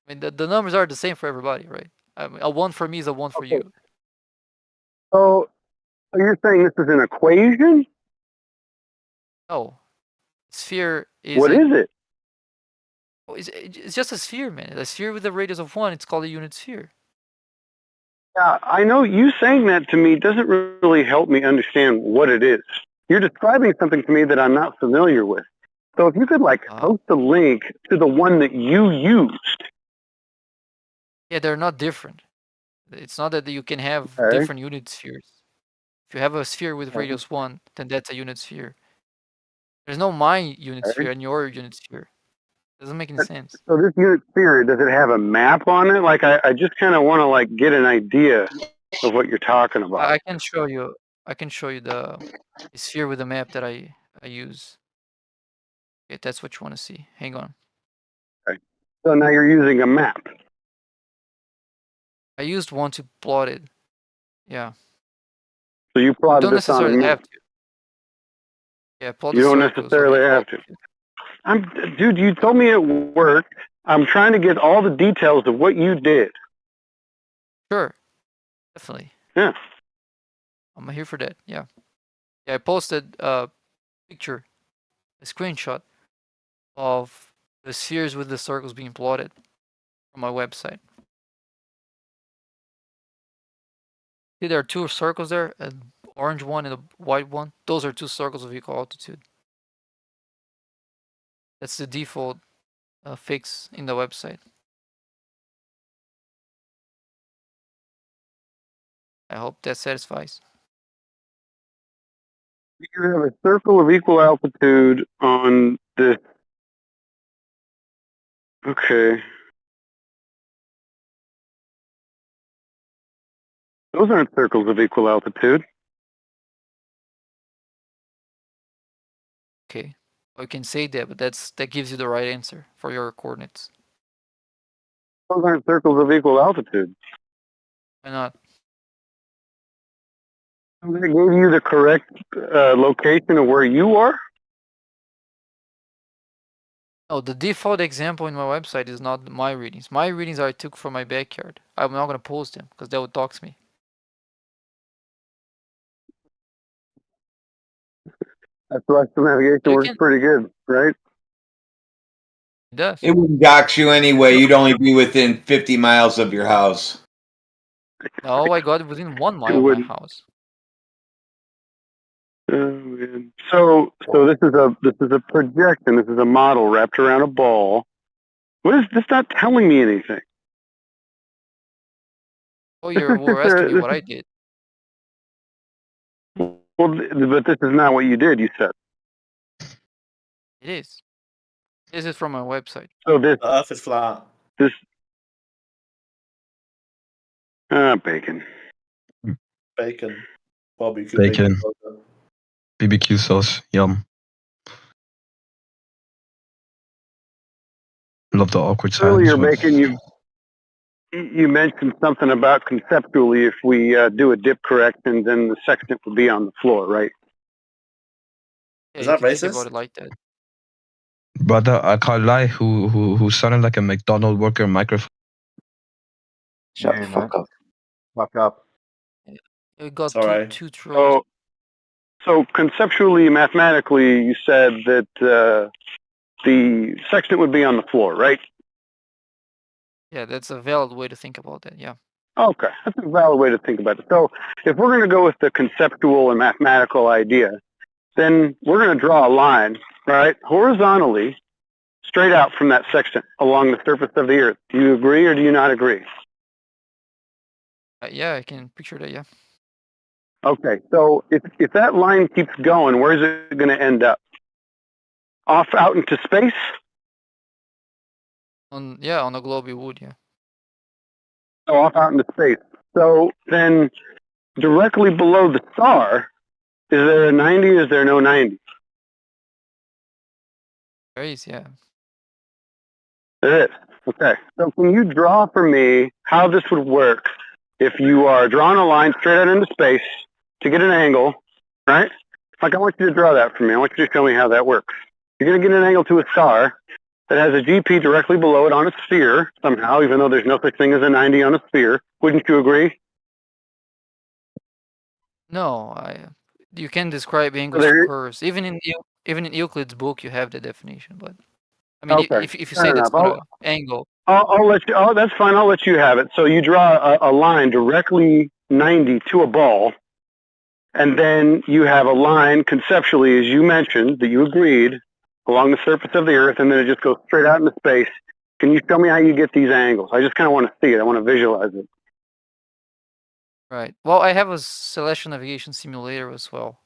I mean, the numbers are the same for everybody, right? I mean, a 1 for me is a 1 for you. So you're saying this is an equation? No, sphere is. What is it? It's just a sphere, man. A sphere with a radius of 1. It's called a unit sphere. Yeah, I know you saying that to me doesn't really help me understand what it is. You're describing something to me that I'm not familiar with. So if you could post a link to the one that you used. Yeah, they're not different. It's not that you can have Okay. different unit spheres. If you have a sphere with radius 1, then that's a unit sphere. There's no my unit sphere and your unit sphere. Doesn't make any sense. So this unit sphere, does it have a map on it? Like I just kind of want to get an idea of what you're talking about. I can show you. I can show you the sphere with the map that I use. Okay, that's what you want to see. Hang on. Okay. So now you're using a map. I used one to plot it. Yeah. So you You plotted don't this on a necessarily map. have to. Yeah, plot You the don't circles. necessarily have to. Dude, you told me it worked. I'm trying to get all the details of what you did. Sure. Definitely. Yeah. I'm here for that. Yeah. Yeah, I posted a picture, a screenshot of the spheres with the circles being plotted on my website. See, there are 2 circles there, an orange one and a white one. Those are 2 circles of equal altitude. That's the default fix in the website. I hope that satisfies. You have a circle of equal altitude on this. Okay. Those aren't circles of equal altitude. Okay. Well, you can say that, but that gives you the right answer for your coordinates. Those aren't circles of equal altitude. Why not? They gave you the correct location of where you are? Oh, the default example in my website is not my readings. My readings I took from my backyard. I'm not gonna post them because that would dox me. That's why the navigation You works can. pretty good, right? It does. It wouldn't dox you anyway. You'd only be within 50 miles of your house. No, I got it within 1 It mile of my wouldn't. house. Oh, man. So this is a projection. This is a model wrapped around a ball. What is this? Not telling me anything. Oh, This you is were just asking me a. what I did. Well, but this is not what you did. You said. It is. This is from my website. So this. The Earth is flat. This. Bacon. Bacon. Barbecue Bacon. burger. BBQ sauce. Yum. Love the awkward silence. Earlier, Bacon, you mentioned something about conceptually, if we do a dip correction, then the sextant would be on the floor, right? Yeah, Is you that can think about racist? it like that. Brother, I can't lie. Who sounded like a McDonald worker microphone? Shut the fuck up. Fuck up. You got Sorry. two throws. So conceptually, mathematically, you said that the sextant would be on the floor, right? Yeah, that's a valid way to think about that. Yeah. Okay, that's a valid way to think about it. So if we're going to go with the conceptual and mathematical idea, then we're going to draw a line, right, horizontally, straight out from that sextant along the surface of the Earth. Do you agree or do you not agree? Yeah, I can picture that. Yeah. Okay, so if that line keeps going, where's it going to end up? Off out into space? On the globe it would. Yeah. So off out into space. So then directly below the star, is there a 90? Is there no 90? There is. Yeah. There is. Okay. So can you draw for me how this would work if you are drawing a line straight out into space to get an angle, right? Like I want you to draw that for me. I want you to show me how that works. You're going to get an angle to a star that has a GP directly below it on a sphere somehow, even though there's no such thing as a 90 on a sphere. Wouldn't you agree? No, you can describe angles there- to curves. Even in Euclid's book, you have the definition. But I mean, Okay. if you Fair say that's enough. not an angle, I'll let you. Oh, that's fine. I'll let you have it. So you draw a line directly 90 to a ball, and then you have a line conceptually, as you mentioned, that you agreed along the surface of the Earth, and then it just goes straight out into space. Can you show me how you get these angles? I just kind of want to see it. I want to visualize it. right? Well, I have a celestial navigation simulator as well.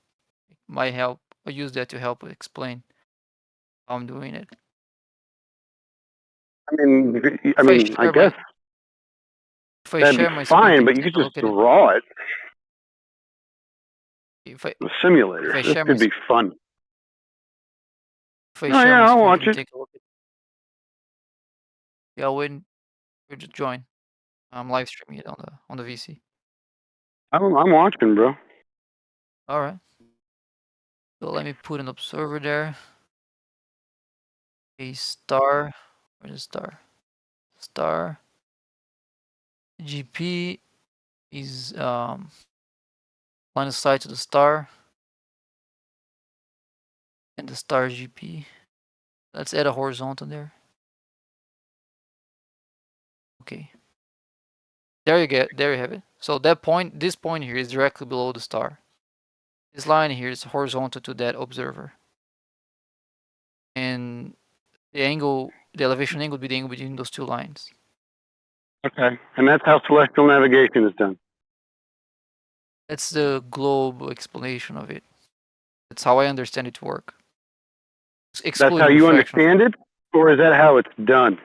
It might help. I use that to help explain how I'm doing it. I guess If I that'd share be my screen, fine, can you but you take could a just look at it? draw it. If I The simulator. if I This share could my be fun. if I Oh share yeah, my I'll screen, watch can you it. take a look at it? Yeah, I'll wait for you to join. I'm live streaming it on the VC. I'm watching, bro. All right. So let me put an observer there. A star. Where's the star? Star. GP is line of sight to the star. And the star GP. Let's add a horizontal there. Okay. There you have it. So this point here is directly below the star. This line here is horizontal to that observer. And the elevation angle would be the angle between those two lines. Okay, and that's how celestial navigation is done. That's the globe explanation of it. That's how I understand it to work. That's how Excluding you refraction. understand it, or is that how it's done?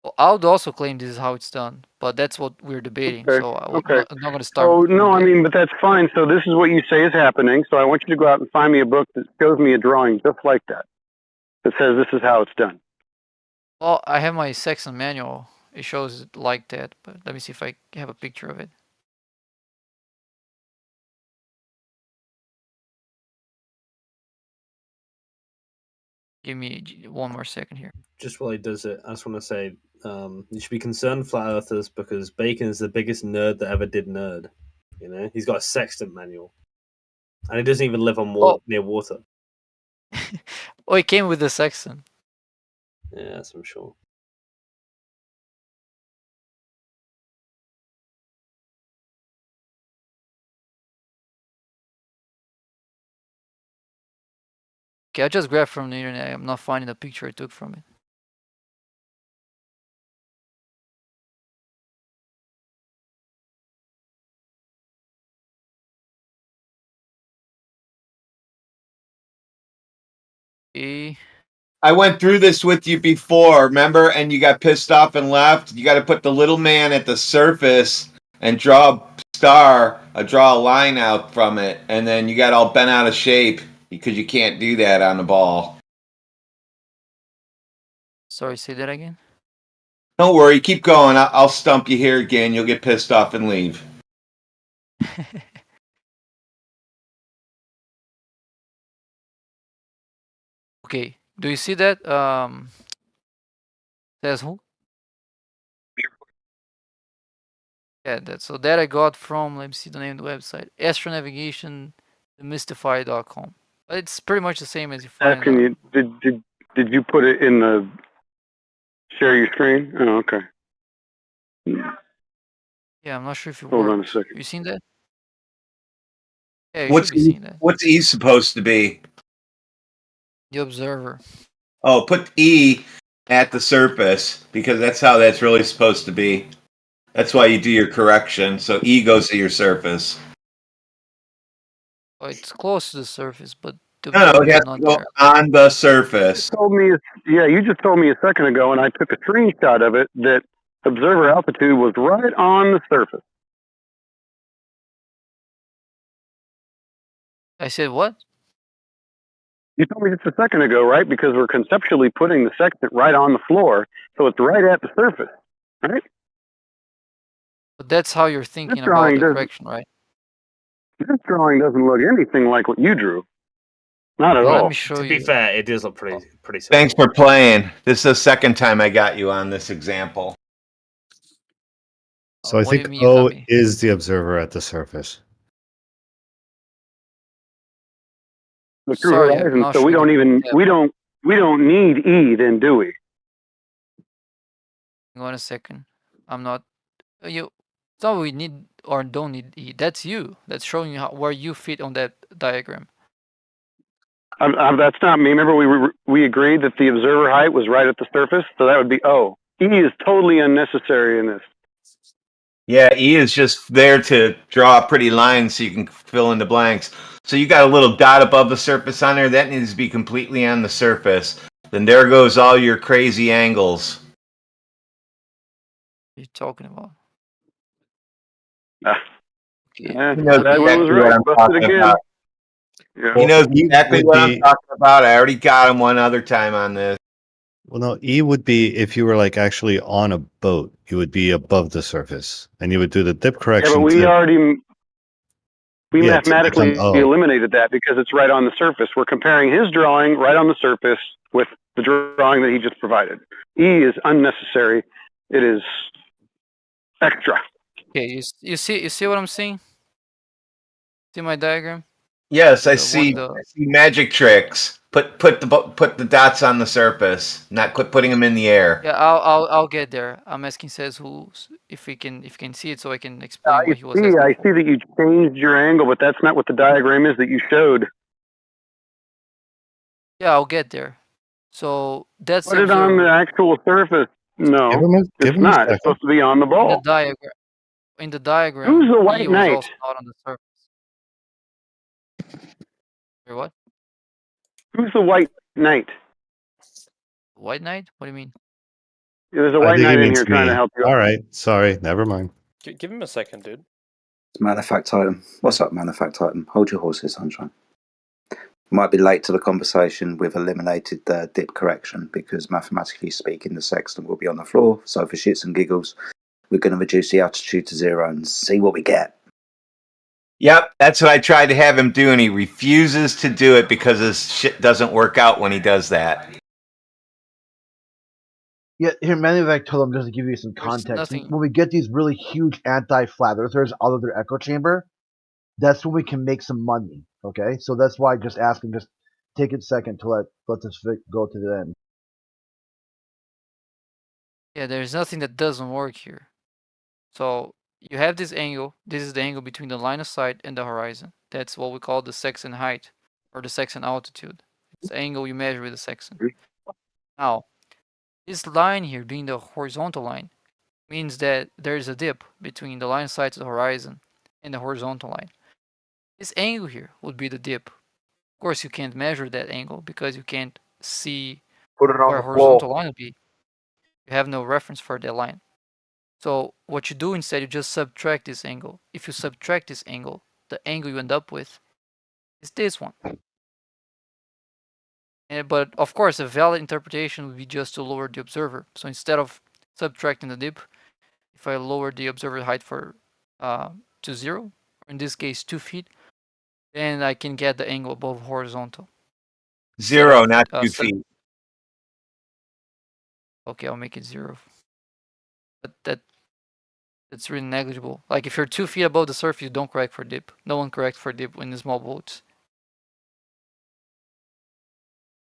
Well, I would also claim this is how it's done, but that's what we're debating. Okay. So Okay. I'm not going to start. Oh no, I mean, but that's fine. So this is what you say is happening. So I want you to go out and find me a book that shows me a drawing just like that, that says this is how it's done. Well, I have my Saxon manual. It shows it like that, but let me see if I have a picture of it. Give me one more second here. Just while he does it, I just want to say you should be concerned, flat earthers, because Bacon is the biggest nerd that ever did nerd. You know, he's got a sextant manual, and he doesn't even live on near water. Oh, it came with the sextant. Yes, I'm sure. Okay, I just grabbed from the internet. I'm not finding the picture I took from it. Okay. I went through this with you before, remember? And you got pissed off and left. You got to put the little man at the surface and draw draw a line out from it, and then you got all bent out of shape because you can't do that on the ball. Sorry, say that again. Don't worry, keep going. I'll stump you here again. You'll get pissed off and leave. Okay, do you see that? Says who? Yeah, so that I got from, let me see the name of the website, astronavigation.demystify.com. It's pretty much the same as you find. Asking you, did you put it in the share your screen? Oh, okay. Yeah, I'm not sure if it Hold on a works. second. You seen that? Yeah, you should be seeing that. What's E supposed to be? The observer. Oh, put E at the surface because that's how that's really supposed to be. That's why you do your correction. So E goes to your surface. Oh, it's close to the surface, but the No, observer it is has not to go there. on the surface. You just told me a second ago, and I took a screenshot of it, that observer altitude was right on the surface. I said what? You told me just a second ago, right? Because we're conceptually putting the sextant right on the floor, so it's right at the surface, right? But that's how you're thinking about drawing the doesn't- correction, right? This drawing doesn't look anything like what you drew. Not at Let all. me show To be you. fair, it does look pretty simple. Thanks for playing. This is the second time I got you on this example. So I what do you think mean you got O me? is the observer at the surface. The true Sorry, I'm horizon. not So sure we don't the- even yeah. we don't need E then, do we? Hang on a second. I'm not. You. So we need or don't need E. That's you. That's showing you where you fit on that diagram. That's not me. Remember, we agreed that the observer height was right at the surface, so that would be O. E is totally unnecessary in this. Yeah, E is just there to draw a pretty line so you can fill in the blanks. So you got a little dot above the surface on there. That needs to be completely on the surface. Then there goes all your crazy angles. What are you talking about? Yeah, He knows that one was exactly right. what I'm Busted talking again. about. Yeah. He knows E exactly would what I'm be- talking about. I already got him one other time on this. Well, no, E would be if you were like actually on a boat, you would be above the surface, and you would do the dip Yeah, correction. but we to mathematically become O. eliminated that because it's right on the surface. We're comparing his drawing right on the surface with the drawing that he just provided. E is unnecessary. It is extra. Okay, you see what I'm saying? See my diagram? Yes, I The see. one, I see magic tricks. Put the dots on the surface, not quit putting them in the air. Yeah, I'll get there. I'm asking says who if he can see it so I can explain what he was asking. I see that you changed your angle, but that's not what the diagram is that you showed. Yeah, I'll get there. So that's Put it on the actual surface. No, give it's him a not. It's second. supposed to be on the in ball. the diagram. In the diagram, Who's the E white was knight? also not on the surface. Wait, what? Who's the white knight? White knight? What do you mean? There's a I white think he knight in means here trying to me. help you. All right, sorry, never mind. Give him a second, dude. It's Man of Fact Titan. What's up, Man of Fact Titan? Hold your horses, Sunshine. Might be late to the conversation. We've eliminated the dip correction because mathematically speaking, the sextant will be on the floor. So for shits and giggles, we're going to reduce the altitude to 0 and see what we get. Yep, that's what I tried to have him do, and he refuses to do it because his shit doesn't work out when he does that. Yeah, here, Manuvac told them just to give you some There's context. nothing. When we get these really huge anti-flat earthers out of their echo chamber, that's when we can make some money. Okay, so that's why I just ask them, just take a second to let this go to the end. Yeah, there's nothing that doesn't work here. So you have this angle. This is the angle between the line of sight and the horizon. That's what we call the Saxon height or the Saxon altitude. It's the angle you measure with the Saxon. Now, this line here being the horizontal line means that there is a dip between the line of sight to the horizon and the horizontal line. This angle here would be the dip. Of course, you can't measure that angle because you can't see Put it on where a the horizontal wall. line would be. You have no reference for that line. So what you do instead, you just subtract this angle. If you subtract this angle, the angle you end up with is this one. But of course, a valid interpretation would be just to lower the observer. So instead of subtracting the dip, if I lower the observer height to 0, or in this case 2 feet, then I can get the angle above horizontal. 0, not 2 feet. Okay, I'll make it 0. But that's really negligible. Like if you're 2 feet above the surface, you don't correct for dip. No one corrects for dip in the small boats.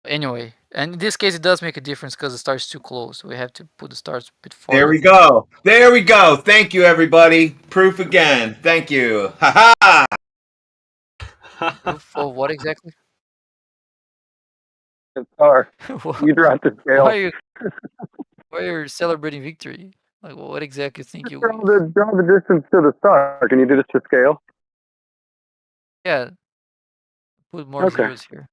Anyway, and in this case, it does make a difference because the star is too close. We have to put the stars a bit farther. There we go. There we go. Thank you, everybody. Proof again. Thank you. Ha ha. Proof of what exactly? Star. You dropped the scale. Why are you celebrating victory? Like, what exactly think you? Draw the distance to the star. Can you do this to scale? Yeah. Put more Okay. zeros here.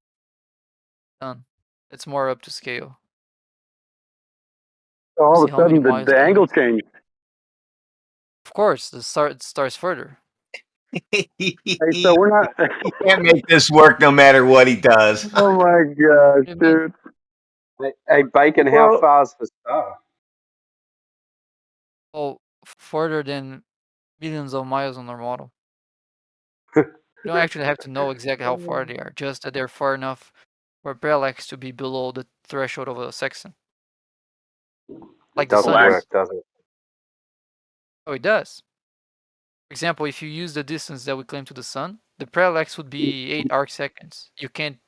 Done. It's more up to scale. So all See of a how many sudden, miles the that angle is. changed. Of course, the starts further. Hey, so we're not. He can't make this work no matter what he does. Oh my gosh, dude. Hey, Bacon, how far is the star? Oh, further than millions of miles on our model. You don't actually have to know exactly how far they are, just that they're far enough for parallax to be below the threshold of a sextant. Like the Doesn't sun work, is. does it? Oh, it does. For example, if you use the distance that we claim to the sun, the parallax would be 8 arc seconds. You can't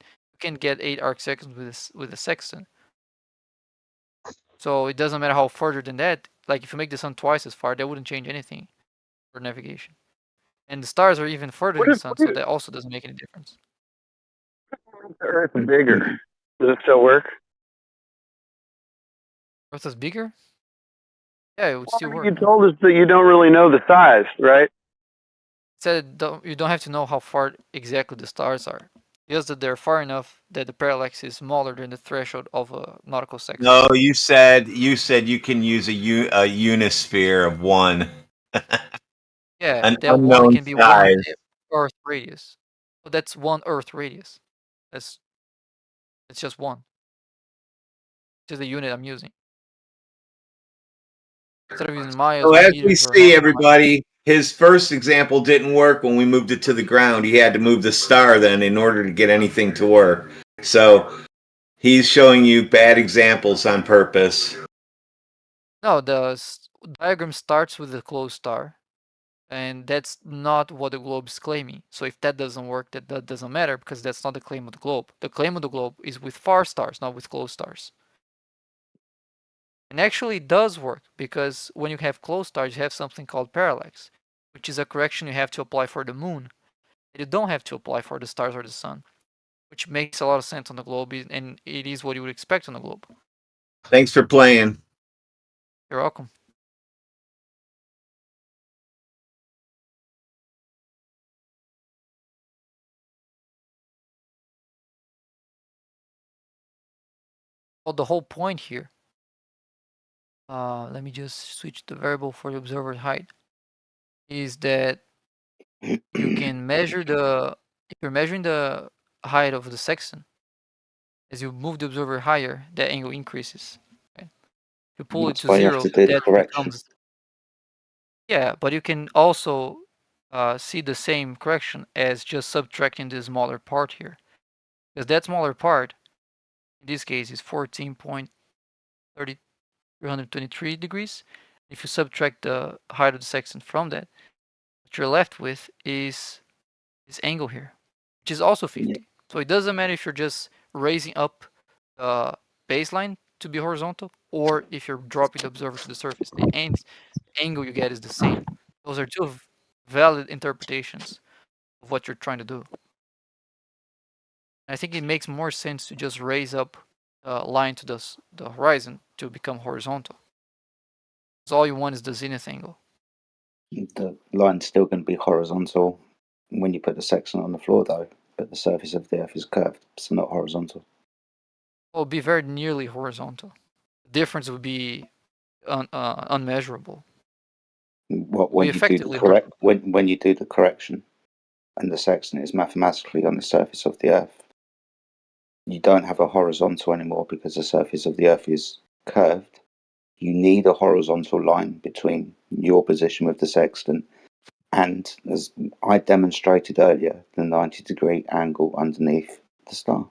get 8 arc seconds with a sextant. So it doesn't matter how further than that. Like if you make the sun twice as far, that wouldn't change anything for navigation. And the stars are even further than the sun, so that also doesn't make any difference. The Earth bigger. Does it still work? Earth is bigger? Yeah, it would still work. You told us that you don't really know the size, right? Said you don't have to know how far exactly the stars are. Just that they're far enough that the parallax is smaller than the threshold of a nautical sextant. No, you said you can use a unisphere of 1. Yeah, An that one unknown can be size. 1 Earth radius. So that's 1 Earth radius. It's just 1. Which is the unit I'm using. Instead of using miles So or as we meters or see, how everybody, his first example didn't work when we moved it to the ground. He had to move the star then in order to get anything to work. So he's showing you bad examples on purpose. No, the diagram starts with a closed star. And that's not what the globe is claiming. So if that doesn't work, that doesn't matter because that's not the claim of the globe. The claim of the globe is with far stars, not with close stars. And actually it does work because when you have close stars, you have something called parallax, which is a correction you have to apply for the moon. You don't have to apply for the stars or the sun, which makes a lot of sense on the globe, and it is what you would expect on the globe. Thanks for playing. You're welcome. Well, the whole point here, let me just switch the variable for the observer height, is that you can measure if you're measuring the height of the sextant, as you move the observer higher, that angle increases. Okay? If you pull it That's to why you have 0, to do the that correction. becomes, yeah, but you can also see the same correction as just subtracting the smaller part here, because that smaller part in this case is 14.323 degrees. If you subtract the height of the sextant from that, what you're left with is this angle here, which is also 50. Yeah. So it doesn't matter if you're just raising up the baseline to be horizontal or if you're dropping the observer to the surface. The angle you get is the same. Those are two valid interpretations of what you're trying to do. I think it makes more sense to just raise up a line to the horizon to become horizontal. So all you want is the zenith angle. The line's still going to be horizontal when you put the sextant on the floor, though. But the surface of the Earth is curved, so not horizontal. Well, it'd be very nearly horizontal. The difference would be unmeasurable. When you do the correct when you do the correction, and the sextant is mathematically on the surface of the Earth, you don't have a horizontal anymore because the surface of the Earth is curved. You need a horizontal line between your position with the sextant and, as I demonstrated earlier, the 90-degree angle underneath the star.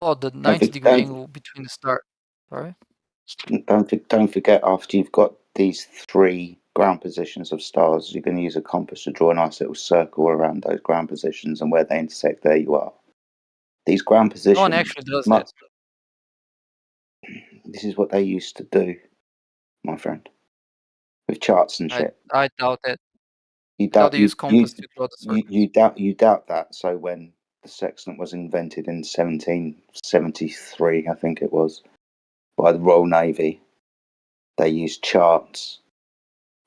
Oh, the 90-degree angle between the star. Sorry? Don't forget, after you've got these 3 ground positions of stars, you're going to use a compass to draw a nice little circle around those ground positions, and where they intersect, there you are. These ground positions. No one actually does that. This is what they used to do, my friend, with charts and shit. I doubt that. You Now doubt they use compass to draw the circle. you doubt that. So when the sextant was invented in 1773, I think it was, by the Royal Navy, they used charts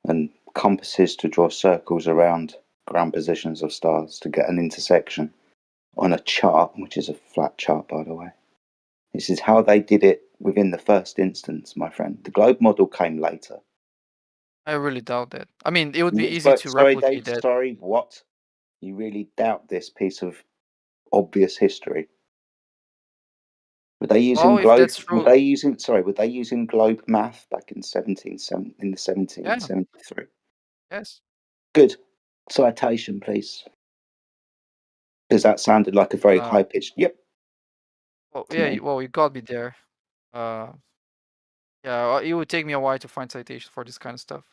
and compasses to draw circles around ground positions of stars to get an intersection on a chart, which is a flat chart, by the way. This is how they did it within the first instance, my friend. The globe model came later. I really doubt that. I mean, it would be easy to replicate that. Sorry, what? You really doubt this piece of obvious history? Were they using Well, if that's true. Were they using globe math back in 1773? Yes. Good. Citation, please. Because that sounded like a very high pitched yep. Well, yeah. Well, you got me there. Yeah, it would take me a while to find citations for this kind of stuff.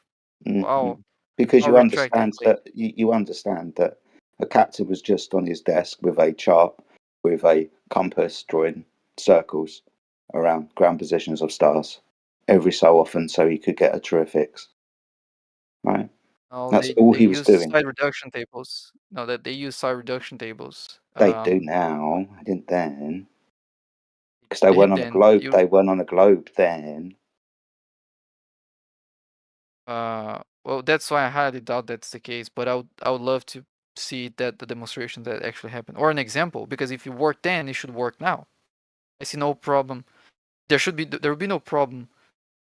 Mm-hmm. Because I'll you retract understand that you understand that a captain was just on his desk with a chart with a compass drawing circles around ground positions of stars every so often so he could get a true fix. Right? No, That's all they he was use doing. side reduction tables. No, that they use side reduction tables. They do now. I didn't then. Because they weren't on a globe. They weren't on a globe then. Well, that's why I highly doubt that's the case. But I would love to see that the demonstration that actually happened, or an example. Because if it worked then, it should work now. I see no problem. There would be no problem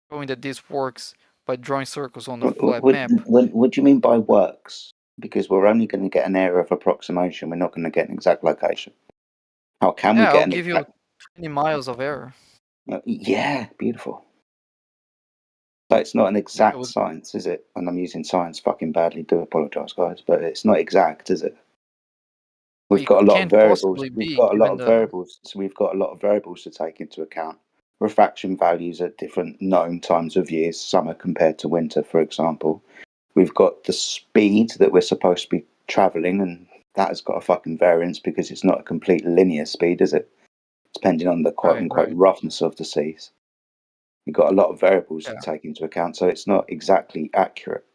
showing that this works by drawing circles on the flat map. What do you mean by works? Because we're only going to get an area of approximation. We're not going to get an exact location. How can we get I'll an give you 20 miles of error. Yeah, beautiful. So it's not an exact science, is it? And I'm using science fucking badly. Do apologise, guys, but it's not exact, is it? We've got a lot of variables. We've got a lot of variables. So we've got a lot of variables to take into account. Refraction values at different known times of years. Summer compared to winter, for example. We've got the speed that we're supposed to be travelling, and that has got a fucking variance because it's not a complete linear speed, is it? Depending on the quote unquote roughness of the seas. You've got a lot of variables to take into account, so it's not exactly accurate.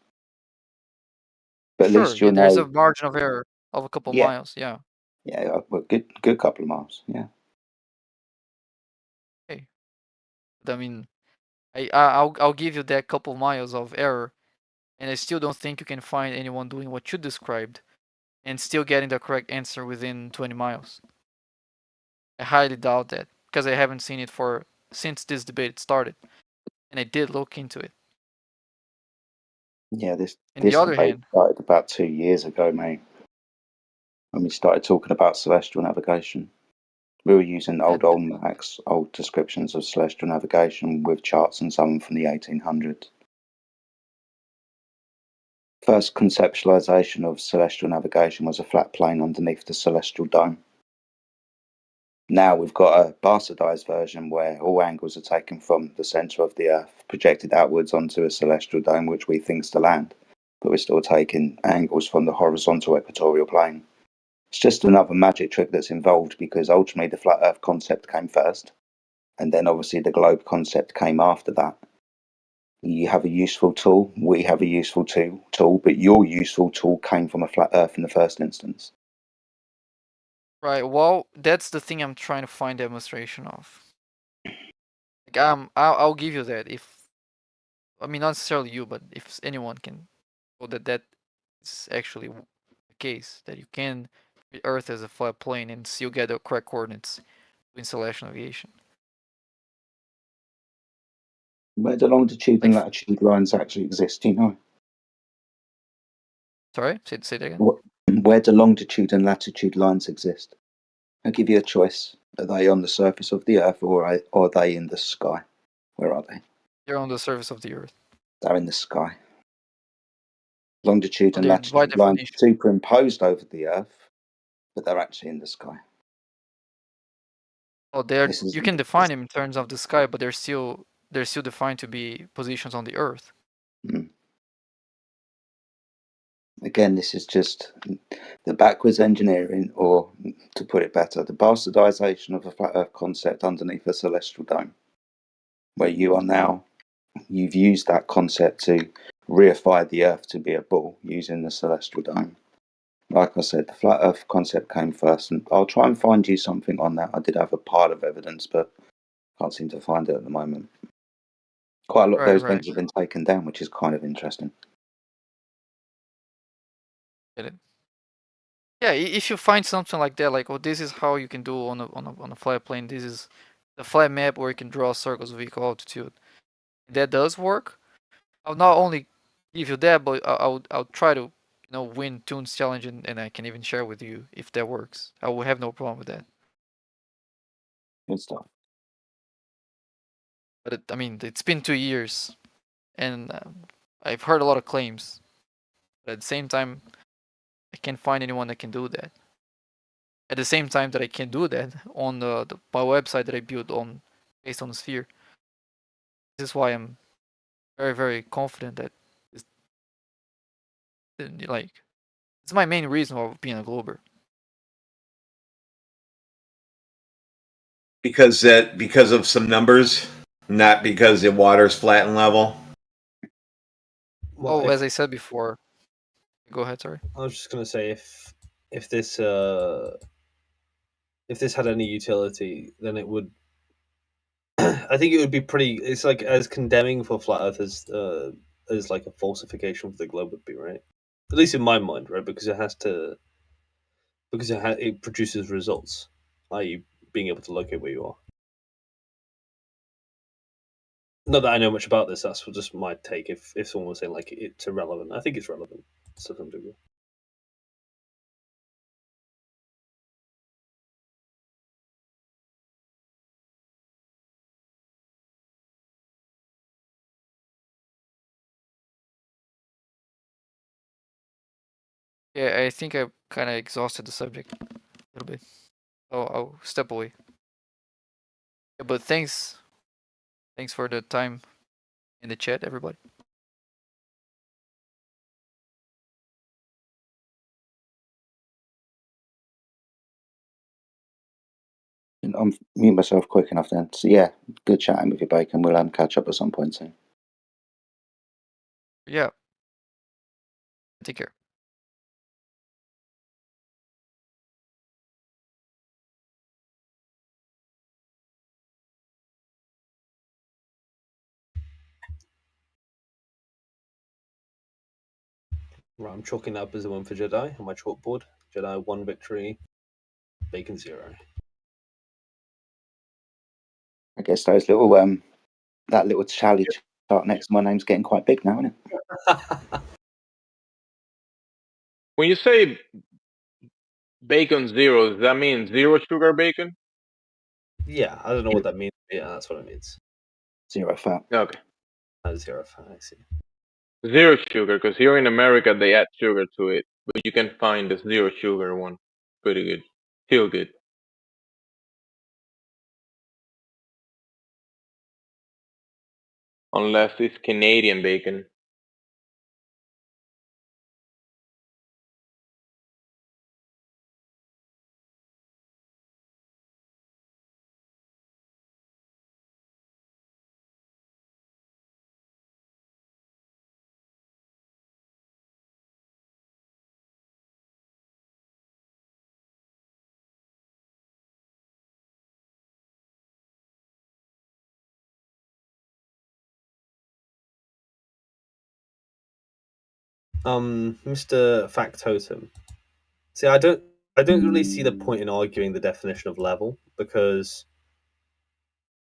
But at least you'll know. There's a margin of error of a couple miles. Yeah. Yeah, well, good couple of miles. Yeah. Okay. I mean, I'll give you that couple miles of error, and I still don't think you can find anyone doing what you described, and still getting the correct answer within 20 miles. I highly doubt that because I haven't seen it since this debate started, and I did look into it. Yeah, this other debate hand, started about 2 years ago, mate. When we started talking about celestial navigation, we were using old almanacs, old descriptions of celestial navigation with charts and some from the 1800s. first conceptualization of celestial navigation was a flat plane underneath the celestial dome. Now we've got a bastardized version where all angles are taken from the center of the Earth, projected outwards onto a celestial dome, which we think is the land, but we're still taking angles from the horizontal equatorial plane. It's just another magic trick that's involved because ultimately the flat Earth concept came first, and then obviously the globe concept came after that. You have a useful tool, we have a useful tool, but your useful tool came from a flat Earth in the first instance. Right. Well, that's the thing I'm trying to find demonstration of. Like, I'll give you that if, I mean, not necessarily you, but if anyone can show that that is actually the case, that you can treat Earth as a flat plane and still get the correct coordinates in celestial navigation. Where the longitude and latitude lines actually exist, do you know? Sorry, say that again. Where do longitude and latitude lines exist? I'll give you a choice. Are they on the surface of the Earth or are they in the sky? Where are they? They're on the surface of the Earth. They're in the sky. Longitude and By latitude lines definition. superimposed over the Earth, but they're actually in the sky. Oh, you can define them in terms of the sky, but they're still defined to be positions on the Earth. Again, this is just the backwards engineering, or to put it better, the bastardization of a flat Earth concept underneath a celestial dome. Where you are now, you've used that concept to reify the Earth to be a ball using the celestial dome. Like I said, the flat Earth concept came first, and I'll try and find you something on that. I did have a pile of evidence, but can't seem to find it at the moment. Quite a lot of those links have been taken down, which is kind of interesting. Get it? Yeah, if you find something like that, like, oh, this is how you can do on a flat plane. This is the flat map where you can draw circles with equal altitude. That does work. I'll not only give you that, but I'll try to win Toon's challenge, and I can even share with you if that works. I will have no problem with that. Good stuff. But I mean, it's been 2 years, and I've heard a lot of claims. But at the same time, I can't find anyone that can do that. At the same time that I can do that on my website that I built on based on the sphere. This is why I'm very, very confident that it's my main reason for being a glober. Because of some numbers, not because the water's flat and level. Well, as I said before, go ahead. Sorry. I was just gonna say if this had any utility, then it would. I think it would be pretty. It's like as condemning for flat Earth as like a falsification of the globe would be, right? At least in my mind, right? Because it produces results, i.e., being able to locate where you are. Not that I know much about this. That's just my take. If someone was saying like it's irrelevant, I think it's relevant to some degree. Yeah, I think I kind of exhausted the subject a little bit. So I'll step away. Yeah, but thanks for the time in the chat, everybody. I'm mute myself quick enough then. So yeah, good chatting with you, Bacon. We'll catch up at some point soon. Yeah. Take care. Right, I'm chalking up as a win for Jedi on my chalkboard. Jedi 1 victory, Bacon 0. I guess those little that little tally chart next to my name's getting quite big now, isn't it? When you say bacon 0, does that mean 0 sugar bacon? Yeah, I don't know what that means. Yeah, that's what it means. 0 fat. Okay. 0 fat, I see. Zero sugar, because here in America they add sugar to it, but you can find the zero sugar one. Pretty good. Feel good. Unless it's Canadian bacon. Mr. Factotum. See, I don't really see the point in arguing the definition of level, because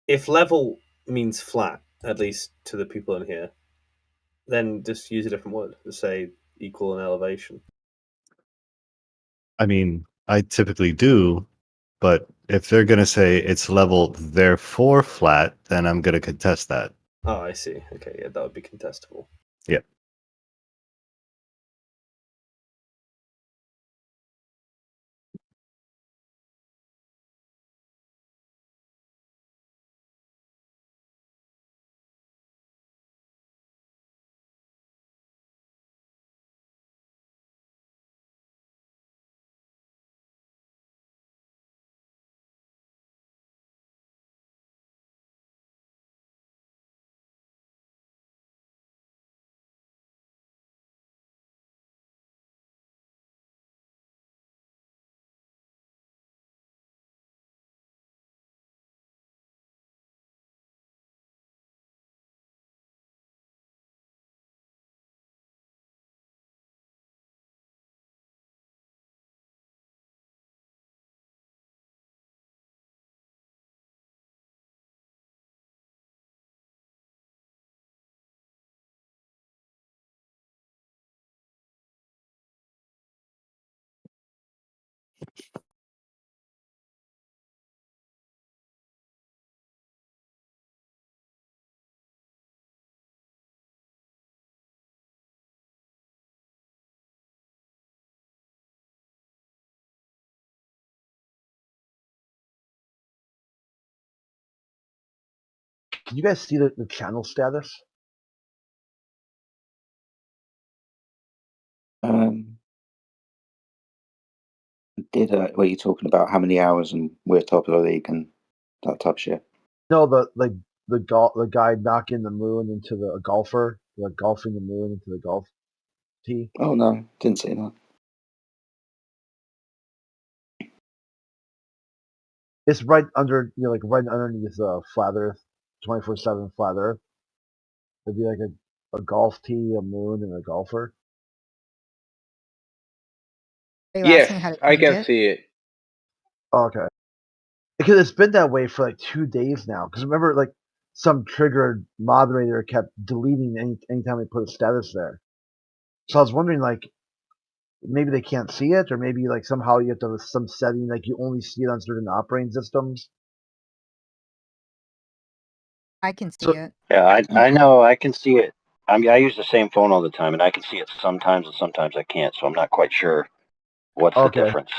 if level means flat, at least to the people in here, then just use a different word. Just say equal in elevation. I mean, I typically do, but if they're going to say it's level, therefore flat, then I'm going to contest that. Oh, I see. Okay, yeah, that would be contestable. Yeah. Can you guys see the channel status? Were you talking about how many hours and we're top of the league and that type of shit? No, the guy knocking the moon into a golfer, like golfing the moon into the golf tee. Oh no, didn't see that. It's right under, like right underneath flat Earth, 24/7 flat Earth. It'd be like a golf tee, a moon, and a golfer. Are you Yes, asking how to I change can it? see it. Okay. Because it's been that way for like 2 days now. Because remember, like some triggered moderator kept deleting anytime we put a status there. So I was wondering, like, maybe they can't see it, or maybe like somehow you have to have some setting like you only see it on certain operating systems. I can see it. Yeah, I know. I can see it. I mean, I use the same phone all the time, and I can see it sometimes, and sometimes I can't. So I'm not quite sure what's the Okay. difference.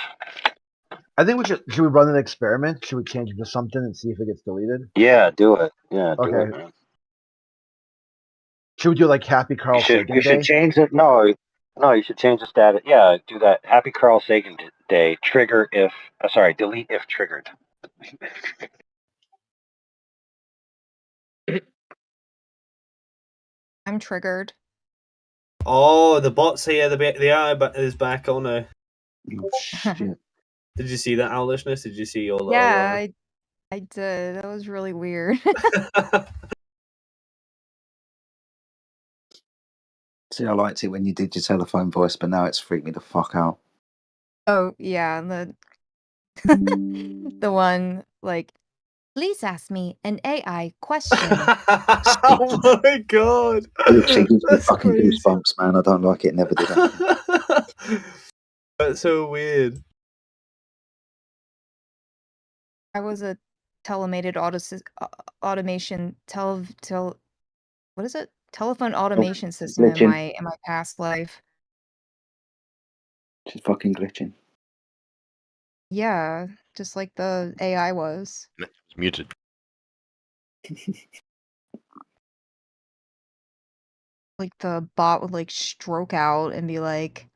I think should we run an experiment? Should we change it to something and see if it gets deleted? Yeah, do it. Yeah, do Okay. it, man. Should we do like Happy Carl Sagan You should Day? change it. No, you should change the status. Yeah, do that. Happy Carl Sagan Day. Trigger if. Sorry, delete if triggered. I'm triggered. Oh, the bots here. The AI is back. Oh no. Shit. Did you see that, Owlishness? Did you see your little? Yeah, I did. That was really weird. See, I liked it when you did your telephone voice, but now it's freaked me the fuck out. Oh yeah, the one like, please ask me an AI question. Oh my god! Literally gives me That's fucking crazy. goosebumps, man. I don't like it. Never did it. That's so weird. I was a telemated automation what is it? telephone automation system in glitching. my past life. She's fucking glitching. Yeah, just like the AI was. It's muted. Like the bot would like stroke out and be like,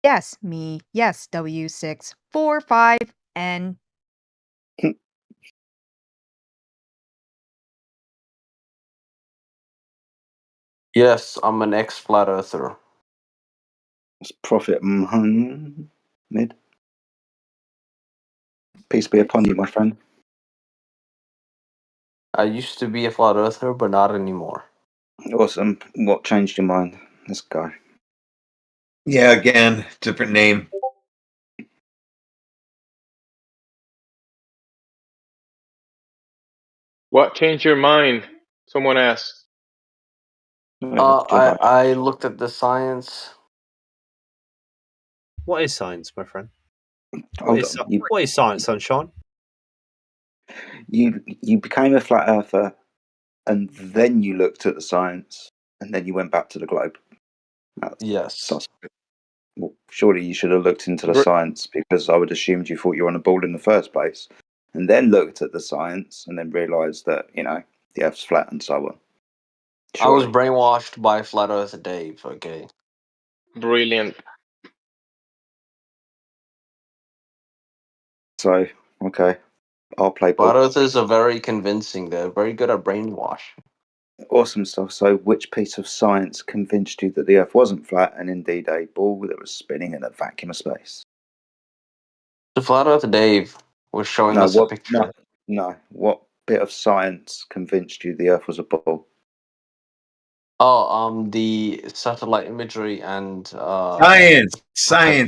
"Yes, me. Yes, W645N." Yes, I'm an ex-flat earther. It's Prophet Muhammad. Peace be upon you, my friend. I used to be a flat earther, but not anymore. Awesome. What changed your mind? Let's go. Yeah, again, different name. What changed your mind? Someone asked. I looked at the science. What is science, my friend? Hold on. What is science, Sunshine? You became a flat earther, and then you looked at the science, and then you went back to the globe. Yes. Well, surely you should have looked into the science, because I would assumed you thought you were on a ball in the first place, and then looked at the science, and then realised that the Earth's flat and so on. I was brainwashed by Flat Earth Dave, okay? Brilliant. So, okay, I'll play ball. Flat Earthers are very convincing. They're very good at brainwash. Awesome stuff. So, which piece of science convinced you that the Earth wasn't flat and indeed a ball that was spinning in a vacuum of space? The Flat Earth Dave was showing us a picture. No. What bit of science convinced you the Earth was a ball? Oh, the satellite imagery and Science.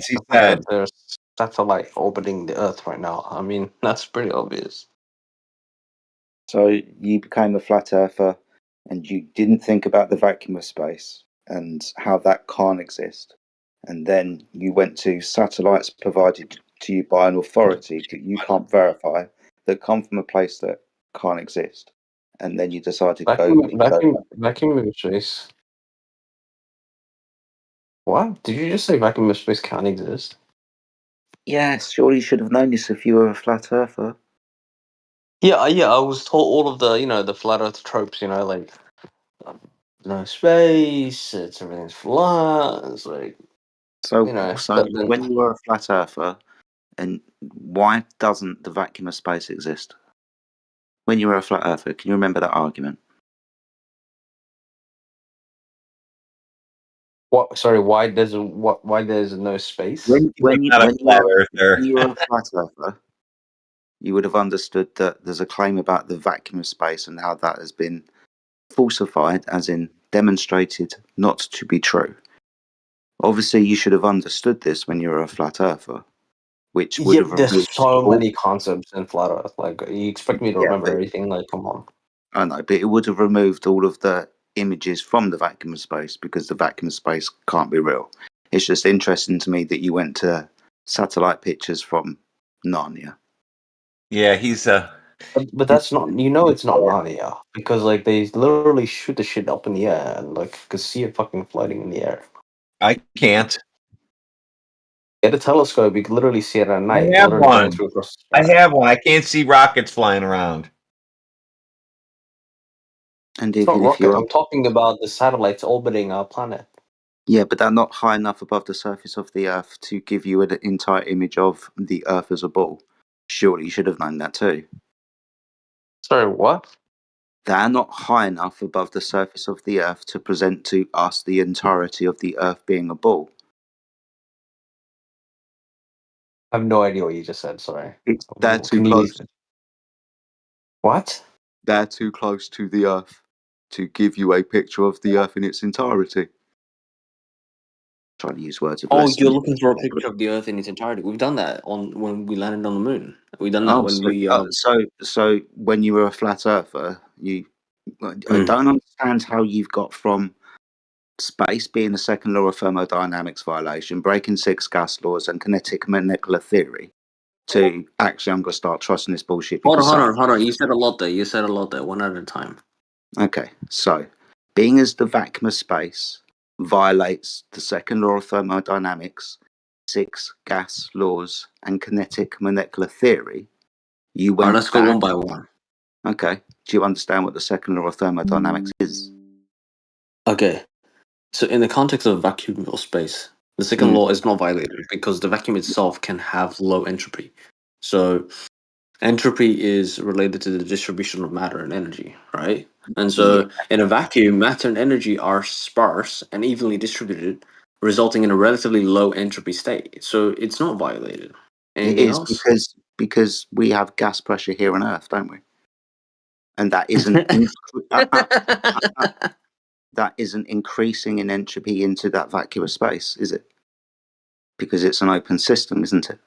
He said. There's satellite orbiting the Earth right now. I mean, that's pretty obvious. So you became a flat earther, and you didn't think about the vacuum of space and how that can't exist. And then you went to satellites provided to you by an authority that you can't verify, that come from a place that can't exist. And then you decided to go. Vacuum of space. What? Did you just say vacuum of space can't exist? Yes, surely you should have known this if you were a flat earther. Yeah. I was told all of the the flat Earth tropes. Like no space. Everything's flat. It's like So, but then- when you were a flat earther, and why doesn't the vacuum of space exist? When you were a flat earther, can you remember that argument? What? Sorry. Why there's no space? When you not a flat were earther. a flat earther, you would have understood that there's a claim about the vacuum of space and how that has been falsified, as in demonstrated not to be true. Obviously, you should have understood this when you were a flat earther, which would have There's removed so many concepts in flat Earth. Like you expect me to remember but- everything? Like, come on. I know, but it would have removed all of the images from the vacuum of space, because the vacuum of space can't be real. It's just interesting to me that you went to satellite pictures from Narnia. Yeah, he's But that's not. It's not Narnia because like they literally shoot the shit up in the air and like you could see it fucking floating in the air. I can't. Get a telescope, you can literally see it at night. I have literally going one. through across the I sky. have one. I can't see rockets flying around. And It's not even if rocket. you are, I'm talking about the satellites orbiting our planet. yeah, but they're not high enough above the surface of the Earth to give you an entire image of the Earth as a ball. Surely you should have known that too. Sorry, what? They're not high enough above the surface of the Earth to present to us the entirety of the Earth being a ball. I have no idea what you just said. Sorry. They're too Can you- close. What? They're too close to the Earth to give you a picture of the Earth in its entirety. Trying to use words of Oh, less you're than- looking for a picture of the Earth in its entirety. We've done that when we landed on the moon. We've done that Oh, when so, we. so when you were a flat earther, I don't understand how you've got from space being the second law of thermodynamics violation, breaking 6 gas laws and kinetic molecular theory, to actually I'm going to start trusting this bullshit. Hold Because on. You said a lot there. One at a time. Okay, so being as the vacuum of space violates the second law of thermodynamics, 6 gas laws, and kinetic molecular theory, you went Let's go back. one by one. Okay. Do you understand what the second law of thermodynamics is? Okay. So in the context of vacuum or space, the second law is not violated because the vacuum itself can have low entropy. So entropy is related to the distribution of matter and energy, right? And so in a vacuum, matter and energy are sparse and evenly distributed, resulting in a relatively low entropy state. So it's not violated. It Anything is else? because we have gas pressure here on Earth, don't we? And that isn't that isn't increasing in entropy into that vacuum of space, is it? Because it's an open system, isn't it?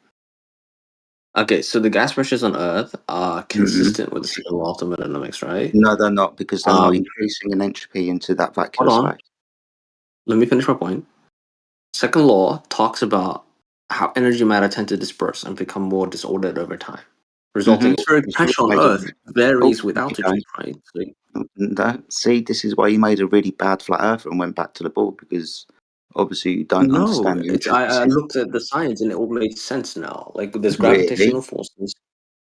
Okay, so the gas pressures on Earth are consistent with the second law of thermodynamics, right? No, they're not, because they're not increasing in entropy into that vacuum Hold of on. space. Let me finish my point. Second law talks about how energy matter tend to disperse and become more disordered over time, resulting in atmospheric pressure on Earth varies with altitude, right? See, this is why you made a really bad flat earther and went back to the board, because obviously you don't No, understand the I intricacies. looked at the science and it all makes sense now. Like there's Really? gravitational forces,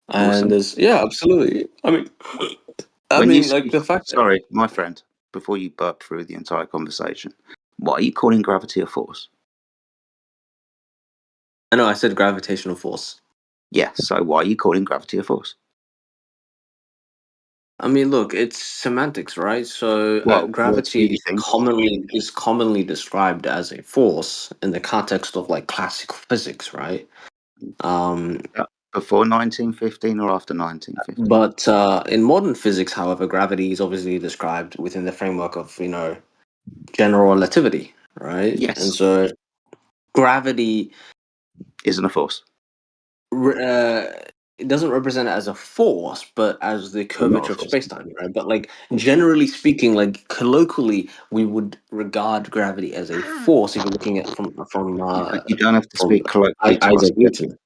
and Awesome. there's absolutely. Like the fact that Sorry, my friend, before you burp through the entire conversation, why are you calling gravity a force? I know I said gravitational force. Yeah, so why are you calling gravity a force? I mean, look, it's semantics, right? So What words do you gravity think? is commonly described as a force in the context of like classical physics, right? Before 1915 or after 1915? But in modern physics, however, gravity is obviously described within the framework of general relativity, right? Yes. And so gravity isn't a force. It doesn't represent it as a force, but as the Not a curvature of force. space-time, right? But like generally speaking, like colloquially, we would regard gravity as a force if you're looking at from You don't have to speak colloquially to us. Isaac Newton.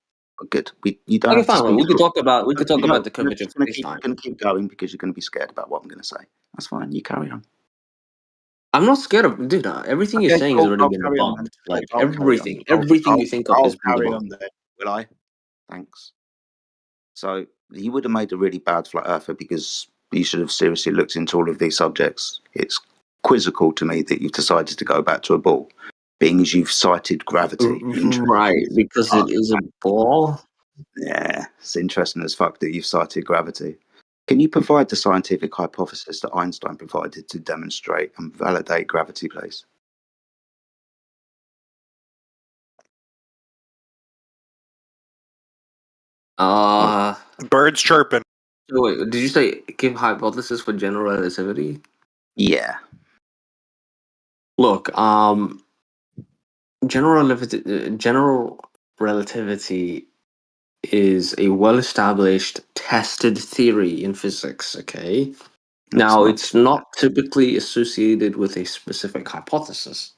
Good. You don't Okay, have to fine. speak. We could talk about the You're curvature of just going space-time. to keep going because you're going to be scared about what I'm going to say. That's fine. You carry on. I'm not scared of, dude. Everything you're saying has already been carry on then. debunked. Like I'll carry on. everything you think of I'll has been carry debunked. on there. Will I? Thanks. So you would have made a really bad flat earther because you should have seriously looked into all of these subjects. It's quizzical to me that you've decided to go back to a ball, being as you've cited gravity. Right, because it is a ball. Yeah, it's interesting as fuck that you've cited gravity. Can you provide the scientific hypothesis that Einstein provided to demonstrate and validate gravity, please? Birds chirping. So wait, did you say give hypothesis for general relativity? Yeah. Look, general relativity is a well-established, tested theory in physics. Okay. Now, it's not typically associated with a specific hypothesis.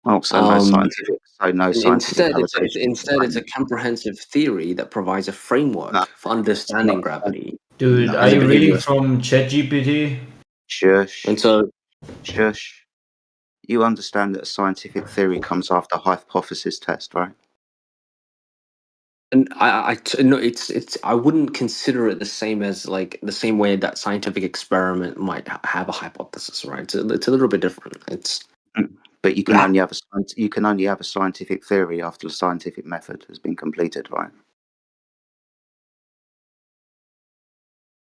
Oh, so no scientific. Instead, validation. it's a comprehensive theory that provides a framework for understanding gravity. Dude, No, are you but reading from ChatGPT? Shush. And so, Shush. You understand that a scientific theory comes after hypothesis test, right? and no, it's I wouldn't consider it the same as like the same way that scientific experiment might have a hypothesis, right? It's a little bit different. It's But you can only have a scientific theory after the scientific method has been completed, right?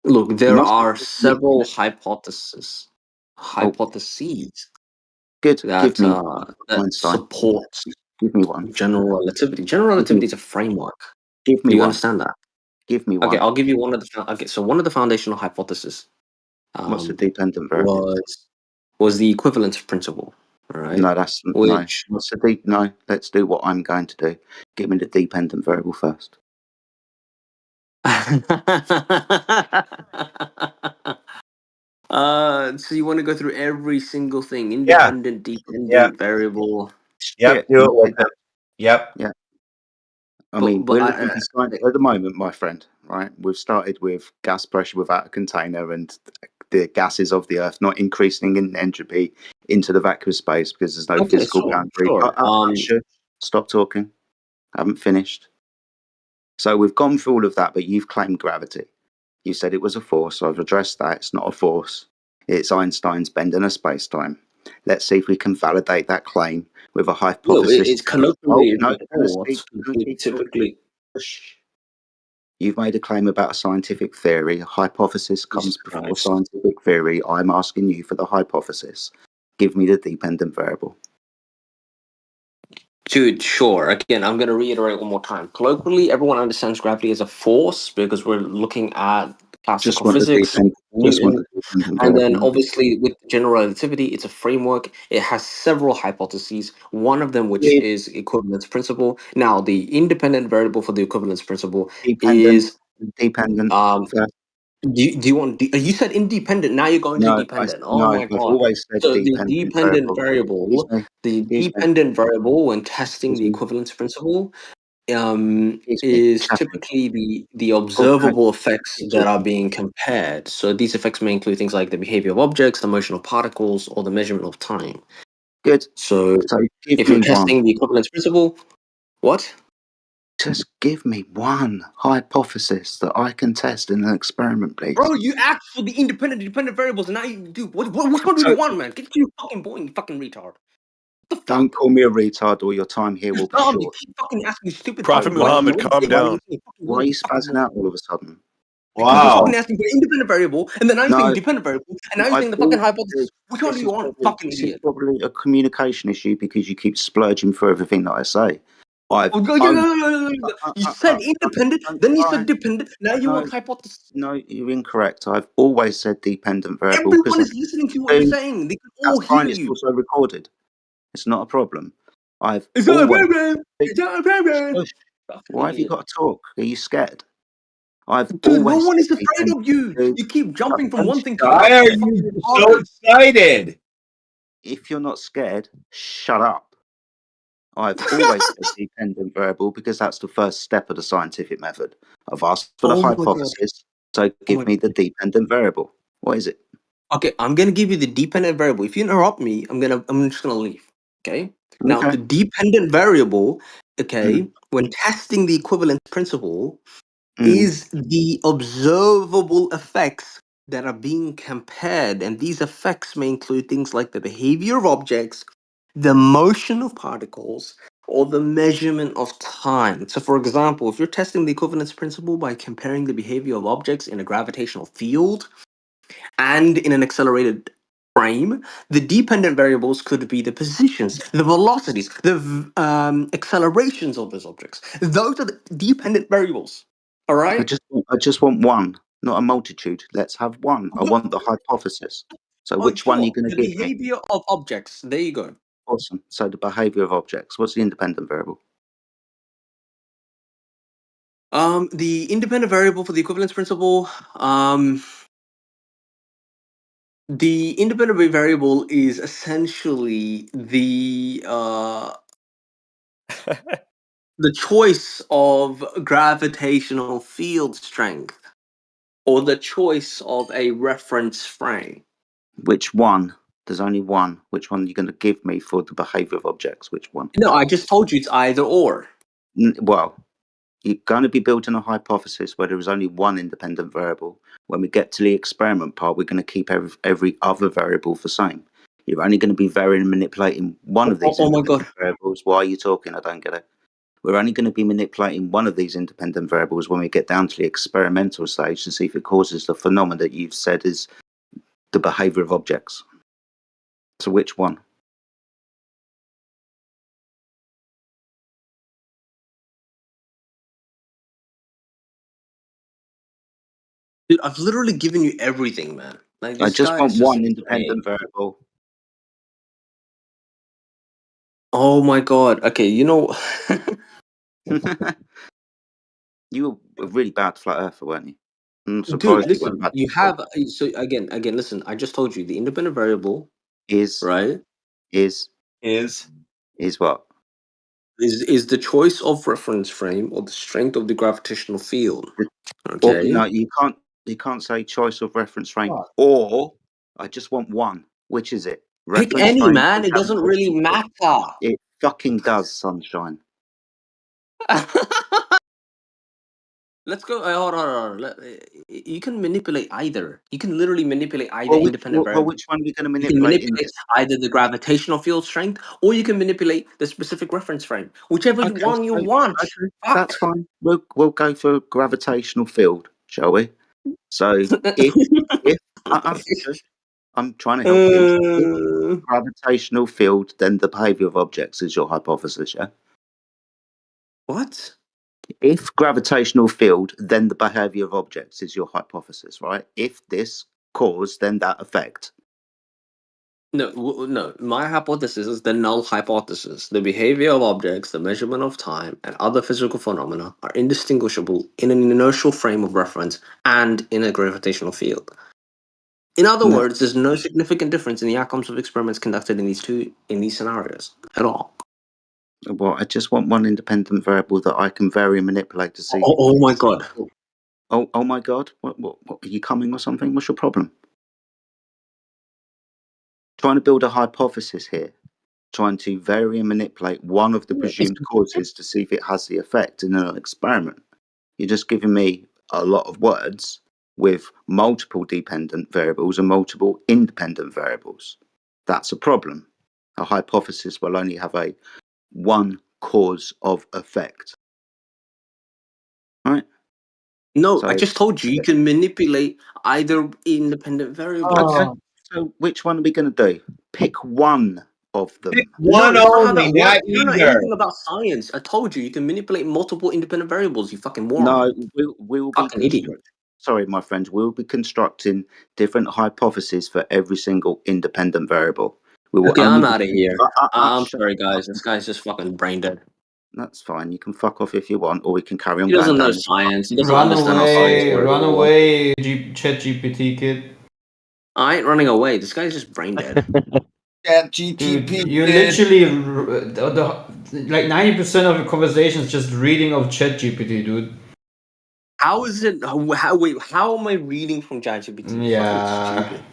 Look, there are several hypotheses Good. that Give me that Einstein. supports Give me one. general relativity. General relativity is a framework. Give me Do you one. understand that? Give me one. Okay, I'll give you one of the. Okay, so one of the foundational hypotheses. What's the dependent variable? Was the equivalence principle. All right. No, that's Which, no. What's the no? Let's do what I'm going to do. Give me the dependent variable first. So you want to go through every single thing, independent, dependent, variable. Yep, do it with them. Yep. Yeah. I mean, we're looking for at the moment, my friend. Right, we've started with gas pressure without a container and the gases of the Earth not increasing in entropy into the vacuum space because there's no Okay, physical sure, boundary. sure. Sure. Stop talking. I haven't finished. So we've gone through all of that, but you've claimed gravity. You said it was a force. So I've addressed that. It's not a force. It's Einstein's bending of space-time. Let's see if we can validate that claim with a No, hypothesis. it's colloquially No, a force. Typically, you've made a claim about a scientific theory. A hypothesis comes before Christ. scientific theory. I'm asking you for the hypothesis. Give me the dependent variable. Dude, sure. Again, I'm going to reiterate one more time. Colloquially, everyone understands gravity as a force because we're looking at Just classical want the physics, just want Newton, the dependent and then variable. obviously with general relativity, it's a framework. It has several hypotheses, one of them which is equivalence principle. Now, the independent variable for the equivalence principle is... Dependent. Do you want... you said independent, now you're going to No, dependent. Oh no, my I've God. always said So the dependent dependent variable. variable, when testing the equivalence principle, is typically the observable effects that are being compared. So these effects may include things like the behavior of objects, the motion of particles, or the measurement of time. Good. So give if you're me testing one. the equivalence principle, what? Just give me one hypothesis that I can test in an experiment, please. Bro, you asked for the dependent variables, and now you do. Which one do you want, man? Get to your fucking point, you fucking retard. Don't call me a retard or your time here will be You short. keep fucking asking stupid Prophet fucking Muhammad, questions. calm down. Why are you spazzing out all of a sudden? Because you're fucking asking for an independent variable, and then I'm saying No, dependent variable, and now you're saying the fucking hypothesis. Which one do you want, fucking this idiot? is probably a communication issue because you keep splurging for everything that I say. You said independent, then you said dependent, now you want hypothesis. No, you're incorrect. I've always said dependent variable. Everyone is listening to what you're saying. They can all That's fine. hear It's you. also recorded. It's not a problem. It's not a problem. It's not a problem. Why have you got to talk? Are you scared? Dude, no one is afraid of you. You keep jumping from one thing to Why another. are you so excited? If you're not scared, shut up. I've always said dependent variable because that's the first step of the scientific method. I've asked for the Oh my God. hypothesis, so give me the dependent variable. What is it? Okay, I'm gonna give you the dependent variable. If you interrupt me, I'm just gonna leave. Okay. Now Okay. the dependent variable, when testing the equivalence principle, is the observable effects that are being compared, and these effects may include things like the behavior of objects, the motion of particles, or the measurement of time. So, for example, if you're testing the equivalence principle by comparing the behavior of objects in a gravitational field and in an accelerated frame, the dependent variables could be the positions, the velocities, the accelerations of those objects. Those are the dependent variables. All right? I just want one, not a multitude. Let's have one. I want the hypothesis. So which one are you going to The give me? behavior of objects. There you go. Awesome. So the behavior of objects. What's the independent variable? The independent variable for the equivalence principle, the independent variable is essentially the choice of gravitational field strength or the choice of a reference frame. Which one? There's only one. Which one are you going to give me for the behavior of objects? Which one? No, I just told you it's either or. Well, you're going to be building a hypothesis where there is only one independent variable. When we get to the experiment part, we're going to keep every other variable the same. You're only going to be varying and manipulating one of these independent variables. Why are you talking? I don't get it. We're only going to be manipulating one of these independent variables when we get down to the experimental stage to see if it causes the phenomenon that you've said is the behavior of objects. So which one? Dude, I've literally given you everything, man. Like, I this just guy want is just one insane. independent variable. Oh my God. Okay, you know. You were really bad flat earther, weren't you? I'm Dude, surprised you listen, weren't bad. you have so again, listen, I just told you the independent variable is right is what? Is the choice of reference frame or the strength of the gravitational field. Well, Okay. no, you can't You can't say choice of reference frame or I just want one. Which is it? Pick Reference any, frame man. or It doesn't really gravitational field? matter. It fucking does, sunshine. Let's go. Hold on. You can manipulate either. You can literally manipulate either Well, independent variable. which one are we going to You can manipulate in manipulate this? either the gravitational field strength, or you can manipulate the specific reference frame. Whichever Okay, one you so- want. okay, Fuck. that's fine. We'll go for gravitational field, shall we? So if shush, I'm trying to help you. If gravitational field, then the behavior of objects is your hypothesis, yeah? What? If gravitational field, then the behavior of objects is your hypothesis, right? If this cause, then that effect. No. My hypothesis is the null hypothesis. The behavior of objects, the measurement of time, and other physical phenomena are indistinguishable in an inertial frame of reference and in a gravitational field. In other No. words, there's no significant difference in the outcomes of experiments conducted in these scenarios at all. Well, I just want one independent variable that I can vary and manipulate to see. Oh my god. Oh my god. What are you coming or something? What's your problem? Trying to build a hypothesis here. Trying to vary and manipulate one of the presumed causes to see if it has the effect in an experiment. You're just giving me a lot of words with multiple dependent variables and multiple independent variables. That's a problem. A hypothesis will only have a one cause of effect. Right? No, So, I just told you can manipulate either independent variables. okay. So which one are we going to do? Pick one of them. No, that's not how that works. You don't know anything about science. I told you can manipulate multiple independent variables. You fucking moron. No, we'll be Fucking idiot. Sorry, my friend. We'll be constructing different hypotheses for every single independent variable. We will Okay, only I'm be- out of here. I'm shut sorry, guys. This guy's just fucking brain dead. That's fine. You can fuck off if you want, or we can carry on He doesn't going know down. science. He doesn't Run understand how science away, works. run away, Chat GPT kid. I ain't running away. This guy's just brain dead. Dude, you literally like 90% of your conversation is just reading of Chat GPT, dude. How is it? How am I reading from ChatGPT? Yeah. Fucking stupid.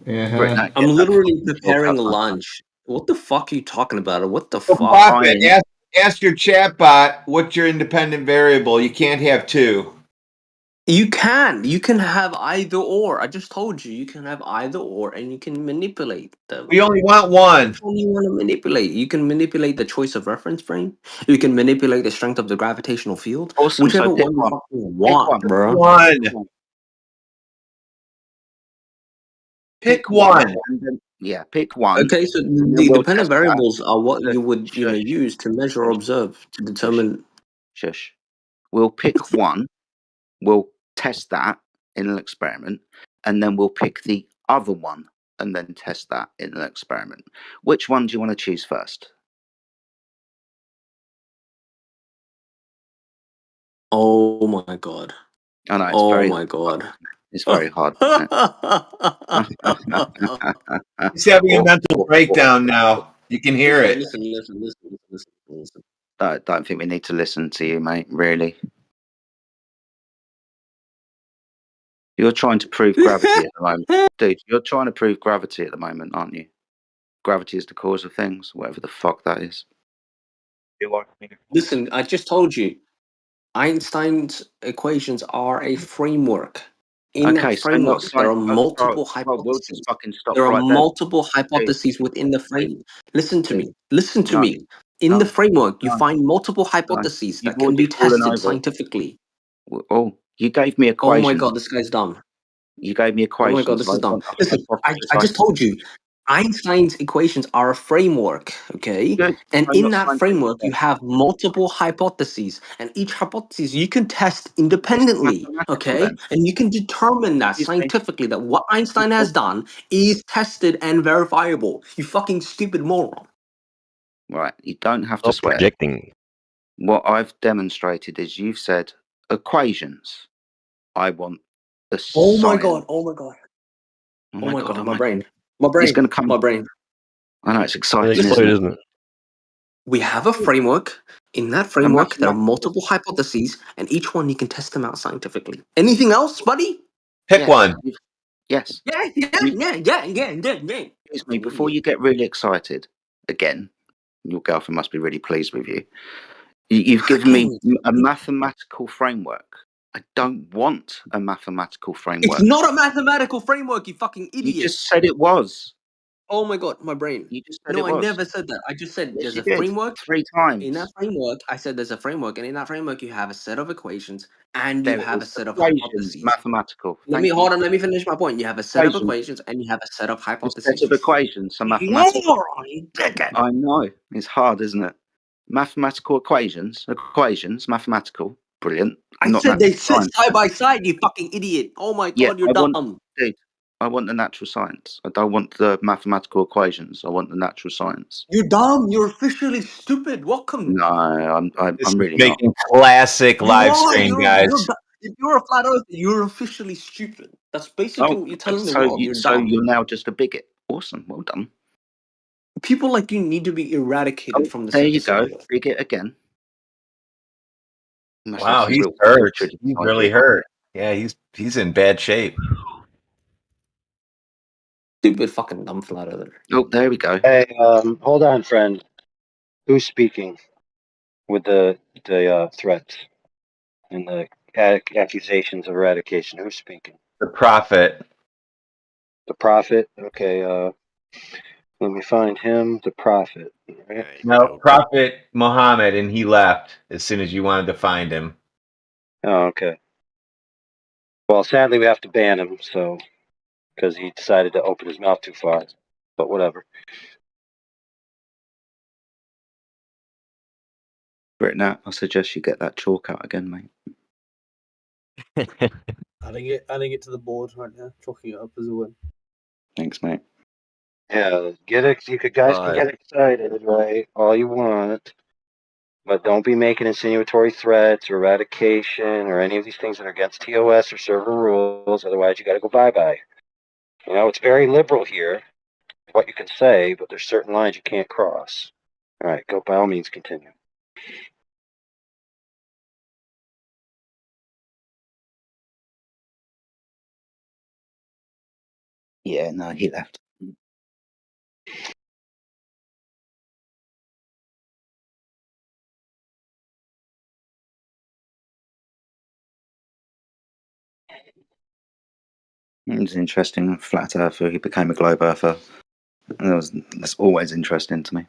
Yeah. I'm literally preparing lunch. What the fuck are you talking about? What the So, fuck? Buffett, ask your chatbot what's your independent variable. You can't have two. You can have either or. I just told you can have either or, and you can manipulate them. We only want one. Which one do you want to manipulate? You can manipulate the choice of reference frame. You can manipulate the strength of the gravitational field. Awesome. Whichever So pick one you one. fucking want, bro. Pick one. Yeah, pick one. Okay, so and then the we'll dependent test that. variables are what you would Shush. use to measure or observe to determine. Shush. We'll pick one. We'll test that in an experiment, and then we'll pick the other one and then test that in an experiment. Which one do you want to choose first? Oh my god. I know, it's Oh very my hard. god. It's very hard. He's having a mental breakdown now. You can hear it. Listen. Don't think we need to listen to you, mate. Really. You're trying to prove gravity at the moment. Dude, you're trying to prove gravity at the moment, aren't you? Gravity is the cause of things, whatever the fuck that is. Listen, I just told you. Einstein's equations are a framework. In Okay, that so framework, there are bro, multiple we'll just hypotheses. fucking stop There are right there. multiple hypotheses within the frame. Listen to me. Listen to No. me. In the framework, you No. find multiple hypotheses You've that can be already fallen tested over. scientifically. Oh, you gave me Oh equations. my god, this guy's dumb. You gave me Oh equations. my god, this is I dumb. want a Listen, hypothesis I just told you. Einstein's equations are a framework, okay? Good. And I'm in not that scientific framework, you then. have multiple hypotheses, and each hypothesis you can test independently, mathematical okay? then. And you can determine that Excuse me. scientifically that what Einstein has done is tested and verifiable. You fucking stupid moron. Right, you don't have to swear. Projecting. What I've demonstrated is you've said equations. I want the Oh my science. god, oh my god. Oh Oh my god, oh my brain. My brain. He's going to come. My brain. I know, it's exciting, Isn't it? We have a framework. In that A framework, there are mathematical. multiple hypotheses, and each one you can test them out scientifically. Anything else, buddy? Pick one. Yes. Yeah. Excuse me, before you get really excited again, your girlfriend must be really pleased with you. You've given me a mathematical framework. I don't want a mathematical framework. It's not a mathematical framework, you fucking idiot. You just said it was. Oh my god, my brain. You just said No, it I was. never said that. I just said Yes, there's you a did. framework. 3 times. In that framework, I said there's a framework, and in that framework, you have a set of equations and you There it have a is. set of Equations, hypotheses. mathematical. Let Thank me you. hold on. Let me finish my point. You have a set of Equations. equations and you have a set of A hypotheses. set of equations are mathematical. I know. It's hard, isn't it? Mathematical equations, mathematical. Brilliant. I Not said they natural sit science. side by side, you fucking idiot. Oh my Yeah, god, you're I want, dumb. dude, I want the natural science. I don't want the mathematical equations. I want the natural science. You're dumb. You're officially stupid. Welcome. No, I'm This is really not. making classic You live are. stream, guys. If you're a flat earther, you're officially stupid. That's basically what you're telling the world. You're so dumb. you're now just a bigot. Awesome. Well done. People like you need to be eradicated from the There you surface go. of the earth. Bigot again. Must have Wow, some he's real hurt. hatred He's inside really you. hurt. Yeah, he's in bad shape. Stupid fucking dumb flat earther. Oh, there we go. Hey, hold on, friend. Who's speaking with the threats and the accusations of eradication? Who's speaking? The prophet. The prophet. Okay. Let me find him. The prophet. Right. No, Prophet Muhammad, and he left as soon as you wanted to find him. Oh, okay. Well, sadly, we have to ban him. So, because he decided to open his mouth too far. But whatever. Britain, I suggest you get that chalk out again, mate. Adding it to the board right now, chalking it up as a win. Thanks, mate. Yeah, get it. You guys can get excited, right? All you want, but don't be making insinuatory threats or eradication or any of these things that are against TOS or server rules. Otherwise, you got to go bye-bye. You know, it's very liberal here, what you can say, but there's certain lines you can't cross. All right, go by all means, continue. Yeah, no, he left. It was interesting. Flat earther, he became a globe earther. That's always interesting to me.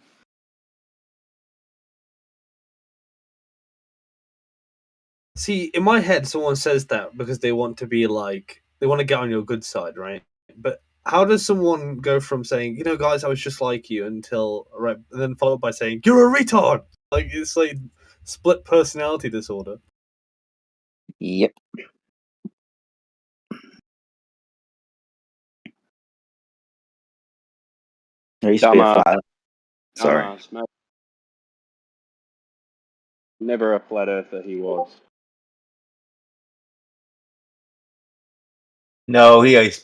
See, in my head, someone says that because they want to be like, they want to get on your good side, right? But how does someone go from saying, you know, guys, I was just like you until, right, and then followed by saying, you're a retard? Like, it's like split personality disorder. Yep. There used to be a Dumbass. flat. Sorry. Dumbass, mate. Never a flat earther he was. No, he's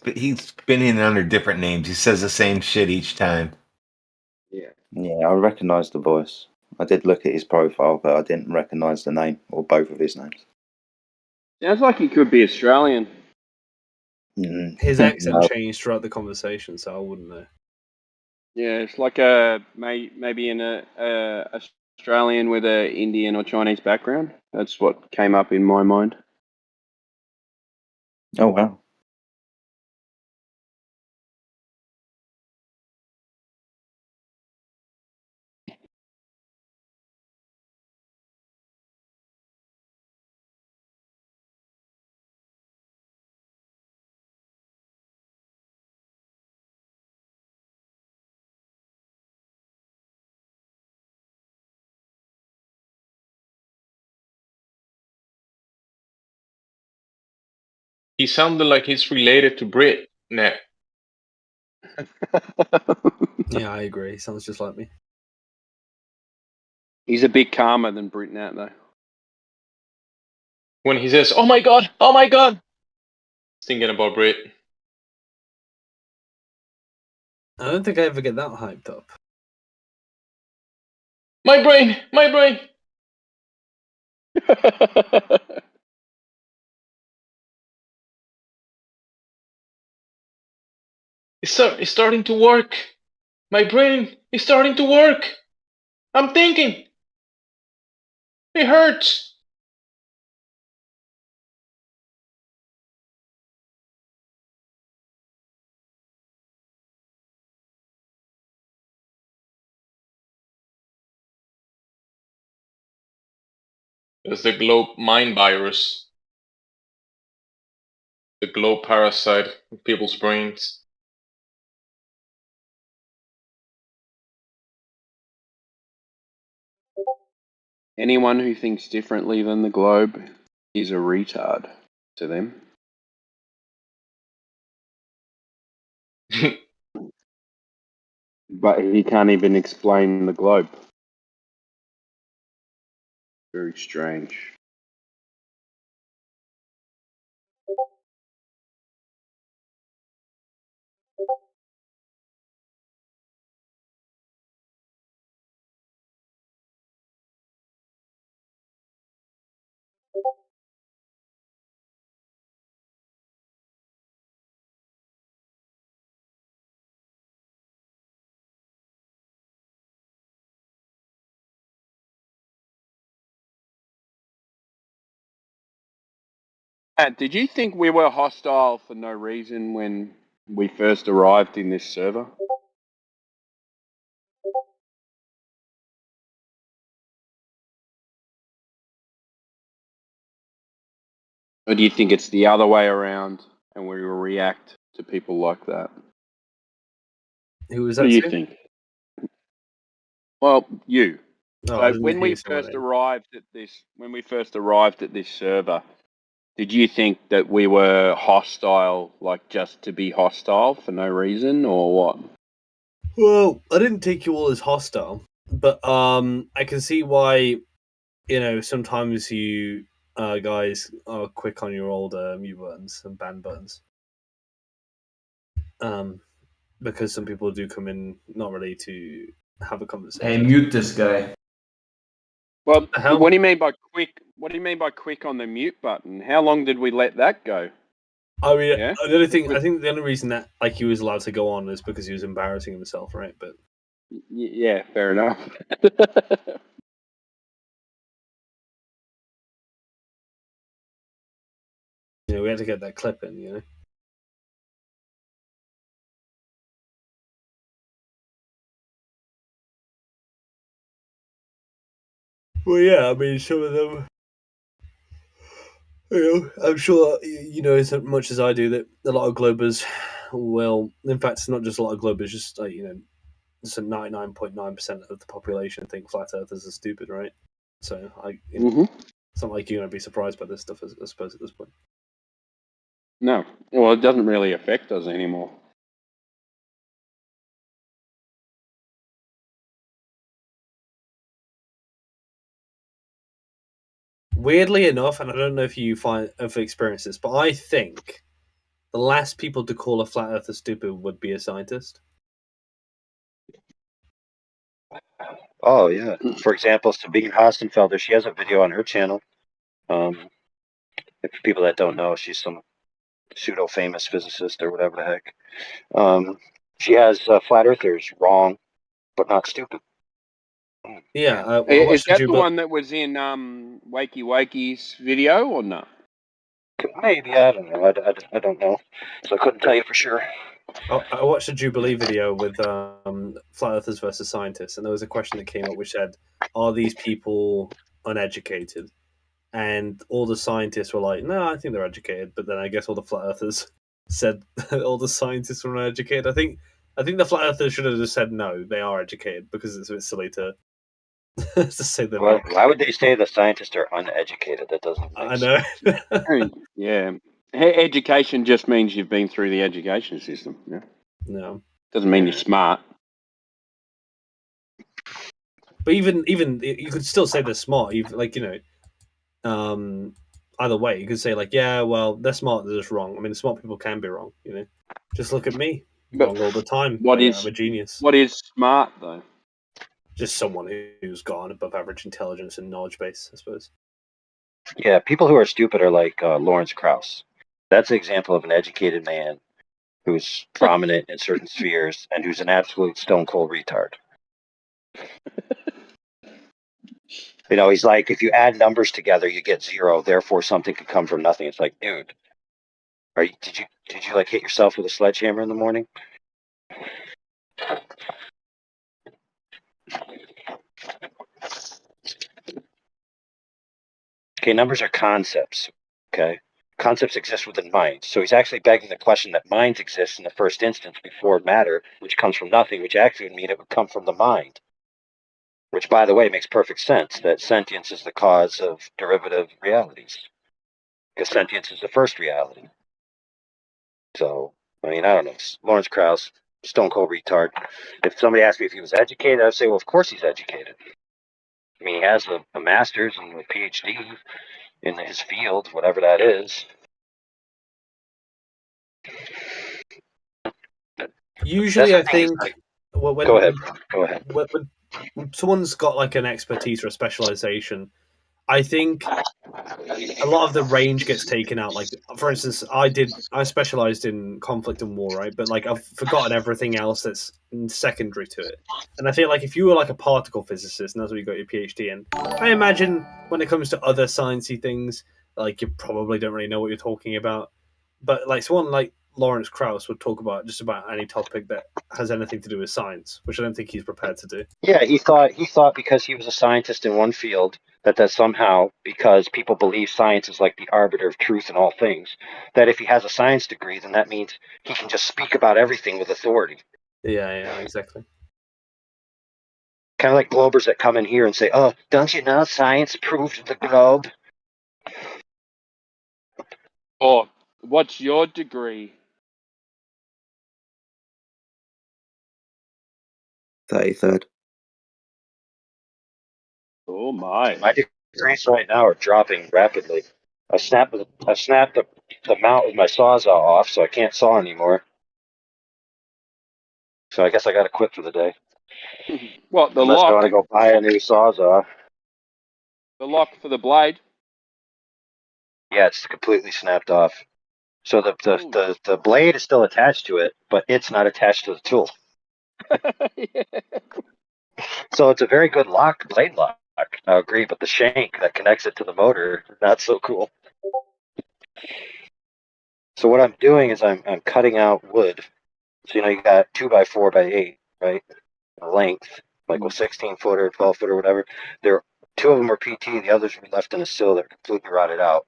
been in under different names. He says the same shit each time. Yeah. Yeah, I recognised the voice. I did look at his profile, but I didn't recognise the name or both of his names. Sounds like he could be Australian. His accent No. changed throughout the conversation, so I wouldn't know. Yeah, it's like maybe an Australian with a Indian or Chinese background. That's what came up in my mind. Oh wow. He sounded like he's related to Brit. Nah. Yeah, I agree. He sounds just like me. He's a bit calmer than Brit Nat, though. When he says, oh my god, oh my god! Thinking about Brit. I don't think I ever get that hyped up. My brain, my brain! It's starting to work. My brain is starting to work. I'm thinking. It hurts. It's the globe mind virus. The globe parasite in people's brains. Anyone who thinks differently than the globe is a retard to them. But he can't even explain the globe. Very strange. Matt, did you think we were hostile for no reason when we first arrived in this server? Or do you think it's the other way around and we will react to people like that? Who was What that? do you to? think? Well, you. Oh, I So didn't when hear we you say my first name. arrived at this server, did you think that we were hostile, like just to be hostile for no reason, or what? Well, I didn't take you all as hostile, but I can see why. Sometimes you guys are quick on your old mute buttons and ban buttons. Because some people do come in not ready to have a conversation. Hey, mute this guy. Well, hell? what do you mean by quick? What do you mean by quick on the mute button? How long did we let that go? I mean, Yeah? the only thing I think the only reason that he was allowed to go on is because he was embarrassing himself, right? But Yeah, fair enough. we had to get that clip in. Well, yeah, I mean, some of them. I'm sure you know as much as I do that a lot of Globers will. In fact, it's not just a lot of Globers, just so 99.9% of the population think flat earthers are stupid, right? So it's not like you're going to be surprised by this stuff, I suppose, at this point. No. Well, it doesn't really affect us anymore. Weirdly enough, and I don't know if you experience this, but I think the last people to call a flat earther stupid would be a scientist. Oh yeah. For example, Sabine Hasenfelder, she has a video on her channel. If people that don't know, she's some pseudo famous physicist or whatever the heck. She has flat earthers wrong, but not stupid. Yeah, Is that the one that was in Wakey Wakey's video or not? Maybe, I don't know. I don't know, so I couldn't tell you for sure. I watched a Jubilee video with flat earthers versus scientists, and there was a question that came up which said, "Are these people uneducated?" And all the scientists were like, "No, I think they're educated." But then I guess all the flat earthers said all the scientists were uneducated. I think the flat earthers should have just said no, they are educated, because it's a bit silly to to say they're Well, not. why would they say the scientists are uneducated? That doesn't make I know. sense. Yeah. Education just means you've been through the education system. Yeah. No. Doesn't mean you're smart. But even you could still say they're smart. Even either way, you could say yeah, well, they're smart, they're just wrong. I mean, smart people can be wrong. Just look at me, But wrong all the time. What But yeah, is I'm a genius. What is smart though? Just someone who's got an above average intelligence and knowledge base, I suppose. Yeah, people who are stupid are like Lawrence Krauss. That's an example of an educated man who's prominent in certain spheres and who's an absolute stone cold retard. You know, he's like, if you add numbers together, you get 0. Therefore, something could come from nothing. It's like, dude, did you like hit yourself with a sledgehammer in the morning? Okay, numbers are concepts. Okay, concepts exist within minds. So he's actually begging the question that minds exist in the first instance before matter, which comes from nothing, which actually would mean it would come from the mind. Which, by the way, makes perfect sense. That sentience is the cause of derivative realities, because sentience is the first reality. So, I mean, I don't know. Lawrence Krauss, stone cold retard. If somebody asked me if he was educated, I'd say, well, of course he's educated. I mean, he has a master's and a PhD in his field, whatever that is. Usually, I think Go ahead. when someone's got like an expertise or a specialization, I think a lot of the range gets taken out. Like, for instance, I specialized in conflict and war, right? But like, I've forgotten everything else that's secondary to it. And I feel like if you were like a particle physicist, and that's what you got your PhD in, I imagine when it comes to other sciencey things, like you probably don't really know what you're talking about. But like someone like Lawrence Krauss would talk about just about any topic that has anything to do with science, which I don't think he's prepared to do. Yeah, he thought because he was a scientist in one field that somehow, because people believe science is like the arbiter of truth in all things, that if he has a science degree, then that means he can just speak about everything with authority. Yeah, exactly. Kind of like globers that come in here and say, "Oh, don't you know science proved the globe?" Oh, what's your degree? 33rd. Oh my! My degrees right now are dropping rapidly. I snapped the mount of my sawzall off, so I can't saw anymore. So I guess I got to quit for the day. What, the Unless I want lock? to go buy a new sawzall. The lock for the blade? Yeah, it's completely snapped off. So the blade is still attached to it, but it's not attached to the tool. So it's a very good blade lock. I agree, but the shank that connects it to the motor, not so cool. So what I'm doing is I'm cutting out wood. So you got 2x4x8, right? A length, like a 16-footer, 12-footer, whatever. There, 2 of them are PT. The others were left in a sill that are completely rotted out.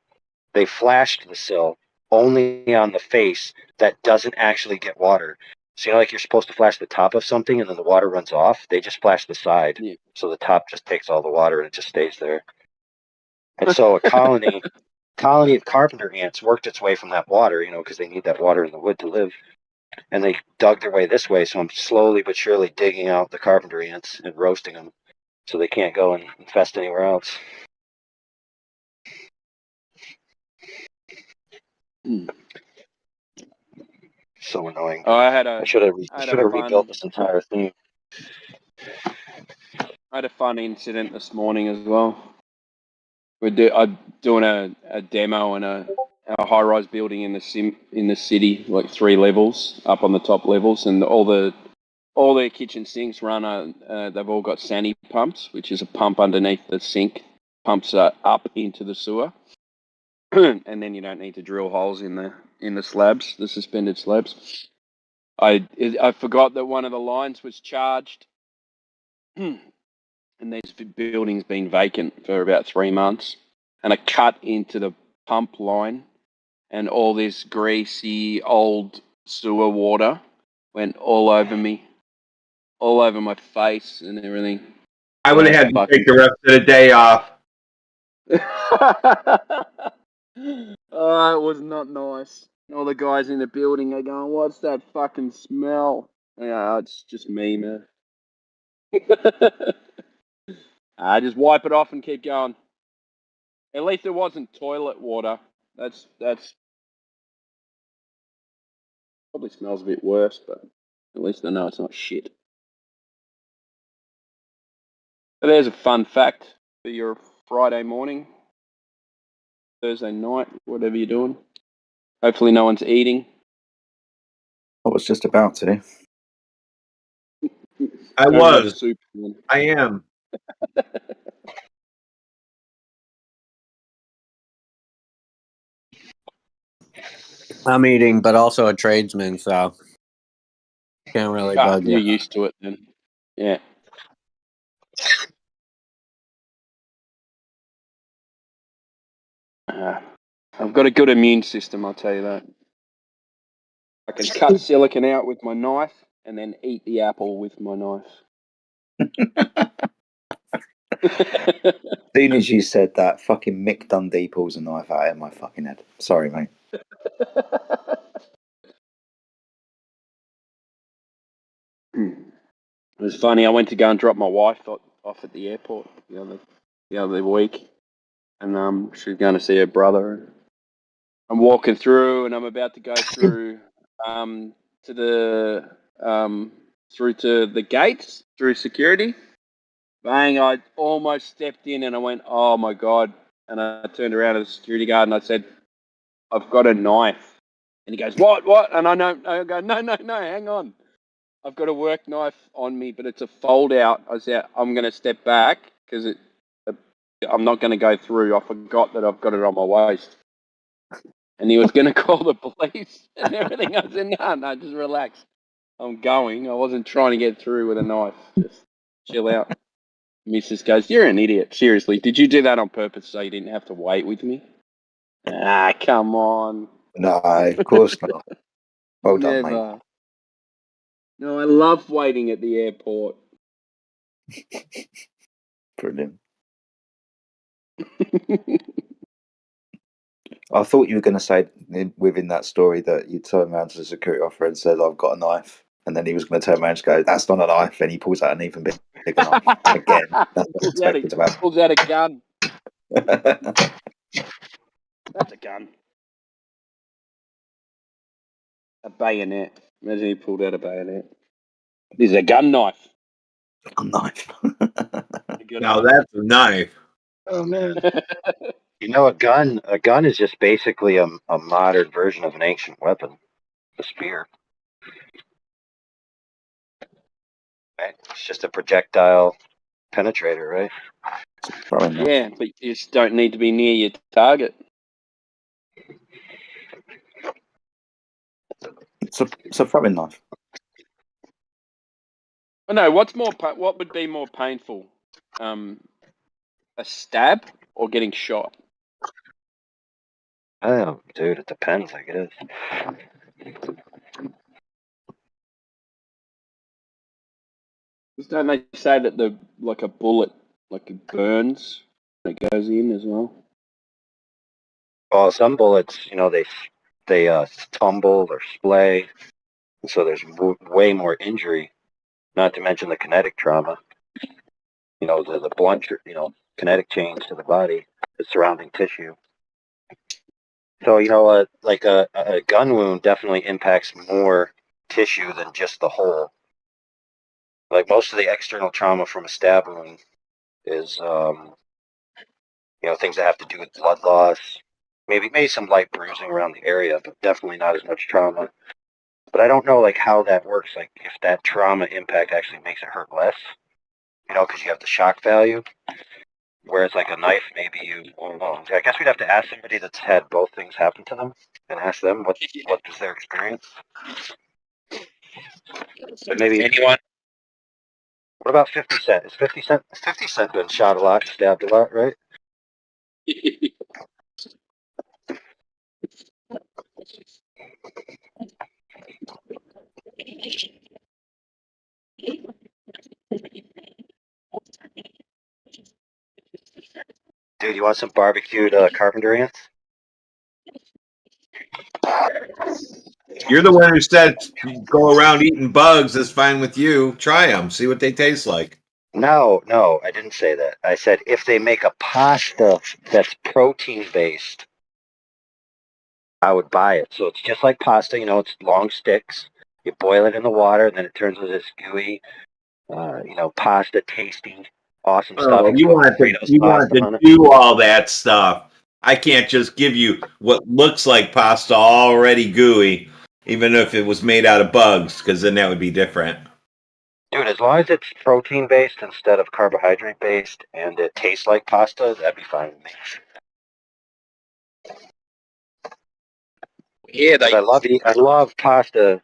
They flashed the sill only on the face that doesn't actually get water. So like you're supposed to flash the top of something and then the water runs off. They just flash the side, so the top just takes all the water and it just stays there. And so a colony of carpenter ants worked its way from that water, because they need that water in the wood to live. And they dug their way this way, so I'm slowly but surely digging out the carpenter ants and roasting them so they can't go and infest anywhere else. So annoying. Oh, I should have rebuilt this entire thing. I had a fun incident this morning as well. I'm doing a demo in a high-rise building in the city, like 3 levels up on the top levels, and all their kitchen sinks run. They've all got Sani pumps, which is a pump underneath the sink, pumps up into the sewer, and then you don't need to drill holes in the slabs, the suspended slabs. I forgot that one of the lines was charged. And this building's been vacant for about 3 months. And I cut into the pump line, and all this greasy old sewer water went all over me, all over my face and everything. I would have had to take the rest of the day off. Oh, it was not nice. All the guys in the building are going, "What's that fucking smell?" Yeah, it's just me, man. I just wipe it off and keep going. At least it wasn't toilet water. That's probably smells a bit worse, but at least I know it's not shit. So there's a fun fact for your Friday morning, Thursday night, whatever you're doing. Hopefully no one's eating. I was just about to. I Go to the was. soup one. I am. I'm eating, but also a tradesman, so can't really Ah, bug you're you. used to it then. Yeah. I've got a good immune system, I'll tell you that. I can cut silicon out with my knife and then eat the apple with my knife. As soon as you said that, fucking Mick Dundee pulls a knife out of my fucking head. Sorry, mate. It was funny. I went to go and drop my wife off at the airport the other week, and she was going to see her brother. I'm walking through, and I'm about to go through to the through to the gates through security. Bang! I almost stepped in, and I went, "Oh my god!" And I turned around to the security guard, and I said, "I've got a knife." And he goes, "What? What?" And I go, "No, no, no! Hang on! I've got a work knife on me, but it's a fold out." I said, "I'm going to step back because I'm not going to go through. I forgot that I've got it on my waist." And he was going to call the police and everything. I said, no, just relax. I'm going. I wasn't trying to get through with a knife. Just chill out. Mrs. goes, "You're an idiot. Seriously, did you do that on purpose so you didn't have to wait with me?" Ah, come on. No, of course not. Well done, mate. Never. No, I love waiting at the airport. Brilliant. I thought you were going to say within that story that you turned around to the security officer and said, "I've got a knife," and then he was going to turn around and go, "That's not a knife," and he pulls out an even bigger knife. Again, that's what I expected to happen. Pulls out a gun. That's a gun. A bayonet. Imagine he pulled out a bayonet. This is a gun knife. A knife. Now that's a knife. Oh man. You know, a gun is just basically a modern version of an ancient weapon, a spear. Right? It's just a projectile penetrator, right? Yeah, but you just don't need to be near your target. It's a throwing knife. I know. What would be more painful, a stab or getting shot? Oh, dude, it depends, I guess. Don't they say that a bullet it burns when it goes in as well? Well, some bullets, you know, they tumble or splay, so there's way more injury. Not to mention the kinetic trauma. You know, the blunt, kinetic change to the body, the surrounding tissue. So, you know, like a gun wound definitely impacts more tissue than just the hole. Like most of the external trauma from a stab wound is, things that have to do with blood loss, maybe some light bruising around the area, but definitely not as much trauma. But I don't know like how that works. Like if that trauma impact actually makes it hurt less, because you have the shock value. Whereas like a knife, maybe I don't know. I guess we'd have to ask somebody that's had both things happen to them and ask them what was their experience. But maybe anyone. What about 50 Cent? Is 50 Cent been shot a lot, stabbed a lot, right? Dude, you want some barbecued carpenter ants? You're the one who said go around eating bugs is fine with you. Try them. See what they taste like. No, I didn't say that. I said if they make a pasta that's protein based, I would buy it. So it's just like pasta, it's long sticks. You boil it in the water, and then it turns into this gooey, pasta tasting, awesome stuff. Oh, you want to do all that stuff. I can't just give you what looks like pasta already gooey. even if it was made out of bugs, because then that would be different. Dude, as long as it's protein based instead of carbohydrate based and it tastes like pasta, that'd be fine with me. Yeah, I love pasta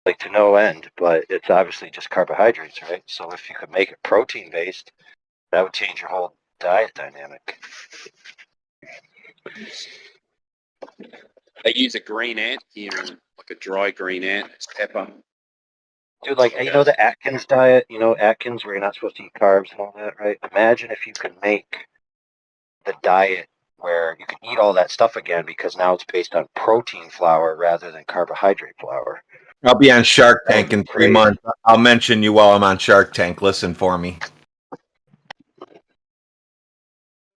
like to no end, but it's obviously just carbohydrates, right? So if you could make it protein based, that would change your whole diet dynamic. They use a green ant here, like a dry green ant. It's pepper. Dude, like, you know the Atkins diet, Atkins where you're not supposed to eat carbs and all that, right? Imagine if you could make the diet where you can eat all that stuff again because now it's based on protein flour rather than carbohydrate flour. I'll be on Shark Tank in 3 crazy. months. I'll mention you while I'm on Shark Tank. Listen for me.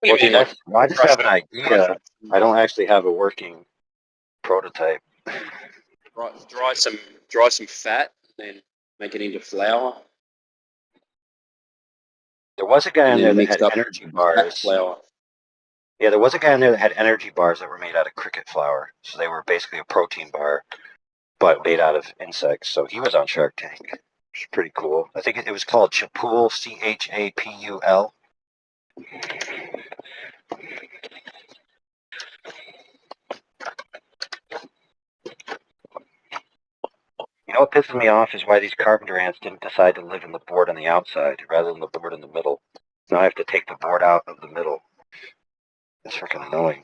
Well, dude, I just have an idea. I don't actually have a working prototype. Dry some fat, then make it into flour. There was a guy And in then there that mix had up energy fat bars. flour. Yeah, there was a guy in there that had energy bars that were made out of cricket flour. So they were basically a protein bar, but made out of insects. So he was on Shark Tank. It's pretty cool. I think it was called Chapul, Chapul. You know what pisses me off is why these carpenter ants didn't decide to live in the board on the outside rather than the board in the middle. Now I have to take the board out of the middle. It's freaking annoying.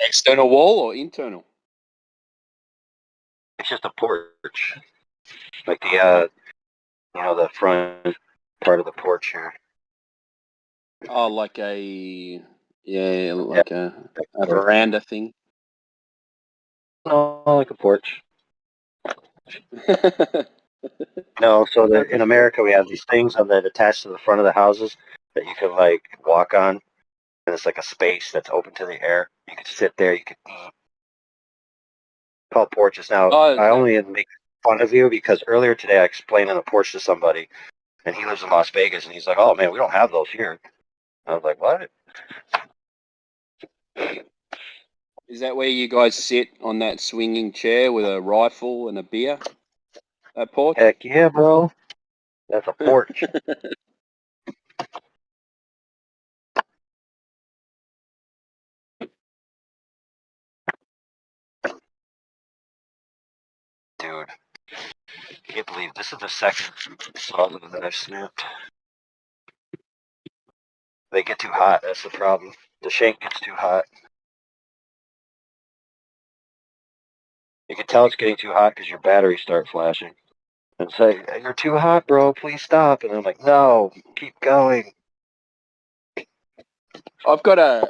External wall or internal? It's just a porch. Like the the front part of the porch here. Oh, like a a veranda thing. No, like a porch. No, so in America we have these things that attach to the front of the houses that you can like walk on, and it's like a space that's open to the air. You can sit there, you can eat. Called porches. Now I only make fun of you because earlier today I explained on the porch to somebody, and he lives in Las Vegas, and he's like, "Oh man, we don't have those here." I was like, "What?" Is that where you guys sit on that swinging chair with a rifle and a beer? That porch? Heck yeah, bro. That's a porch. Dude, can't believe this is the second solid that I've snapped. They get too hot. That's the problem. The shank gets too hot. You can tell it's getting too hot because your batteries start flashing. And say, "You're too hot, bro. Please stop." And I'm like, "No, keep going." I've got I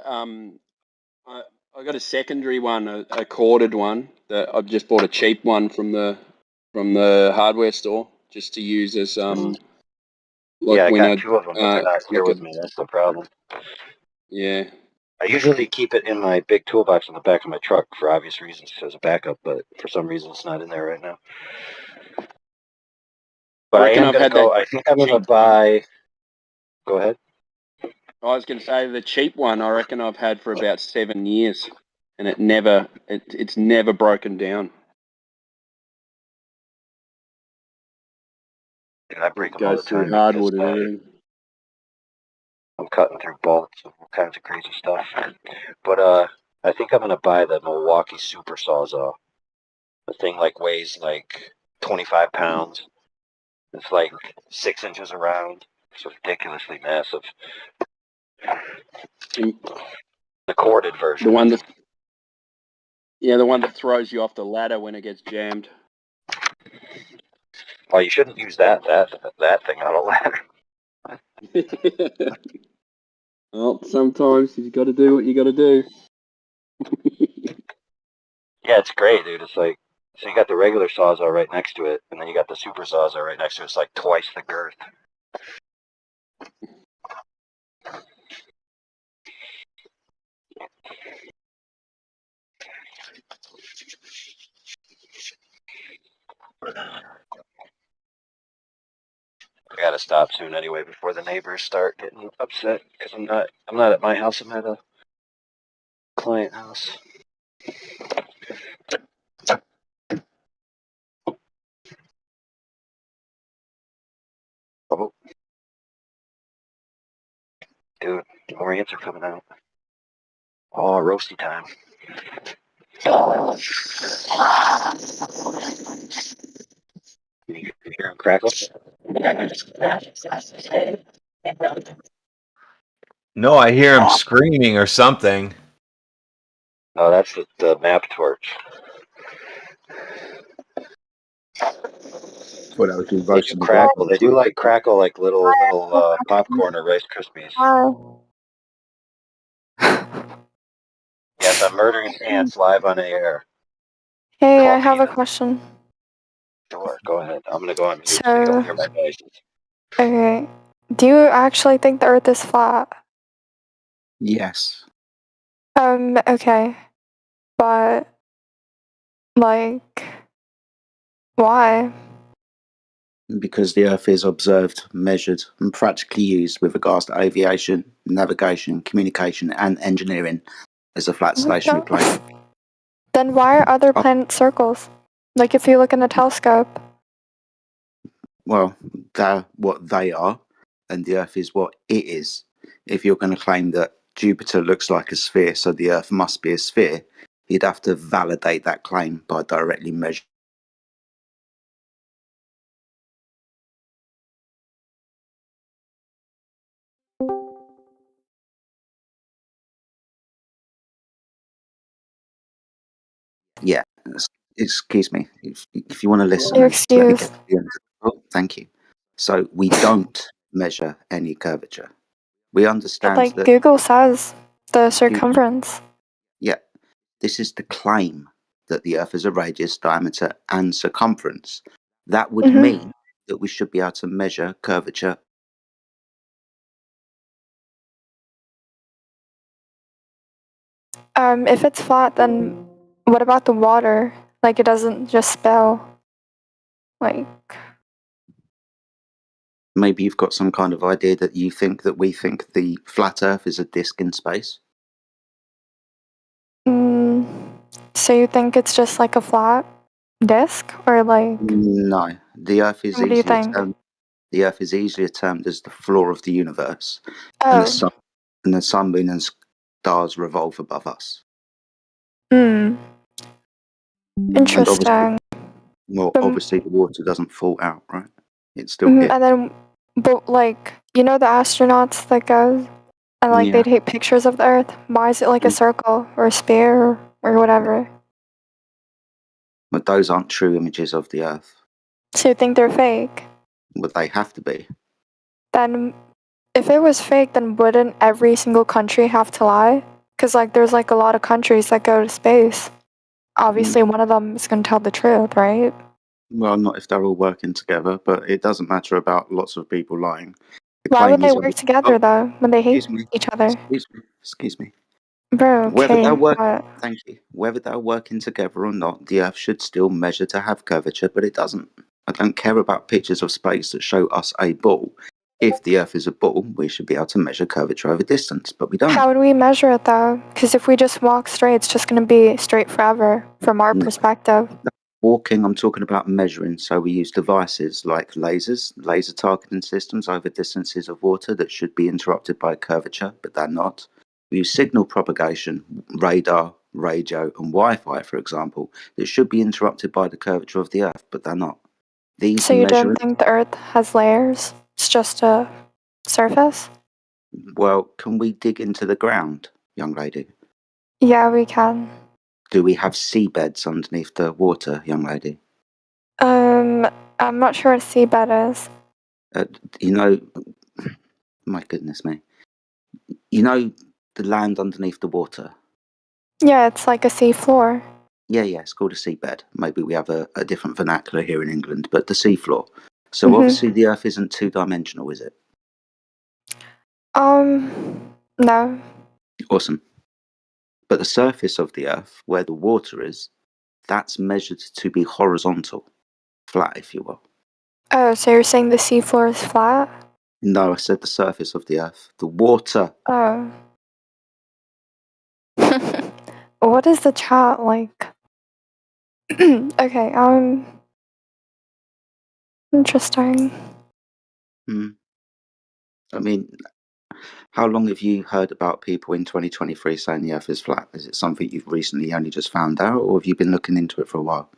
got a secondary one, a corded one that I've just bought a cheap one from the hardware store just to use as like Yeah, I when got 2 of them, but they're not here with me. That's the problem. Yeah. I usually keep it in my big toolbox in the back of my truck for obvious reasons as a backup, but for some reason it's not in there right now. But I am going to go. I think I'm going to buy. Go ahead. I was going to say the cheap one. I reckon I've had for about 7 years, and it's never broken down. Dude, I break them Goes all the through time hardwood because and everything. I'm cutting through bolts and all kinds of crazy stuff. But I think I'm going to buy the Milwaukee Super Sawzall. The thing weighs 25 pounds. It's 6 inches around. It's ridiculously massive. The corded version. The one that throws you off the ladder when it gets jammed. Well, you shouldn't use that thing on a ladder. Well, sometimes you got to do what you got to do. Yeah, it's great, dude. It's so you got the regular Sawzall right next to it, and then you got the Super Sawzall right next to it. It's twice the girth. gotta stop soon anyway before the neighbors start getting upset because I'm not at my house. I'm at a client house. Oh, dude, more ants are coming out. Oh, roasty time. You hear him crackle? No, I hear him screaming or something. Oh, that's the map torch. Well, that was you They do roasting the crackle. bacon. They do like crackle like little popcorn or Rice Krispies. Yes, I'm murdering ants live on air. Hey, Call I have a peanuts. question. Sure, go ahead. I'm gonna go on mute so you don't So, hear my voices. okay, do you actually think the Earth is flat? Yes, Okay, but like, why? because the Earth is observed, measured, and practically used with regards to aviation, navigation, communication, and engineering as a flat stationary plane. Then why are other planets circles? Like if you look in a telescope. Well, they're what they are, and the Earth is what it is. If you're going to claim that Jupiter looks like a sphere, so the Earth must be a sphere, you'd have to validate that claim by directly measuring. Yeah, excuse me. If you want to listen You're and just let me get excused. to the end. Oh, thank you. So we don't measure any curvature. We But understand like that. Google says the Excuse me. circumference. Yeah, this is the claim that the Earth is a radius, diameter, and circumference. That would mean that we should be able to measure curvature. If it's flat, then what about the water? Like it doesn't just spill. Like, Maybe you've got some kind of idea that you think that we think the flat Earth is a disk in space. so you think it's just like a flat disc, or like? No, the Earth is What do you easier think? termed. The Earth is easier termed as the floor of the universe, and Oh. the sun, moon, and stars revolve above us. Hmm. And obviously, Interesting. obviously the water doesn't fall out, right? It's still here. And then, but like, you know, the astronauts that go and like they Yeah. take pictures of the Earth. Why is it like a circle or a sphere or whatever? But those aren't true images of the Earth. So you think they're fake? But they have to be. Then, if it was fake, then wouldn't every single country have to lie? Because like, there's like a lot of countries that go to space. Obviously, one of them is going to tell the truth, right? Well, not if they're all working together, but it doesn't matter about lots of people lying. The Why would claim they is. work together though when they hate each other? Excuse me. Bro, Whether okay, they're what? thank you. Whether they're working together or not, the Earth should still measure to have curvature, but it doesn't. I don't care about pictures of space that show us a ball. If the Earth is a ball, we should be able to measure curvature over distance, but we don't. How would we measure it though? Because if we just walk straight, it's just going to be straight forever from our perspective. Walking, I'm talking about measuring. So we use devices like lasers, laser targeting systems over distances of water that should be interrupted by curvature, but they're not. We use signal propagation, radar, radio, and Wi-Fi, for example, that should be interrupted by the curvature of the Earth, but they're not. These So you don't measurements. think the Earth has layers? It's just a surface? Well, can we dig into the ground, young lady? Yeah, we can. Do we have seabeds underneath the water, young lady? I'm not sure what a seabed is. You know, my goodness me. You know the land underneath the water? Yeah, it's like a sea floor. Yeah, it's called a seabed. Maybe we have a different vernacular here in England, but the seafloor. So obviously the Earth isn't two-dimensional, is it? No. Awesome. But the surface of the Earth, where the water is, that's measured to be horizontal, flat, if you will. Oh, so you're saying the seafloor is flat? No, I said the surface of the Earth. The water. Oh. What is the chat like? Okay, interesting. Hmm. I mean, how long have you heard about people in 2023 saying the Earth is flat? Is it something you've recently only just found out, or have you been looking into it for a while?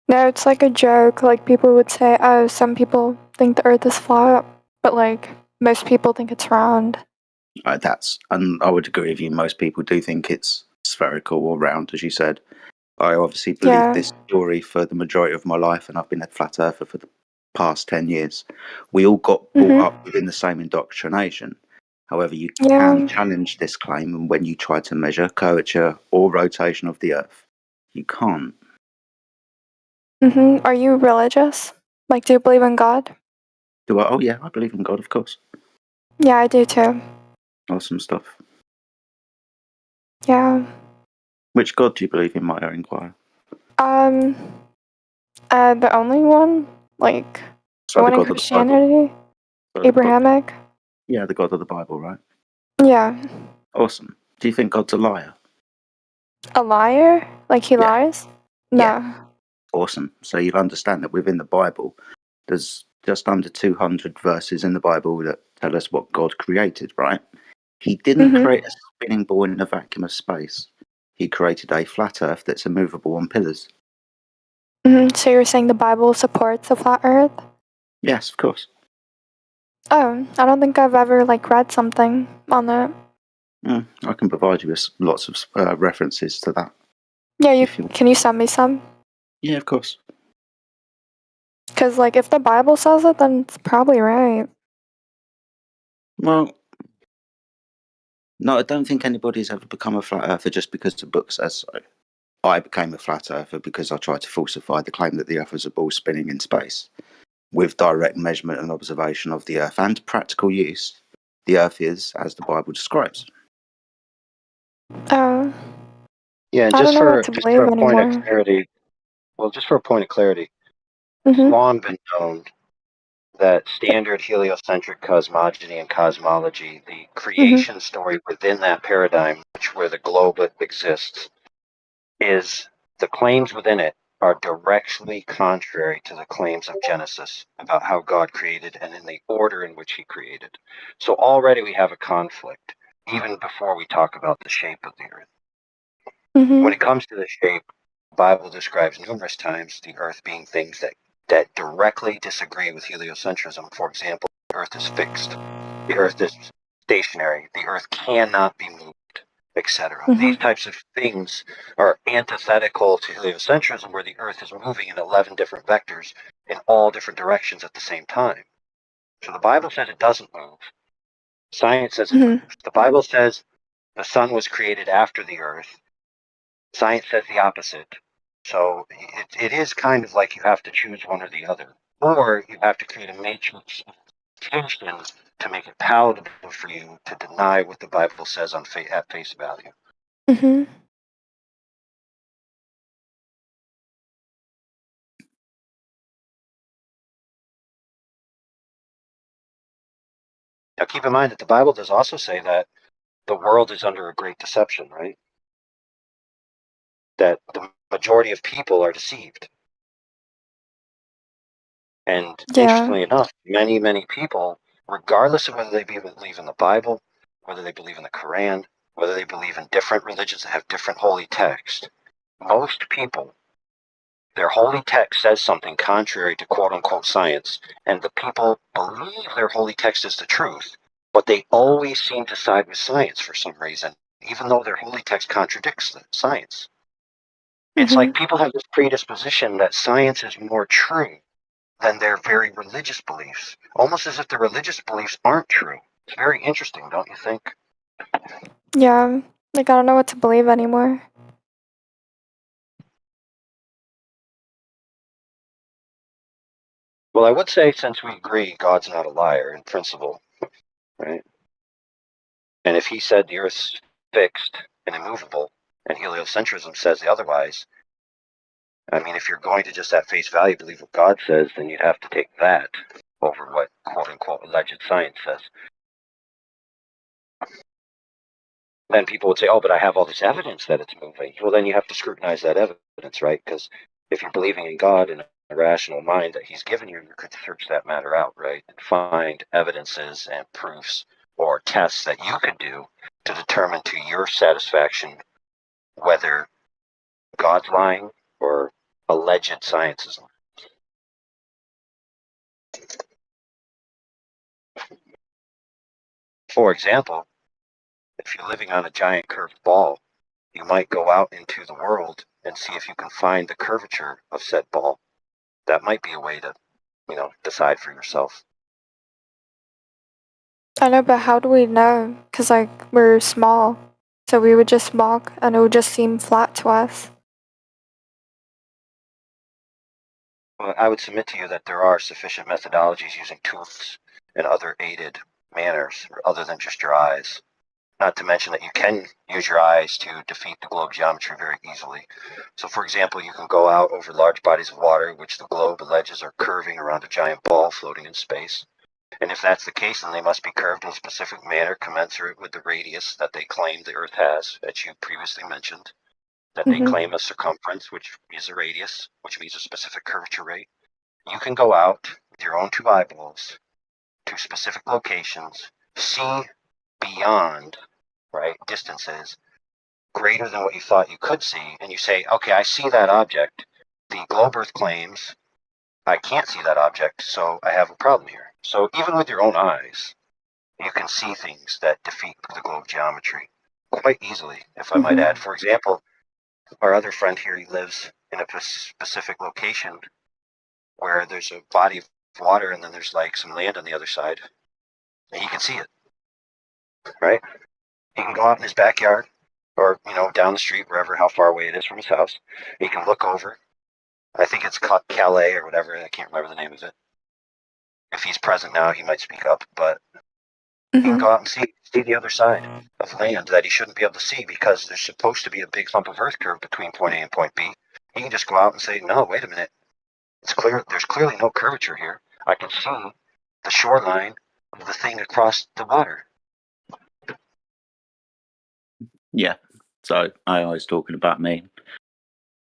No, it's like a joke. Like people would say, "Oh, some people think the Earth is flat," but like most people think it's round. And I would agree with you. Most people do think it's spherical or round, as you said. I obviously believed Yeah. this story for the majority of my life, and I've been a flat earther for the past 10 years. We all got brought Mhm. up within the same indoctrination. However, you Yeah. can challenge this claim, and when you try to measure curvature or rotation of the Earth, you can't. Are you religious? Like, do you believe in God? Do I? Oh, yeah, I believe in God, of course. Yeah, I do too. Awesome stuff. Yeah. Which God do you believe in, might I inquire? Um. The only one, like the So, the one in God of the Bible. Christianity, So the God, Abrahamic. yeah, the God of the Bible, right? Yeah. Awesome. Do you think God's a liar? A liar? Like he Yeah. lies? Yeah. No. Awesome. So you'll understand that within the Bible, there's just under 200 verses in the Bible that tell us what God created, right? He didn't create a spinning ball in a vacuum of space. He created a flat earth that's immovable on pillars. So you're saying the Bible supports a flat Earth? Yes, of course. Oh, I don't think I've ever like read something on that. I can provide you with lots of references to that. Yeah, if you can you send me some? Yeah, of course. Because like if the Bible says it, then it's probably right. Well, no, I don't think anybody's ever become a flat earther just because the book says so. I became a flat earther because I tried to falsify the claim that the Earth was a ball spinning in space. With direct measurement and observation of the Earth and practical use, the Earth is as the Bible describes. Oh. Yeah, and I don't just know what for to just for believe a point of anymore. clarity, well, just for a point of clarity, it's long been known that standard heliocentric cosmogony and cosmology, the creation story within that paradigm, which where the globe exists, is the claims within it are directly contrary to the claims of Genesis about how God created and in the order in which he created. So already we have a conflict, even before we talk about the shape of the earth. When it comes to the shape, the Bible describes numerous times the earth being things that directly disagree with heliocentrism. For example, the earth is fixed, the earth is stationary, the earth cannot be moved, etc. These types of things are antithetical to heliocentrism, where the earth is moving in 11 different vectors in all different directions at the same time. So the Bible says it doesn't move. Science says it moves. The Bible says the sun was created after the earth. Science says the opposite. So it is kind of like you have to choose one or the other. Or you have to create a matrix of tensions to make it palatable for you to deny what the Bible says on at face value. Now keep in mind that the Bible does also say that the world is under a great deception, right? That the majority of people are deceived. And interestingly enough, many, many people, regardless of whether they believe in the Bible, whether they believe in the Quran, whether they believe in different religions that have different holy texts, most people, their holy text says something contrary to quote unquote science, and the people believe their holy text is the truth, but they always seem to side with science for some reason, even though their holy text contradicts the science. It's like people have this predisposition that science is more true than their very religious beliefs, almost as if the religious beliefs aren't true. It's very interesting, don't you think? Yeah. Like I don't know what to believe anymore. Well, I would say, since we agree God's not a liar in principle, right? And if he said the earth's fixed and immovable, and heliocentrism says the otherwise, I mean, if you're going to just at face value believe what God says, then you'd have to take that over what quote unquote alleged science says. Then people would say, oh, but I have all this evidence that it's moving. Well, then you have to scrutinize that evidence, right? Because if you're believing in God in a rational mind that he's given you, you could search that matter out, right? And find evidences and proofs or tests that you could do to determine to your satisfaction whether God's lying or alleged science is lying. For example, if you're living on a giant curved ball, you might go out into the world and see if you can find the curvature of said ball. That might be a way to, decide for yourself. I know, but how do we know? Because, like, we're small. So we would just walk and it would just seem flat to us. Well, I would submit to you that there are sufficient methodologies using tools and other aided manners other than just your eyes. Not to mention that you can use your eyes to defeat the globe geometry very easily. So, for example, you can go out over large bodies of water, which the globe alleges are curving around a giant ball floating in space. And if that's the case, then they must be curved in a specific manner commensurate with the radius that they claim the Earth has, as you previously mentioned, that they claim a circumference, which is a radius, which means a specific curvature rate. You can go out with your own two eyeballs to specific locations, see beyond, right, distances greater than what you thought you could see, and you say, okay, I see that object. The globe Earth claims I can't see that object, so I have a problem here. So even with your own eyes, you can see things that defeat the globe geometry quite easily, if I might add. For example, our other friend here, he lives in a specific location where there's a body of water and then there's like some land on the other side, and he can see it, right? He can go out in his backyard or, down the street, wherever, how far away it is from his house. He can look over. I think it's Calais or whatever. I can't remember the name of it. If he's present now, he might speak up, but he can go out and see the other side of land that he shouldn't be able to see because there's supposed to be a big hump of earth curve between point A and point B. He can just go out and say, no, wait a minute. It's clear. There's clearly no curvature here. I can see the shoreline of the thing across the water. Yeah. So I was talking about me.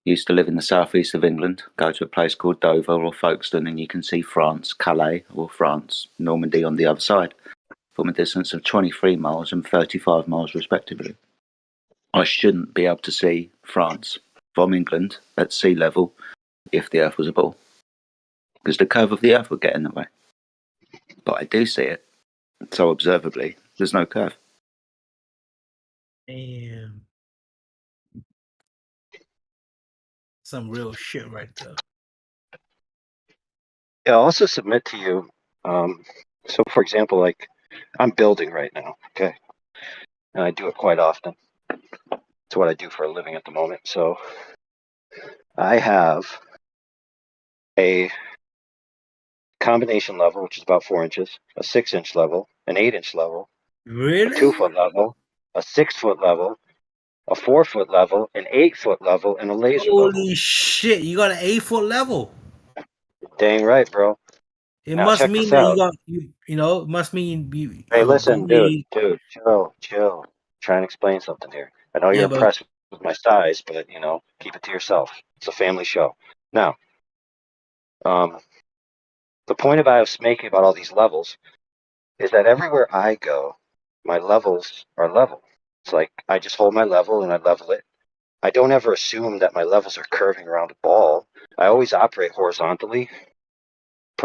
Used to live in the southeast of England, go to a place called Dover or Folkestone, and you can see France, Calais, or France, Normandy on the other side, from a distance of 23 miles and 35 miles respectively. I shouldn't be able to see France from England at sea level if the Earth was a ball, because the curve of the Earth would get in the way. But I do see it, so observably, there's no curve. Damn. Some real shit right there. Yeah, I'll also submit to you. So, for example, like I'm building right now, okay? And I do it quite often. It's what I do for a living at the moment. So I have a combination level, which is about 4 inches, a 6-inch level, an 8-inch level, Really? a 2-foot level, a 6-foot level, a 4-foot level, an 8-foot level, and a laser level. Holy shit! You got an 8-foot level. Dang right, bro. It Now must check mean this that out. it must mean you Hey, listen, dude, grade. chill. Try and explain something here. I know you're Yeah, but impressed with my size, but keep it to yourself. It's a family show. Now, the point I was making about all these levels is that everywhere I go, my levels are level. It's like I just hold my level and I level it. I don't ever assume that my levels are curving around a ball. I always operate horizontally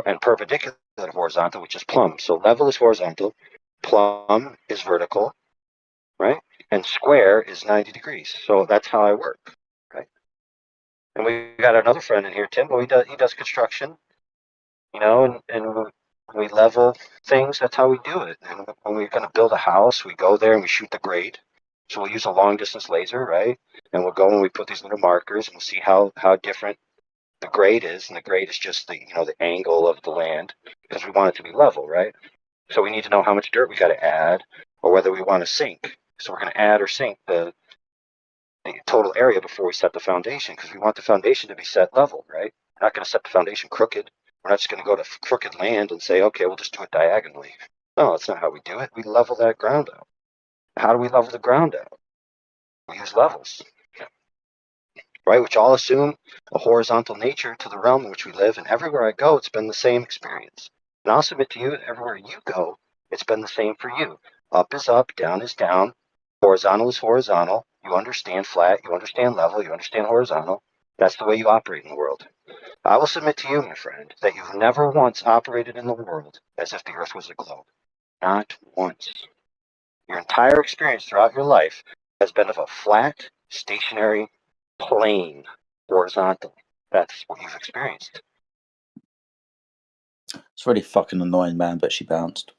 and perpendicular to horizontal, which is plumb. So level is horizontal, plumb is vertical, right? And square is 90 degrees. So that's how I work, right? And we got another friend in here, Timbo. He does construction, and we level things. That's how we do it. And when we're going to build a house, we go there and we shoot the grade. So we'll use a long distance laser, right? And we'll go and we put these little markers and we'll see how different the grade is. And the grade is just the angle of the land because we want it to be level, right? So we need to know how much dirt we got to add or whether we want to sink. So we're going to add or sink the total area before we set the foundation, because we want the foundation to be set level, right? We're not going to set the foundation crooked. We're not just going to go to crooked land and say, okay, we'll just do it diagonally. No, that's not how we do it. We level that ground out. How do we level the ground out? We use levels, right? Which all assume a horizontal nature to the realm in which we live. And everywhere I go, it's been the same experience. And I'll submit to you that everywhere you go, it's been the same for you. Up is up, down is down, horizontal is horizontal. You understand flat, you understand level, you understand horizontal. That's the way you operate in the world. I will submit to you, my friend, that you've never once operated in the world as if the earth was a globe. Not once. Your entire experience throughout your life has been of a flat, stationary, plane, horizontal. That's what you've experienced. It's really fucking annoying, man, but she bounced.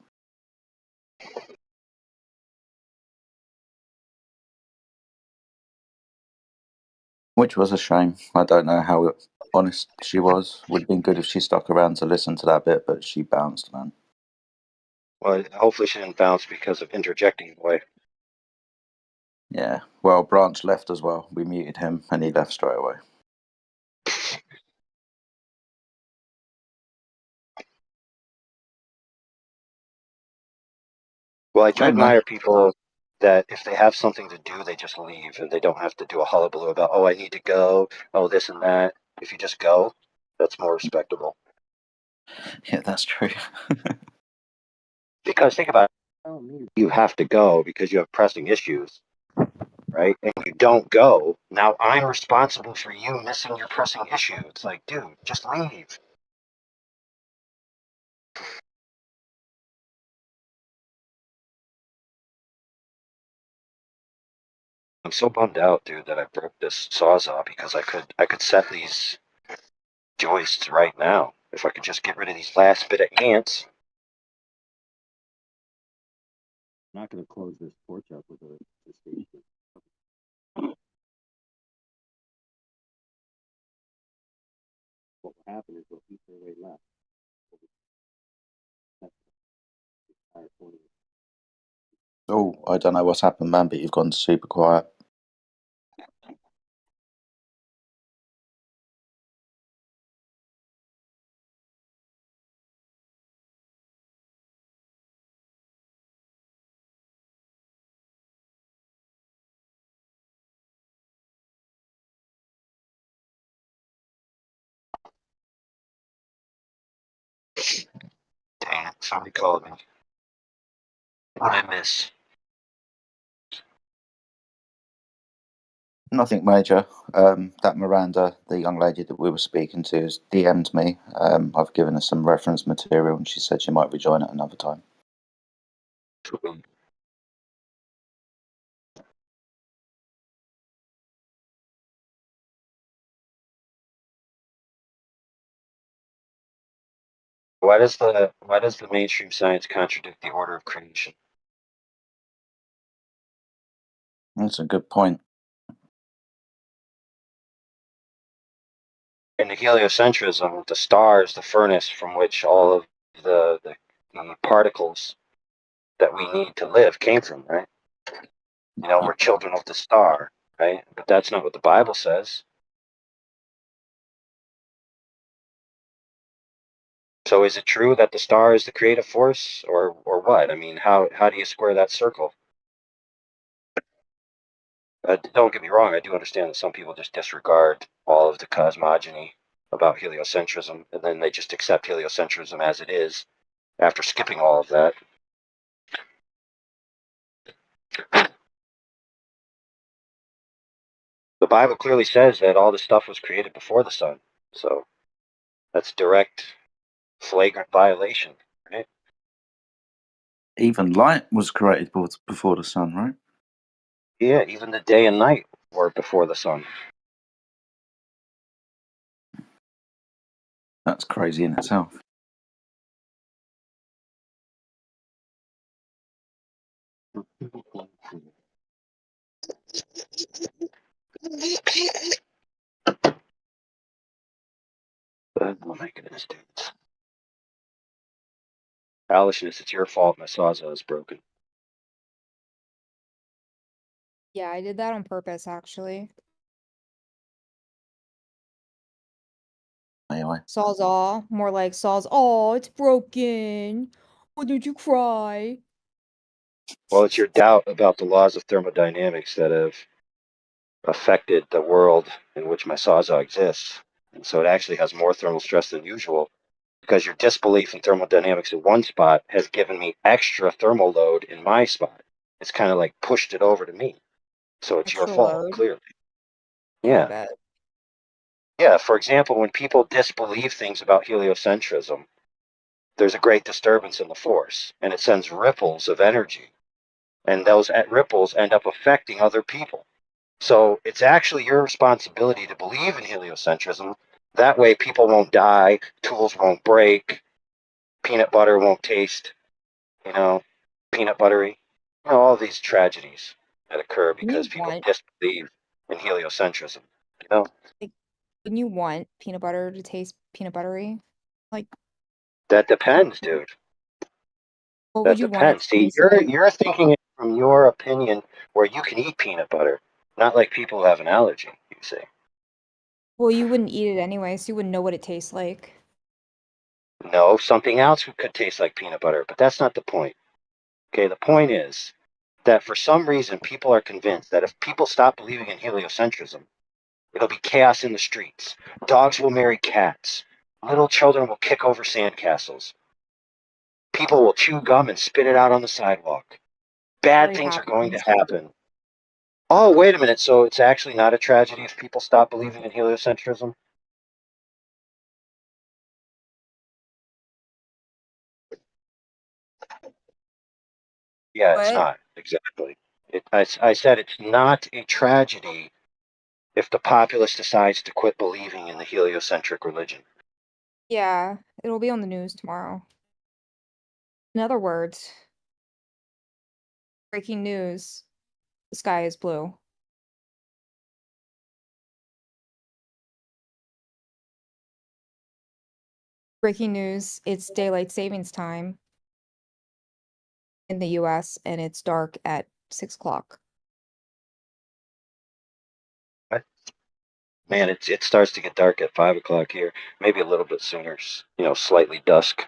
Which was a shame. I don't know how honest she was. Would have been good if she stuck around to listen to that bit, but she bounced, man. Well, hopefully she didn't bounce because of interjecting away. Yeah. Well, Branch left as well. We muted him and he left straight away. Well, I I do don't know. admire people that if they have something to do, they just leave and they don't have to do a hullabaloo about, oh, I need to go, oh, this and that. If you just go, that's more respectable. Yeah, that's true. Because think about it, you have to go because you have pressing issues, right? And you don't go. Now I'm responsible for you missing your pressing issue. It's like, dude, just leave. I'm so bummed out, dude, that I broke this sawzall because I could set these joists right now. If I could just get rid of these last bit of ants. I'm not going to close this porch up with a station. What will happen is they'll eat their way left. Oh, I don't know what's happened, man, but you've gone super quiet. Dang it, somebody called me. What did I miss? Nothing major. That Miranda, the young lady that we were speaking to, has DM'd me. I've given her some reference material and she said she might rejoin at another time. Why does the mainstream science contradict the order of creation? That's a good point. In the heliocentrism, the star is the furnace from which all of the particles that we need to live came from, right? You know, we're children of the star, right? But that's not what the Bible says. So is it true that the star is the creative force, or what? I mean, how do you square that circle? Don't get me wrong, I do understand that some people just disregard all of the cosmogony about heliocentrism, and then they just accept heliocentrism as it is after skipping all of that. The Bible clearly says that all this stuff was created before the sun, so that's direct, flagrant violation, right? Even light was created before the sun, right? Yeah, even the day and night were before the sun. That's crazy in itself. Oh my goodness, dude. Alishness, it's your fault my sawzall is broken. Yeah, I did that on purpose, actually. Anyway. Sawzall, more like Saw's. Oh, it's broken. Oh, did you cry? Well, it's your doubt about the laws of thermodynamics that have affected the world in which my Sawzall exists. And so it actually has more thermal stress than usual because your disbelief in thermodynamics in one spot has given me extra thermal load in my spot. It's kind of like pushed it over to me. So it's your Extra fault, load. clearly. I Yeah. bet. Yeah, for example, when people disbelieve things about heliocentrism, there's a great disturbance in the force, and it sends ripples of energy. And those ripples end up affecting other people. So it's actually your responsibility to believe in heliocentrism. That way people won't die, tools won't break, peanut butter won't taste, peanut buttery. All these tragedies that occur When because you people want, disbelieve in heliocentrism. You know? like, when you want peanut butter to taste peanut buttery, like, That depends, dude. what would That you want it depends. to See, taste you're like? you're thinking it from your opinion where you can eat peanut butter, not like people who have an allergy, you see. Well, you wouldn't eat it anyway, so you wouldn't know what it tastes like. No, something else could taste like peanut butter, but that's not the point. Okay, the point is that for some reason people are convinced that if people stop believing in heliocentrism, it'll be chaos in the streets. Dogs will marry cats. Little children will kick over sandcastles. People will chew gum and spit it out on the sidewalk. Bad Already things are going to happens. happen. Oh, wait a minute. So it's actually not a tragedy if people stop believing in heliocentrism? Yeah, it's What? not. Exactly. I said it's not a tragedy if the populace decides to quit believing in the heliocentric religion. Yeah, it'll be on the news tomorrow. In other words, breaking news, the sky is blue. Breaking news, it's daylight savings time in the US and it's dark at 6 o'clock. Man, it starts to get dark at 5 o'clock here, maybe a little bit sooner. Slightly dusk.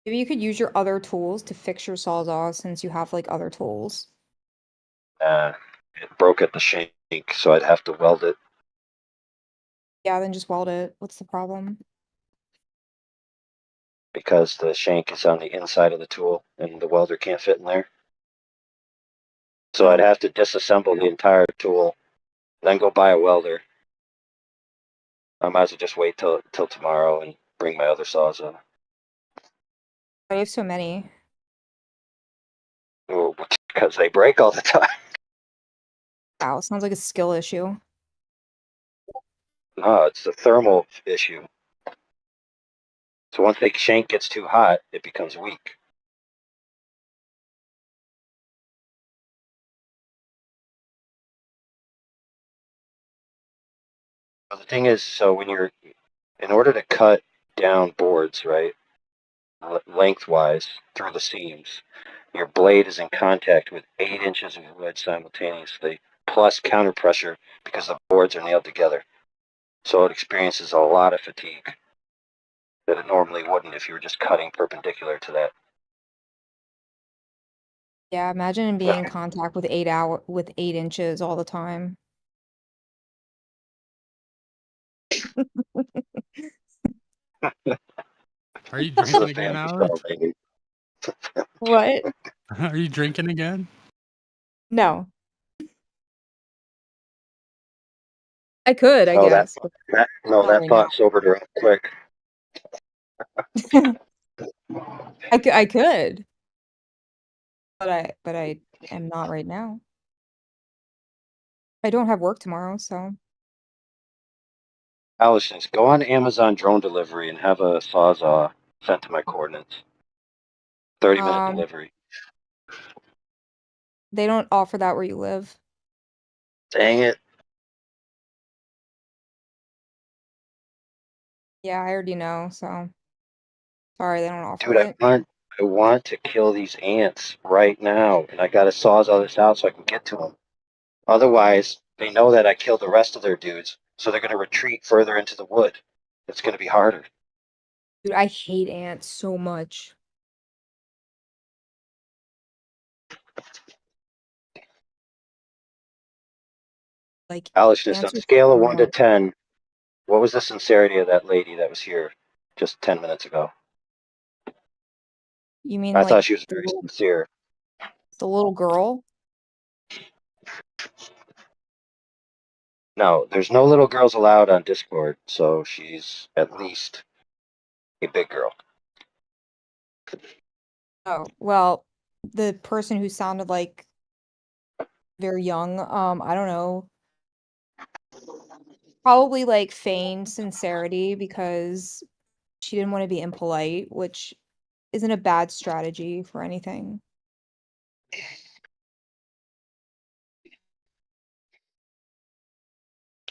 Maybe you could use your other tools to fix your Sawzall since you have like other tools. It broke at the shank, so I'd have to weld it Yeah, then just weld it. What's the problem? because the shank is on the inside of the tool and the welder can't fit in there. So I'd have to disassemble the entire tool, then go buy a welder. I might as well just wait till tomorrow and bring my other saws in. I have so many. Well, because they break all the time. Wow, sounds like a skill issue. No, it's a thermal issue. So once the shank gets too hot, it becomes weak. But the thing is, so in order to cut down boards, right, lengthwise through the seams, your blade is in contact with 8 inches of wood simultaneously, plus counter pressure because the boards are nailed together. So it experiences a lot of fatigue that it normally wouldn't if you were just cutting perpendicular to that. Yeah, imagine being in contact with 8 inches all the time. Are you This is a drinking again, family Alex? show, baby. What? Are you drinking again? No. I could, I Oh, guess, but that not that right now. thought sobered her up quick. I could. But I am not right now. I don't have work tomorrow, so Allison, go on Amazon drone delivery and have a Sawzall sent to my coordinates. 30-minute um delivery. they don't offer that where you live. Dang it. Yeah, I already know, so sorry they don't offer Dude, it. I want to kill these ants right now, and I gotta sawzall this out so I can get to them. Otherwise, they know that I killed the rest of their dudes, so they're gonna retreat further into the wood. It's gonna be harder. Dude, I hate ants so much. Like Alice, just on ants a are scale of so 1 to annoying. 10, what was the sincerity of that lady that was here just 10 minutes ago? You mean I like thought she was very sincere. the little girl? No, there's no little girls allowed on Discord, so she's at least a big girl. Oh, well, the person who sounded like very young, I don't know. Probably like feigned sincerity because she didn't want to be impolite, which isn't a bad strategy for anything.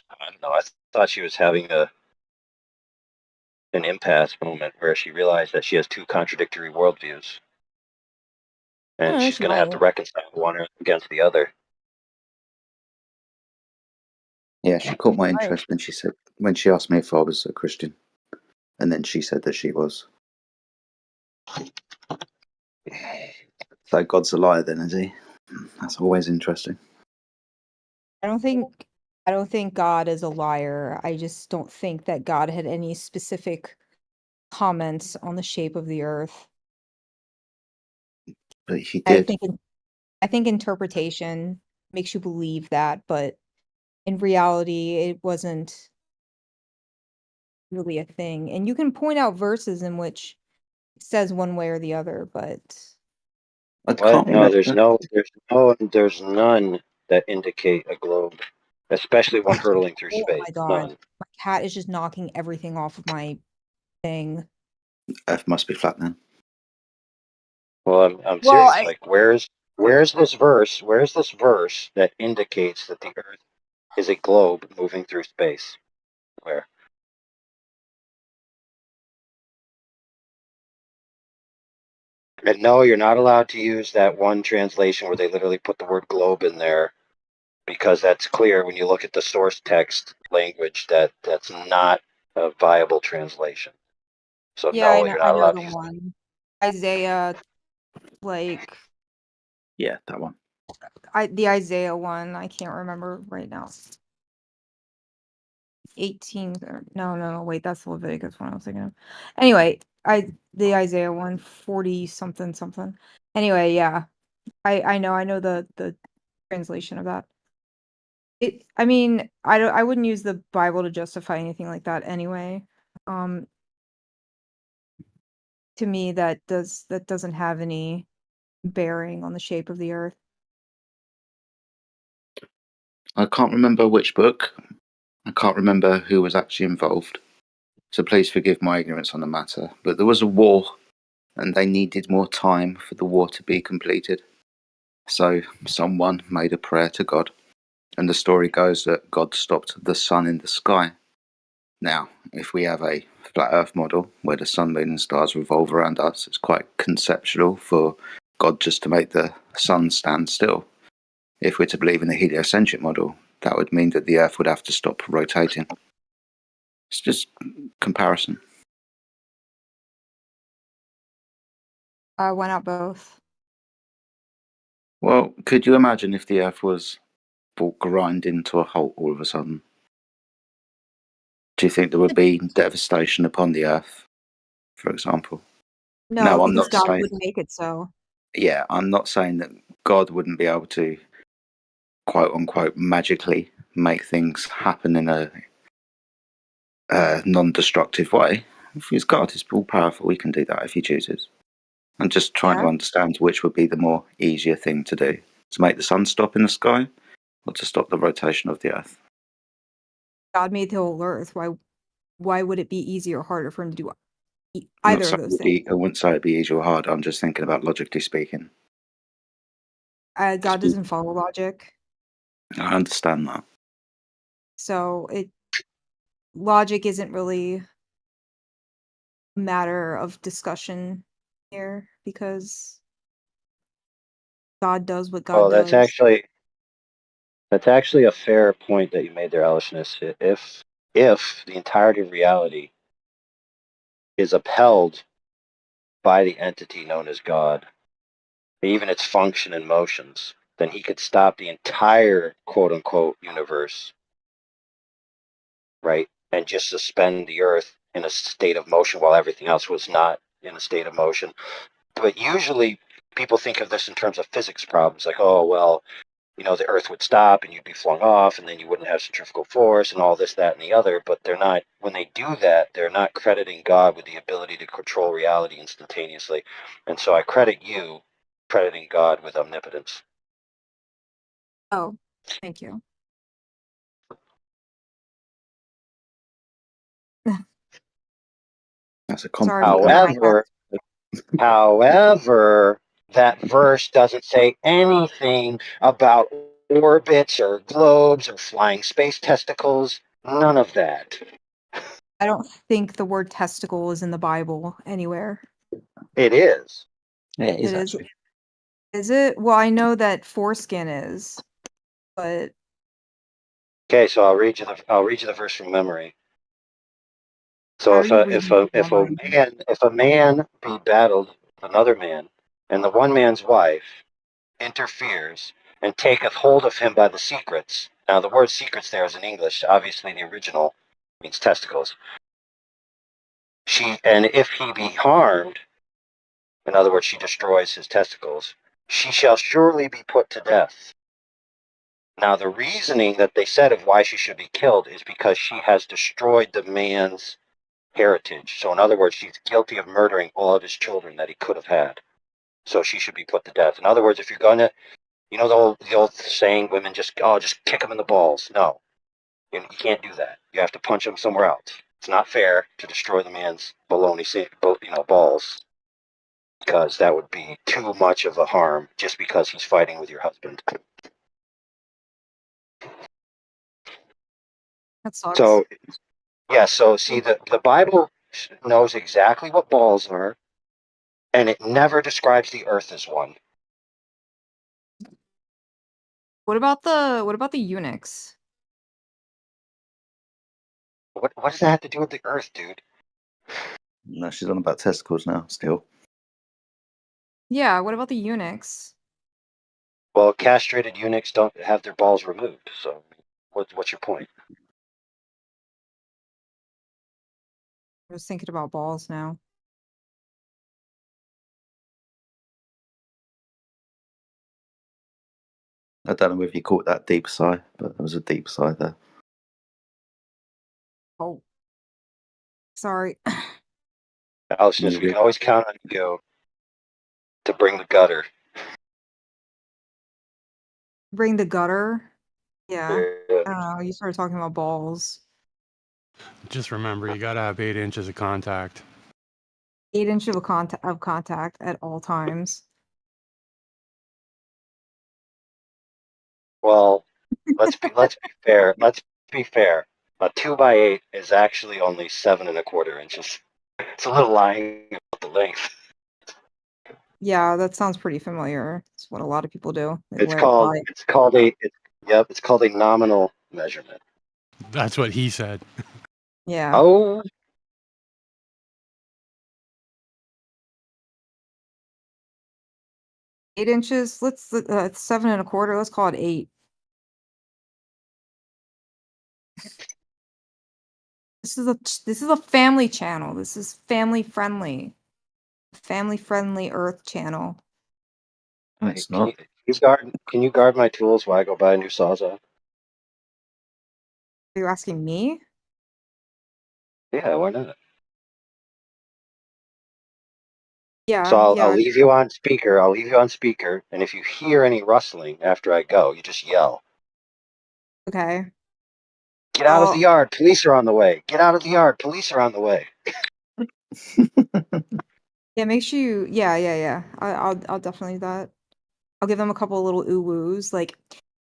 I don't know. I thought she was having an impasse moment where she realized that she has two contradictory worldviews, and she's She going to have to might. reconcile one against the other. Yeah, she caught my Right. interest when she asked me if I was a Christian, and then she said that she was. So God's a liar, then, is he? That's always interesting. I don't think God is a liar. I just don't think that God had any specific comments on the shape of the earth. But he I did. think interpretation makes you believe that, but in reality, it wasn't really a thing. And you can point out verses in which it says one way or the other, but I What? can't No, remember. there's none that indicate a globe, especially one hurtling through oh space. my God, None. my cat is just knocking everything off of my thing. Earth must be flat then. Well, I'm Well, serious. Like, where's this verse? Where's this verse that indicates that the Earth is a globe moving through space? Where? And no, you're not allowed to use that one translation where they literally put the word globe in there, because that's clear when you look at the source text language that that's not a viable translation. So yeah, no, you're I not know allowed the to use. one. Isaiah, like Yeah, that one. the Isaiah one. I can't remember right now. 18 no, wait, that's the Leviticus one I was thinking of. Anyway, the Isaiah one, 40 something something. Anyway, yeah. I know the translation of that. I mean, I wouldn't use the Bible to justify anything like that anyway. To me that doesn't have any bearing on the shape of the earth. I can't remember which book. I can't remember who was actually involved. So please forgive my ignorance on the matter. But there was a war, and they needed more time for the war to be completed. So someone made a prayer to God, and the story goes that God stopped the sun in the sky. Now, if we have a flat Earth model where the sun, moon, and stars revolve around us, it's quite conceptual for God just to make the sun stand still. If we're to believe in the heliocentric model, that would mean that the Earth would have to stop rotating. It's just comparison. Why not both? Well, could you imagine if the Earth was brought grinding to a halt all of a sudden? Do you think there would be devastation upon the Earth, for example? No, No, I'm because not God saying. wouldn't make it so. Yeah, I'm not saying that God wouldn't be able to, quote unquote, magically make things happen in a non-destructive way. If he's God, he's all powerful. He can do that if he chooses. I'm just trying to Yeah. understand which would be the more easier thing to do: to make the sun stop in the sky, or to stop the rotation of the Earth. God made the whole earth. Why would it be easier or harder for him to do I'm not either of saying those things? I wouldn't say it'd be easy or hard. I'm just thinking about logically speaking. God doesn't follow logic. I understand that. So logic isn't really a matter of discussion here because God does what God Oh, does. that's actually a fair point that you made there, Alishness. If the entirety of reality is upheld by the entity known as God, even its function and motions, then he could stop the entire quote unquote universe, right? And just suspend the earth in a state of motion while everything else was not in a state of motion. But usually people think of this in terms of physics problems, like, oh, well, the earth would stop and you'd be flung off and then you wouldn't have centrifugal force and all this, that, and the other. But they're not, when they do that, they're not crediting God with the ability to control reality instantaneously. And so I credit you crediting God with omnipotence. Oh, thank you. That's a Sorry, compliment. However, that verse doesn't say anything about orbits or globes or flying space testicles. None of that. I don't think the word testicle is in the Bible anywhere. It is. Yeah, it is It is. actually. Is it? Well, I know that foreskin is, but Okay, so I'll read you the verse from memory. So how are if you a reading it from memory? if a man be battled with another man, and the one man's wife interferes and taketh hold of him by the secrets. Now the word secrets there is in English. Obviously the original means testicles. And if he be harmed, in other words, she destroys his testicles, she shall surely be put to death. Now the reasoning that they said of why she should be killed is because she has destroyed the man's heritage. So in other words, she's guilty of murdering all of his children that he could have had. So she should be put to death. In other words, if you're going to, the old saying, women just kick them in the balls. No, you can't do that. You have to punch him somewhere else. It's not fair to destroy the man's balls, because that would be too much of a harm just because he's fighting with your husband. That sucks. So, yeah, so see, the Bible knows exactly what balls are, and it never describes the earth as one. What about the eunuchs? What does that have to do with the earth, dude? No, she's on about testicles now, still. Yeah, what about the eunuchs? Well, castrated eunuchs don't have their balls removed, so what's your point? I was thinking about balls now. I don't know if you caught that deep sigh, but there was a deep sigh there. Oh, sorry. Alice, we can always count on you to bring the gutter. Bring the gutter. Yeah. Yeah. I don't know. You started talking about balls. Just remember, you gotta have 8 inches of contact. 8 inches of contact at all times. Well, let's be fair. Let's be fair. A 2x8 is actually only 7¼ inches. It's a little lying about the length. Yeah, that sounds pretty familiar. It's what a lot of people do. They It's lie. called a nominal measurement. That's what he said. Yeah. Oh, 8 inches. It's 7¼ Let's call it 8. This is a family channel. This is family friendly Earth channel. No, it's not. Can you guard my tools while I go buy a new sawzall? Are you asking me? Yeah, why not? Yeah, So I'll yeah. leave you on speaker. And if you hear any rustling after I go, you just yell. Okay. Get out of the yard. Police are on the way. Get out of the yard. Police are on the way. Yeah, make sure you. Yeah. I'll definitely do that. I'll give them a couple of little ooh woos, like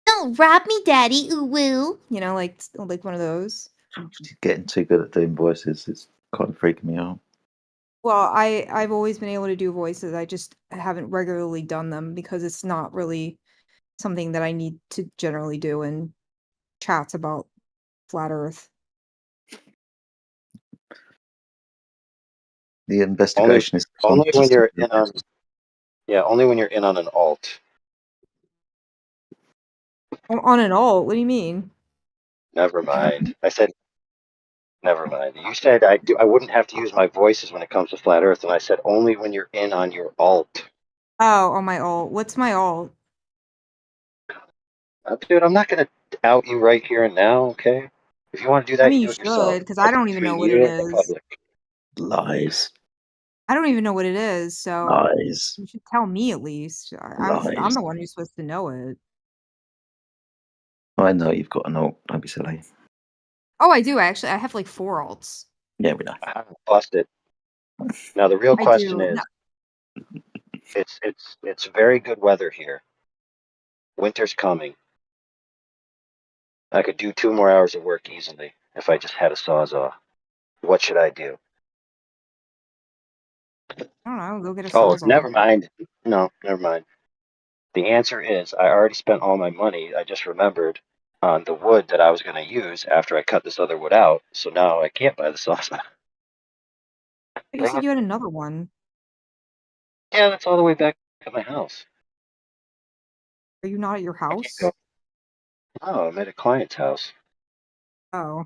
"Don't rob me, Daddy." Ooh woo. Like one of those. She's getting too good at doing voices. It's kind of freaking me out. Well, I've always been able to do voices. I just haven't regularly done them because it's not really something that I need to generally do in chats about flat Earth. The investigation is Only when you're in constant. on. Yeah, only when you're in on an alt. On an alt? What do you mean? Never mind. I said never mind. You said I wouldn't have to use my voices when it comes to flat Earth, and I said only when you're in on your alt. Oh, on my alt. What's my alt? Dude, I'm not gonna out you right here and now. Okay, if you want to do I that, mean, you you do it yourself. should, because I That's don't even know between what it you and the is. public. Lies. I don't even know what it is, so Lies. you should tell me at least. I'm Lies. the one who's supposed to know it. I know you've got an alt. Don't be silly. Oh, I do actually. I have like 4 alts. Yeah, we know. Busted. Now the real I question do. is, No, it's very good weather here. Winter's coming. I could do 2 more hours of work easily if I just had a sawzall. What should I do? I don't know. Go get a Oh, sawzall. never mind. No, never mind. The answer is I already spent all my money. I just remembered on the wood that I was going to use after I cut this other wood out. So now I can't buy the sawzall. But you said you had another one. Yeah, that's all the way back at my house. Are you not at your I can't house? go. Oh, I'm at a client's house. Oh.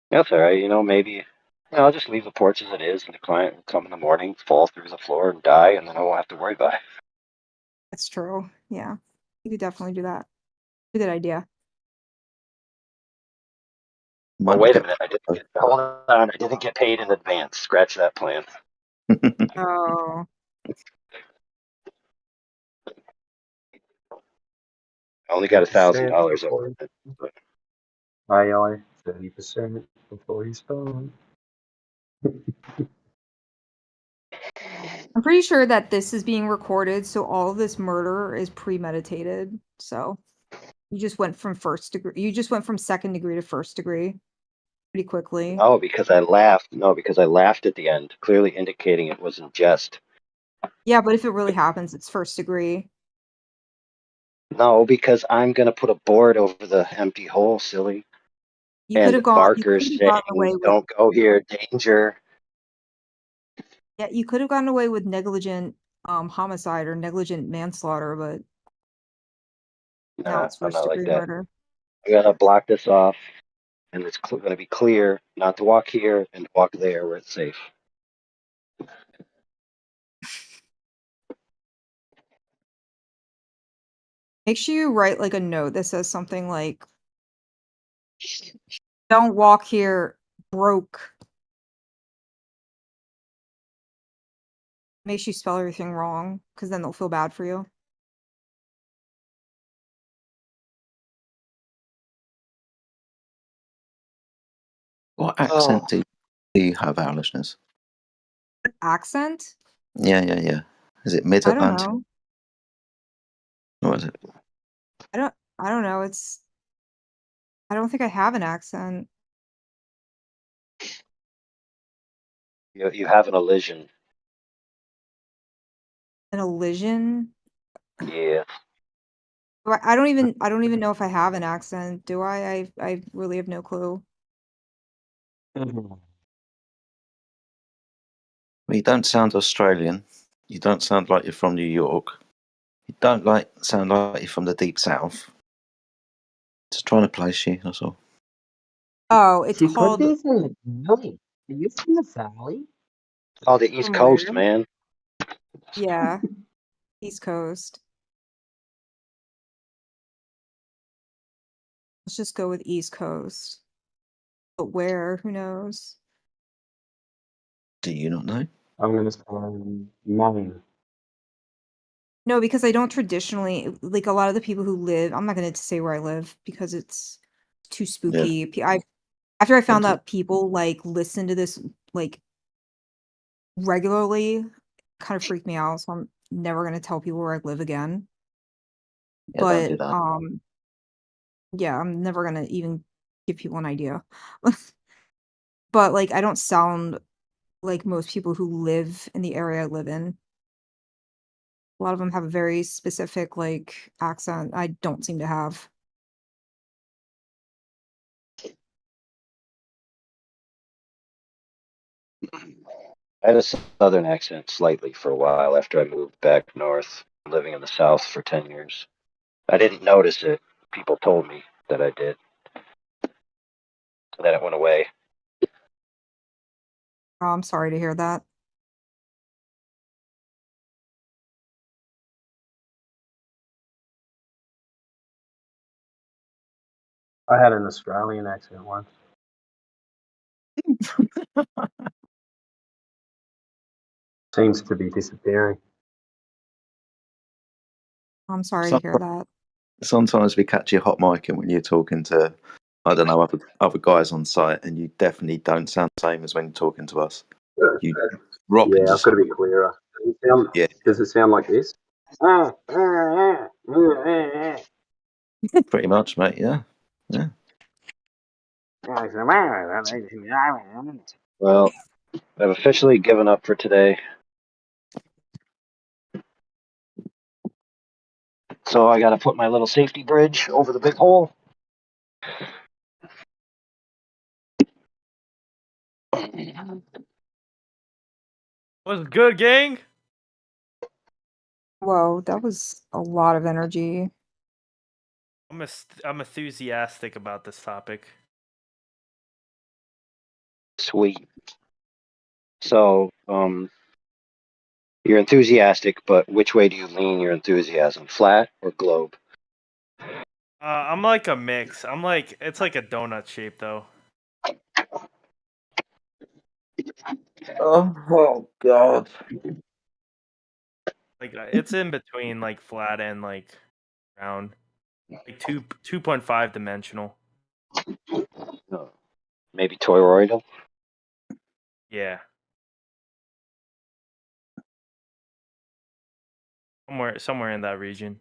That's all right. Maybe I'll just leave the porch as it is, and the client will come in the morning, fall through the floor, and die, and then I won't have to worry about it. That's true. Yeah. You could definitely do that. It's a good idea. Oh, wait a minute. Hold on. I didn't get paid in advance. Scratch that plan. Oh. I only got $1,000 over it. But AI 30% before you start. I'm pretty sure that this is being recorded, so all of this murder is premeditated. So you just went from first degree. You just went from second degree to first degree pretty quickly. No, because I laughed. No, because I laughed at the end, clearly indicating it was in jest. Yeah, but if it really happens, it's first degree. No, because I'm gonna put a board over the empty hole, silly. You could And have gone. You could markers have gotten away saying with. "Don't go here, danger." Yeah, you could have gotten away with negligent homicide or negligent manslaughter, but now Nah, it's I'm first not like degree that. murder. I'm gonna block this off, and it's gonna be clear not to walk here and to walk there where it's safe. Make sure you write like a note that says something like, "Don't walk here, broke." Makes you spell everything wrong, because then they'll feel bad for you. What accent do you have, our listeners? Accent? Yeah, yeah, yeah. Is it I don't mid-Atlantic? know. What is it? I don't know. I don't think I have an accent. You have an elision. An elision? Yeah. I don't even know if I have an accent. Do I? I really have no clue. Well, you don't sound Australian. You don't sound like you're from New York. You don't sound like you're from the deep south. Just trying to place you, that's all. Oh, it's She put called this in the valley. Are you from the valley? Oh, the East From Coast, where? man. Yeah, East Coast. Let's just go with East Coast. But where? Who knows? Do you not know? I'm gonna say Maine. No, because I don't traditionally like a lot of the people who live. I'm not going to say where I live because it's too spooky. After I found out people like listen to this like regularly, kind of freaked me out. So I'm never going to tell people where I live again. Yeah, don't do that. Yeah, I'm never going to even give people an idea. But like I don't sound like most people who live in the area I live in. A lot of them have a very specific like accent I don't seem to have. I had a southern accent slightly for a while after I moved back north, living in the south for 10 years. I didn't notice it. People told me that I did. Then it went away. Oh, I'm sorry to hear that. I had an Australian accent once. Seems to be disappearing. I'm sorry to hear that. Sometimes we catch you hot micing when you're talking to, I don't know, other guys on site, and you definitely don't sound the same as when you're talking to us. You drop Yeah, into I've got to be clearer. yeah. Does it sound like this? Pretty much, mate. Yeah, yeah. Well, I've officially given up for today. So I gotta put my little safety bridge over the big hole. What's good, gang? Whoa, that was a lot of energy. I'm enthusiastic about this topic. Sweet. So, you're enthusiastic, but which way do you lean your enthusiasm? Flat or globe? I'm like a mix. It's like a donut shape though. Oh God. Like it's in between like flat and like round. Like 2.5 dimensional. No. Maybe toroidal? Yeah. Somewhere in that region.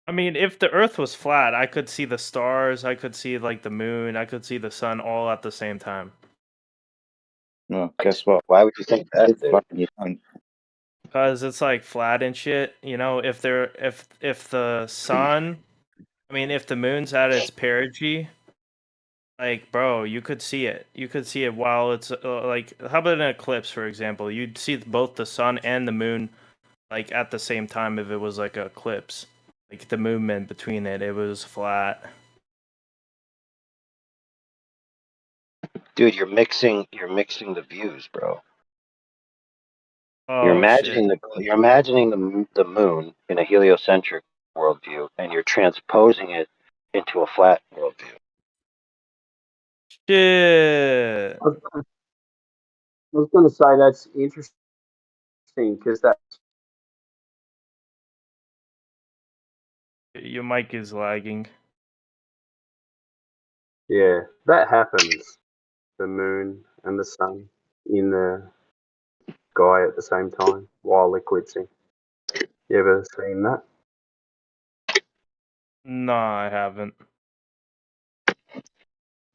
I mean, if the Earth was flat, I could see the stars, I could see like the moon, I could see the sun all at the same time. Well, guess what? Why would you think that, It's dude? flat and you don't. Cause it's like flat and shit. You know, if the sun, I mean, if the moon's at its perigee, like, bro, you could see it. You could see it while it's like, how about an eclipse, for example? You'd see both the sun and the moon like at the same time if it was like an eclipse. Like the movement between it was flat. Dude, you're mixing the views, bro. Oh shit. You're imagining the moon in a heliocentric worldview, and you're transposing it into a flat worldview. Shit. I was going to say that's interesting because that. Your mic is lagging. Yeah, that happens. The moon and the sun in the sky at the same time while eclipsing. You ever seen that? No, I haven't.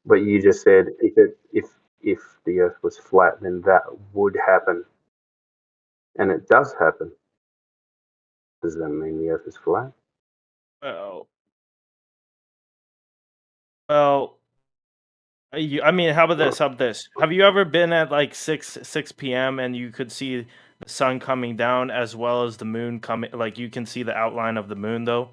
But you just said if the Earth was flat, then that would happen, and it does happen. Does that mean the Earth is flat? Well, I mean, how about this? How about this? Have you ever been at like 6 p.m. and you could see the sun coming down as well as the moon coming? Like you can see the outline of the moon, though.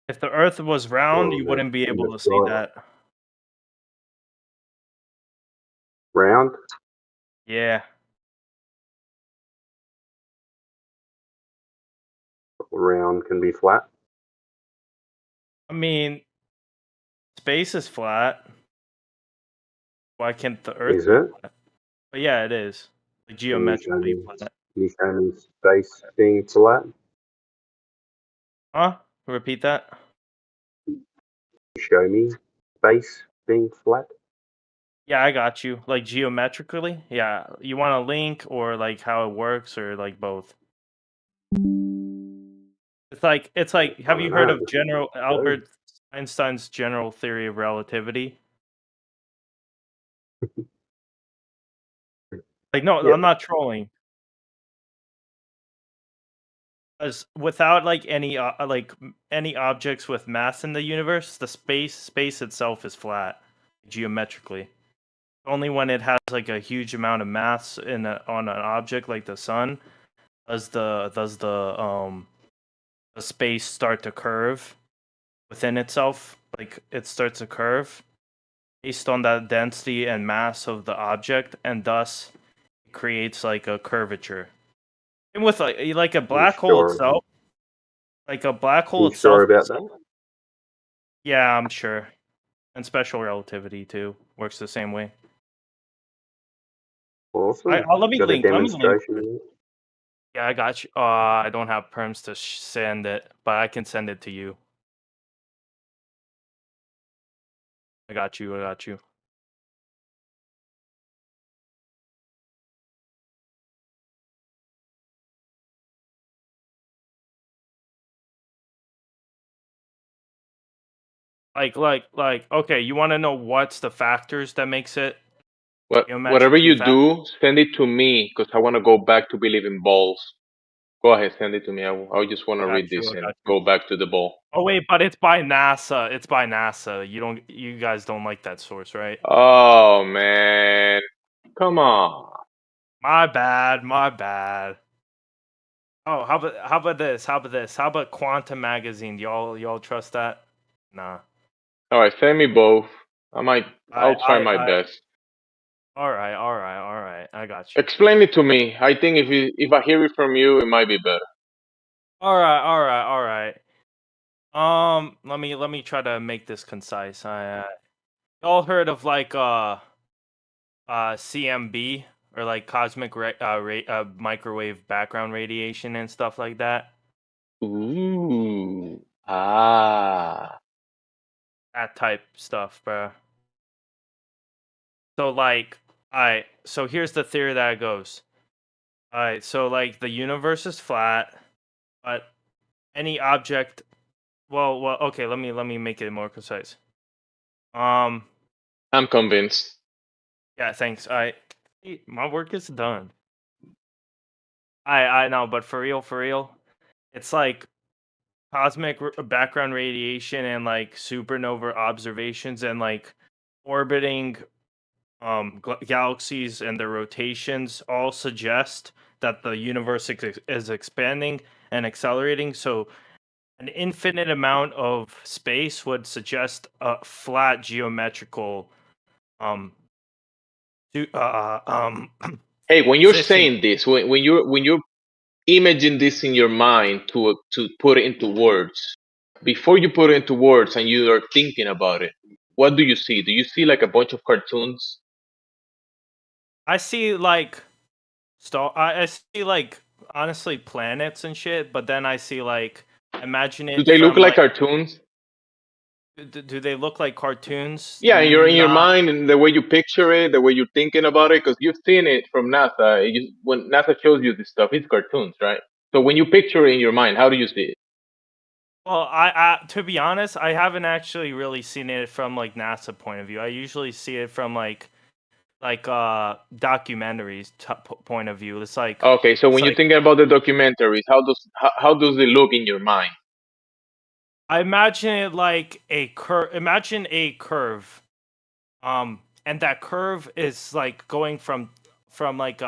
If the Earth was round, you wouldn't be able to see that. Round? Yeah. Round can be flat. I mean, space is flat. Why can't the Earth Is be it? flat? But yeah, it is. Like geometrically flat. Can you show me space being flat? Huh? Repeat that. Show me space being flat. Yeah, I got you. Like geometrically? Yeah. You want a link or like how it works or like both? It's like have you heard of General Albert Einstein's general theory of relativity. Like, no, Yeah. I'm not trolling. As without like any any objects with mass in the universe, the space itself is flat geometrically. Only when it has like a huge amount of mass on an object like the sun does the space start to curve within itself. Like it starts to curve based on the density and mass of the object, and thus it creates like a curvature. And with like a black hole Sure. itself, like a black hole You sure itself about is, that? yeah, I'm sure. And special relativity too works the same way. Awesome. Let me Got a link. Let me link. demonstration? Yeah, I got you. I don't have perms to send it, but I can send it to you. I got you. I got you. Okay, you want to know what's the factors that makes it Whatever geometrically you fast? do, send it to me because I want to go back to believing balls. Go ahead, send it to me. I just want I to got read you. this I and got you. go back to the ball. Oh wait, but it's by NASA. It's by NASA. You guys don't like that source, right? Oh man, come on. My bad. My bad. Oh, how about this? How about this? How about Quantum Magazine? Y'all trust that? Nah. All right, send me both. I'll try my I. best. All right. All right. All right. I got you. Explain it to me. I think if I hear it from you, it might be better. All right. All right. All right. Let me try to make this concise. I y'all heard of like CMB or like microwave background radiation and stuff like that? Ooh. Ah. That type stuff, bro. So like, alright, so here's the theory that it goes. Alright, so like the universe is flat, but any object, well, okay, let me make it more concise. I'm convinced. Yeah, thanks. My work is done. I know, but for real, it's like cosmic background radiation and like supernova observations and like orbiting galaxies and their rotations all suggest that the universe is expanding and accelerating. So an infinite amount of space would suggest a flat geometrical um Hey, when you're system. saying this, when you're imaging this in your mind to put it into words, before you put it into words and you are thinking about it, what do you see? Do you see like a bunch of cartoons? I see like I see like honestly planets and shit, but then I see like imagine Do it they look from like like cartoons? do they look like cartoons? Yeah, in your Nah. mind and the way you picture it, the way you're thinking about it, because you've seen it from NASA. When NASA shows you this stuff, it's cartoons, right? So when you picture it in your mind, how do you see it? Well, I to be honest, I haven't actually really seen it from like NASA point of view. I usually see it from like documentaries point of view. It's like Okay, so when you're thinking about the documentaries, how does it look in your mind? I imagine it like a curve. Imagine a curve, and that curve is like going from like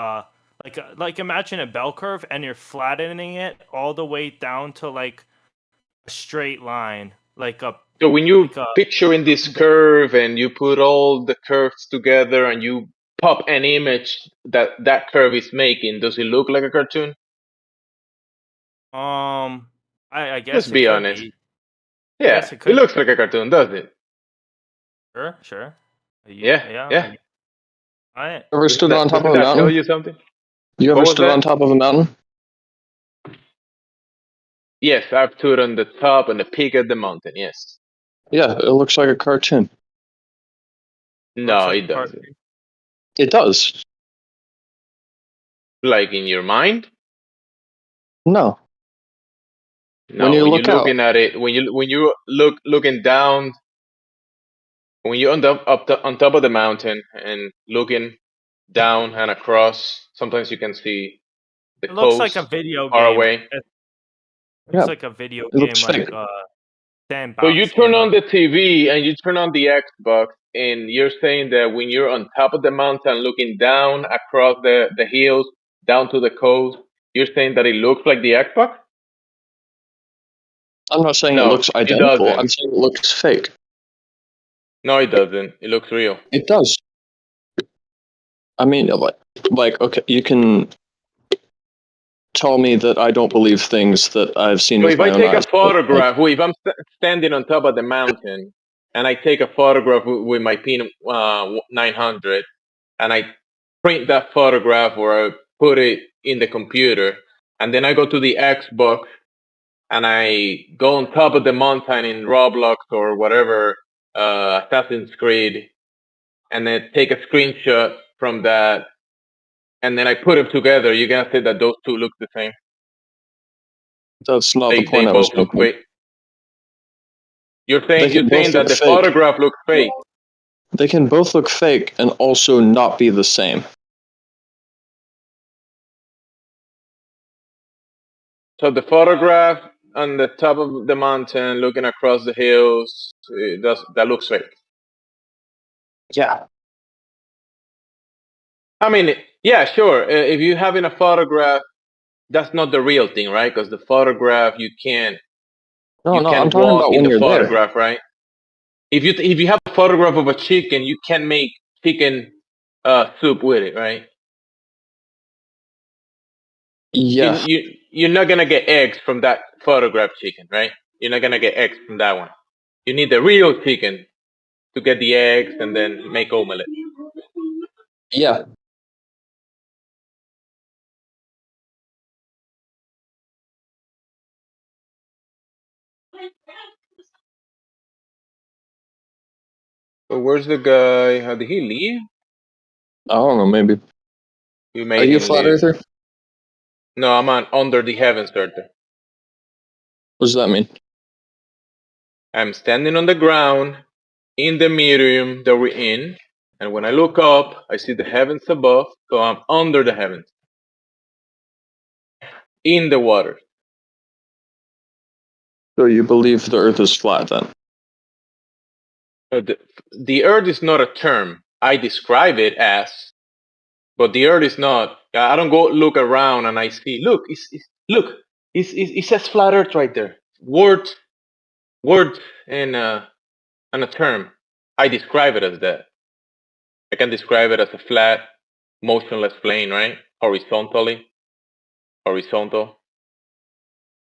imagine a bell curve, and you're flattening it all the way down to like a straight line, like a So when you like a picturing this curve and you put all the curves together and you pop an image that curve is making, does it look like a cartoon? I Let's guess it be could honest. be. I Yeah, guess it it could looks be. like a cartoon, does it? Sure. Yeah, yeah. Ever stood on top Doesn't of a that tell mountain? you something? You What ever was stood on that? top of a mountain? Yes, I've stood on the top and the peak of the mountain. Yes. Yeah, it looks like a cartoon. No, like it doesn't. It does. Like in your mind? No. No, When you when you're look out, looking at it, when you looking down, when you're on top of the mountain and looking down and across, sometimes you can see the It looks like coast a video far game. away. It yeah, looks like a video it looks game, like fake. So you sandbox turn game. on the TV and you turn on the Xbox, and you're saying that when you're on top of the mountain looking down across the hills down to the coast, you're saying that it looks like the Xbox? I'm not saying it No, looks it identical. doesn't. I'm saying it looks fake. No, it doesn't. It looks real. It does. I mean, okay, you can tell me that I don't believe things that I've seen So with if my I own take a eyes. But, like, photograph, if I'm standing on top of the mountain and I take a photograph with my P 900 and I print that photograph or I put it in the computer, and then I go to the Xbox and I go on top of the mountain in Roblox or whatever, Assassin's Creed, and then take a screenshot from that, and then I put them together, you're gonna say that those two look the same. that's not the They point I was both look making. fake. You're They saying can both that look the fake. photograph looks fake. They can both look fake and also not be the same. So the photograph on the top of the mountain, looking across the hills, that looks fake. Yeah. I mean, yeah, sure. If you're having a photograph, that's not the real thing, right? Because the photograph, you can't No, I'm talking walk about in when the you're there. photograph, right? If you have a photograph of a chicken, you can make chicken soup with it, right? Yeah. You're not gonna get eggs from that photograph chicken, right? You're not gonna get eggs from that one. You need the real chicken to get the eggs and then make omelet. Yeah. So where's the guy? How did he leave? I don't know, maybe. You Are made you a him flat leave. earther? No, I'm on under the heavens earther. What does that mean? I'm standing on the ground in the medium that we're in, and when I look up, I see the heavens above, so I'm under the heavens. In the water. So you believe the earth is flat then? The earth is not a term. I describe it as, but the earth is not. I don't go look around and I see, look, it says flat earth right there. Word and a term. I describe it as that. I can describe it as a flat, motionless plane, right? Horizontal.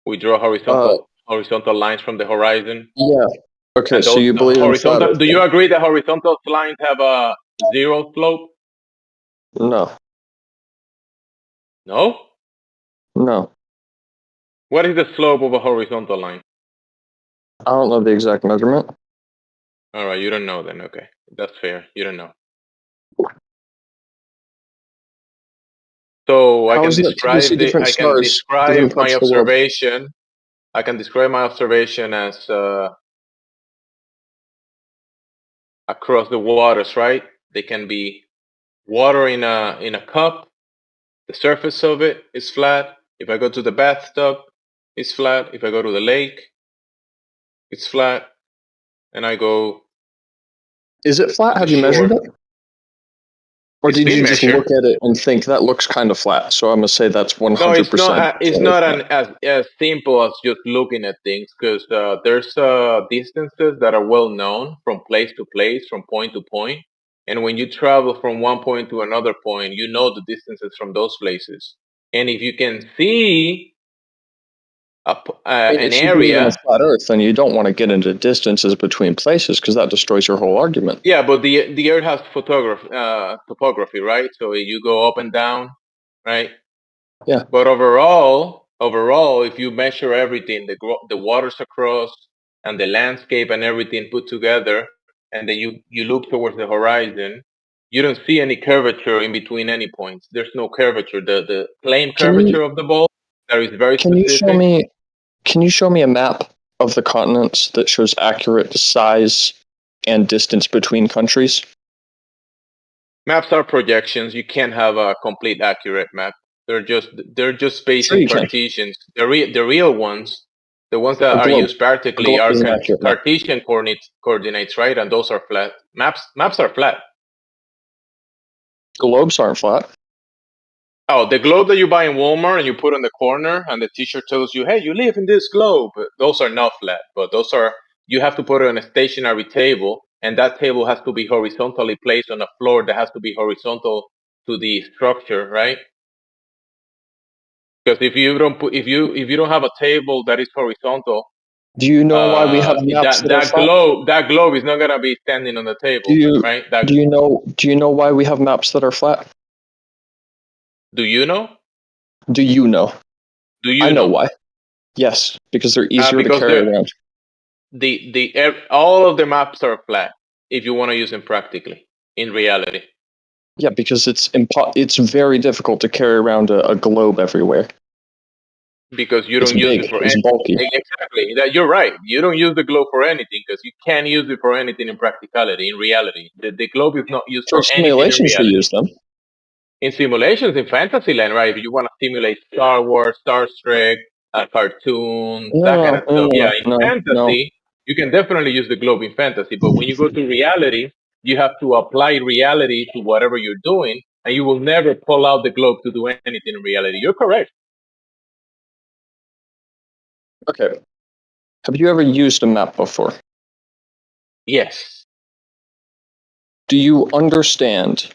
We draw horizontal lines from the horizon. Yeah. Okay, And so those you believe in flat horizontal. earth Do you then? agree that horizontal lines have a zero slope? No. No. No. What is the slope of a horizontal line? I don't know the exact measurement. All right, you don't know then. Okay, that's fair. You don't know. So How is that till you see different I can stars, different describe my parts of the world? observation. I can describe my observation as across the waters, right? They can be water in a cup. The surface of it is flat. If I go to the bathtub, it's flat. If I go to the lake, it's flat. And I go Is it flat? to the Have you measured shore. it? Or It's did been you just measured. look at it and think that looks kind of flat? So I'm gonna say that's 100%. No, it's not. It's totally not flat. as simple as just looking at things, because there's distances that are well known from place to place, from point to point, and when you travel from one point to another point, you know the distances from those places. And if you can see I mean, an if you believe in a area, flat Earth, then you don't want to get into distances between places because that destroys your whole argument. yeah, but the Earth has topography, right? So you go up and down, right? Yeah. But overall, if you measure everything, the waters across and the landscape and everything put together, and then you look towards the horizon, you don't see any curvature in between any points. There's no curvature. The plane Can you curvature of the ball that is very can you show specific. me Can you show me a map of the continents that shows accurate size and distance between countries? Maps are projections. You can't have a complete accurate map. They're just spacing you can. Cartesians. The real ones, the ones that A are globe. used practically, globe are is an accurate map. Cartesian coordinates, right? And those are flat. Maps are flat. Globes aren't flat. Oh, the globe that you buy in Walmart and you put on the corner, and the teacher tells you, "Hey, you live in this globe." Those are not flat, but those are. You have to put it on a stationary table, and that table has to be horizontally placed on a floor that has to be horizontal to the structure, right? Because if you don't have a table that is horizontal, Do you know why we have maps that are flat? that globe is not gonna be standing on the table, right? Do you know why we have maps that are flat? Do you know? Do you know? Do you I know know? why. Yes, because they're easier to Because carry around. all of the maps are flat if you want to use them practically in reality. Yeah, because it's very difficult to carry around a globe everywhere. Because you It's don't use big, it for it's anything. bulky. Exactly. You're right. You don't use the globe for anything because you can't use it for anything in practicality, in reality. The globe is not used For for anything in simulations, they reality. use them. In simulations, in Fantasyland, right? If you want to simulate Star Wars, Star Trek, cartoons, that kind of stuff. Yeah, in fantasy, you can definitely use the globe in fantasy. But when you go to reality, you have to apply reality to whatever you're doing, and you will never pull out the globe to do anything in reality. You're correct. Okay. Have you ever used a map before? Yes. Do you understand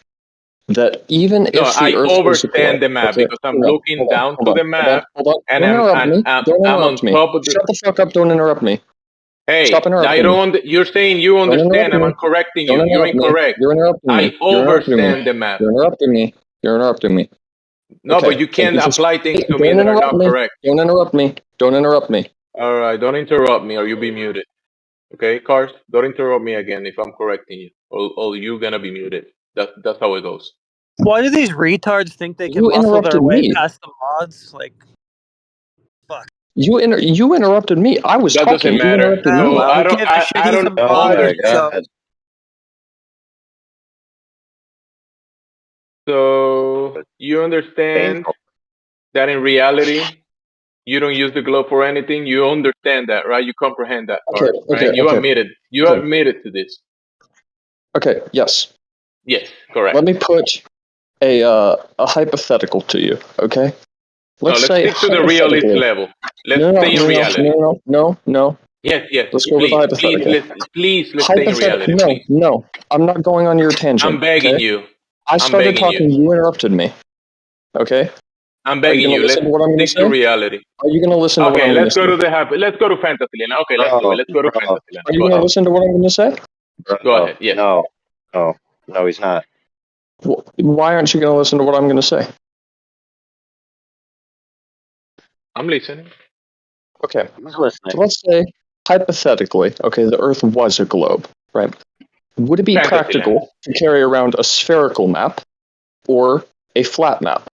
that even No, if the I Earth was a overstand globe, the map okay, because I'm looking down to the map, and Don't interrupt me. Don't I'm on interrupt me. top of the. Shut the fuck up! Don't interrupt me. Hey, Stop interrupting I me. don't. You're saying you Don't understand, interrupt and me. I'm correcting Don't you. You're interrupt me. incorrect. You're interrupting me. I You're interrupting me. overstand the map. You're interrupting me. You're interrupting me. No, Okay. but you can't apply things to me Don't that are interrupt not me. correct. Don't interrupt me. Don't interrupt me. All right, don't interrupt me, or you'll be muted. Okay, Cars, don't interrupt me again if I'm correcting you, or you're gonna be muted. That's how it goes. Why do these retards think they can You muscle their interrupted way me. past the mods? Like, fuck. You interrupted me. I was That talking. doesn't You matter. interrupted So me. I Who don't. gives a shit? I He's a don't mod, understand. so So you understand that in reality, you don't use the globe for anything. You understand that, right? You comprehend that part, right? You admitted. You admitted to this. Okay. Yes. Yes, correct. Let me put a hypothetical to you. Okay. Let's Let's say stick to the realist hypothetically. level. Let's stay in reality. No. Yes. Let's go with the hypothetical. Let's stay in reality, please. No. I'm not going on your tangent. I'm begging okay? you. I started talking. You interrupted me. Okay. I'm Are you begging going you. to listen Let's to what I'm going to stick to say? reality. Are you going to listen to what Okay, I'm going to let's say? go to the let's go to Fantasyland. Okay, let's do it. Let's go to Fantasyland. Are you going to listen to what I'm going to say? Go ahead. Yes. No, he's not. Why aren't you going to listen to what I'm going to say? I'm listening. Okay. He's listening. So let's say, hypothetically, okay, the Earth was a globe, right? Would it be practical to carry around a spherical map or a flat map?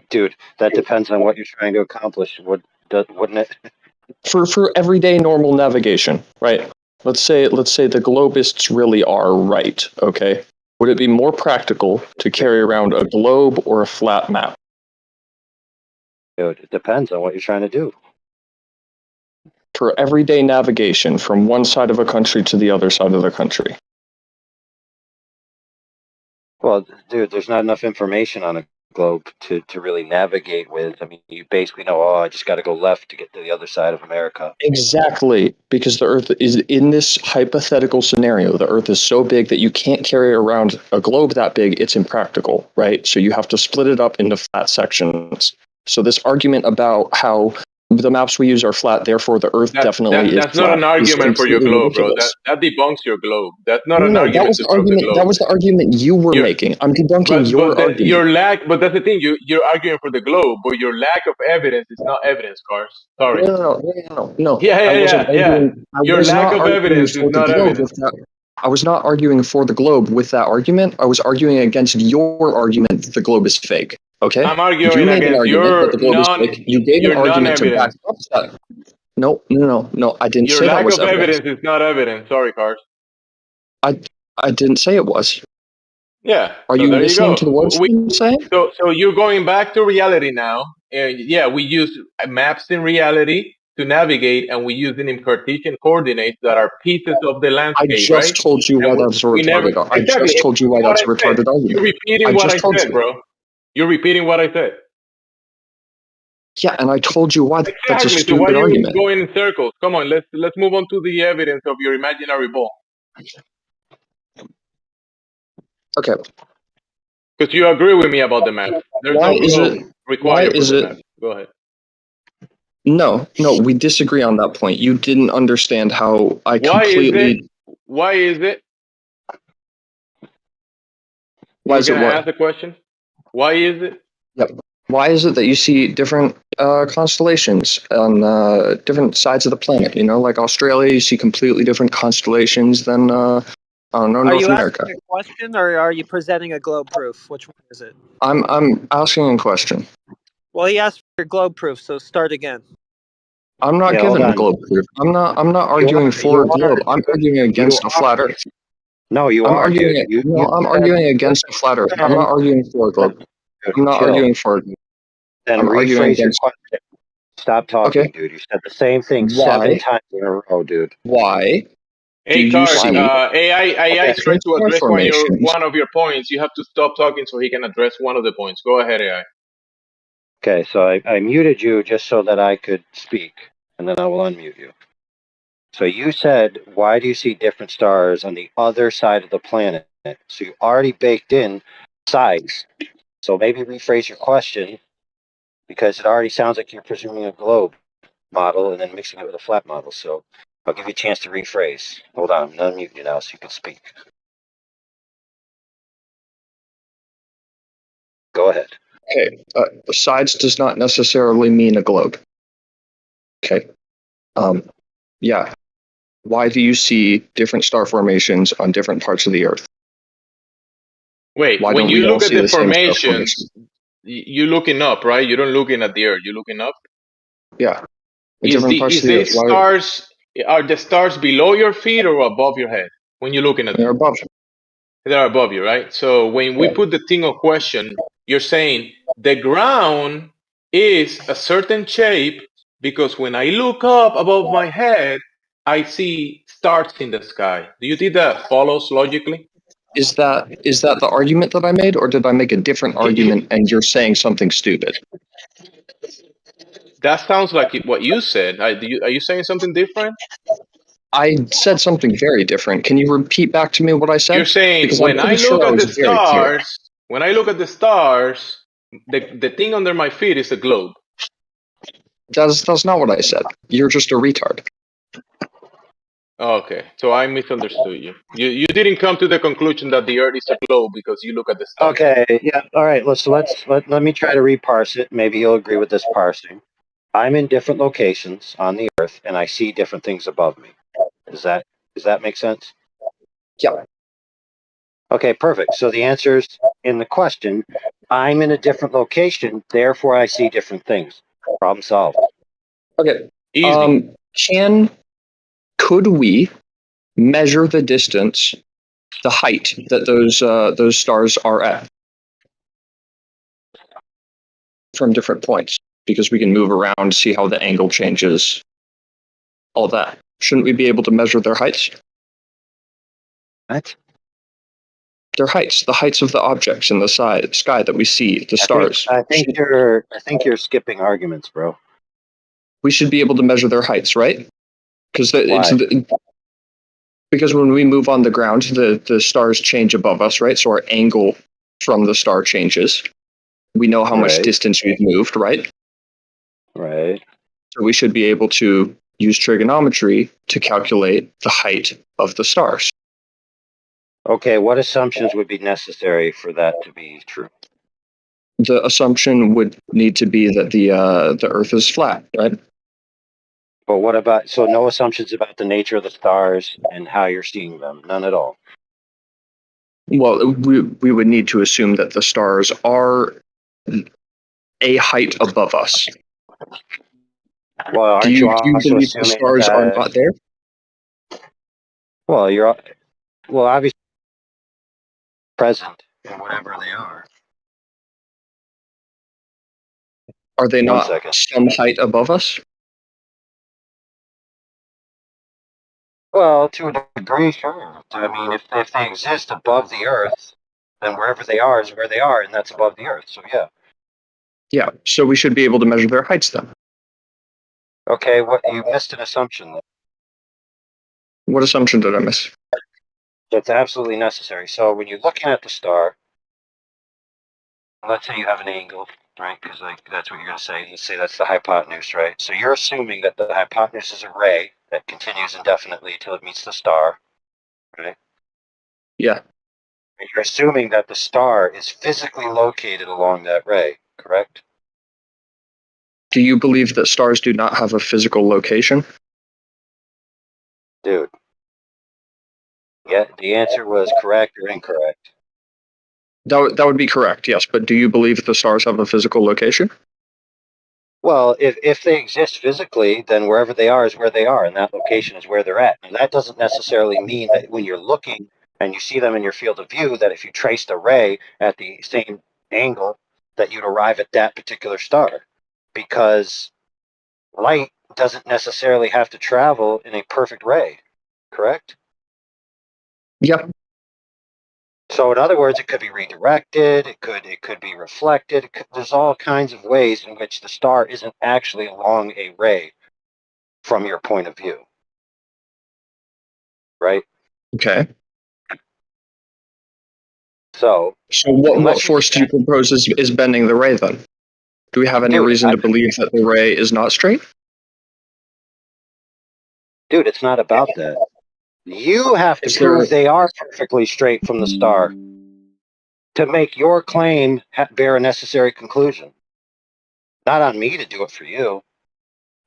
Dude, that depends on what you're trying to accomplish. Wouldn't it? For everyday normal navigation, right? Let's say the globists really are right, okay? Would it be more practical to carry around a globe or a flat map? Dude, it depends on what you're trying to do. For everyday navigation from one side of a country to the other side of the country. Well, dude, there's not enough information on a globe to really navigate with. I mean, you basically know, I just got to go left to get to the other side of America. Exactly, because the Earth is in this hypothetical scenario. The Earth is so big that you can't carry around a globe that big. It's impractical, right? So you have to split it up into flat sections. So this argument about how the maps we use are flat, therefore the Earth definitely is flat. That's not an argument for your globe, bro. That debunks your globe. That's not an argument that was to prove the globe. That was the argument you were making. I'm debunking your argument. But that's the thing. You're arguing for the globe, but your lack of evidence is not evidence, Cars. Sorry. No. Yeah. Your lack of evidence is not evidence. I was not arguing for the globe with that argument. I was arguing against your argument that the globe is fake. Okay. I'm You arguing made an against argument that the globe is big. You gave an your argument to back non-evidence. up that. No. I didn't Your say that lack was of evidence. evidence is not evidence. Sorry, Cars. I didn't say it was. Yeah. Are So you there you listening go. to the words I'm saying? So you're going back to reality now. Yeah, we use maps in reality to navigate, and we use them in Cartesian coordinates that are pieces of the I landscape, right? just told you why And that's a we never retarded. I exactly just told you why what that's I a said. retarded You're argument. repeating I what just I told said, you. bro. You're repeating what I said. Yeah, and I told you why that's a Exactly. So why are stupid you argument. going in circles? Come on, let's move on to the evidence of your imaginary ball. Okay. Because you agree with me about the map. There's Why no is globe it? Why required for is the it? map. Go ahead. No, we disagree on that point. You didn't understand how I Why is completely. it? Why is it? Why We're is it gonna what? ask the question. Why is it? Yep. Why is it that you see different constellations on different sides of the planet? You know, like Australia, you see completely different constellations than Are North you America. asking a question or are you presenting a globe proof? Which one is it? I'm asking a question. Well, he asked for globe proof, so start again. I'm not Yeah, hold giving a on. globe proof. I'm not You arguing are, for a you are, globe. I'm arguing you against a flat are. Earth. No, you I'm are, arguing dude. it. No, I'm said, arguing against a flat Earth. I'm not arguing for a globe. Dude, I'm not chill. arguing for it. Then I'm arguing rephrase your against. question. Stop talking, Okay. dude. You said the same thing Why? 7 times in a row, dude. Why do Hey, you Cars. see AI is trying different to star address formations? one of your points. You have to stop talking so he can address one of the points. Go ahead, AI. Okay, so I muted you just so that I could speak, and then I will unmute you. So you said, why do you see different stars on the other side of the planet? So you already baked in sides. So maybe rephrase your question, because it already sounds like you're presuming a globe model and then mixing it with a flat model. So I'll give you a chance to rephrase. Hold on, I'm gonna unmute you now so you can speak. Go ahead. Okay, sides does not necessarily mean a globe. Okay. Yeah. Why do you see different star formations on different parts of the Earth? Wait, Why when don't you we all look at see the the same star formations, formation? you're looking up, right? You're not looking at the Earth. You're looking up. Yeah. In different parts Is of the Earth. these Why stars are the stars below your feet or above your head when you're looking at they're them? above? They're above you, right? So when we Yeah. put the thing of question, you're saying the ground is a certain shape because when I look up above my head, I see stars in the sky. Do you think that follows logically? Is that the argument that I made, or did I make a different argument and you're saying something stupid? That sounds like what you said. Are you saying something different? I said something very different. Can you repeat back to me what I You're said? saying Because I'm when I pretty look sure I at was the very clear. stars, the thing under my feet is a globe. That's not what I said. You're just a retard. Okay, so I misunderstood you. You didn't come to the conclusion that the Earth is a globe because you look at the stars. Okay, yeah, all right. Let me try to reparse it. Maybe you'll agree with this parsing. I'm in different locations on the Earth, and I see different things above me. Does that make sense? Yeah. Okay, perfect. So the answer's in the question. I'm in a different location, therefore I see different things. Problem solved. Okay. Easy. Could we measure the distance, the height that those stars are at from different points? Because we can move around, see how the angle changes, all that. Shouldn't we be able to measure their heights? What? Their heights, the heights of the objects in the sky that we see, the stars. I think you're skipping arguments, bro. We should be able to measure their heights, right? Because because when we move on the ground, the stars change above us, right? So our angle from the star changes. We know how much Right. distance we've moved, right? Right. So we should be able to use trigonometry to calculate the height of the stars. Okay, what assumptions would be necessary for that to be true? The assumption would need to be that the Earth is flat, right? But what about, so no assumptions about the nature of the stars and how you're seeing them? None at all. Well, we would need to assume that the stars are a height above us. Well, Do aren't you you also believe the assuming stars are that? not there? Well, obviously present in whatever they are. Are they 1 not second. some height above us? Well, to a degree, sure. I mean, if they exist above the Earth, then wherever they are is where they are, and that's above the Earth. So yeah. Yeah, so we should be able to measure their heights then. Okay, what you missed an assumption though. What assumption did I miss? That's absolutely necessary. So when you're looking at the star, let's say you have an angle, right? Because that's what you're going to say. Let's say that's the hypotenuse, right? So you're assuming that the hypotenuse is a ray that continues indefinitely until it meets the star, right? Yeah. And you're assuming that the star is physically located along that ray, correct? Do you believe that stars do not have a physical location? Dude. Yeah, the answer was correct or incorrect. That would be correct, yes. But do you believe that the stars have a physical location? Well, if they exist physically, then wherever they are is where they are, and that location is where they're at. And that doesn't necessarily mean that when you're looking and you see them in your field of view, that if you traced a ray at the same angle, that you'd arrive at that particular star. Because light doesn't necessarily have to travel in a perfect ray, correct? Yep. So in other words, it could be redirected, it could be reflected. There's all kinds of ways in which the star isn't actually along a ray from your point of view. Right? Okay. So what force do you propose is bending the ray then? Do we have any reason to believe that the ray is not straight? Dude, it's not about that. You have to prove they are perfectly straight from the star to make your claim bear a necessary conclusion. Not on me to do it for you,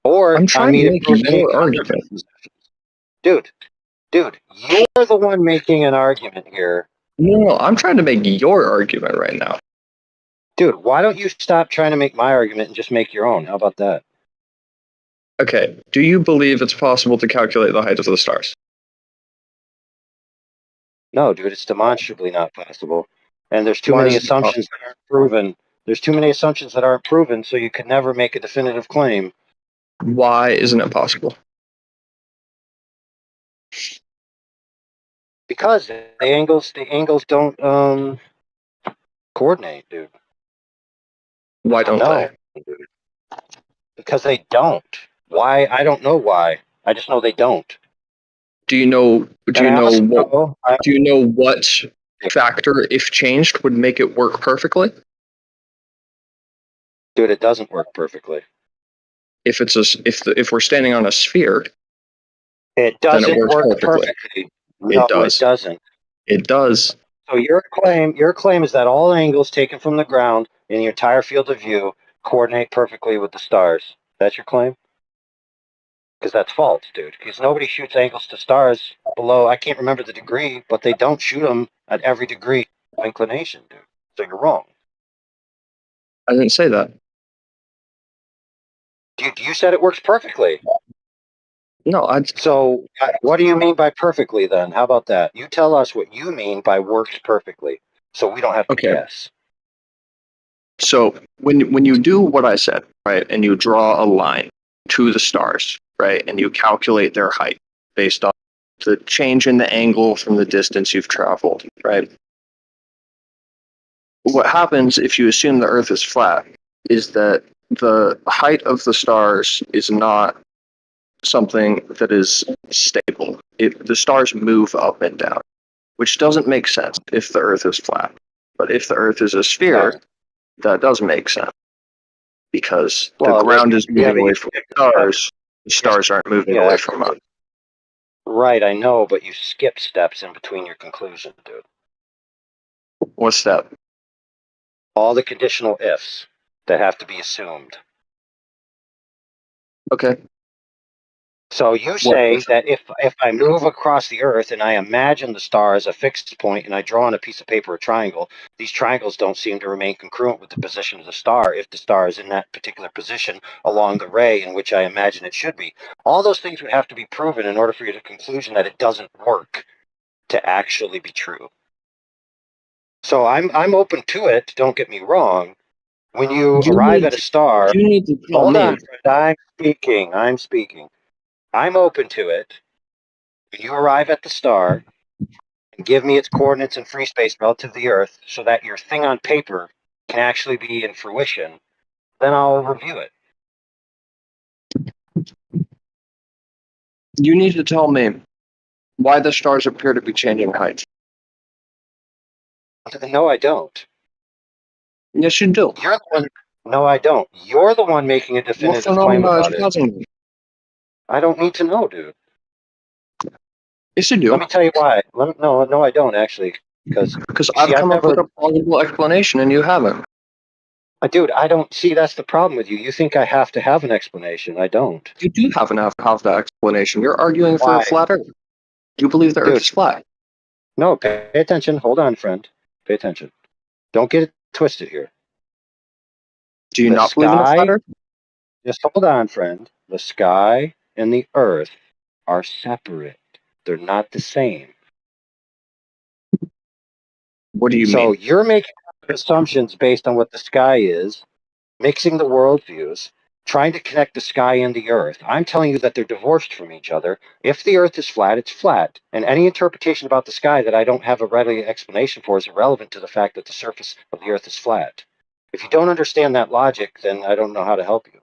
or I'm on trying me to to make prove any your argument. Dude, you're the one making an argument here. No, I'm trying to make your argument right now. Dude, why don't you stop trying to make my argument and just make your own? How about that? Okay. Do you believe it's possible to calculate the height of the stars? No, dude, it's demonstrably not possible. And there's too Why many is it not assumptions that aren't proven. There's too many assumptions that aren't proven, so you could never make a definitive claim. Why isn't it possible? Because the angles don't coordinate, dude. Why don't they? Dude. Because they don't. Why? I don't know why. I just know they don't. Do you know what factor, if changed, would make it work perfectly? Dude, it doesn't work perfectly. If we're standing on a sphere, it then doesn't it works work perfectly. No, It does. It doesn't. It does. So your claim is that all angles taken from the ground in the entire field of view coordinate perfectly with the stars. That's your claim? Because that's false, dude. Because nobody shoots angles to stars below, I can't remember the degree, but they don't shoot them at every degree of inclination, dude. So you're wrong. I didn't say that. You said it works perfectly. No, So what do you mean by perfectly then? How about that? You tell us what you mean by works perfectly, so we don't have to guess. So when you do what I said, right, and you draw a line to the stars, right, and you calculate their height based on the change in the angle from the distance you've traveled, right? What happens if you assume the Earth is flat is that the height of the stars is not something that is stable. The stars move up and down, which doesn't make sense if the Earth is flat. But if the Earth is a sphere, that does make sense because the ground is moving away from the stars aren't moving away from us. Right, I know, but you skip steps in between your conclusion, dude. What's that? All the conditional ifs that have to be assumed. Okay. So you What say question? that if I move across the Earth and I imagine the star as a fixed point and I draw on a piece of paper a triangle, these triangles don't seem to remain congruent with the position of the star if the star is in that particular position along the ray in which I imagine it should be. All those things would have to be proven in order for you to conclusion that it doesn't work to actually be true. So I'm open to it, don't get me wrong. When you arrive at a star, You need to tell hold on, me. friend, I'm speaking. I'm open to it. When you arrive at the star and give me its coordinates in free space relative to the Earth so that your thing on paper can actually be in fruition, then I'll review it. You need to tell me why the stars appear to be changing height. No, I don't. Yes, you do. You're the one. No, I don't. You're the one making a What definitive claim phenomena is about it. causing it? I don't need to know, dude. Yes, you do. Let me tell you why. No, I don't actually. Because Because you see, I've I've come up never. with a plausible explanation and you haven't. Dude, I don't see. That's the problem with you. You think I have to have an explanation. I don't. You do have that explanation. You're arguing for a Why, flat Earth. You believe the Earth dude? is flat. No, pay attention. Hold on, friend. Pay attention. Don't get it twisted here. Do you The not believe in a flat sky, Earth? just hold on, friend. The sky and the earth are separate. They're not the same. What do you So mean? you're making assumptions based on what the sky is, mixing the worldviews, trying to connect the sky and the earth. I'm telling you that they're divorced from each other. If the earth is flat, it's flat. And any interpretation about the sky that I don't have a ready explanation for is irrelevant to the fact that the surface of the earth is flat. If you don't understand that logic, then I don't know how to help you.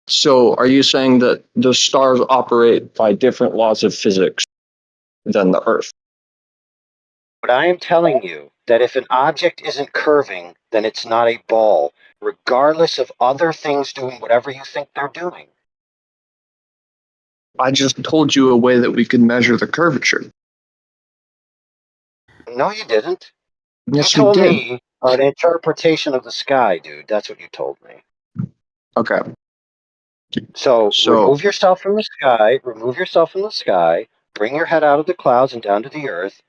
So are you saying that the stars operate by different laws of physics than the Earth? But I am telling you that if an object isn't curving, then it's not a ball, regardless of other things doing whatever you think they're doing. I just told you a way that we could measure the curvature. No, you didn't. Yes, You we told did. me an interpretation of the sky, dude. That's what you told me. Okay. So So remove yourself from the sky, bring your head out of the clouds and down to the earth,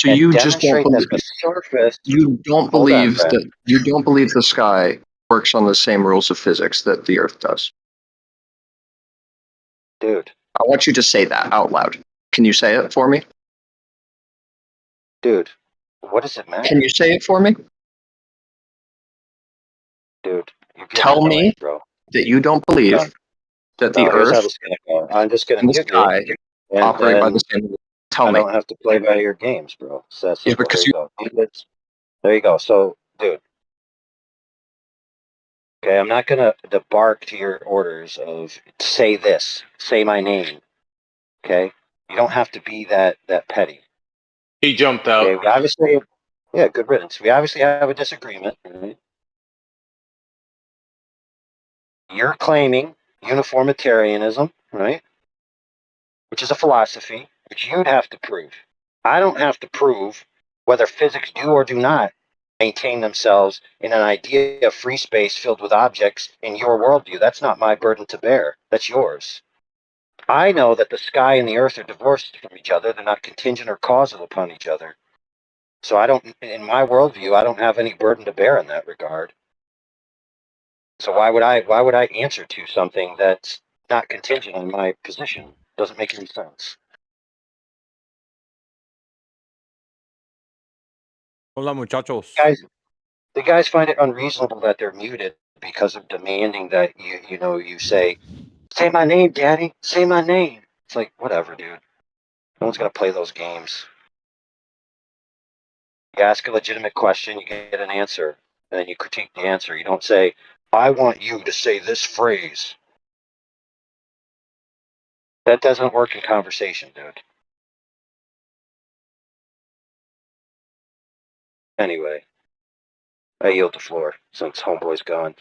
and you just don't demonstrate that believe the surface. you don't Hold on, believe friend. that you don't believe the sky works on the same rules of physics that the Earth does. Dude. I want you to say that out loud. Can you say it for me? Dude, what does it matter? Can you say it for me? Dude, you're getting Tell me annoying, bro. that you don't believe that the No, here's how Earth this is gonna go. I'm just gonna and the mute you, sky and operate by the then same rules. Tell I me. don't have to play by your games, bro. It's that Yeah, simple. Here because you go. There you go. So, dude, okay, I'm not gonna debark to your orders of say this, say my name. Okay, you don't have to be that petty. He jumped out. Okay, we obviously, yeah, good riddance. We obviously have a disagreement. Right? You're claiming uniformitarianism, right? Which is a philosophy which you'd have to prove. I don't have to prove whether physics do or do not maintain themselves in an idea of free space filled with objects in your worldview. That's not my burden to bear. That's yours. I know that the sky and the earth are divorced from each other. They're not contingent or causal upon each other. So I don't, in my worldview, I don't have any burden to bear in that regard. So why would I answer to something that's not contingent on my position? Doesn't make any sense. Hola, muchachos. The guys find it unreasonable that they're muted because of demanding that you say my name, daddy, say my name. It's like, whatever, dude. No one's gonna play those games. You ask a legitimate question, you get an answer, and then you critique the answer. You don't say, I want you to say this phrase. That doesn't work in conversation, dude. Anyway, I yield the floor since homeboy's gone.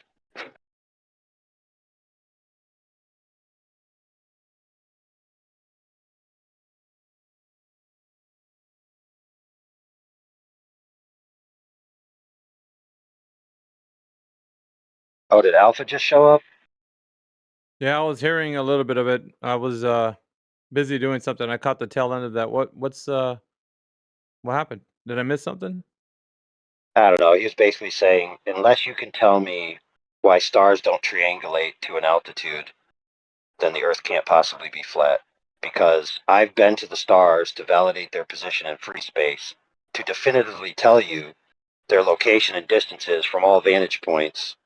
Oh, did Alpha just show up? Yeah, I was hearing a little bit of it. I was busy doing something. I caught the tail end of that. What happened? Did I miss something? I don't know. He was basically saying, unless you can tell me why stars don't triangulate to an altitude, then the Earth can't possibly be flat. Because I've been to the stars to validate their position in free space, to definitively tell you their location and distances from all vantage points,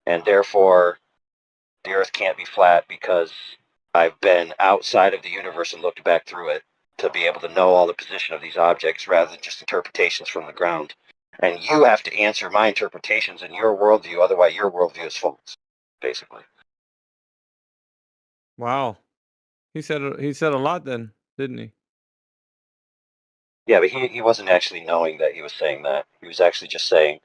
and therefore the Earth can't be flat because I've been outside of the universe and looked back through it to be able to know all the position of these objects rather than just interpretations from the ground. And you have to answer my interpretations in your worldview, otherwise your worldview is false, basically. Wow. He said a lot then, didn't he? Yeah, but he wasn't actually knowing that he was saying that. He was actually just saying,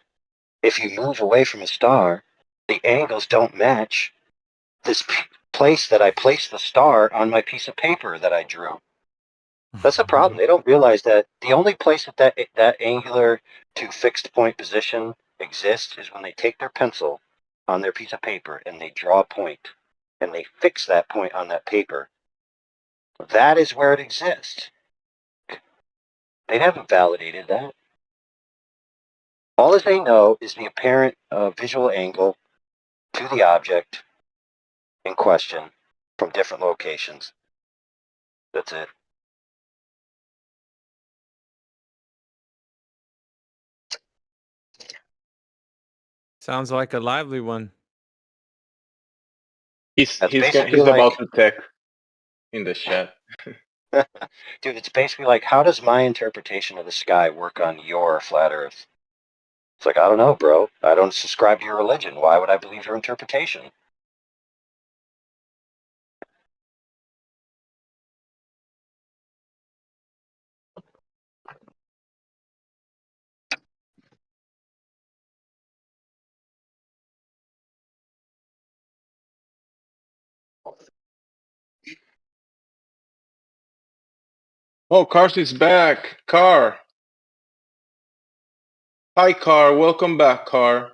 if you move away from a star, the angles don't match this place that I placed the star on my piece of paper that I drew. That's a problem. They don't realize that the only place that angular to fixed point position exists is when they take their pencil on their piece of paper and they draw a point and they fix that point on that paper. That is where it exists. They haven't validated that. All that they know is the apparent visual angle to the object in question from different locations. That's it. Sounds like a lively one. He's basically about to tech in the chat. Dude, it's basically like, how does my interpretation of the sky work on your flat Earth? It's like, I don't know, bro. I don't subscribe to your religion. Why would I believe your interpretation? Oh, Cars is back. Car. Hi, Car. Welcome back, Car.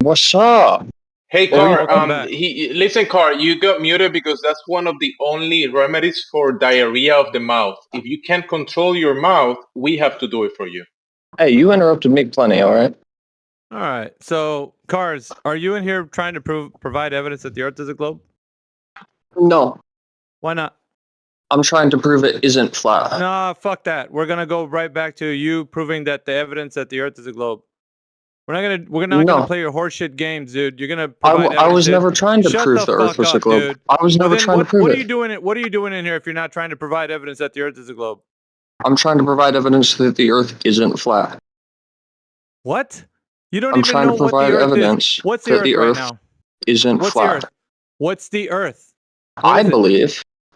What's up? Hey, Hey, Car. welcome back. Listen, Car. You got muted because that's one of the only remedies for diarrhea of the mouth. If you can't control your mouth, we have to do it for you. Hey, you interrupted me plenty, all right? All right. So, Cars, are you in here trying to provide evidence that the Earth is a globe? No. Why not? I'm trying to prove it isn't flat. Nah, fuck that. We're gonna go right back to you proving that the evidence that the Earth is a globe. We're not gonna play your horseshit games, dude. You're gonna provide evidence. I was never trying to prove the Earth was a globe. Dude. I was never trying to prove what it. are you doing? What are you doing in here if you're not trying to provide evidence that the Earth is a globe? I'm trying to provide evidence that the Earth isn't flat. What? You don't I'm even trying know to what the provide Earth evidence is. What's the that Earth the right Earth now? isn't What's flat. the Earth? What's the Earth?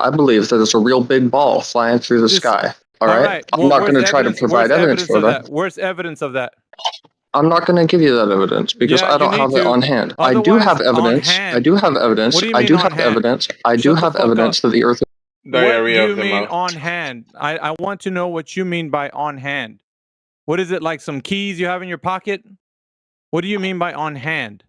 I believe that it's a real big ball flying through the sky. All right. I'm not going to try to provide evidence for that. Where's evidence of that? I'm not going to give you that evidence because I don't have it on hand. I do have evidence. I do have evidence. What do you I mean do on have hand? evidence. I do Shut the have fuck evidence up. that the Earth. What do you mean on hand? I want to know what you mean by on hand. What is it, like some keys you have in your pocket? What do you mean by on hand?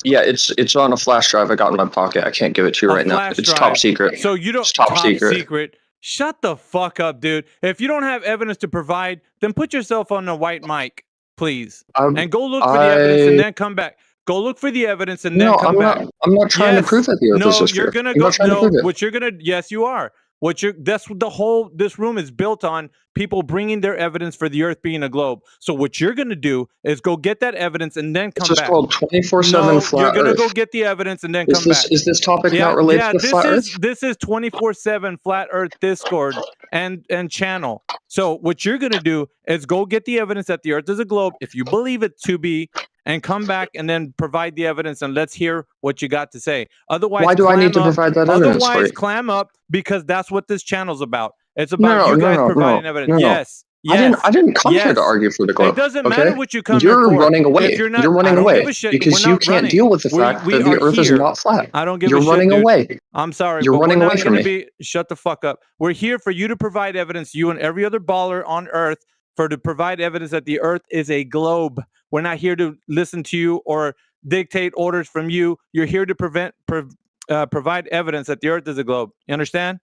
Yeah, it's on a flash drive I got in my pocket. I can't give it to you right now. Flash It's drive. top secret. So you don't It's top secret. Shut the fuck up, dude. If you don't have evidence to provide, then put yourself on a white mic, please, and go look for the evidence and then come back. Go look for the evidence and then come back. I'm not trying to prove that the Earth is a sphere. You're gonna I'm go. not trying to No, prove it. what you're gonna. Yes, you are. That's what the whole this room is built on. People bringing their evidence for the Earth being a globe. So what you're gonna do is go get that evidence and then come It's just back. called 24/7 No, flat you're gonna Earth. go get the evidence and then come back. Is this topic not related to flat Earth? This is 24/7 flat Earth Discord and channel. So what you're gonna do is go get the evidence that the Earth is a globe, if you believe it to be, and come back and then provide the evidence and let's hear what you got to say. Otherwise, Why do I need to provide that evidence for you? clam up because that's what this channel's about. It's about you guys providing evidence. No. Yes. I didn't come here to argue for the globe. It doesn't okay? matter what you come You're here for. running away. If you're not, You're running I don't away give a shit. because We're you not can't running. deal with the fact we that the are Earth is here. not flat. I don't give You're a shit, running dude. away. I'm sorry, You're but running we're away not from going to me. be. Shut the fuck up. We're here for you to provide evidence. You and every other baller on Earth to provide evidence that the Earth is a globe. We're not here to listen to you or dictate orders from you. You're here to provide evidence that the Earth is a globe. You understand?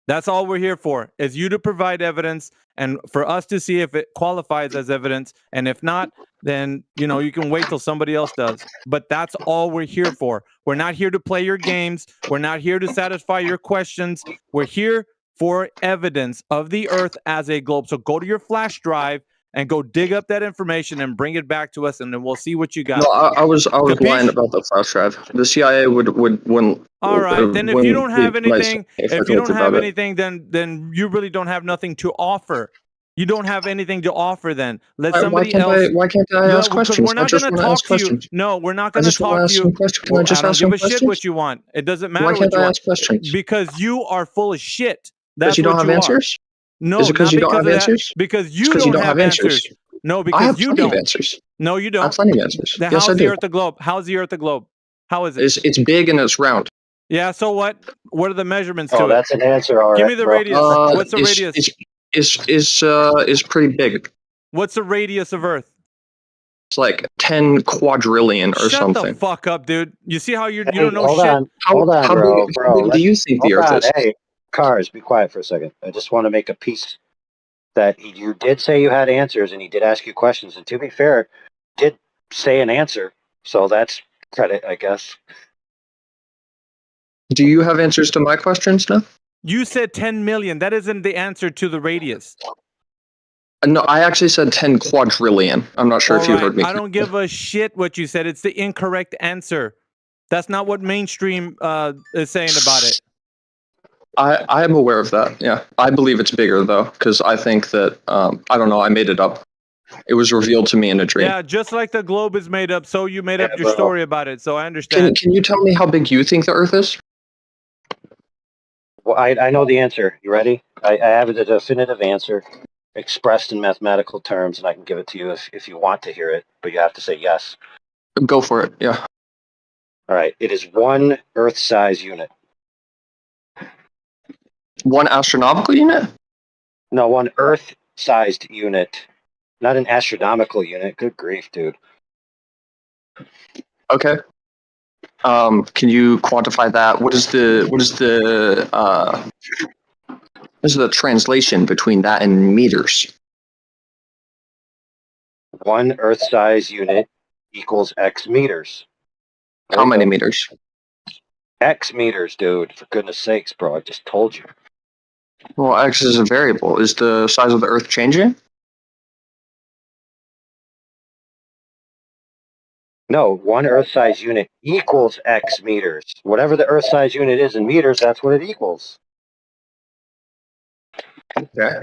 That's all we're here for, is you to provide evidence and for us to see if it qualifies as evidence. And if not, then, you can wait till somebody else does. But that's all we're here for. We're not here to play your games. We're not here to satisfy your questions. We're here for evidence of the Earth as a globe. So go to your flash drive and go dig up that information and bring it back to us, and then we'll see what you got. No, I was Capiche? lying about the flash drive. The CIA wouldn't. All right, then if you don't have anything, if I if you told don't have about it. anything, then you really don't have nothing to offer. You don't have anything to offer. Then let Why somebody can't else. why can't I ask Because questions? we're not I just going to want to talk ask to you. questions. No, we're not I going to just want to talk to ask you. some questions. Can I Well, just I don't ask give some a shit questions? what you want. It doesn't matter Why what can't you I want. ask questions? Because you are full of shit. Because That's you don't what have you are. answers? No, Is it because not you don't because have of that. answers? Because It's you because you don't don't have have answers. answers. No, I have because you plenty of don't. answers. No, you I have don't. plenty of answers. Then Yes, I how's the do. Earth a globe? How's the Earth a globe? How is it? It's big and it's round. Yeah, so what? What are the measurements Oh, to it? that's an answer, all Give right, me the bro. radius. What's the radius? It's pretty big. What's the radius of Earth? It's like 10 quadrillion or Shut the something. fuck up, dude. You see how you Hey, don't know hold shit? on, hold on, how bro. big do you think the Hold Earth on. is? Hey, Cars, be quiet for a second. I just want to make a piece that you did say you had answers, and he did ask you questions. And to be fair, did say an answer, so that's credit, I guess. Do you have answers to my questions now? You said 10 million. That isn't the answer to the radius. No, I actually said 10 quadrillion. I'm not sure All if you right. heard me. I don't give a shit what you said. It's the incorrect answer. That's not what mainstream is saying about it. I am aware of that. Yeah, I believe it's bigger though, because I think that I don't know. I made it up. It was revealed to me in a dream. Yeah, just like the globe is made up, so you made up your bro. story about it. So I understand. Can you tell me how big you think the Earth is? Well, I know the answer. You ready? I have a definitive answer expressed in mathematical terms, and I can give it to you if you want to hear it, but you have to say yes. Go for it. Yeah. All right. It is one Earth size unit. One astronomical unit? No, one Earth sized unit. Not an astronomical unit. Good grief, dude. Okay. Can you quantify that? What is the translation between that and meters? One Earth size unit equals X meters. There How you many go. meters? X meters, dude. For goodness sakes, bro. I just told you. Well, X is a variable. Is the size of the Earth changing? No, one Earth size unit equals X meters. Whatever the Earth size unit is in meters, that's what it equals. Okay.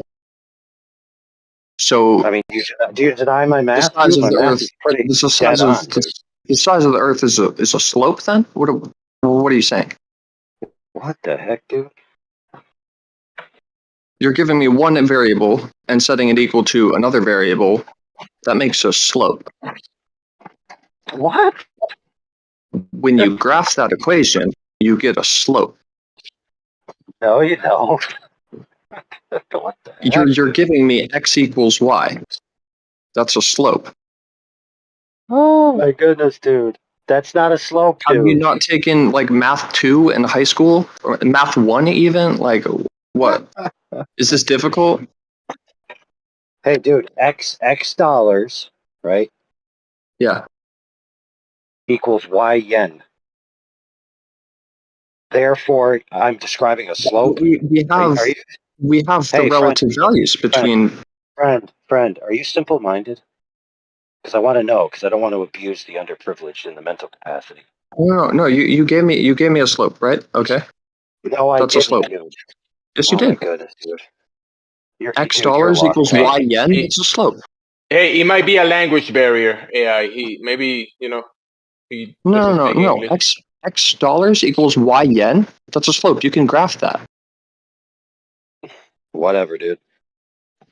So I mean, do you deny my the math? size Dude? of My the math Earth. is pretty The dead size on, of dude. the size of the Earth is a slope. Then what are you saying? What the heck, dude? You're giving me one variable and setting it equal to another variable. That makes a slope. What? When you graph that equation, you get a slope. No, you don't. What the heck? You're giving me x equals y. That's a slope. Oh my goodness, dude. That's not a slope, Have you dude. not taken like math 2 in high school or math 1 even? Like what? Is this difficult? Hey, dude, X dollars, right, Yeah. equals Y yen. Therefore, I'm describing a slope. We have Are you, we have the hey, relative values between. friend, are you simple-minded? Because I want to know, because I don't want to abuse the underprivileged in the mental capacity. No, you gave me a slope, right? Okay. No, I That's a didn't, slope. dude. Yes, you Oh my did. goodness, dude. X You're dollars lost. equals y yen. It's a slope. Hey, it might be a language barrier. AI. He maybe he doesn't speak No. English. X dollars equals y yen. That's a slope. You can graph that. Whatever, dude.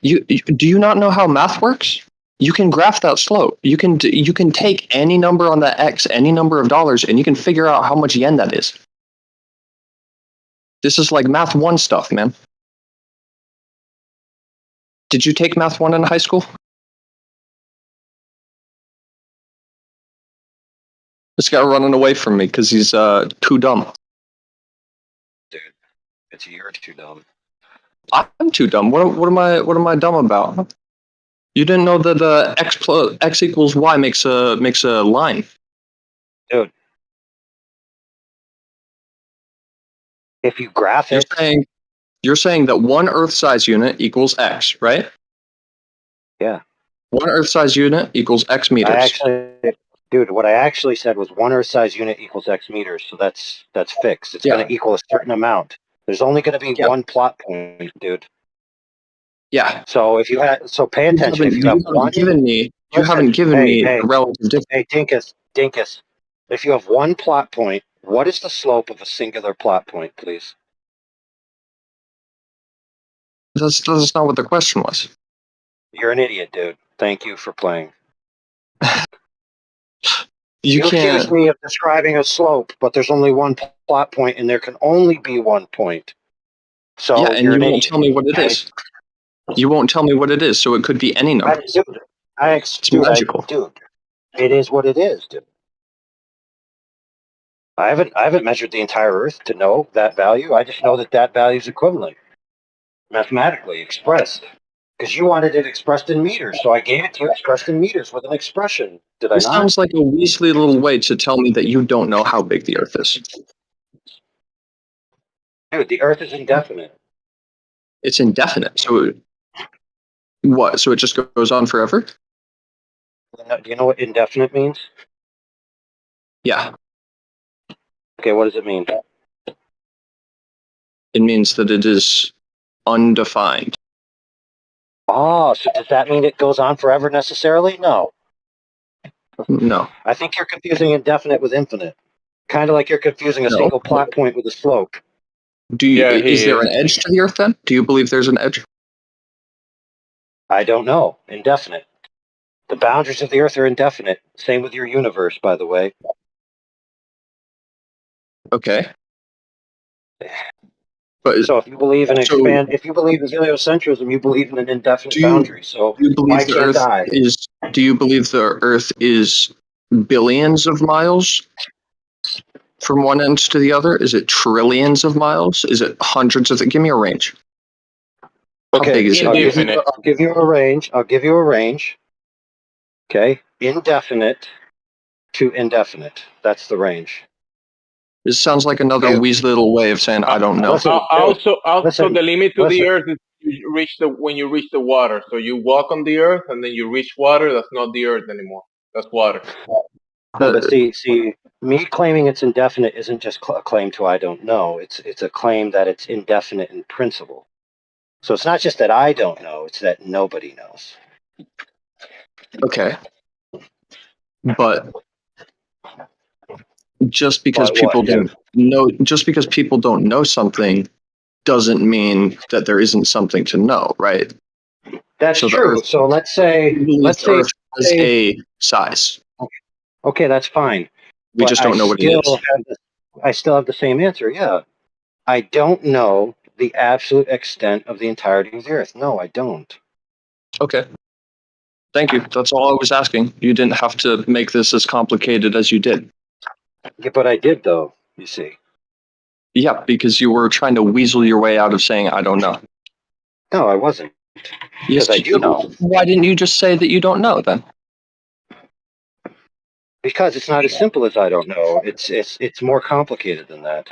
Do you not know how math works? You can graph that slope. You can take any number on that x, any number of dollars, and you can figure out how much yen that is. This is like math 1 stuff, man. Did you take math 1 in high school? This guy running away from me because he's too dumb. It's you're too dumb. I'm too dumb. What am I dumb about? You didn't know that x equals y makes a line. Dude. If you graph it, you're saying that one Earth size unit equals x, right? Yeah. One Earth size unit equals x meters. What I actually said was one Earth size unit equals x meters, so that's fixed. It's going to equal a certain amount. There's only going to be one plot point, dude. Yeah. So if you pay attention. If you have one, you haven't given me a relative difference. Hey, Dinkus. If you have one plot point, what is the slope of a singular plot point, please? That's not what the question was. You're an idiot, dude. Thank you for playing. You accuse me of describing a slope, but there's only one plot point, and there can only be one point. So yeah, and you won't tell me what it is. You won't tell me what it is, so it could be any number. It's magical. Dude, it is what it is, dude. I haven't measured the entire Earth to know that value. I just know that value is equivalent, mathematically expressed. Because you wanted it expressed in meters, so I gave it to you expressed in meters with an expression. Did I This not? sounds like a weaselly little way to tell me that you don't know how big the Earth is. Dude, the Earth is indefinite. It's indefinite. So what? So it just goes on forever? Do you know what indefinite means? Yeah. Okay, what does it mean? It means that it is undefined. Oh, so does that mean it goes on forever necessarily? No. No. I think you're confusing indefinite with infinite. Kind of like you're confusing a single plot point with a slope. Is there an edge to the Earth then? Do you believe there's an edge? I don't know. Indefinite. The boundaries of the Earth are indefinite. Same with your universe, by the way. Okay. But so if you believe in if you believe in heliocentrism, you believe in an indefinite boundary. So do you believe why the can't Earth I? do you believe the Earth is billions of miles from one end to the other? Is it trillions of miles? Is it hundreds of? Give me a range. How big is it? I'll give you a range. I'll give you a range. Okay, indefinite to indefinite. That's the range. This sounds like another weaselly little way of saying I don't know. Also, the limit to the Earth is you reach when you reach the water. So you walk on the Earth, and then you reach water. That's not the Earth anymore. That's water. But see, me claiming it's indefinite isn't just a claim to I don't know. It's a claim that it's indefinite in principle. So it's not just that I don't know; it's that nobody knows. Okay. But just because people don't know something doesn't mean that there isn't something to know, right? That's true. So let's say Earth has a size. Okay, that's fine. We just don't know what it is. I still have the same answer. Yeah, I don't know the absolute extent of the entirety of the Earth. No, I don't. Okay. Thank you. That's all I was asking. You didn't have to make this as complicated as you did. Yeah, but I did, though. You see. Yeah, because you were trying to weasel your way out of saying I don't know. No, I wasn't. Yes, I do know. Why didn't you just say that you don't know then? Because it's not as simple as I don't know. It's more complicated than that.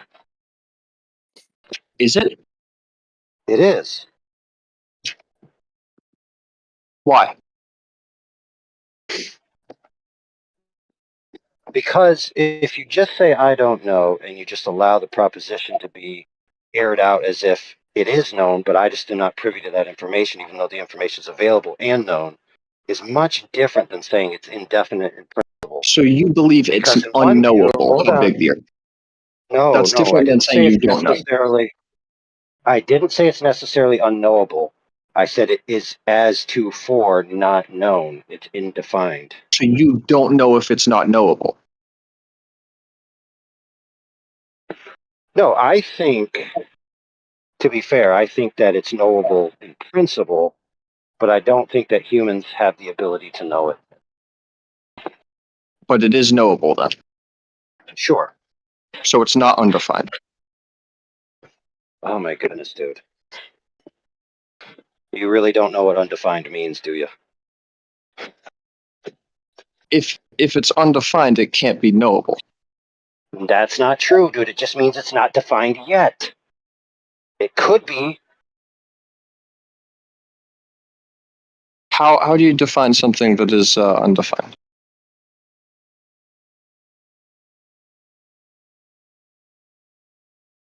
Is it? It is. Why? Because if you just say I don't know and you just allow the proposition to be aired out as if it is known, but I just am not privy to that information, even though the information is available and known, is much different than saying it's indefinite in principle. So you believe it's unknowable how big the Earth? No, that's different than saying you don't know. I didn't say it's necessarily unknowable. I said it is as to for not known. It's indefined. So you don't know if it's not knowable. No, I think, to be fair, I think that it's knowable in principle, but I don't think that humans have the ability to know it. But it is knowable then. Sure. So it's not undefined. Oh my goodness, dude. You really don't know what undefined means, do you? If it's undefined, it can't be knowable. That's not true, dude. It just means it's not defined yet. It could be. How do you define something that is undefined?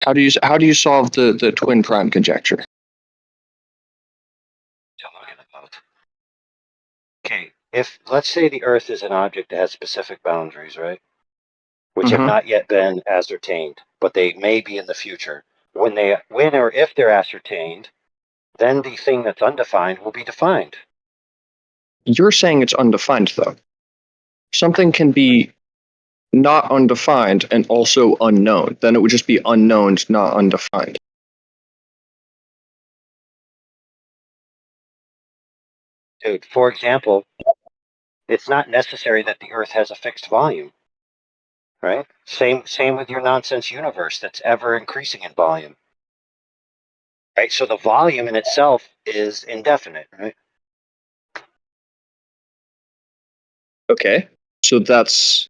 How do you solve the twin prime conjecture? Okay, if let's say the Earth is an object that has specific boundaries, right? Which have not yet been ascertained, but they may be in the future. When or if they're ascertained, then the thing that's undefined will be defined. You're saying it's undefined, though. Something can be not undefined and also unknown. Then it would just be unknown, not undefined. Dude, for example, it's not necessary that the Earth has a fixed volume, right? Same with your nonsense universe that's ever increasing in volume, right? So the volume in itself is indefinite, right? Okay, so that's